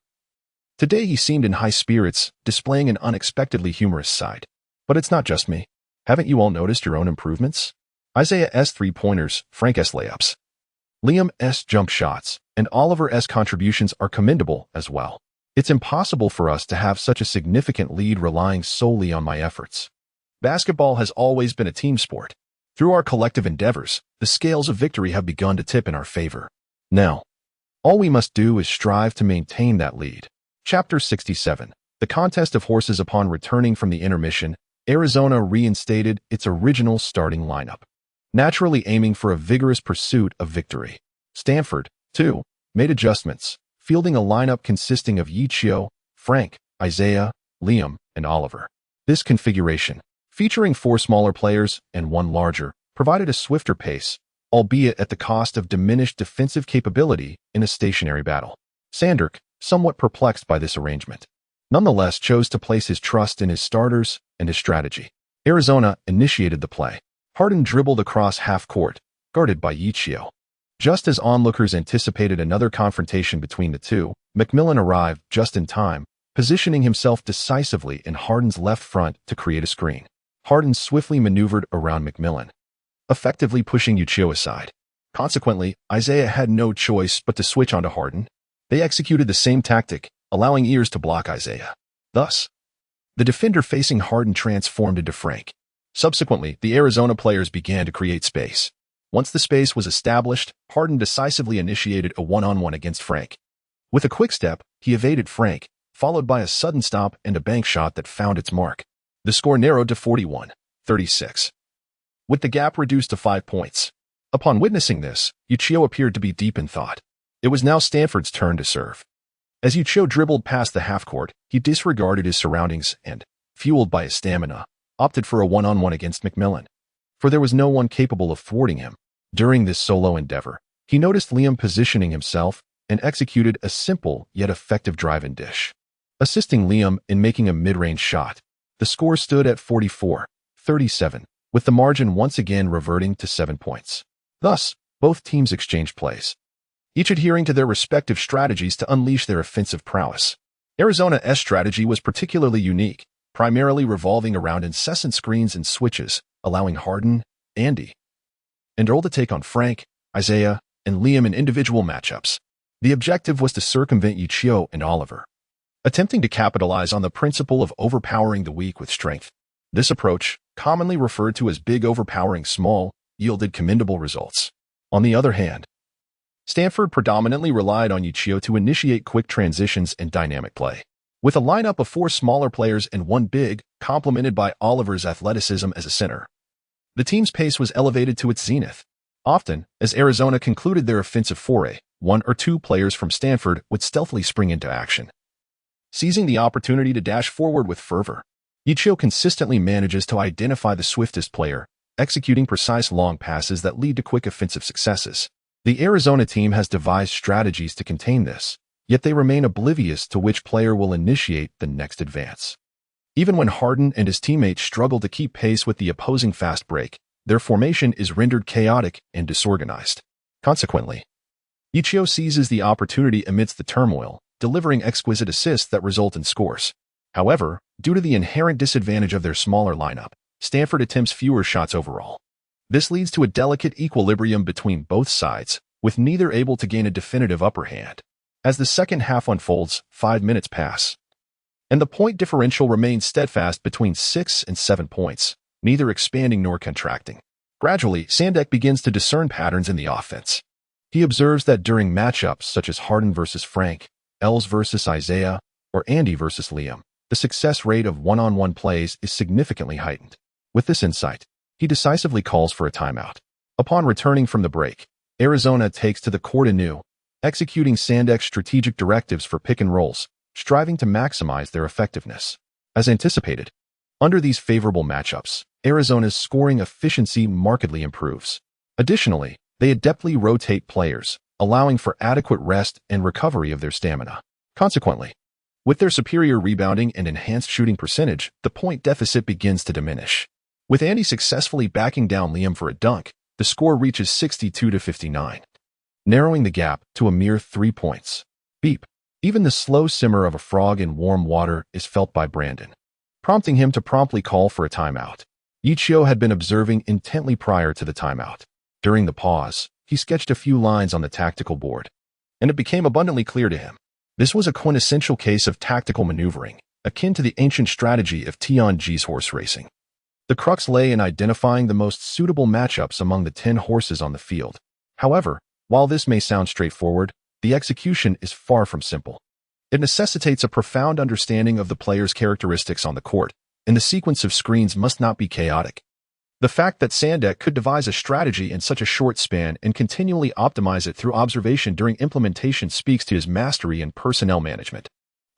today he seemed in high spirits, displaying an unexpectedly humorous side. "But it's not just me. Haven't you all noticed your own improvements? Isaiah's three-pointers, Frank's layups, Liam's jump shots, and Oliver's contributions are commendable as well. It's impossible for us to have such a significant lead relying solely on my efforts. Basketball has always been a team sport. Through our collective endeavors, the scales of victory have begun to tip in our favor. Now, All we must do is strive to maintain that lead. Chapter 67. The contest of horses. Upon returning from the intermission, Arizona reinstated its original starting lineup, naturally aiming for a vigorous pursuit of victory. Stanford, too, made adjustments, fielding a lineup consisting of Ye Qiu, Frank, Isaiah, Liam, and Oliver. This configuration, featuring 4 smaller players and 1 larger, provided a swifter pace, albeit at the cost of diminished defensive capability in a stationary battle. Sandberg, somewhat perplexed by this arrangement, nonetheless chose to place his trust in his starters and his strategy. Arizona initiated the play. Harden dribbled across half-court, guarded by Ye Qiu. Just as onlookers anticipated another confrontation between the two, McMillan arrived just in time, positioning himself decisively in Harden's left front to create a screen. Harden swiftly maneuvered around McMillan, effectively pushing Ye Qiu aside. Consequently, Isaiah had no choice but to switch onto Harden. They executed the same tactic, allowing Ears to block Isaiah. Thus, the defender facing Harden transformed into Frank. Subsequently, the Arizona players began to create space. Once the space was established, Harden decisively initiated a one-on-one against Frank. With a quick step, he evaded Frank, followed by a sudden stop and a bank shot that found its mark. The score narrowed to 41-36, with the gap reduced to 5 points. Upon witnessing this, Ye Qiu appeared to be deep in thought. It was now Stanford's turn to serve. As Ye Qiu dribbled past the half-court, he disregarded his surroundings and, fueled by his stamina, opted for a one-on-one against McMillan, for there was no one capable of thwarting him. During this solo endeavor, he noticed Liam positioning himself and executed a simple yet effective drive-in dish, assisting Liam in making a mid-range shot. The score stood at 44-37, with the margin once again reverting to 7 points. Thus, both teams exchanged plays, each adhering to their respective strategies to unleash their offensive prowess. Arizona's strategy was particularly unique, primarily revolving around incessant screens and switches, allowing Harden, Andy, and Earl to take on Frank, Isaiah, and Liam in individual matchups. The objective was to circumvent Ye Qiu and Oliver, attempting to capitalize on the principle of overpowering the weak with strength. This approach, commonly referred to as big overpowering small, yielded commendable results. On the other hand, Stanford predominantly relied on Ye Qiu to initiate quick transitions and dynamic play. With a lineup of 4 smaller players and 1 big, complemented by Oliver's athleticism as a center, the team's pace was elevated to its zenith. Often, as Arizona concluded their offensive foray, 1 or 2 players from Stanford would stealthily spring into action, seizing the opportunity to dash forward with fervor. Ye Qiu consistently manages to identify the swiftest player, executing precise long passes that lead to quick offensive successes. The Arizona team has devised strategies to contain this, yet they remain oblivious to which player will initiate the next advance. Even when Harden and his teammates struggle to keep pace with the opposing fast break, their formation is rendered chaotic and disorganized. Consequently, Ye Qiu seizes the opportunity amidst the turmoil, delivering exquisite assists that result in scores. However, due to the inherent disadvantage of their smaller lineup, Stanford attempts fewer shots overall. This leads to a delicate equilibrium between both sides, with neither able to gain a definitive upper hand. As the second half unfolds, 5 minutes pass, and the point differential remains steadfast between 6 and 7 points, neither expanding nor contracting. Gradually, Sandek begins to discern patterns in the offense. He observes that during matchups such as Harden versus Frank, Els versus Isaiah, or Andy versus Liam, the success rate of one-on-one plays is significantly heightened. With this insight, he decisively calls for a timeout. Upon returning from the break, Arizona takes to the court anew, executing Sandek's strategic directives for pick and rolls, striving to maximize their effectiveness. As anticipated, under these favorable matchups, Arizona's scoring efficiency markedly improves. Additionally, they adeptly rotate players, allowing for adequate rest and recovery of their stamina. Consequently, with their superior rebounding and enhanced shooting percentage, the point deficit begins to diminish. With Andy successfully backing down Liam for a dunk, the score reaches 62-59, narrowing the gap to a mere 3 points. Beep. Even the slow simmer of a frog in warm water is felt by Brandon, prompting him to promptly call for a timeout. Ye Qiu had been observing intently prior to the timeout. During the pause, he sketched a few lines on the tactical board, and it became abundantly clear to him. This was a quintessential case of tactical maneuvering, akin to the ancient strategy of Tianji's horse racing. The crux lay in identifying the most suitable matchups among the 10 horses on the field. However, while this may sound straightforward, the execution is far from simple. It necessitates a profound understanding of the player's characteristics on the court, and the sequence of screens must not be chaotic. The fact that Sandek could devise a strategy in such a short span and continually optimize it through observation during implementation speaks to his mastery in personnel management.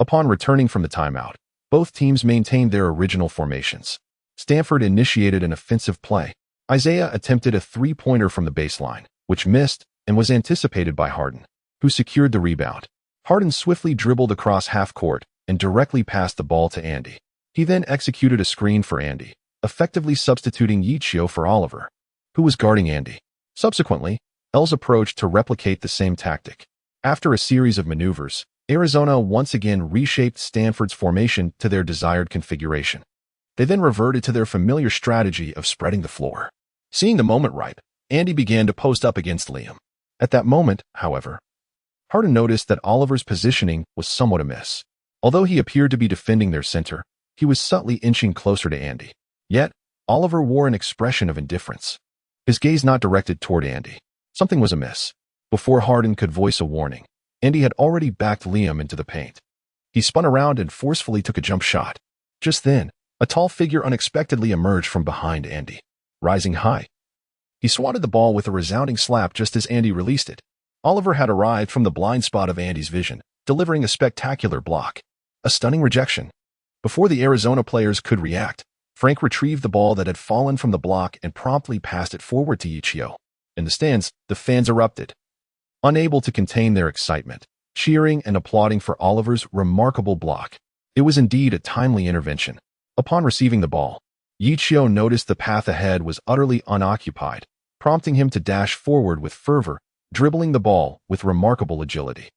Upon returning from the timeout, both teams maintained their original formations. Stanford initiated an offensive play. Isaiah attempted a three-pointer from the baseline, which missed and was anticipated by Harden, who secured the rebound. Harden swiftly dribbled across half-court and directly passed the ball to Andy. He then executed a screen for Andy, effectively substituting Ye Qiu for Oliver, who was guarding Andy. Subsequently, Els approached to replicate the same tactic. After a series of maneuvers, Arizona once again reshaped Stanford's formation to their desired configuration. They then reverted to their familiar strategy of spreading the floor. Seeing the moment ripe, Andy began to post up against Liam. At that moment, however, Harden noticed that Oliver's positioning was somewhat amiss. Although he appeared to be defending their center, he was subtly inching closer to Andy. Yet, Oliver wore an expression of indifference, his gaze not directed toward Andy. Something was amiss. Before Harden could voice a warning, Andy had already backed Liam into the paint. He spun around and forcefully took a jump shot. Just then, a tall figure unexpectedly emerged from behind Andy. Rising high, he swatted the ball with a resounding slap just as Andy released it. Oliver had arrived from the blind spot of Andy's vision, delivering a spectacular block. A stunning rejection. Before the Arizona players could react, Frank retrieved the ball that had fallen from the block and promptly passed it forward to Ye Qiu. In the stands, the fans erupted, unable to contain their excitement, cheering and applauding for Oliver's remarkable block. It was indeed a timely intervention. Upon receiving the ball, Ye Qiu noticed the path ahead was utterly unoccupied, prompting him to dash forward with fervor, dribbling the ball with remarkable agility.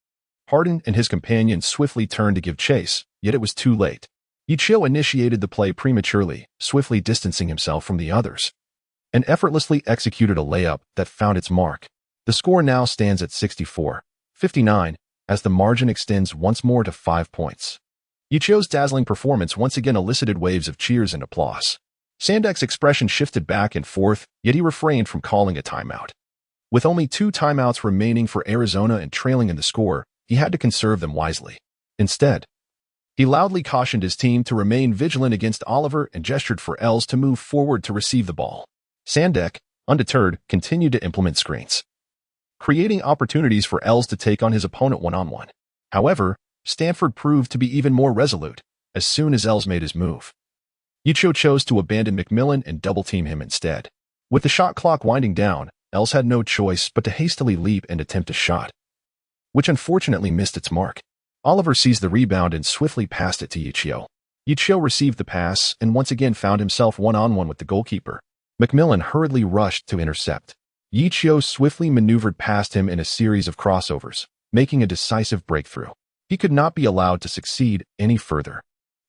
Harden and his companions swiftly turned to give chase, yet it was too late. Ye Qiu initiated the play prematurely, swiftly distancing himself from the others, and effortlessly executed a layup that found its mark. The score now stands at 64-59, as the margin extends once more to 5 points. Ye Qiu's dazzling performance once again elicited waves of cheers and applause. Sandek's expression shifted back and forth, yet he refrained from calling a timeout. With only 2 timeouts remaining for Arizona and trailing in the score, he had to conserve them wisely. Instead, he loudly cautioned his team to remain vigilant against Oliver and gestured for Els to move forward to receive the ball. Sandek, undeterred, continued to implement screens, creating opportunities for Els to take on his opponent one-on-one. However, Stanford proved to be even more resolute. As soon as Els made his move, Ye Qiu chose to abandon McMillan and double-team him instead. With the shot clock winding down, Els had no choice but to hastily leap and attempt a shot, which unfortunately missed its mark. Oliver seized the rebound and swiftly passed it to Ye Qiu. Ye Qiu received the pass and once again found himself one-on-one with the goalkeeper. McMillan hurriedly rushed to intercept. Ye Qiu swiftly maneuvered past him in a series of crossovers, making a decisive breakthrough. He could not be allowed to succeed any further.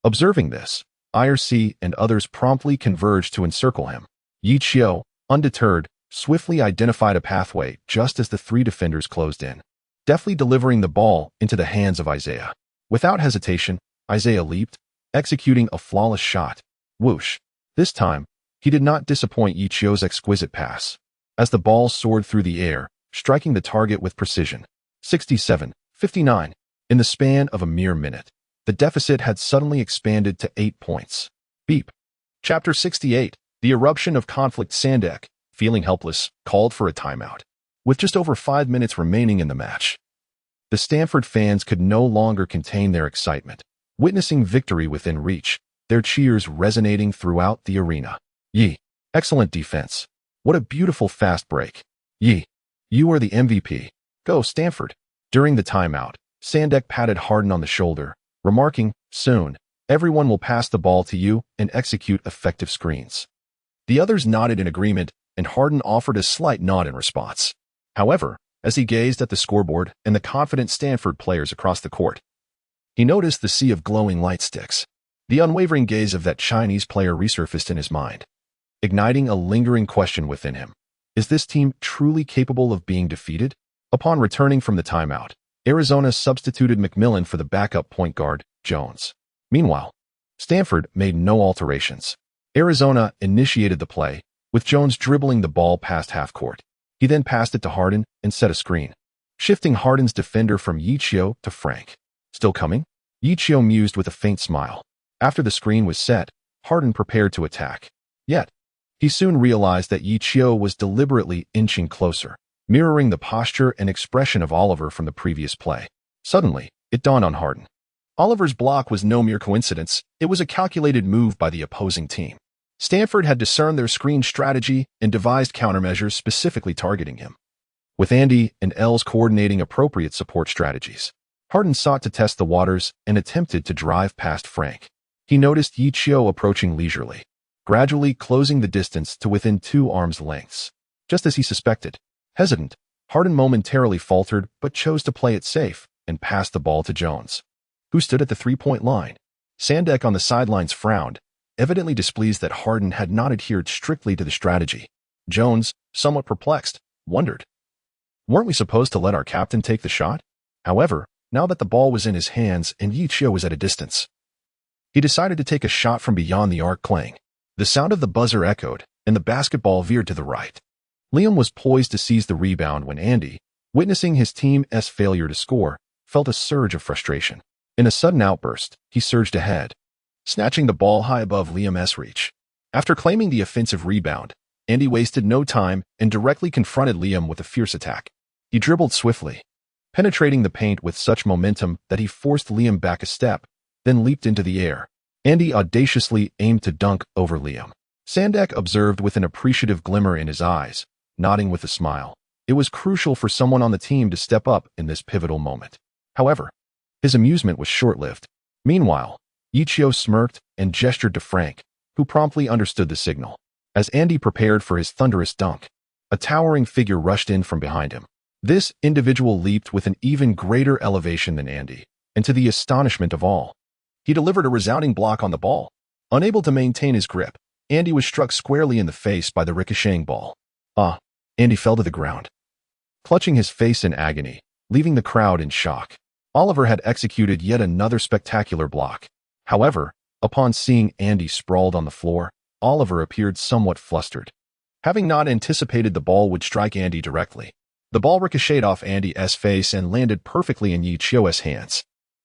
Observing this, IRC and others promptly converged to encircle him. Ye Qiu, undeterred, swiftly identified a pathway just as the 3 defenders closed in, deftly delivering the ball into the hands of Isaiah. Without hesitation, Isaiah leaped, executing a flawless shot. Whoosh! This time, he did not disappoint Ye Qiu's exquisite pass, as the ball soared through the air, striking the target with precision. 67-59. In the span of a mere minute, the deficit had suddenly expanded to 8 points. Beep. Chapter 68. The eruption of conflict. Sandek, feeling helpless, called for a timeout. With just over 5 minutes remaining in the match, the Stanford fans could no longer contain their excitement. Witnessing victory within reach, their cheers resonating throughout the arena. Ye, excellent defense. What a beautiful fast break. Ye, you are the MVP. Go, Stanford. During the timeout, Sandek patted Harden on the shoulder, remarking, soon, everyone will pass the ball to you and execute effective screens. The others nodded in agreement, and Harden offered a slight nod in response. However, as he gazed at the scoreboard and the confident Stanford players across the court, he noticed the sea of glowing light sticks. The unwavering gaze of that Chinese player resurfaced in his mind, igniting a lingering question within him. Is this team truly capable of being defeated? Upon returning from the timeout, Arizona substituted McMillan for the backup point guard, Jones. Meanwhile, Stanford made no alterations. Arizona initiated the play, with Jones dribbling the ball past half court. He then passed it to Harden and set a screen. shifting Harden's defender from Ye Qiu to Frank. Still coming? Ye Qiu mused with a faint smile. After the screen was set, Harden prepared to attack. Yet, he soon realized that Ye Qiu was deliberately inching closer, mirroring the posture and expression of Oliver from the previous play. Suddenly, it dawned on Harden. Oliver's block was no mere coincidence, it was a calculated move by the opposing team. Stanford had discerned their screen strategy and devised countermeasures specifically targeting him. With Andy and Els coordinating appropriate support strategies, Harden sought to test the waters and attempted to drive past Frank. He noticed Ye Qiu approaching leisurely, gradually closing the distance to within 2 arms lengths. Just as he suspected, hesitant, Harden momentarily faltered but chose to play it safe and passed the ball to Jones, who stood at the 3-point line. Sandek on the sidelines frowned, evidently displeased that Harden had not adhered strictly to the strategy. Jones, somewhat perplexed, wondered, "Weren't we supposed to let our captain take the shot?" However, now that the ball was in his hands and Ye Qiu was at a distance, he decided to take a shot from beyond the arc clang. The sound of the buzzer echoed, and the basketball veered to the right. Liam was poised to seize the rebound when Andy, witnessing his team's failure to score, felt a surge of frustration. In a sudden outburst, he surged ahead, snatching the ball high above Liam's reach. After claiming the offensive rebound, Andy wasted no time and directly confronted Liam with a fierce attack. He dribbled swiftly, penetrating the paint with such momentum that he forced Liam back a step, then leaped into the air. Andy audaciously aimed to dunk over Liam. Sandek observed with an appreciative glimmer in his eyes, nodding with a smile. It was crucial for someone on the team to step up in this pivotal moment. However, his amusement was short-lived. Meanwhile, Ye Qiu smirked and gestured to Frank, who promptly understood the signal. As Andy prepared for his thunderous dunk, a towering figure rushed in from behind him. This individual leaped with an even greater elevation than Andy, and to the astonishment of all, he delivered a resounding block on the ball. Unable to maintain his grip, Andy was struck squarely in the face by the ricocheting ball. Andy fell to the ground, clutching his face in agony, leaving the crowd in shock. Oliver had executed yet another spectacular block. However, upon seeing Andy sprawled on the floor, Oliver appeared somewhat flustered. Having not anticipated the ball would strike Andy directly, the ball ricocheted off Andy's face and landed perfectly in Ye Qiu's hands.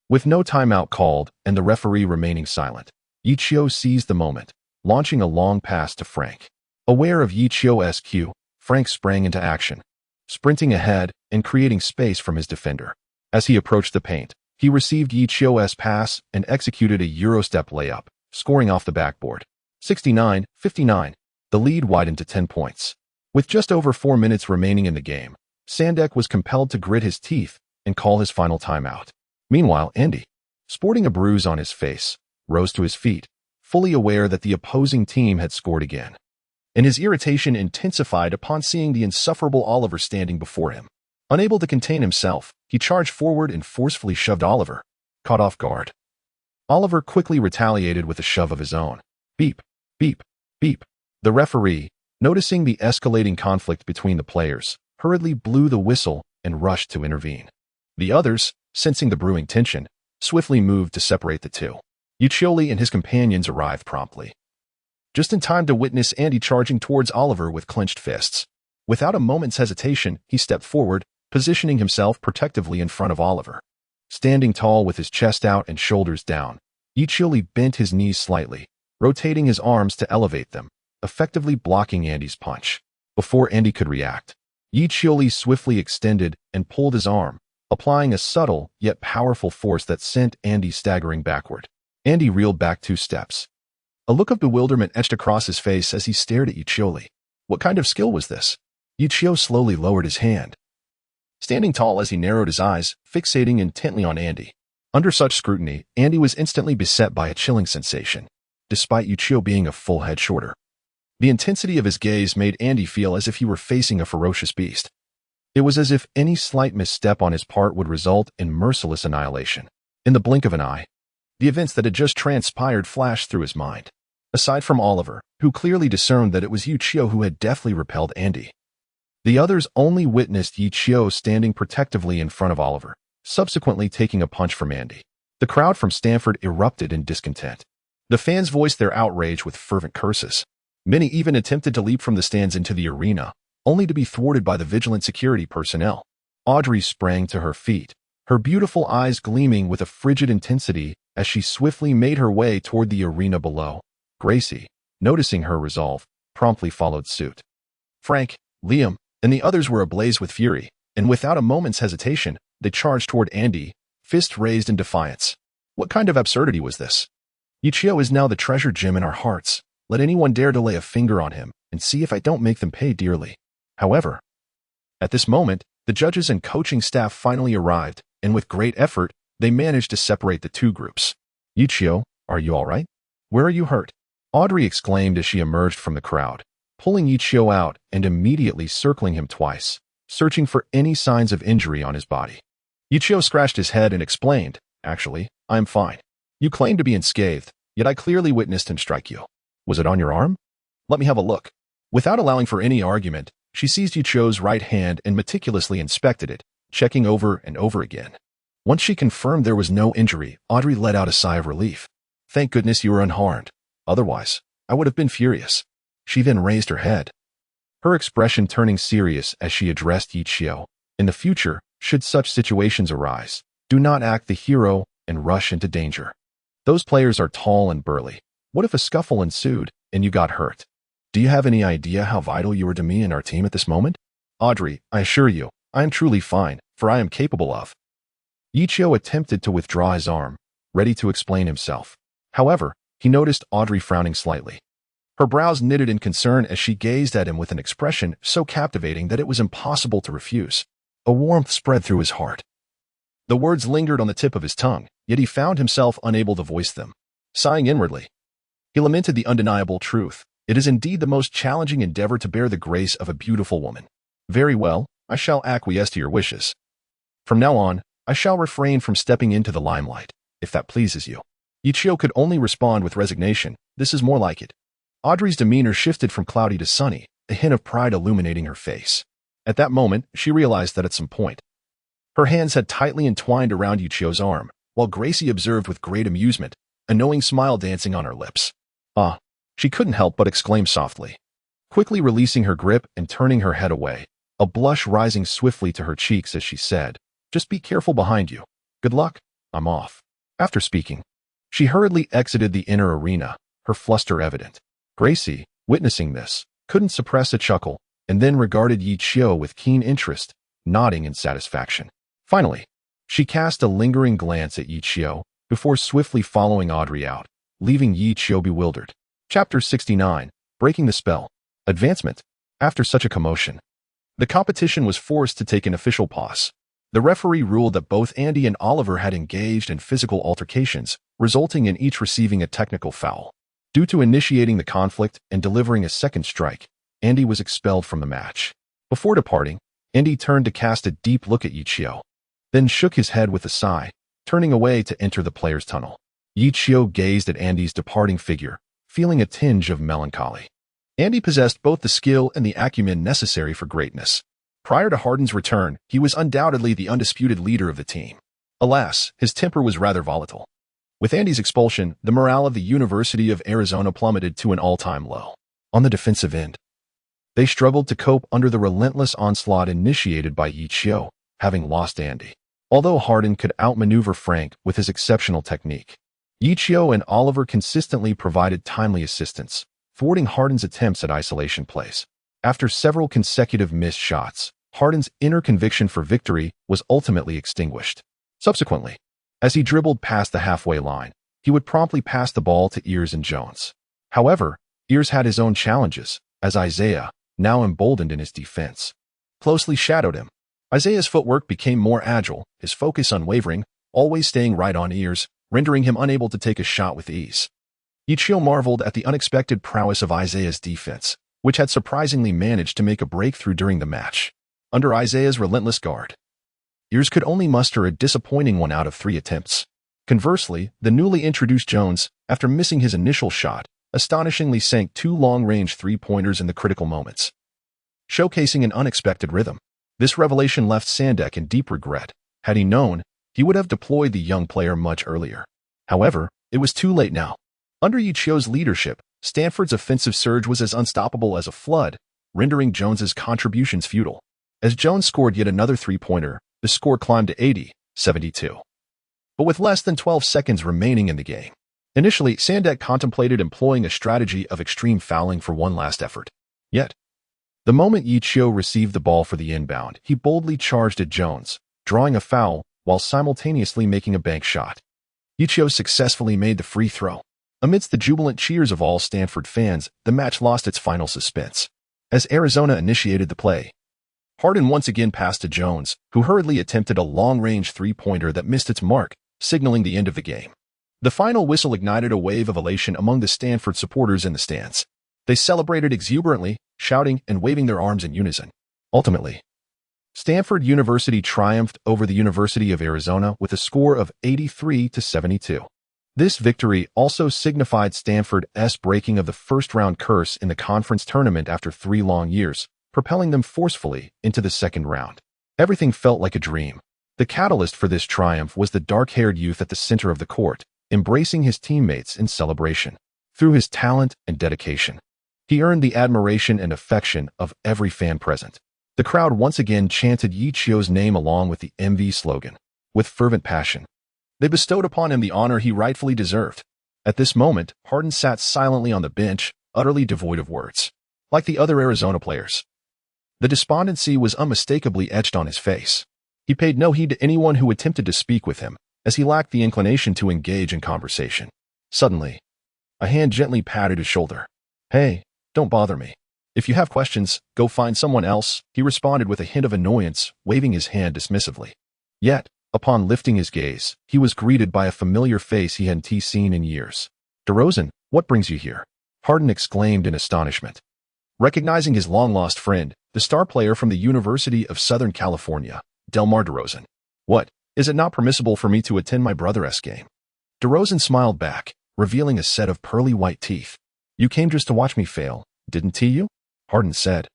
With no timeout called and the referee remaining silent, Ye Qiu seized the moment, launching a long pass to Frank. Aware of Ye Qiu's cue, Frank sprang into action, sprinting ahead and creating space from his defender. As he approached the paint, he received Ye Qiu's pass and executed a Eurostep layup, scoring off the backboard. 69-59, the lead widened to 10 points. With just over 4 minutes remaining in the game, Sandek was compelled to grit his teeth and call his final timeout. Meanwhile, Andy, sporting a bruise on his face, rose to his feet, fully aware that the opposing team had scored again. And his irritation intensified upon seeing the insufferable Oliver standing before him. Unable to contain himself, he charged forward and forcefully shoved Oliver, caught off guard. Oliver quickly retaliated with a shove of his own. Beep, beep, beep. The referee, noticing the escalating conflict between the players, hurriedly blew the whistle and rushed to intervene. The others, sensing the brewing tension, swiftly moved to separate the two. Ye Qiu and his companions arrived promptly, just in time to witness Andy charging towards Oliver with clenched fists. Without a moment's hesitation, he stepped forward, positioning himself protectively in front of Oliver. Standing tall with his chest out and shoulders down, Ye Qiu bent his knees slightly, rotating his arms to elevate them, effectively blocking Andy's punch. Before Andy could react, Ye Qiu swiftly extended and pulled his arm, applying a subtle yet powerful force that sent Andy staggering backward. Andy reeled back 2 steps. A look of bewilderment etched across his face as he stared at Ye Qiu. What kind of skill was this? Ye Qiu slowly lowered his hand, standing tall as he narrowed his eyes, fixating intently on Andy. Under such scrutiny, Andy was instantly beset by a chilling sensation, despite Ye Qiu being a full head shorter. The intensity of his gaze made Andy feel as if he were facing a ferocious beast. It was as if any slight misstep on his part would result in merciless annihilation. In the blink of an eye, the events that had just transpired flashed through his mind. Aside from Oliver, who clearly discerned that it was Ye Qiu who had deftly repelled Andy, the others only witnessed Ye Qiu standing protectively in front of Oliver, subsequently taking a punch from Andy. The crowd from Stanford erupted in discontent. The fans voiced their outrage with fervent curses. Many even attempted to leap from the stands into the arena, only to be thwarted by the vigilant security personnel. Audrey sprang to her feet, her beautiful eyes gleaming with a frigid intensity as she swiftly made her way toward the arena below. Gracie, noticing her resolve, promptly followed suit. Frank, Liam, and the others were ablaze with fury, and without a moment's hesitation, they charged toward Andy, fists raised in defiance. What kind of absurdity was this? Ye Qiu is now the treasure gem in our hearts. Let anyone dare to lay a finger on him, and see if I don't make them pay dearly. However, at this moment, the judges and coaching staff finally arrived, and with great effort, they managed to separate the two groups. Ye Qiu, are you all right? Where are you hurt? Audrey exclaimed as she emerged from the crowd, pulling Ye Qiu out and immediately circling him twice, searching for any signs of injury on his body. Ye Qiu scratched his head and explained, actually, I'm fine. You claim to be unscathed, yet I clearly witnessed him strike you. Was it on your arm? Let me have a look. Without allowing for any argument, she seized Ye Qiu's right hand and meticulously inspected it, checking over and over again. Once she confirmed there was no injury, Audrey let out a sigh of relief. Thank goodness you were unharmed. Otherwise, I would have been furious. She then raised her head, her expression turning serious as she addressed Ye Qiu. In the future, should such situations arise, do not act the hero and rush into danger. Those players are tall and burly. What if a scuffle ensued and you got hurt? Do you have any idea how vital you are to me and our team at this moment? Audrey, I assure you, I am truly fine, for I am capable of. Ye Qiu attempted to withdraw his arm, ready to explain himself. However, he noticed Audrey frowning slightly. Her brows knitted in concern as she gazed at him with an expression so captivating that it was impossible to refuse. A warmth spread through his heart. The words lingered on the tip of his tongue, yet he found himself unable to voice them. Sighing inwardly, he lamented the undeniable truth. It is indeed the most challenging endeavor to bear the grace of a beautiful woman. Very well, I shall acquiesce to your wishes. From now on, I shall refrain from stepping into the limelight, if that pleases you. Ye Qiu could only respond with resignation. This is more like it. Audrey's demeanor shifted from cloudy to sunny, a hint of pride illuminating her face. At that moment, she realized that at some point, her hands had tightly entwined around Ye Qiu's arm, while Gracie observed with great amusement, a knowing smile dancing on her lips. Ah! She couldn't help but exclaim softly. Quickly releasing her grip and turning her head away, a blush rising swiftly to her cheeks as she said, just be careful behind you. Good luck, I'm off. After speaking, she hurriedly exited the inner arena, her fluster evident. Gracie, witnessing this, couldn't suppress a chuckle, and then regarded Ye Qiu with keen interest, nodding in satisfaction. Finally, she cast a lingering glance at Ye Qiu, before swiftly following Audrey out, leaving Ye Qiu bewildered. Chapter 69, Breaking the Spell. Advancement. After such a commotion, the competition was forced to take an official pause. The referee ruled that both Andy and Oliver had engaged in physical altercations, resulting in each receiving a technical foul. Due to initiating the conflict and delivering a second strike, Andy was expelled from the match. Before departing, Andy turned to cast a deep look at Ye Qiu, then shook his head with a sigh, turning away to enter the player's tunnel. Ye Qiu gazed at Andy's departing figure, feeling a tinge of melancholy. Andy possessed both the skill and the acumen necessary for greatness. Prior to Hardin's return, he was undoubtedly the undisputed leader of the team. Alas, his temper was rather volatile. With Andy's expulsion, the morale of the University of Arizona plummeted to an all-time low. On the defensive end, they struggled to cope under the relentless onslaught initiated by Ye Qiu, having lost Andy. Although Hardin could outmaneuver Frank with his exceptional technique, Ye Qiu and Oliver consistently provided timely assistance, thwarting Hardin's attempts at isolation plays. After several consecutive missed shots, Hardin's inner conviction for victory was ultimately extinguished. Subsequently, as he dribbled past the halfway line, he would promptly pass the ball to Ears and Jones. However, Ears had his own challenges, as Isaiah, now emboldened in his defense, closely shadowed him. Isaiah's footwork became more agile, his focus unwavering, always staying right on Ears, rendering him unable to take a shot with ease. Ye Qiu marveled at the unexpected prowess of Isaiah's defense, which had surprisingly managed to make a breakthrough during the match. Under Isaiah's relentless guard, Ears could only muster a disappointing 1 out of 3 attempts. Conversely, the newly introduced Jones, after missing his initial shot, astonishingly sank 2 long-range three-pointers in the critical moments, showcasing an unexpected rhythm. This revelation left Sandek in deep regret. Had he known, he would have deployed the young player much earlier. However, it was too late now. Under Ye Qiu's leadership, Stanford's offensive surge was as unstoppable as a flood, rendering Jones's contributions futile. As Jones scored yet another three-pointer, the score climbed to 80-72. But with less than 12 seconds remaining in the game, initially, Sandek contemplated employing a strategy of extreme fouling for one last effort. Yet, the moment Ye Qiu received the ball for the inbound, he boldly charged at Jones, drawing a foul while simultaneously making a bank shot. Ye Qiu successfully made the free throw. Amidst the jubilant cheers of all Stanford fans, the match lost its final suspense. As Arizona initiated the play, Harden once again passed to Jones, who hurriedly attempted a long-range three-pointer that missed its mark, signaling the end of the game. The final whistle ignited a wave of elation among the Stanford supporters in the stands. They celebrated exuberantly, shouting and waving their arms in unison. Ultimately, Stanford University triumphed over the University of Arizona with a score of 83-72. This victory also signified Stanford's breaking of the first-round curse in the conference tournament after 3 long years, propelling them forcefully into the second round. Everything felt like a dream. The catalyst for this triumph was the dark-haired youth at the center of the court, embracing his teammates in celebration. Through his talent and dedication, he earned the admiration and affection of every fan present. The crowd once again chanted Ye Qiu's name along with the MV slogan. With fervent passion, they bestowed upon him the honor he rightfully deserved. At this moment, Harden sat silently on the bench, utterly devoid of words. Like the other Arizona players, the despondency was unmistakably etched on his face. He paid no heed to anyone who attempted to speak with him, as he lacked the inclination to engage in conversation. Suddenly, a hand gently patted his shoulder. "Hey, don't bother me. If you have questions, go find someone else," he responded with a hint of annoyance, waving his hand dismissively. Yet, upon lifting his gaze, he was greeted by a familiar face he hadn't seen in years. "DeRozan, what brings you here?" Harden exclaimed in astonishment. Recognizing his long-lost friend, the star player from the University of Southern California, DeMar DeRozan. "What, is it not permissible for me to attend my brother's game?" DeRozan smiled back, revealing a set of pearly white teeth. "You came just to watch me fail, didn't you?" Harden said,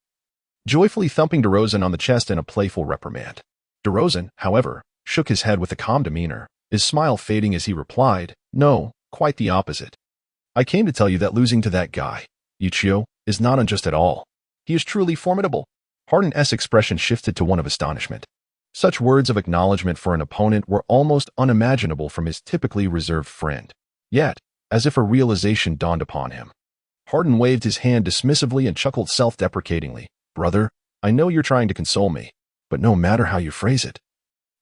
joyfully thumping DeRozan on the chest in a playful reprimand. DeRozan, however, shook his head with a calm demeanor, his smile fading as he replied, "No, quite the opposite. I came to tell you that losing to that guy, Ye Qiu, is not unjust at all. He is truly formidable." Harden's expression shifted to one of astonishment. Such words of acknowledgement for an opponent were almost unimaginable from his typically reserved friend. Yet, as if a realization dawned upon him, Harden waved his hand dismissively and chuckled self-deprecatingly. "Brother, I know you're trying to console me, but no matter how you phrase it,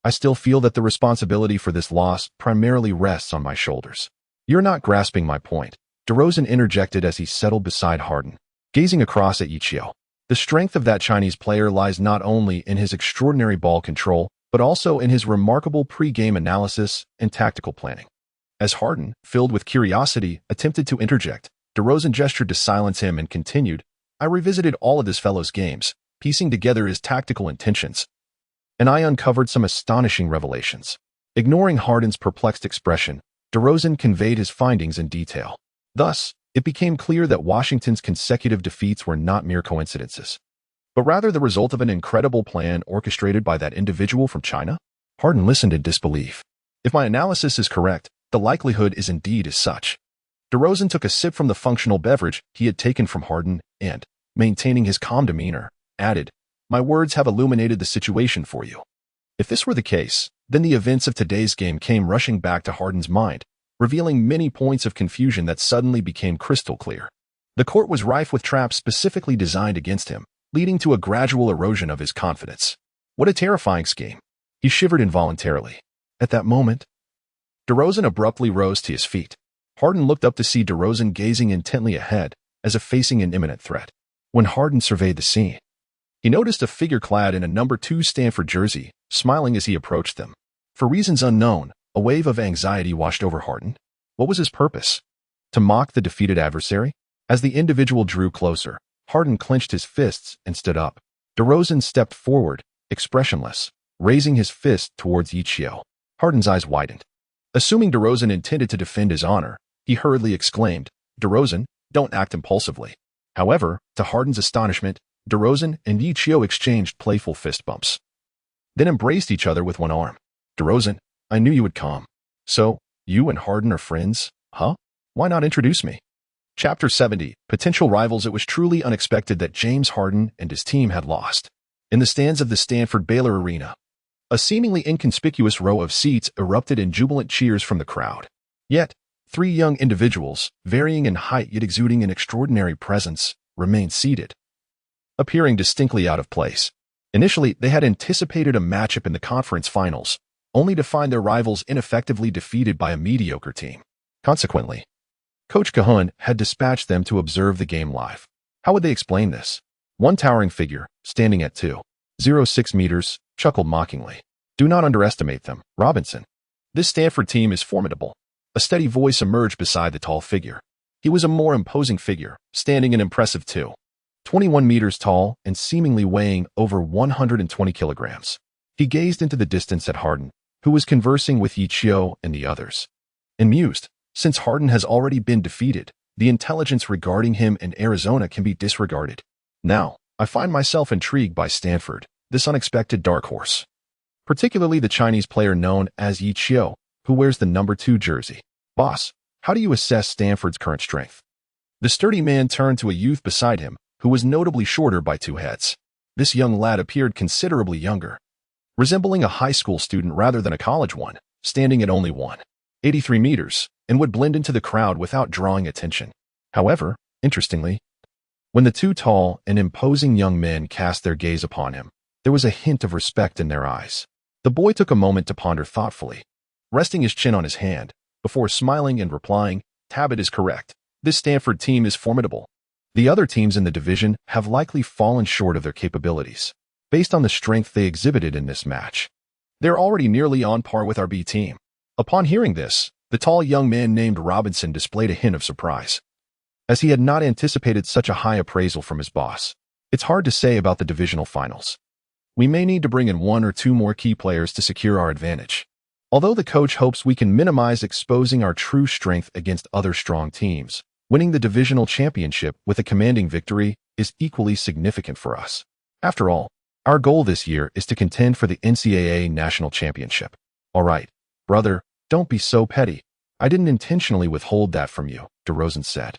I still feel that the responsibility for this loss primarily rests on my shoulders." "You're not grasping my point," DeRozan interjected as he settled beside Harden, gazing across at Ye Qiu. "The strength of that Chinese player lies not only in his extraordinary ball control, but also in his remarkable pre-game analysis and tactical planning." As Harden, filled with curiosity, attempted to interject, DeRozan gestured to silence him and continued, "I revisited all of this fellow's games, piecing together his tactical intentions, and I uncovered some astonishing revelations." Ignoring Harden's perplexed expression, DeRozan conveyed his findings in detail. Thus, it became clear that Washington's consecutive defeats were not mere coincidences, but rather the result of an incredible plan orchestrated by that individual from China. Harden listened in disbelief. "If my analysis is correct, the likelihood is indeed as such." DeRozan took a sip from the functional beverage he had taken from Harden and, maintaining his calm demeanor, added, "My words have illuminated the situation for you." If this were the case, then the events of today's game came rushing back to Harden's mind, revealing many points of confusion that suddenly became crystal clear. The court was rife with traps specifically designed against him, leading to a gradual erosion of his confidence. What a terrifying scheme. He shivered involuntarily. At that moment, DeRozan abruptly rose to his feet. Harden looked up to see DeRozan gazing intently ahead, as if facing an imminent threat. When Harden surveyed the scene, he noticed a figure clad in a number 2 Stanford jersey, smiling as he approached them. For reasons unknown, a wave of anxiety washed over Harden. What was his purpose? To mock the defeated adversary? As the individual drew closer, Harden clenched his fists and stood up. DeRozan stepped forward, expressionless, raising his fist towards Ye Qiu. Harden's eyes widened. Assuming DeRozan intended to defend his honor, he hurriedly exclaimed, "DeRozan, don't act impulsively." However, to Harden's astonishment, DeRozan and Ye Qiu exchanged playful fist bumps, then embraced each other with one arm. "DeRozan, I knew you would come. So, you and Harden are friends, huh? Why not introduce me?" Chapter 70, Potential Rivals. It was truly unexpected that James Harden and his team had lost. In the stands of the Stanford Baylor Arena, a seemingly inconspicuous row of seats erupted in jubilant cheers from the crowd. Yet, three young individuals, varying in height yet exuding an extraordinary presence, remained seated, appearing distinctly out of place. Initially, they had anticipated a matchup in the conference finals, only to find their rivals ineffectively defeated by a mediocre team. Consequently, Coach Cahun had dispatched them to observe the game live. How would they explain this? One towering figure, standing at 2.06 meters, chuckled mockingly. Do not underestimate them, Robinson. This Stanford team is formidable. A steady voice emerged beside the tall figure. He was a more imposing figure, standing an impressive 2.21 meters tall and seemingly weighing over 120 kilograms. He gazed into the distance at Harden, who was conversing with Ye Qiu and the others. And mused, since Harden has already been defeated, the intelligence regarding him in Arizona can be disregarded. Now, I find myself intrigued by Stanford, this unexpected dark horse. Particularly the Chinese player known as Ye Qiu, who wears the number 2 jersey. Boss, how do you assess Stanford's current strength? The sturdy man turned to a youth beside him, who was notably shorter by 2 heads. This young lad appeared considerably younger, resembling a high school student rather than a college one, standing at only 1.83 meters, and would blend into the crowd without drawing attention. However, interestingly, when the 2 tall and imposing young men cast their gaze upon him, there was a hint of respect in their eyes. The boy took a moment to ponder thoughtfully, resting his chin on his hand, before smiling and replying, Tabit is correct. This Stanford team is formidable. The other teams in the division have likely fallen short of their capabilities, based on the strength they exhibited in this match. They're already nearly on par with our B team. Upon hearing this, the tall young man named Robinson displayed a hint of surprise, as he had not anticipated such a high appraisal from his boss. It's hard to say about the divisional finals. We may need to bring in 1 or 2 more key players to secure our advantage. Although the coach hopes we can minimize exposing our true strength against other strong teams, winning the divisional championship with a commanding victory is equally significant for us. After all, our goal this year is to contend for the NCAA National Championship. All right, brother, don't be so petty. I didn't intentionally withhold that from you, DeRozan said,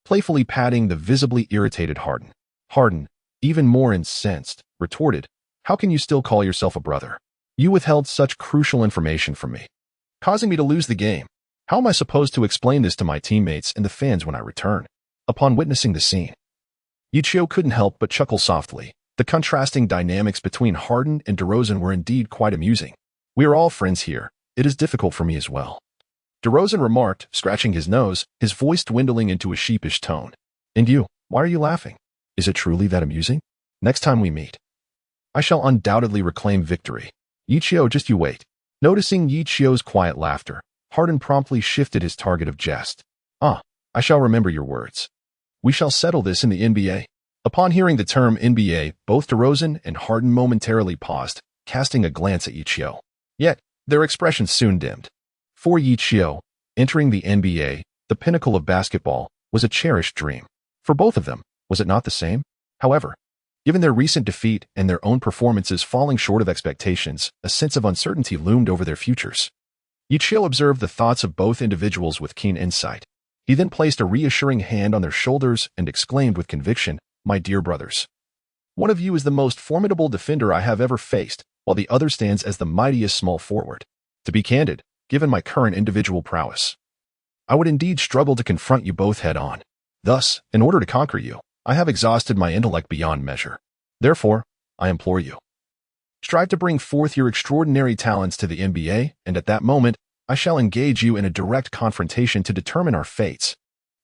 playfully patting the visibly irritated Harden. Harden, even more incensed, retorted, how can you still call yourself a brother? You withheld such crucial information from me, causing me to lose the game. How am I supposed to explain this to my teammates and the fans when I return? Upon witnessing the scene, Ye Qiu couldn't help but chuckle softly. The contrasting dynamics between Harden and DeRozan were indeed quite amusing. We are all friends here. It is difficult for me as well, DeRozan remarked, scratching his nose, his voice dwindling into a sheepish tone. And you, why are you laughing? Is it truly that amusing? Next time we meet, I shall undoubtedly reclaim victory. Ye Qiu, just you wait. Noticing Ye Qiu's quiet laughter, Harden promptly shifted his target of jest. I shall remember your words. We shall settle this in the NBA. Upon hearing the term NBA, both DeRozan and Harden momentarily paused, casting a glance at Ye Qiu. Yet, their expressions soon dimmed. For Ye Qiu, entering the NBA, the pinnacle of basketball, was a cherished dream. For both of them, was it not the same? However, given their recent defeat and their own performances falling short of expectations, a sense of uncertainty loomed over their futures. Ye Qiu observed the thoughts of both individuals with keen insight. He then placed a reassuring hand on their shoulders and exclaimed with conviction, My dear brothers, one of you is the most formidable defender I have ever faced, while the other stands as the mightiest small forward. To be candid, given my current individual prowess, I would indeed struggle to confront you both head-on. Thus, in order to conquer you, I have exhausted my intellect beyond measure. Therefore, I implore you, strive to bring forth your extraordinary talents to the NBA, and at that moment, I shall engage you in a direct confrontation to determine our fates.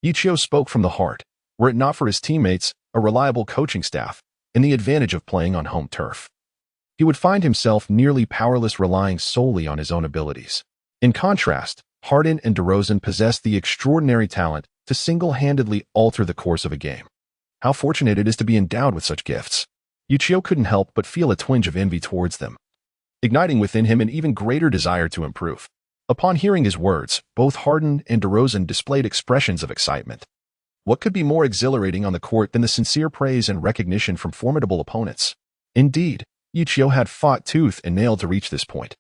Ye Qiu spoke from the heart. Were it not for his teammates, a reliable coaching staff, and the advantage of playing on home turf, he would find himself nearly powerless, relying solely on his own abilities. In contrast, Harden and DeRozan possessed the extraordinary talent to single-handedly alter the course of a game. How fortunate it is to be endowed with such gifts. Ye Qiu couldn't help but feel a twinge of envy towards them, igniting within him an even greater desire to improve. Upon hearing his words, both Harden and DeRozan displayed expressions of excitement. What could be more exhilarating on the court than the sincere praise and recognition from formidable opponents? Indeed, Ye Qiu had fought tooth and nail to reach this point.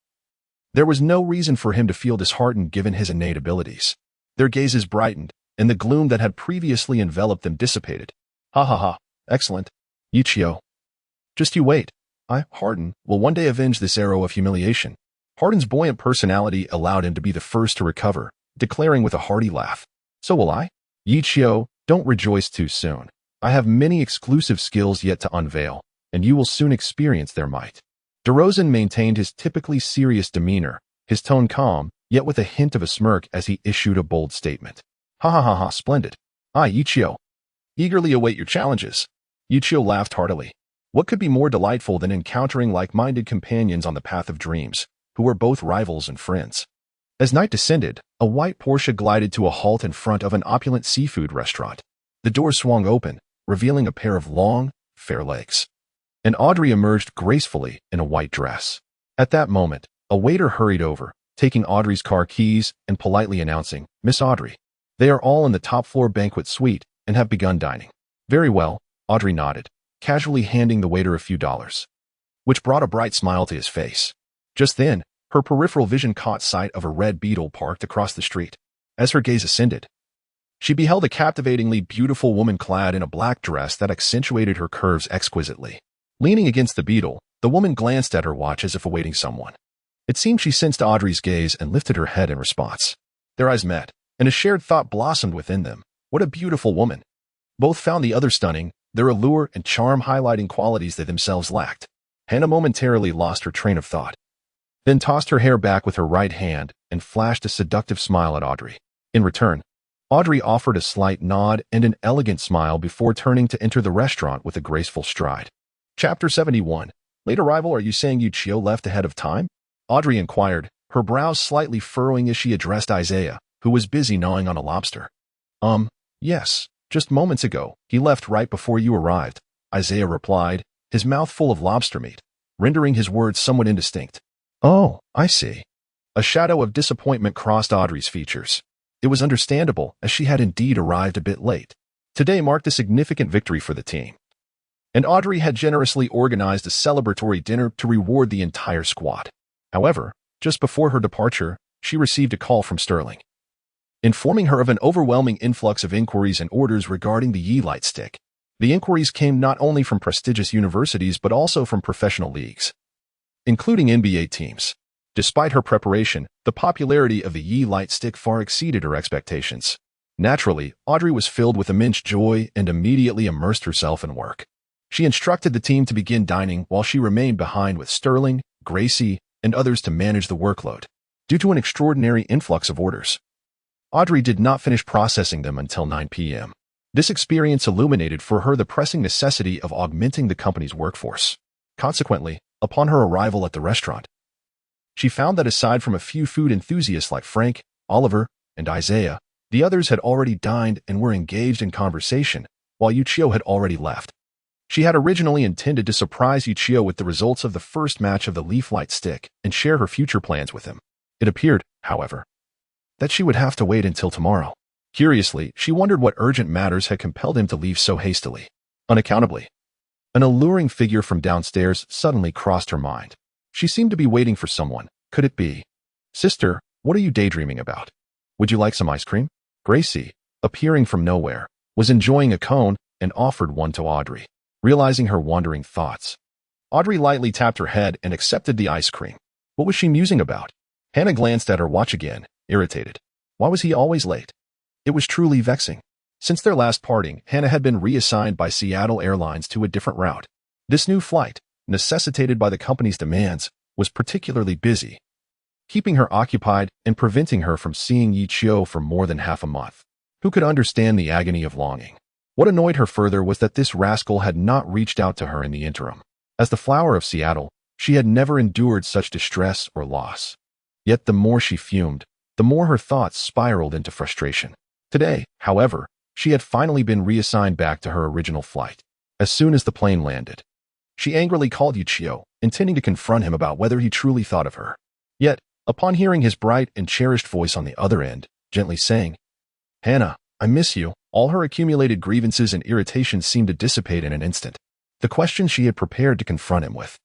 There was no reason for him to feel disheartened given his innate abilities. Their gazes brightened, and the gloom that had previously enveloped them dissipated. Ha ha ha, excellent. Ye Qiu, just you wait. Hardin, will one day avenge this arrow of humiliation. Hardin's buoyant personality allowed him to be the first to recover, declaring with a hearty laugh, "So will I? Ye Qiu, don't rejoice too soon. I have many exclusive skills yet to unveil, and you will soon experience their might." DeRozan maintained his typically serious demeanor, his tone calm, yet with a hint of a smirk as he issued a bold statement. "Ha ha ha ha, splendid. Ye Qiu. Eagerly await your challenges." Ye Qiu laughed heartily. What could be more delightful than encountering like-minded companions on the path of dreams, who were both rivals and friends? As night descended, a white Porsche glided to a halt in front of an opulent seafood restaurant. The door swung open, revealing a pair of long, fair legs. And Audrey emerged gracefully in a white dress. At that moment, a waiter hurried over, taking Audrey's car keys and politely announcing, "Miss Audrey, they are all in the top-floor banquet suite and have begun dining." "Very well," Audrey nodded, casually handing the waiter a few dollars, which brought a bright smile to his face. Just then, her peripheral vision caught sight of a red Beetle parked across the street. As her gaze ascended, she beheld a captivatingly beautiful woman clad in a black dress that accentuated her curves exquisitely. Leaning against the Beetle, the woman glanced at her watch as if awaiting someone. It seemed she sensed Audrey's gaze and lifted her head in response. Their eyes met, and a shared thought blossomed within them. What a beautiful woman! Both found the other stunning, their allure and charm highlighting qualities they themselves lacked. Hannah momentarily lost her train of thought, then tossed her hair back with her right hand and flashed a seductive smile at Audrey. In return, Audrey offered a slight nod and an elegant smile before turning to enter the restaurant with a graceful stride. Chapter 71. Late arrival? Are you saying Ye Qiu left ahead of time? Audrey inquired, her brows slightly furrowing as she addressed Isaiah, who was busy gnawing on a lobster. Yes. Just moments ago, he left right before you arrived," Isaiah replied, his mouth full of lobster meat, rendering his words somewhat indistinct. "Oh, I see." A shadow of disappointment crossed Audrey's features. It was understandable, as she had indeed arrived a bit late. Today marked a significant victory for the team, and Audrey had generously organized a celebratory dinner to reward the entire squad. However, just before her departure, she received a call from Sterling, informing her of an overwhelming influx of inquiries and orders regarding the Ye Light Stick. The inquiries came not only from prestigious universities but also from professional leagues, including NBA teams. Despite her preparation, the popularity of the Ye Light Stick far exceeded her expectations. Naturally, Audrey was filled with immense joy and immediately immersed herself in work. She instructed the team to begin dining while she remained behind with Sterling, Gracie, and others to manage the workload. Due to an extraordinary influx of orders, Audrey did not finish processing them until 9 p.m. This experience illuminated for her the pressing necessity of augmenting the company's workforce. Consequently, upon her arrival at the restaurant, she found that aside from a few food enthusiasts like Frank, Oliver, and Isaiah, the others had already dined and were engaged in conversation, while Ye Qiu had already left. She had originally intended to surprise Ye Qiu with the results of the first match of the Leaf Light Stick and share her future plans with him. It appeared, however, that she would have to wait until tomorrow. Curiously, she wondered what urgent matters had compelled him to leave so hastily. Unaccountably, an alluring figure from downstairs suddenly crossed her mind. She seemed to be waiting for someone. Could it be? "Sister, what are you daydreaming about? Would you like some ice cream?" Gracie, appearing from nowhere, was enjoying a cone and offered one to Audrey. Realizing her wandering thoughts, Audrey lightly tapped her head and accepted the ice cream. What was she musing about? Hannah glanced at her watch again, irritated. Why was he always late? It was truly vexing. Since their last parting, Hannah had been reassigned by Seattle Airlines to a different route. This new flight, necessitated by the company's demands, was particularly busy, keeping her occupied and preventing her from seeing Ye Qiu for more than half a month. Who could understand the agony of longing? What annoyed her further was that this rascal had not reached out to her in the interim. As the flower of Seattle, she had never endured such distress or loss. Yet the more she fumed, the more her thoughts spiraled into frustration. Today, however, she had finally been reassigned back to her original flight. As soon as the plane landed, she angrily called Ye Qiu, intending to confront him about whether he truly thought of her. Yet, upon hearing his bright and cherished voice on the other end, gently saying, "Hannah, I miss you," all her accumulated grievances and irritations seemed to dissipate in an instant. The questions she had prepared to confront him with,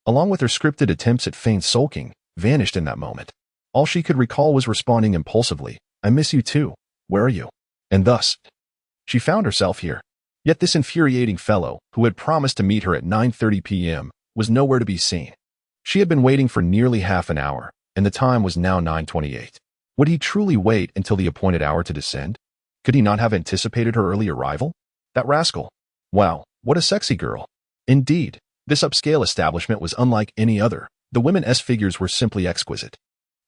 along with her scripted attempts at feigned sulking, vanished in that moment. All she could recall was responding impulsively, "I miss you too. Where are you?" And thus, she found herself here. Yet this infuriating fellow, who had promised to meet her at 9:30 p.m., was nowhere to be seen. She had been waiting for nearly half an hour, and the time was now 9:28. Would he truly wait until the appointed hour to descend? Could he not have anticipated her early arrival? That rascal. Wow, what a sexy girl. Indeed, this upscale establishment was unlike any other. The women's figures were simply exquisite.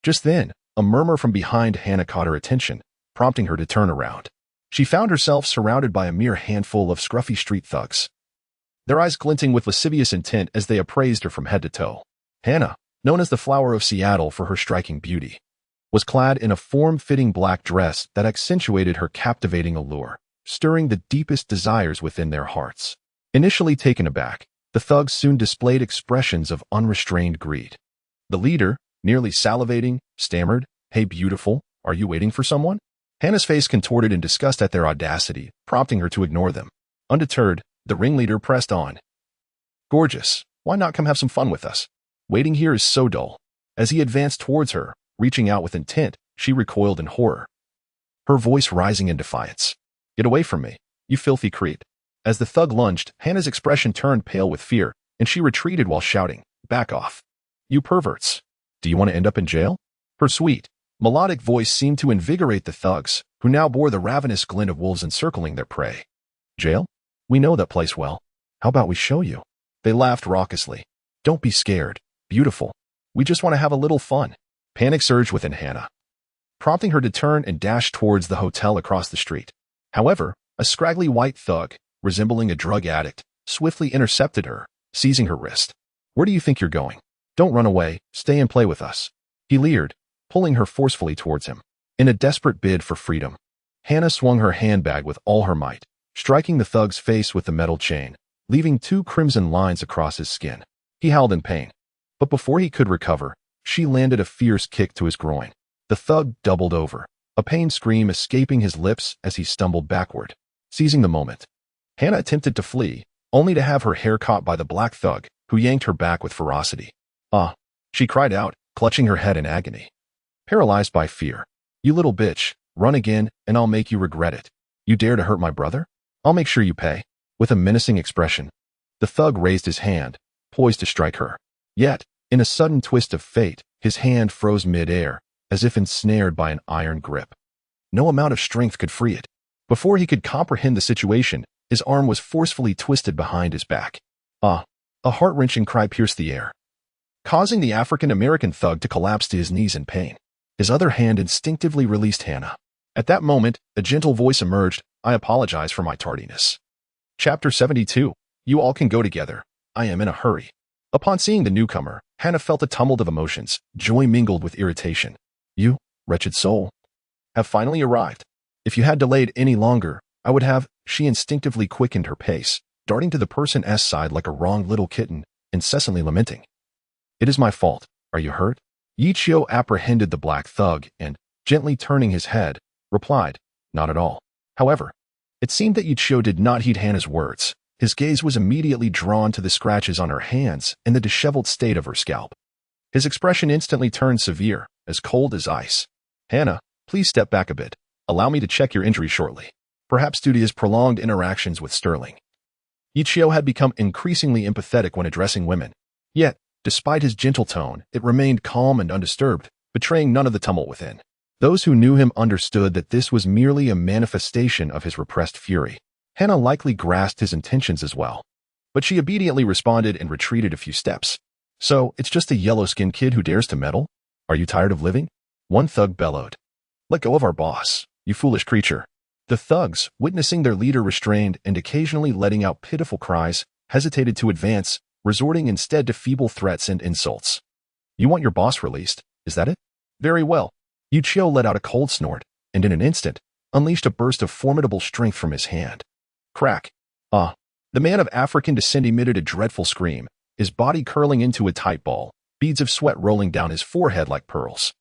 Just then, a murmur from behind Hannah caught her attention, prompting her to turn around. She found herself surrounded by a mere handful of scruffy street thugs, their eyes glinting with lascivious intent as they appraised her from head to toe. Hannah, known as the Flower of Seattle for her striking beauty, was clad in a form-fitting black dress that accentuated her captivating allure, stirring the deepest desires within their hearts. Initially taken aback, the thugs soon displayed expressions of unrestrained greed. The leader, nearly salivating, stammered, "Hey beautiful, are you waiting for someone?" Hannah's face contorted in disgust at their audacity, prompting her to ignore them. Undeterred, the ringleader pressed on. "Gorgeous, why not come have some fun with us? Waiting here is so dull." As he advanced towards her, reaching out with intent, she recoiled in horror, her voice rising in defiance. "Get away from me, you filthy creep." As the thug lunged, Hannah's expression turned pale with fear, and she retreated while shouting, "Back off. You perverts. Do you want to end up in jail?" Her sweet, melodic voice seemed to invigorate the thugs, who now bore the ravenous glint of wolves encircling their prey. "Jail? We know that place well. How about we show you?" They laughed raucously. "Don't be scared, beautiful. We just want to have a little fun." Panic surged within Hannah, prompting her to turn and dash towards the hotel across the street. However, a scraggly white thug, resembling a drug addict, swiftly intercepted her, seizing her wrist. "Where do you think you're going? Don't run away, stay and play with us," he leered, pulling her forcefully towards him. In a desperate bid for freedom, Hannah swung her handbag with all her might, striking the thug's face with the metal chain, leaving 2 crimson lines across his skin. He howled in pain, but before he could recover, she landed a fierce kick to his groin. The thug doubled over, a pained scream escaping his lips as he stumbled backward. Seizing the moment, Hannah attempted to flee, only to have her hair caught by the black thug, who yanked her back with ferocity. "Ah!" she cried out, clutching her head in agony. Paralyzed by fear. "You little bitch, run again, and I'll make you regret it. You dare to hurt my brother? I'll make sure you pay." With a menacing expression, the thug raised his hand, poised to strike her. Yet, in a sudden twist of fate, his hand froze mid-air, as if ensnared by an iron grip. No amount of strength could free it. Before he could comprehend the situation, his arm was forcefully twisted behind his back. "Ah!" A heart-wrenching cry pierced the air, causing the African-American thug to collapse to his knees in pain. His other hand instinctively released Hannah. At that moment, a gentle voice emerged, "I apologize for my tardiness." Chapter 72. You all can go together. I am in a hurry. Upon seeing the newcomer, Hannah felt a tumult of emotions, joy mingled with irritation. "You, wretched soul, have finally arrived. If you had delayed any longer, I would have..." She instinctively quickened her pace, darting to the person's side like a wronged little kitten, incessantly lamenting. "It is my fault. Are you hurt?" Ye Qiu apprehended the black thug and, gently turning his head, replied, "Not at all." However, it seemed that Ye Qiu did not heed Hannah's words. His gaze was immediately drawn to the scratches on her hands and the disheveled state of her scalp. His expression instantly turned severe, as cold as ice. "Hannah, please step back a bit. Allow me to check your injury shortly." Perhaps due to his prolonged interactions with Sterling, Ye Qiu had become increasingly empathetic when addressing women. Yet, despite his gentle tone, it remained calm and undisturbed, betraying none of the tumult within. Those who knew him understood that this was merely a manifestation of his repressed fury. Hannah likely grasped his intentions as well, but she obediently responded and retreated a few steps. "So, it's just a yellow-skinned kid who dares to meddle? Are you tired of living?" One thug bellowed. "Let go of our boss, you foolish creature." The thugs, witnessing their leader restrained and occasionally letting out pitiful cries, hesitated to advance, resorting instead to feeble threats and insults. "You want your boss released, is that it? Very well." Ye Qiu let out a cold snort, and in an instant, unleashed a burst of formidable strength from his hand. Crack. "Ah!" The man of African descent emitted a dreadful scream, his body curling into a tight ball, beads of sweat rolling down his forehead like pearls.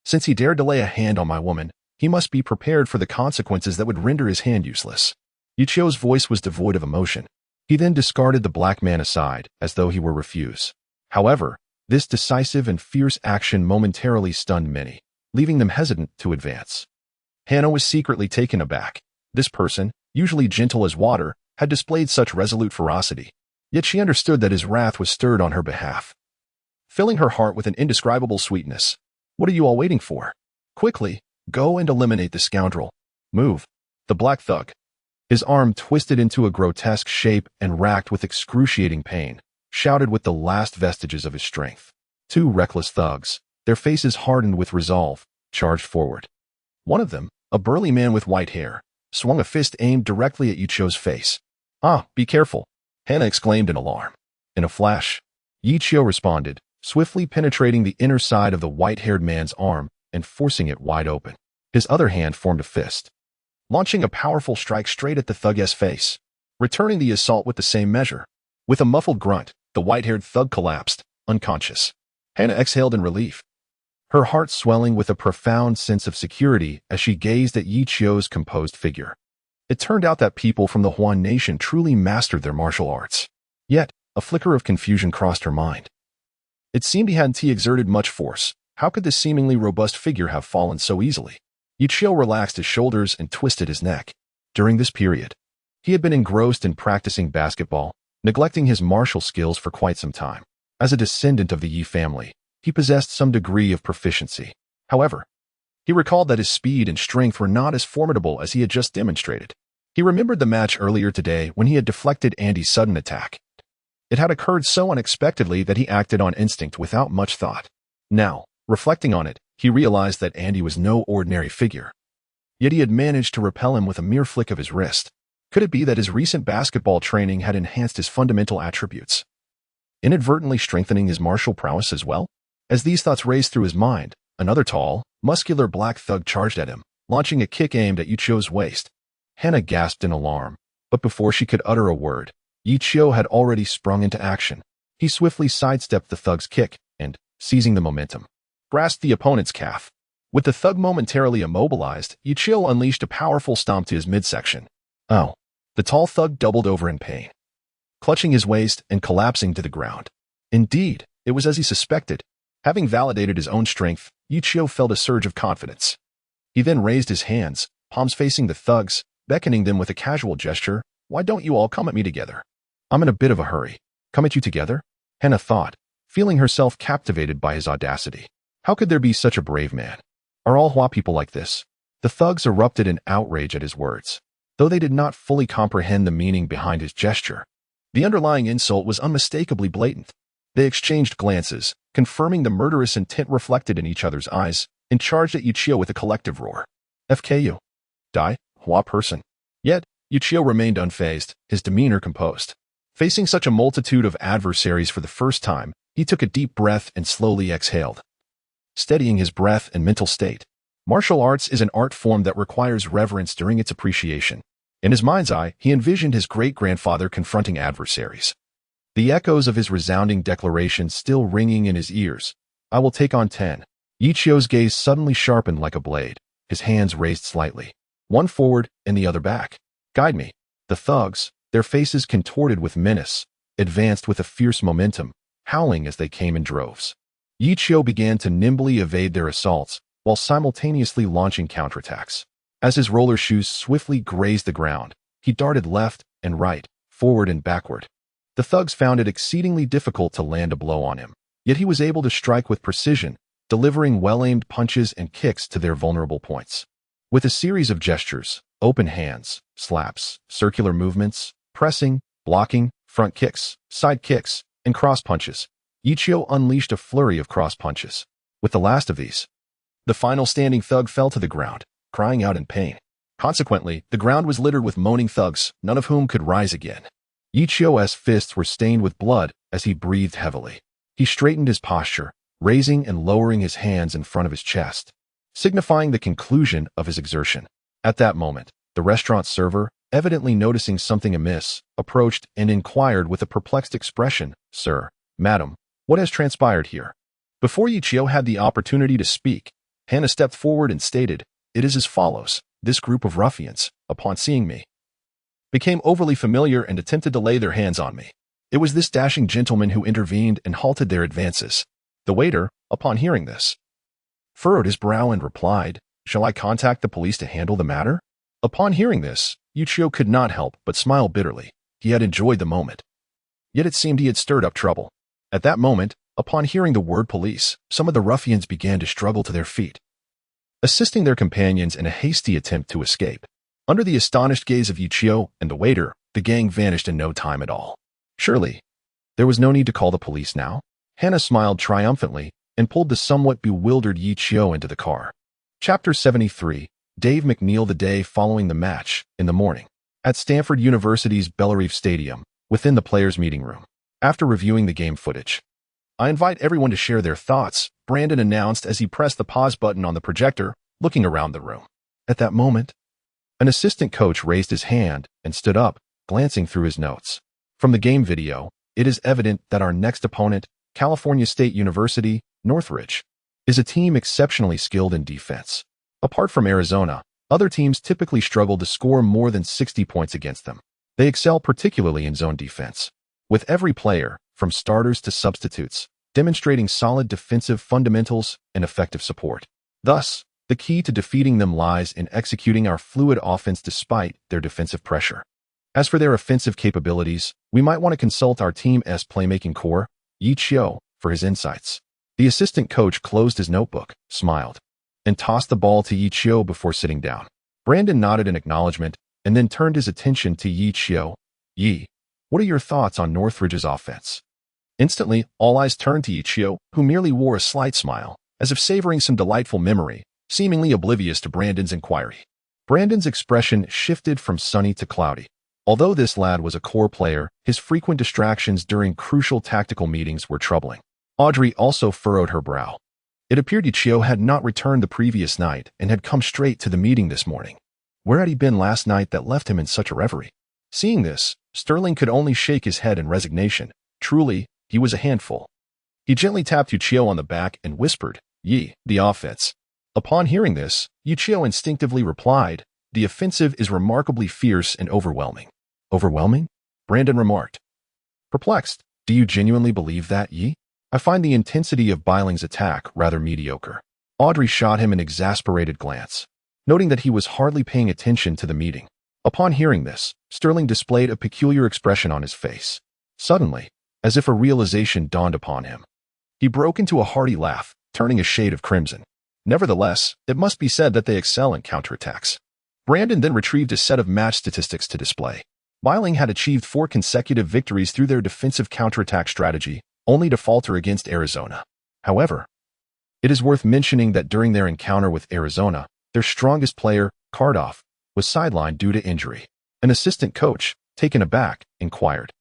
Since he dared to lay a hand on my woman, he must be prepared for the consequences that would render his hand useless. Ye Qiu's voice was devoid of emotion. He then discarded the black man aside, as though he were refuse. However, this decisive and fierce action momentarily stunned many, leaving them hesitant to advance. Hannah was secretly taken aback. This person, usually gentle as water, had displayed such resolute ferocity. Yet she understood that his wrath was stirred on her behalf, filling her heart with an indescribable sweetness. What are you all waiting for? Quickly, go and eliminate the scoundrel. Move. The black thug, his arm twisted into a grotesque shape and racked with excruciating pain, shouted with the last vestiges of his strength. Two reckless thugs, their faces hardened with resolve, charged forward. One of them, a burly man with white hair, swung a fist aimed directly at Ye Qiu's face. "Ah, be careful," Hannah exclaimed in alarm. In a flash, Ye Qiu responded, swiftly penetrating the inner side of the white-haired man's arm and forcing it wide open. His other hand formed a fist, launching a powerful strike straight at the thug's face, returning the assault with the same measure. With a muffled grunt, the white-haired thug collapsed, unconscious. Hannah exhaled in relief, her heart swelling with a profound sense of security as she gazed at Ye Qiu's composed figure. It turned out that people from the Huan nation truly mastered their martial arts. Yet, a flicker of confusion crossed her mind. It seemed he hadn't exerted much force. How could this seemingly robust figure have fallen so easily? Ye Qiu relaxed his shoulders and twisted his neck. During this period, he had been engrossed in practicing basketball, neglecting his martial skills for quite some time. As a descendant of the Yi family, he possessed some degree of proficiency. However, he recalled that his speed and strength were not as formidable as he had just demonstrated. He remembered the match earlier today when he had deflected Andy's sudden attack. It had occurred so unexpectedly that he acted on instinct without much thought. Now, reflecting on it, he realized that Andy was no ordinary figure. Yet he had managed to repel him with a mere flick of his wrist. Could it be that his recent basketball training had enhanced his fundamental attributes, inadvertently strengthening his martial prowess as well? As these thoughts raced through his mind, another tall, muscular black thug charged at him, launching a kick aimed at Ye Qiu's waist. Hannah gasped in alarm, but before she could utter a word, Ye Qiu had already sprung into action. He swiftly sidestepped the thug's kick and, seizing the momentum, grasped the opponent's calf. With the thug momentarily immobilized, Ye Qiu unleashed a powerful stomp to his midsection. Oh! The tall thug doubled over in pain, clutching his waist and collapsing to the ground. Indeed, it was as he suspected. Having validated his own strength, Ye Qiu felt a surge of confidence. He then raised his hands, palms facing the thugs, beckoning them with a casual gesture. "Why don't you all come at me together? I'm in a bit of a hurry." "Come at you together?" Hannah thought, feeling herself captivated by his audacity. How could there be such a brave man? Are all Hua people like this? The thugs erupted in outrage at his words, though they did not fully comprehend the meaning behind his gesture. The underlying insult was unmistakably blatant. They exchanged glances, confirming the murderous intent reflected in each other's eyes, and charged at Ye Qiu with a collective roar. "FKU. Die, Hua person." Yet, Ye Qiu remained unfazed, his demeanor composed. Facing such a multitude of adversaries for the first time, he took a deep breath and slowly exhaled, steadying his breath and mental state. Martial arts is an art form that requires reverence during its appreciation. In his mind's eye, he envisioned his great-grandfather confronting adversaries, the echoes of his resounding declaration still ringing in his ears. "I will take on 10. Ye Qiu's gaze suddenly sharpened like a blade, his hands raised slightly, one forward and the other back. "Guide me." The thugs, their faces contorted with menace, advanced with a fierce momentum, howling as they came in droves. Ye Qiu began to nimbly evade their assaults, while simultaneously launching counterattacks. As his roller shoes swiftly grazed the ground, he darted left and right, forward and backward. The thugs found it exceedingly difficult to land a blow on him, yet he was able to strike with precision, delivering well-aimed punches and kicks to their vulnerable points. With a series of gestures, open hands, slaps, circular movements, pressing, blocking, front kicks, side kicks, and cross punches, Ye Qiu unleashed a flurry of cross punches. With the last of these, the final standing thug fell to the ground, crying out in pain. Consequently, the ground was littered with moaning thugs, none of whom could rise again. Ye Qiu's fists were stained with blood as he breathed heavily. He straightened his posture, raising and lowering his hands in front of his chest, signifying the conclusion of his exertion. At that moment, the restaurant server, evidently noticing something amiss, approached and inquired with a perplexed expression, "Sir, madam, what has transpired here?" Before Ye Qiu had the opportunity to speak, Hannah stepped forward and stated, "It is as follows. This group of ruffians, upon seeing me, became overly familiar and attempted to lay their hands on me. It was this dashing gentleman who intervened and halted their advances." The waiter, upon hearing this, furrowed his brow and replied, "Shall I contact the police to handle the matter?" Upon hearing this, Ye Qiu could not help but smile bitterly. He had enjoyed the moment. yet it seemed he had stirred up trouble. At that moment, upon hearing the word police, some of the ruffians began to struggle to their feet, assisting their companions in a hasty attempt to escape. Under the astonished gaze of Ye Qiu and the waiter, the gang vanished in no time at all. Surely, there was no need to call the police now. Hannah smiled triumphantly and pulled the somewhat bewildered Ye Qiu into the car. Chapter 73, Dave McNeil. The day following the match, in the morning, at Stanford University's Bellerive Stadium, within the players' meeting room. After reviewing the game footage, "I invite everyone to share their thoughts," Brandon announced as he pressed the pause button on the projector, looking around the room. At that moment, an assistant coach raised his hand and stood up, glancing through his notes. From the game video, it is evident that our next opponent, California State University, Northridge, is a team exceptionally skilled in defense. Apart from Arizona, other teams typically struggle to score more than 60 points against them. They excel particularly in zone defense, with every player, from starters to substitutes, demonstrating solid defensive fundamentals and effective support. Thus, the key to defeating them lies in executing our fluid offense despite their defensive pressure. As for their offensive capabilities, we might want to consult our team's playmaking core, Ye Qiu, for his insights. The assistant coach closed his notebook, smiled, and tossed the ball to Ye Qiu before sitting down. Brandon nodded in acknowledgement and then turned his attention to Ye Qiu. "Ye, what are your thoughts on Northridge's offense?" Instantly, all eyes turned to Ye Qiu, who merely wore a slight smile, as if savoring some delightful memory, seemingly oblivious to Brandon's inquiry. Brandon's expression shifted from sunny to cloudy. Although this lad was a core player, his frequent distractions during crucial tactical meetings were troubling. Audrey also furrowed her brow. It appeared Ye Qiu had not returned the previous night and had come straight to the meeting this morning. Where had he been last night that left him in such a reverie? Seeing this, Sterling could only shake his head in resignation. Truly, he was a handful. He gently tapped Ye Qiu on the back and whispered, "Ye, the offense." Upon hearing this, Ye Qiu instinctively replied, "The offensive is remarkably fierce and overwhelming." "Overwhelming?" Brandon remarked. Perplexed, "Do you genuinely believe that, Ye?" "I find the intensity of Billing's attack rather mediocre." Audrey shot him an exasperated glance, noting that he was hardly paying attention to the meeting. Upon hearing this, Sterling displayed a peculiar expression on his face. Suddenly, as if a realization dawned upon him, he broke into a hearty laugh, turning a shade of crimson. "Nevertheless, it must be said that they excel in counterattacks." Brandon then retrieved a set of match statistics to display. Biling had achieved 4 consecutive victories through their defensive counterattack strategy, only to falter against Arizona. However, it is worth mentioning that during their encounter with Arizona, their strongest player, Cardoff, was sidelined due to injury. An assistant coach, taken aback, inquired,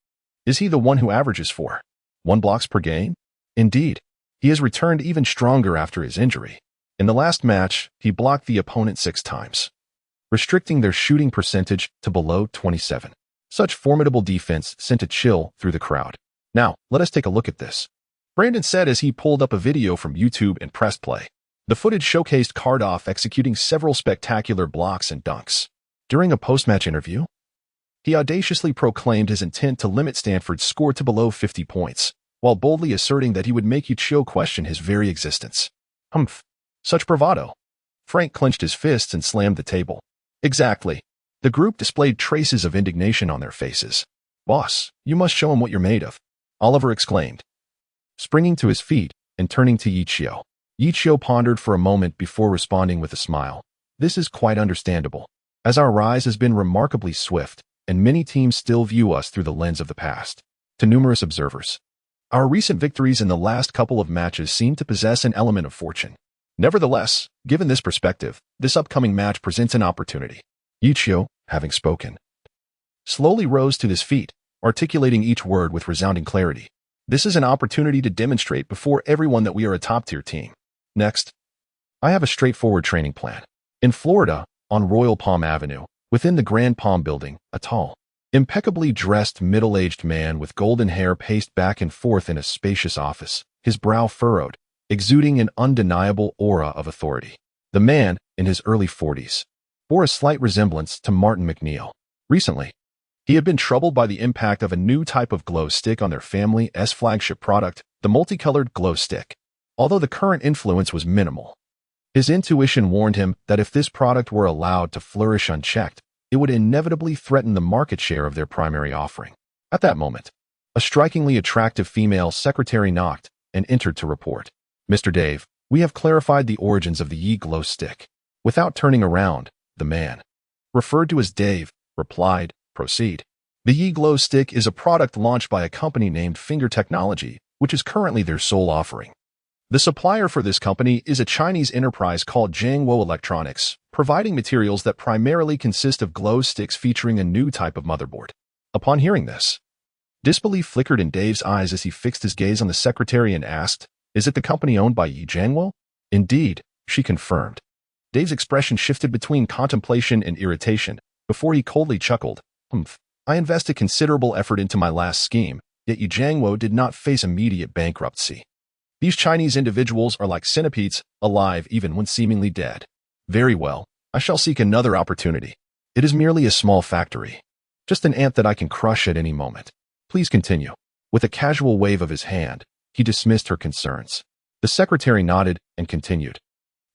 "Is he the one who averages 4.1 blocks per game?" Indeed, he has returned even stronger after his injury. In the last match, he blocked the opponent 6 times, restricting their shooting percentage to below 27. Such formidable defense sent a chill through the crowd. "Now, let us take a look at this," Brandon said as he pulled up a video from YouTube and pressed play. The footage showcased Cardoff executing several spectacular blocks and dunks. During a post-match interview, he audaciously proclaimed his intent to limit Stanford's score to below 50 points, while boldly asserting that he would make Ye Qiu question his very existence. Humph. Such bravado. Frank clenched his fists and slammed the table. Exactly. The group displayed traces of indignation on their faces. "Boss, you must show him what you're made of," Oliver exclaimed, springing to his feet and turning to Ye Qiu. Ye Qiu pondered for a moment before responding with a smile. "This is quite understandable, as our rise has been remarkably swift, and many teams still view us through the lens of the past." To numerous observers, our recent victories in the last couple of matches seem to possess an element of fortune. Nevertheless, given this perspective, this upcoming match presents an opportunity. Ye Qiu, having spoken, slowly rose to his feet, articulating each word with resounding clarity. "This is an opportunity to demonstrate before everyone that we are a top-tier team. Next, I have a straightforward training plan. In Florida, on Royal Palm Avenue, within the Grand Palm building, a tall, impeccably dressed middle-aged man with golden hair paced back and forth in a spacious office, his brow furrowed, exuding an undeniable aura of authority. The man, in his early 40s, bore a slight resemblance to Martin McNeil. Recently, he had been troubled by the impact of a new type of glow stick on their family's flagship product, the multicolored glow stick. Although the current influence was minimal, his intuition warned him that if this product were allowed to flourish unchecked, it would inevitably threaten the market share of their primary offering. At that moment, A strikingly attractive female secretary knocked and entered to report. Mr. Dave, we have clarified the origins of the Ye glow stick. Without turning around, the man, referred to as Dave, replied, proceed. The Ye glow stick is a product launched by a company named Finger Technology, which is currently their sole offering. The supplier for this company is a Chinese enterprise called Jiangwo Electronics, providing materials that primarily consist of glow sticks featuring a new type of motherboard. Upon hearing this, disbelief flickered in Dave's eyes as he fixed his gaze on the secretary and asked, "Is it the company owned by Ye Jiangwo?" "Indeed," she confirmed. Dave's expression shifted between contemplation and irritation before he coldly chuckled. I invested considerable effort into my last scheme, yet Ye Jiangwo did not face immediate bankruptcy. These Chinese individuals are like centipedes, alive even when seemingly dead. Very well, I shall seek another opportunity. It is merely a small factory. Just an ant that I can crush at any moment. Please continue. With a casual wave of his hand, he dismissed her concerns. The secretary nodded and continued.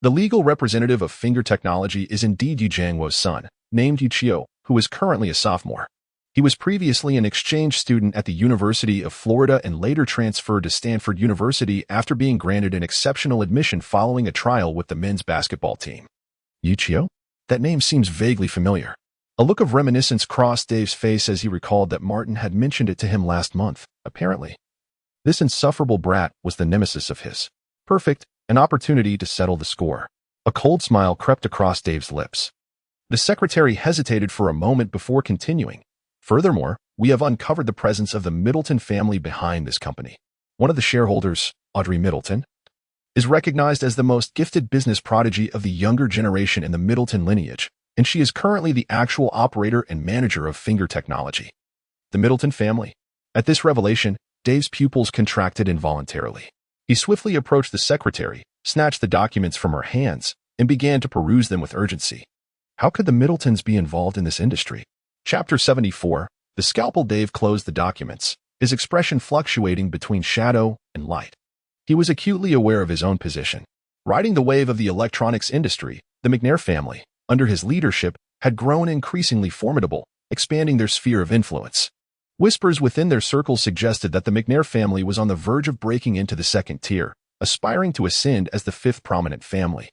The legal representative of Finger Technology is indeed Ye Jiangwo's son, named Ye Qiu, who is currently a sophomore. He was previously an exchange student at the University of Florida and later transferred to Stanford University after being granted an exceptional admission following a trial with the men's basketball team. Ye Qiu? That name seems vaguely familiar. A look of reminiscence crossed Dave's face as he recalled that Martin had mentioned it to him last month, apparently. This insufferable brat was the nemesis of his. Perfect, an opportunity to settle the score. A cold smile crept across Dave's lips. The secretary hesitated for a moment before continuing. Furthermore, we have uncovered the presence of the Middleton family behind this company. One of the shareholders, Audrey Middleton, is recognized as the most gifted business prodigy of the younger generation in the Middleton lineage, and she is currently the actual operator and manager of Finger Technology. The Middleton family. At this revelation, Dave's pupils contracted involuntarily. He swiftly approached the secretary, snatched the documents from her hands, and began to peruse them with urgency. How could the Middletons be involved in this industry? Chapter 74. The scalpel. Dave closed the documents, his expression fluctuating between shadow and light. He was acutely aware of his own position. Riding the wave of the electronics industry, the McNair family, under his leadership, had grown increasingly formidable, expanding their sphere of influence. Whispers within their circles suggested that the McNair family was on the verge of breaking into the second tier, aspiring to ascend as the fifth prominent family.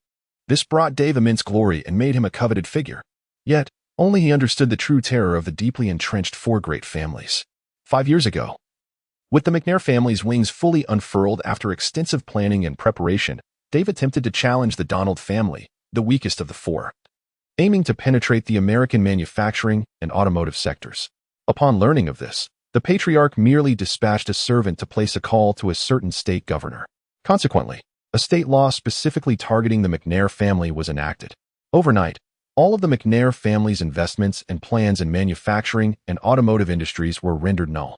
This brought Dave immense glory and made him a coveted figure. Yet, only he understood the true terror of the deeply entrenched four great families. 5 years ago, with the McNair family's wings fully unfurled after extensive planning and preparation, Dave attempted to challenge the Donald family, the weakest of the four, aiming to penetrate the American manufacturing and automotive sectors. Upon learning of this, the patriarch merely dispatched a servant to place a call to a certain state governor. Consequently, a state law specifically targeting the McNair family was enacted. Overnight, all of the McNair family's investments and plans in manufacturing and automotive industries were rendered null.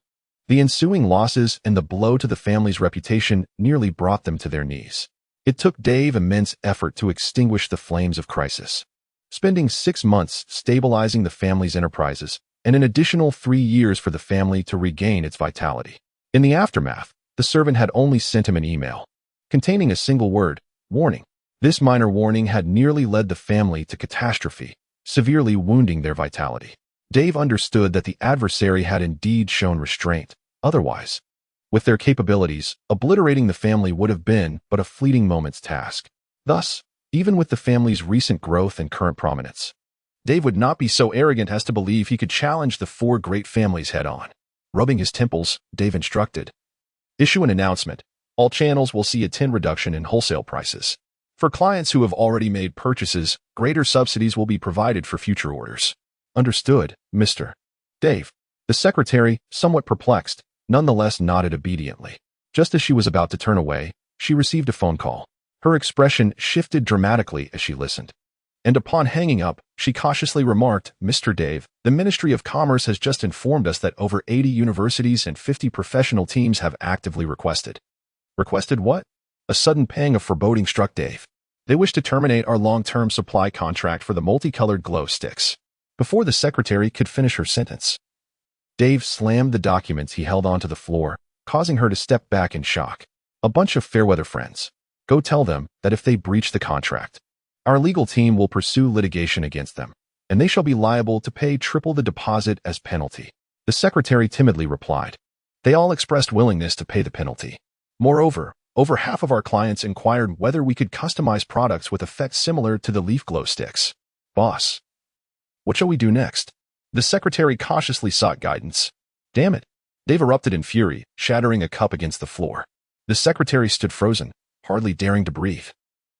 The ensuing losses and the blow to the family's reputation nearly brought them to their knees. It took Dave immense effort to extinguish the flames of crisis. Spending 6 months stabilizing the family's enterprises and an additional 3 years for the family to regain its vitality. In the aftermath, the servant had only sent him an email containing a single word, warning. This minor warning had nearly led the family to catastrophe, severely wounding their vitality. Dave understood that the adversary had indeed shown restraint. Otherwise, with their capabilities, obliterating the family would have been but a fleeting moment's task. Thus, even with the family's recent growth and current prominence, Dave would not be so arrogant as to believe he could challenge the four great families head-on. Rubbing his temples, Dave instructed, "Issue an announcement. All channels will see a 10% reduction in wholesale prices. For clients who have already made purchases, greater subsidies will be provided for future orders." "Understood, Mr. Dave." The secretary, somewhat perplexed, nonetheless nodded obediently. Just as she was about to turn away, she received a phone call. Her expression shifted dramatically as she listened. And upon hanging up, she cautiously remarked, "Mr. Dave, the Ministry of Commerce has just informed us that over 80 universities and 50 professional teams have actively requested." "Requested what?" A sudden pang of foreboding struck Dave. "They wish to terminate our long-term supply contract for the multicolored glow sticks." Before the secretary could finish her sentence, Dave slammed the documents he held onto the floor, causing her to step back in shock. "A bunch of fair-weather friends. Go tell them that if they breach the contract, our legal team will pursue litigation against them, and they shall be liable to pay triple the deposit as penalty." The secretary timidly replied, They all expressed willingness to pay the penalty. Moreover, over half of our clients inquired whether we could customize products with effects similar to the leaf glow sticks. Boss, what shall we do next? The secretary cautiously sought guidance. Damn it. Dave erupted in fury, shattering a cup against the floor. The secretary stood frozen, hardly daring to breathe.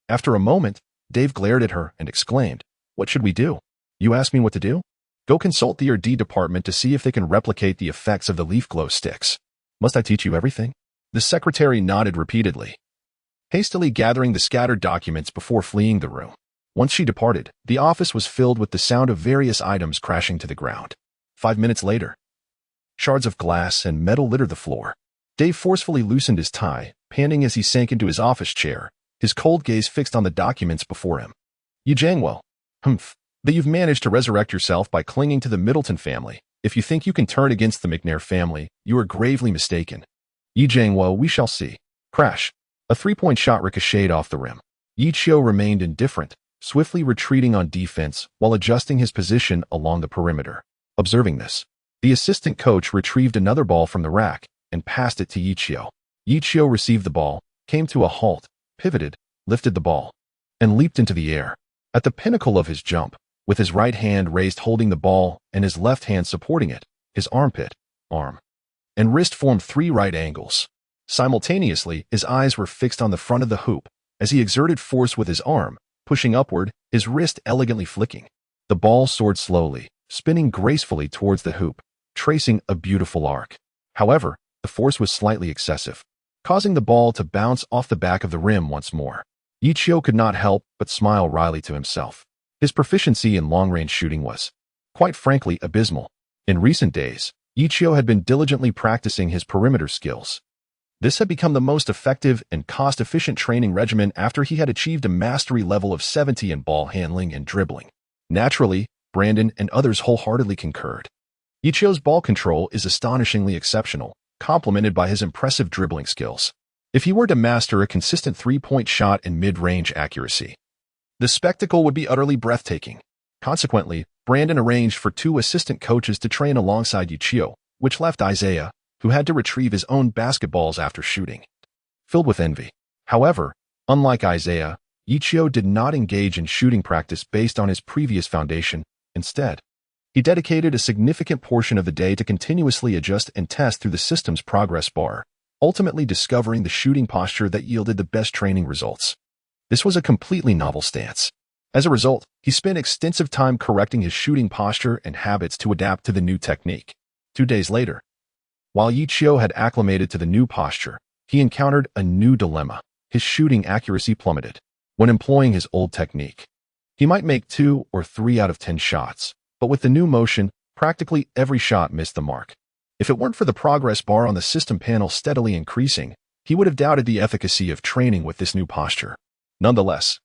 After a moment, Dave glared at her and exclaimed, "What should we do? You asked me what to do? Go consult the R&D department to see if they can replicate the effects of the leaf glow sticks. Must I teach you everything?" The secretary nodded repeatedly, hastily gathering the scattered documents before fleeing the room. Once she departed, the office was filled with the sound of various items crashing to the ground. 5 minutes later, shards of glass and metal littered the floor. Dave forcefully loosened his tie, panting as he sank into his office chair, his cold gaze fixed on the documents before him. Ye Qiu, that you've managed to resurrect yourself by clinging to the Middleton family. If you think you can turn against the McNair family, you are gravely mistaken. Ye Qiu, we shall see. Crash. A 3-point shot ricocheted off the rim. Ye Qiu remained indifferent, swiftly retreating on defense while adjusting his position along the perimeter. Observing this, the assistant coach retrieved another ball from the rack and passed it to Ye Qiu. Ye Qiu received the ball, came to a halt, pivoted, lifted the ball, and leaped into the air. At the pinnacle of his jump, with his right hand raised holding the ball and his left hand supporting it, his armpit, arm, and wrist formed 3 right angles. Simultaneously, his eyes were fixed on the front of the hoop as he exerted force with his arm, pushing upward, his wrist elegantly flicking. The ball soared slowly, spinning gracefully towards the hoop, tracing a beautiful arc. However, the force was slightly excessive, causing the ball to bounce off the back of the rim once more. Ye Qiu could not help but smile wryly to himself. His proficiency in long-range shooting was, quite frankly, abysmal. In recent days, Ye Qiu had been diligently practicing his perimeter skills. This had become the most effective and cost-efficient training regimen after he had achieved a mastery level of 70 in ball handling and dribbling. Naturally, Brandon and others wholeheartedly concurred. Ye Qiu's ball control is astonishingly exceptional, complemented by his impressive dribbling skills. If he were to master a consistent 3-point shot and mid-range accuracy, the spectacle would be utterly breathtaking. Consequently, Brandon arranged for 2 assistant coaches to train alongside Ye Qiu, which left Isaiah, who had to retrieve his own basketballs after shooting, filled with envy. However, unlike Isaiah, Ye Qiu did not engage in shooting practice based on his previous foundation. Instead, he dedicated a significant portion of the day to continuously adjust and test through the system's progress bar, ultimately discovering the shooting posture that yielded the best training results. This was a completely novel stance. As a result, he spent extensive time correcting his shooting posture and habits to adapt to the new technique. 2 days later, while Ye Qiu had acclimated to the new posture, he encountered a new dilemma. His shooting accuracy plummeted. When employing his old technique, he might make 2 or 3 out of 10 shots, but with the new motion, practically every shot missed the mark. If it weren't for the progress bar on the system panel steadily increasing, he would have doubted the efficacy of training with this new posture. Nonetheless,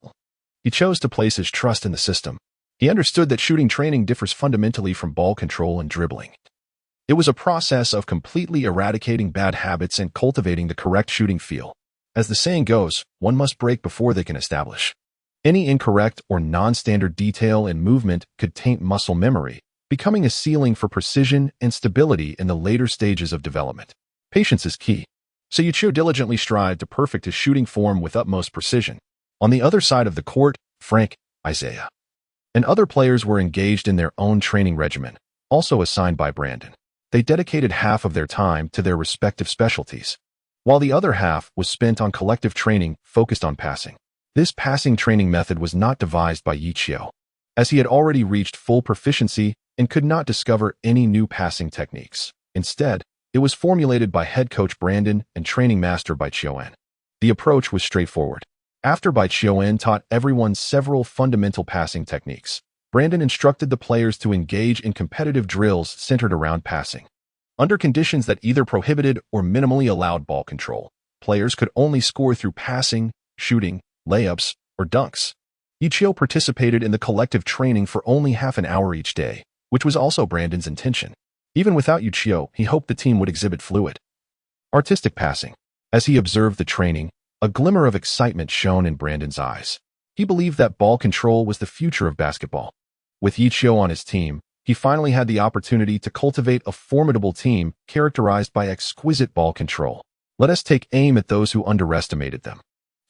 he chose to place his trust in the system. He understood that shooting training differs fundamentally from ball control and dribbling. It was a process of completely eradicating bad habits and cultivating the correct shooting feel. As the saying goes, one must break before they can establish. Any incorrect or non-standard detail in movement could taint muscle memory, becoming a ceiling for precision and stability in the later stages of development. Patience is key. So Ye Qiu diligently strived to perfect his shooting form with utmost precision. On the other side of the court, Frank, Isaiah, and other players were engaged in their own training regimen, also assigned by Brandon. They dedicated half of their time to their respective specialties, while the other half was spent on collective training focused on passing. This passing training method was not devised by Ye Qiu, as he had already reached full proficiency and could not discover any new passing techniques. Instead, it was formulated by head coach Brandon and training master Bai Qiuan. The approach was straightforward. After Bai Qiuan taught everyone several fundamental passing techniques, Brandon instructed the players to engage in competitive drills centered around passing. Under conditions that either prohibited or minimally allowed ball control, players could only score through passing, shooting, layups, or dunks. Ye Qiu participated in the collective training for only half an hour each day, which was also Brandon's intention. Even without Ye Qiu, he hoped the team would exhibit fluid, artistic passing. As he observed the training, a glimmer of excitement shone in Brandon's eyes. He believed that ball control was the future of basketball. With Ye Qiu on his team, he finally had the opportunity to cultivate a formidable team characterized by exquisite ball control. Let us take aim at those who underestimated them,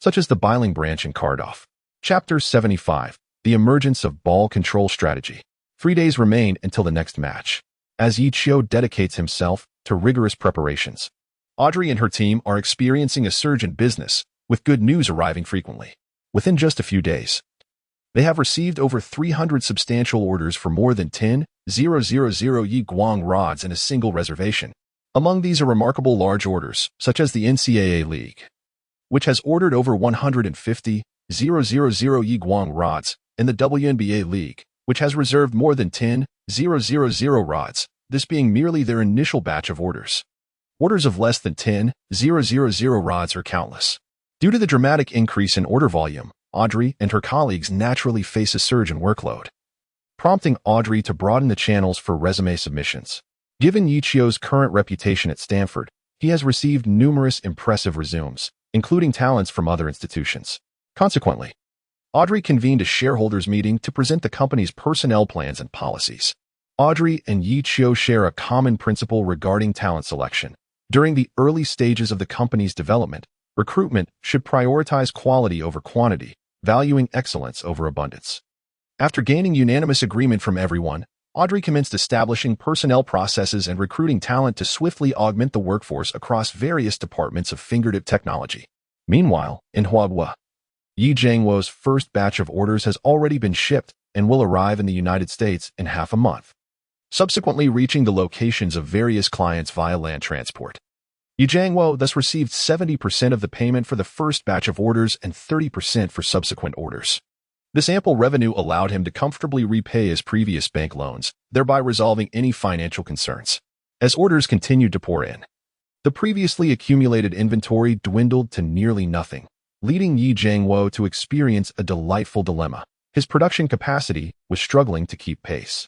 such as the Biling branch in Cardoff. Chapter 75. The Emergence of Ball Control Strategy. 3 days remain until the next match, as Ye Qiu dedicates himself to rigorous preparations. Audrey and her team are experiencing a surge in business, with good news arriving frequently. Within just a few days, they have received over 300 substantial orders for more than 10,000 Ye Guang rods in a single reservation. Among these are remarkable large orders, such as the NCAA League, which has ordered over 150,000 Ye Guang rods, and the WNBA League, which has reserved more than 10,000 rods, this being merely their initial batch of orders. Orders of less than 10,000 rods are countless. Due to the dramatic increase in order volume, Audrey and her colleagues naturally face a surge in workload, prompting Audrey to broaden the channels for resume submissions. Given Ye Qiu's current reputation at Stanford, he has received numerous impressive resumes, including talents from other institutions. Consequently, Audrey convened a shareholders meeting to present the company's personnel plans and policies. Audrey and Ye Qiu share a common principle regarding talent selection. During the early stages of the company's development, recruitment should prioritize quality over quantity, valuing excellence over abundance. After gaining unanimous agreement from everyone, Audrey commenced establishing personnel processes and recruiting talent to swiftly augment the workforce across various departments of fingertip technology. Meanwhile, in Huaguo, Ye Jiangwo's first batch of orders has already been shipped and will arrive in the United States in half a month, subsequently reaching the locations of various clients via land transport. Ye Jiangwo thus received 70% of the payment for the first batch of orders and 30% for subsequent orders. This ample revenue allowed him to comfortably repay his previous bank loans, thereby resolving any financial concerns. As orders continued to pour in, the previously accumulated inventory dwindled to nearly nothing, leading Ye Jiangwo to experience a delightful dilemma. His production capacity was struggling to keep pace.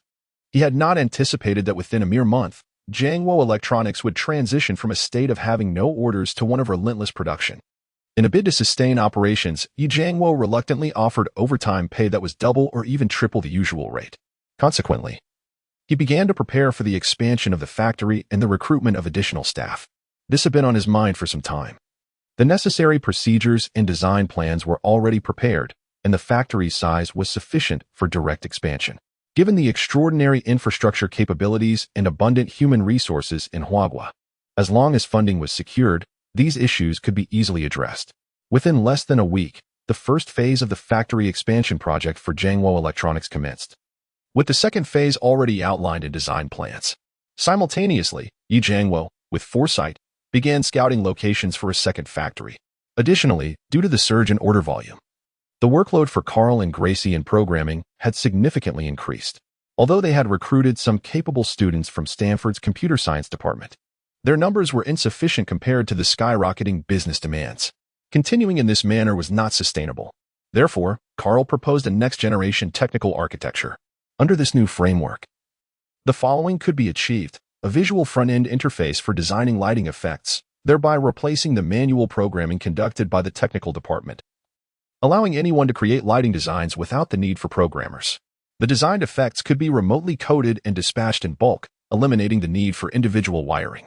He had not anticipated that within a mere month, Jiangwo Electronics would transition from a state of having no orders to one of relentless production. In a bid to sustain operations, Ye Jiangwo reluctantly offered overtime pay that was double or even triple the usual rate. Consequently, he began to prepare for the expansion of the factory and the recruitment of additional staff. This had been on his mind for some time. The necessary procedures and design plans were already prepared, and the factory's size was sufficient for direct expansion. Given the extraordinary infrastructure capabilities and abundant human resources in Huaguo, as long as funding was secured, these issues could be easily addressed. Within less than a week, the first phase of the factory expansion project for Jiangwo Electronics commenced, with the second phase already outlined in design plans. Simultaneously, Ye Jiangwo, with foresight, began scouting locations for a second factory. Additionally, due to the surge in order volume, the workload for Carl and Gracie in programming had significantly increased. Although they had recruited some capable students from Stanford's computer science department, their numbers were insufficient compared to the skyrocketing business demands. Continuing in this manner was not sustainable. Therefore, Carl proposed a next-generation technical architecture. Under this new framework, the following could be achieved: a visual front-end interface for designing lighting effects, thereby replacing the manual programming conducted by the technical department, allowing anyone to create lighting designs without the need for programmers. The designed effects could be remotely coded and dispatched in bulk, eliminating the need for individual wiring.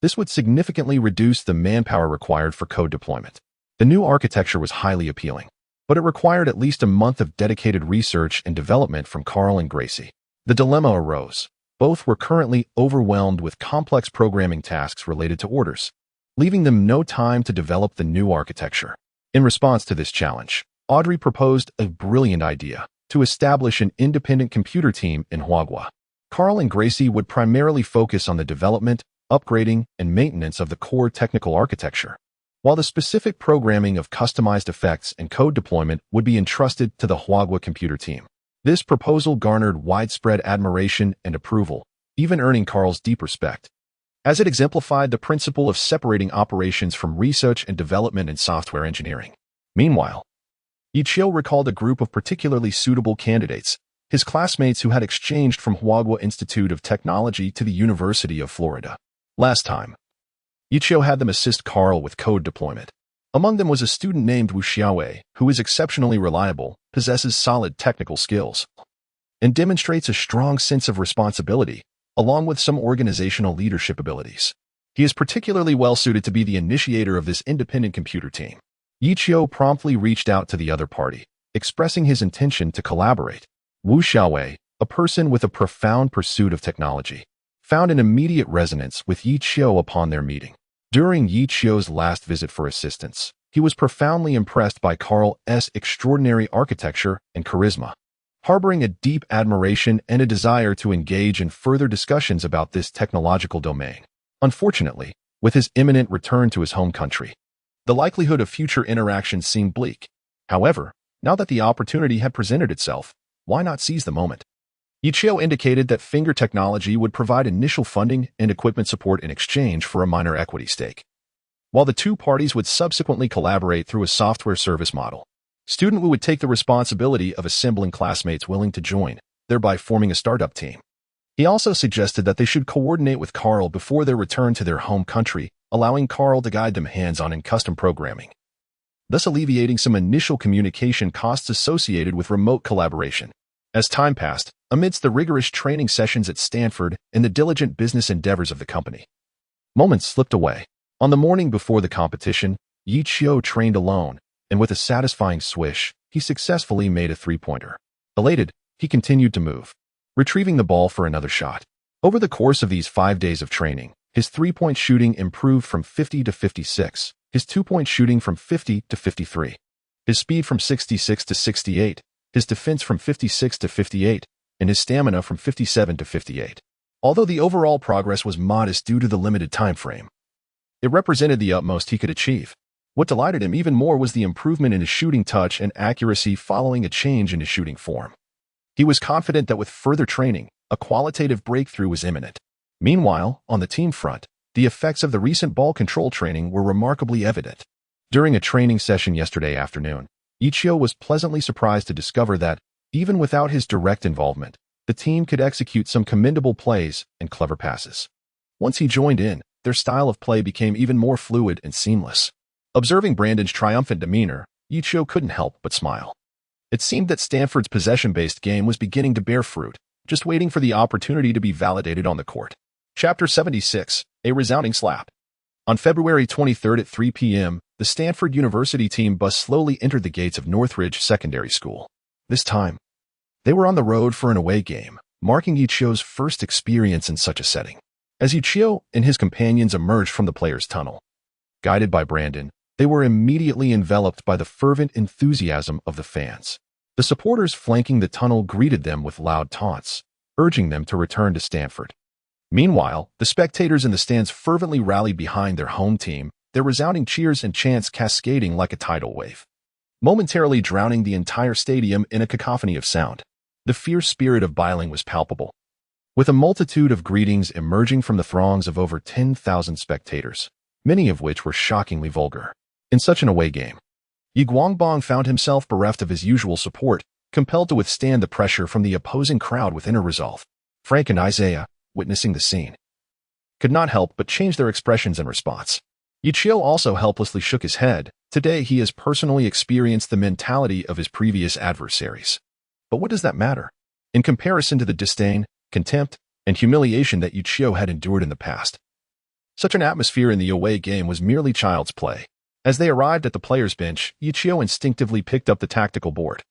This would significantly reduce the manpower required for code deployment. The new architecture was highly appealing, but it required at least a month of dedicated research and development from Carl and Gracie. The dilemma arose. Both were currently overwhelmed with complex programming tasks related to orders, leaving them no time to develop the new architecture. In response to this challenge, Audrey proposed a brilliant idea: to establish an independent computer team in Huaguo. Carl and Gracie would primarily focus on the development, upgrading, and maintenance of the core technical architecture, while the specific programming of customized effects and code deployment would be entrusted to the Huaguo computer team. This proposal garnered widespread admiration and approval, even earning Carl's deep respect, as it exemplified the principle of separating operations from research and development in software engineering. Meanwhile, Ye Qiu recalled a group of particularly suitable candidates, his classmates who had exchanged from Huaguo Institute of Technology to the University of Florida. Last time, Ye Qiu had them assist Carl with code deployment. Among them was a student named Wu Xiaowei, who is exceptionally reliable, possesses solid technical skills, and demonstrates a strong sense of responsibility, along with some organizational leadership abilities. He is particularly well-suited to be the initiator of this independent computer team. Ye Qiu promptly reached out to the other party, expressing his intention to collaborate. Wu Xiaowei, a person with a profound pursuit of technology, found an immediate resonance with Ye Qiu upon their meeting. During Ye Qiu's last visit for assistance, he was profoundly impressed by Carl's extraordinary architecture and charisma, harboring a deep admiration and a desire to engage in further discussions about this technological domain. Unfortunately, with his imminent return to his home country, the likelihood of future interactions seemed bleak. However, now that the opportunity had presented itself, why not seize the moment? Ye Qiu indicated that Finger Technology would provide initial funding and equipment support in exchange for a minor equity stake, while the two parties would subsequently collaborate through a software service model. Student Wu would take the responsibility of assembling classmates willing to join, thereby forming a startup team. He also suggested that they should coordinate with Carl before their return to their home country, allowing Carl to guide them hands-on in custom programming, thus alleviating some initial communication costs associated with remote collaboration. As time passed, amidst the rigorous training sessions at Stanford and the diligent business endeavors of the company, moments slipped away. On the morning before the competition, Ye Qiu trained alone, and with a satisfying swish, he successfully made a three-pointer. Elated, he continued to move, retrieving the ball for another shot. Over the course of these 5 days of training, his three-point shooting improved from 50 to 56, his two-point shooting from 50 to 53, his speed from 66 to 68, his defense from 56 to 58, and his stamina from 57 to 58. Although the overall progress was modest due to the limited time frame, it represented the utmost he could achieve. What delighted him even more was the improvement in his shooting touch and accuracy following a change in his shooting form. He was confident that with further training, a qualitative breakthrough was imminent. Meanwhile, on the team front, the effects of the recent ball control training were remarkably evident. During a training session yesterday afternoon, Ye Qiu was pleasantly surprised to discover that, even without his direct involvement, the team could execute some commendable plays and clever passes. Once he joined in, their style of play became even more fluid and seamless. Observing Brandon's triumphant demeanor, Ye Qiu couldn't help but smile. It seemed that Stanford's possession-based game was beginning to bear fruit, just waiting for the opportunity to be validated on the court. Chapter 76, A Resounding Slap. On February 23 at 3 p.m., the Stanford University team bus slowly entered the gates of Northridge Secondary School. This time, they were on the road for an away game, marking Ye Qiu's first experience in such a setting. As Ye Qiu and his companions emerged from the players' tunnel, guided by Brandon, they were immediately enveloped by the fervent enthusiasm of the fans. The supporters flanking the tunnel greeted them with loud taunts, urging them to return to Stanford. Meanwhile, the spectators in the stands fervently rallied behind their home team, their resounding cheers and chants cascading like a tidal wave, momentarily drowning the entire stadium in a cacophony of sound. The fierce spirit of Biling was palpable, with a multitude of greetings emerging from the throngs of over 10,000 spectators, many of which were shockingly vulgar. In such an away game, Ye Guangbong found himself bereft of his usual support, compelled to withstand the pressure from the opposing crowd with inner resolve. Frank and Isaiah, witnessing the scene, could not help but change their expressions in response. Ye Qiu also helplessly shook his head. Today he has personally experienced the mentality of his previous adversaries. But what does that matter in comparison to the disdain, contempt, and humiliation that Ye Qiu had endured in the past? Such an atmosphere in the away game was merely child's play. As they arrived at the players' bench, Ye Qiu instinctively picked up the tactical board,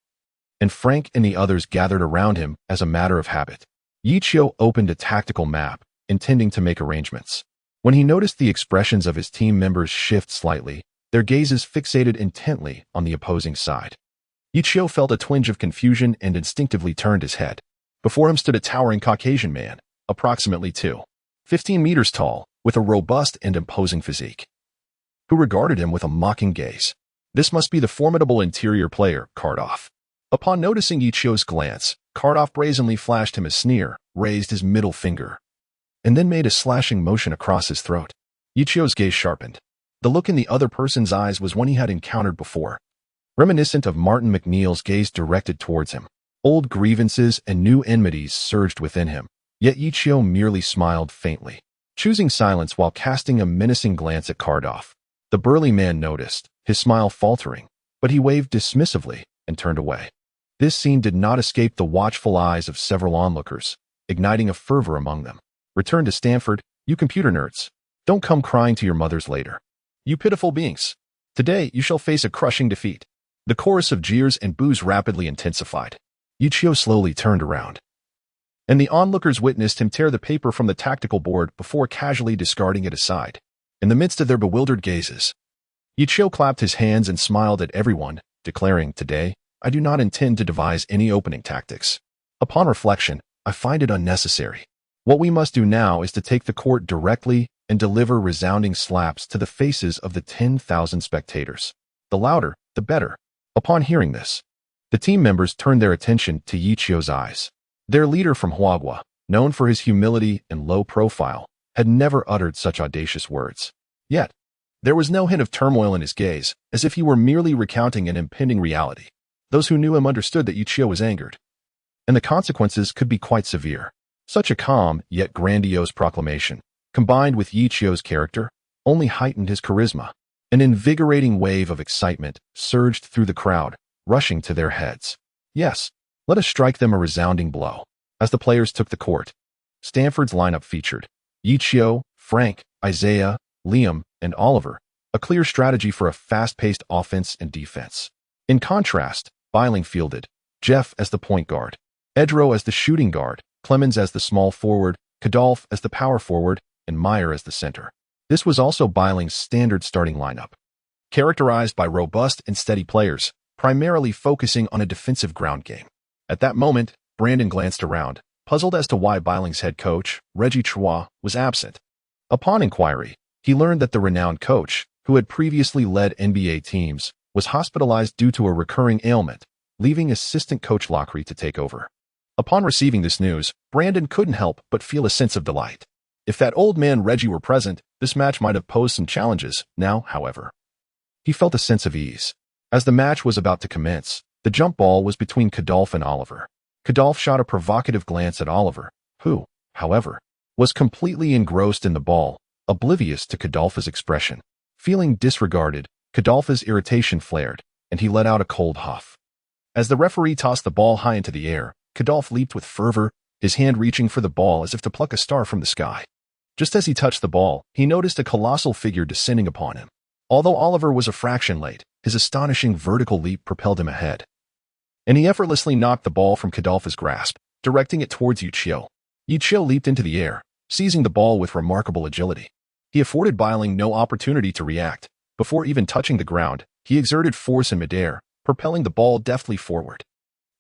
and Frank and the others gathered around him as a matter of habit. Ye Qiu opened a tactical map, intending to make arrangements. When he noticed the expressions of his team members shift slightly, their gazes fixated intently on the opposing side, Ye Qiu felt a twinge of confusion and instinctively turned his head. Before him stood a towering Caucasian man, approximately 15 meters tall, with a robust and imposing physique, who regarded him with a mocking gaze. This must be the formidable interior player, Kardov. Upon noticing Ye Qiu's glance, Kardov brazenly flashed him a sneer, raised his middle finger, and then made a slashing motion across his throat. Ye Qiu's gaze sharpened. The look in the other person's eyes was one he had encountered before, reminiscent of Martin McNeil's gaze directed towards him. Old grievances and new enmities surged within him, yet Ye Qiu merely smiled faintly, choosing silence while casting a menacing glance at Kardov. The burly man noticed, his smile faltering, but he waved dismissively and turned away. This scene did not escape the watchful eyes of several onlookers, igniting a fervor among them. Return to Stanford, you computer nerds. Don't come crying to your mothers later. You pitiful beings. Today you shall face a crushing defeat. The chorus of jeers and boos rapidly intensified. Ye Qiu slowly turned around, and the onlookers witnessed him tear the paper from the tactical board before casually discarding it aside. In the midst of their bewildered gazes, Ye Qiu clapped his hands and smiled at everyone, declaring, "Today, I do not intend to devise any opening tactics. Upon reflection, I find it unnecessary. What we must do now is to take the court directly and deliver resounding slaps to the faces of the 10,000 spectators. The louder, the better." Upon hearing this, the team members turned their attention to Ye Qiu's eyes. Their leader from Huagua, known for his humility and low profile, had never uttered such audacious words. Yet, there was no hint of turmoil in his gaze, as if he were merely recounting an impending reality. Those who knew him understood that Ye Qiu was angered, and the consequences could be quite severe. Such a calm, yet grandiose proclamation, combined with Ye Qiu's character, only heightened his charisma. An invigorating wave of excitement surged through the crowd, rushing to their heads. Yes, let us strike them a resounding blow. As the players took the court, Stanford's lineup featured Ye Qiu, Frank, Isaiah, Liam, and Oliver, a clear strategy for a fast-paced offense and defense. In contrast, Biling fielded Jeff as the point guard, Edro as the shooting guard, Clemens as the small forward, Kadolf as the power forward, and Meyer as the center. This was also Biling's standard starting lineup, characterized by robust and steady players, primarily focusing on a defensive ground game. At that moment, Brandon glanced around, puzzled as to why Biling's head coach, Reggie Chua, was absent. Upon inquiry, he learned that the renowned coach, who had previously led NBA teams, was hospitalized due to a recurring ailment, leaving assistant coach Lockery to take over. Upon receiving this news, Brandon couldn't help but feel a sense of delight. If that old man Reggie were present, this match might have posed some challenges. Now, however, he felt a sense of ease. As the match was about to commence, the jump ball was between Kadolf and Oliver. Kadolf shot a provocative glance at Oliver, who, however, was completely engrossed in the ball, oblivious to Kadolf's expression. Feeling disregarded, Kadolf's irritation flared, and he let out a cold huff. As the referee tossed the ball high into the air, Kadolf leaped with fervor, his hand reaching for the ball as if to pluck a star from the sky. Just as he touched the ball, he noticed a colossal figure descending upon him. Although Oliver was a fraction late, his astonishing vertical leap propelled him ahead, and he effortlessly knocked the ball from Kadolf's grasp, directing it towards Ye Qiu. Ye Qiu leaped into the air, seizing the ball with remarkable agility. He afforded Biling no opportunity to react. Before even touching the ground, he exerted force in midair, propelling the ball deftly forward.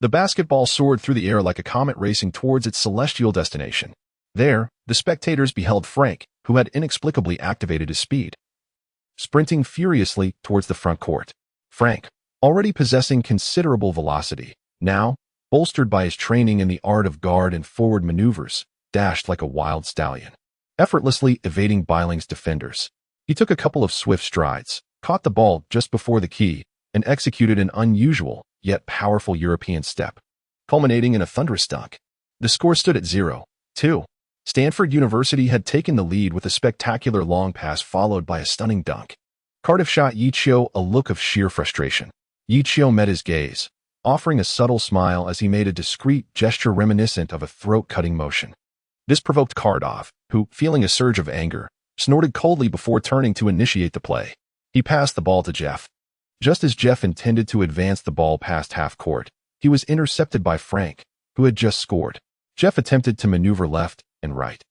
The basketball soared through the air like a comet racing towards its celestial destination. There, the spectators beheld Frank, who had inexplicably activated his speed, sprinting furiously towards the front court. Frank, already possessing considerable velocity, now, bolstered by his training in the art of guard and forward maneuvers, dashed like a wild stallion, effortlessly evading Biling's defenders. He took a couple of swift strides, caught the ball just before the key, and executed an unusual, yet powerful European step, culminating in a thunderous dunk. The score stood at 0-2. Stanford University had taken the lead with a spectacular long pass followed by a stunning dunk. Cardiff shot Ye Qiu a look of sheer frustration. Ye Qiu met his gaze, offering a subtle smile as he made a discreet gesture reminiscent of a throat-cutting motion. This provoked Cardiff, who, feeling a surge of anger, snorted coldly before turning to initiate the play. He passed the ball to Jeff. Just as Jeff intended to advance the ball past half court, he was intercepted by Frank, who had just scored. Jeff attempted to maneuver left and right,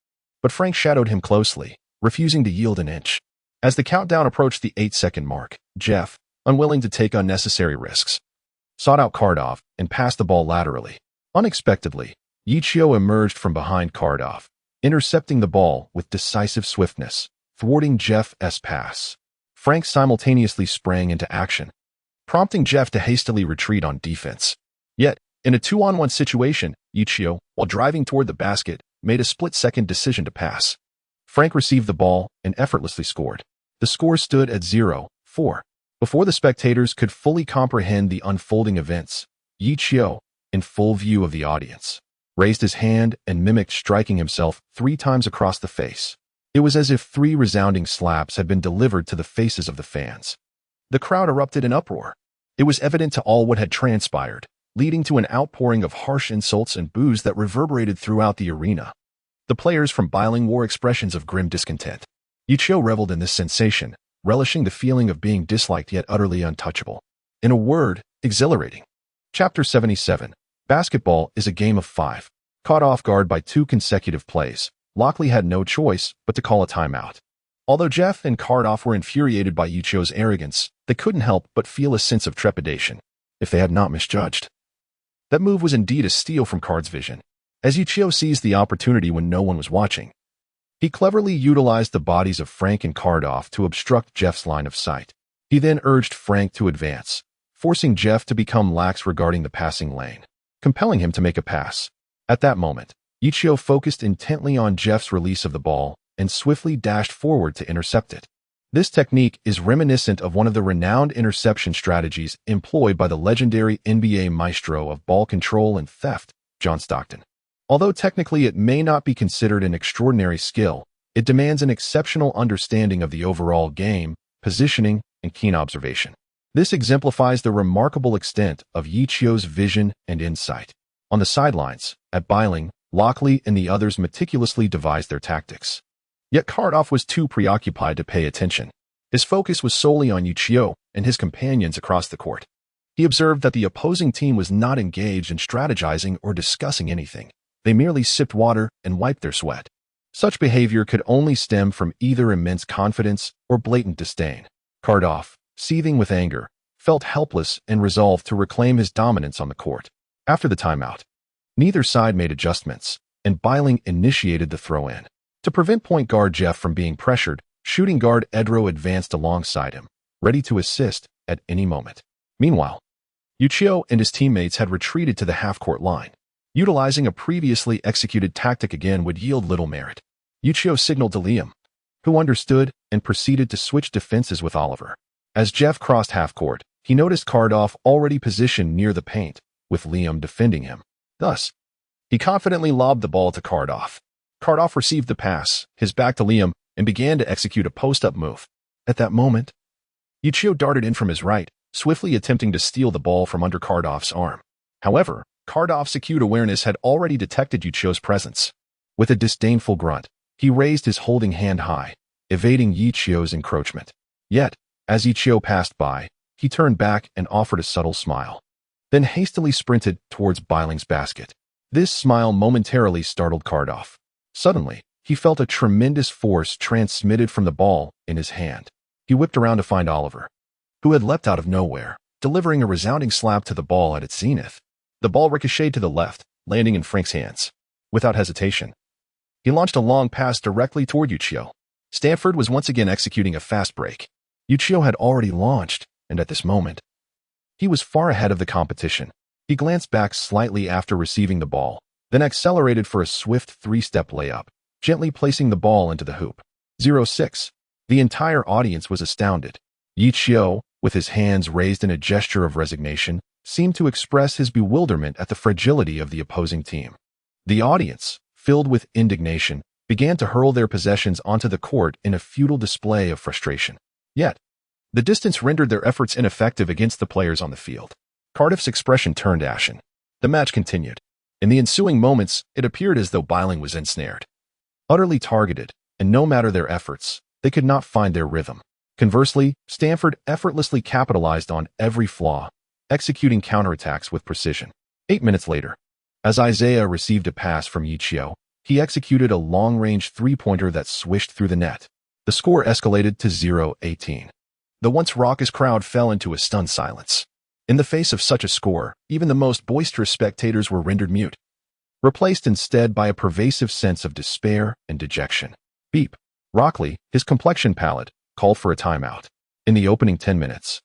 but Frank shadowed him closely, refusing to yield an inch. As the countdown approached the 8-second mark, Jeff, unwilling to take unnecessary risks, sought out Cardiff and passed the ball laterally. Unexpectedly, Ye Qiu emerged from behind Cardiff, intercepting the ball with decisive swiftness, thwarting Jeff's pass. Frank simultaneously sprang into action, prompting Jeff to hastily retreat on defense. Yet, in a 2-on-1 situation, Ye Qiu, while driving toward the basket, made a split-second decision to pass. Frank received the ball and effortlessly scored. The score stood at 0-4. Before the spectators could fully comprehend the unfolding events, Ye Qiu, in full view of the audience, raised his hand and mimicked striking himself 3 times across the face. It was as if 3 resounding slaps had been delivered to the faces of the fans. The crowd erupted in uproar. It was evident to all what had transpired. leading to an outpouring of harsh insults and boos that reverberated throughout the arena. The players from Biling wore expressions of grim discontent. Ye Qiu reveled in this sensation, relishing the feeling of being disliked yet utterly untouchable. In a word, exhilarating. Chapter 77. Basketball is a game of 5. Caught off guard by 2 consecutive plays, Lockley had no choice but to call a timeout. Although Jeff and Cardoff were infuriated by Ye Qiu's arrogance, they couldn't help but feel a sense of trepidation, if they had not misjudged. That move was indeed a steal from Card's vision, as Ye Qiu seized the opportunity when no one was watching. He cleverly utilized the bodies of Frank and Cardoff to obstruct Jeff's line of sight. He then urged Frank to advance, forcing Jeff to become lax regarding the passing lane, compelling him to make a pass. At that moment, Ye Qiu focused intently on Jeff's release of the ball and swiftly dashed forward to intercept it. This technique is reminiscent of one of the renowned interception strategies employed by the legendary NBA maestro of ball control and theft, John Stockton. Although technically it may not be considered an extraordinary skill, it demands an exceptional understanding of the overall game, positioning, and keen observation. This exemplifies the remarkable extent of Ye Qiu's vision and insight. On the sidelines, at Biling, Lockley and the others meticulously devised their tactics. Yet Cardoff was too preoccupied to pay attention. His focus was solely on Ye Qiu and his companions across the court. He observed that the opposing team was not engaged in strategizing or discussing anything. They merely sipped water and wiped their sweat. Such behavior could only stem from either immense confidence or blatant disdain. Cardoff, seething with anger, felt helpless and resolved to reclaim his dominance on the court. After the timeout, neither side made adjustments, and Biling initiated the throw-in. To prevent point guard Jeff from being pressured, shooting guard Edro advanced alongside him, ready to assist at any moment. Meanwhile, Ye Qiu and his teammates had retreated to the half-court line. Utilizing a previously executed tactic again would yield little merit. Ye Qiu signaled to Liam, who understood and proceeded to switch defenses with Oliver. As Jeff crossed half-court, he noticed Cardoff already positioned near the paint, with Liam defending him. Thus, he confidently lobbed the ball to Cardoff. Cardoff received the pass, his back to Liam, and began to execute a post-up move. At that moment, Ye Qiu darted in from his right, swiftly attempting to steal the ball from under Cardoff's arm. However, Cardoff's acute awareness had already detected Ye Qiu's presence. With a disdainful grunt, he raised his holding hand high, evading Ye Qiu's encroachment. Yet, as Ye Qiu passed by, he turned back and offered a subtle smile, then hastily sprinted towards Biling's basket. This smile momentarily startled Cardoff. Suddenly, he felt a tremendous force transmitted from the ball in his hand. He whipped around to find Oliver, who had leapt out of nowhere, delivering a resounding slap to the ball at its zenith. The ball ricocheted to the left, landing in Frank's hands. Without hesitation, he launched a long pass directly toward Ye Qiu. Stanford was once again executing a fast break. Ye Qiu had already launched, and at this moment, he was far ahead of the competition. He glanced back slightly after receiving the ball, then accelerated for a swift 3-step layup, gently placing the ball into the hoop. 0-6. The entire audience was astounded. Ye Qiu, with his hands raised in a gesture of resignation, seemed to express his bewilderment at the fragility of the opposing team. The audience, filled with indignation, began to hurl their possessions onto the court in a futile display of frustration. Yet, the distance rendered their efforts ineffective against the players on the field. Cardiff's expression turned ashen. The match continued. In the ensuing moments, it appeared as though Biling was ensnared. Utterly targeted, and no matter their efforts, they could not find their rhythm. Conversely, Stanford effortlessly capitalized on every flaw, executing counterattacks with precision. 8 minutes later, as Isaiah received a pass from Ye Qiu, he executed a long-range three-pointer that swished through the net. The score escalated to 0-18. The once raucous crowd fell into a stunned silence. In the face of such a score, even the most boisterous spectators were rendered mute, replaced instead by a pervasive sense of despair and dejection. Beep. Rockley, his complexion pallid, called for a timeout. In the opening 10 minutes,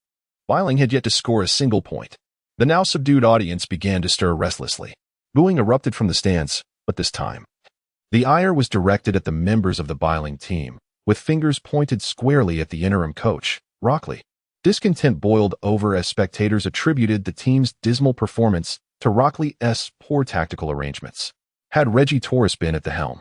Biling had yet to score a single point. The now subdued audience began to stir restlessly. Booing erupted from the stands, but this time, the ire was directed at the members of the Biling team, with fingers pointed squarely at the interim coach, Rockley. Discontent boiled over as spectators attributed the team's dismal performance to Rockley's poor tactical arrangements. Had Reggie Torres been at the helm,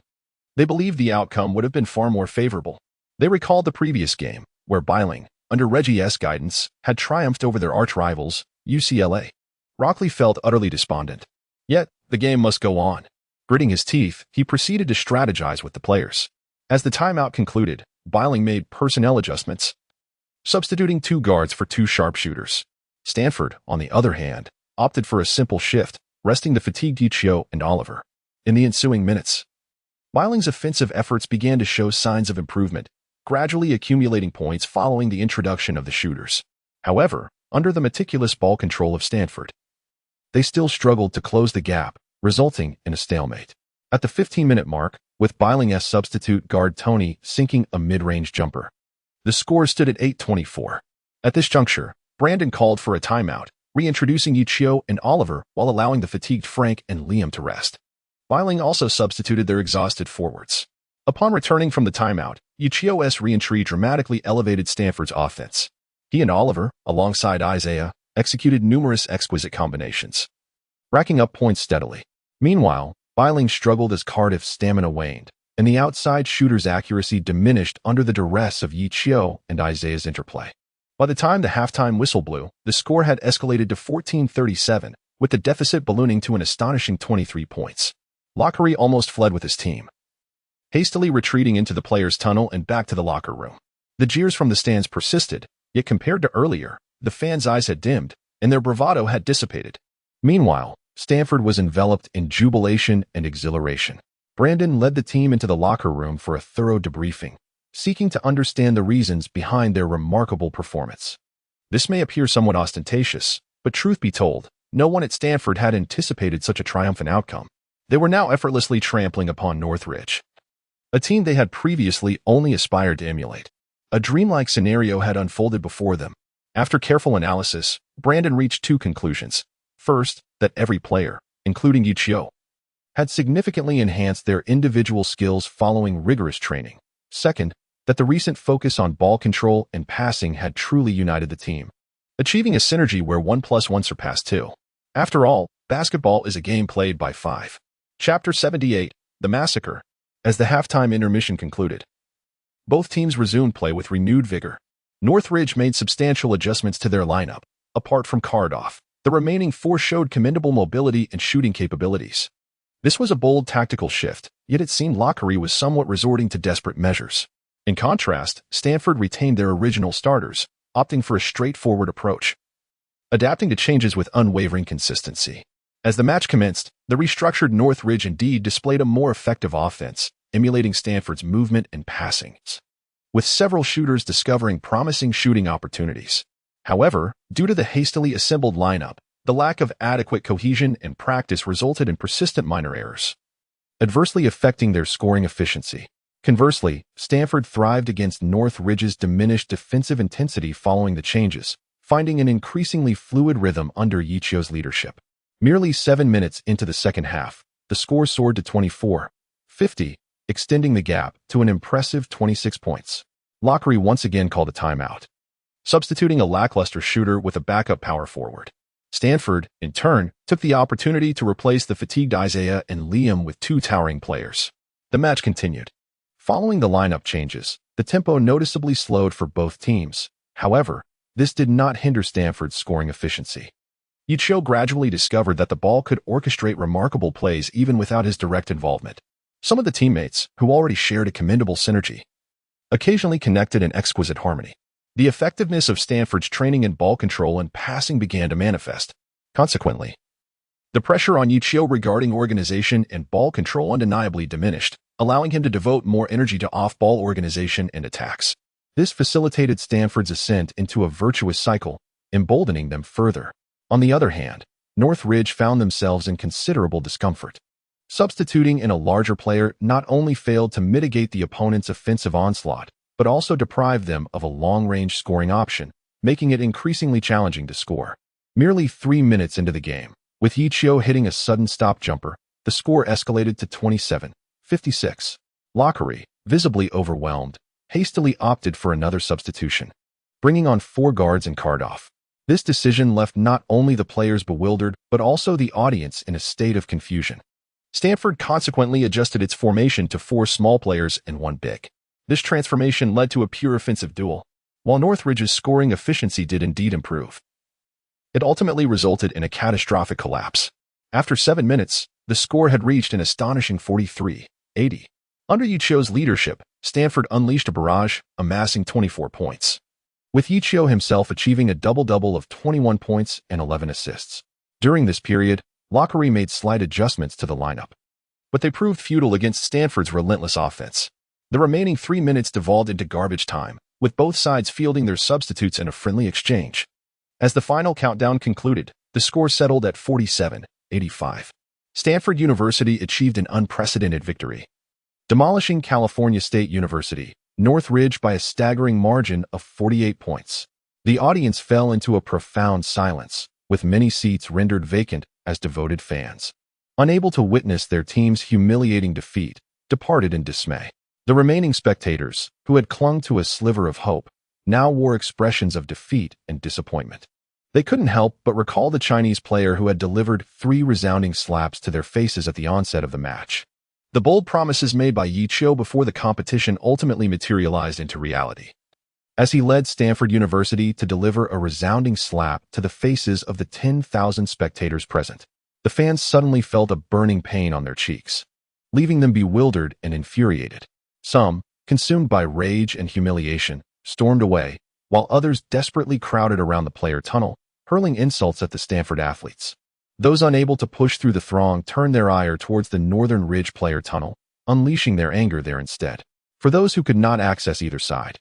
they believed the outcome would have been far more favorable. They recalled the previous game, where Biling, under Reggie's guidance, had triumphed over their arch-rivals, UCLA. Rockley felt utterly despondent. Yet, the game must go on. Gritting his teeth, he proceeded to strategize with the players. As the timeout concluded, Biling made personnel adjustments, substituting 2 guards for 2 sharpshooters. Stanford, on the other hand, opted for a simple shift, resting the fatigued Ye Qiu and Oliver. In the ensuing minutes, Biling's offensive efforts began to show signs of improvement, gradually accumulating points following the introduction of the shooters. However, under the meticulous ball control of Stanford, they still struggled to close the gap, resulting in a stalemate. At the 15-minute mark, with Biling's substitute guard Tony sinking a mid-range jumper, the score stood at 8-24. At this juncture, Brandon called for a timeout, reintroducing Ye Qiu and Oliver while allowing the fatigued Frank and Liam to rest. Biling also substituted their exhausted forwards. Upon returning from the timeout, Ye Qiu's re-entry dramatically elevated Stanford's offense. He and Oliver, alongside Isaiah, executed numerous exquisite combinations, racking up points steadily. Meanwhile, Biling struggled as Cardiff's stamina waned, and the outside shooter's accuracy diminished under the duress of Ye Qiu and Isaiah's interplay. By the time the halftime whistle blew, the score had escalated to 14-37, with the deficit ballooning to an astonishing 23 points. Lockery almost fled with his team, hastily retreating into the players' tunnel and back to the locker room. The jeers from the stands persisted, yet compared to earlier, the fans' eyes had dimmed, and their bravado had dissipated. Meanwhile, Stanford was enveloped in jubilation and exhilaration. Brandon led the team into the locker room for a thorough debriefing, seeking to understand the reasons behind their remarkable performance. This may appear somewhat ostentatious, but truth be told, no one at Stanford had anticipated such a triumphant outcome. They were now effortlessly trampling upon Northridge, a team they had previously only aspired to emulate. A dreamlike scenario had unfolded before them. After careful analysis, Brandon reached 2 conclusions. First, that every player, including Ye Qiu, had significantly enhanced their individual skills following rigorous training. Second, that the recent focus on ball control and passing had truly united the team, achieving a synergy where 1 + 1 surpassed 2. After all, basketball is a game played by 5. Chapter 78, The Massacre. As the halftime intermission concluded, both teams resumed play with renewed vigor. Northridge made substantial adjustments to their lineup. Apart from Cardiff, the remaining 4 showed commendable mobility and shooting capabilities. This was a bold tactical shift, yet it seemed Lockery was somewhat resorting to desperate measures. In contrast, Stanford retained their original starters, opting for a straightforward approach, adapting to changes with unwavering consistency. As the match commenced, the restructured Northridge indeed displayed a more effective offense, emulating Stanford's movement and passing, with several shooters discovering promising shooting opportunities. However, due to the hastily assembled lineup, the lack of adequate cohesion and practice resulted in persistent minor errors, adversely affecting their scoring efficiency. Conversely, Stanford thrived against Northridge's diminished defensive intensity following the changes, finding an increasingly fluid rhythm under Ye Qiu's leadership. Merely 7 minutes into the second half, the score soared to 24-50, extending the gap to an impressive 26 points. Lockery once again called a timeout, substituting a lackluster shooter with a backup power forward. Stanford, in turn, took the opportunity to replace the fatigued Isaiah and Liam with 2 towering players. The match continued. Following the lineup changes, the tempo noticeably slowed for both teams. However, this did not hinder Stanford's scoring efficiency. Ye Qiu gradually discovered that the ball could orchestrate remarkable plays even without his direct involvement. Some of the teammates, who already shared a commendable synergy, occasionally connected in exquisite harmony. The effectiveness of Stanford's training in ball control and passing began to manifest. Consequently, the pressure on Ye Qiu regarding organization and ball control undeniably diminished, allowing him to devote more energy to off-ball organization and attacks. This facilitated Stanford's ascent into a virtuous cycle, emboldening them further. On the other hand, Northridge found themselves in considerable discomfort. Substituting in a larger player not only failed to mitigate the opponent's offensive onslaught, but also deprived them of a long-range scoring option, making it increasingly challenging to score. Merely 3 minutes into the game, with Ye Qiu hitting a sudden stop jumper, the score escalated to 27-56. Lockery, visibly overwhelmed, hastily opted for another substitution, bringing on 4 guards and Cardiff. This decision left not only the players bewildered, but also the audience in a state of confusion. Stanford consequently adjusted its formation to 4 small players and 1 big. This transformation led to a pure offensive duel, while Northridge's scoring efficiency did indeed improve. It ultimately resulted in a catastrophic collapse. After 7 minutes, the score had reached an astonishing 43-80. Under Ye Qiu's leadership, Stanford unleashed a barrage, amassing 24 points, with Ye Qiu himself achieving a double-double of 21 points and 11 assists. During this period, Lockery made slight adjustments to the lineup, but they proved futile against Stanford's relentless offense. The remaining 3 minutes devolved into garbage time, with both sides fielding their substitutes in a friendly exchange. As the final countdown concluded, the score settled at 47-85. Stanford University achieved an unprecedented victory, demolishing California State University, Northridge by a staggering margin of 48 points. The audience fell into a profound silence, with many seats rendered vacant as devoted fans, unable to witness their team's humiliating defeat, departed in dismay. The remaining spectators, who had clung to a sliver of hope, now wore expressions of defeat and disappointment. They couldn't help but recall the Chinese player who had delivered 3 resounding slaps to their faces at the onset of the match. The bold promises made by Ye Qiu before the competition ultimately materialized into reality, as he led Stanford University to deliver a resounding slap to the faces of the 10,000 spectators present. The fans suddenly felt a burning pain on their cheeks, leaving them bewildered and infuriated. Some, consumed by rage and humiliation, stormed away, while others desperately crowded around the player tunnel, hurling insults at the Stanford athletes. Those unable to push through the throng turned their ire towards the Northern Ridge player tunnel, unleashing their anger there instead. For those who could not access either side,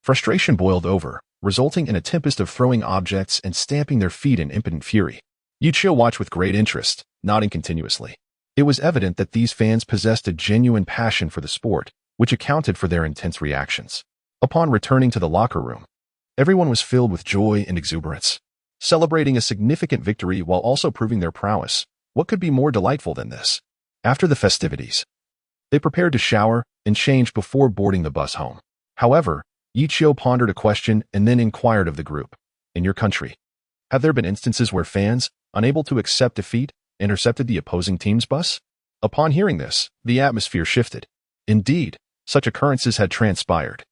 frustration boiled over, resulting in a tempest of throwing objects and stamping their feet in impotent fury. Ye Qiu watched with great interest, nodding continuously. It was evident that these fans possessed a genuine passion for the sport, which accounted for their intense reactions. Upon returning to the locker room, everyone was filled with joy and exuberance, celebrating a significant victory while also proving their prowess. What could be more delightful than this? After the festivities, they prepared to shower and change before boarding the bus home. However, Ye Qiu pondered a question and then inquired of the group. In your country, have there been instances where fans, unable to accept defeat, intercepted the opposing team's bus? Upon hearing this, the atmosphere shifted. Indeed, such occurrences had transpired,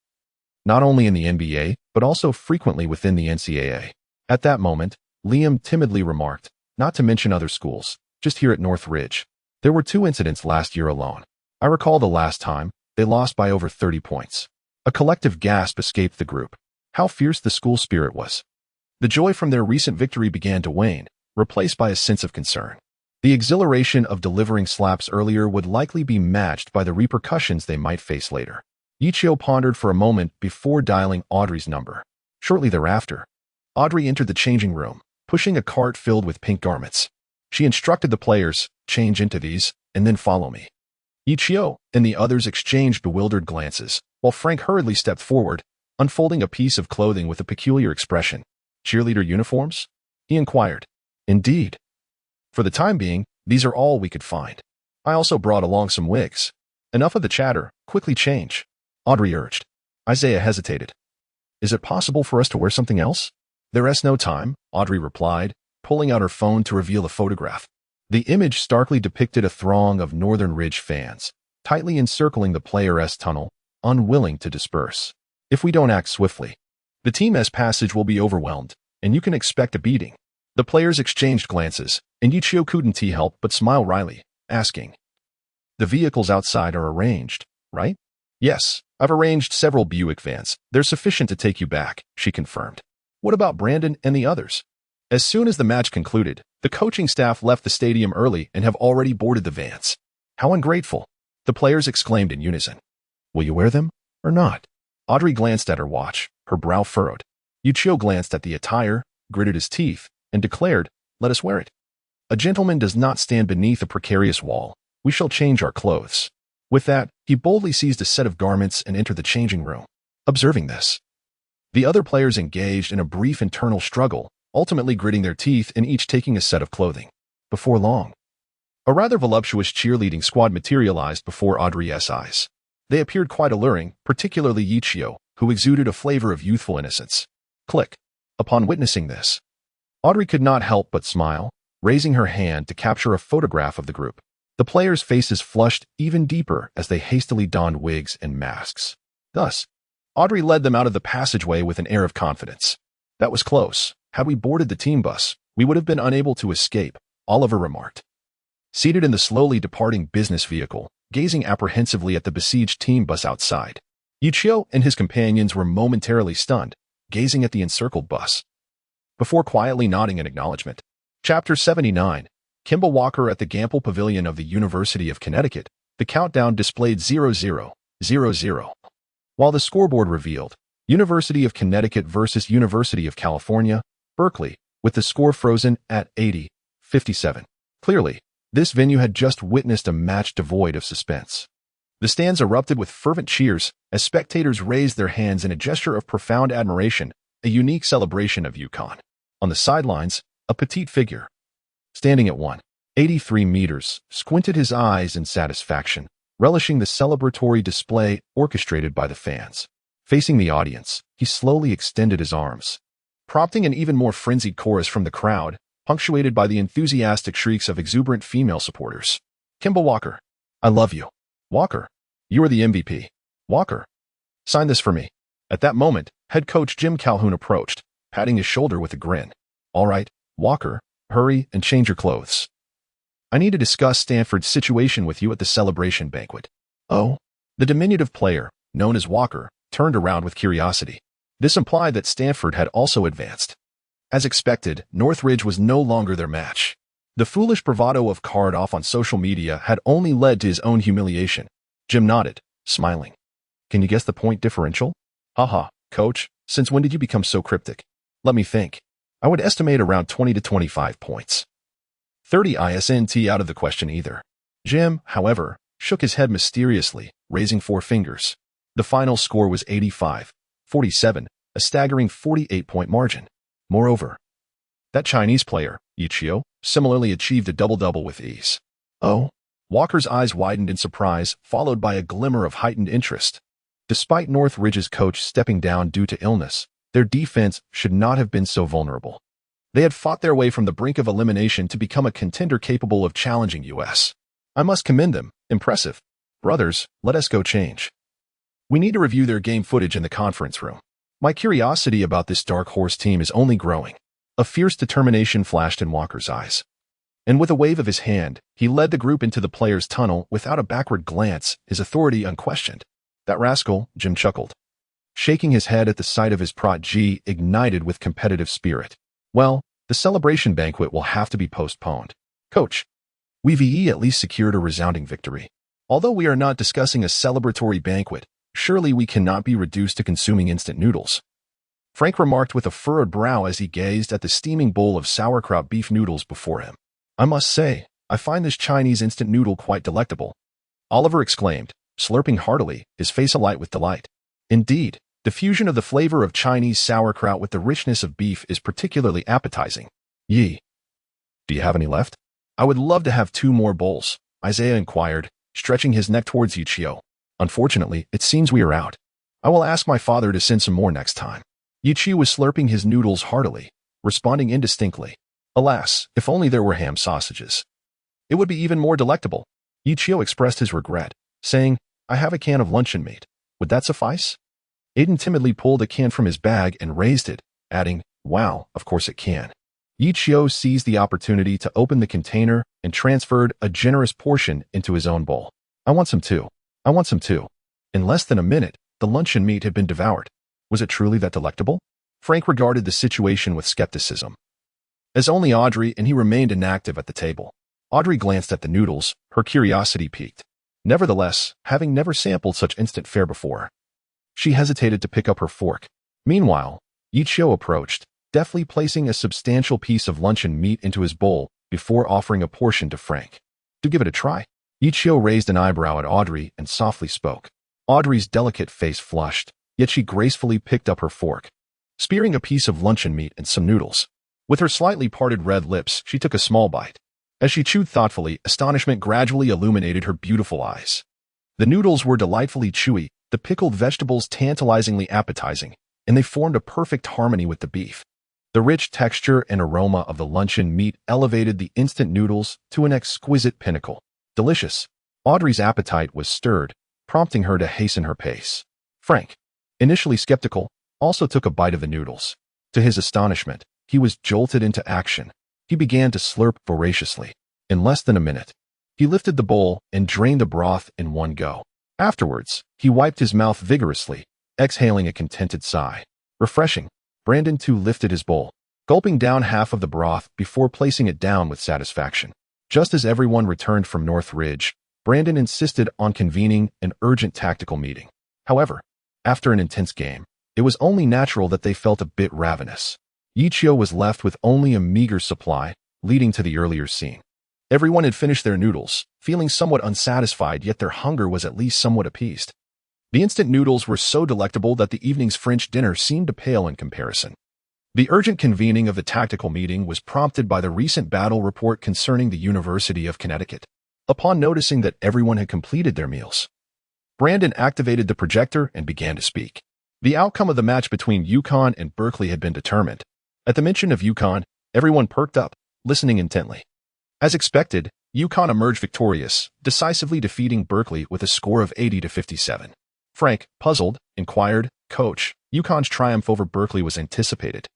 not only in the NBA, but also frequently within the NCAA. At that moment, Liam timidly remarked, not to mention other schools, just here at Northridge. There were 2 incidents last year alone. I recall the last time, they lost by over 30 points. A collective gasp escaped the group. How fierce the school spirit was. The joy from their recent victory began to wane, replaced by a sense of concern. The exhilaration of delivering slaps earlier would likely be matched by the repercussions they might face later. Ye Qiu pondered for a moment before dialing Audrey's number. Shortly thereafter, Audrey entered the changing room, pushing a cart filled with pink garments. She instructed the players, change into these, and then follow me. Ye Qiu and the others exchanged bewildered glances, while Frank hurriedly stepped forward, unfolding a piece of clothing with a peculiar expression. Cheerleader uniforms? He inquired. Indeed. For the time being, these are all we could find. I also brought along some wigs. Enough of the chatter, quickly change, Audrey urged. Isaiah hesitated. Is it possible for us to wear something else? There is no time, Audrey replied, pulling out her phone to reveal a photograph. The image starkly depicted a throng of Northern Ridge fans, tightly encircling the Players' tunnel, unwilling to disperse. If we don't act swiftly, the Team's passage will be overwhelmed, and you can expect a beating. The players exchanged glances, and Ye Qiu couldn't help but smile wryly, asking, the vehicles outside are arranged, right? Yes, I've arranged several Buick vans. They're sufficient to take you back, she confirmed. What about Brandon and the others? As soon as the match concluded, the coaching staff left the stadium early and have already boarded the vans. How ungrateful, the players exclaimed in unison. Will you wear them or not? Audrey glanced at her watch, her brow furrowed. Ye Qiu glanced at the attire, gritted his teeth, and declared, let us wear it. A gentleman does not stand beneath a precarious wall. We shall change our clothes. With that, he boldly seized a set of garments and entered the changing room. Observing this, the other players engaged in a brief internal struggle, ultimately gritting their teeth and each taking a set of clothing. Before long, a rather voluptuous cheerleading squad materialized before Audrey's eyes. They appeared quite alluring, particularly Ye Qiu, who exuded a flavor of youthful innocence. Click. Upon witnessing this, Audrey could not help but smile, raising her hand to capture a photograph of the group. The players' faces flushed even deeper as they hastily donned wigs and masks. Thus, Audrey led them out of the passageway with an air of confidence. That was close. Had we boarded the team bus, we would have been unable to escape, Oliver remarked. Seated in the slowly departing business vehicle, gazing apprehensively at the besieged team bus outside, Ye Qiu and his companions were momentarily stunned, gazing at the encircled bus. Before quietly nodding in acknowledgement. Chapter 79. Kimball Walker at the Gamble Pavilion of the University of Connecticut. The countdown displayed 0000. While the scoreboard revealed University of Connecticut versus University of California, Berkeley, with the score frozen at 80-57. Clearly, this venue had just witnessed a match devoid of suspense. The stands erupted with fervent cheers as spectators raised their hands in a gesture of profound admiration, a unique celebration of UConn. On the sidelines, a petite figure, standing at 183 meters, squinted his eyes in satisfaction, relishing the celebratory display orchestrated by the fans. Facing the audience, he slowly extended his arms, prompting an even more frenzied chorus from the crowd, punctuated by the enthusiastic shrieks of exuberant female supporters. Kimball Walker, I love you. Walker, you are the MVP. Walker, sign this for me. At that moment, head coach Jim Calhoun approached, patting his shoulder with a grin. All right, Walker, hurry and change your clothes. I need to discuss Stanford's situation with you at the celebration banquet. Oh, the diminutive player, known as Walker, turned around with curiosity. This implied that Stanford had also advanced. As expected, Northridge was no longer their match. The foolish bravado of Card off on social media had only led to his own humiliation. Jim nodded, smiling. Can you guess the point differential? Haha, coach, since when did you become so cryptic? Let me think. I would estimate around 20 to 25 points. 30 isn't out of the question either. Jim, however, shook his head mysteriously, raising 4 fingers. The final score was 85-47, a staggering 48-point margin. Moreover, that Chinese player, Ye Qiu, similarly achieved a double-double with ease. Oh, Walker's eyes widened in surprise, followed by a glimmer of heightened interest. Despite Northridge's coach stepping down due to illness, their defense should not have been so vulnerable. They had fought their way from the brink of elimination to become a contender capable of challenging US. I must commend them. Impressive. Brothers, let us go change. We need to review their game footage in the conference room. My curiosity about this dark horse team is only growing. A fierce determination flashed in Walker's eyes. And with a wave of his hand, he led the group into the players' tunnel without a backward glance, his authority unquestioned. That rascal, Jim chuckled, shaking his head at the sight of his protege ignited with competitive spirit. Well, the celebration banquet will have to be postponed. Coach, we've at least secured a resounding victory. Although we are not discussing a celebratory banquet, surely we cannot be reduced to consuming instant noodles. Frank remarked with a furrowed brow as he gazed at the steaming bowl of sauerkraut beef noodles before him. I must say, I find this Chinese instant noodle quite delectable. Oliver exclaimed, slurping heartily, his face alight with delight. Indeed, the fusion of the flavor of Chinese sauerkraut with the richness of beef is particularly appetizing. Ye, do you have any left? I would love to have 2 more bowls, Isaiah inquired, stretching his neck towards Ye Qiu. Unfortunately, it seems we are out. I will ask my father to send some more next time. Ye Qiu was slurping his noodles heartily, responding indistinctly. Alas, if only there were ham sausages. It would be even more delectable. Ye Qiu expressed his regret, saying, I have a can of luncheon meat. Would that suffice? Aiden timidly pulled a can from his bag and raised it, adding, wow, of course it can. Ye Qiu seized the opportunity to open the container and transferred a generous portion into his own bowl. I want some too. I want some too. In less than a minute, the luncheon meat had been devoured. Was it truly that delectable? Frank regarded the situation with skepticism. As only Audrey and he remained inactive at the table. Audrey glanced at the noodles, her curiosity piqued. Nevertheless, having never sampled such instant fare before, she hesitated to pick up her fork. Meanwhile, Ye Qiu approached, deftly placing a substantial piece of luncheon meat into his bowl before offering a portion to Frank. Do give it a try. Ye Qiu raised an eyebrow at Audrey and softly spoke. Audrey's delicate face flushed, yet she gracefully picked up her fork, spearing a piece of luncheon meat and some noodles. With her slightly parted red lips, she took a small bite. As she chewed thoughtfully, astonishment gradually illuminated her beautiful eyes. The noodles were delightfully chewy, the pickled vegetables tantalizingly appetizing, and they formed a perfect harmony with the beef. The rich texture and aroma of the luncheon meat elevated the instant noodles to an exquisite pinnacle. Delicious. Audrey's appetite was stirred, prompting her to hasten her pace. Frank, initially skeptical, also took a bite of the noodles. To his astonishment, he was jolted into action. He began to slurp voraciously. In less than a minute, he lifted the bowl and drained the broth in one go. Afterwards, he wiped his mouth vigorously, exhaling a contented sigh. Refreshing. Brandon too lifted his bowl, gulping down half of the broth before placing it down with satisfaction. Just as everyone returned from North Ridge, Brandon insisted on convening an urgent tactical meeting. However, after an intense game, it was only natural that they felt a bit ravenous. Ye Qiu was left with only a meager supply, leading to the earlier scene. Everyone had finished their noodles, feeling somewhat unsatisfied, yet their hunger was at least somewhat appeased. The instant noodles were so delectable that the evening's French dinner seemed to pale in comparison. The urgent convening of the tactical meeting was prompted by the recent battle report concerning the University of Connecticut. Upon noticing that everyone had completed their meals, Brandon activated the projector and began to speak. The outcome of the match between UConn and Berkeley had been determined. At the mention of UConn, everyone perked up, listening intently. As expected, UConn emerged victorious, decisively defeating Berkeley with a score of 80-57. Frank, puzzled, inquired, "Coach, UConn's triumph over Berkeley was anticipated.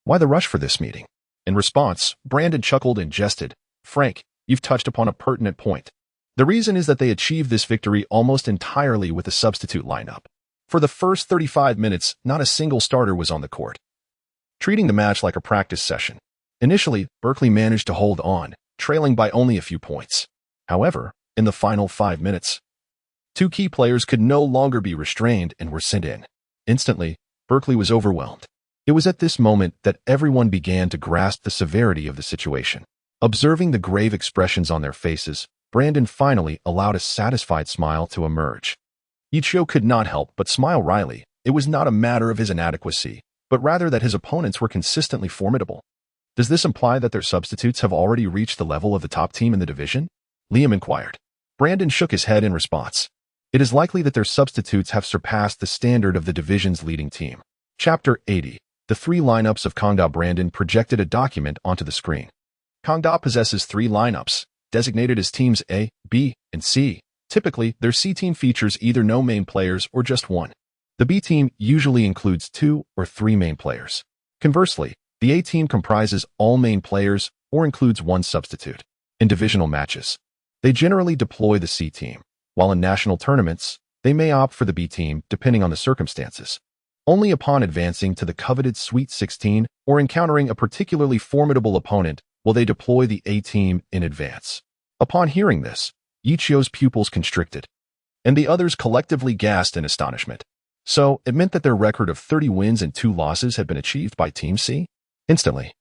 Why the rush for this meeting?" In response, Brandon chuckled and jested, "Frank, you've touched upon a pertinent point. The reason is that they achieved this victory almost entirely with a substitute lineup. For the first 35 minutes, not a single starter was on the court, treating the match like a practice session. Initially, Berkeley managed to hold on, trailing by only a few points. However, in the final 5 minutes, two key players could no longer be restrained and were sent in. Instantly, Berkeley was overwhelmed. It was at this moment that everyone began to grasp the severity of the situation. Observing the grave expressions on their faces, Brandon finally allowed a satisfied smile to emerge. Ye Qiu could not help but smile wryly. It was not a matter of his inadequacy, but rather that his opponents were consistently formidable. Does this imply that their substitutes have already reached the level of the top team in the division? Liam inquired. Brandon shook his head in response. It is likely that their substitutes have surpassed the standard of the division's leading team. Chapter 80. The three lineups of Kangda. Brandon projected a document onto the screen. Kangda possesses three lineups, designated as teams A, B, and C. Typically, their C team features either no main players or just one. The B team usually includes 2 or 3 main players. Conversely, the A team comprises all main players or includes one substitute. In divisional matches, they generally deploy the C team, while in national tournaments, they may opt for the B team depending on the circumstances. Only upon advancing to the coveted Sweet 16 or encountering a particularly formidable opponent will they deploy the A team in advance. Upon hearing this, Ye Qiu's pupils constricted, and the others collectively gasped in astonishment. So, it meant that their record of 30 wins and 2 losses had been achieved by Team C? Instantly,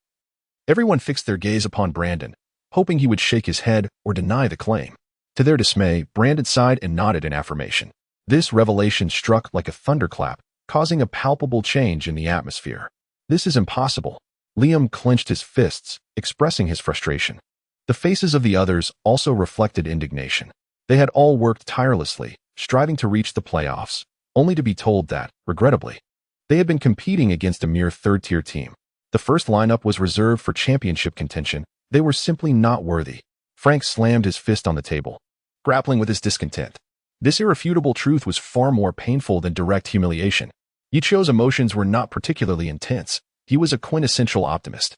everyone fixed their gaze upon Brandon, hoping he would shake his head or deny the claim. To their dismay, Brandon sighed and nodded in affirmation. This revelation struck like a thunderclap, causing a palpable change in the atmosphere. "This is impossible." Liam clenched his fists, expressing his frustration. The faces of the others also reflected indignation. They had all worked tirelessly, striving to reach the playoffs, only to be told that, regrettably, they had been competing against a mere third-tier team. The first lineup was reserved for championship contention. They were simply not worthy. Frank slammed his fist on the table, grappling with his discontent. This irrefutable truth was far more painful than direct humiliation. Ye Qiu's emotions were not particularly intense. He was a quintessential optimist.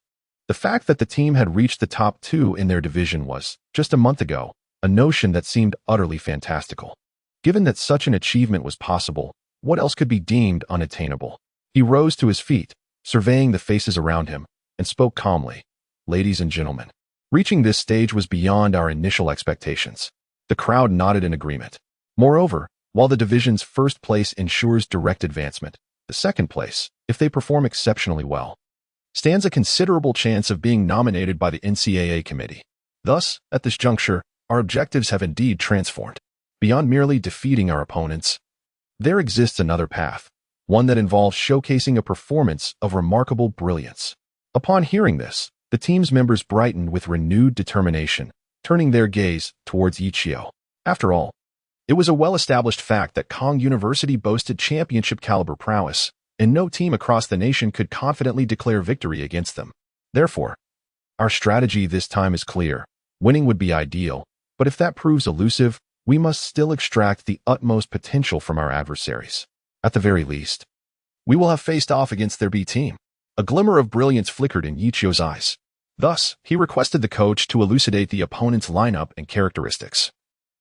The fact that the team had reached the top 2 in their division was, just a month ago, a notion that seemed utterly fantastical. Given that such an achievement was possible, what else could be deemed unattainable? He rose to his feet, surveying the faces around him, and spoke calmly. "Ladies and gentlemen, reaching this stage was beyond our initial expectations." The crowd nodded in agreement. Moreover, while the division's first place ensures direct advancement, the second place, if they perform exceptionally well, stands a considerable chance of being nominated by the NCAA committee. Thus, at this juncture, our objectives have indeed transformed. Beyond merely defeating our opponents, there exists another path, one that involves showcasing a performance of remarkable brilliance. Upon hearing this, the team's members brightened with renewed determination, turning their gaze towards Ye Qiu. After all, it was a well-established fact that Kong University boasted championship-caliber prowess, and no team across the nation could confidently declare victory against them. Therefore, our strategy this time is clear. Winning would be ideal, but if that proves elusive, we must still extract the utmost potential from our adversaries. At the very least, we will have faced off against their B team. A glimmer of brilliance flickered in Ye Qiu's eyes. Thus, he requested the coach to elucidate the opponent's lineup and characteristics,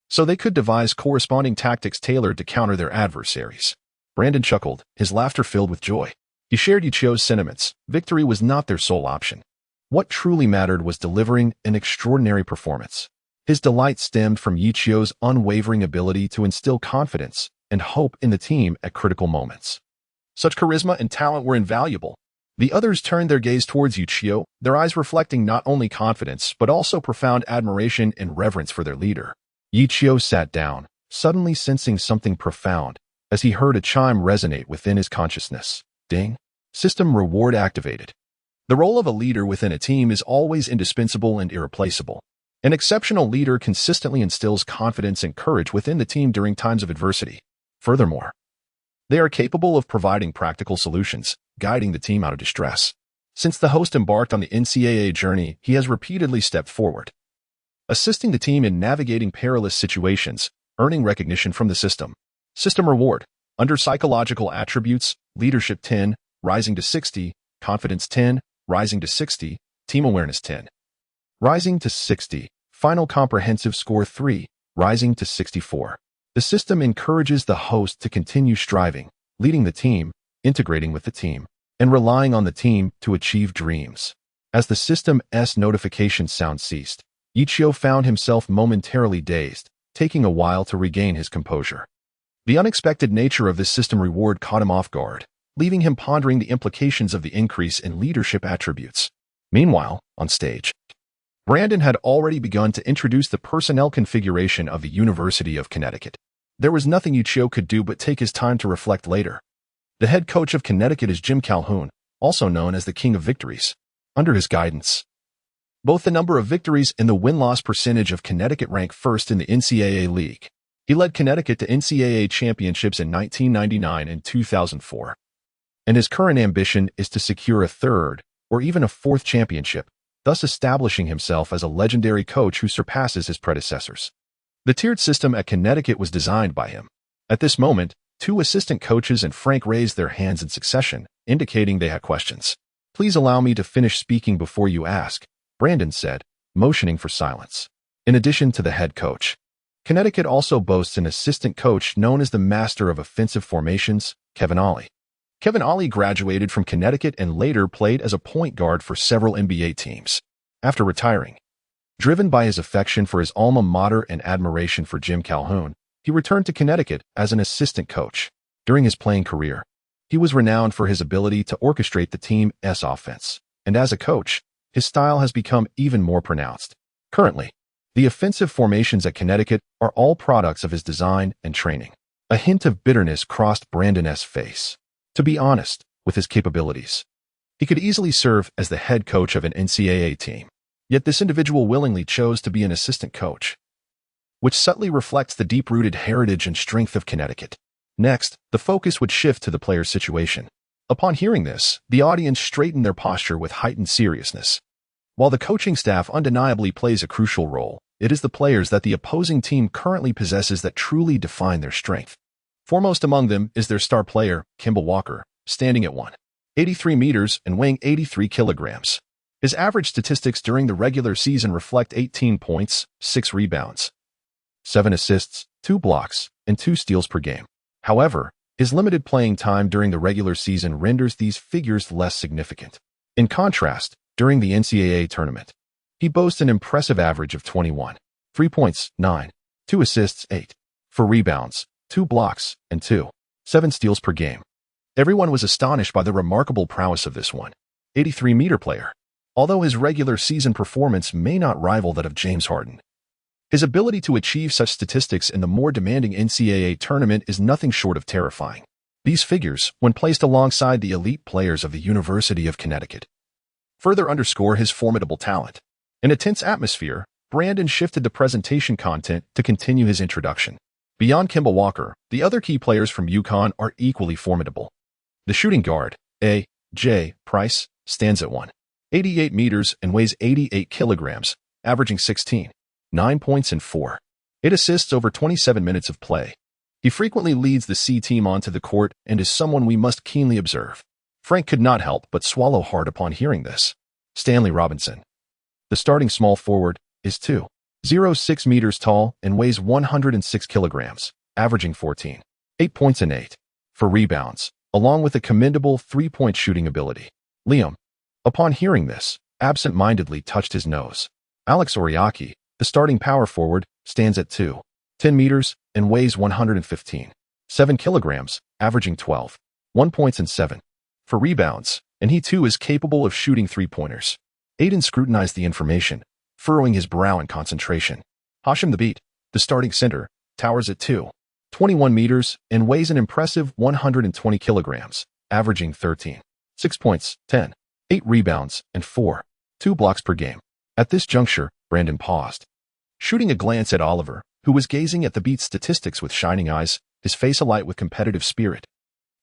so they could devise corresponding tactics tailored to counter their adversaries. Brandon chuckled, his laughter filled with joy. He shared Ye Qiu's sentiments. Victory was not their sole option. What truly mattered was delivering an extraordinary performance. His delight stemmed from Ye Qiu's unwavering ability to instill confidence and hope in the team at critical moments. Such charisma and talent were invaluable. The others turned their gaze towards Ye Qiu, their eyes reflecting not only confidence but also profound admiration and reverence for their leader. Ye Qiu sat down, suddenly sensing something profound, as he heard a chime resonate within his consciousness. Ding! System reward activated. The role of a leader within a team is always indispensable and irreplaceable. An exceptional leader consistently instills confidence and courage within the team during times of adversity. Furthermore, they are capable of providing practical solutions, guiding the team out of distress. Since the host embarked on the NCAA journey, he has repeatedly stepped forward, assisting the team in navigating perilous situations, earning recognition from the system. System reward. Under psychological attributes, leadership 10, rising to 60, confidence 10, rising to 60, team awareness 10, rising to 60, final comprehensive score 3, rising to 64. The system encourages the host to continue striving, leading the team, integrating with the team, and relying on the team to achieve dreams. As the system's notification sound ceased, Ye Qiu found himself momentarily dazed, taking a while to regain his composure. The unexpected nature of this system reward caught him off guard, leaving him pondering the implications of the increase in leadership attributes. Meanwhile, on stage, Brandon had already begun to introduce the personnel configuration of the University of Connecticut. There was nothing Ye Qiu could do but take his time to reflect later. The head coach of Connecticut is Jim Calhoun, also known as the King of Victories. Under his guidance, both the number of victories and the win-loss percentage of Connecticut rank first in the NCAA league. He led Connecticut to NCAA championships in 1999 and 2004. And his current ambition is to secure a third, or even a fourth championship, thus establishing himself as a legendary coach who surpasses his predecessors. The tiered system at Connecticut was designed by him. At this moment, 2 assistant coaches and Frank raised their hands in succession, indicating they had questions. Please allow me to finish speaking before you ask, Brandon said, motioning for silence. In addition to the head coach, Connecticut also boasts an assistant coach known as the Master of Offensive Formations, Kevin Ollie. Kevin Ollie graduated from Connecticut and later played as a point guard for several NBA teams. After retiring, driven by his affection for his alma mater and admiration for Jim Calhoun, he returned to Connecticut as an assistant coach. During his playing career, he was renowned for his ability to orchestrate the team's offense, and as a coach, his style has become even more pronounced. Currently, the offensive formations at Connecticut are all products of his design and training. A hint of bitterness crossed Brandon's face. To be honest, with his capabilities, he could easily serve as the head coach of an NCAA team. Yet this individual willingly chose to be an assistant coach, which subtly reflects the deep-rooted heritage and strength of Connecticut. Next, the focus would shift to the player's situation. Upon hearing this, the audience straightened their posture with heightened seriousness. While the coaching staff undeniably plays a crucial role, it is the players that the opposing team currently possesses that truly define their strength. Foremost among them is their star player, Kemba Walker, standing at 183 meters and weighing 83 kilograms. His average statistics during the regular season reflect 18 points, 6 rebounds, 7 assists, 2 blocks, and 2 steals per game. However, his limited playing time during the regular season renders these figures less significant. In contrast, during the NCAA tournament, he boasts an impressive average of 21, 3 points, 9, 2 assists, 8, 4 rebounds, 2 blocks, and 7 steals per game. Everyone was astonished by the remarkable prowess of this 183-meter player. Although his regular season performance may not rival that of James Harden, his ability to achieve such statistics in the more demanding NCAA tournament is nothing short of terrifying. These figures, when placed alongside the elite players of the University of Connecticut, further underscore his formidable talent. In a tense atmosphere, Brandon shifted the presentation content to continue his introduction. Beyond Kemba Walker, the other key players from UConn are equally formidable. The shooting guard, A.J. Price, stands at 188 meters and weighs 88 kilograms, averaging 16, 9 points and 4, 8 assists over 27 minutes of play. He frequently leads the C team onto the court and is someone we must keenly observe. Frank could not help but swallow hard upon hearing this. Stanley Robinson, The starting small forward is 2.06 meters tall and weighs 106 kilograms, averaging 14.8 points and 8 for rebounds, along with a commendable three-point shooting ability. Liam, upon hearing this, absent-mindedly touched his nose. Alex Oriaki, the starting power forward, stands at 2.10 meters and weighs 115.7 kilograms, averaging 12.1 points and 7 for rebounds, and he too is capable of shooting three-pointers. Aiden scrutinized the information, furrowing his brow in concentration. Hashim the Beat, the starting center, towers at 2.21 meters and weighs an impressive 120 kilograms, averaging 13.6 points, 10.8 rebounds, and 4.2 blocks per game. At this juncture, Brandon paused, shooting a glance at Oliver, who was gazing at the Beat's statistics with shining eyes, his face alight with competitive spirit.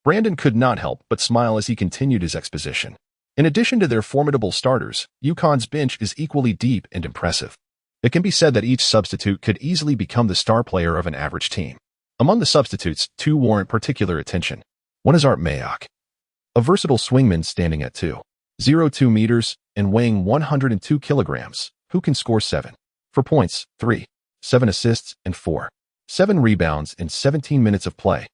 Brandon could not help but smile as he continued his exposition. In addition to their formidable starters, UConn's bench is equally deep and impressive. It can be said that each substitute could easily become the star player of an average team. Among the substitutes, two warrant particular attention. One is Art Mayock, a versatile swingman standing at 2.02 meters and weighing 102 kilograms, who can score 7 points, 3.7 assists, and 4.7 rebounds in 17 minutes of play,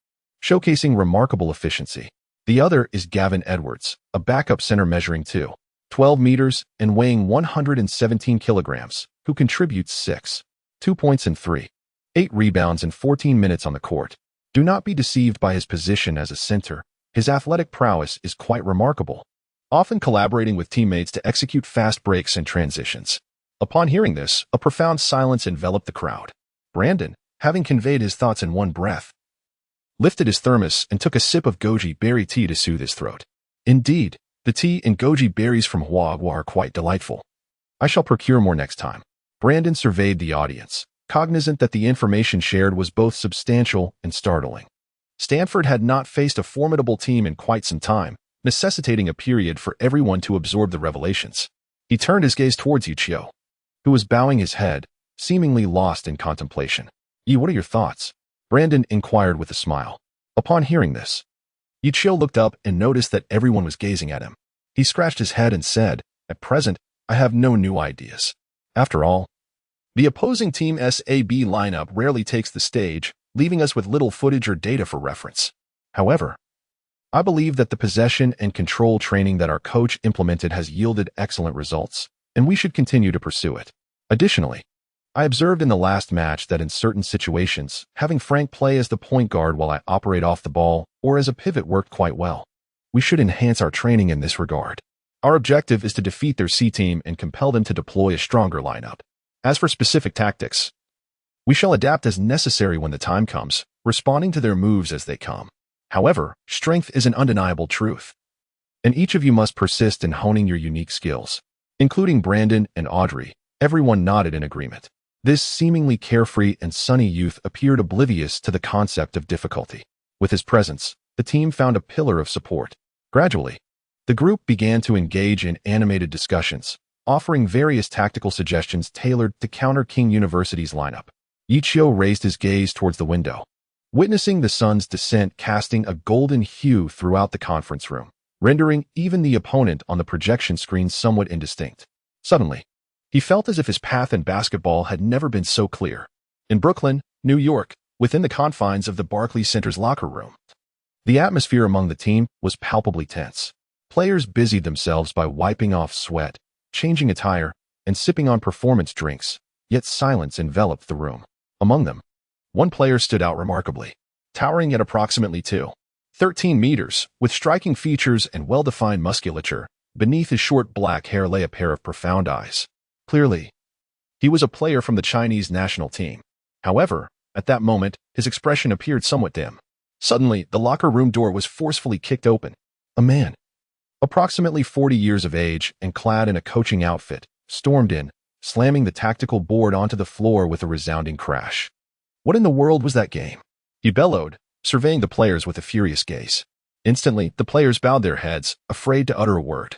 showcasing remarkable efficiency. The other is Gavin Edwards, a backup center measuring 2.12 meters and weighing 117 kilograms, who contributes 6.2 points and 3.8 rebounds in 14 minutes on the court. Do not be deceived by his position as a center. His athletic prowess is quite remarkable, often collaborating with teammates to execute fast breaks and transitions. Upon hearing this, a profound silence enveloped the crowd. Brandon, having conveyed his thoughts in one breath, lifted his thermos and took a sip of goji berry tea to soothe his throat. Indeed, the tea and goji berries from Huagua are quite delightful. I shall procure more next time. Brandon surveyed the audience, cognizant that the information shared was both substantial and startling. Stanford had not faced a formidable team in quite some time, necessitating a period for everyone to absorb the revelations. He turned his gaze towards Ye Qiu, who was bowing his head, seemingly lost in contemplation. Ye, what are your thoughts? Brandon inquired with a smile. Upon hearing this, Ye Qiu looked up and noticed that everyone was gazing at him. He scratched his head and said, "At present, I have no new ideas. After all, the opposing team SAB lineup rarely takes the stage, leaving us with little footage or data for reference. However, I believe that the possession and control training that our coach implemented has yielded excellent results, and we should continue to pursue it. Additionally, I observed in the last match that in certain situations, having Frank play as the point guard while I operate off the ball or as a pivot worked quite well. We should enhance our training in this regard. Our objective is to defeat their C team and compel them to deploy a stronger lineup. As for specific tactics, we shall adapt as necessary when the time comes, responding to their moves as they come. However, strength is an undeniable truth, and each of you must persist in honing your unique skills." Including Brandon and Audrey, everyone nodded in agreement. This seemingly carefree and sunny youth appeared oblivious to the concept of difficulty. With his presence, the team found a pillar of support. Gradually, the group began to engage in animated discussions, offering various tactical suggestions tailored to counter King University's lineup. Ye Qiu raised his gaze towards the window, witnessing the sun's descent casting a golden hue throughout the conference room, rendering even the opponent on the projection screen somewhat indistinct. Suddenly, he felt as if his path in basketball had never been so clear. In Brooklyn, New York, within the confines of the Barclays Center's locker room, the atmosphere among the team was palpably tense. Players busied themselves by wiping off sweat, changing attire, and sipping on performance drinks, yet silence enveloped the room. Among them, one player stood out remarkably, towering at approximately 2.13 meters, with striking features and well-defined musculature. Beneath his short black hair lay a pair of profound eyes. Clearly, he was a player from the Chinese national team. However, at that moment, his expression appeared somewhat dim. Suddenly, the locker room door was forcefully kicked open. A man, approximately 40 years of age and clad in a coaching outfit, stormed in, slamming the tactical board onto the floor with a resounding crash. What in the world was that game? He bellowed, surveying the players with a furious gaze. Instantly, the players bowed their heads, afraid to utter a word,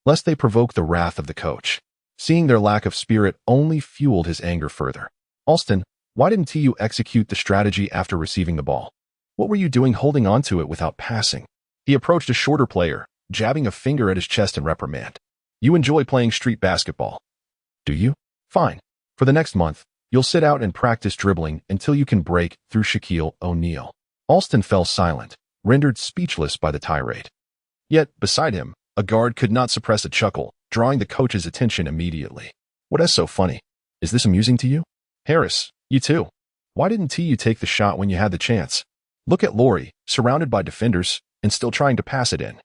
lest they provoke the wrath of the coach. Seeing their lack of spirit only fueled his anger further. "Alston, why didn't you execute the strategy after receiving the ball? What were you doing holding onto it without passing?" He approached a shorter player, jabbing a finger at his chest in reprimand. "You enjoy playing street basketball. Do you? Fine. For the next month, you'll sit out and practice dribbling until you can break through Shaquille O'Neal. Alston fell silent, rendered speechless by the tirade. Yet, beside him, a guard could not suppress a chuckle, drawing the coach's attention immediately. What is so funny? Is this amusing to you? Harris, you too. Why didn't you take the shot when you had the chance? Look at Laurie, surrounded by defenders, and still trying to pass it in.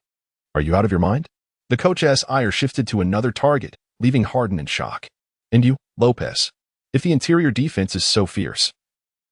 Are you out of your mind? The coach's ire shifted to another target, leaving Harden in shock. And you, Lopez. If the interior defense is so fierce,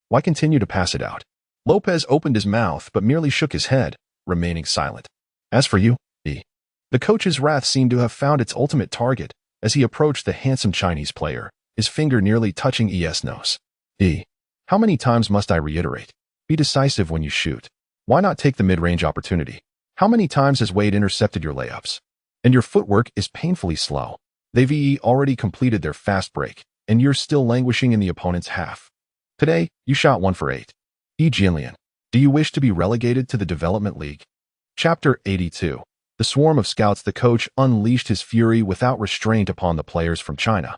why continue to pass it out? Lopez opened his mouth but merely shook his head, remaining silent. As for you, E. The coach's wrath seemed to have found its ultimate target as he approached the handsome Chinese player, his finger nearly touching E.'s nose. E. How many times must I reiterate? Be decisive when you shoot. Why not take the mid-range opportunity? How many times has Wade intercepted your layups? And your footwork is painfully slow. They've already completed their fast break, and you're still languishing in the opponent's half. Today, you shot 1 for 8. Ye Qiu, do you wish to be relegated to the development league? Chapter 82. The swarm of scouts. The coach unleashed his fury without restraint upon the players from China,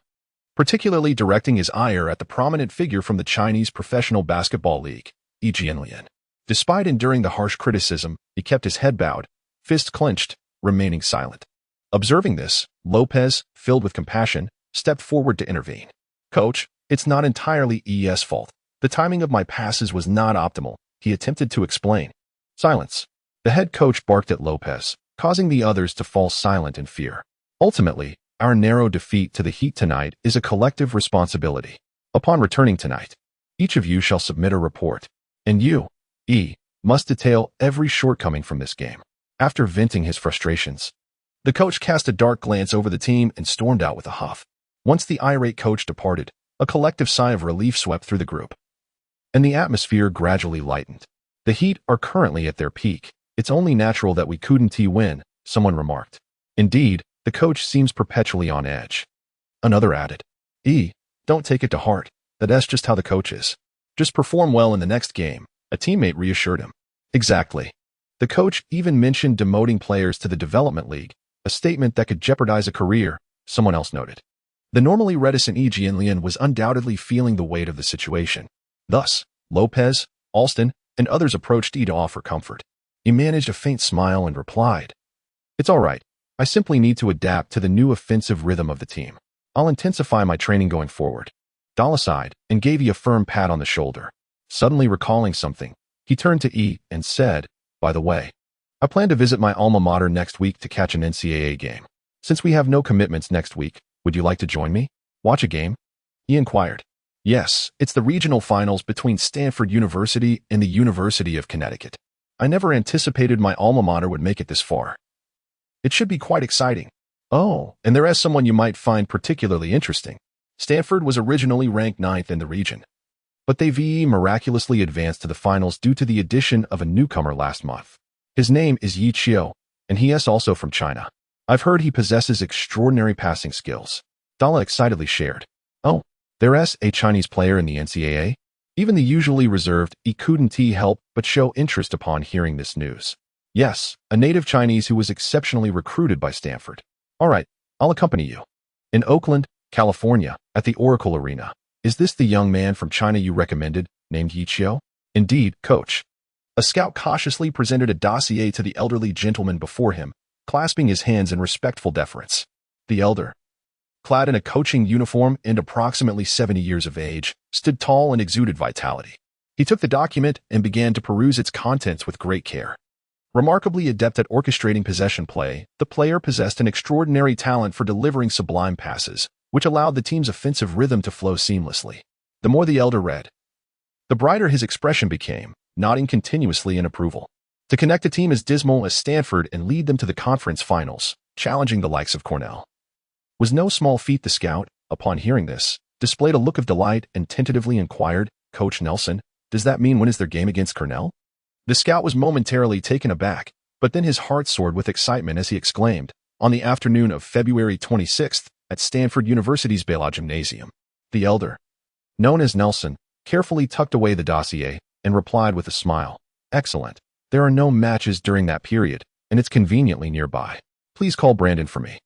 particularly directing his ire at the prominent figure from the Chinese Professional Basketball League, Ye Qiu. Despite enduring the harsh criticism, he kept his head bowed, fist clenched, remaining silent. Observing this, Lopez, filled with compassion, stepped forward to intervene. Coach, it's not entirely E.'s fault. The timing of my passes was not optimal, he attempted to explain. Silence. The head coach barked at Lopez, causing the others to fall silent in fear. Ultimately, our narrow defeat to the Heat tonight is a collective responsibility. Upon returning tonight, each of you shall submit a report, and you, E, must detail every shortcoming from this game. After venting his frustrations, the coach cast a dark glance over the team and stormed out with a huff. Once the irate coach departed, a collective sigh of relief swept through the group, and the atmosphere gradually lightened. The Heat are currently at their peak. It's only natural that we couldn't win, someone remarked. Indeed, the coach seems perpetually on edge. Another added. E, don't take it to heart. That's just how the coach is. Just perform well in the next game, a teammate reassured him. Exactly. The coach even mentioned demoting players to the development league, a statement that could jeopardize a career, someone else noted. The normally reticent Ye Qiu was undoubtedly feeling the weight of the situation. Thus, Lopez, Alston, and others approached E to offer comfort. He managed a faint smile and replied, It's all right. I simply need to adapt to the new offensive rhythm of the team. I'll intensify my training going forward. Dalla sighed and gave E a firm pat on the shoulder. Suddenly recalling something, he turned to E and said, By the way, I plan to visit my alma mater next week to catch an NCAA game. Since we have no commitments next week, would you like to join me? Watch a game? He inquired. Yes, it's the regional finals between Stanford University and the University of Connecticut. I never anticipated my alma mater would make it this far. It should be quite exciting. Oh, and there is someone you might find particularly interesting. Stanford was originally ranked 9th in the region, but they've miraculously advanced to the finals due to the addition of a newcomer last month. His name is Ye Qiu, and he is also from China. I've heard he possesses extraordinary passing skills. Dalla excitedly shared. Oh, there is a Chinese player in the NCAA? Even the usually reserved E couldn't help but show interest upon hearing this news. Yes, a native Chinese who was exceptionally recruited by Stanford. All right, I'll accompany you. In Oakland, California, at the Oracle Arena. Is this the young man from China you recommended, named Ye Qiu? Indeed, coach. A scout cautiously presented a dossier to the elderly gentleman before him, clasping his hands in respectful deference. The elder, clad in a coaching uniform and approximately 70 years of age, stood tall and exuded vitality. He took the document and began to peruse its contents with great care. Remarkably adept at orchestrating possession play, the player possessed an extraordinary talent for delivering sublime passes, which allowed the team's offensive rhythm to flow seamlessly. The more the elder read, the brighter his expression became, nodding continuously in approval. To connect a team as dismal as Stanford and lead them to the conference finals, challenging the likes of Cornell, was no small feat. The scout, upon hearing this, displayed a look of delight and tentatively inquired, Coach Nelson, does that mean when is their game against Cornell? The scout was momentarily taken aback, but then his heart soared with excitement as he exclaimed, on the afternoon of February 26th, at Stanford University's Beggar Gymnasium. The elder, known as Nelson, carefully tucked away the dossier and replied with a smile, Excellent. There are no matches during that period, and it's conveniently nearby. Please call Brandon for me.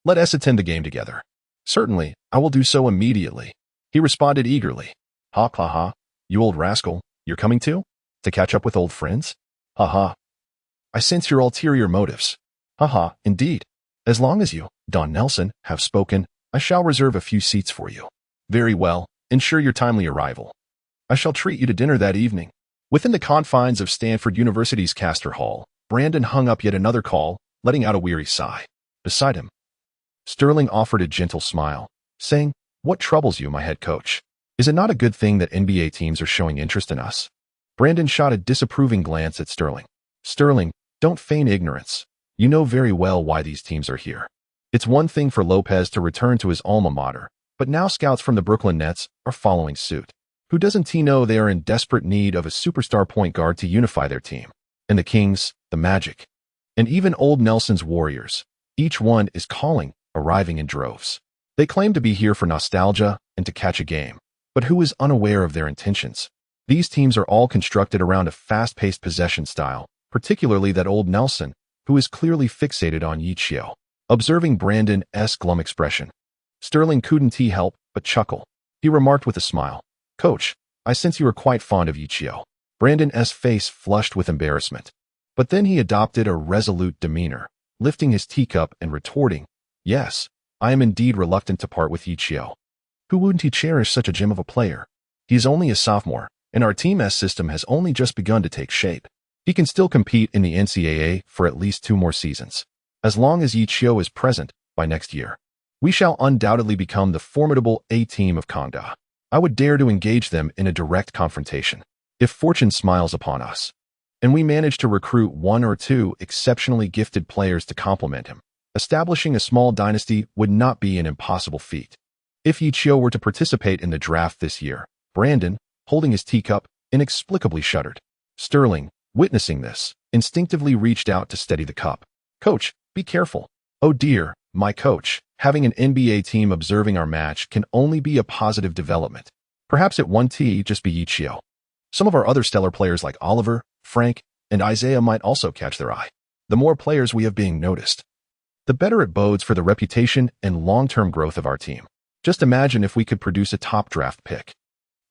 Let us attend the game together. Certainly, I will do so immediately. He responded eagerly. Ha ha ha, you old rascal, you're coming too? To catch up with old friends? Ha ha. I sense your ulterior motives. Ha ha, indeed. As long as you, Don Nelson, have spoken, I shall reserve a few seats for you. Very well, ensure your timely arrival. I shall treat you to dinner that evening. Within the confines of Stanford University's Castor Hall, Brandon hung up yet another call, letting out a weary sigh. Beside him, Sterling offered a gentle smile, saying, "What troubles you, my head coach? Is it not a good thing that NBA teams are showing interest in us?" Brandon shot a disapproving glance at Sterling. Sterling, don't feign ignorance. You know very well why these teams are here. It's one thing for Lopez to return to his alma mater, but now scouts from the Brooklyn Nets are following suit. Who doesn't he know they are in desperate need of a superstar point guard to unify their team? And the Kings, the Magic, and even old Nelson's Warriors, each one is calling, arriving in droves. They claim to be here for nostalgia and to catch a game, but who is unaware of their intentions? These teams are all constructed around a fast-paced possession style, particularly that old Nelson, who is clearly fixated on Ye Qiu. Observing Brandon's glum expression, Sterling couldn't help but chuckle. He remarked with a smile, "Coach, I sense you are quite fond of Ye Qiu." Brandon's face flushed with embarrassment, but then he adopted a resolute demeanor, lifting his teacup and retorting, "Yes, I am indeed reluctant to part with Ye Qiu. Who wouldn't he cherish such a gem of a player? He is only a sophomore, and our team's system has only just begun to take shape. He can still compete in the NCAA for at least 2 more seasons. As long as Ye Qiu is present, by next year, we shall undoubtedly become the formidable A team of Kangda. I would dare to engage them in a direct confrontation. If fortune smiles upon us, and we manage to recruit 1 or 2 exceptionally gifted players to complement him, establishing a small dynasty would not be an impossible feat. If Ye Qiu were to participate in the draft this year," Brandon, holding his teacup, inexplicably shuddered. Sterling, witnessing this, instinctively reached out to steady the cup. "Coach, be careful." "Oh dear, my coach, having an NBA team observing our match can only be a positive development. Perhaps it won't just be Ye Qiu. Some of our other stellar players like Oliver, Frank, and Isaiah might also catch their eye. The more players we have being noticed, the better it bodes for the reputation and long-term growth of our team. Just imagine if we could produce a top draft pick.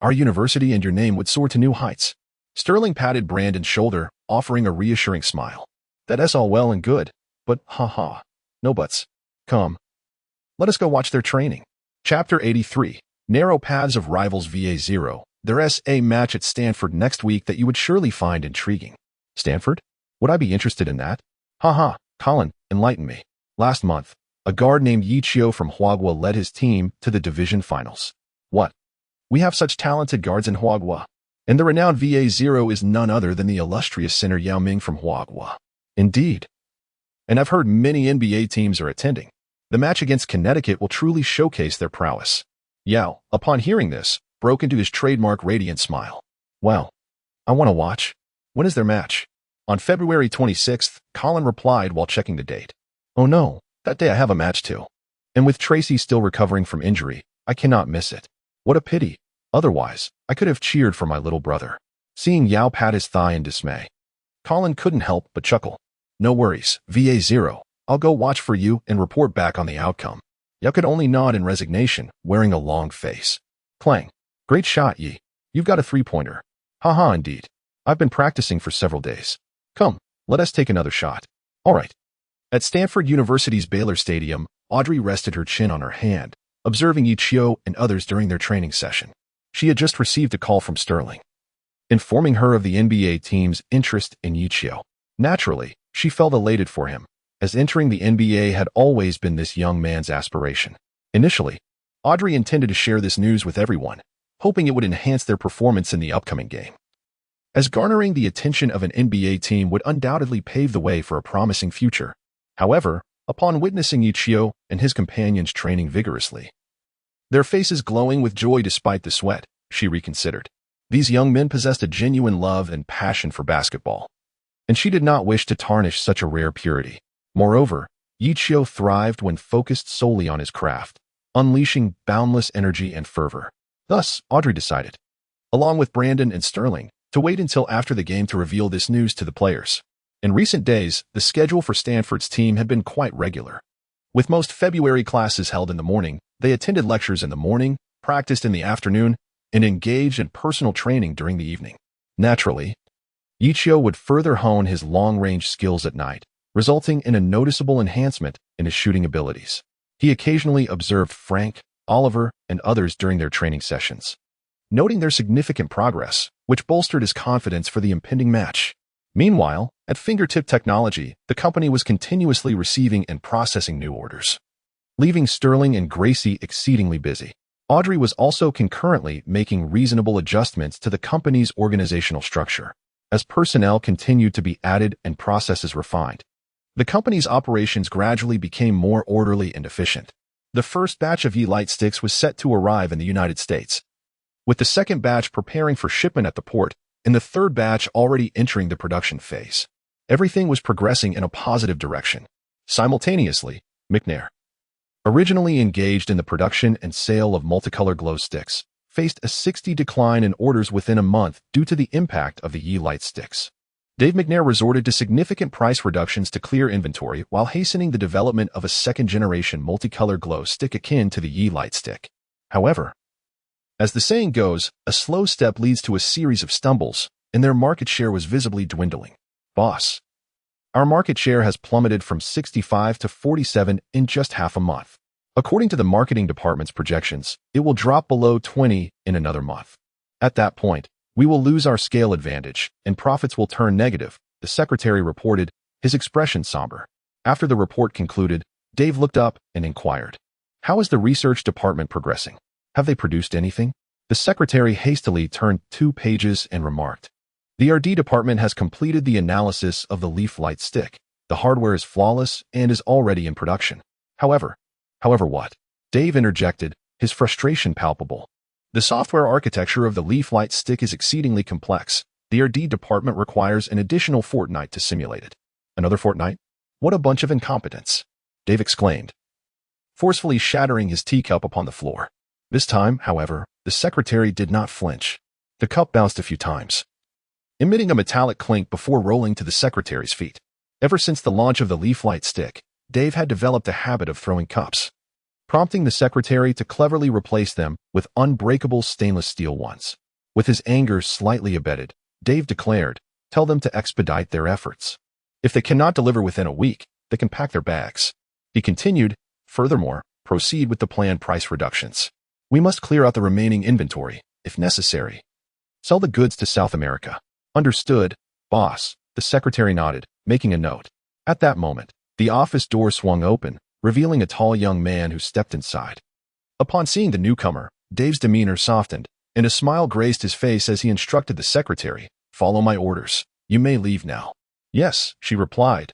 Our university and your name would soar to new heights." Sterling patted Brandon's shoulder, offering a reassuring smile. "That's all well and good, but ha, no buts. Come, let us go watch their training." Chapter 83, Narrow Paths of Rivals VA0. There's a match at Stanford next week that you would surely find intriguing. Stanford? Would I be interested in that? Ha, Colin, enlighten me. Last month, a guard named Ye Qiu from Huagua led his team to the division finals. What? We have such talented guards in Huagua. And the renowned VA0 is none other than the illustrious center Yao Ming from Huagua. Indeed. And I've heard many NBA teams are attending. The match against Connecticut will truly showcase their prowess. Yao, upon hearing this, broke into his trademark radiant smile. "Well, I want to watch. When is their match?" On February 26th, Colin replied while checking the date. "Oh no, that day I have a match too. And with Tracy still recovering from injury, I cannot miss it. What a pity. Otherwise, I could have cheered for my little brother." Seeing Yao pat his thigh in dismay, Colin couldn't help but chuckle. "No worries, VA0. I'll go watch for you and report back on the outcome." Yao could only nod in resignation, wearing a long face. Clang. "Great shot, Yi. You've got a 3-pointer. Ha, indeed. I've been practicing for several days. Come, let us take another shot." "All right." At Stanford University's Baylor Stadium, Audrey rested her chin on her hand, observing Ye Qiu and others during their training session. She had just received a call from Sterling, informing her of the NBA team's interest in Ye Qiu. Naturally, she felt elated for him, as entering the NBA had always been this young man's aspiration. Initially, Audrey intended to share this news with everyone, hoping it would enhance their performance in the upcoming game, as garnering the attention of an NBA team would undoubtedly pave the way for a promising future. However, upon witnessing Ye Qiu and his companions training vigorously, their faces glowing with joy despite the sweat, she reconsidered. These young men possessed a genuine love and passion for basketball, and she did not wish to tarnish such a rare purity. Moreover, Ye Qiu thrived when focused solely on his craft, unleashing boundless energy and fervor. Thus, Audrey decided, along with Brandon and Sterling, to wait until after the game to reveal this news to the players. In recent days, the schedule for Stanford's team had been quite regular. With most February classes held in the morning, they attended lectures in the morning, practiced in the afternoon, and engaged in personal training during the evening. Naturally, Ye Qiu would further hone his long-range skills at night, resulting in a noticeable enhancement in his shooting abilities. He occasionally observed Frank, Oliver, and others during their training sessions, noting their significant progress, which bolstered his confidence for the impending match. Meanwhile, at Fingertip Technology, the company was continuously receiving and processing new orders, leaving Sterling and Gracie exceedingly busy. Audrey was also concurrently making reasonable adjustments to the company's organizational structure, as personnel continued to be added and processes refined. The company's operations gradually became more orderly and efficient. The first batch of Ye light sticks was set to arrive in the United States, with the second batch preparing for shipment at the port, and the third batch already entering the production phase. Everything was progressing in a positive direction. Simultaneously, McNair, originally engaged in the production and sale of multicolor glow sticks, faced a 60% decline in orders within a month due to the impact of the Ye light sticks. Dave McNair resorted to significant price reductions to clear inventory while hastening the development of a second-generation multicolor glow stick akin to the Ye light stick. However, as the saying goes, a slow step leads to a series of stumbles, and their market share was visibly dwindling. Boss, our market share has plummeted from 65 to 47 in just half a month. According to the marketing department's projections, it will drop below 20 in another month. At that point, we will lose our scale advantage, and profits will turn negative, the secretary reported, his expression somber. After the report concluded, Dave looked up and inquired, "How is the research department progressing? Have they produced anything?" The secretary hastily turned 2 pages and remarked, "The R&D department has completed the analysis of the leaf light stick. The hardware is flawless and is already in production. However what?" Dave interjected, his frustration palpable. "The software architecture of the leaf light stick is exceedingly complex. The R&D department requires an additional fortnight to simulate it." "Another fortnight? What a bunch of incompetence!" Dave exclaimed, forcefully shattering his teacup upon the floor. This time, however, the secretary did not flinch. The cup bounced a few times, emitting a metallic clink before rolling to the secretary's feet. Ever since the launch of the leaf light stick, Dave had developed a habit of throwing cups, prompting the secretary to cleverly replace them with unbreakable stainless steel ones. With his anger slightly abated, Dave declared, "Tell them to expedite their efforts. If they cannot deliver within a week, they can pack their bags." He continued, "Furthermore, proceed with the planned price reductions. We must clear out the remaining inventory, if necessary. Sell the goods to South America." "Understood, boss," the secretary nodded, making a note. At that moment, the office door swung open, revealing a tall young man who stepped inside. Upon seeing the newcomer, Dave's demeanor softened, and a smile graced his face as he instructed the secretary, "Follow my orders. You may leave now." "Yes," she replied,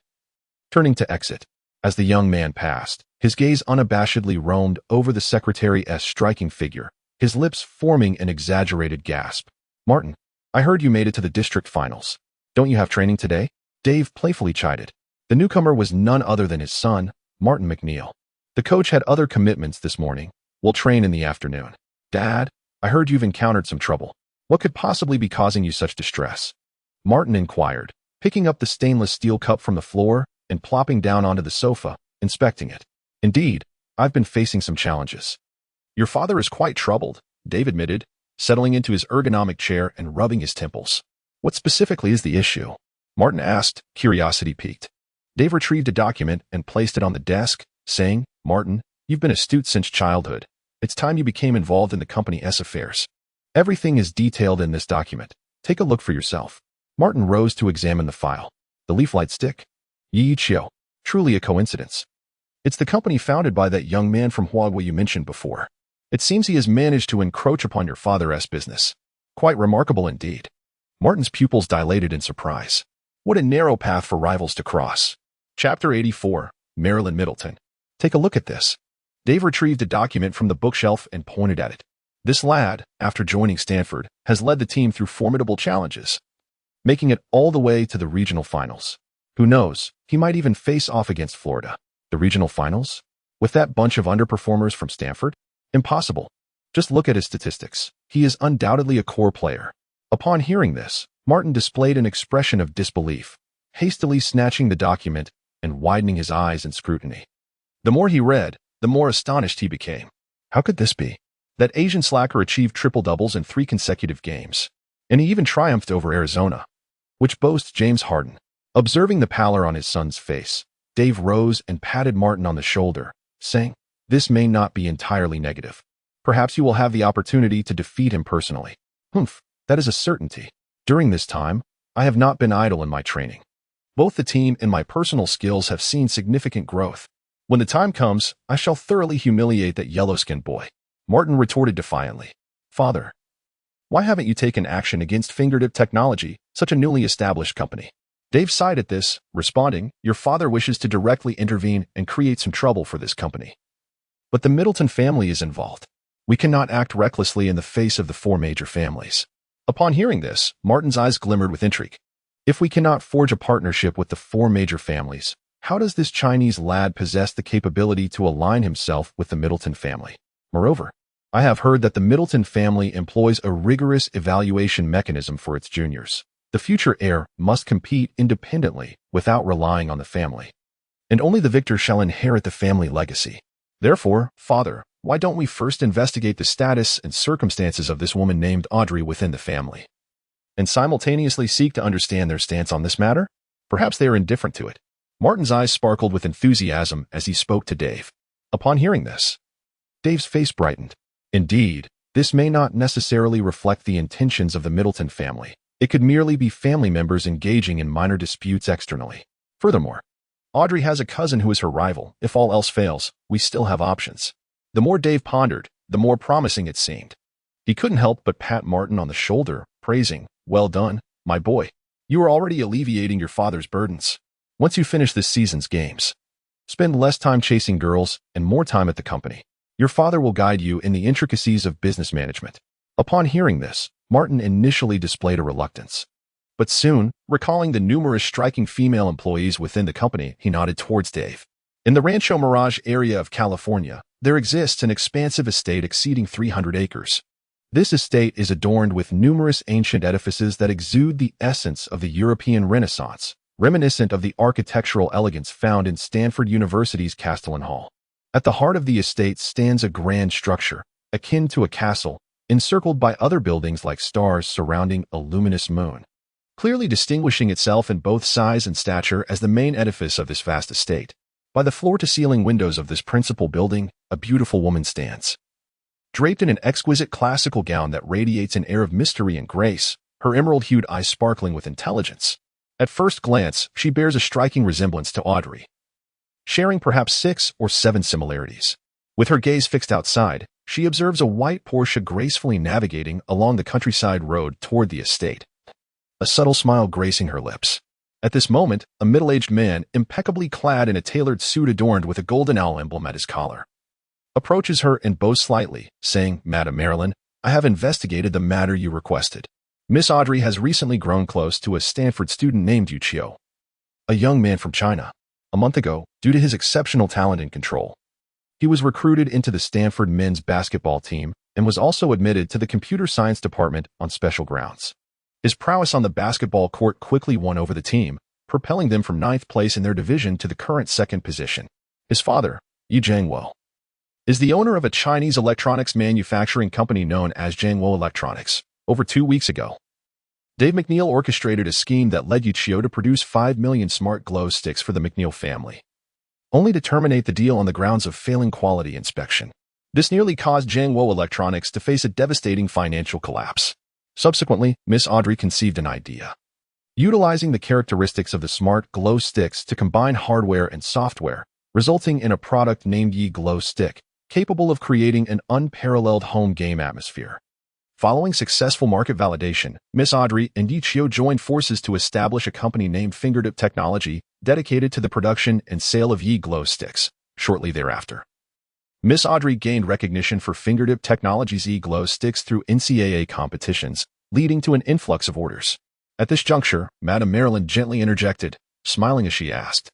turning to exit. As the young man passed, his gaze unabashedly roamed over the secretary's striking figure, his lips forming an exaggerated gasp. "Martin, I heard you made it to the district finals. Don't you have training today?" Dave playfully chided. The newcomer was none other than his son, Martin McNeil. "The coach had other commitments this morning. We'll train in the afternoon." "Dad, I heard you've encountered some trouble. What could possibly be causing you such distress?" Martin inquired, picking up the stainless steel cup from the floor and plopping down onto the sofa, inspecting it. "Indeed, I've been facing some challenges." "Your father is quite troubled," Dave admitted, settling into his ergonomic chair and rubbing his temples. "What specifically is the issue?" Martin asked, curiosity piqued. Dave retrieved a document and placed it on the desk, saying, "Martin, you've been astute since childhood. It's time you became involved in the company's affairs. Everything is detailed in this document. Take a look for yourself." Martin rose to examine the file. "The leaf light stick? Ye Qiu. Truly a coincidence. It's the company founded by that young man from Huawei you mentioned before. It seems he has managed to encroach upon your father's business. Quite remarkable indeed." Martin's pupils dilated in surprise. What a narrow path for rivals to cross. Chapter 84, Marilyn Middleton. "Take a look at this." Dave retrieved a document from the bookshelf and pointed at it. "This lad, after joining Stanford, has led the team through formidable challenges, making it all the way to the regional finals. Who knows, he might even face off against Florida." "The regional finals? With that bunch of underperformers from Stanford? Impossible. Just look at his statistics. He is undoubtedly a core player." Upon hearing this, Martin displayed an expression of disbelief, hastily snatching the document and widening his eyes in scrutiny. The more he read, the more astonished he became. How could this be? That Asian slacker achieved triple-doubles in 3 consecutive games. And he even triumphed over Arizona, which boasts James Harden. Observing the pallor on his son's face, Dave rose and patted Martin on the shoulder, saying, "This may not be entirely negative. Perhaps you will have the opportunity to defeat him personally." "Humph, that is a certainty. During this time, I have not been idle in my training. Both the team and my personal skills have seen significant growth. When the time comes, I shall thoroughly humiliate that yellow-skinned boy." Martin retorted defiantly, "Father, why haven't you taken action against Fingertip Technology, such a newly established company?" Dave sighed at this, responding, "Your father wishes to directly intervene and create some trouble for this company. But the Middleton family is involved. We cannot act recklessly in the face of the 4 major families." Upon hearing this, Martin's eyes glimmered with intrigue. If we cannot forge a partnership with the 4 major families, how does this Chinese lad possess the capability to align himself with the Middleton family? Moreover, I have heard that the Middleton family employs a rigorous evaluation mechanism for its juniors. The future heir must compete independently without relying on the family, and only the victor shall inherit the family legacy. Therefore, Father, why don't we first investigate the status and circumstances of this woman named Audrey within the family, and simultaneously seek to understand their stance on this matter? Perhaps they are indifferent to it." Martin's eyes sparkled with enthusiasm as he spoke to Dave. Upon hearing this, Dave's face brightened. Indeed, this may not necessarily reflect the intentions of the Middleton family. It could merely be family members engaging in minor disputes externally. Furthermore, Audrey has a cousin who is her rival. If all else fails, we still have options. The more Dave pondered, the more promising it seemed. He couldn't help but pat Martin on the shoulder, praising, "Well done, my boy. You are already alleviating your father's burdens. Once you finish this season's games, spend less time chasing girls and more time at the company. Your father will guide you in the intricacies of business management." Upon hearing this, Martin initially displayed a reluctance. But soon, recalling the numerous striking female employees within the company, he nodded towards Dave. In the Rancho Mirage area of California, there exists an expansive estate exceeding 300 acres. This estate is adorned with numerous ancient edifices that exude the essence of the European Renaissance, reminiscent of the architectural elegance found in Stanford University's Castellan Hall. At the heart of the estate stands a grand structure, akin to a castle, encircled by other buildings like stars surrounding a luminous moon, clearly distinguishing itself in both size and stature as the main edifice of this vast estate. By the floor-to-ceiling windows of this principal building, a beautiful woman stands. Draped in an exquisite classical gown that radiates an air of mystery and grace, her emerald-hued eyes sparkling with intelligence. At first glance, she bears a striking resemblance to Audrey, sharing perhaps 6 or 7 similarities. With her gaze fixed outside, she observes a white Porsche gracefully navigating along the countryside road toward the estate, a subtle smile gracing her lips. At this moment, a middle-aged man, impeccably clad in a tailored suit adorned with a golden owl emblem at his collar, approaches her and bows slightly, saying, "Madam Marilyn, I have investigated the matter you requested. Miss Audrey has recently grown close to a Stanford student named Ye Qiu, a young man from China. A month ago, due to his exceptional talent and control, he was recruited into the Stanford men's basketball team and was also admitted to the computer science department on special grounds. His prowess on the basketball court quickly won over the team, propelling them from 9th place in their division to the current 2nd position. His father, Ye Qiu, is the owner of a Chinese electronics manufacturing company known as Jiangwo Electronics. Over 2 weeks ago, Dave McNeil orchestrated a scheme that led Ye Qiu to produce 5 million smart glow sticks for the McNeil family, only to terminate the deal on the grounds of failing quality inspection. This nearly caused Jiangwo Electronics to face a devastating financial collapse. Subsequently, Miss Audrey conceived an idea, utilizing the characteristics of the smart glow sticks to combine hardware and software, resulting in a product named Ye Glow Stick, capable of creating an unparalleled home game atmosphere. Following successful market validation, Miss Audrey and Ye Qiu joined forces to establish a company named Fingertip Technology, dedicated to the production and sale of Ye Glow sticks. Shortly thereafter, Miss Audrey gained recognition for Fingertip Technology's Ye Glow sticks through NCAA competitions, leading to an influx of orders. At this juncture, Madame Marilyn gently interjected, smiling as she asked,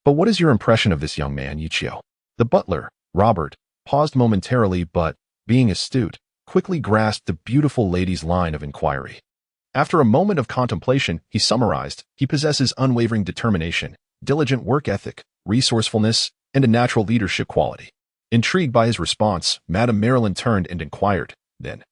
"But what is your impression of this young man, Ye Qiu?" The butler, Robert, paused momentarily but, being astute, quickly grasped the beautiful lady's line of inquiry. After a moment of contemplation, he summarized, "He possesses unwavering determination, diligent work ethic, resourcefulness, and a natural leadership quality. Intrigued by his response, Madame Marilyn turned and inquired, then,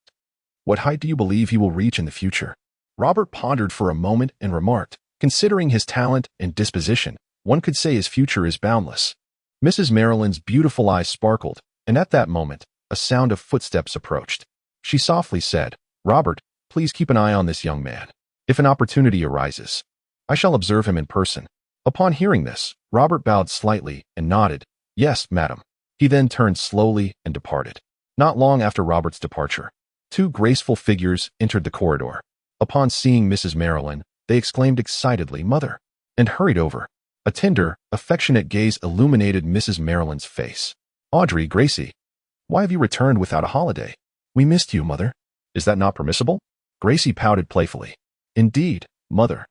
"What height do you believe he will reach in the future?" Robert pondered for a moment and remarked, "Considering his talent and disposition, one could say his future is boundless." Mrs. Marilyn's beautiful eyes sparkled, and at that moment, a sound of footsteps approached. She softly said, "Robert, please keep an eye on this young man. If an opportunity arises, I shall observe him in person." Upon hearing this, Robert bowed slightly and nodded, "Yes, madam." He then turned slowly and departed. Not long after Robert's departure, two graceful figures entered the corridor. Upon seeing Mrs. Marilyn, they exclaimed excitedly, "Mother," and hurried over. A tender, affectionate gaze illuminated Mrs. Marilyn's face. "Audrey, Gracie, why have you returned without a holiday? We missed you, mother. Is that not permissible?" Gracie pouted playfully. "Indeed, mother.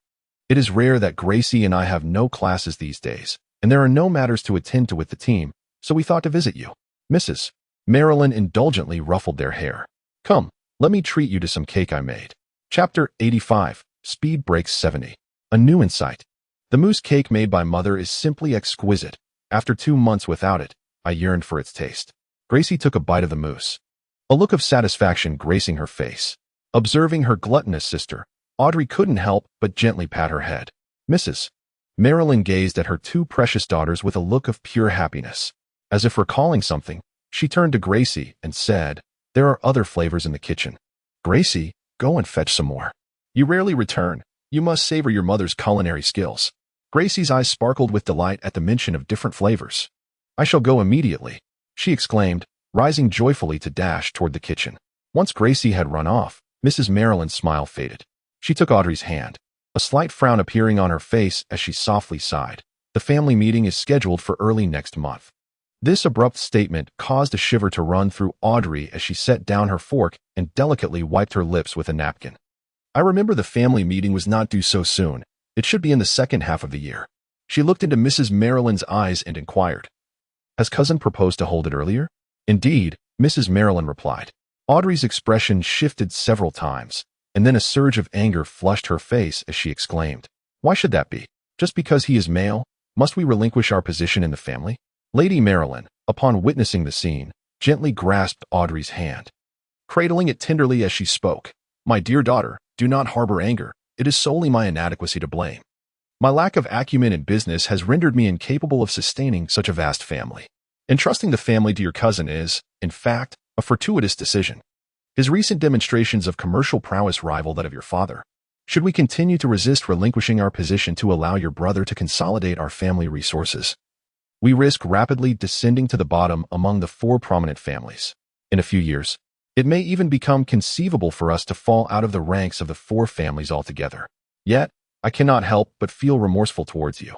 It is rare that Gracie and I have no classes these days, and there are no matters to attend to with the team, so we thought to visit you." Mrs. Marilyn indulgently ruffled their hair. "Come, let me treat you to some cake I made." Chapter 85, Speed Breaks 70. A new insight. The mousse cake made by mother is simply exquisite. After 2 months without it, I yearned for its taste. Gracie took a bite of the mousse, a look of satisfaction gracing her face. Observing her gluttonous sister, Audrey couldn't help but gently pat her head. Mrs. Marilyn gazed at her 2 precious daughters with a look of pure happiness. As if recalling something, she turned to Gracie and said, "There are other flavors in the kitchen. Gracie, go and fetch some more. You rarely return. You must savor your mother's culinary skills." Gracie's eyes sparkled with delight at the mention of different flavors. "I shall go immediately," she exclaimed, rising joyfully to dash toward the kitchen. Once Gracie had run off, Mrs. Marilyn's smile faded. She took Audrey's hand, a slight frown appearing on her face as she softly sighed. "The family meeting is scheduled for early next month." This abrupt statement caused a shiver to run through Audrey as she set down her fork and delicately wiped her lips with a napkin. "I remember the family meeting was not due so soon. It should be in the second half of the year." She looked into Mrs. Marilyn's eyes and inquired, "Has cousin proposed to hold it earlier?" "Indeed," Mrs. Marilyn replied. Audrey's expression shifted several times, and then a surge of anger flushed her face as she exclaimed, "Why should that be? Just because he is male, must we relinquish our position in the family?" Lady Marilyn, upon witnessing the scene, gently grasped Audrey's hand, cradling it tenderly as she spoke. "My dear daughter, do not harbor anger. It is solely my inadequacy to blame. My lack of acumen in business has rendered me incapable of sustaining such a vast family. Entrusting the family to your cousin is, in fact, a fortuitous decision. His recent demonstrations of commercial prowess rival that of your father. Should we continue to resist relinquishing our position to allow your brother to consolidate our family resources, we risk rapidly descending to the bottom among the 4 prominent families. In a few years, it may even become conceivable for us to fall out of the ranks of the 4 families altogether. Yet, I cannot help but feel remorseful towards you.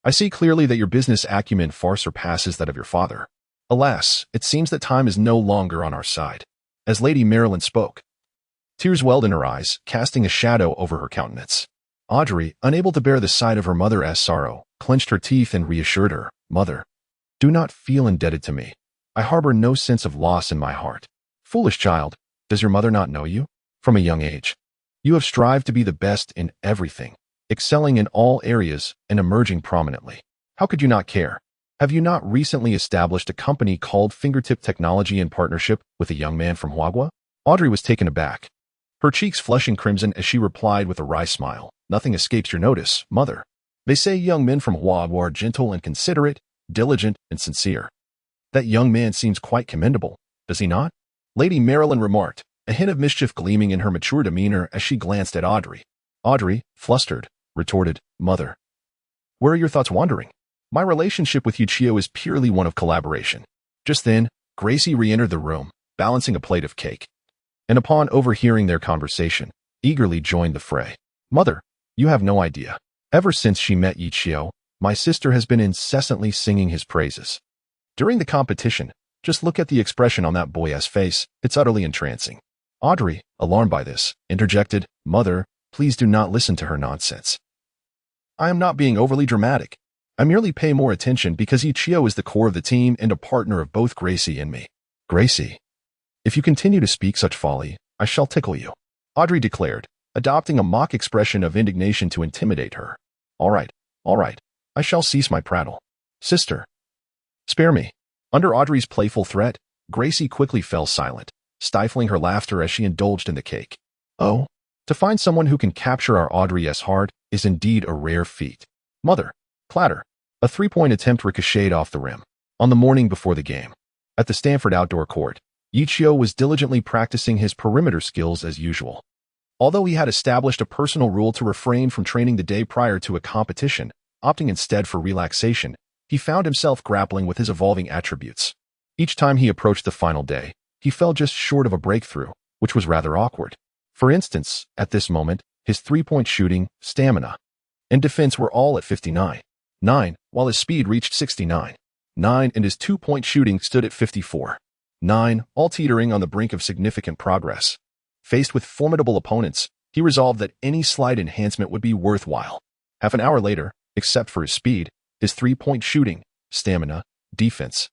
I see clearly that your business acumen far surpasses that of your father. Alas, it seems that time is no longer on our side." As Lady Marilyn spoke, tears welled in her eyes, casting a shadow over her countenance. Audrey, unable to bear the sight of her mother's sorrow, clenched her teeth and reassured her, "Mother, do not feel indebted to me. I harbor no sense of loss in my heart." "Foolish child, does your mother not know you? From a young age, you have strived to be the best in everything, excelling in all areas and emerging prominently. How could you not care? Have you not recently established a company called Fingertip Technology in partnership with a young man from Huagua?" Audrey was taken aback, her cheeks flushing crimson as she replied with a wry smile, "Nothing escapes your notice, mother. They say young men from Huagua are gentle and considerate, diligent and sincere. That young man seems quite commendable, does he not?" Lady Marilyn remarked, a hint of mischief gleaming in her mature demeanor as she glanced at Audrey. Audrey, flustered, retorted, "Mother, where are your thoughts wandering? My relationship with Ye Qiu is purely one of collaboration." Just then, Gracie re-entered the room, balancing a plate of cake, and upon overhearing their conversation, eagerly joined the fray. "Mother, you have no idea. Ever since she met Ye Qiu, my sister has been incessantly singing his praises. During the competition, just look at the expression on that boy's face. It's utterly entrancing." Audrey, alarmed by this, interjected, "Mother, please do not listen to her nonsense. I am not being overly dramatic. I merely pay more attention because Ye Qiu is the core of the team and a partner of both Gracie and me." "Gracie, if you continue to speak such folly, I shall tickle you," Audrey declared, adopting a mock expression of indignation to intimidate her. All right, I shall cease my prattle. Sister, Spare me. Under Audrey's playful threat, Gracie quickly fell silent, stifling her laughter as she indulged in the cake. Oh, to find someone who can capture our Audrey's heart is indeed a rare feat. Mother. Clatter. A three-point attempt ricocheted off the rim. On the morning before the game, at the Stanford outdoor court, Ye Qiu was diligently practicing his perimeter skills as usual. Although he had established a personal rule to refrain from training the day prior to a competition, opting instead for relaxation, he found himself grappling with his evolving attributes. Each time he approached the final day, he fell just short of a breakthrough, which was rather awkward. For instance, at this moment, his three-point shooting, stamina, and defense were all at 59.9, while his speed reached 69.9 and his two-point shooting stood at 54.9, all teetering on the brink of significant progress. Faced with formidable opponents, he resolved that any slight enhancement would be worthwhile. Half an hour later, except for his speed, his three-point shooting, stamina, defense,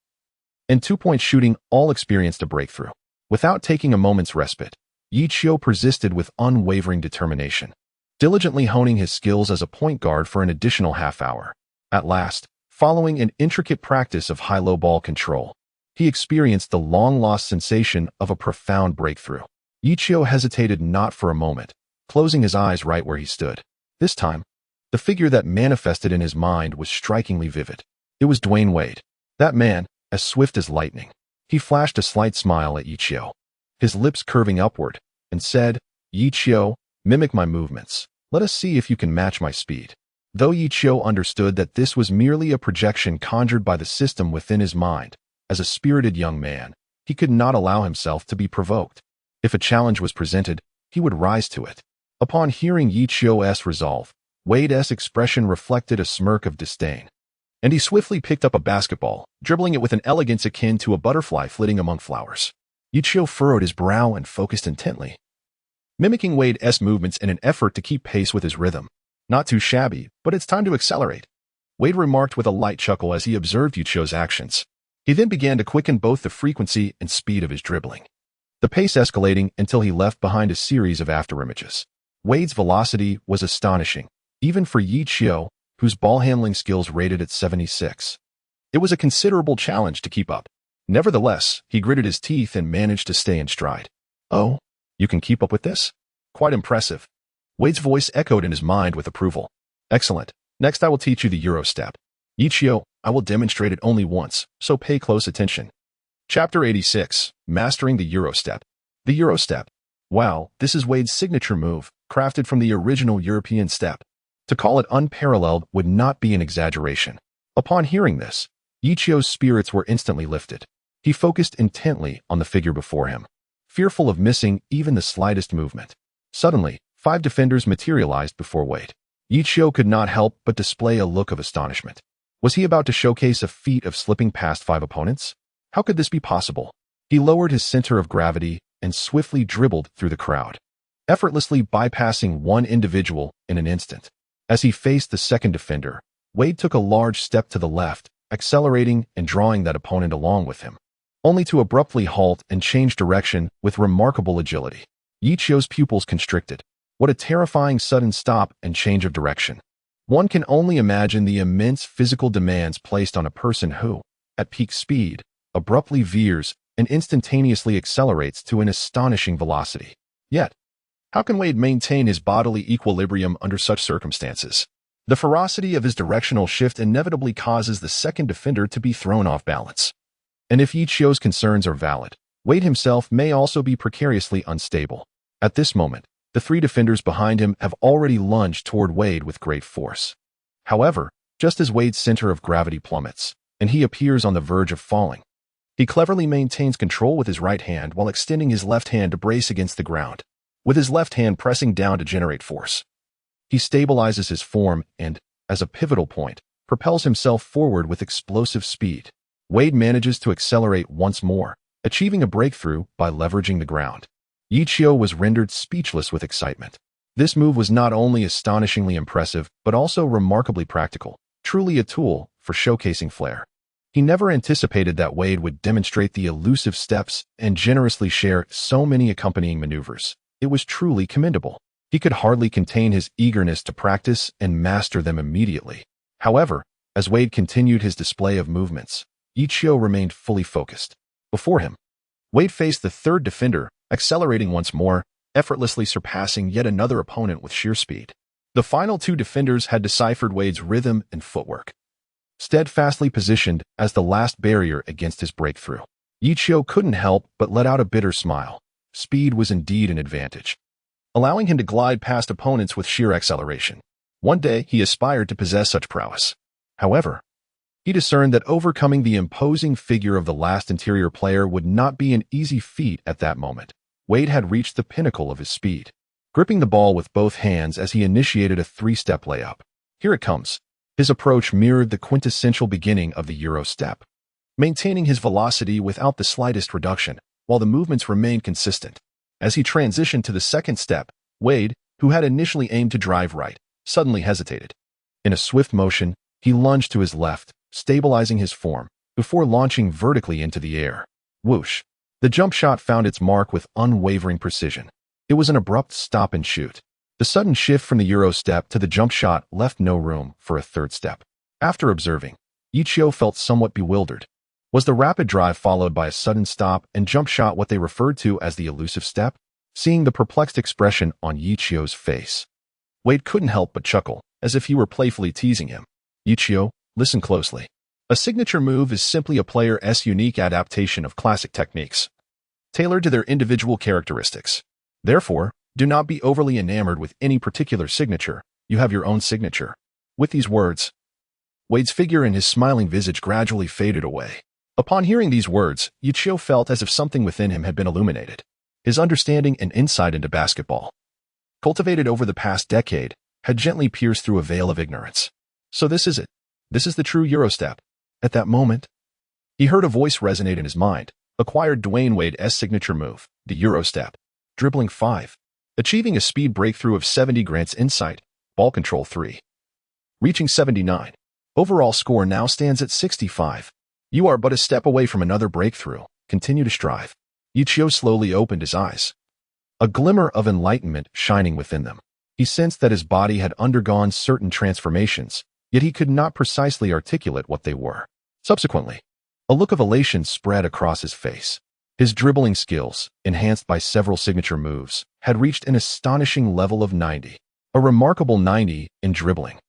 and two-point shooting all experienced a breakthrough. Without taking a moment's respite, Ye Qiu persisted with unwavering determination, diligently honing his skills as a point guard for an additional half hour. At last, following an intricate practice of high-low ball control, he experienced the long-lost sensation of a profound breakthrough. Ye Qiu hesitated not for a moment, closing his eyes right where he stood. This time, the figure that manifested in his mind was strikingly vivid. It was Dwayne Wade. That man, as swift as lightning. He flashed a slight smile at Ye Qiu, his lips curving upward, and said, Ye Qiu, mimic my movements. Let us see if you can match my speed. Though Ye Qiu understood that this was merely a projection conjured by the system within his mind, as a spirited young man, he could not allow himself to be provoked. If a challenge was presented, he would rise to it. Upon hearing Ye Qiu's resolve, Wade's expression reflected a smirk of disdain, and he swiftly picked up a basketball, dribbling it with an elegance akin to a butterfly flitting among flowers. Ye Qiu furrowed his brow and focused intently, mimicking Wade's movements in an effort to keep pace with his rhythm. Not too shabby, but it's time to accelerate, Wade remarked with a light chuckle as he observed Ye Qiu's actions. He then began to quicken both the frequency and speed of his dribbling, the pace escalating until he left behind a series of afterimages. Wade's velocity was astonishing, even for Ye Qiu, whose ball handling skills rated at 76. It was a considerable challenge to keep up. Nevertheless, he gritted his teeth and managed to stay in stride. Oh, you can keep up with this? Quite impressive. Wade's voice echoed in his mind with approval. Excellent. Next I will teach you the Euro step. Ye Qiu, I will demonstrate it only once, so pay close attention. Chapter 86, Mastering the Euro step. The Euro step. Wow, this is Wade's signature move, crafted from the original European step. To call it unparalleled would not be an exaggeration. Upon hearing this, Ye Qiu's spirits were instantly lifted. He focused intently on the figure before him, fearful of missing even the slightest movement. Suddenly, 5 defenders materialized before Wade. Ye Qiu could not help but display a look of astonishment. Was he about to showcase a feat of slipping past 5 opponents? How could this be possible? He lowered his center of gravity and swiftly dribbled through the crowd, effortlessly bypassing one individual in an instant. As he faced the second defender, Wade took a large step to the left, accelerating and drawing that opponent along with him, only to abruptly halt and change direction with remarkable agility. Ye Qiu's pupils constricted. What a terrifying sudden stop and change of direction. One can only imagine the immense physical demands placed on a person who, at peak speed, abruptly veers and instantaneously accelerates to an astonishing velocity. Yet, how can Wade maintain his bodily equilibrium under such circumstances? The ferocity of his directional shift inevitably causes the second defender to be thrown off balance. And if Ye Qiu's concerns are valid, Wade himself may also be precariously unstable. At this moment, the 3 defenders behind him have already lunged toward Wade with great force. However, just as Wade's center of gravity plummets, and he appears on the verge of falling, he cleverly maintains control with his right hand while extending his left hand to brace against the ground, with his left hand pressing down to generate force. He stabilizes his form and, as a pivotal point, propels himself forward with explosive speed. Wade manages to accelerate once more, achieving a breakthrough by leveraging the ground. Ye Qiu was rendered speechless with excitement. This move was not only astonishingly impressive, but also remarkably practical, truly a tool for showcasing flair. He never anticipated that Wade would demonstrate the elusive steps and generously share so many accompanying maneuvers. It was truly commendable. He could hardly contain his eagerness to practice and master them immediately. However, as Wade continued his display of movements, Ye Qiu remained fully focused. Before him, Wade faced the third defender, accelerating once more, effortlessly surpassing yet another opponent with sheer speed. The final two defenders had deciphered Wade's rhythm and footwork, steadfastly positioned as the last barrier against his breakthrough. Ye Qiu couldn't help but let out a bitter smile. Speed was indeed an advantage, allowing him to glide past opponents with sheer acceleration. One day, he aspired to possess such prowess. However, he discerned that overcoming the imposing figure of the last interior player would not be an easy feat at that moment. Wade had reached the pinnacle of his speed, gripping the ball with both hands as he initiated a three-step layup. Here it comes. His approach mirrored the quintessential beginning of the Euro step, maintaining his velocity without the slightest reduction, while the movements remained consistent. As he transitioned to the second step, Wade, who had initially aimed to drive right, suddenly hesitated. In a swift motion, he lunged to his left, stabilizing his form, before launching vertically into the air. Whoosh! The jump shot found its mark with unwavering precision. It was an abrupt stop and shoot. The sudden shift from the Euro step to the jump shot left no room for a third step. After observing, Ye Qiu felt somewhat bewildered. Was the rapid drive followed by a sudden stop and jump shot what they referred to as the elusive step? Seeing the perplexed expression on Ye Qiu's face, Wade couldn't help but chuckle, as if he were playfully teasing him. Ye Qiu, listen closely. A signature move is simply a player's unique adaptation of classic techniques, tailored to their individual characteristics. Therefore, do not be overly enamored with any particular signature. You have your own signature. With these words, Wade's figure and his smiling visage gradually faded away. Upon hearing these words, Ye Qiu felt as if something within him had been illuminated. His understanding and insight into basketball, cultivated over the past decade, had gently pierced through a veil of ignorance. So this is it. This is the true Euro step. At that moment, he heard a voice resonate in his mind. Acquired Dwayne Wade's signature move, the Euro step. Dribbling 5. Achieving a speed breakthrough of 70 grants insight. Ball control 3. Reaching 79. Overall score now stands at 65. You are but a step away from another breakthrough. Continue to strive. Ye Qiu slowly opened his eyes, a glimmer of enlightenment shining within them. He sensed that his body had undergone certain transformations, yet he could not precisely articulate what they were. Subsequently, a look of elation spread across his face. His dribbling skills, enhanced by several signature moves, had reached an astonishing level of 90. A remarkable 90 in dribbling.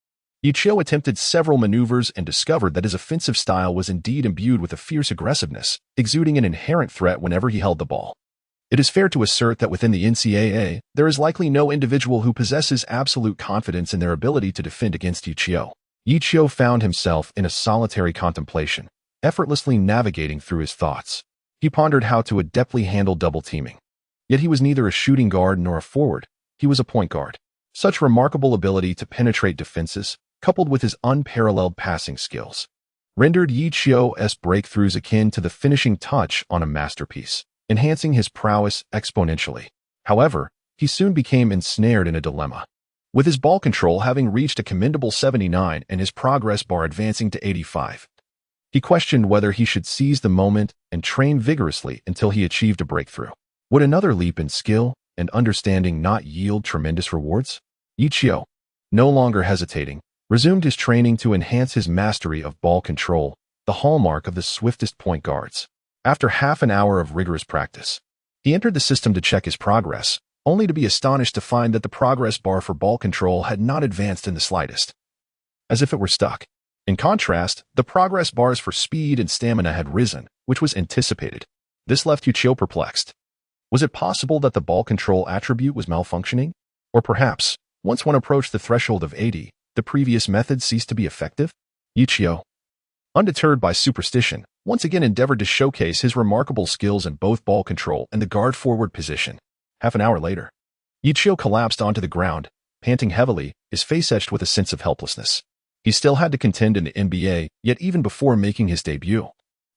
Ye Qiu attempted several maneuvers and discovered that his offensive style was indeed imbued with a fierce aggressiveness, exuding an inherent threat whenever he held the ball. It is fair to assert that within the NCAA, there is likely no individual who possesses absolute confidence in their ability to defend against Ye Qiu. Ye Qiu found himself in a solitary contemplation, effortlessly navigating through his thoughts. He pondered how to adeptly handle double teaming. Yet he was neither a shooting guard nor a forward. He was a point guard. Such remarkable ability to penetrate defenses, coupled with his unparalleled passing skills, rendered Ye Qiu's breakthroughs akin to the finishing touch on a masterpiece, enhancing his prowess exponentially. However, he soon became ensnared in a dilemma. With his ball control having reached a commendable 79 and his progress bar advancing to 85, he questioned whether he should seize the moment and train vigorously until he achieved a breakthrough. Would another leap in skill and understanding not yield tremendous rewards? Ye Qiu, no longer hesitating, resumed his training to enhance his mastery of ball control, the hallmark of the swiftest point guards. After half an hour of rigorous practice, he entered the system to check his progress, only to be astonished to find that the progress bar for ball control had not advanced in the slightest, as if it were stuck. In contrast, the progress bars for speed and stamina had risen, which was anticipated. This left Ye Qiu perplexed. Was it possible that the ball control attribute was malfunctioning? Or perhaps, once one approached the threshold of 80, the previous method ceased to be effective? Ye Qiu, undeterred by superstition, once again endeavored to showcase his remarkable skills in both ball control and the guard-forward position. Half an hour later, Ye Qiu collapsed onto the ground, panting heavily, his face etched with a sense of helplessness. He still had to contend in the NBA, yet even before making his debut,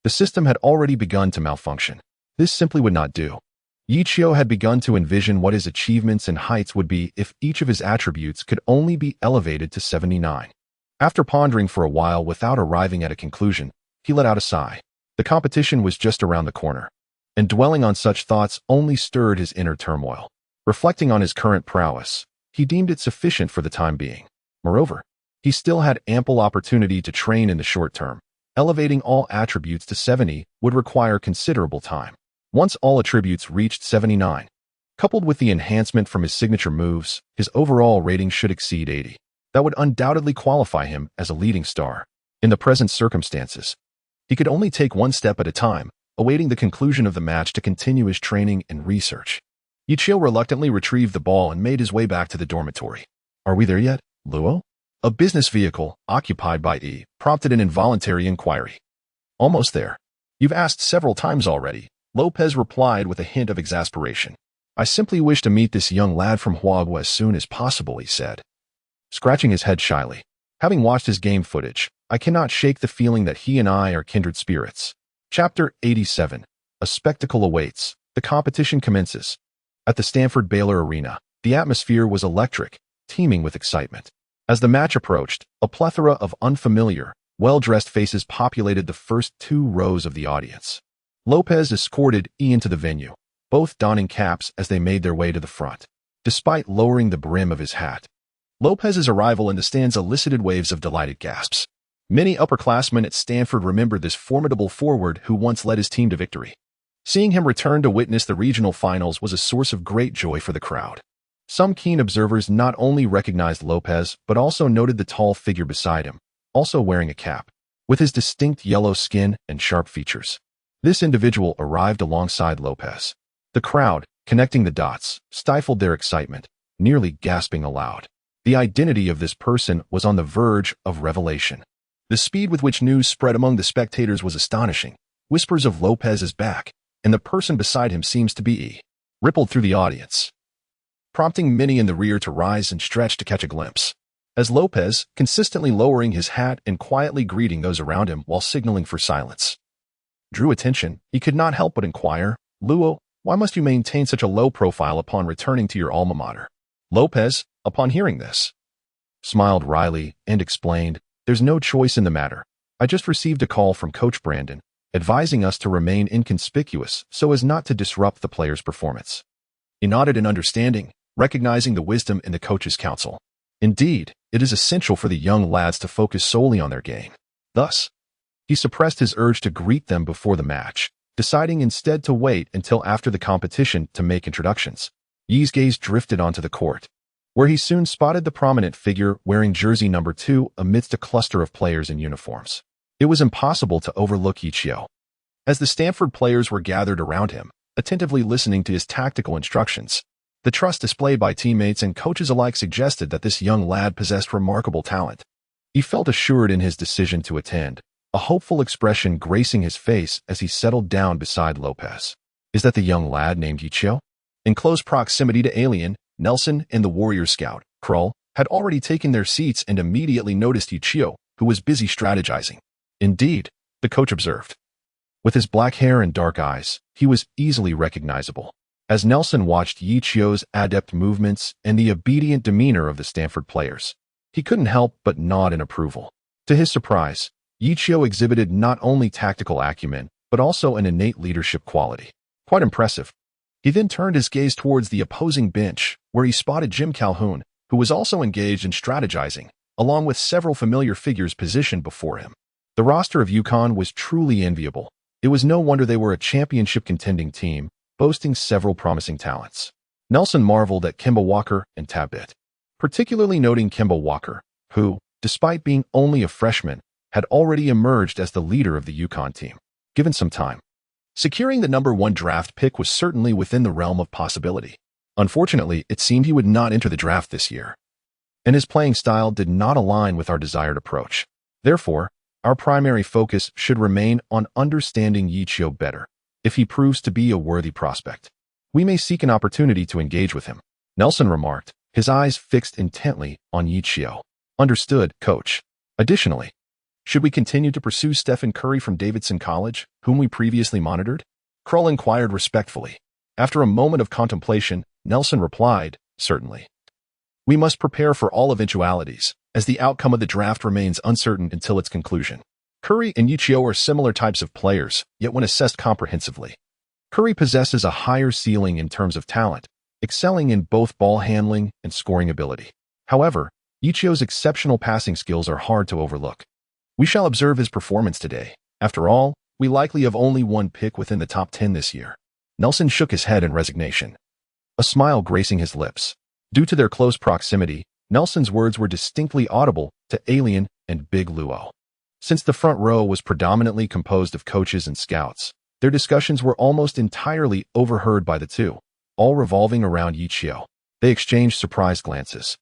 the system had already begun to malfunction. This simply would not do. Ye Qiu had begun to envision what his achievements and heights would be if each of his attributes could only be elevated to 79. After pondering for a while without arriving at a conclusion, he let out a sigh. The competition was just around the corner, and dwelling on such thoughts only stirred his inner turmoil. Reflecting on his current prowess, he deemed it sufficient for the time being. Moreover, he still had ample opportunity to train in the short term, Elevating all attributes to 70 would require considerable time. Once all attributes reached 79, coupled with the enhancement from his signature moves, his overall rating should exceed 80. That would undoubtedly qualify him as a leading star. In the present circumstances, he could only take one step at a time, awaiting the conclusion of the match to continue his training and research. Ye Qiu reluctantly retrieved the ball and made his way back to the dormitory. "Are we there yet, Luo?" A business vehicle, occupied by E, prompted an involuntary inquiry. "Almost there. You've asked several times already," Lopez replied with a hint of exasperation. "I simply wish to meet this young lad from Huagua as soon as possible," he said, scratching his head shyly. "Having watched his game footage, I cannot shake the feeling that he and I are kindred spirits." Chapter 87. A spectacle awaits. The competition commences. At the Stanford-Baylor Arena, the atmosphere was electric, teeming with excitement. As the match approached, a plethora of unfamiliar, well-dressed faces populated the first two rows of the audience. Lopez escorted E into the venue, both donning caps as they made their way to the front. Despite lowering the brim of his hat, Lopez's arrival in the stands elicited waves of delighted gasps. Many upperclassmen at Stanford remembered this formidable forward who once led his team to victory. Seeing him return to witness the regional finals was a source of great joy for the crowd. Some keen observers not only recognized Lopez, but also noted the tall figure beside him, also wearing a cap, with his distinct yellow skin and sharp features. This individual arrived alongside Lopez. The crowd, connecting the dots, stifled their excitement, nearly gasping aloud. The identity of this person was on the verge of revelation. The speed with which news spread among the spectators was astonishing. Whispers of "Lopez is back," and the person beside him seems to be E, rippled through the audience, prompting many in the rear to rise and stretch to catch a glimpse. As Lopez, consistently lowering his hat and quietly greeting those around him while signaling for silence, drew attention, he could not help but inquire, "Luo, why must you maintain such a low profile upon returning to your alma mater?" Lopez, upon hearing this, smiled wryly and explained, "There's no choice in the matter. I just received a call from Coach Brandon, advising us to remain inconspicuous so as not to disrupt the players' performance." He nodded in understanding, recognizing the wisdom in the coach's counsel. Indeed, it is essential for the young lads to focus solely on their game. Thus, he suppressed his urge to greet them before the match, deciding instead to wait until after the competition to make introductions. Ye's gaze drifted onto the court, where he soon spotted the prominent figure wearing jersey number 2 amidst a cluster of players in uniforms. It was impossible to overlook Ye Qiu. As the Stanford players were gathered around him, attentively listening to his tactical instructions, the trust displayed by teammates and coaches alike suggested that this young lad possessed remarkable talent. He felt assured in his decision to attend, a hopeful expression gracing his face as he settled down beside Lopez. "Is that the young lad named Ye Qiu?" In close proximity to Alien, Nelson and the warrior scout, Krull, had already taken their seats and immediately noticed Ye Qiu, who was busy strategizing. Indeed, the coach observed. With his black hair and dark eyes, he was easily recognizable. As Nelson watched Ye Qiu's adept movements and the obedient demeanor of the Stanford players, he couldn't help but nod in approval. To his surprise, Ye Qiu exhibited not only tactical acumen, but also an innate leadership quality. Quite impressive. He then turned his gaze towards the opposing bench, where he spotted Jim Calhoun, who was also engaged in strategizing, along with several familiar figures positioned before him. The roster of UConn was truly enviable. It was no wonder they were a championship-contending team, boasting several promising talents. Nelson marveled at Kemba Walker and Tabit, particularly noting Kemba Walker, who, despite being only a freshman, had already emerged as the leader of the UConn team. Given some time, securing the number 1 draft pick was certainly within the realm of possibility. Unfortunately, it seemed he would not enter the draft this year, and his playing style did not align with our desired approach. Therefore, our primary focus should remain on understanding Ye Qiu better. If he proves to be a worthy prospect, we may seek an opportunity to engage with him, Nelson remarked, his eyes fixed intently on Ye Qiu. Understood, coach. Additionally, should we continue to pursue Stephen Curry from Davidson College, whom we previously monitored? Krull inquired respectfully. After a moment of contemplation, Nelson replied, "Certainly. We must prepare for all eventualities, as the outcome of the draft remains uncertain until its conclusion." Curry and Ye Qiu are similar types of players, yet when assessed comprehensively, Curry possesses a higher ceiling in terms of talent, excelling in both ball handling and scoring ability. However, Ye Qiu's exceptional passing skills are hard to overlook. We shall observe his performance today. After all, we likely have only one pick within the top 10 this year. Nelson shook his head in resignation, a smile gracing his lips. Due to their close proximity, Nelson's words were distinctly audible to Alien and Big Luo. Since the front row was predominantly composed of coaches and scouts, their discussions were almost entirely overheard by the two, all revolving around Ye Qiu. They exchanged surprised glances,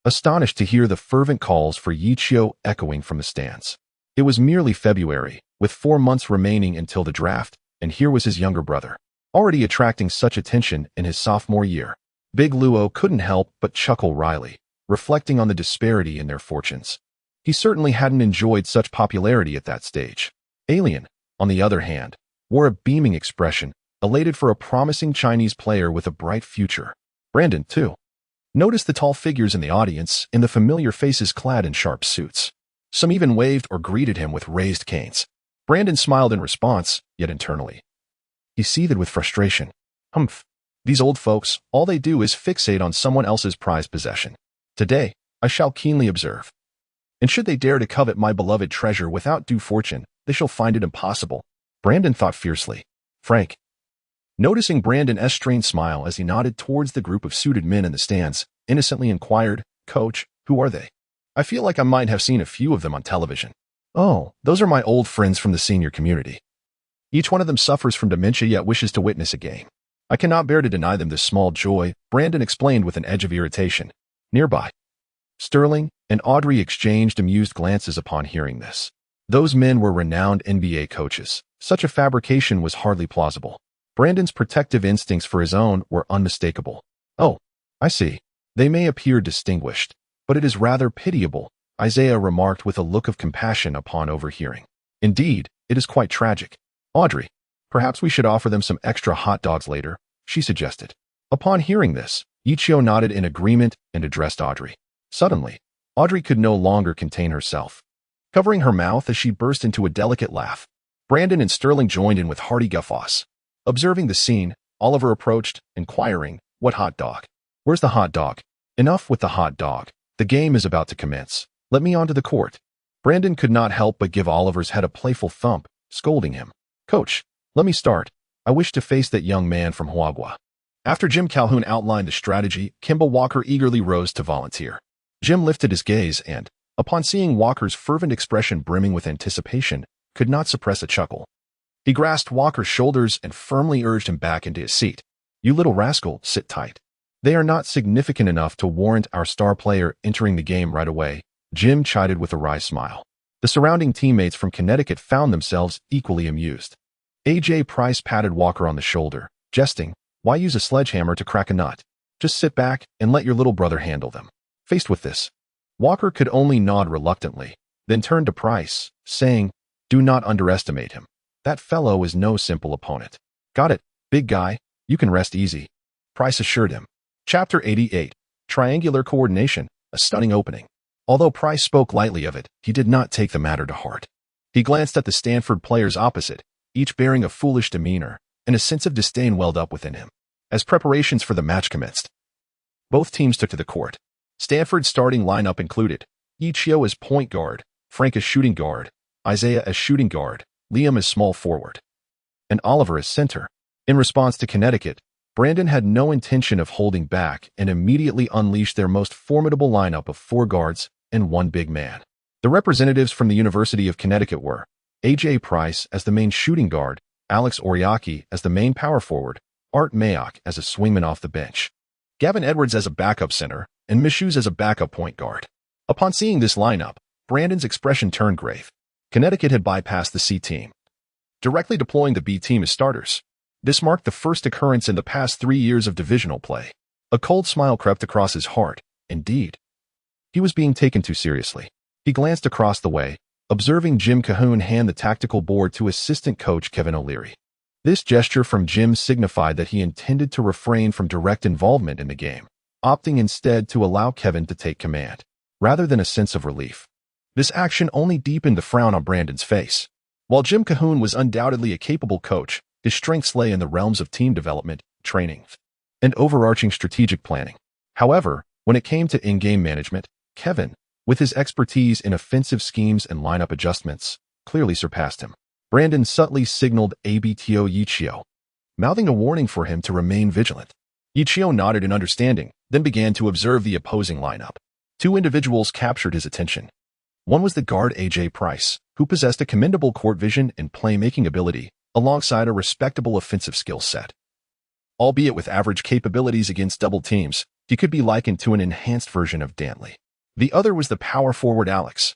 astonished to hear the fervent calls for Ye Qiu echoing from the stands. It was merely February, with 4 months remaining until the draft, and here was his younger brother, already attracting such attention in his sophomore year. Big Luo couldn't help but chuckle wryly, reflecting on the disparity in their fortunes. He certainly hadn't enjoyed such popularity at that stage. Alien, on the other hand, wore a beaming expression, elated for a promising Chinese player with a bright future. Brandon, too, noticed the tall figures in the audience and the familiar faces clad in sharp suits. Some even waved or greeted him with raised canes. Brandon smiled in response, yet internally he seethed with frustration. Humph. These old folks, all they do is fixate on someone else's prized possession. Today, I shall keenly observe. And should they dare to covet my beloved treasure without due fortune, they shall find it impossible. Brandon thought fiercely. Frank, noticing Brandon's strained smile as he nodded towards the group of suited men in the stands, innocently inquired, Coach, who are they? I feel like I might have seen a few of them on television. Oh, those are my old friends from the senior community. Each one of them suffers from dementia yet wishes to witness a game. I cannot bear to deny them this small joy, Brandon explained with an edge of irritation. Nearby, Sterling and Audrey exchanged amused glances upon hearing this. Those men were renowned NBA coaches. Such a fabrication was hardly plausible. Brandon's protective instincts for his own were unmistakable. Oh, I see. They may appear distinguished, but it is rather pitiable, Isaiah remarked with a look of compassion upon overhearing. Indeed, it is quite tragic. Audrey, perhaps we should offer them some extra hot dogs later, she suggested. Upon hearing this, Ye Qiu nodded in agreement and addressed Audrey. Suddenly, Audrey could no longer contain herself, covering her mouth as she burst into a delicate laugh. Brandon and Sterling joined in with hearty guffaws. Observing the scene, Oliver approached, inquiring, What hot dog? Where's the hot dog? Enough with the hot dog. The game is about to commence. Let me onto the court. Brandon could not help but give Oliver's head a playful thump, scolding him. Coach, let me start. I wish to face that young man from Huagua. After Jim Calhoun outlined the strategy, Kimball Walker eagerly rose to volunteer. Jim lifted his gaze and, upon seeing Walker's fervent expression brimming with anticipation, could not suppress a chuckle. He grasped Walker's shoulders and firmly urged him back into his seat. You little rascal, sit tight. They are not significant enough to warrant our star player entering the game right away, Jim chided with a wry smile. The surrounding teammates from Connecticut found themselves equally amused. A.J. Price patted Walker on the shoulder, jesting, Why use a sledgehammer to crack a nut? Just sit back and let your little brother handle them. Faced with this, Walker could only nod reluctantly, then turned to Price, saying, Do not underestimate him. That fellow is no simple opponent. Got it, big guy, you can rest easy, Price assured him. Chapter 88, Triangular Coordination, a stunning opening. Although Price spoke lightly of it, he did not take the matter to heart. He glanced at the Stanford players opposite, each bearing a foolish demeanor, and a sense of disdain welled up within him. As preparations for the match commenced, both teams took to the court. Stanford's starting lineup included Ye Qiu as point guard, Frank as shooting guard, Isaiah as shooting guard, Liam as small forward, and Oliver as center. In response to Connecticut, Brandon had no intention of holding back and immediately unleashed their most formidable lineup of 4 guards and 1 big man. The representatives from the University of Connecticut were A.J. Price as the main shooting guard, Alex Oriaki as the main power forward, Art Mayock as a swingman off the bench, Gavin Edwards as a backup center, and Mishues as a backup point guard. Upon seeing this lineup, Brandon's expression turned grave. Connecticut had bypassed the C team, directly deploying the B team as starters. This marked the first occurrence in the past 3 years of divisional play. A cold smile crept across his heart. Indeed, he was being taken too seriously. He glanced across the way, observing Jim Calhoun hand the tactical board to assistant coach Kevin O'Leary. This gesture from Jim signified that he intended to refrain from direct involvement in the game, opting instead to allow Kevin to take command, rather than a sense of relief. This action only deepened the frown on Brandon's face. While Jim Calhoun was undoubtedly a capable coach, his strengths lay in the realms of team development, training, and overarching strategic planning. However, when it came to in-game management, Kevin, with his expertise in offensive schemes and lineup adjustments, clearly surpassed him. Brandon subtly signaled ABTO Ye Qiu, mouthing a warning for him to remain vigilant. Ye Qiu nodded in understanding, then began to observe the opposing lineup. Two individuals captured his attention. One was the guard AJ Price, who possessed a commendable court vision and playmaking ability, alongside a respectable offensive skill set. Albeit with average capabilities against double teams, he could be likened to an enhanced version of Dantley. The other was the power forward Alex,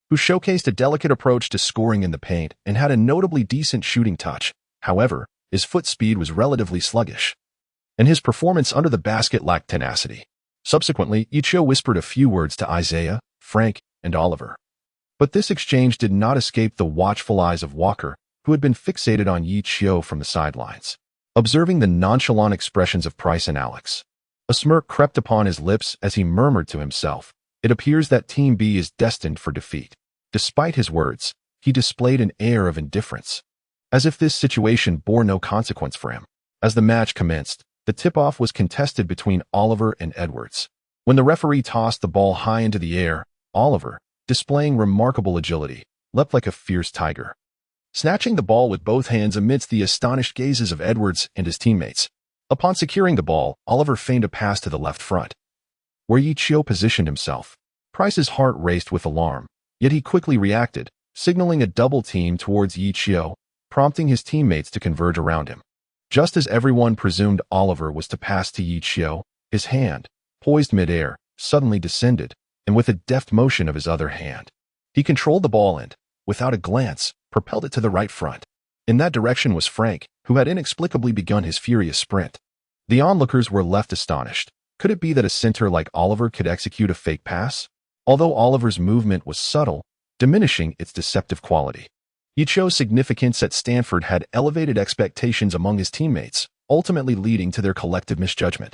who showcased a delicate approach to scoring in the paint and had a notably decent shooting touch. However, his foot speed was relatively sluggish, and his performance under the basket lacked tenacity. Subsequently, Ye Qiu whispered a few words to Isaiah, Frank, and Oliver. But this exchange did not escape the watchful eyes of Walker, who had been fixated on Ye Qiu from the sidelines. Observing the nonchalant expressions of Price and Alex, a smirk crept upon his lips as he murmured to himself, "It appears that Team B is destined for defeat." Despite his words, he displayed an air of indifference, as if this situation bore no consequence for him. As the match commenced, the tip-off was contested between Oliver and Edwards. When the referee tossed the ball high into the air, Oliver, displaying remarkable agility, leapt like a fierce tiger, snatching the ball with both hands amidst the astonished gazes of Edwards and his teammates. Upon securing the ball, Oliver feigned a pass to the left front, where Ye Qiu positioned himself. Price's heart raced with alarm, yet he quickly reacted, signaling a double team towards Ye Qiu, prompting his teammates to converge around him. Just as everyone presumed Oliver was to pass to Ye Qiu, his hand, poised mid-air, suddenly descended, and with a deft motion of his other hand, he controlled the ball and, without a glance, propelled it to the right front. In that direction was Frank, who had inexplicably begun his furious sprint. The onlookers were left astonished. Could it be that a center like Oliver could execute a fake pass? Although Oliver's movement was subtle, diminishing its deceptive quality. Ye Qiu's significance at Stanford had elevated expectations among his teammates, ultimately leading to their collective misjudgment.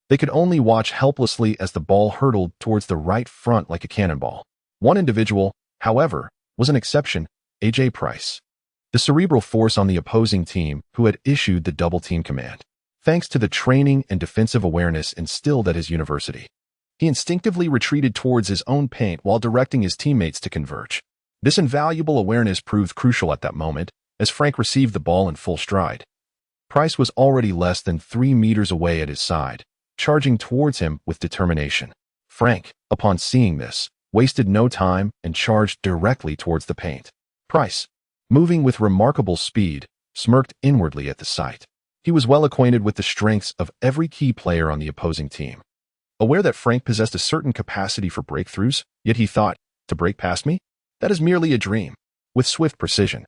They could only watch helplessly as the ball hurtled towards the right front like a cannonball. One individual, however, was an exception, AJ Price, the cerebral force on the opposing team who had issued the double-team command. Thanks to the training and defensive awareness instilled at his university, he instinctively retreated towards his own paint while directing his teammates to converge. This invaluable awareness proved crucial at that moment, as Frank received the ball in full stride. Price was already less than 3 meters away at his side, charging towards him with determination. Frank, upon seeing this, wasted no time and charged directly towards the paint. Price, moving with remarkable speed, smirked inwardly at the sight. He was well acquainted with the strengths of every key player on the opposing team. Aware that Frank possessed a certain capacity for breakthroughs, yet he thought, to break past me? That is merely a dream. With swift precision,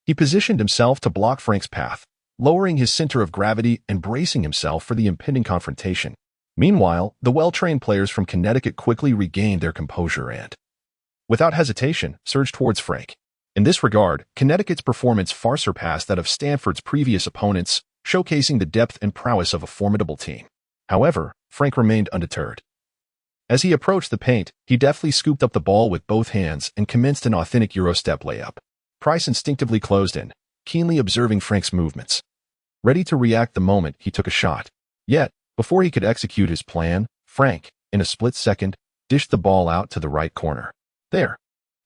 he positioned himself to block Frank's path, lowering his center of gravity and bracing himself for the impending confrontation. Meanwhile, the well-trained players from Connecticut quickly regained their composure and, without hesitation, surged towards Frank. In this regard, Connecticut's performance far surpassed that of Stanford's previous opponents, showcasing the depth and prowess of a formidable team. However, Frank remained undeterred. As he approached the paint, he deftly scooped up the ball with both hands and commenced an authentic Eurostep layup. Price instinctively closed in, keenly observing Frank's movements, ready to react the moment he took a shot. Yet, before he could execute his plan, Frank, in a split second, dished the ball out to the right corner. There,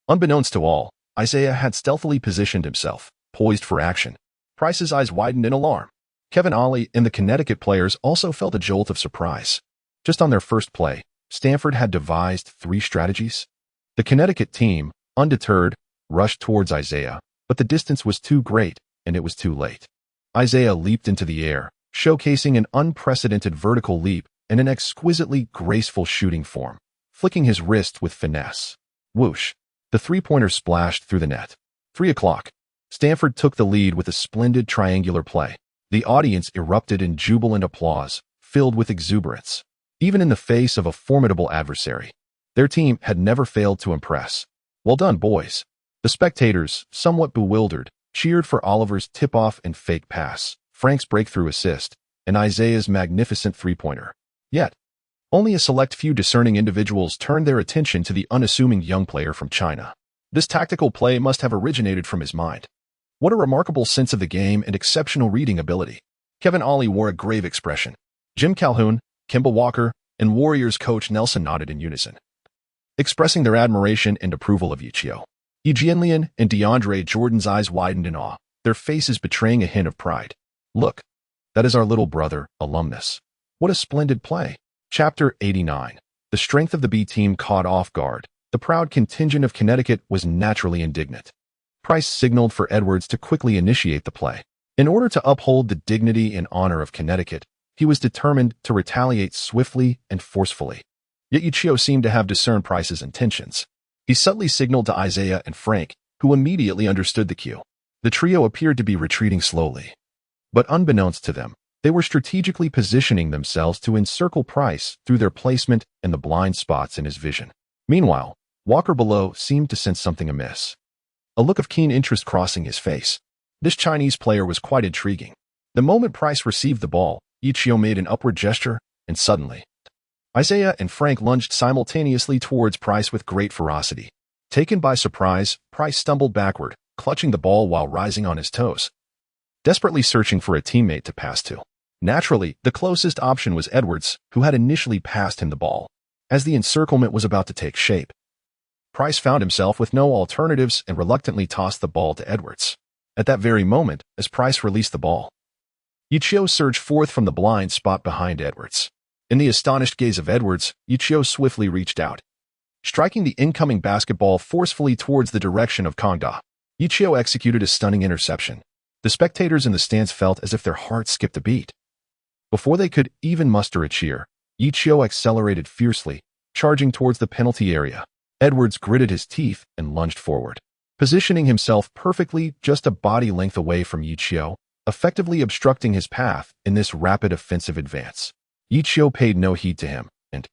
unbeknownst to all, Isaiah had stealthily positioned himself, poised for action. Price's eyes widened in alarm. Kevin Ollie and the Connecticut players also felt a jolt of surprise. Just on their first play, Stanford had devised 3 strategies. The Connecticut team, undeterred, rushed towards Isaiah, but the distance was too great, and it was too late. Isaiah leaped into the air, showcasing an unprecedented vertical leap and an exquisitely graceful shooting form, flicking his wrist with finesse. Whoosh! The three-pointer splashed through the net. 3 o'clock. Stanford took the lead with a splendid triangular play. The audience erupted in jubilant applause, filled with exuberance. Even in the face of a formidable adversary, their team had never failed to impress. Well done, boys. The spectators, somewhat bewildered, cheered for Oliver's tip-off and fake pass, Frank's breakthrough assist, and Isaiah's magnificent three-pointer. Yet, only a select few discerning individuals turned their attention to the unassuming young player from China. This tactical play must have originated from his mind. What a remarkable sense of the game and exceptional reading ability. Kevin Ollie wore a grave expression. Jim Calhoun, Kemba Walker, and Warriors coach Nelson nodded in unison. expressing their admiration and approval of Ye Qiu. Ye Jianlian and DeAndre Jordan's eyes widened in awe, their faces betraying a hint of pride. Look, that is our little brother, alumnus. What a splendid play. Chapter 89. The strength of the B team caught off guard. The proud contingent of Connecticut was naturally indignant. Price signaled for Edwards to quickly initiate the play. In order to uphold the dignity and honor of Connecticut, he was determined to retaliate swiftly and forcefully. Yet Ye Qiu seemed to have discerned Price's intentions. He subtly signaled to Isaiah and Frank, who immediately understood the cue. The trio appeared to be retreating slowly. But unbeknownst to them, they were strategically positioning themselves to encircle Price through their placement and the blind spots in his vision. Meanwhile, Walker below seemed to sense something amiss. A look of keen interest crossing his face. This Chinese player was quite intriguing. The moment Price received the ball, Ye Qiu made an upward gesture, and suddenly, Isaiah and Frank lunged simultaneously towards Price with great ferocity. Taken by surprise, Price stumbled backward, clutching the ball while rising on his toes, desperately searching for a teammate to pass to. Naturally, the closest option was Edwards, who had initially passed him the ball. As the encirclement was about to take shape, Price found himself with no alternatives and reluctantly tossed the ball to Edwards. At that very moment, as Price released the ball, Ye Qiu surged forth from the blind spot behind Edwards. In the astonished gaze of Edwards, Ye Qiu swiftly reached out, striking the incoming basketball forcefully towards the direction of Kangda. Ye Qiu executed a stunning interception. The spectators in the stands felt as if their hearts skipped a beat. Before they could even muster a cheer, Ye Qiu accelerated fiercely, charging towards the penalty area. Edwards gritted his teeth and lunged forward, positioning himself perfectly just a body length away from Ye Qiu, effectively obstructing his path in this rapid offensive advance. Ye Qiu paid no heed to him, and,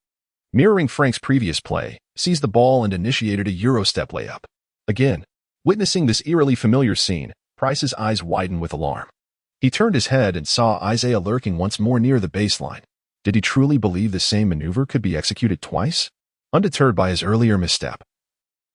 mirroring Frank's previous play, seized the ball and initiated a Eurostep layup. Again, witnessing this eerily familiar scene, Price's eyes widened with alarm. He turned his head and saw Isaiah lurking once more near the baseline. Did he truly believe the same maneuver could be executed twice? Undeterred by his earlier misstep,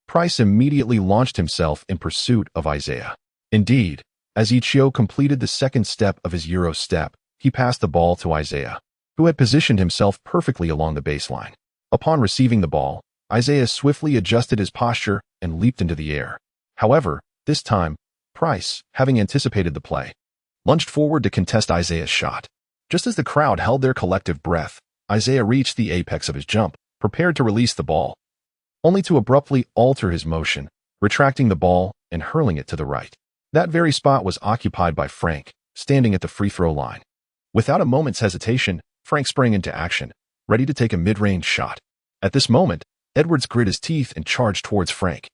Price immediately launched himself in pursuit of Isaiah. Indeed, as Ye Qiu completed the second step of his Euro step, he passed the ball to Isaiah, who had positioned himself perfectly along the baseline. Upon receiving the ball, Isaiah swiftly adjusted his posture and leaped into the air. However, this time, Price, having anticipated the play, lunged forward to contest Isaiah's shot. Just as the crowd held their collective breath, Isaiah reached the apex of his jump, prepared to release the ball, only to abruptly alter his motion, retracting the ball and hurling it to the right. That very spot was occupied by Frank, standing at the free throw line. Without a moment's hesitation, Frank sprang into action, ready to take a mid-range shot. At this moment, Edwards grit his teeth and charged towards Frank,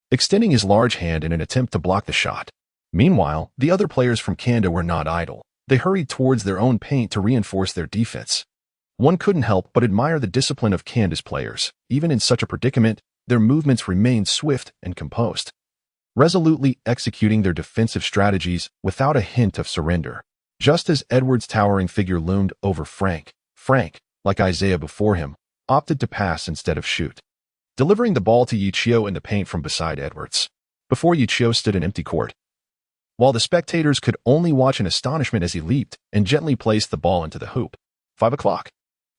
extending his large hand in an attempt to block the shot. Meanwhile, the other players from Canada were not idle. They hurried towards their own paint to reinforce their defense. One couldn't help but admire the discipline of Canada's players. Even in such a predicament, their movements remained swift and composed, resolutely executing their defensive strategies without a hint of surrender. Just as Edwards' towering figure loomed over Frank, like Isaiah before him, opted to pass instead of shoot, delivering the ball to Ye Qiu in the paint from beside Edwards. Before Ye Qiu stood an empty court, while the spectators could only watch in astonishment as he leaped and gently placed the ball into the hoop. 5 o'clock.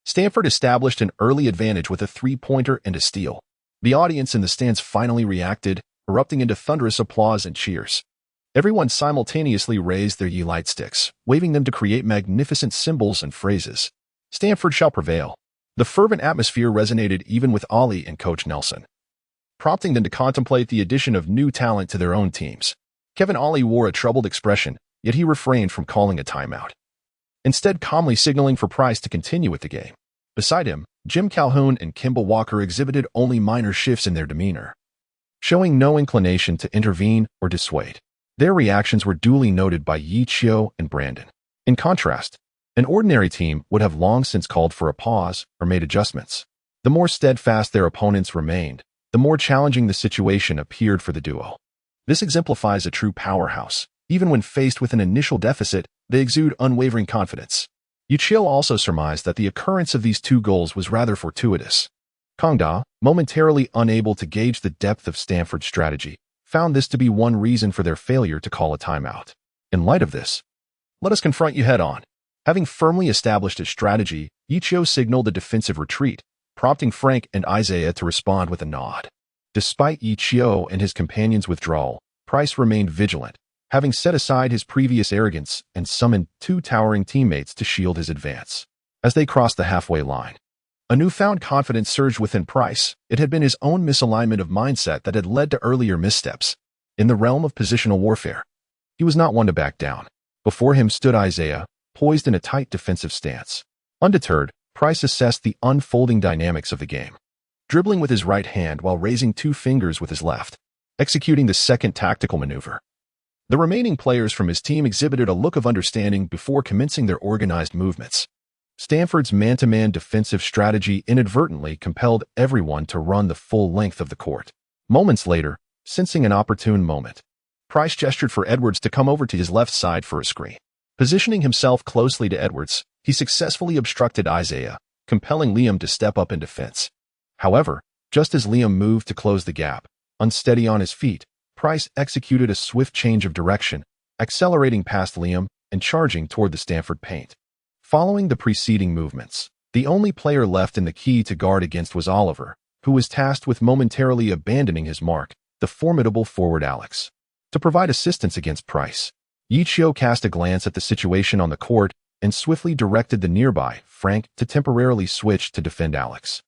Stanford established an early advantage with a three-pointer and a steal. The audience in the stands finally reacted, erupting into thunderous applause and cheers. Everyone simultaneously raised their Ye light sticks, waving them to create magnificent symbols and phrases. Stanford shall prevail. The fervent atmosphere resonated even with Ollie and Coach Nelson, prompting them to contemplate the addition of new talent to their own teams. Kevin Ollie wore a troubled expression, yet he refrained from calling a timeout, instead calmly signaling for Price to continue with the game. Beside him, Jim Calhoun and Kimball Walker exhibited only minor shifts in their demeanor, showing no inclination to intervene or dissuade. Their reactions were duly noted by Ye Qiu and Brandon. In contrast, an ordinary team would have long since called for a pause or made adjustments. The more steadfast their opponents remained, the more challenging the situation appeared for the duo. This exemplifies a true powerhouse. Even when faced with an initial deficit, they exude unwavering confidence. Ye Qiu also surmised that the occurrence of these two goals was rather fortuitous. Kangda, momentarily unable to gauge the depth of Stanford's strategy, found this to be one reason for their failure to call a timeout. In light of this, let us confront you head-on. Having firmly established a strategy, Ye Qiu signaled a defensive retreat, prompting Frank and Isaiah to respond with a nod. Despite Ye Qiu and his companions' withdrawal, Price remained vigilant, having set aside his previous arrogance and summoned 2 towering teammates to shield his advance. As they crossed the halfway line, a newfound confidence surged within Price. It had been his own misalignment of mindset that had led to earlier missteps. In the realm of positional warfare, he was not one to back down. Before him stood Isaiah, poised in a tight defensive stance. Undeterred, Price assessed the unfolding dynamics of the game, dribbling with his right hand while raising 2 fingers with his left, executing the second tactical maneuver. The remaining players from his team exhibited a look of understanding before commencing their organized movements. Stanford's man-to-man defensive strategy inadvertently compelled everyone to run the full length of the court. Moments later, sensing an opportune moment, Price gestured for Edwards to come over to his left side for a screen. Positioning himself closely to Edwards, he successfully obstructed Isaiah, compelling Liam to step up in defense. However, just as Liam moved to close the gap, unsteady on his feet, Price executed a swift change of direction, accelerating past Liam and charging toward the Stanford paint. Following the preceding movements, the only player left in the key to guard against was Oliver, who was tasked with momentarily abandoning his mark, the formidable forward Alex. To provide assistance against Price, Ye Qiu cast a glance at the situation on the court and swiftly directed the nearby Frank to temporarily switch to defend Alex,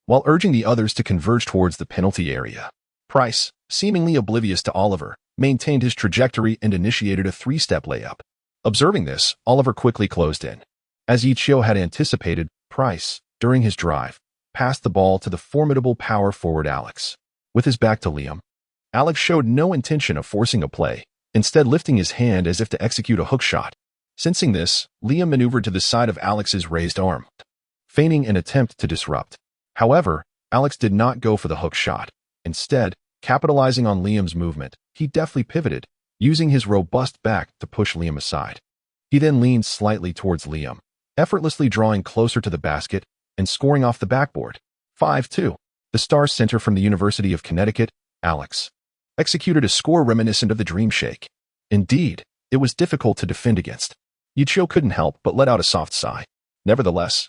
while urging the others to converge towards the penalty area. Price, seemingly oblivious to Oliver, maintained his trajectory and initiated a 3-step layup. Observing this, Oliver quickly closed in. As Ye Qiu had anticipated, Price, during his drive, passed the ball to the formidable power forward Alex. With his back to Liam, Alex showed no intention of forcing a play, instead lifting his hand as if to execute a hook shot. Sensing this, Liam maneuvered to the side of Alex's raised arm, feigning an attempt to disrupt. However, Alex did not go for the hook shot. Instead, capitalizing on Liam's movement, he deftly pivoted, using his robust back to push Liam aside. He then leaned slightly towards Liam, effortlessly drawing closer to the basket and scoring off the backboard. 5-2. The star center from the University of Connecticut, Alex, executed a score reminiscent of the Dream Shake. Indeed, it was difficult to defend against. Ye Qiu couldn't help but let out a soft sigh. Nevertheless,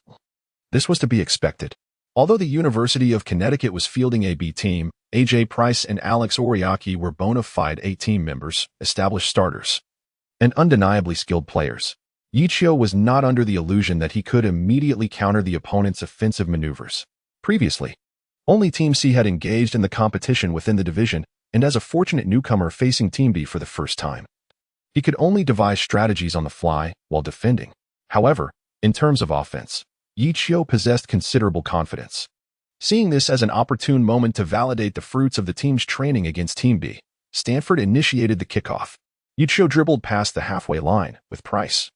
this was to be expected. Although the University of Connecticut was fielding a B team, AJ Price and Alex Oriaki were bona fide A team members, established starters, and undeniably skilled players. Ye Qiu was not under the illusion that he could immediately counter the opponent's offensive maneuvers. Previously, only Team C had engaged in the competition within the division, and as a fortunate newcomer facing Team B for the first time, he could only devise strategies on the fly while defending. However, in terms of offense, Ye Qiu possessed considerable confidence. Seeing this as an opportune moment to validate the fruits of the team's training against Team B, Stanford initiated the kickoff. Ye Qiu dribbled past the halfway line, with Price,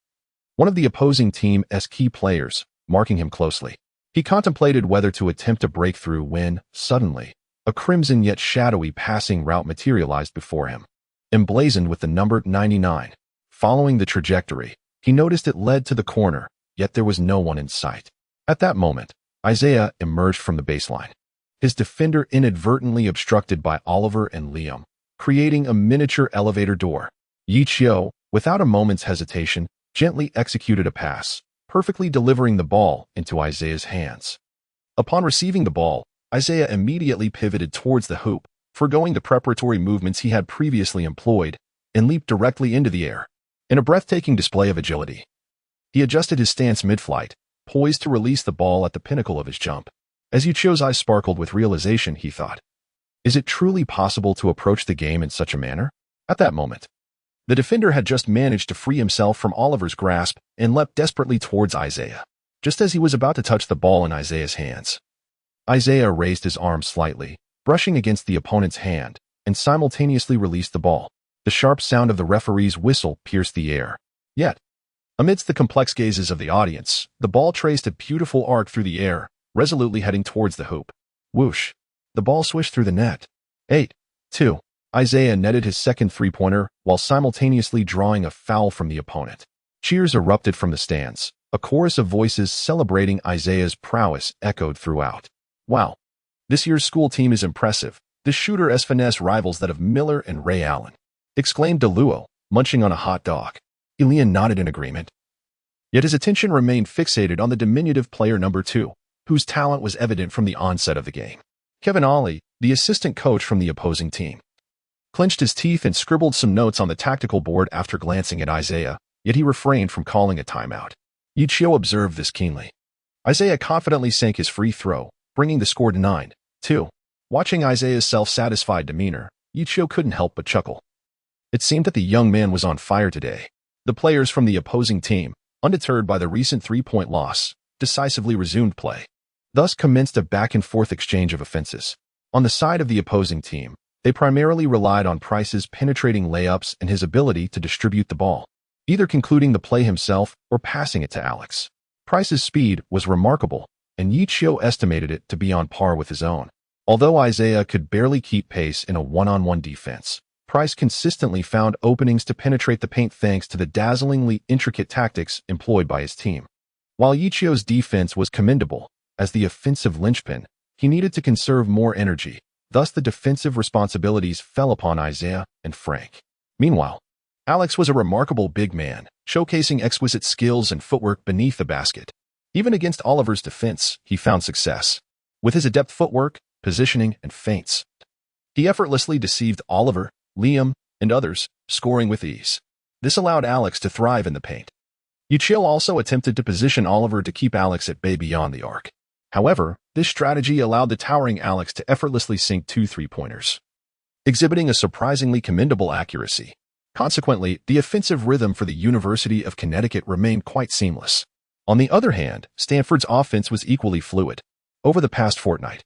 one of the opposing team's key players, marking him closely. He contemplated whether to attempt a breakthrough when, suddenly, a crimson yet shadowy passing route materialized before him, emblazoned with the number 99. Following the trajectory, he noticed it led to the corner, yet there was no one in sight. At that moment, Isaiah emerged from the baseline, his defender inadvertently obstructed by Oliver and Liam, creating a miniature elevator door. Ye Qiu, without a moment's hesitation, gently executed a pass, perfectly delivering the ball into Isaiah's hands. Upon receiving the ball, Isaiah immediately pivoted towards the hoop, forgoing the preparatory movements he had previously employed, and leaped directly into the air. In a breathtaking display of agility, he adjusted his stance mid-flight, poised to release the ball at the pinnacle of his jump. As Ye Qiu's eyes sparkled with realization, he thought, "Is it truly possible to approach the game in such a manner?" At that moment, the defender had just managed to free himself from Oliver's grasp and leapt desperately towards Isaiah. Just as he was about to touch the ball in Isaiah's hands, Isaiah raised his arm slightly, brushing against the opponent's hand, and simultaneously released the ball. The sharp sound of the referee's whistle pierced the air. Yet, amidst the complex gazes of the audience, the ball traced a beautiful arc through the air, resolutely heading towards the hoop. Whoosh! The ball swished through the net. 8-2. Isaiah netted his second three-pointer while simultaneously drawing a foul from the opponent. Cheers erupted from the stands. A chorus of voices celebrating Isaiah's prowess echoed throughout. "Wow! This year's school team is impressive. This shooter's finesse rivals that of Miller and Ray Allen," exclaimed DeLuo, munching on a hot dog. Elian nodded in agreement. Yet his attention remained fixated on the diminutive player number 2, whose talent was evident from the onset of the game. Kevin Ollie, the assistant coach from the opposing team, clenched his teeth and scribbled some notes on the tactical board after glancing at Isaiah, yet he refrained from calling a timeout. Ye Qiu observed this keenly. Isaiah confidently sank his free throw, bringing the score to 9-2. Watching Isaiah's self-satisfied demeanor, Ye Qiu couldn't help but chuckle. It seemed that the young man was on fire today. The players from the opposing team, undeterred by the recent three-point loss, decisively resumed play. Thus commenced a back-and-forth exchange of offenses. On the side of the opposing team, they primarily relied on Price's penetrating layups and his ability to distribute the ball, either concluding the play himself or passing it to Alex. Price's speed was remarkable, and Ye Qiu estimated it to be on par with his own. Although Isaiah could barely keep pace in a one-on-one defense, Price consistently found openings to penetrate the paint thanks to the dazzlingly intricate tactics employed by his team. While Ye Qiu's defense was commendable, as the offensive linchpin, he needed to conserve more energy, thus the defensive responsibilities fell upon Isaiah and Frank. Meanwhile, Alex was a remarkable big man, showcasing exquisite skills and footwork beneath the basket. Even against Oliver's defense, he found success. With his adept footwork, positioning, and feints, he effortlessly deceived Oliver, Liam, and others, scoring with ease. This allowed Alex to thrive in the paint. Ye Qiu also attempted to position Oliver to keep Alex at bay beyond the arc. However, this strategy allowed the towering Alex to effortlessly sink 2 three-pointers, exhibiting a surprisingly commendable accuracy. Consequently, the offensive rhythm for the University of Connecticut remained quite seamless. On the other hand, Stanford's offense was equally fluid. Over the past fortnight,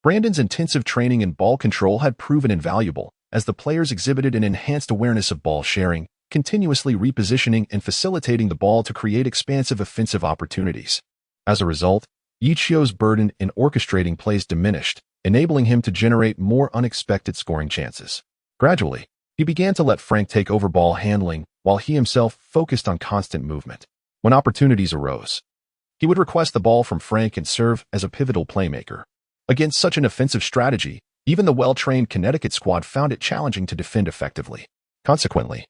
Brandon's intensive training in ball control had proven invaluable, as the players exhibited an enhanced awareness of ball sharing, continuously repositioning and facilitating the ball to create expansive offensive opportunities. As a result, Ye Qiu's burden in orchestrating plays diminished, enabling him to generate more unexpected scoring chances. Gradually, he began to let Frank take over ball handling, while he himself focused on constant movement. When opportunities arose, he would request the ball from Frank and serve as a pivotal playmaker. Against such an offensive strategy, even the well-trained Connecticut squad found it challenging to defend effectively. Consequently,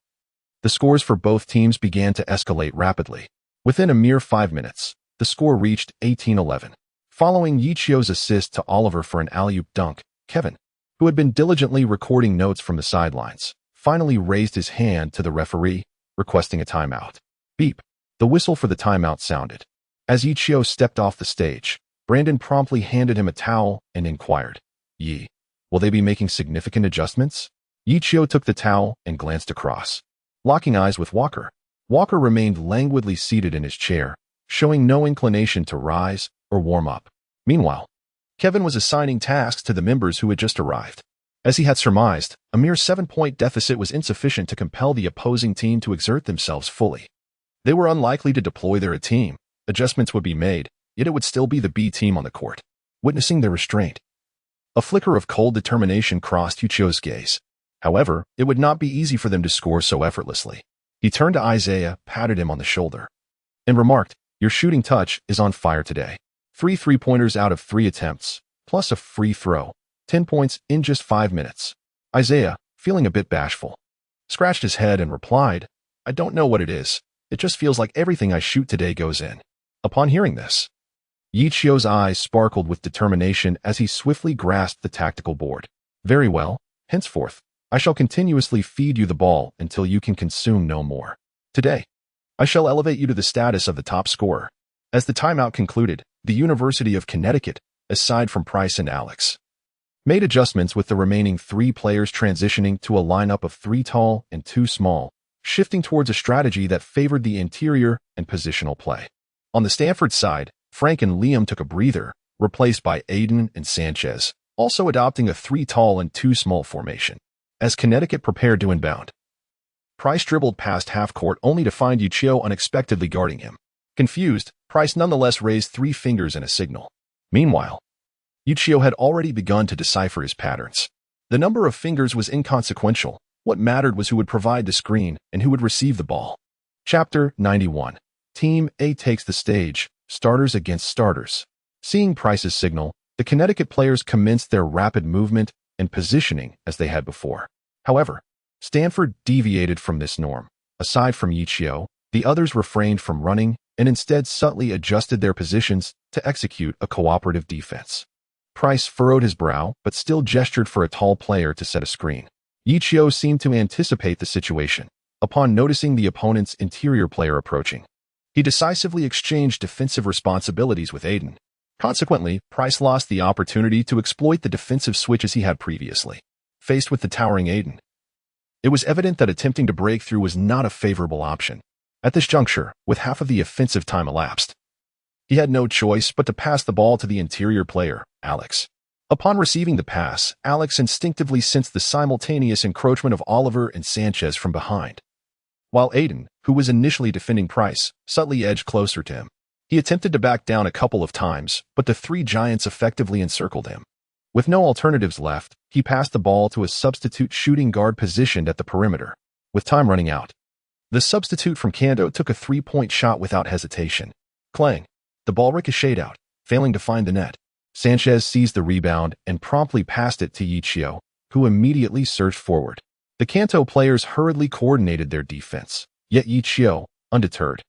the scores for both teams began to escalate rapidly. Within a mere 5 minutes, the score reached 18-11. Following Ye Qiu's assist to Oliver for an alley-oop dunk, Kevin, who had been diligently recording notes from the sidelines, finally raised his hand to the referee, requesting a timeout. Beep. The whistle for the timeout sounded. As Ye Qiu stepped off the stage, Brandon promptly handed him a towel and inquired, "Ye, will they be making significant adjustments?" Ye Qiu took the towel and glanced across, locking eyes with Walker. Walker remained languidly seated in his chair, showing no inclination to rise or warm up. Meanwhile, Kevin was assigning tasks to the members who had just arrived. As he had surmised, a mere 7-point deficit was insufficient to compel the opposing team to exert themselves fully. They were unlikely to deploy their A team. Adjustments would be made, yet it would still be the B team on the court. Witnessing their restraint, a flicker of cold determination crossed Ye Qiu's gaze. However, it would not be easy for them to score so effortlessly. He turned to Isaiah, patted him on the shoulder, and remarked, "Your shooting touch is on fire today. 3 three-pointers out of 3 attempts, plus a free throw. 10 points in just 5 minutes. Isaiah, feeling a bit bashful, scratched his head and replied, "I don't know what it is. It just feels like everything I shoot today goes in." Upon hearing this, Ye Qiu's eyes sparkled with determination as he swiftly grasped the tactical board. "Very well. Henceforth, I shall continuously feed you the ball until you can consume no more. Today, I shall elevate you to the status of the top scorer." As the timeout concluded, the University of Connecticut, aside from Price and Alex, made adjustments with the remaining 3 players transitioning to a lineup of 3 tall and 2 small, shifting towards a strategy that favored the interior and positional play. On the Stanford side, Frank and Liam took a breather, replaced by Aiden and Sanchez, also adopting a 3 tall and 2 small formation. As Connecticut prepared to inbound, Price dribbled past half-court only to find Ye Qiu unexpectedly guarding him. Confused, Price nonetheless raised 3 fingers in a signal. Meanwhile, Ye Qiu had already begun to decipher his patterns. The number of fingers was inconsequential. What mattered was who would provide the screen and who would receive the ball. Chapter 91. Team A takes the stage, starters against starters. Seeing Price's signal, the Connecticut players commenced their rapid movement and positioning as they had before. However, Stanford deviated from this norm. Aside from Ye Qiu, The others refrained from running and instead subtly adjusted their positions to execute a cooperative defense. Price furrowed his brow, but still gestured for a tall player to set a screen. Ye Qiu seemed to anticipate the situation. Upon noticing the opponent's interior player approaching, he decisively exchanged defensive responsibilities with Aiden. Consequently, Price lost the opportunity to exploit the defensive switches he had previously. Faced with the towering Aiden, it was evident that attempting to break through was not a favorable option. At this juncture, with half of the offensive time elapsed, he had no choice but to pass the ball to the interior player, Alex. Upon receiving the pass, Alex instinctively sensed the simultaneous encroachment of Oliver and Sanchez from behind. While Aiden, who was initially defending Price, subtly edged closer to him. He attempted to back down a couple of times, but the three giants effectively encircled him. With no alternatives left, he passed the ball to a substitute shooting guard positioned at the perimeter. With time running out, the substitute from Kanto took a three-point shot without hesitation. Clang! The ball ricocheted out, failing to find the net. Sanchez seized the rebound and promptly passed it to Ye Qiu, who immediately surged forward. The Kanto players hurriedly coordinated their defense, yet Ye Qiu, undeterred,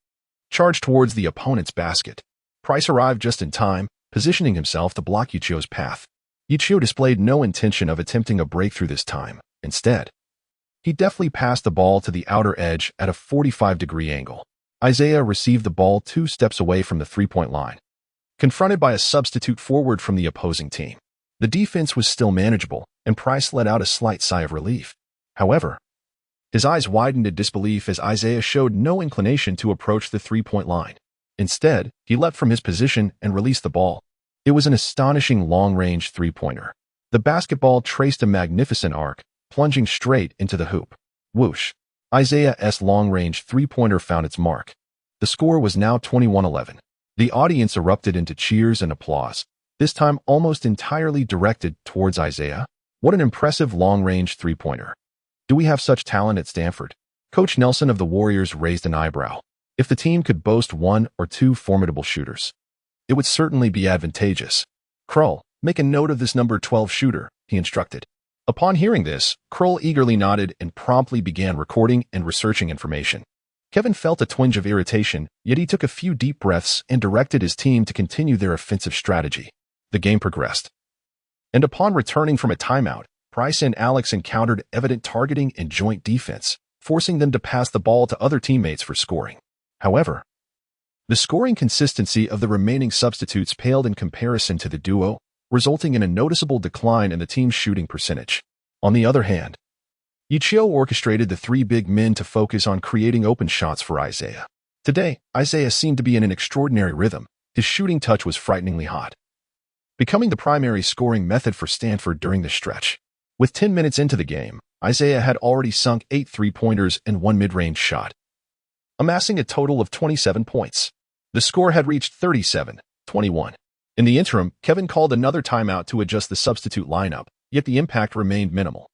charged towards the opponent's basket. Price arrived just in time, positioning himself to block Ye Qiu's path. Ye Qiu displayed no intention of attempting a breakthrough this time. Instead, he deftly passed the ball to the outer edge at a 45-degree angle. Isaiah received the ball 2 steps away from the three-point line. Confronted by a substitute forward from the opposing team, the defense was still manageable, and Price let out a slight sigh of relief. However, his eyes widened in disbelief as Isaiah showed no inclination to approach the three-point line. Instead, he leapt from his position and released the ball. It was an astonishing long-range three-pointer. The basketball traced a magnificent arc, plunging straight into the hoop. Whoosh! Isaiah's long-range three-pointer found its mark. The score was now 21-11. The audience erupted into cheers and applause, this time almost entirely directed towards Isaiah. What an impressive long-range three-pointer. Do we have such talent at Stanford? Coach Nelson of the Warriors raised an eyebrow. If the team could boast 1 or 2 formidable shooters, it would certainly be advantageous. Krull, make a note of this number 12 shooter, he instructed. Upon hearing this, Krull eagerly nodded and promptly began recording and researching information. Kevin felt a twinge of irritation, yet he took a few deep breaths and directed his team to continue their offensive strategy. The game progressed. And upon returning from a timeout, Price and Alex encountered evident targeting and joint defense, forcing them to pass the ball to other teammates for scoring. However, the scoring consistency of the remaining substitutes paled in comparison to the duo, resulting in a noticeable decline in the team's shooting percentage. On the other hand, Ye Qiu orchestrated the 3 big men to focus on creating open shots for Isaiah. Today, Isaiah seemed to be in an extraordinary rhythm. His shooting touch was frighteningly hot, becoming the primary scoring method for Stanford during the stretch. With 10 minutes into the game, Isaiah had already sunk 8 three-pointers and 1 mid-range shot, amassing a total of 27 points. The score had reached 37-21. In the interim, Kevin called another timeout to adjust the substitute lineup, yet the impact remained minimal.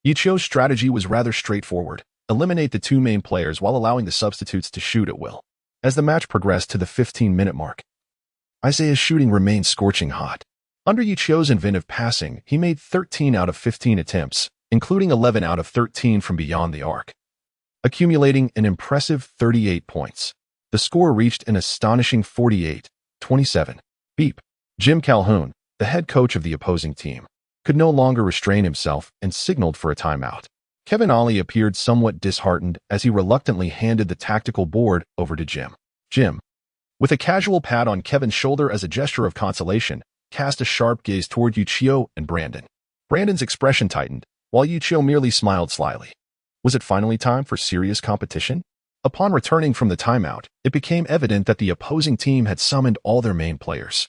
Ye Qiu's strategy was rather straightforward: eliminate the 2 main players while allowing the substitutes to shoot at will. As the match progressed to the 15-minute mark, Isaiah's shooting remained scorching hot. Under Ye Qiu's inventive passing, he made 13 out of 15 attempts, including 11 out of 13 from beyond the arc, accumulating an impressive 38 points. The score reached an astonishing 48-27. Beep. Jim Calhoun, the head coach of the opposing team, could no longer restrain himself and signaled for a timeout. Kevin Ollie appeared somewhat disheartened as he reluctantly handed the tactical board over to Jim. Jim, with a casual pat on Kevin's shoulder as a gesture of consolation, cast a sharp gaze toward Ye Qiu and Brandon. Brandon's expression tightened, while Ye Qiu merely smiled slyly. Was it finally time for serious competition? Upon returning from the timeout, it became evident that the opposing team had summoned all their main players.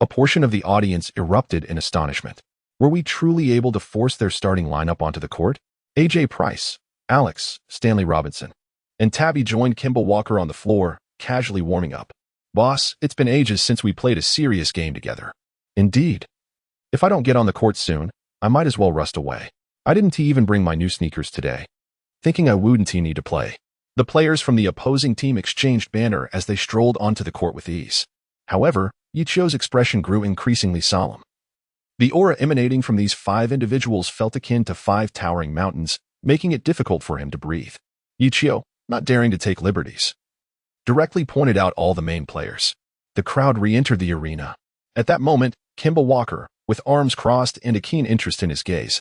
A portion of the audience erupted in astonishment. Were we truly able to force their starting lineup onto the court? A.J. Price, Alex, Stanley Robinson, and Tabby joined Kimball Walker on the floor, casually warming up. Boss, it's been ages since we played a serious game together. Indeed. If I don't get on the court soon, I might as well rust away. I didn't even bring my new sneakers today, thinking I wouldn't need to play. The players from the opposing team exchanged banter as they strolled onto the court with ease. However, Ye Qiu's expression grew increasingly solemn. The aura emanating from these 5 individuals felt akin to 5 towering mountains, making it difficult for him to breathe. Ye Qiu, not daring to take liberties, directly pointed out all the main players. The crowd re-entered the arena. At that moment, Kemba Walker, with arms crossed and a keen interest in his gaze,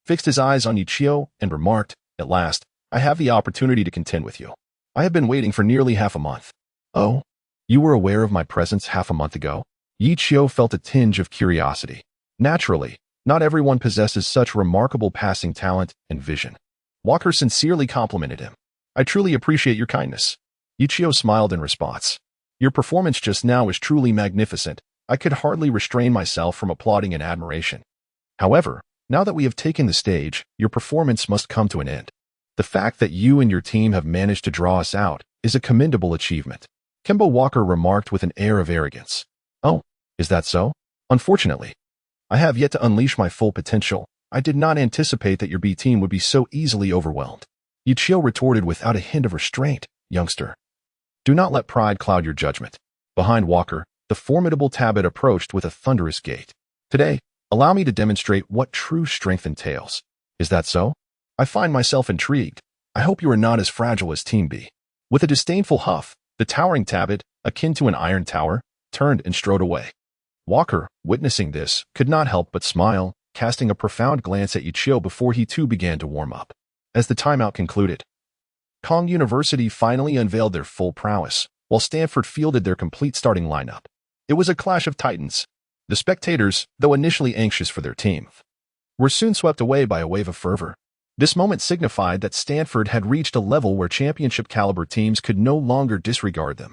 fixed his eyes on Ye Qiu and remarked, "At last, I have the opportunity to contend with you. I have been waiting for nearly half a month." "Oh, you were aware of my presence half a month ago?" Ye Qiu felt a tinge of curiosity. Naturally, not everyone possesses such remarkable passing talent and vision. Walker sincerely complimented him. "I truly appreciate your kindness." Ye Qiu smiled in response. "Your performance just now is truly magnificent. I could hardly restrain myself from applauding in admiration. However, now that we have taken the stage, your performance must come to an end. The fact that you and your team have managed to draw us out is a commendable achievement." Kemba Walker remarked with an air of arrogance. "Oh, is that so? Unfortunately, I have yet to unleash my full potential. I did not anticipate that your B team would be so easily overwhelmed." Ye Qiu retorted without a hint of restraint. "Youngster, do not let pride cloud your judgment." Behind Walker, the formidable Tabit approached with a thunderous gait. "Today, allow me to demonstrate what true strength entails." "Is that so? I find myself intrigued. I hope you are not as fragile as Team B." With a disdainful huff, the towering Tabit, akin to an iron tower, turned and strode away. Walker, witnessing this, could not help but smile, casting a profound glance at Ye Qiu before he too began to warm up. As the timeout concluded, Kong University finally unveiled their full prowess, while Stanford fielded their complete starting lineup. It was a clash of titans. The spectators, though initially anxious for their team, were soon swept away by a wave of fervor. This moment signified that Stanford had reached a level where championship-caliber teams could no longer disregard them.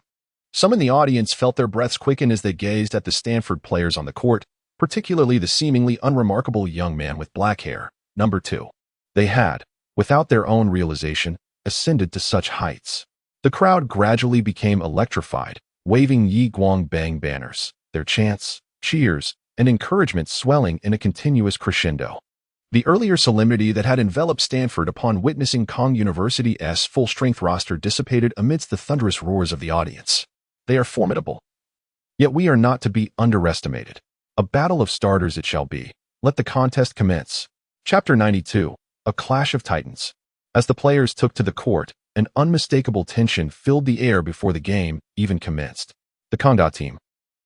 Some in the audience felt their breaths quicken as they gazed at the Stanford players on the court, particularly the seemingly unremarkable young man with black hair, number 2. They had, without their own realization, ascended to such heights. The crowd gradually became electrified, waving Yi Guang Bang banners, their chants, cheers, and encouragement swelling in a continuous crescendo. The earlier solemnity that had enveloped Stanford upon witnessing Kong University's full-strength roster dissipated amidst the thunderous roars of the audience. They are formidable. Yet we are not to be underestimated. A battle of starters it shall be. Let the contest commence. Chapter 92, A Clash of Titans. As the players took to the court, an unmistakable tension filled the air before the game even commenced. The Kongda team,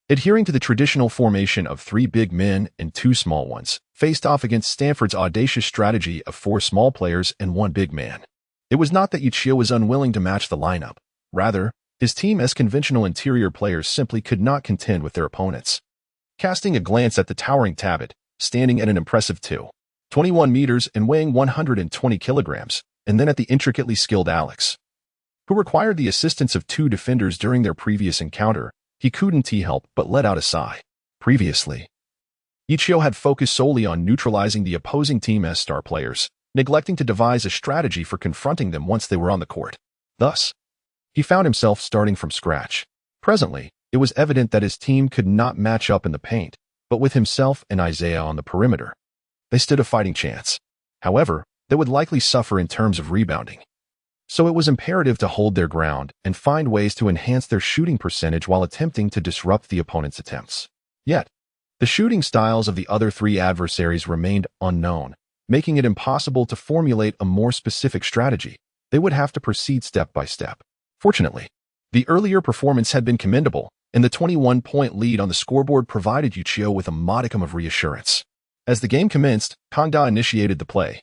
adhering to the traditional formation of 3 big men and 2 small ones, faced off against Stanford's audacious strategy of 4 small players and 1 big man. It was not that Ye Qiu was unwilling to match the lineup. Rather, his team's conventional interior players simply could not contend with their opponents. Casting a glance at the towering Tabit, standing at an impressive 2.21 meters and weighing 120 kilograms, and then at the intricately skilled Alex, who required the assistance of 2 defenders during their previous encounter, he couldn't help but let out a sigh. Previously, Ye Qiu had focused solely on neutralizing the opposing team's star players, neglecting to devise a strategy for confronting them once they were on the court. Thus, he found himself starting from scratch. Presently, it was evident that his team could not match up in the paint, but with himself and Isaiah on the perimeter, they stood a fighting chance. However, they would likely suffer in terms of rebounding. So it was imperative to hold their ground and find ways to enhance their shooting percentage while attempting to disrupt the opponent's attempts. Yet, the shooting styles of the other 3 adversaries remained unknown, making it impossible to formulate a more specific strategy. They would have to proceed step by step. Fortunately, the earlier performance had been commendable, and the 21-point lead on the scoreboard provided Ye Qiu with a modicum of reassurance. As the game commenced, Kongda initiated the play,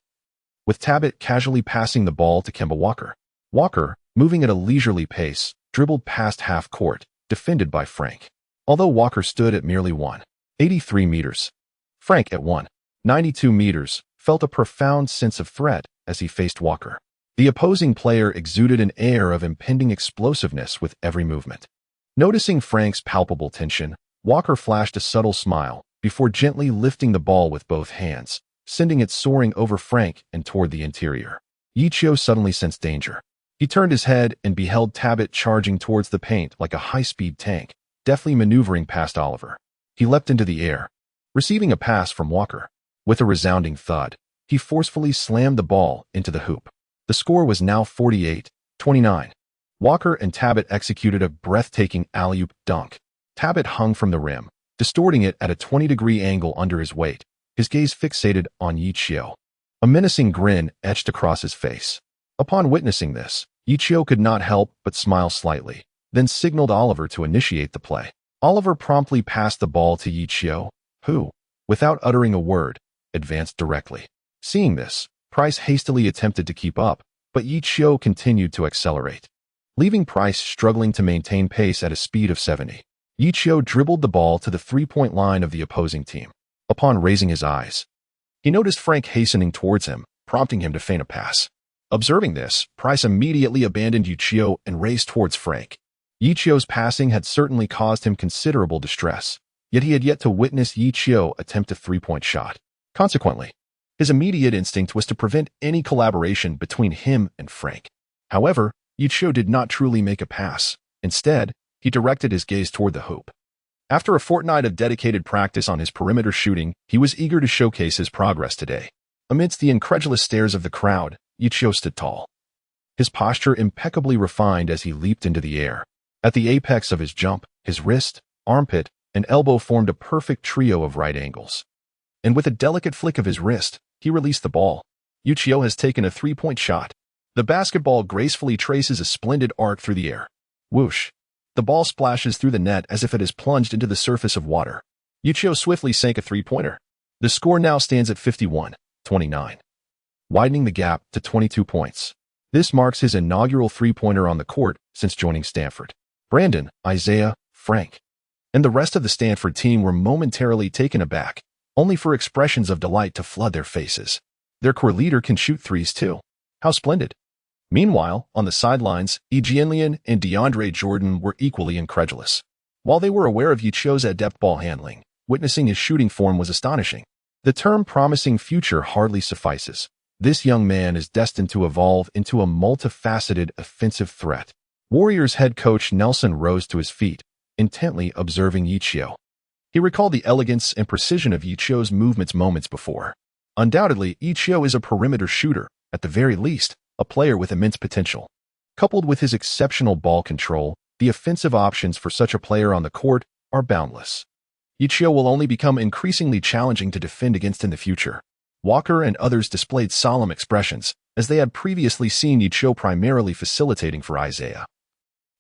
with Tabit casually passing the ball to Kemba Walker. Walker, moving at a leisurely pace, dribbled past half court, defended by Frank. Although Walker stood at merely 1.83 meters, Frank at 1.92 meters felt a profound sense of threat as he faced Walker. The opposing player exuded an air of impending explosiveness with every movement. Noticing Frank's palpable tension, Walker flashed a subtle smile before gently lifting the ball with both hands, sending it soaring over Frank and toward the interior. Ye Qiu suddenly sensed danger. He turned his head and beheld Tabit charging towards the paint like a high-speed tank, deftly maneuvering past Oliver. He leapt into the air, receiving a pass from Walker. With a resounding thud, he forcefully slammed the ball into the hoop. The score was now 48-29. Walker and Tabit executed a breathtaking alley-oop dunk. Tabit hung from the rim, distorting it at a 20-degree angle under his weight, his gaze fixated on Ye Qiu. A menacing grin etched across his face. Upon witnessing this, Ye Qiu could not help but smile slightly, then signaled Oliver to initiate the play. Oliver promptly passed the ball to Ye Qiu, who, without uttering a word, advanced directly. Seeing this, Price hastily attempted to keep up, but Ye Qiu continued to accelerate, leaving Price struggling to maintain pace at a speed of 70. Ye Qiu dribbled the ball to the three-point line of the opposing team. Upon raising his eyes, he noticed Frank hastening towards him, prompting him to feint a pass. Observing this, Price immediately abandoned Ye Qiu and raced towards Frank. Ye Qiu's passing had certainly caused him considerable distress, yet he had yet to witness Ye Qiu attempt a three-point shot. Consequently, his immediate instinct was to prevent any collaboration between him and Frank. However, Ye Qiu did not truly make a pass. Instead, he directed his gaze toward the hoop. After a fortnight of dedicated practice on his perimeter shooting, he was eager to showcase his progress today. Amidst the incredulous stares of the crowd, Ye Qiu stood tall, his posture impeccably refined as he leaped into the air. At the apex of his jump, his wrist, armpit, and elbow formed a perfect trio of right angles. And with a delicate flick of his wrist, he released the ball. Ye Qiu has taken a three-point shot. The basketball gracefully traces a splendid arc through the air. Whoosh! The ball splashes through the net as if it has plunged into the surface of water. Ye Qiu swiftly sank a three-pointer. The score now stands at 51-29, widening the gap to 22 points. This marks his inaugural three-pointer on the court since joining Stanford. Brandon, Isaiah, Frank, and the rest of the Stanford team were momentarily taken aback, only for expressions of delight to flood their faces. Their core leader can shoot threes too. How splendid! Meanwhile, on the sidelines, Ye Jianlian and DeAndre Jordan were equally incredulous. While they were aware of Ye Qiu's adept ball handling, witnessing his shooting form was astonishing. The term promising future hardly suffices. This young man is destined to evolve into a multifaceted offensive threat. Warriors head coach Nelson rose to his feet, intently observing Ye Qiu. He recalled the elegance and precision of Ye Qiu's movements moments before. Undoubtedly, Ye Qiu is a perimeter shooter, at the very least, a player with immense potential. Coupled with his exceptional ball control, the offensive options for such a player on the court are boundless. Ye Qiu will only become increasingly challenging to defend against in the future. Walker and others displayed solemn expressions, as they had previously seen Ye Qiu primarily facilitating for Isaiah.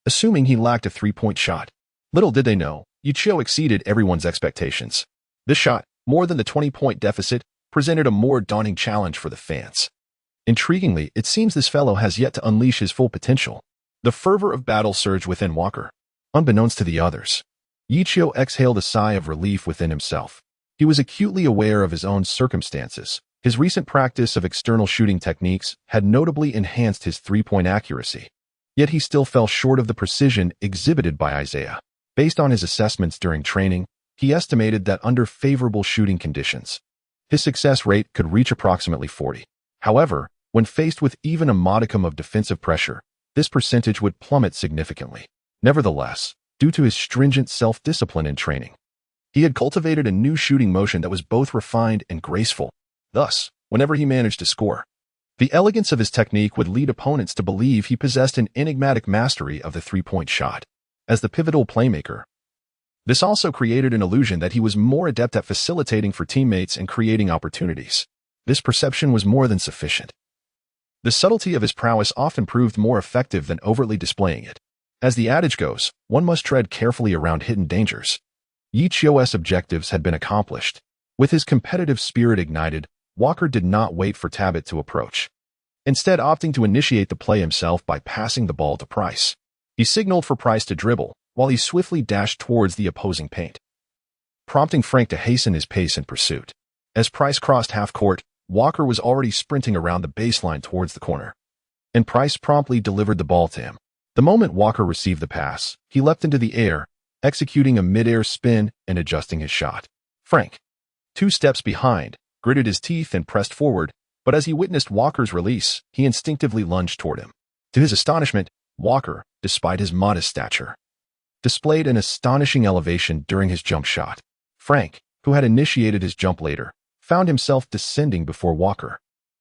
Assuming he lacked a three-point shot, little did they know, Ye Qiu exceeded everyone's expectations. This shot, more than the 20-point deficit, presented a more daunting challenge for the fans. Intriguingly, it seems this fellow has yet to unleash his full potential. The fervor of battle surged within Walker. Unbeknownst to the others, Ye Qiu exhaled a sigh of relief within himself. He was acutely aware of his own circumstances. His recent practice of external shooting techniques had notably enhanced his three-point accuracy. Yet he still fell short of the precision exhibited by Isaiah. Based on his assessments during training, he estimated that under favorable shooting conditions, his success rate could reach approximately 40. However, when faced with even a modicum of defensive pressure, this percentage would plummet significantly. Nevertheless, due to his stringent self-discipline in training, he had cultivated a new shooting motion that was both refined and graceful. Thus, whenever he managed to score, the elegance of his technique would lead opponents to believe he possessed an enigmatic mastery of the three-point shot. As the pivotal playmaker, this also created an illusion that he was more adept at facilitating for teammates and creating opportunities. This perception was more than sufficient. The subtlety of his prowess often proved more effective than overtly displaying it. As the adage goes, one must tread carefully around hidden dangers. Ye Qiu's objectives had been accomplished. With his competitive spirit ignited, Walker did not wait for Tabit to approach, instead opting to initiate the play himself by passing the ball to Price. He signaled for Price to dribble, while he swiftly dashed towards the opposing paint, prompting Frank to hasten his pace in pursuit. As Price crossed half-court, Walker was already sprinting around the baseline towards the corner, and Price promptly delivered the ball to him. The moment Walker received the pass, he leapt into the air, executing a mid-air spin and adjusting his shot. Frank, 2 steps behind, gritted his teeth and pressed forward, but as he witnessed Walker's release, he instinctively lunged toward him. To his astonishment, Walker, despite his modest stature, displayed an astonishing elevation during his jump shot. Frank, who had initiated his jump later, found himself descending before Walker,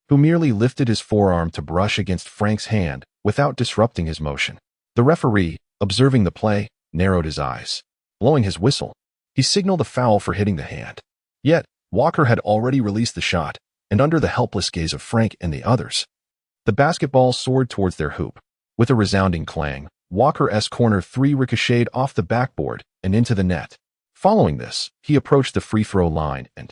who merely lifted his forearm to brush against Frank's hand without disrupting his motion. The referee, observing the play, narrowed his eyes. Blowing his whistle, he signaled a foul for hitting the hand. Yet, Walker had already released the shot, and under the helpless gaze of Frank and the others, The basketball soared towards their hoop. With a resounding clang, Walker's corner three ricocheted off the backboard and into the net. Following this, he approached the free throw line and,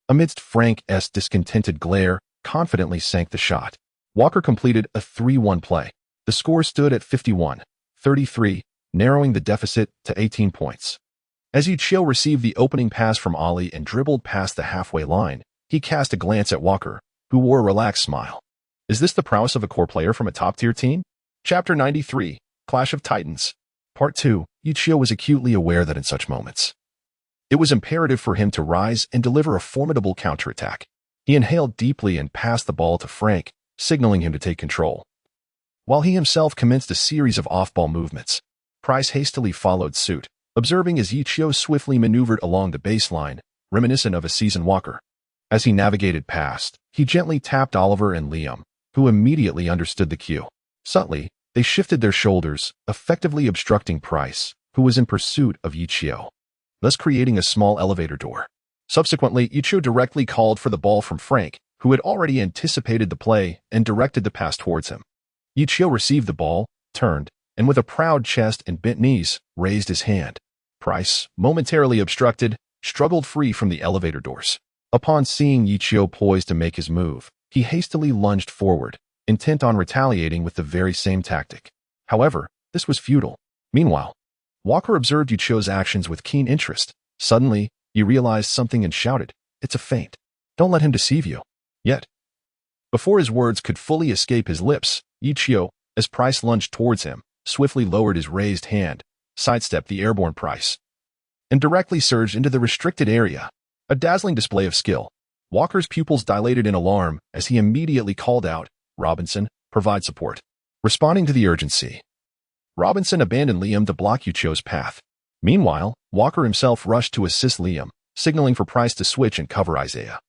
amidst Frank's discontented glare, confidently sank the shot. Walker completed a 3-1 play. The score stood at 51-33, narrowing the deficit to 18 points. As Ye Qiu received the opening pass from Ali and dribbled past the halfway line, he cast a glance at Walker, who wore a relaxed smile. Is this the prowess of a core player from a top-tier team? Chapter 93, Clash of Titans. Part 2, Ye Qiu was acutely aware that in such moments, it was imperative for him to rise and deliver a formidable counterattack. He inhaled deeply and passed the ball to Frank, signaling him to take control. While he himself commenced a series of off-ball movements, Price hastily followed suit, observing as Ye Qiu swiftly maneuvered along the baseline, reminiscent of a seasoned Walker. As he navigated past, he gently tapped Oliver and Liam, who immediately understood the cue. Subtly, they shifted their shoulders, effectively obstructing Price, who was in pursuit of Ye Qiu, thus creating a small elevator door. Subsequently, Ye Qiu directly called for the ball from Frank, who had already anticipated the play and directed the pass towards him. Ye Qiu received the ball, turned, and with a proud chest and bent knees, raised his hand. Price, momentarily obstructed, struggled free from the elevator doors. Upon seeing Ye Qiu poised to make his move, he hastily lunged forward, intent on retaliating with the very same tactic. However, this was futile. Meanwhile, Walker observed Ye Qiu's actions with keen interest. Suddenly, he realized something and shouted, "It's a feint. Don't let him deceive you." Yet, before his words could fully escape his lips, Ye Qiu, as Price lunged towards him, swiftly lowered his raised hand, sidestepped the airborne Price, and directly surged into the restricted area. A dazzling display of skill. Walker's pupils dilated in alarm as he immediately called out, "Robinson, provide support." Responding to the urgency, Robinson abandoned Liam to block Ye Qiu's path. Meanwhile, Walker himself rushed to assist Liam, signaling for Price to switch and cover Isaiah,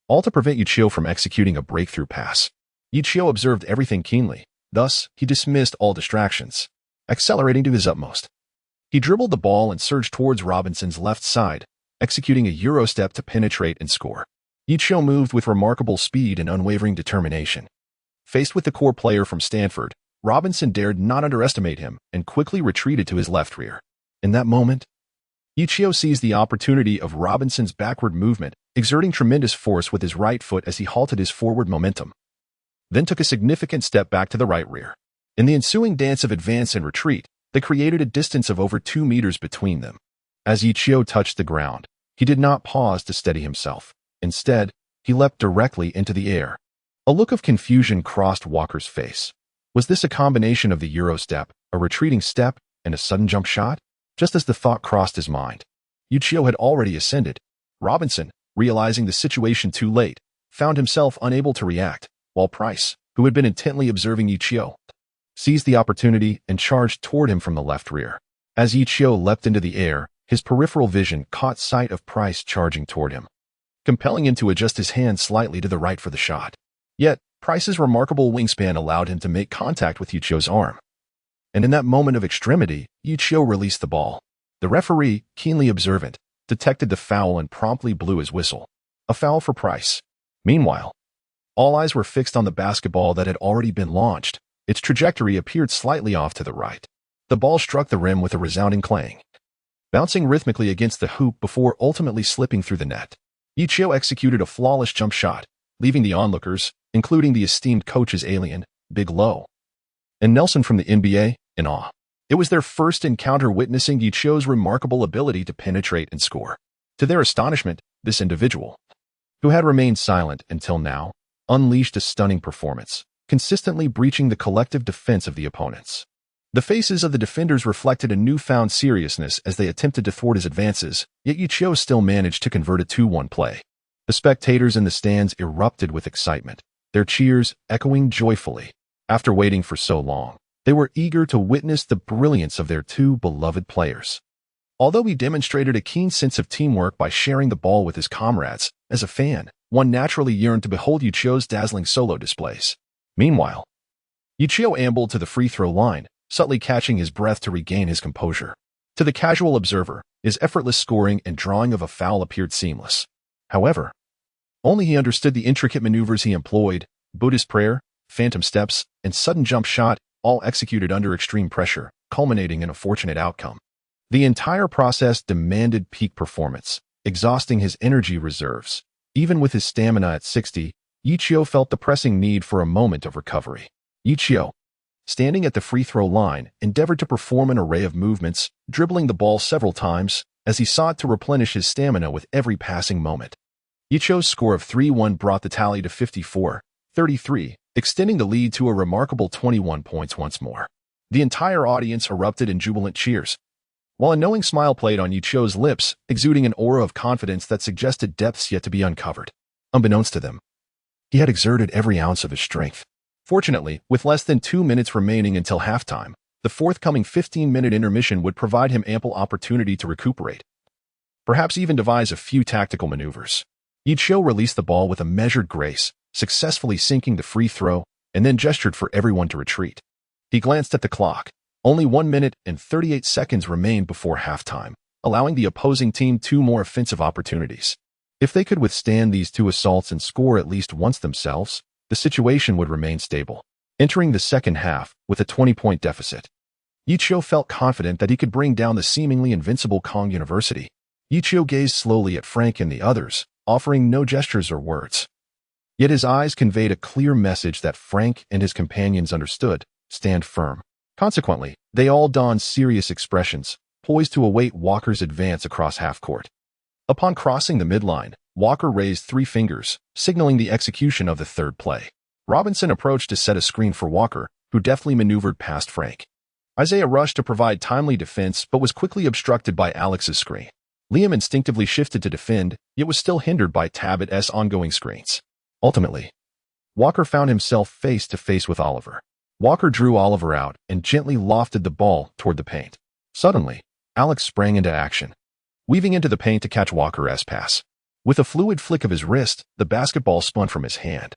all to prevent Ye Qiu from executing a breakthrough pass. Ye Qiu observed everything keenly. Thus, he dismissed all distractions, accelerating to his utmost. He dribbled the ball and surged towards Robinson's left side, executing a Euro step to penetrate and score. Ye Qiu moved with remarkable speed and unwavering determination. Faced with the core player from Stanford, Robinson dared not underestimate him and quickly retreated to his left rear. In that moment, Ye Qiu seized the opportunity of Robinson's backward movement, exerting tremendous force with his right foot as he halted his forward momentum, then took a significant step back to the right rear. In the ensuing dance of advance and retreat, they created a distance of over 2 meters between them. As Ye Qiu touched the ground, he did not pause to steady himself. Instead, he leapt directly into the air. A look of confusion crossed Walker's face. Was this a combination of the Euro step, a retreating step, and a sudden jump shot? Just as the thought crossed his mind, Ye Qiu had already ascended. Robinson, realizing the situation too late, found himself unable to react, while Price, who had been intently observing Ye Qiu, seized the opportunity and charged toward him from the left rear. As Ye Qiu leapt into the air, his peripheral vision caught sight of Price charging toward him, compelling him to adjust his hand slightly to the right for the shot. Yet, Price's remarkable wingspan allowed him to make contact with Ye Qiu's arm. And in that moment of extremity, Ye Qiu released the ball. The referee, keenly observant, detected the foul and promptly blew his whistle. A foul for Price. Meanwhile, all eyes were fixed on the basketball that had already been launched. Its trajectory appeared slightly off to the right. The ball struck the rim with a resounding clang, bouncing rhythmically against the hoop before ultimately slipping through the net. Ye Qiu executed a flawless jump shot, leaving the onlookers, including the esteemed coaches Alien, Big Low, and Nelson from the NBA, in awe. It was their first encounter witnessing Ye Qiu's remarkable ability to penetrate and score. To their astonishment, this individual, who had remained silent until now, unleashed a stunning performance, consistently breaching the collective defense of the opponents. The faces of the defenders reflected a newfound seriousness as they attempted to thwart his advances, yet Ye Qiu still managed to convert a 2-1 play. The spectators in the stands erupted with excitement, their cheers echoing joyfully. After waiting for so long, they were eager to witness the brilliance of their two beloved players. Although he demonstrated a keen sense of teamwork by sharing the ball with his comrades, as a fan, one naturally yearned to behold Ye Qiu's dazzling solo displays. Meanwhile, Ye Qiu ambled to the free throw line, subtly catching his breath to regain his composure. To the casual observer, his effortless scoring and drawing of a foul appeared seamless. However, only he understood the intricate maneuvers he employed: Buddhist prayer, phantom steps, and sudden jump shot, all executed under extreme pressure, culminating in a fortunate outcome. The entire process demanded peak performance, exhausting his energy reserves. Even with his stamina at 60, Ye Qiu felt the pressing need for a moment of recovery. Ye Qiu, standing at the free throw line, endeavored to perform an array of movements, dribbling the ball several times as he sought to replenish his stamina with every passing moment. Ye Qiu's score of 3-1 brought the tally to 54-33, extending the lead to a remarkable 21 points once more. The entire audience erupted in jubilant cheers, while a knowing smile played on Ye Qiu's lips, exuding an aura of confidence that suggested depths yet to be uncovered. Unbeknownst to them, he had exerted every ounce of his strength. Fortunately, with less than 2 minutes remaining until halftime, the forthcoming 15-minute intermission would provide him ample opportunity to recuperate, perhaps even devise a few tactical maneuvers. Ye Qiu released the ball with a measured grace, successfully sinking the free throw, and then gestured for everyone to retreat. He glanced at the clock. Only 1 minute and 38 seconds remained before halftime, allowing the opposing team 2 more offensive opportunities. If they could withstand these 2 assaults and score at least once themselves, the situation would remain stable. Entering the second half with a 20-point deficit, Ye Qiu felt confident that he could bring down the seemingly invincible Kong University. Ye Qiu gazed slowly at Frank and the others, offering no gestures or words. Yet his eyes conveyed a clear message that Frank and his companions understood: stand firm. Consequently, they all donned serious expressions, poised to await Walker's advance across half-court. Upon crossing the midline, Walker raised 3 fingers, signaling the execution of the third play. Robinson approached to set a screen for Walker, who deftly maneuvered past Frank. Isaiah rushed to provide timely defense but was quickly obstructed by Alex's screen. Liam instinctively shifted to defend, yet was still hindered by Tabit's ongoing screens. Ultimately, Walker found himself face-to-face with Oliver. Walker drew Oliver out and gently lofted the ball toward the paint. Suddenly, Alex sprang into action, weaving into the paint to catch Walker's pass. With a fluid flick of his wrist, the basketball spun from his hand,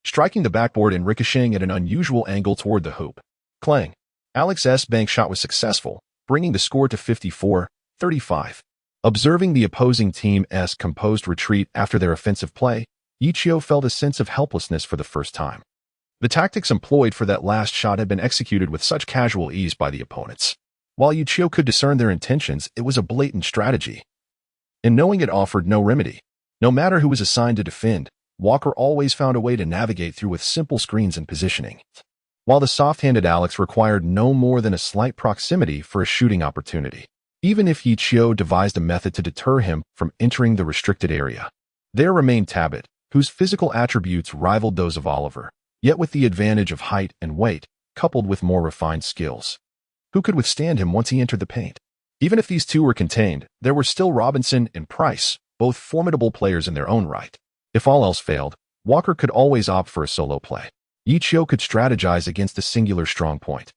striking the backboard and ricocheting at an unusual angle toward the hoop. Clang! Alex's bank shot was successful, bringing the score to 54-35. Observing the opposing team's composed retreat after their offensive play, Ye Qiu felt a sense of helplessness for the first time. The tactics employed for that last shot had been executed with such casual ease by the opponents. While Ye Qiu could discern their intentions, it was a blatant strategy, and knowing it offered no remedy. No matter who was assigned to defend, Walker always found a way to navigate through with simple screens and positioning, while the soft-handed Alex required no more than a slight proximity for a shooting opportunity. Even if Ye Qiu devised a method to deter him from entering the restricted area, there remained Tabit, whose physical attributes rivaled those of Oliver, yet with the advantage of height and weight, coupled with more refined skills. Who could withstand him once he entered the paint? Even if these 2 were contained, there were still Robinson and Price, both formidable players in their own right. If all else failed, Walker could always opt for a solo play. Ye Qiu could strategize against a singular strong point.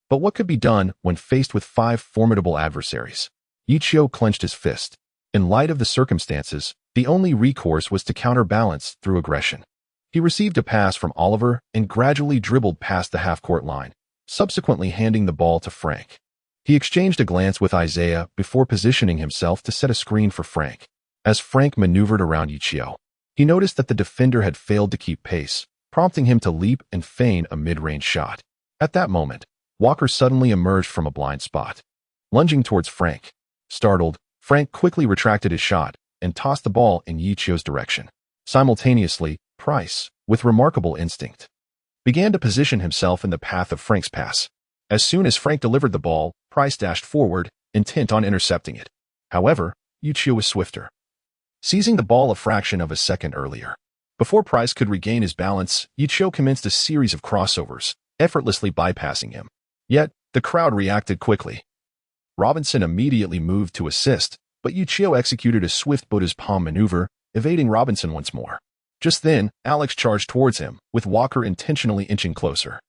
But what could be done when faced with 5 formidable adversaries? Ye Qiu clenched his fist. In light of the circumstances, the only recourse was to counterbalance through aggression. He received a pass from Oliver and gradually dribbled past the half-court line, subsequently handing the ball to Frank. He exchanged a glance with Isaiah before positioning himself to set a screen for Frank. As Frank maneuvered around Ye Qiu, he noticed that the defender had failed to keep pace, prompting him to leap and feign a mid-range shot. At that moment, Walker suddenly emerged from a blind spot, lunging towards Frank. Startled, Frank quickly retracted his shot and tossed the ball in Ye Qiu's direction. Simultaneously, Price, with remarkable instinct, began to position himself in the path of Frank's pass. As soon as Frank delivered the ball, Price dashed forward, intent on intercepting it. However, Ye Qiu was swifter, seizing the ball a fraction of a second earlier. Before Price could regain his balance, Ye Qiu commenced a series of crossovers, effortlessly bypassing him. Yet, the crowd reacted quickly. Robinson immediately moved to assist, but Ye Qiu executed a swift Buddha's palm maneuver, evading Robinson once more. Just then, Alex charged towards him, with Walker intentionally inching closer.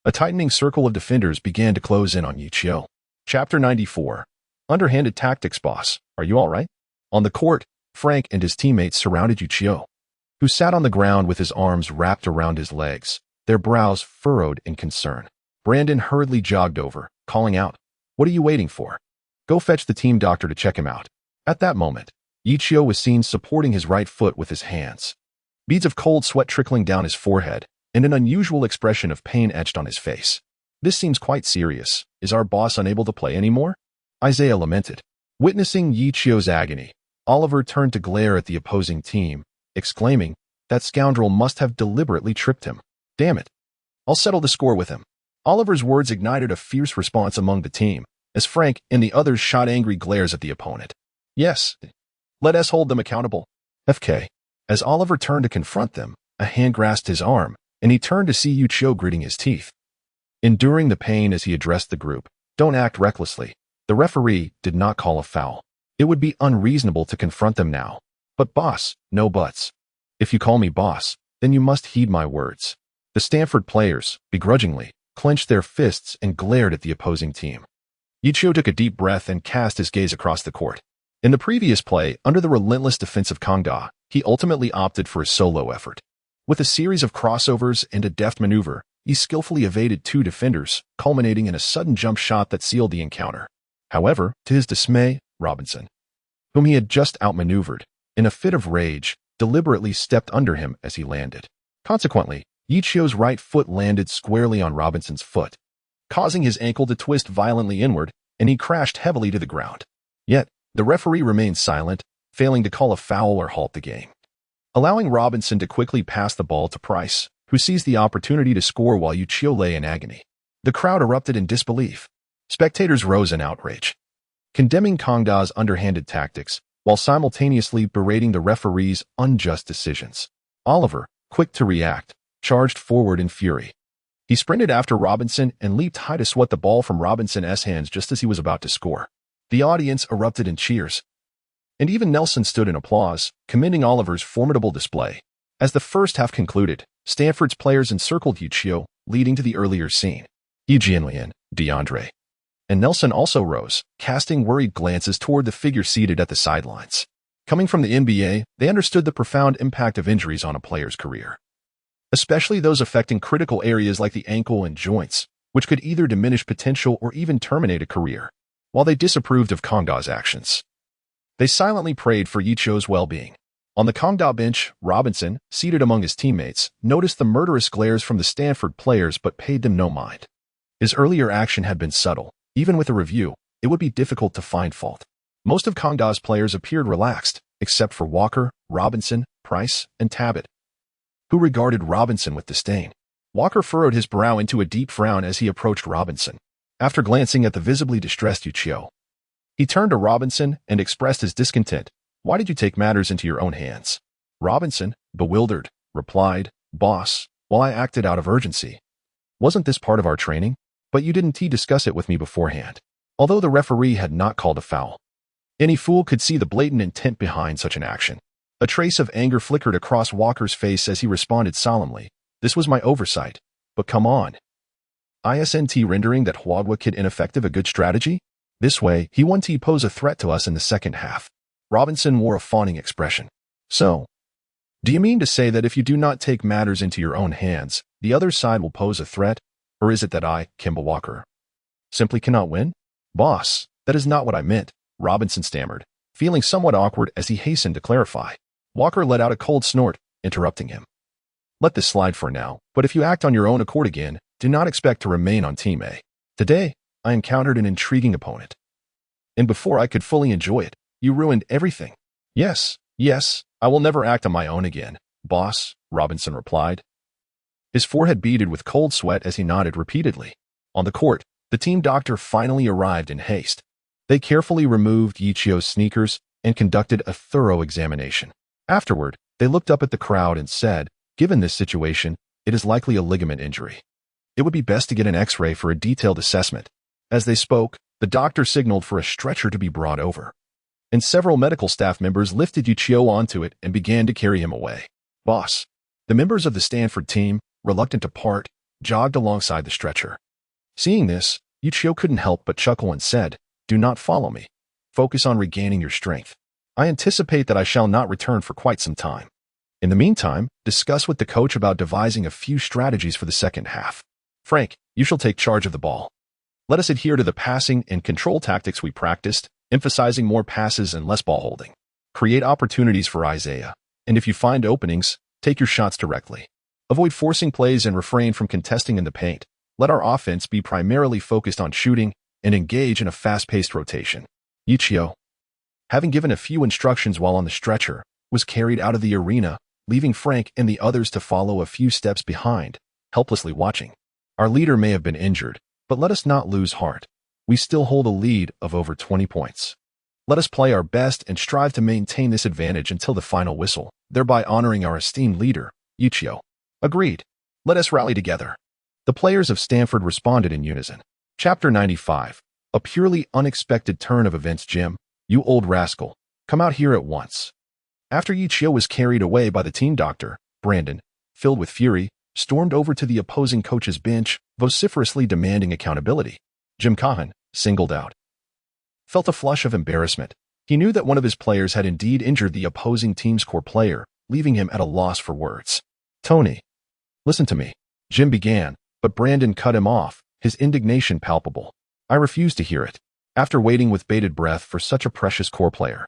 A tightening circle of defenders began to close in on Ye Qiu. Chapter 94. Underhanded Tactics. Boss, are you all right? On the court, Frank and his teammates surrounded Ye Qiu, who sat on the ground with his arms wrapped around his legs, their brows furrowed in concern. Brandon hurriedly jogged over, calling out, "What are you waiting for? Go fetch the team doctor to check him out." At that moment, Ye Qiu was seen supporting his right foot with his hands, beads of cold sweat trickling down his forehead, and an unusual expression of pain etched on his face. This seems quite serious. Is our boss unable to play anymore? Isaiah lamented. Witnessing Ye Qiu's agony, Oliver turned to glare at the opposing team, exclaiming, that scoundrel must have deliberately tripped him. Damn it. I'll settle the score with him. Oliver's words ignited a fierce response among the team, as Frank and the others shot angry glares at the opponent. Yes. Let us hold them accountable. FK. As Oliver turned to confront them, a hand grasped his arm, and he turned to see Ye Qiu gritting his teeth. Enduring the pain as he addressed the group, don't act recklessly. The referee did not call a foul. It would be unreasonable to confront them now. But boss, no buts. If you call me boss, then you must heed my words. The Stanford players, begrudgingly, clenched their fists and glared at the opposing team. Ye Qiu took a deep breath and cast his gaze across the court. In the previous play, under the relentless defense of Kangda, he ultimately opted for a solo effort. With a series of crossovers and a deft maneuver, he skillfully evaded two defenders, culminating in a sudden jump shot that sealed the encounter. However, to his dismay, Robinson, whom he had just outmaneuvered, in a fit of rage, deliberately stepped under him as he landed. Consequently, Ye Qiu's right foot landed squarely on Robinson's foot, causing his ankle to twist violently inward, and he crashed heavily to the ground. Yet, the referee remained silent, failing to call a foul or halt the game, allowing Robinson to quickly pass the ball to Price, who seized the opportunity to score while Ye Qiu lay in agony. The crowd erupted in disbelief. Spectators rose in outrage, condemning Kangda's underhanded tactics, while simultaneously berating the referee's unjust decisions. Oliver, quick to react, charged forward in fury. He sprinted after Robinson and leaped high to swat the ball from Robinson's hands just as he was about to score. The audience erupted in cheers, and even Nelson stood in applause, commending Oliver's formidable display. As the first half concluded, Stanford's players encircled Ye Qiu, leading to the earlier scene. Eugene, DeAndre, and Nelson also rose, casting worried glances toward the figure seated at the sidelines. Coming from the NBA, they understood the profound impact of injuries on a player's career, especially those affecting critical areas like the ankle and joints, which could either diminish potential or even terminate a career. While they disapproved of Kangda's actions, they silently prayed for Ye Qiu's well-being. On the Kangda bench, Robinson, seated among his teammates, noticed the murderous glares from the Stanford players but paid them no mind. His earlier action had been subtle. Even with a review, it would be difficult to find fault. Most of Kangda's players appeared relaxed, except for Walker, Robinson, Price, and Tabbitt, who regarded Robinson with disdain. Walker furrowed his brow into a deep frown as he approached Robinson. After glancing at the visibly distressed Ye Qiu, he turned to Robinson and expressed his discontent. Why did you take matters into your own hands? Robinson, bewildered, replied, Boss, well, I acted out of urgency. Wasn't this part of our training? But you didn't discuss it with me beforehand. Although the referee had not called a foul, any fool could see the blatant intent behind such an action. A trace of anger flickered across Walker's face as he responded solemnly, This was my oversight. But come on. Isn't rendering that Huadwa kid ineffective a good strategy? This way, he won't pose a threat to us in the second half. Robinson wore a fawning expression. So, do you mean to say that if you do not take matters into your own hands, the other side will pose a threat? Or is it that I, Kimball Walker, simply cannot win? Boss, that is not what I meant, Robinson stammered, feeling somewhat awkward as he hastened to clarify. Walker let out a cold snort, interrupting him. Let this slide for now, but if you act on your own accord again, do not expect to remain on Team A. Today, I encountered an intriguing opponent. And before I could fully enjoy it, you ruined everything. Yes, I will never act on my own again, boss, Robinson replied. His forehead beaded with cold sweat as he nodded repeatedly. On the court, the team doctor finally arrived in haste. They carefully removed Ye Qiu's sneakers and conducted a thorough examination. Afterward, they looked up at the crowd and said, Given this situation, it is likely a ligament injury. It would be best to get an X-ray for a detailed assessment. As they spoke, the doctor signaled for a stretcher to be brought over, and several medical staff members lifted Ye Qiu onto it and began to carry him away. Boss, the members of the Stanford team, reluctant to part, jogged alongside the stretcher. Seeing this, Ye Qiu couldn't help but chuckle and said, Do not follow me. Focus on regaining your strength. I anticipate that I shall not return for quite some time. In the meantime, discuss with the coach about devising a few strategies for the second half. Frank, you shall take charge of the ball. Let us adhere to the passing and control tactics we practiced, emphasizing more passes and less ball holding. Create opportunities for Isaiah, and if you find openings, take your shots directly. Avoid forcing plays and refrain from contesting in the paint. Let our offense be primarily focused on shooting and engage in a fast-paced rotation. Ye Qiu, having given a few instructions while on the stretcher, was carried out of the arena, leaving Frank and the others to follow a few steps behind, helplessly watching. Our leader may have been injured, but let us not lose heart. We still hold a lead of over 20 points. Let us play our best and strive to maintain this advantage until the final whistle, thereby honoring our esteemed leader, Ye Qiu. Agreed. Let us rally together. The players of Stanford responded in unison. Chapter 95. A purely unexpected turn of events. Jim, you old rascal, come out here at once. After Ye Qiu was carried away by the team doctor, Brandon, filled with fury, stormed over to the opposing coach's bench, vociferously demanding accountability. Jim Cahan, singled out, felt a flush of embarrassment. He knew that one of his players had indeed injured the opposing team's core player, leaving him at a loss for words. Tony, listen to me, Jim began, but Brandon cut him off, his indignation palpable. I refuse to hear it. After waiting with bated breath for such a precious core player,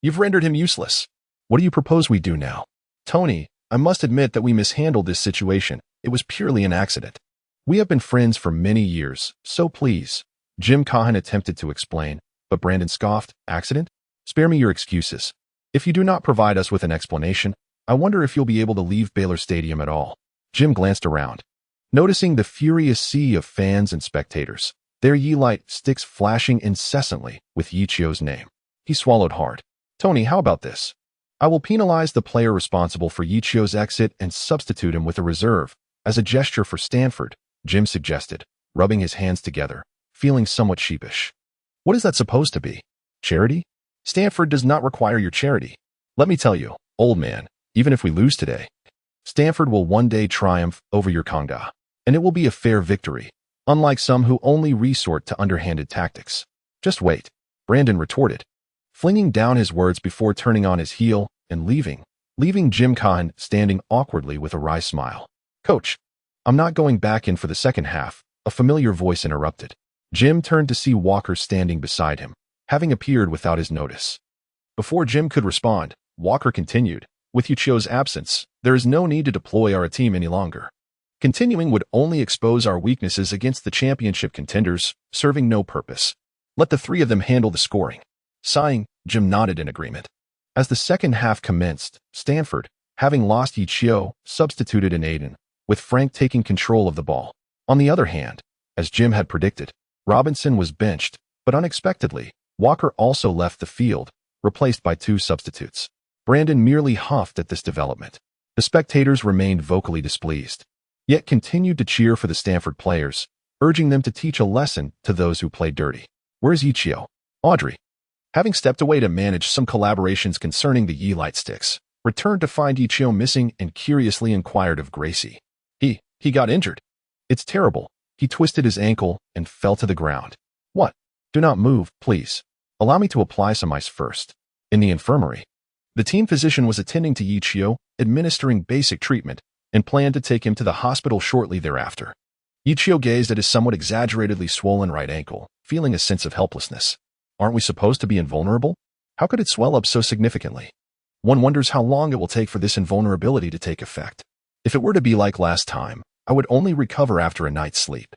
you've rendered him useless. What do you propose we do now? Tony, I must admit that we mishandled this situation. It was purely an accident. We have been friends for many years, so please. Jim Cahan attempted to explain, but Brandon scoffed. Accident? Spare me your excuses. If you do not provide us with an explanation, I wonder if you'll be able to leave Baylor Stadium at all. Jim glanced around, noticing the furious sea of fans and spectators, their Ye sticks flashing incessantly with Ye Qiu's name. He swallowed hard. Tony, how about this? I will penalize the player responsible for Ye Qiu's exit and substitute him with a reserve, as a gesture for Stanford, Jim suggested, rubbing his hands together, feeling somewhat sheepish. What is that supposed to be? Charity? Stanford does not require your charity. Let me tell you, old man, even if we lose today, Stanford will one day triumph over your Kangda, and it will be a fair victory, unlike some who only resort to underhanded tactics. Just wait, Brandon retorted, flinging down his words before turning on his heel and leaving Jim Cahan standing awkwardly with a wry smile. Coach, I'm not going back in for the second half, a familiar voice interrupted. Jim turned to see Walker standing beside him, having appeared without his notice. Before Jim could respond, Walker continued, with Ye Qiu's absence, there is no need to deploy our team any longer. Continuing would only expose our weaknesses against the championship contenders, serving no purpose. Let the three of them handle the scoring. Sighing, Jim nodded in agreement. As the second half commenced, Stanford, having lost Ye Qiu, substituted in Aiden, with Frank taking control of the ball. On the other hand, as Jim had predicted, Robinson was benched, but unexpectedly, Walker also left the field, replaced by two substitutes. Brandon merely huffed at this development. The spectators remained vocally displeased, yet continued to cheer for the Stanford players, urging them to teach a lesson to those who played dirty. Where's Ye Qiu? Audrey, having stepped away to manage some collaborations concerning the Ye sticks, returned to find Ye Qiu missing and curiously inquired of Gracie. He got injured. It's terrible. He twisted his ankle and fell to the ground. What? Do not move, please. Allow me to apply some ice first. In the infirmary, the team physician was attending to Ye Qiu, administering basic treatment, and planned to take him to the hospital shortly thereafter. Ye Qiu gazed at his somewhat exaggeratedly swollen right ankle, feeling a sense of helplessness. Aren't we supposed to be invulnerable? How could it swell up so significantly? One wonders how long it will take for this invulnerability to take effect. If it were to be like last time, I would only recover after a night's sleep.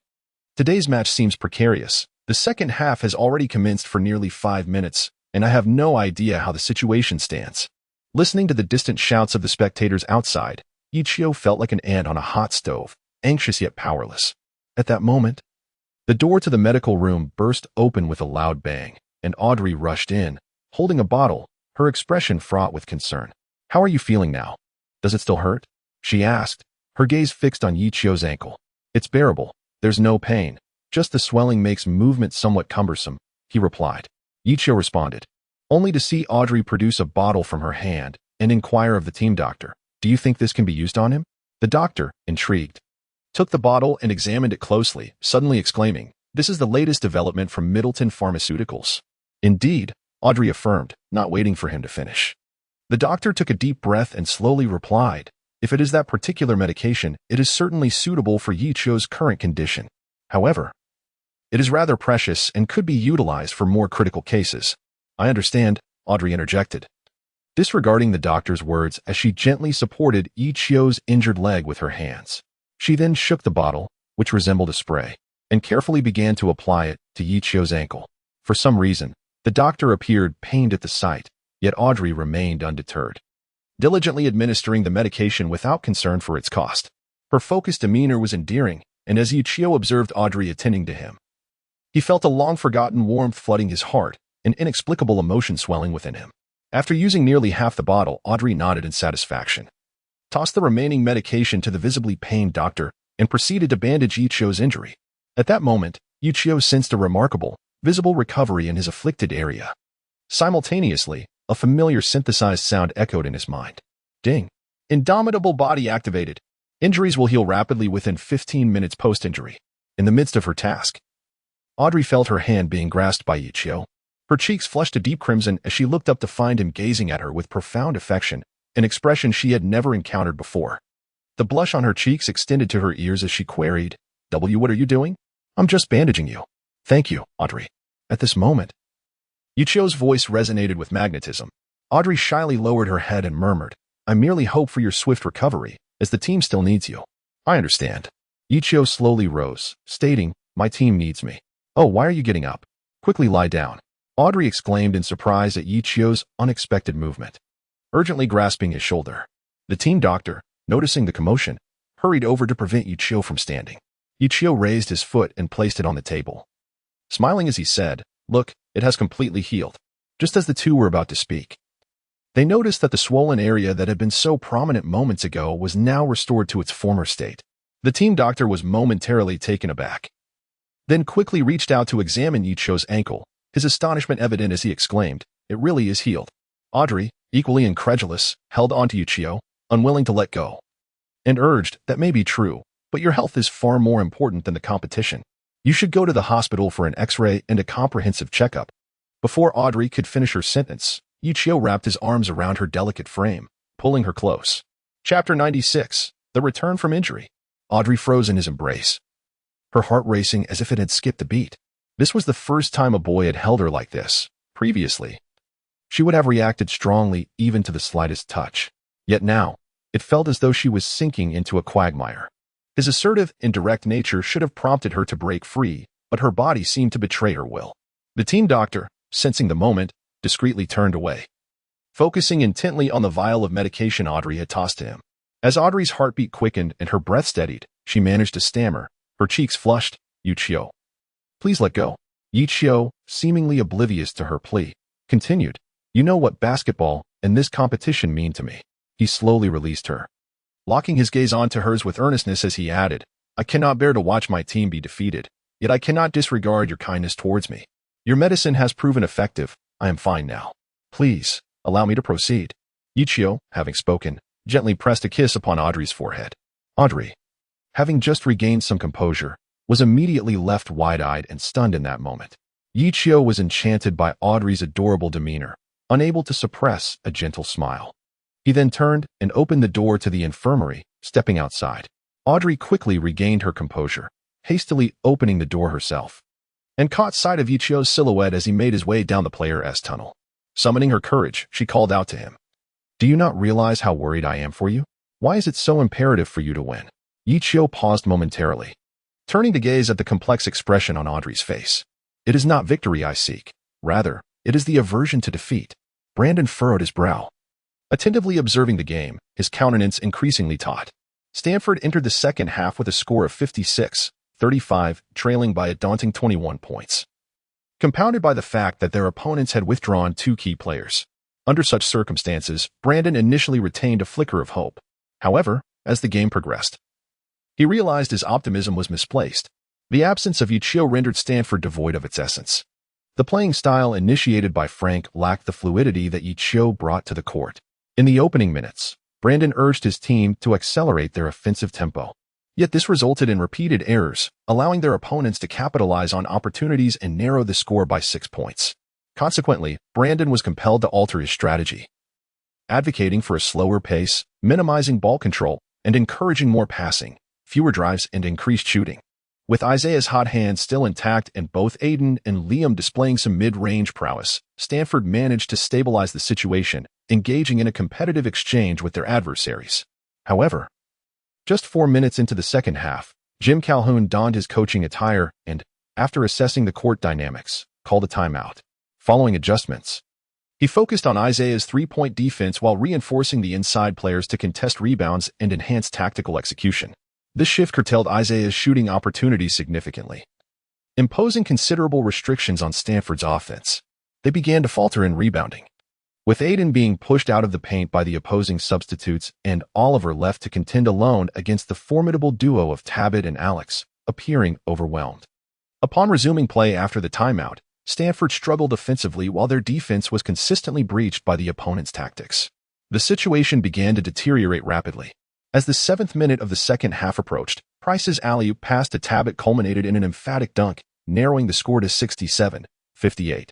Today's match seems precarious. The second half has already commenced for nearly 5 minutes, and I have no idea how the situation stands. Listening to the distant shouts of the spectators outside, Ye Qiu felt like an ant on a hot stove, anxious yet powerless. At that moment, the door to the medical room burst open with a loud bang, and Audrey rushed in, holding a bottle, her expression fraught with concern. How are you feeling now? Does it still hurt? She asked, her gaze fixed on Ye Qiu's ankle. It's bearable. There's no pain. Just the swelling makes movement somewhat cumbersome, he replied. Ye Qiu responded, only to see Audrey produce a bottle from her hand and inquire of the team doctor. Do you think this can be used on him? The doctor, intrigued, took the bottle and examined it closely, suddenly exclaiming, this is the latest development from Middleton Pharmaceuticals. Indeed, Audrey affirmed, not waiting for him to finish. The doctor took a deep breath and slowly replied, if it is that particular medication, it is certainly suitable for Ye Qiu's current condition. However, it is rather precious and could be utilized for more critical cases. I understand, Audrey interjected, disregarding the doctor's words as she gently supported Ye Qiu's injured leg with her hands. She then shook the bottle, which resembled a spray, and carefully began to apply it to Ye Qiu's ankle. For some reason, the doctor appeared pained at the sight, yet Audrey remained undeterred, diligently administering the medication without concern for its cost. Her focused demeanor was endearing, and as Ye Qiu observed Audrey attending to him, he felt a long-forgotten warmth flooding his heart, an inexplicable emotion swelling within him. After using nearly half the bottle, Audrey nodded in satisfaction, tossed the remaining medication to the visibly pained doctor, and proceeded to bandage Ye Qiu's injury. At that moment, Ye Qiu sensed a remarkable, visible recovery in his afflicted area. Simultaneously, a familiar synthesized sound echoed in his mind. Ding! Indomitable body activated. Injuries will heal rapidly within 15 minutes post-injury. In the midst of her task, Audrey felt her hand being grasped by Ye Qiu. Her cheeks flushed a deep crimson as she looked up to find him gazing at her with profound affection, an expression she had never encountered before. The blush on her cheeks extended to her ears as she queried, "What are you doing?" "I'm just bandaging you." "Thank you, Audrey." At this moment, Ye Qiu's voice resonated with magnetism. Audrey shyly lowered her head and murmured, "I merely hope for your swift recovery, as the team still needs you." "I understand." Ye Qiu slowly rose, stating, "My team needs me." "Oh, why are you getting up? Quickly lie down." Audrey exclaimed in surprise at Ye Qiu's unexpected movement, urgently grasping his shoulder. The team doctor, noticing the commotion, hurried over to prevent Ye Qiu from standing. Ye Qiu raised his foot and placed it on the table, smiling as he said, "Look, it has completely healed." Just as the two were about to speak, they noticed that the swollen area that had been so prominent moments ago was now restored to its former state. The team doctor was momentarily taken aback, then quickly reached out to examine Ye Qiu's ankle, his astonishment evident as he exclaimed, "It really is healed." Audrey, equally incredulous, held on to Ye Qiu, unwilling to let go, and urged, "That may be true, but your health is far more important than the competition. You should go to the hospital for an X-ray and a comprehensive checkup." Before Audrey could finish her sentence, Ye Qiu wrapped his arms around her delicate frame, pulling her close. Chapter 96. The Return from Injury. Audrey froze in his embrace, her heart racing as if it had skipped a beat. This was the first time a boy had held her like this. Previously, she would have reacted strongly even to the slightest touch. Yet now, it felt as though she was sinking into a quagmire. His assertive, indirect nature should have prompted her to break free, but her body seemed to betray her will. The team doctor, sensing the moment, discreetly turned away, focusing intently on the vial of medication Audrey had tossed to him. As Audrey's heartbeat quickened and her breath steadied, she managed to stammer, her cheeks flushed, "Ye Qiu, please let go." Ye Qiu, seemingly oblivious to her plea, continued, "You know what basketball and this competition mean to me." He slowly released her, locking his gaze onto hers with earnestness as he added, "I cannot bear to watch my team be defeated, yet I cannot disregard your kindness towards me. Your medicine has proven effective. I am fine now. Please, allow me to proceed." Ye Qiu, having spoken, gently pressed a kiss upon Audrey's forehead. Audrey, having just regained some composure, was immediately left wide-eyed and stunned in that moment. Ye Qiu was enchanted by Audrey's adorable demeanor, unable to suppress a gentle smile. He then turned and opened the door to the infirmary, stepping outside. Audrey quickly regained her composure, hastily opening the door herself, and caught sight of Ye Qiu's silhouette as he made his way down the Player S tunnel. Summoning her courage, she called out to him, "Do you not realize how worried I am for you? Why is it so imperative for you to win?" Ye Qiu paused momentarily, turning to gaze at the complex expression on Audrey's face. "It is not victory I seek. Rather, it is the aversion to defeat." Brandon furrowed his brow, attentively observing the game, his countenance increasingly taut. Stanford entered the second half with a score of 56-35, trailing by a daunting 21 points, compounded by the fact that their opponents had withdrawn two key players. Under such circumstances, Brandon initially retained a flicker of hope. However, as the game progressed, he realized his optimism was misplaced. The absence of Ye Qiu rendered Stanford devoid of its essence. The playing style initiated by Frank lacked the fluidity that Ye Qiu brought to the court. In the opening minutes, Brandon urged his team to accelerate their offensive tempo. Yet this resulted in repeated errors, allowing their opponents to capitalize on opportunities and narrow the score by 6 points. Consequently, Brandon was compelled to alter his strategy, advocating for a slower pace, minimizing ball control, and encouraging more passing, fewer drives, and increased shooting. With Isaiah's hot hand still intact and both Aiden and Liam displaying some mid-range prowess, Stanford managed to stabilize the situation engaging in a competitive exchange with their adversaries. However, just 4 minutes into the second half, Jim Calhoun donned his coaching attire and, after assessing the court dynamics, called a timeout. Following adjustments, he focused on Isaiah's three-point defense while reinforcing the inside players to contest rebounds and enhance tactical execution. This shift curtailed Isaiah's shooting opportunities significantly, imposing considerable restrictions on Stanford's offense. They began to falter in rebounding, with Aiden being pushed out of the paint by the opposing substitutes and Oliver left to contend alone against the formidable duo of Tabit and Alex, appearing overwhelmed. Upon resuming play after the timeout, Stanford struggled offensively while their defense was consistently breached by the opponent's tactics. The situation began to deteriorate rapidly. As the 7th minute of the second half approached, Price's alley-oop pass to Tabit culminated in an emphatic dunk, narrowing the score to 67-58.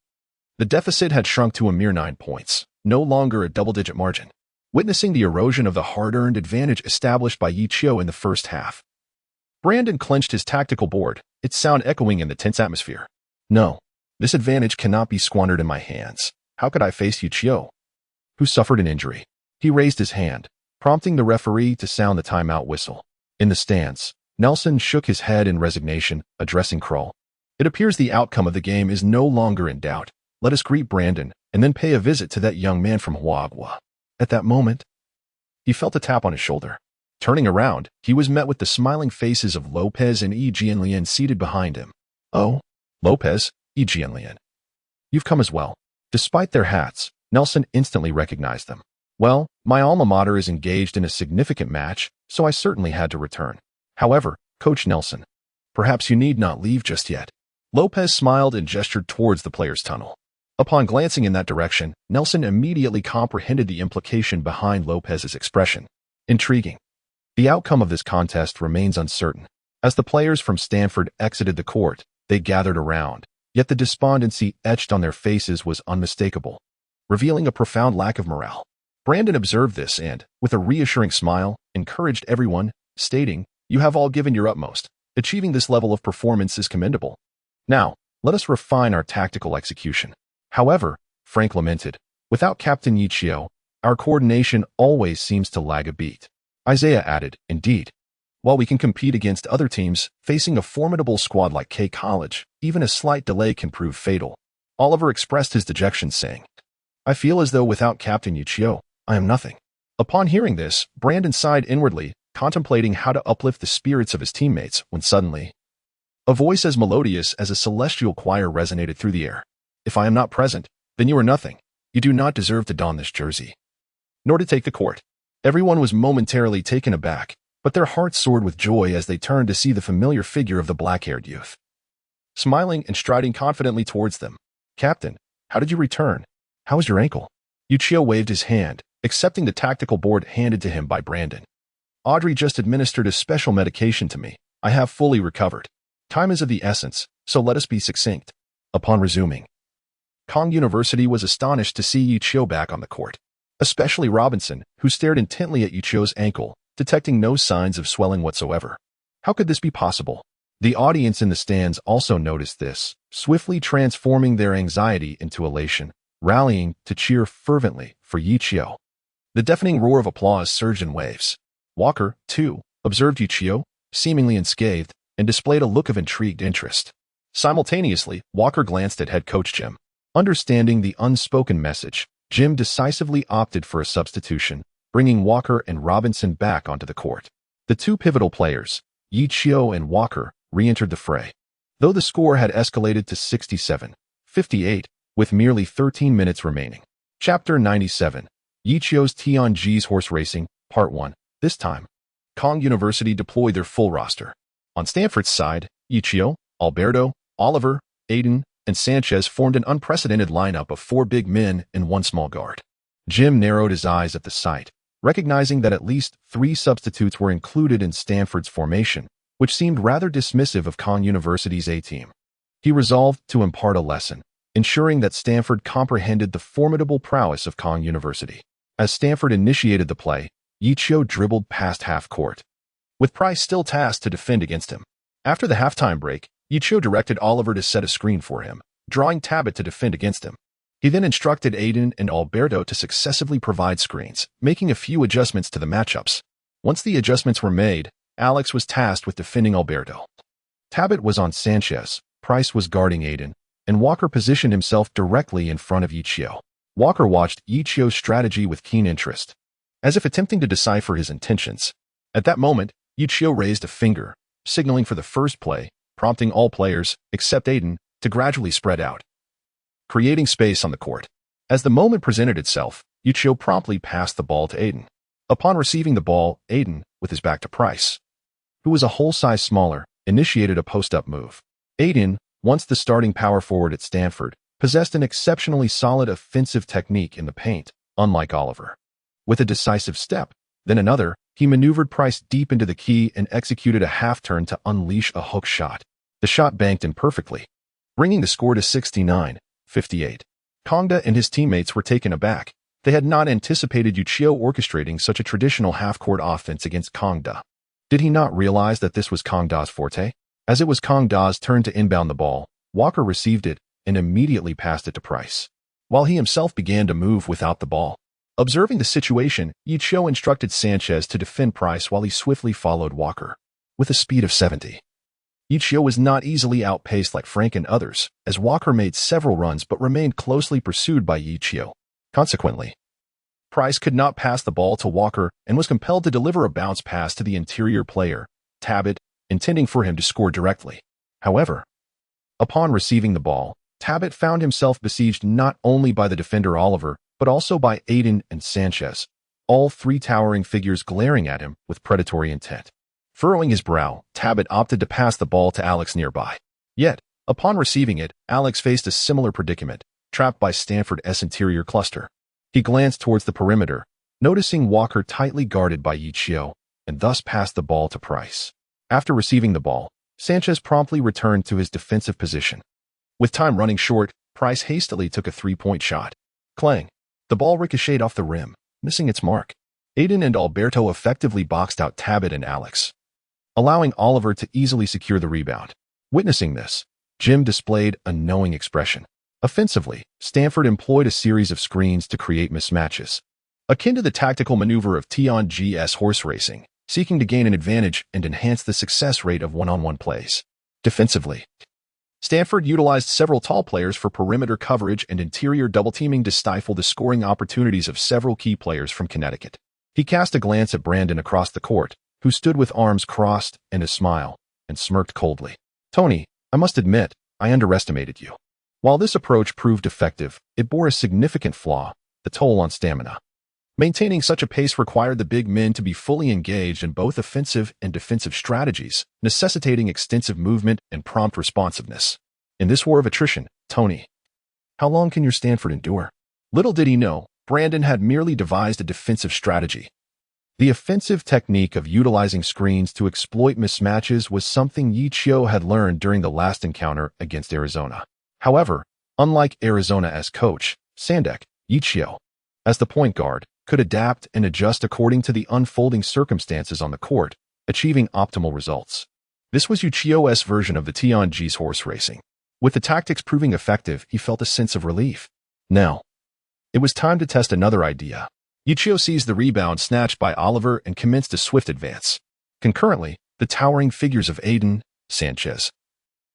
The deficit had shrunk to a mere 9 points, no longer a double-digit margin. Witnessing the erosion of the hard-earned advantage established by Ye Qiu in the first half, Brandon clenched his tactical board, its sound echoing in the tense atmosphere. No, this advantage cannot be squandered in my hands. How could I face Ye Qiu, who suffered an injury? He raised his hand, prompting the referee to sound the timeout whistle. In the stands, Nelson shook his head in resignation, addressing Kroll. It appears the outcome of the game is no longer in doubt. Let us greet Brandon and then pay a visit to that young man from Huagua. At that moment, he felt a tap on his shoulder. Turning around, he was met with the smiling faces of Lopez and Ye Qiu seated behind him. Oh, Lopez, Ye Qiu. You've come as well. Despite their hats, Nelson instantly recognized them. Well, my alma mater is engaged in a significant match, so I certainly had to return. However, Coach Nelson, perhaps you need not leave just yet. Lopez smiled and gestured towards the players' tunnel. Upon glancing in that direction, Nelson immediately comprehended the implication behind Lopez's expression. Intriguing. The outcome of this contest remains uncertain. As the players from Stanford exited the court, they gathered around, yet the despondency etched on their faces was unmistakable, revealing a profound lack of morale. Brandon observed this and, with a reassuring smile, encouraged everyone, stating, "You have all given your utmost. Achieving this level of performance is commendable. Now, let us refine our tactical execution." However, Frank lamented, without Captain Ye Qiu, our coordination always seems to lag a beat. Isaiah added, indeed. While we can compete against other teams, facing a formidable squad like K College, even a slight delay can prove fatal. Oliver expressed his dejection, saying, I feel as though without Captain Ye Qiu, I am nothing. Upon hearing this, Brandon sighed inwardly, contemplating how to uplift the spirits of his teammates, when suddenly, a voice as melodious as a celestial choir resonated through the air. If I am not present, then you are nothing. You do not deserve to don this jersey, nor to take the court. Everyone was momentarily taken aback, but their hearts soared with joy as they turned to see the familiar figure of the black-haired youth, smiling and striding confidently towards them. Captain, how did you return? How is your ankle? Ye Qiu waved his hand, accepting the tactical board handed to him by Brandon. Audrey just administered a special medication to me. I have fully recovered. Time is of the essence, so let us be succinct. Upon resuming, Kong University was astonished to see Ye Qiu back on the court, especially Robinson, who stared intently at Ye Qiu's ankle, detecting no signs of swelling whatsoever. How could this be possible? The audience in the stands also noticed this, swiftly transforming their anxiety into elation, rallying to cheer fervently for Ye Qiu. The deafening roar of applause surged in waves. Walker, too, observed Ye Qiu, seemingly unscathed, and displayed a look of intrigued interest. Simultaneously, Walker glanced at head coach Jim. Understanding the unspoken message, Jim decisively opted for a substitution, bringing Walker and Robinson back onto the court. The two pivotal players, Ye Qiu and Walker, re-entered the fray. Though the score had escalated to 67-58, with merely 13 minutes remaining. Chapter 97, Ye Qiu's Tianji's Horse Racing, Part 1. This time, Kong University deployed their full roster. On Stanford's side, Ye Qiu, Alberto, Oliver, Aiden, and Sanchez formed an unprecedented lineup of 4 big men and 1 small guard. Jim narrowed his eyes at the sight, recognizing that at least 3 substitutes were included in Stanford's formation, which seemed rather dismissive of Kong University's A-team. He resolved to impart a lesson, ensuring that Stanford comprehended the formidable prowess of Kong University. As Stanford initiated the play, Ye Qiu dribbled past half-court, with Price still tasked to defend against him. After the halftime break, Ye Qiu directed Oliver to set a screen for him, drawing Tabit to defend against him. He then instructed Aiden and Alberto to successively provide screens, making a few adjustments to the matchups. Once the adjustments were made, Alex was tasked with defending Alberto. Tabit was on Sanchez, Price was guarding Aiden, and Walker positioned himself directly in front of Ye Qiu. Walker watched Ye Qiu's strategy with keen interest, as if attempting to decipher his intentions. At that moment, Ye Qiu raised a finger, signaling for the first play, prompting all players, except Aiden, to gradually spread out, creating space on the court. As the moment presented itself, Ye Qiu promptly passed the ball to Aiden. Upon receiving the ball, Aiden, with his back to Price, who was a whole size smaller, initiated a post-up move. Aiden, once the starting power forward at Stanford, possessed an exceptionally solid offensive technique in the paint, unlike Oliver. With a decisive step, then another, he maneuvered Price deep into the key and executed a half-turn to unleash a hook shot. The shot banked in perfectly, bringing the score to 69-58. Kongda and his teammates were taken aback. They had not anticipated Ye Qiu orchestrating such a traditional half-court offense against Kongda. Did he not realize that this was Kongda's forte? As it was Kongda's turn to inbound the ball, Walker received it and immediately passed it to Price, while he himself began to move without the ball. Observing the situation, Ye Qiu instructed Sanchez to defend Price while he swiftly followed Walker. With a speed of 70. Ye Qiu was not easily outpaced like Frank and others, as Walker made several runs but remained closely pursued by Ye Qiu. Consequently, Price could not pass the ball to Walker and was compelled to deliver a bounce pass to the interior player, Tabit, intending for him to score directly. However, upon receiving the ball, Tabit found himself besieged not only by the defender Oliver, but also by Aiden and Sanchez, all three towering figures glaring at him with predatory intent. Furrowing his brow, Tabit opted to pass the ball to Alex nearby. Yet, upon receiving it, Alex faced a similar predicament, trapped by Stanford's interior cluster. He glanced towards the perimeter, noticing Walker tightly guarded by Ye Qiu, and thus passed the ball to Price. After receiving the ball, Sanchez promptly returned to his defensive position. With time running short, Price hastily took a three-point shot. Clang! The ball ricocheted off the rim, missing its mark. Aiden and Alberto effectively boxed out Tabit and Alex, allowing Oliver to easily secure the rebound. Witnessing this, Jim displayed a knowing expression. Offensively, Stanford employed a series of screens to create mismatches, akin to the tactical maneuver of T-on-GS horse racing, seeking to gain an advantage and enhance the success rate of one-on-one plays. Defensively, Stanford utilized several tall players for perimeter coverage and interior double-teaming to stifle the scoring opportunities of several key players from Connecticut. He cast a glance at Brandon across the court, who stood with arms crossed and a smile, and smirked coldly. "Tony, I must admit, I underestimated you." While this approach proved effective, it bore a significant flaw, the toll on stamina. Maintaining such a pace required the big men to be fully engaged in both offensive and defensive strategies, necessitating extensive movement and prompt responsiveness. In this war of attrition, Tony, how long can your Stanford endure? Little did he know, Brandon had merely devised a defensive strategy. The offensive technique of utilizing screens to exploit mismatches was something Ye Qiu had learned during the last encounter against Arizona. However, unlike Arizona as coach, Sandek, Ye Qiu, as the point guard, could adapt and adjust according to the unfolding circumstances on the court, achieving optimal results. This was Ye Qiu's version of the T-on-G's horse racing. With the tactics proving effective, he felt a sense of relief. Now, it was time to test another idea. Ye Qiu seized the rebound snatched by Oliver and commenced a swift advance. Concurrently, the towering figures of Aiden, Sanchez,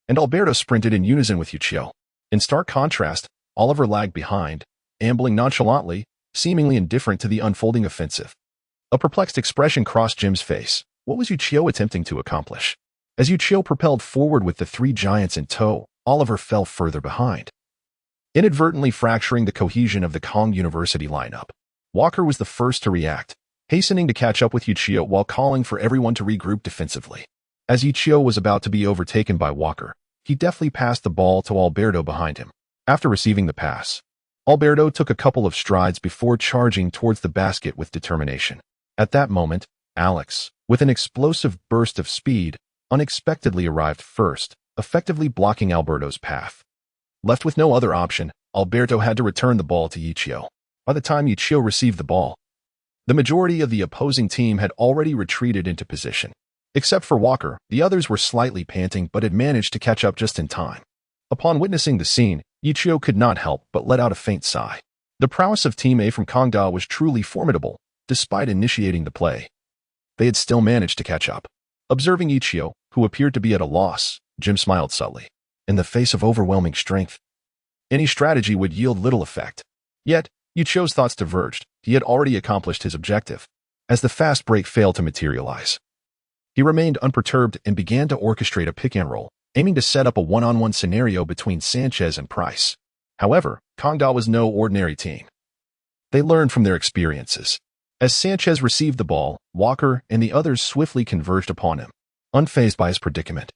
and Alberto sprinted in unison with Ye Qiu. In stark contrast, Oliver lagged behind, ambling nonchalantly, seemingly indifferent to the unfolding offensive. A perplexed expression crossed Jim's face. What was Ye Qiu attempting to accomplish? As Ye Qiu propelled forward with the three giants in tow, Oliver fell further behind, inadvertently fracturing the cohesion of the Kong University lineup. Walker was the first to react, hastening to catch up with Ye Qiu while calling for everyone to regroup defensively. As Ye Qiu was about to be overtaken by Walker, he deftly passed the ball to Alberto behind him. After receiving the pass, Alberto took a couple of strides before charging towards the basket with determination. At that moment, Alex, with an explosive burst of speed, unexpectedly arrived first, effectively blocking Alberto's path. Left with no other option, Alberto had to return the ball to Ye Qiu. By the time Ye Qiu received the ball, the majority of the opposing team had already retreated into position. Except for Walker, the others were slightly panting but had managed to catch up just in time. Upon witnessing the scene, Ye Qiu could not help but let out a faint sigh. The prowess of Team A from Kongda was truly formidable, despite initiating the play. They had still managed to catch up. Observing Ye Qiu, who appeared to be at a loss, Jim smiled subtly. In the face of overwhelming strength, any strategy would yield little effect. Yet, Ye Qiu's thoughts diverged. He had already accomplished his objective. As the fast break failed to materialize, he remained unperturbed and began to orchestrate a pick-and-roll, aiming to set up a one-on-one scenario between Sanchez and Price. However, Kongda was no ordinary team. They learned from their experiences. As Sanchez received the ball, Walker and the others swiftly converged upon him, unfazed by his predicament.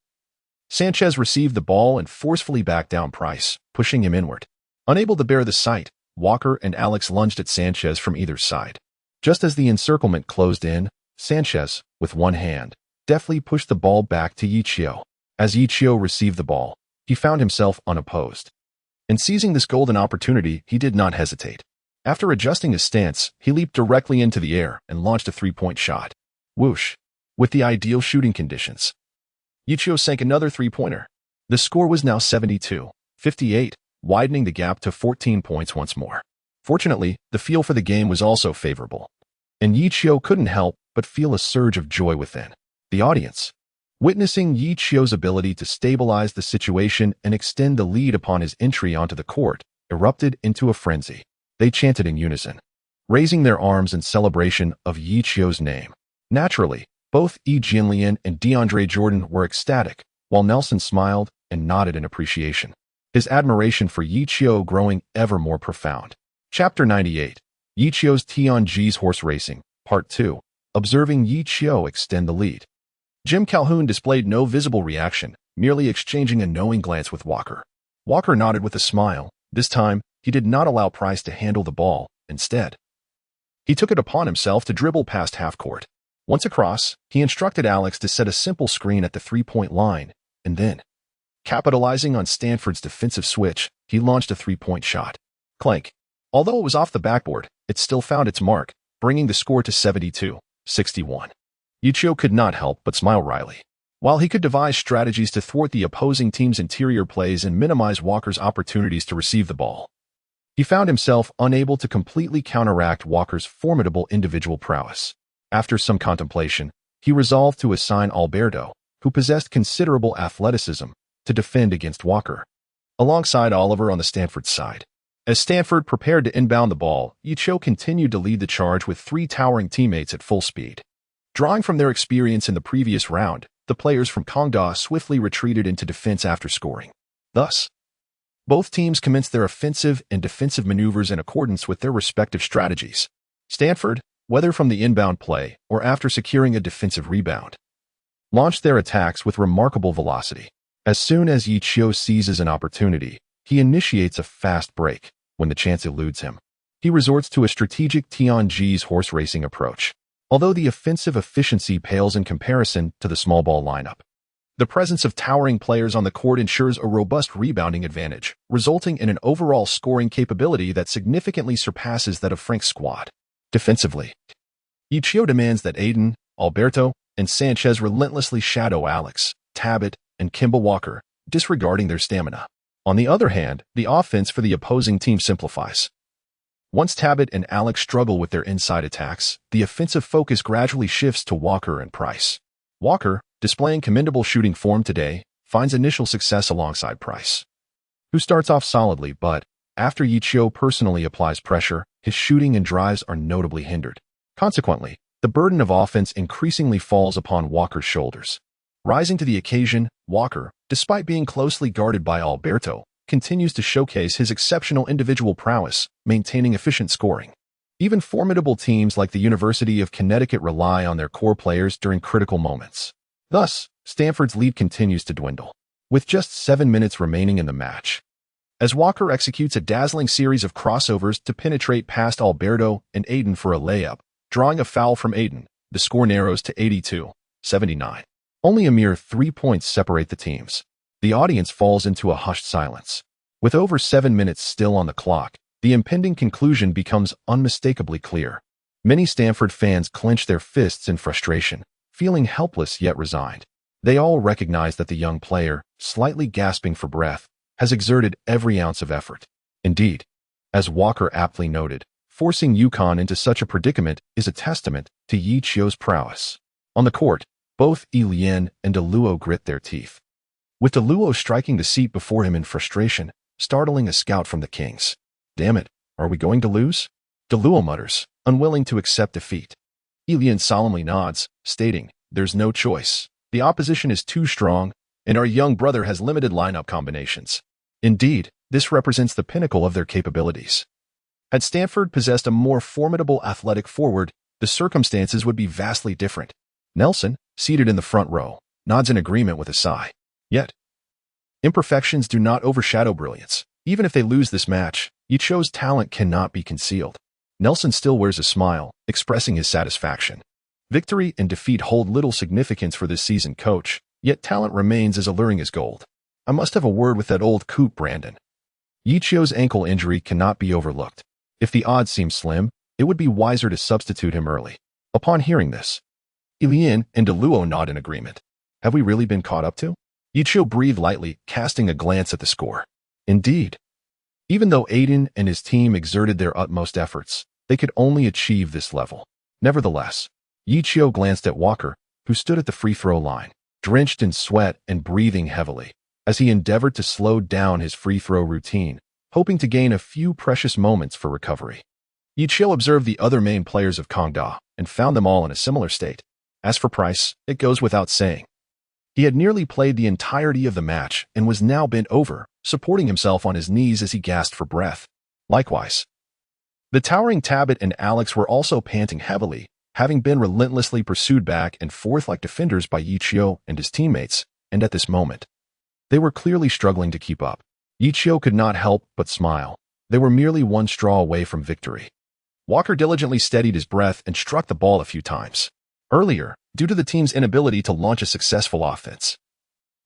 Sanchez received the ball and forcefully backed down Price, pushing him inward. Unable to bear the sight, Walker and Alex lunged at Sanchez from either side. Just as the encirclement closed in, Sanchez, with one hand, deftly pushed the ball back to Ye Qiu. As Ye Qiu received the ball, he found himself unopposed. In seizing this golden opportunity, he did not hesitate. After adjusting his stance, he leaped directly into the air and launched a three-point shot. Whoosh! With the ideal shooting conditions, Ye Qiu sank another three-pointer. The score was now 72-58, widening the gap to 14 points once more. Fortunately, the feel for the game was also favorable, and Ye Qiu couldn't help but feel a surge of joy within. The audience, witnessing Ye Qiu's ability to stabilize the situation and extend the lead upon his entry onto the court, erupted into a frenzy. They chanted in unison, raising their arms in celebration of Ye Qiu's name. Naturally, both Yi Jianlian and DeAndre Jordan were ecstatic, while Nelson smiled and nodded in appreciation, his admiration for Ye Qiu growing ever more profound. Chapter 98, Ye Qiu's Tianji's Horse Racing, Part 2, Observing Ye Qiu extend the lead. Jim Calhoun displayed no visible reaction, merely exchanging a knowing glance with Walker. Walker nodded with a smile. This time, he did not allow Price to handle the ball. Instead, he took it upon himself to dribble past half-court. Once across, he instructed Alex to set a simple screen at the three-point line, and then, capitalizing on Stanford's defensive switch, he launched a three-point shot. Clank. Although it was off the backboard, it still found its mark, bringing the score to 72-61. Ye Qiu could not help but smile wryly. While he could devise strategies to thwart the opposing team's interior plays and minimize Walker's opportunities to receive the ball, he found himself unable to completely counteract Walker's formidable individual prowess. After some contemplation, he resolved to assign Alberto, who possessed considerable athleticism, to defend against Walker, alongside Oliver on the Stanford side. As Stanford prepared to inbound the ball, Ye Qiu continued to lead the charge with three towering teammates at full speed. Drawing from their experience in the previous round, the players from Kongda swiftly retreated into defense after scoring. Thus, both teams commenced their offensive and defensive maneuvers in accordance with their respective strategies. Stanford, whether from the inbound play or after securing a defensive rebound, launched their attacks with remarkable velocity. As soon as Ye Qiu seizes an opportunity, he initiates a fast break. When the chance eludes him, he resorts to a strategic Tianji's horse racing approach. Although the offensive efficiency pales in comparison to the small ball lineup, the presence of towering players on the court ensures a robust rebounding advantage, resulting in an overall scoring capability that significantly surpasses that of Frank's squad. Defensively, Ye Qiu demands that Aiden, Alberto, and Sanchez relentlessly shadow Alex, Tabit, and Kimball Walker, disregarding their stamina. On the other hand, the offense for the opposing team simplifies. Once Tabit and Alex struggle with their inside attacks, the offensive focus gradually shifts to Walker and Price. Walker, displaying commendable shooting form today, finds initial success alongside Price, who starts off solidly but, after Ye Qiu personally applies pressure, his shooting and drives are notably hindered. Consequently, the burden of offense increasingly falls upon Walker's shoulders. Rising to the occasion, Walker, despite being closely guarded by Alberto, continues to showcase his exceptional individual prowess, maintaining efficient scoring. Even formidable teams like the University of Connecticut rely on their core players during critical moments. Thus, Stanford's lead continues to dwindle, with just 7 minutes remaining in the match. As Walker executes a dazzling series of crossovers to penetrate past Alberto and Aiden for a layup, drawing a foul from Aiden, the score narrows to 82-79. Only a mere 3 points separate the teams. The audience falls into a hushed silence. With over 7 minutes still on the clock, the impending conclusion becomes unmistakably clear. Many Stanford fans clench their fists in frustration, feeling helpless yet resigned. They all recognize that the young player, slightly gasping for breath, has exerted every ounce of effort. Indeed, as Walker aptly noted, forcing Yukon into such a predicament is a testament to Ye Qiu's prowess. On the court, both Lien and DeLuo grit their teeth, with DeLuo striking the seat before him in frustration, startling a scout from the Kings. "Damn it, are we going to lose?" DeLuo mutters, unwilling to accept defeat. Lien solemnly nods, stating, "There's no choice. The opposition is too strong, and our young brother has limited lineup combinations." Indeed, this represents the pinnacle of their capabilities. Had Stanford possessed a more formidable athletic forward, the circumstances would be vastly different. Nelson, seated in the front row, nods in agreement with a sigh. Yet, imperfections do not overshadow brilliance. Even if they lose this match, Ye Qiu's talent cannot be concealed. Nelson still wears a smile, expressing his satisfaction. Victory and defeat hold little significance for this seasoned coach, yet talent remains as alluring as gold. "I must have a word with that old coot, Brandon." Ye Qiu's ankle injury cannot be overlooked. If the odds seem slim, it would be wiser to substitute him early. Upon hearing this, Lien and DeLuo nod in agreement. "Have we really been caught up to?" Ye Qiu breathed lightly, casting a glance at the score. Indeed, even though Aiden and his team exerted their utmost efforts, they could only achieve this level. Nevertheless, Ye Qiu glanced at Walker, who stood at the free throw line, drenched in sweat and breathing heavily, as he endeavored to slow down his free throw routine, hoping to gain a few precious moments for recovery. Ye Qiu observed the other main players of Kongda and found them all in a similar state. As for Price, it goes without saying. He had nearly played the entirety of the match and was now bent over, supporting himself on his knees as he gasped for breath. Likewise, the towering Tabit and Alex were also panting heavily, having been relentlessly pursued back and forth like defenders by Ye Qiu and his teammates, and at this moment, they were clearly struggling to keep up. Ye Qiu could not help but smile. They were merely one straw away from victory. Walker diligently steadied his breath and struck the ball a few times. Earlier, due to the team's inability to launch a successful offense,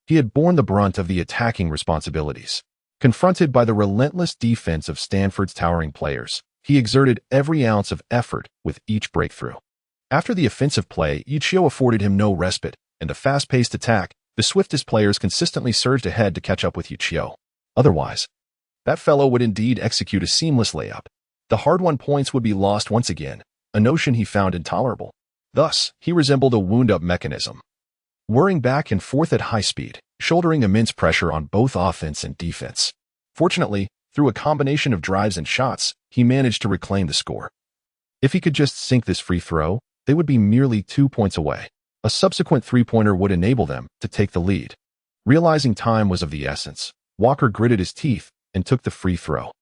he had borne the brunt of the attacking responsibilities. Confronted by the relentless defense of Stanford's towering players, he exerted every ounce of effort with each breakthrough. After the offensive play, Ye Qiu afforded him no respite, and the fast-paced attack, the swiftest players consistently surged ahead to catch up with Ye Qiu. Otherwise, that fellow would indeed execute a seamless layup. The hard-won points would be lost once again, a notion he found intolerable. Thus, he resembled a wound-up mechanism, whirring back and forth at high speed, shouldering immense pressure on both offense and defense. Fortunately, through a combination of drives and shots, he managed to reclaim the score. If he could just sink this free throw, they would be merely 2 points away. A subsequent three-pointer would enable them to take the lead. Realizing time was of the essence, Walker gritted his teeth and took the free throw.